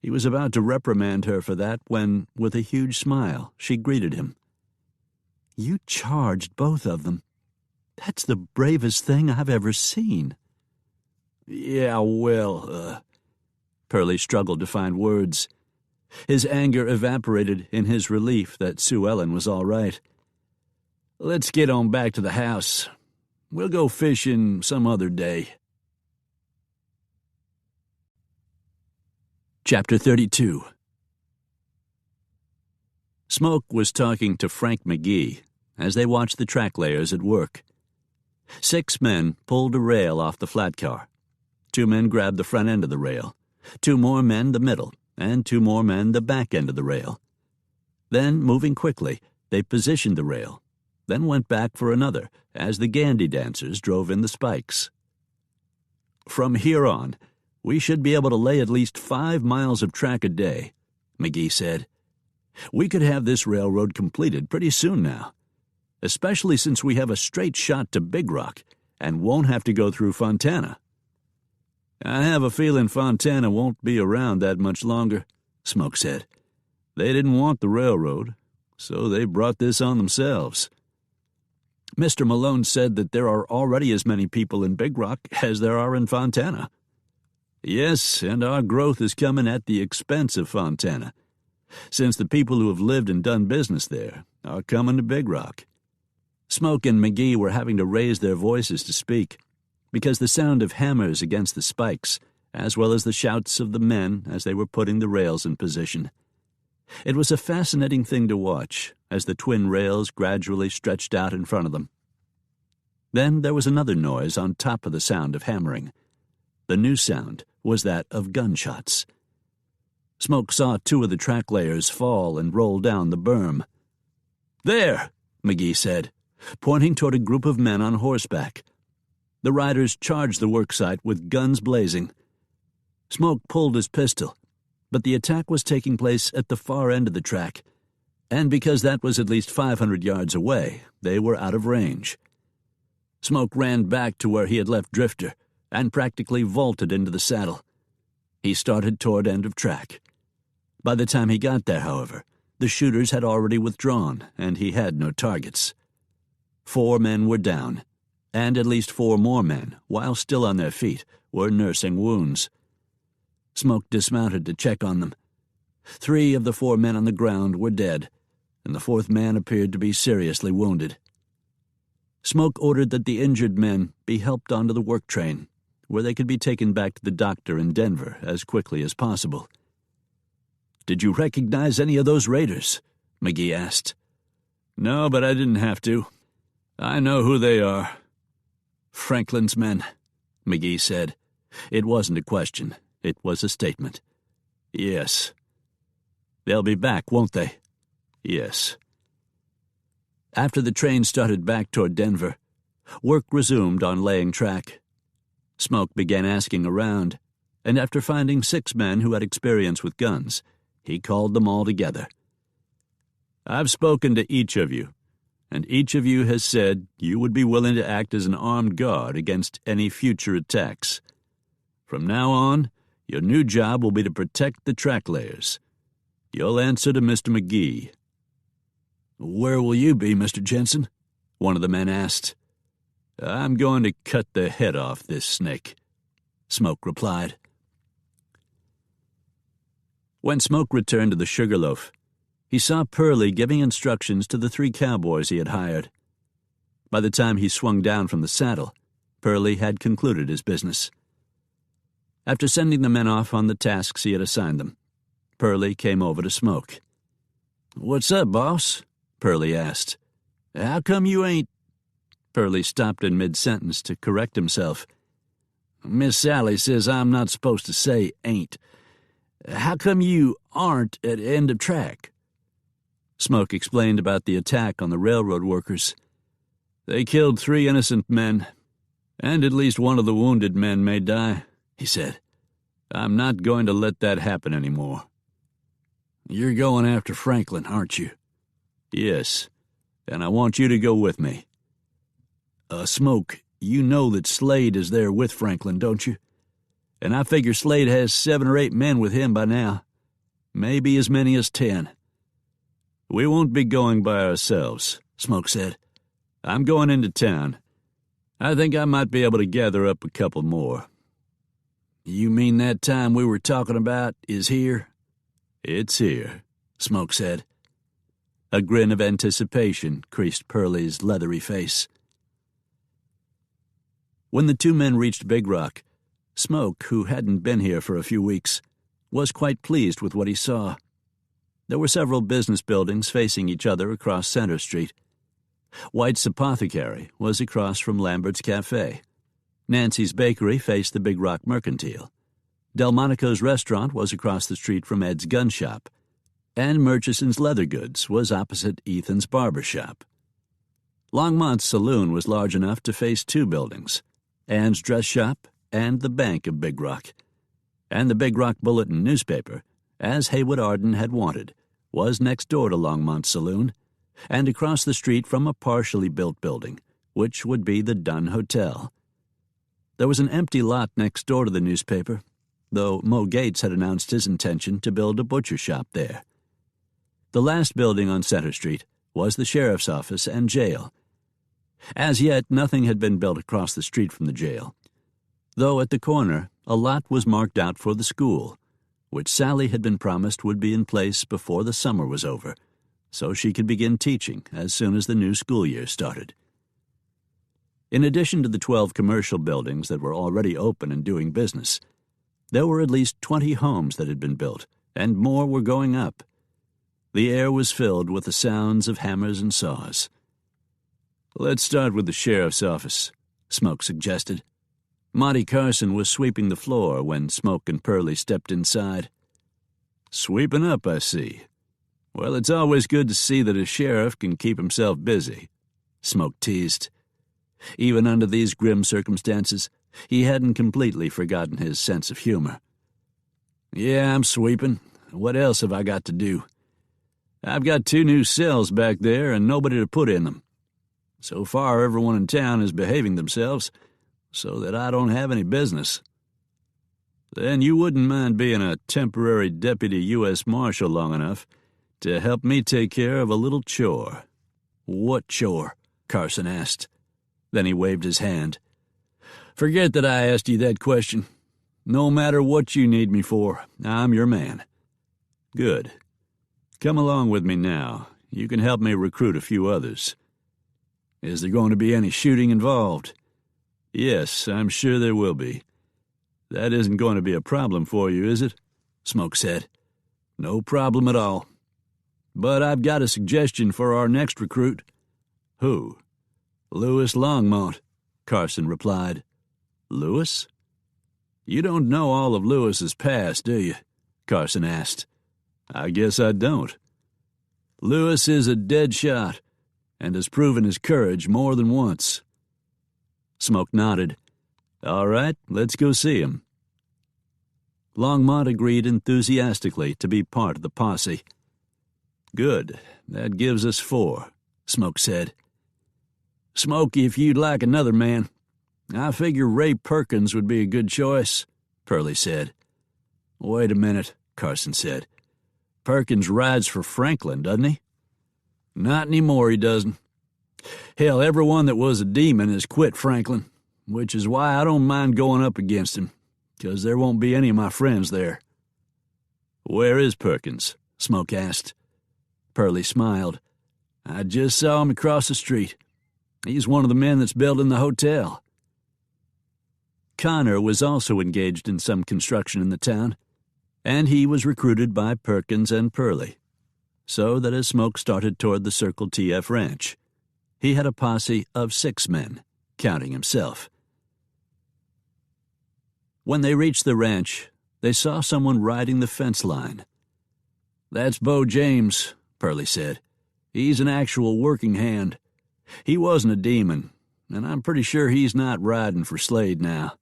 He was about to reprimand her for that when, with a huge smile, she greeted him. "You charged both of them. That's the bravest thing I've ever seen." "Yeah, well, Pearlie struggled to find words. His anger evaporated in his relief that Sue Ellen was all right. "Let's get on back to the house. We'll go fishing some other day." Chapter 32. Smoke was talking to Frank McGee as they watched the track layers at work. 6 men pulled a rail off the flat car. 2 men grabbed the front end of the rail, 2 more men the middle, and 2 more men the back end of the rail. Then, moving quickly, they positioned the rail, then went back for another as the Gandy dancers drove in the spikes. "From here on, we should be able to lay at least 5 miles of track a day," McGee said. "We could have this railroad completed pretty soon now, especially since we have a straight shot to Big Rock and won't have to go through Fontana." "I have a feeling Fontana won't be around that much longer," Smoke said. "They didn't want the railroad, so they brought this on themselves." "Mr. Malone said that there are already as many people in Big Rock as there are in Fontana." "Yes, and our growth is coming at the expense of Fontana, since the people who have lived and done business there are coming to Big Rock." Smoke and McGee were having to raise their voices to speak, because the sound of hammers against the spikes, as well as the shouts of the men as they were putting the rails in position. It was a fascinating thing to watch as the twin rails gradually stretched out in front of them. Then there was another noise on top of the sound of hammering. The new sound was that of gunshots. Smoke saw two of the track layers fall and roll down the berm. "There!" McGee said, pointing toward a group of men on horseback. The riders charged the worksite with guns blazing. Smoke pulled his pistol, but the attack was taking place at the far end of the track, and because that was at least 500 yards away, they were out of range. Smoke ran back to where he had left Drifter and practically vaulted into the saddle. He started toward end of track. By the time he got there, however, the shooters had already withdrawn, and he had no targets. 4 men were down, and at least 4 more men, while still on their feet, were nursing wounds. Smoke dismounted to check on them. 3 of the 4 men on the ground were dead, and the 4th man appeared to be seriously wounded. Smoke ordered that the injured men be helped onto the work train, where they could be taken back to the doctor in Denver as quickly as possible. "Did you recognize any of those raiders?" McGee asked. "No, but I didn't have to. I know who they are." "Franklin's men," McGee said. It wasn't a question. It was a statement. "Yes." "They'll be back, won't they?" "Yes." After the train started back toward Denver, work resumed on laying track. Smoke began asking around, and after finding 6 men who had experience with guns, he called them all together. "I've spoken to each of you, and each of you has said you would be willing to act as an armed guard against any future attacks. From now on, your new job will be to protect the track layers. You'll answer to Mr. McGee." "Where will you be, Mr. Jenson?" one of the men asked. "I'm going to cut the head off this snake," Smoke replied. When Smoke returned to the Sugarloaf, he saw Pearlie giving instructions to the 3 cowboys he had hired. By the time he swung down from the saddle, Pearlie had concluded his business. After sending the men off on the tasks he had assigned them, Pearlie came over to Smoke. "What's up, boss?" Pearlie asked. "How come you ain't—" Pearlie stopped in mid-sentence to correct himself. "Miss Sally says I'm not supposed to say ain't. How come you aren't at end of track?" Smoke explained about the attack on the railroad workers. "They killed 3 innocent men, and at least one of the wounded men may die," he said. "I'm not going to let that happen anymore." "You're going after Franklin, aren't you?" "Yes, and I want you to go with me." Smoke, you know that Slade is there with Franklin, don't you? And I figure Slade has 7 or 8 men with him by now. Maybe as many as 10. "We won't be going by ourselves," Smoke said. "I'm going into town. I think I might be able to gather up a couple more." "You mean that time we were talking about is here?" "It's here," Smoke said. A grin of anticipation creased Pearlie's leathery face. When the 2 men reached Big Rock, Smoke, who hadn't been here for a few weeks, was quite pleased with what he saw. There were several business buildings facing each other across Center Street. White's Apothecary was across from Lambert's Cafe. Nancy's Bakery faced the Big Rock Mercantile. Delmonico's Restaurant was across the street from Ed's Gun Shop, and Murchison's Leather Goods was opposite Ethan's Barber Shop. Longmont's Saloon was large enough to face 2 buildings, Ann's Dress Shop and the Bank of Big Rock. And the Big Rock Bulletin newspaper, as Haywood Arden had wanted, was next door to Longmont's Saloon, and across the street from a partially built building, which would be the Dunn Hotel. There was an empty lot next door to the newspaper, though Mo Gates had announced his intention to build a butcher shop there. The last building on Center Street was the sheriff's office and jail. As yet, nothing had been built across the street from the jail, though at the corner a lot was marked out for the school, which Sally had been promised would be in place before the summer was over, so she could begin teaching as soon as the new school year started. In addition to the 12 commercial buildings that were already open and doing business, there were at least 20 homes that had been built, and more were going up. The air was filled with the sounds of hammers and saws. "Let's start with the sheriff's office," Smoke suggested. Monty Carson was sweeping the floor when Smoke and Pearlie stepped inside. "Sweeping up, I see. Well, it's always good to see that a sheriff can keep himself busy," Smoke teased. Even under these grim circumstances, he hadn't completely forgotten his sense of humor. "Yeah, I'm sweeping. What else have I got to do? I've got 2 new cells back there and nobody to put in them. So far, everyone in town is behaving themselves, so that I don't have any business." "Then you wouldn't mind being a temporary deputy U.S. Marshal long enough to help me take care of a little chore." "What chore?" Carson asked. Then he waved his hand. "Forget that I asked you that question. No matter what you need me for, I'm your man." "Good. Come along with me now. You can help me recruit a few others." "Is there going to be any shooting involved?" "Yes, I'm sure there will be." "That isn't going to be a problem for you, is it?" Smoke said. "No problem at all. But I've got a suggestion for our next recruit." "Who?" "Louis Longmont," Carson replied. "Louis? You don't know all of Louis's past, do you?" Carson asked. "I guess I don't." "Louis is a dead shot and has proven his courage more than once." Smoke nodded. "All right, let's go see him." Longmont agreed enthusiastically to be part of the posse. "Good. That gives us 4, Smoke said. "Smoke, if you'd like another man, I figure Ray Perkins would be a good choice," Pearlie said. "Wait a minute," Carson said. "Perkins rides for Franklin, doesn't he?" "Not anymore, he doesn't. Hell, everyone that was a demon has quit Franklin, which is why I don't mind going up against him, 'cause there won't be any of my friends there." "Where is Perkins?" Smoke asked. Pearlie smiled. "I just saw him across the street. He's one of the men that's building the hotel." Connor was also engaged in some construction in the town, and he was recruited by Perkins and Pearlie, so that as Smoke started toward the Circle TF ranch, he had a posse of 6 men, counting himself. When they reached the ranch, they saw someone riding the fence line. "That's Bo James," Pearlie said. "He's an actual working hand. He wasn't a demon, and I'm pretty sure he's not riding for Slade now."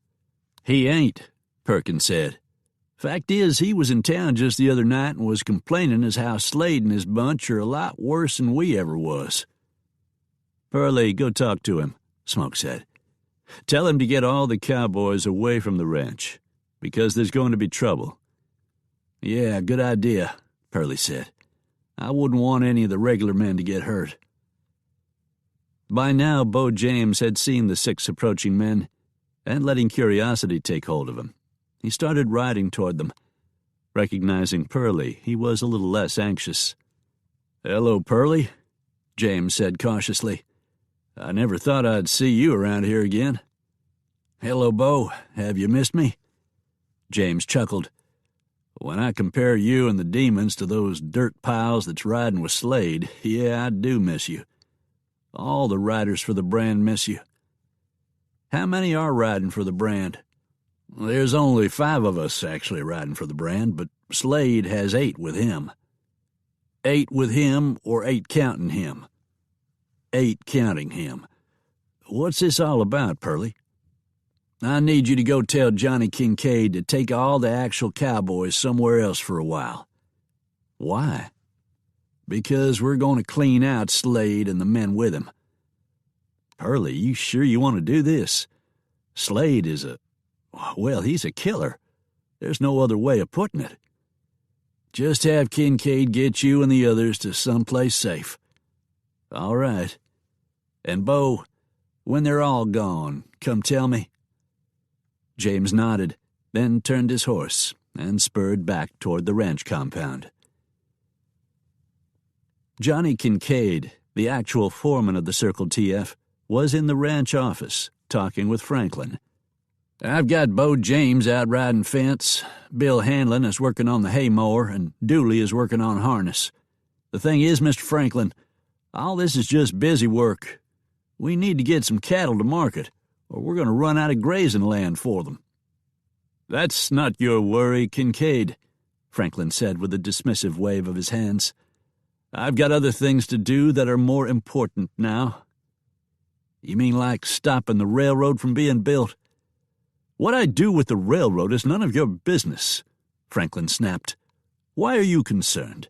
"He ain't," Perkins said. "Fact is, he was in town just the other night and was complaining as how Slade and his bunch are a lot worse than we ever was." "Pearlie, go talk to him," Smoke said. "Tell him to get all the cowboys away from the ranch, because there's going to be trouble." "Yeah, good idea," Pearlie said. "I wouldn't want any of the regular men to get hurt." By now, Bo James had seen the 6 approaching men, and letting curiosity take hold of him, he started riding toward them. Recognizing Pearlie, he was a little less anxious. "Hello, Pearlie," James said cautiously. "I never thought I'd see you around here again." "Hello, Bo. Have you missed me?" James chuckled. "When I compare you and the demons to those dirt piles that's riding with Slade, yeah, I do miss you. All the riders for the brand miss you." "How many are riding for the brand?" "There's only 5 of us actually riding for the brand, but Slade has 8 with him." "8 with him or 8 counting him?" "8 counting him. What's this all about, Pearlie?" "I need you to go tell Johnny Kincaid to take all the actual cowboys somewhere else for a while." "Why?" "Because we're going to clean out Slade and the men with him." "Pearlie, you sure you want to do this? Slade is he's a killer. There's no other way of putting it." "Just have Kincaid get you and the others to someplace safe." "All right. And, Bo, when they're all gone, come tell me." James nodded, then turned his horse and spurred back toward the ranch compound. Johnny Kincaid, the actual foreman of the Circle TF, was in the ranch office, talking with Franklin. "I've got Bo James out riding fence. Bill Hanlon is working on the hay mower, and Dooley is working on harness. The thing is, Mr. Franklin, all this is just busy work. We need to get some cattle to market, or we're going to run out of grazing land for them." "That's not your worry, Kincaid," Franklin said with a dismissive wave of his hands. "I've got other things to do that are more important now." "You mean like stopping the railroad from being built?" "What I do with the railroad is none of your business," Franklin snapped. "Why are you concerned?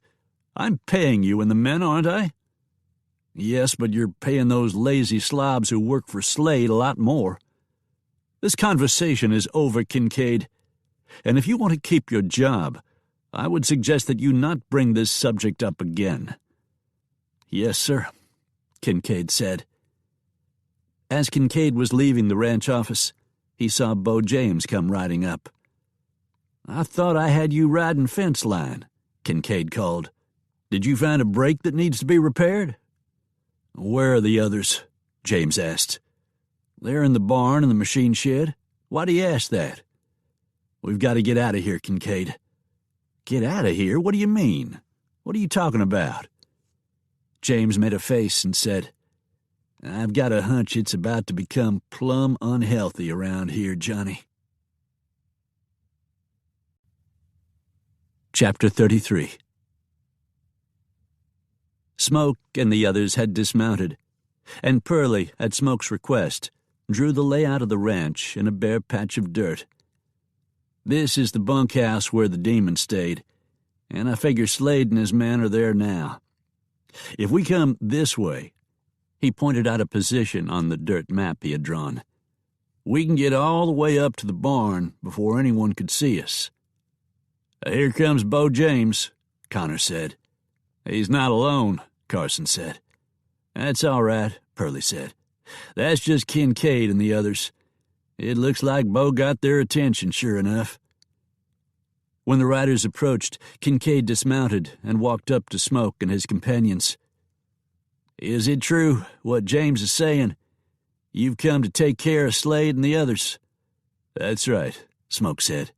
I'm paying you and the men, aren't I?" "Yes, but you're paying those lazy slobs who work for Slade a lot more." "This conversation is over, Kincaid. And if you want to keep your job, I would suggest that you not bring this subject up again." "Yes, sir," Kincaid said. As Kincaid was leaving the ranch office, he saw Bo James come riding up. "I thought I had you riding fence line," Kincaid called. "Did you find a break that needs to be repaired?" "Where are the others?" James asked. "They're in the barn and the machine shed. Why do you ask that?" "We've got to get out of here, Kincaid." "Get out of here? What do you mean? What are you talking about?" James made a face and said, "I've got a hunch it's about to become plumb unhealthy around here, Johnny." Chapter 33. Smoke and the others had dismounted, and Pearlie, at Smoke's request, drew the layout of the ranch in a bare patch of dirt. "This is the bunkhouse where the demon stayed, and I figure Slade and his men are there now. If we come this way," he pointed out a position on the dirt map he had drawn, "we can get all the way up to the barn before anyone could see us." "Here comes Bo James," Connor said. "He's not alone," Carson said. "That's all right," Pearlie said. "That's just Kincaid and the others. It looks like Bo got their attention, sure enough." When the riders approached, Kincaid dismounted and walked up to Smoke and his companions. "Is it true, what James is saying? You've come to take care of Slade and the others?" "That's right," Smoke said.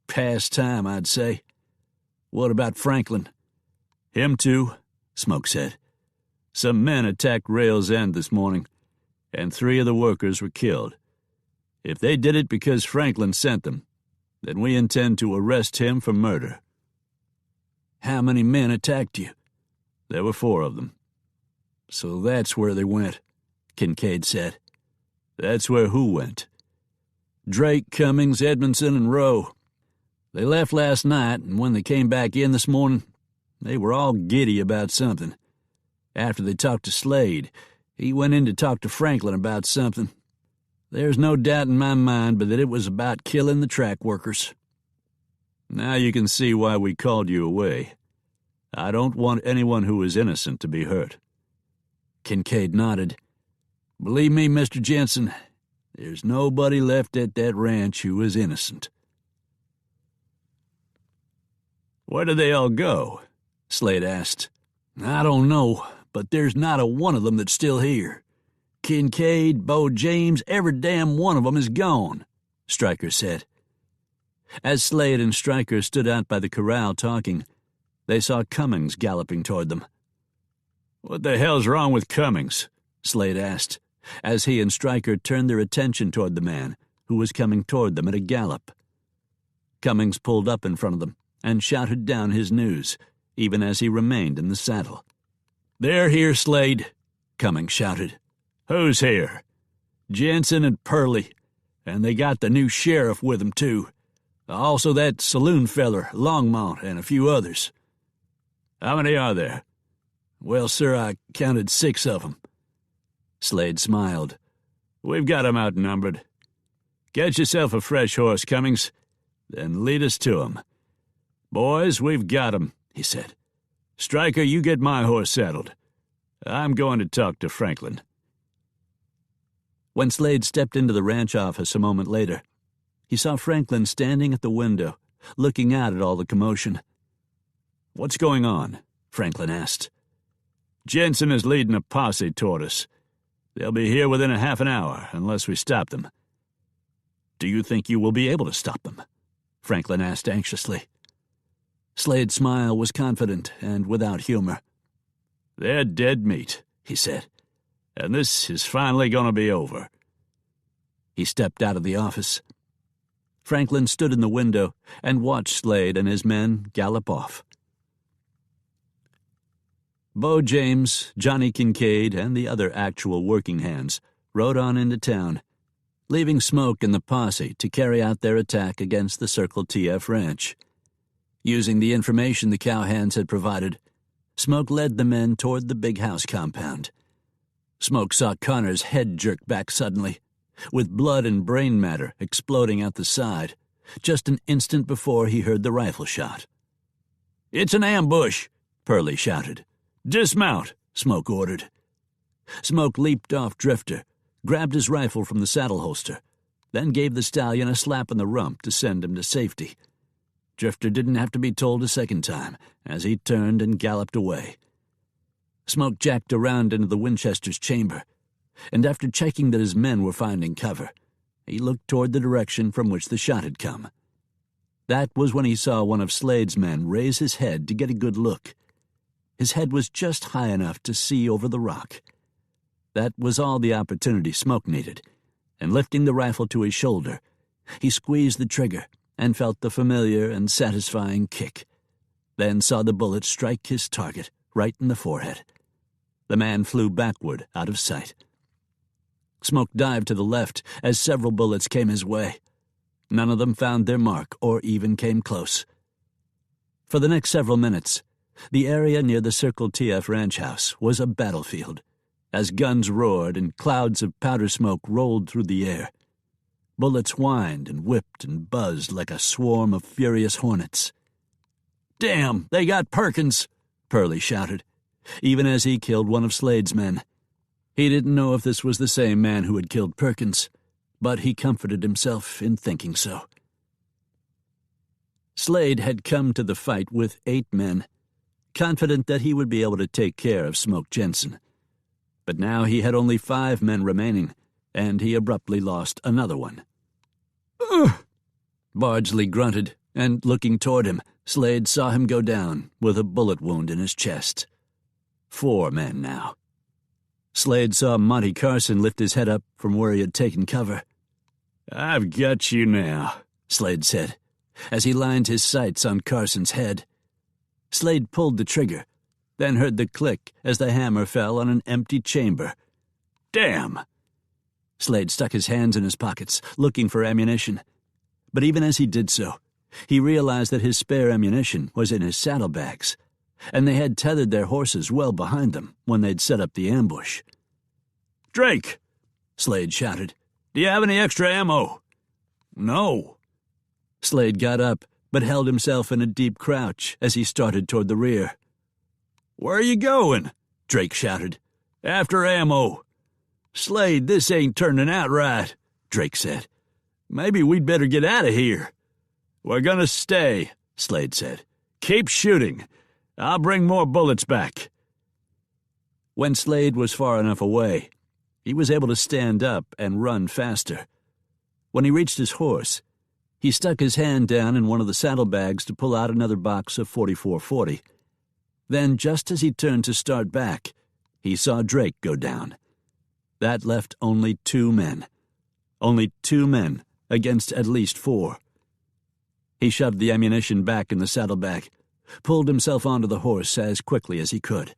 "Past time, I'd say." "What about Franklin?" "Him too," Smoke said. "Some men attacked Rail's End this morning, and 3 of the workers were killed. If they did it because Franklin sent them, then we intend to arrest him for murder." "How many men attacked you?" "There were 4 of them." "So that's where they went," Kincaid said. "That's where who went?" "Drake, Cummings, Edmondson, and Rowe. They left last night, and when they came back in this morning, they were all giddy about something. After they talked to Slade, he went in to talk to Franklin about something. There's no doubt in my mind but that it was about killing the track workers." "Now you can see why we called you away. I don't want anyone who is innocent to be hurt." Kincaid nodded. "Believe me, Mr. Jenson, there's nobody left at that ranch who is innocent." "Where did they all go?" Slade asked. "I don't know, but there's not a one of them that's still here. Kincaid, Bo James, every damn one of them is gone," Stryker said. As Slade and Stryker stood out by the corral talking, they saw Cummings galloping toward them. "What the hell's wrong with Cummings?" Slade asked, as he and Stryker turned their attention toward the man, who was coming toward them at a gallop. Cummings pulled up in front of them and shouted down his news, even as he remained in the saddle. "They're here, Slade," Cummings shouted. "Who's here?" "Jenson and Pearlie, and they got the new sheriff with them, too. Also that saloon feller, Longmont, and a few others." "How many are there?" "Well, sir, I counted 6 of them." Slade smiled. "We've got 'em outnumbered. Get yourself a fresh horse, Cummings, then lead us to 'em. Boys, we've got 'em," he said. "Stryker, you get my horse saddled. I'm going to talk to Franklin." When Slade stepped into the ranch office a moment later, he saw Franklin standing at the window, looking out at all the commotion. "What's going on?" Franklin asked. "Jenson is leading a posse toward us. They'll be here within a half an hour, unless we stop them." "Do you think you will be able to stop them?" Franklin asked anxiously. Slade's smile was confident and without humor. "They're dead meat," he said, "and this is finally going to be over." He stepped out of the office. Franklin stood in the window and watched Slade and his men gallop off. Bo James, Johnny Kincaid, and the other actual working hands rode on into town, leaving Smoke and the posse to carry out their attack against the Circle TF ranch. Using the information the cowhands had provided, Smoke led the men toward the big house compound. Smoke saw Connor's head jerk back suddenly, with blood and brain matter exploding out the side, just an instant before he heard the rifle shot. "It's an ambush," Pearlie shouted. "Dismount," Smoke ordered. Smoke leaped off Drifter, grabbed his rifle from the saddle holster, then gave the stallion a slap on the rump to send him to safety. Drifter didn't have to be told a second time, as he turned and galloped away. Smoke jacked around into the Winchester's chamber, and after checking that his men were finding cover, he looked toward the direction from which the shot had come. That was when he saw one of Slade's men raise his head to get a good look. His head was just high enough to see over the rock. That was all the opportunity Smoke needed, and lifting the rifle to his shoulder, he squeezed the trigger and felt the familiar and satisfying kick, then saw the bullet strike his target right in the forehead. The man flew backward out of sight. Smoke dived to the left as several bullets came his way. None of them found their mark or even came close. For the next several minutes, the area near the Circle TF ranch house was a battlefield, as guns roared and clouds of powder smoke rolled through the air. Bullets whined and whipped and buzzed like a swarm of furious hornets. "Damn, they got Perkins," Pearlie shouted, even as he killed one of Slade's men. He didn't know if this was the same man who had killed Perkins, but he comforted himself in thinking so. Slade had come to the fight with 8 men, confident that he would be able to take care of Smoke Jenson. But now he had only 5 men remaining, and he abruptly lost another one. "Ugh!" Bardsley grunted, and looking toward him, Slade saw him go down with a bullet wound in his chest. 4 men now. Slade saw Monty Carson lift his head up from where he had taken cover. "I've got you now," Slade said, as he lined his sights on Carson's head. Slade pulled the trigger, then heard the click as the hammer fell on an empty chamber. "Damn!" Slade stuck his hands in his pockets, looking for ammunition. But even as he did so, he realized that his spare ammunition was in his saddlebags, and they had tethered their horses well behind them when they'd set up the ambush. "Drake!" Slade shouted. "Do you have any extra ammo?" "No." Slade got up, but held himself in a deep crouch as he started toward the rear. "Where are you going?" Drake shouted. "After ammo." "Slade, this ain't turning out right," Drake said. "Maybe we'd better get out of here." "We're gonna stay," Slade said. "Keep shooting. I'll bring more bullets back." When Slade was far enough away, he was able to stand up and run faster. When he reached his horse, he stuck his hand down in one of the saddlebags to pull out another box of .44-40. Then, just as he turned to start back, he saw Drake go down. That left only 2 men. Only 2 men against at least 4. He shoved the ammunition back in the saddlebag, pulled himself onto the horse as quickly as he could,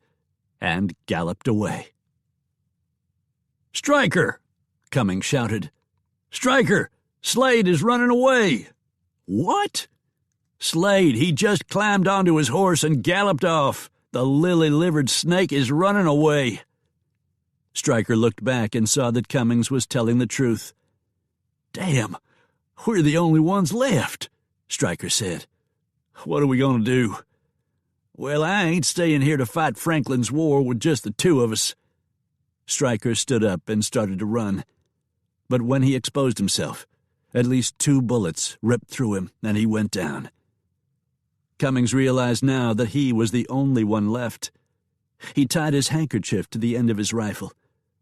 and galloped away. "Stryker!" Cummings shouted. "Stryker! Slade is running away!" "What?" "Slade, he just climbed onto his horse and galloped off. The lily-livered snake is running away." Stryker looked back and saw that Cummings was telling the truth. "Damn, we're the only ones left," Stryker said. "What are we going to do?" "Well, I ain't staying here to fight Franklin's war with just the 2 of us." Stryker stood up and started to run. But when he exposed himself, at least 2 bullets ripped through him and he went down. Cummings realized now that he was the only one left. He tied his handkerchief to the end of his rifle,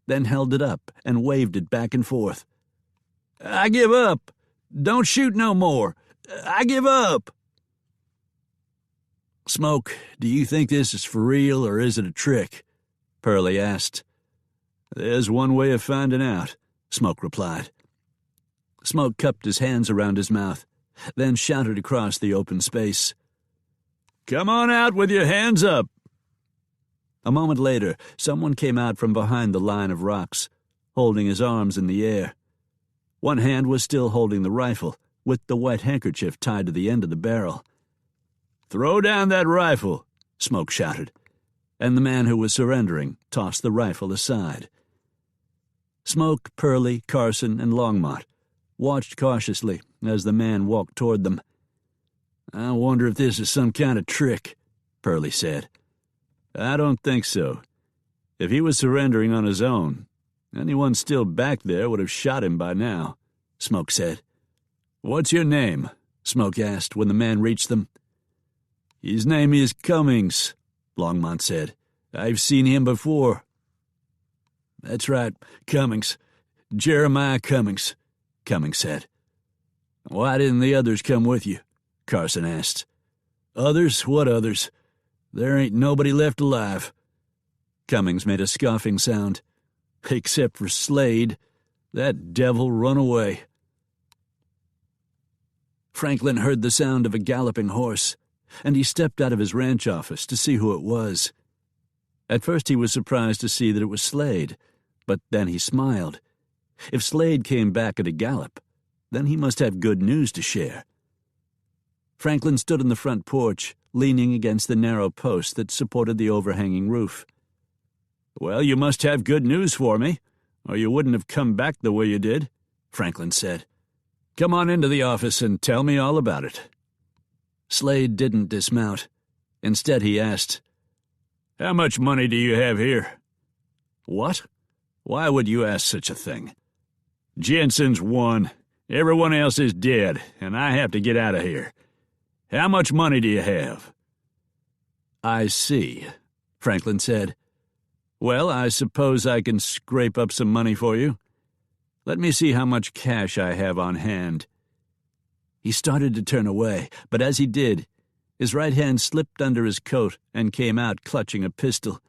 then held it up and waved it back and forth. "I give up. Don't shoot no more. I give up." "Smoke, do you think this is for real or is it a trick?" Pearlie asked. "There's one way of finding out," Smoke replied. Smoke cupped his hands around his mouth, then shouted across the open space, "Come on out with your hands up!" A moment later, someone came out from behind the line of rocks, holding his arms in the air. One hand was still holding the rifle, with the white handkerchief tied to the end of the barrel. "Throw down that rifle," Smoke shouted, and the man who was surrendering tossed the rifle aside. Smoke, Pearlie, Carson, and Longmont watched cautiously as the man walked toward them. "I wonder if this is some kind of trick," Pearlie said. "I don't think so. If he was surrendering on his own, anyone still back there would have shot him by now," Smoke said. "What's your name?" Smoke asked when the man reached them. "His name is Cummings," Longmont said. "I've seen him before." "That's right, Cummings. Jeremiah Cummings," Cummings said. "Why didn't the others come with you?" Carson asked. "Others? What others? There ain't nobody left alive." Cummings made a scoffing sound. "Except for Slade. That devil run away." Franklin heard the sound of a galloping horse, and he stepped out of his ranch office to see who it was. At first he was surprised to see that it was Slade, but then he smiled. If Slade came back at a gallop, then he must have good news to share. Franklin stood on the front porch, leaning against the narrow post that supported the overhanging roof. "Well, you must have good news for me, or you wouldn't have come back the way you did," Franklin said. "Come on into the office and tell me all about it." Slade didn't dismount. Instead, he asked, "How much money do you have here?" "What?" "Why would you ask such a thing?" "Jenson's won. Everyone else is dead, and I have to get out of here. How much money do you have?" "I see," Franklin said. "Well, I suppose I can scrape up some money for you. Let me see how much cash I have on hand." He started to turn away, but as he did, his right hand slipped under his coat and came out clutching a pistol.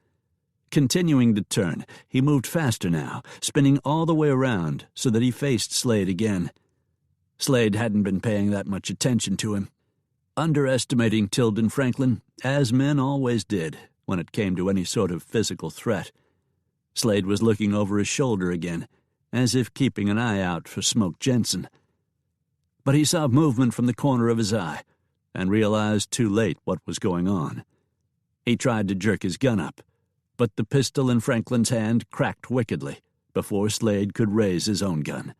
Continuing to turn, he moved faster now, spinning all the way around so that he faced Slade again. Slade hadn't been paying that much attention to him, underestimating Tilden Franklin, as men always did when it came to any sort of physical threat. Slade was looking over his shoulder again, as if keeping an eye out for Smoke Jenson. But he saw movement from the corner of his eye and realized too late what was going on. He tried to jerk his gun up, but the pistol in Franklin's hand cracked wickedly before Slade could raise his own gun.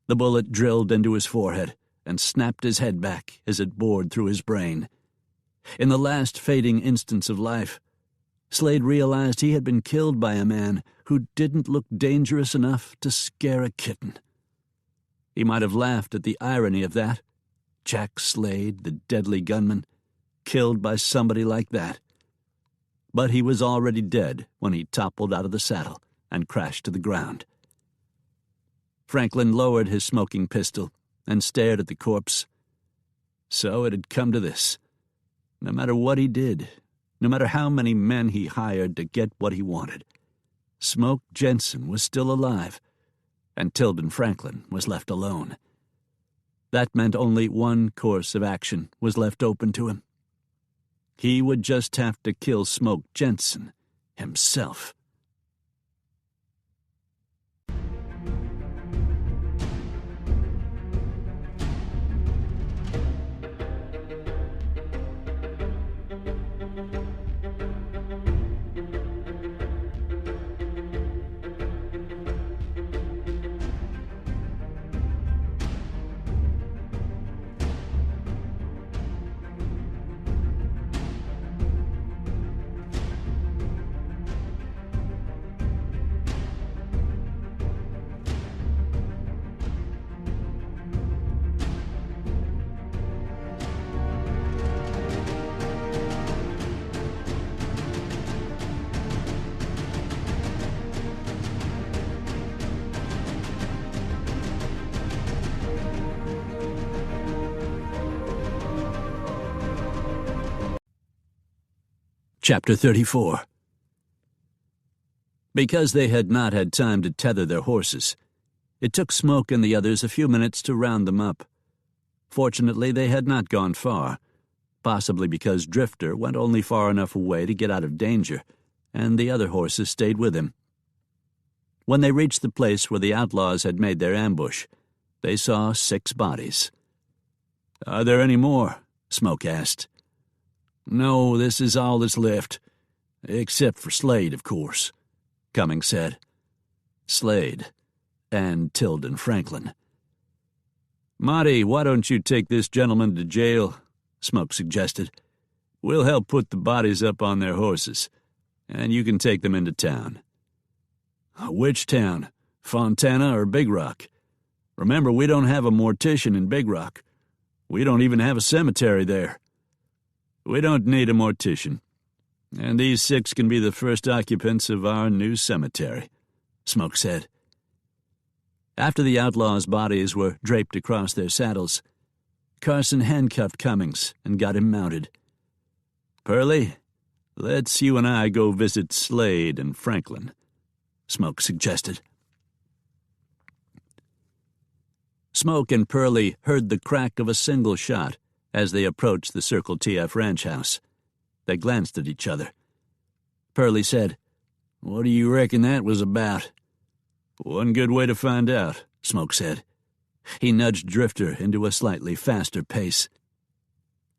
The bullet drilled into his forehead and snapped his head back as it bored through his brain. In the last fading instants of life, Slade realized he had been killed by a man who didn't look dangerous enough to scare a kitten. He might have laughed at the irony of that. Jack Slade, the deadly gunman, killed by somebody like that. But he was already dead when he toppled out of the saddle and crashed to the ground. Franklin lowered his smoking pistol and stared at the corpse. So it had come to this. No matter what he did, no matter how many men he hired to get what he wanted, Smoke Jenson was still alive, and Tilden Franklin was left alone. That meant only one course of action was left open to him. He would just have to kill Smoke Jenson himself. Chapter 34. Because they had not had time to tether their horses, It took Smoke and the others a few minutes to round them up. Fortunately, they had not gone far, possibly because Drifter went only far enough away to get out of danger, and the other horses stayed with him. When they reached the place where the outlaws had made their ambush, they saw 6 bodies. "Are there any more?" Smoke asked. "No, this is all that's left. Except for Slade, of course," Cummings said. Slade and Tilden Franklin. "Marty, why don't you take this gentleman to jail?" Smoke suggested. "We'll help put the bodies up on their horses, and you can take them into town." "Which town? Fontana or Big Rock? Remember, we don't have a mortician in Big Rock. We don't even have a cemetery there." "We don't need a mortician, and these 6 can be the first occupants of our new cemetery," Smoke said. After the outlaws' bodies were draped across their saddles, Carson handcuffed Cummings and got him mounted. "Pearlie, let's you and I go visit Slade and Franklin," Smoke suggested. Smoke and Pearlie heard the crack of a single shot as they approached the Circle TF ranch house. They glanced at each other. Pearlie said, "What do you reckon that was about?" "One good way to find out," Smoke said. He nudged Drifter into a slightly faster pace.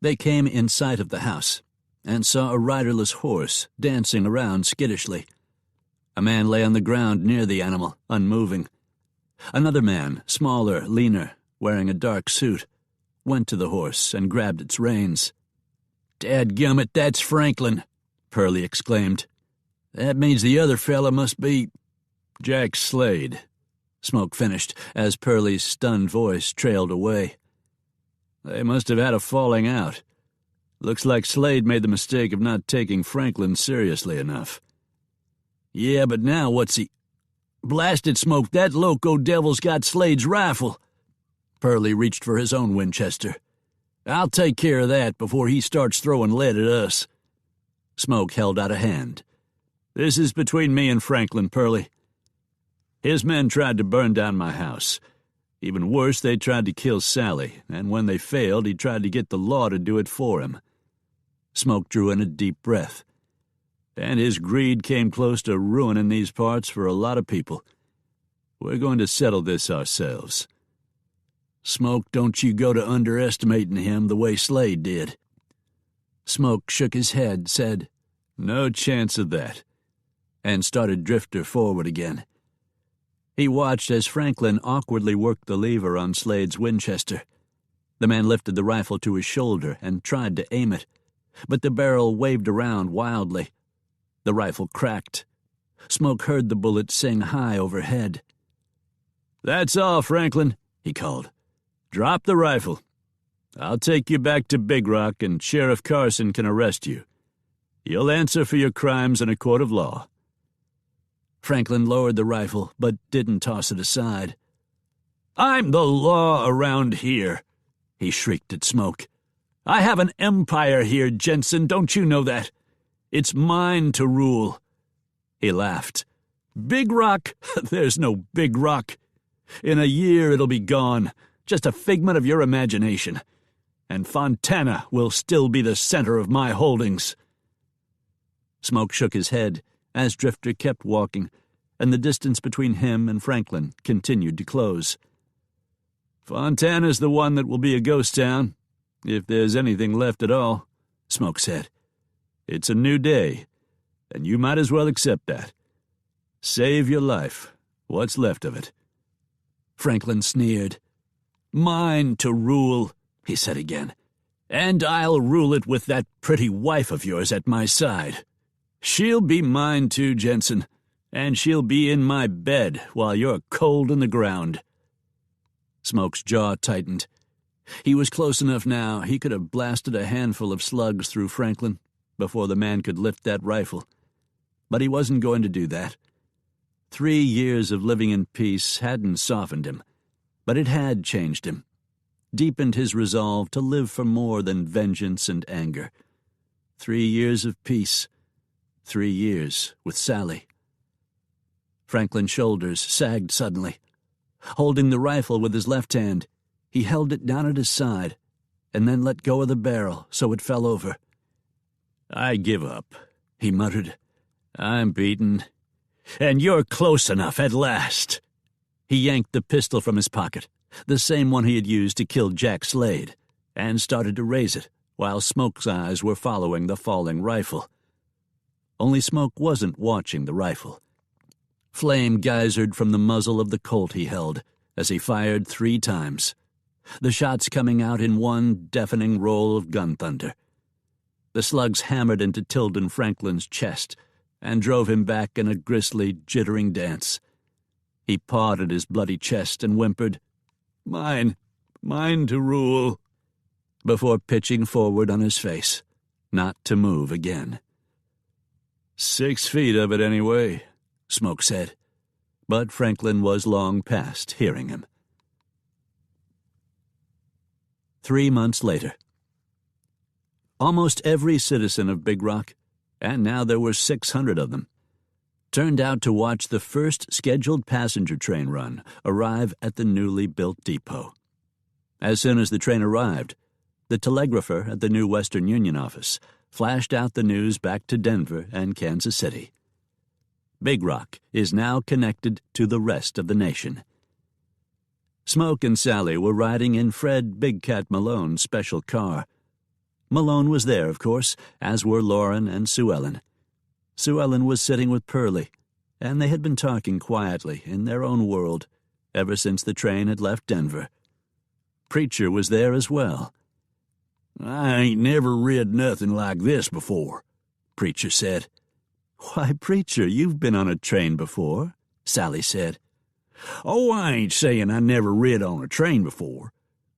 They came in sight of the house and saw a riderless horse dancing around skittishly. A man lay on the ground near the animal, unmoving. Another man, smaller, leaner, wearing a dark suit, went to the horse and grabbed its reins. "Dadgummit, that's Franklin," Pearlie exclaimed. "That means the other fella must be—" "Jack Slade," Smoke finished as Pearlie's stunned voice trailed away. "They must have had a falling out. Looks like Slade made the mistake of not taking Franklin seriously enough." "Yeah, but now what's he— Blasted Smoke, that loco devil's got Slade's rifle." Pearlie reached for his own Winchester. "I'll take care of that before he starts throwing lead at us." Smoke held out a hand. "This is between me and Franklin, Pearlie. His men tried to burn down my house. Even worse, they tried to kill Sally, and when they failed, he tried to get the law to do it for him." Smoke drew in a deep breath. "And his greed came close to ruining these parts for a lot of people. We're going to settle this ourselves." "Smoke, don't you go to underestimating him the way Slade did." Smoke shook his head, said, "No chance of that," and started Drifter forward again. He watched as Franklin awkwardly worked the lever on Slade's Winchester. The man lifted the rifle to his shoulder and tried to aim it, but the barrel waved around wildly. The rifle cracked. Smoke heard the bullet sing high overhead. "That's all, Franklin," he called. "Drop the rifle. I'll take you back to Big Rock and Sheriff Carson can arrest you. You'll answer for your crimes in a court of law." Franklin lowered the rifle, but didn't toss it aside. "I'm the law around here," he shrieked at Smoke. "I have an empire here, Jenson, don't you know that? It's mine to rule." He laughed. "Big Rock? There's no Big Rock. In a year it'll be gone, just a figment of your imagination. And Fontana will still be the center of my holdings." Smoke shook his head as Drifter kept walking, and the distance between him and Franklin continued to close. "Fontana's the one that will be a ghost town, if there's anything left at all," Smoke said. "It's a new day, and you might as well accept that. Save your life, what's left of it." Franklin sneered. "Mine to rule," he said again, "and I'll rule it with that pretty wife of yours at my side. She'll be mine too, Jenson, and she'll be in my bed while you're cold in the ground." Smoke's jaw tightened. He was close enough now he could have blasted a handful of slugs through Franklin before the man could lift that rifle. But he wasn't going to do that. 3 years of living in peace hadn't softened him, but it had changed him, deepened his resolve to live for more than vengeance and anger. 3 years of peace. 3 years with Sally. Franklin's shoulders sagged suddenly. Holding the rifle with his left hand, he held it down at his side and then let go of the barrel so it fell over. "I give up," he muttered. "I'm beaten. And you're close enough at last." He yanked the pistol from his pocket, the same one he had used to kill Jack Slade, and started to raise it while Smoke's eyes were following the falling rifle. Only Smoke wasn't watching the rifle. Flame geysered from the muzzle of the Colt he held as he fired 3 times, the shots coming out in one deafening roll of gun thunder. The slugs hammered into Tilden Franklin's chest and drove him back in a grisly, jittering dance. He pawed at his bloody chest and whimpered, "Mine to rule," before pitching forward on his face, not to move again. 6 feet of it anyway, Smoke said, but Franklin was long past hearing him. 3 months later. Almost every citizen of Big Rock, and now there were 600 of them, turned out to watch the first scheduled passenger train run arrive at the newly built depot. As soon as the train arrived, the telegrapher at the new Western Union office flashed out the news back to Denver and Kansas City. Big Rock is now connected to the rest of the nation. Smoke and Sally were riding in Fred Big Cat Malone's special car. Malone was there, of course, as were Lauren and Sue Ellen. Sue Ellen was sitting with Pearlie, and they had been talking quietly in their own world ever since the train had left Denver. Preacher was there as well. "I ain't never rid nothing like this before," Preacher said. "Why, Preacher, you've been on a train before," Sally said. "Oh, I ain't saying I never rid on a train before,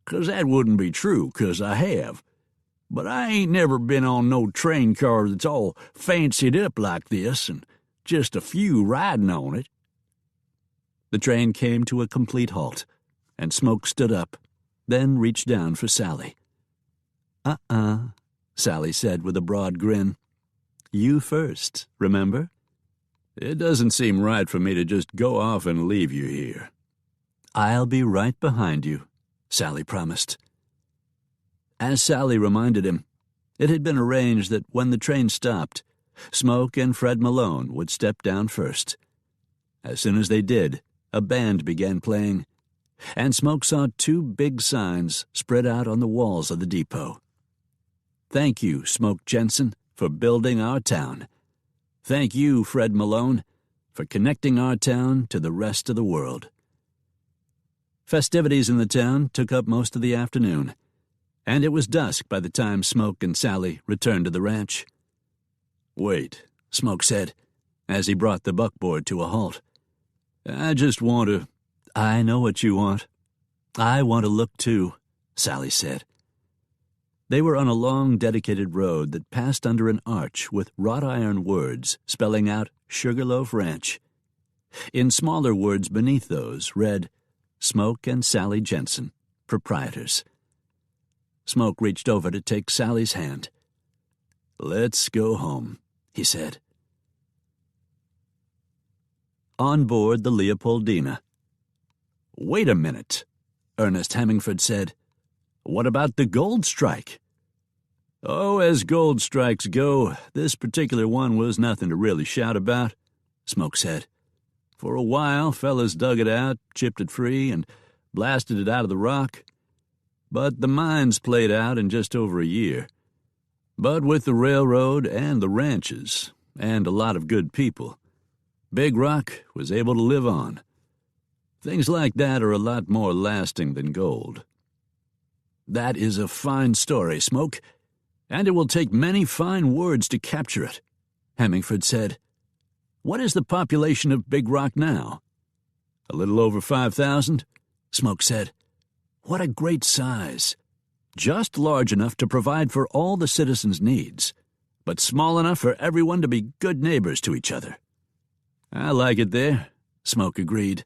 'cause that wouldn't be true, 'cause I have. But I ain't never been on no train car that's all fancied up like this and just a few riding on it." The train came to a complete halt, and Smoke stood up, then reached down for Sally. Sally said with a broad grin. "You first, remember?" "It doesn't seem right for me to just go off and leave you here." "I'll be right behind you," Sally promised. As Sally reminded him, it had been arranged that when the train stopped, Smoke and Fred Malone would step down first. As soon as they did, a band began playing, and Smoke saw 2 big signs spread out on the walls of the depot. "Thank you, Smoke Jenson, for building our town. Thank you, Fred Malone, for connecting our town to the rest of the world." Festivities in the town took up most of the afternoon, and it was dusk by the time Smoke and Sally returned to the ranch. "Wait," Smoke said, as he brought the buckboard to a halt. "I just want to—" "I know what you want. I want to look too," Sally said. They were on a long, dedicated road that passed under an arch with wrought-iron words spelling out Sugarloaf Ranch. In smaller words beneath those read, "Smoke and Sally Jenson, Proprietors." Smoke reached over to take Sally's hand. "Let's go home," he said. On board the Leopoldina. "Wait a minute," Ernest Hemingford said. "What about the gold strike?" "Oh, as gold strikes go, this particular one was nothing to really shout about," Smoke said. "For a while, fellas dug it out, chipped it free, and blasted it out of the rock. But the mines played out in just over a year. But with the railroad and the ranches, and a lot of good people, Big Rock was able to live on. Things like that are a lot more lasting than gold." "That is a fine story, Smoke, and it will take many fine words to capture it," Hemingford said. "What is the population of Big Rock now?" "A little over 5,000, Smoke said. "What a great size. Just large enough to provide for all the citizens' needs, but small enough for everyone to be good neighbors to each other." "I like it there," Smoke agreed.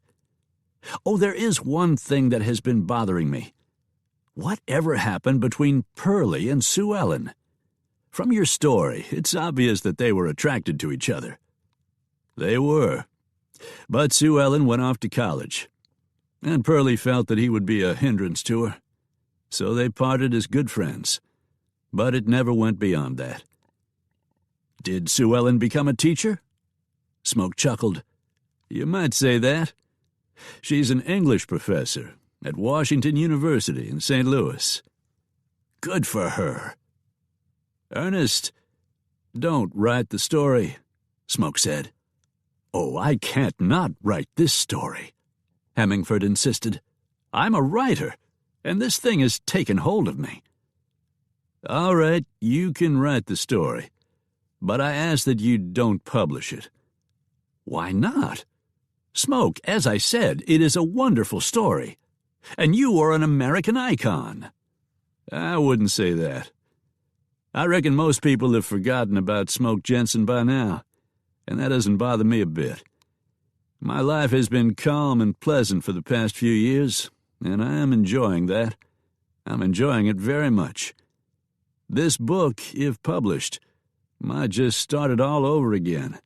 "Oh, there is one thing that has been bothering me. What ever happened between Pearlie and Sue Ellen? From your story, it's obvious that they were attracted to each other." "They were. But Sue Ellen went off to college. and Pearlie felt that he would be a hindrance to her. So they parted as good friends, but it never went beyond that. Did Sue Ellen become a teacher? Smoke chuckled. You might say that. She's an English professor at Washington University in St. Louis. Good for her. Ernest, don't write the story, Smoke said. Oh, I can't not write this story, Hemingford insisted. I'm a writer, and this thing has taken hold of me. All right, you can write the story, but I ask that you don't publish it. Why not? Smoke, as I said, it is a wonderful story, and you are an American icon. I wouldn't say that. I reckon most people have forgotten about Smoke Jenson by now, and that doesn't bother me a bit. My life has been calm and pleasant for the past few years, and I am enjoying that. I'm enjoying it very much. This book, if published, might just start it all over again.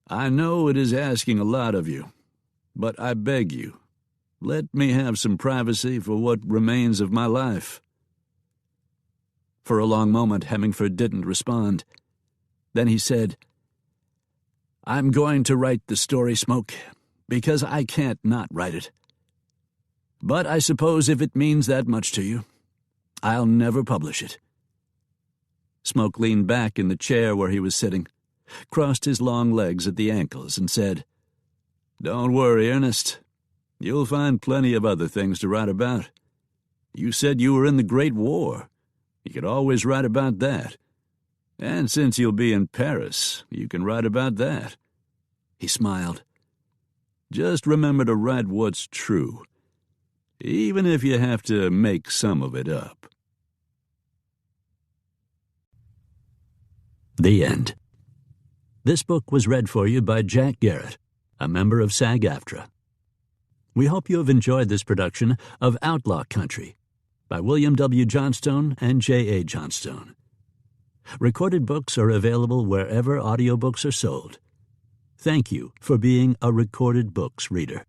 I know it is asking a lot of you, but I beg you, let me have some privacy for what remains of my life. For a long moment, Hemingford didn't respond. Then he said, I'm going to write the story, Smoke, because I can't not write it. But I suppose if it means that much to you, I'll never publish it. Smoke leaned back in the chair where he was sitting, crossed his long legs at the ankles, and said, Don't worry, Ernest. You'll find plenty of other things to write about. You said you were in the Great War. You could always write about that. And since you'll be in Paris, you can write about that. He smiled. Just remember to write what's true, even if you have to make some of it up. The end. This book was read for you by Jack Garrett, a member of SAG-AFTRA. We hope you have enjoyed this production of Outlaw Country by William W. Johnstone and J.A. Johnstone. Recorded books are available wherever audiobooks are sold. Thank you for being a Recorded Books reader.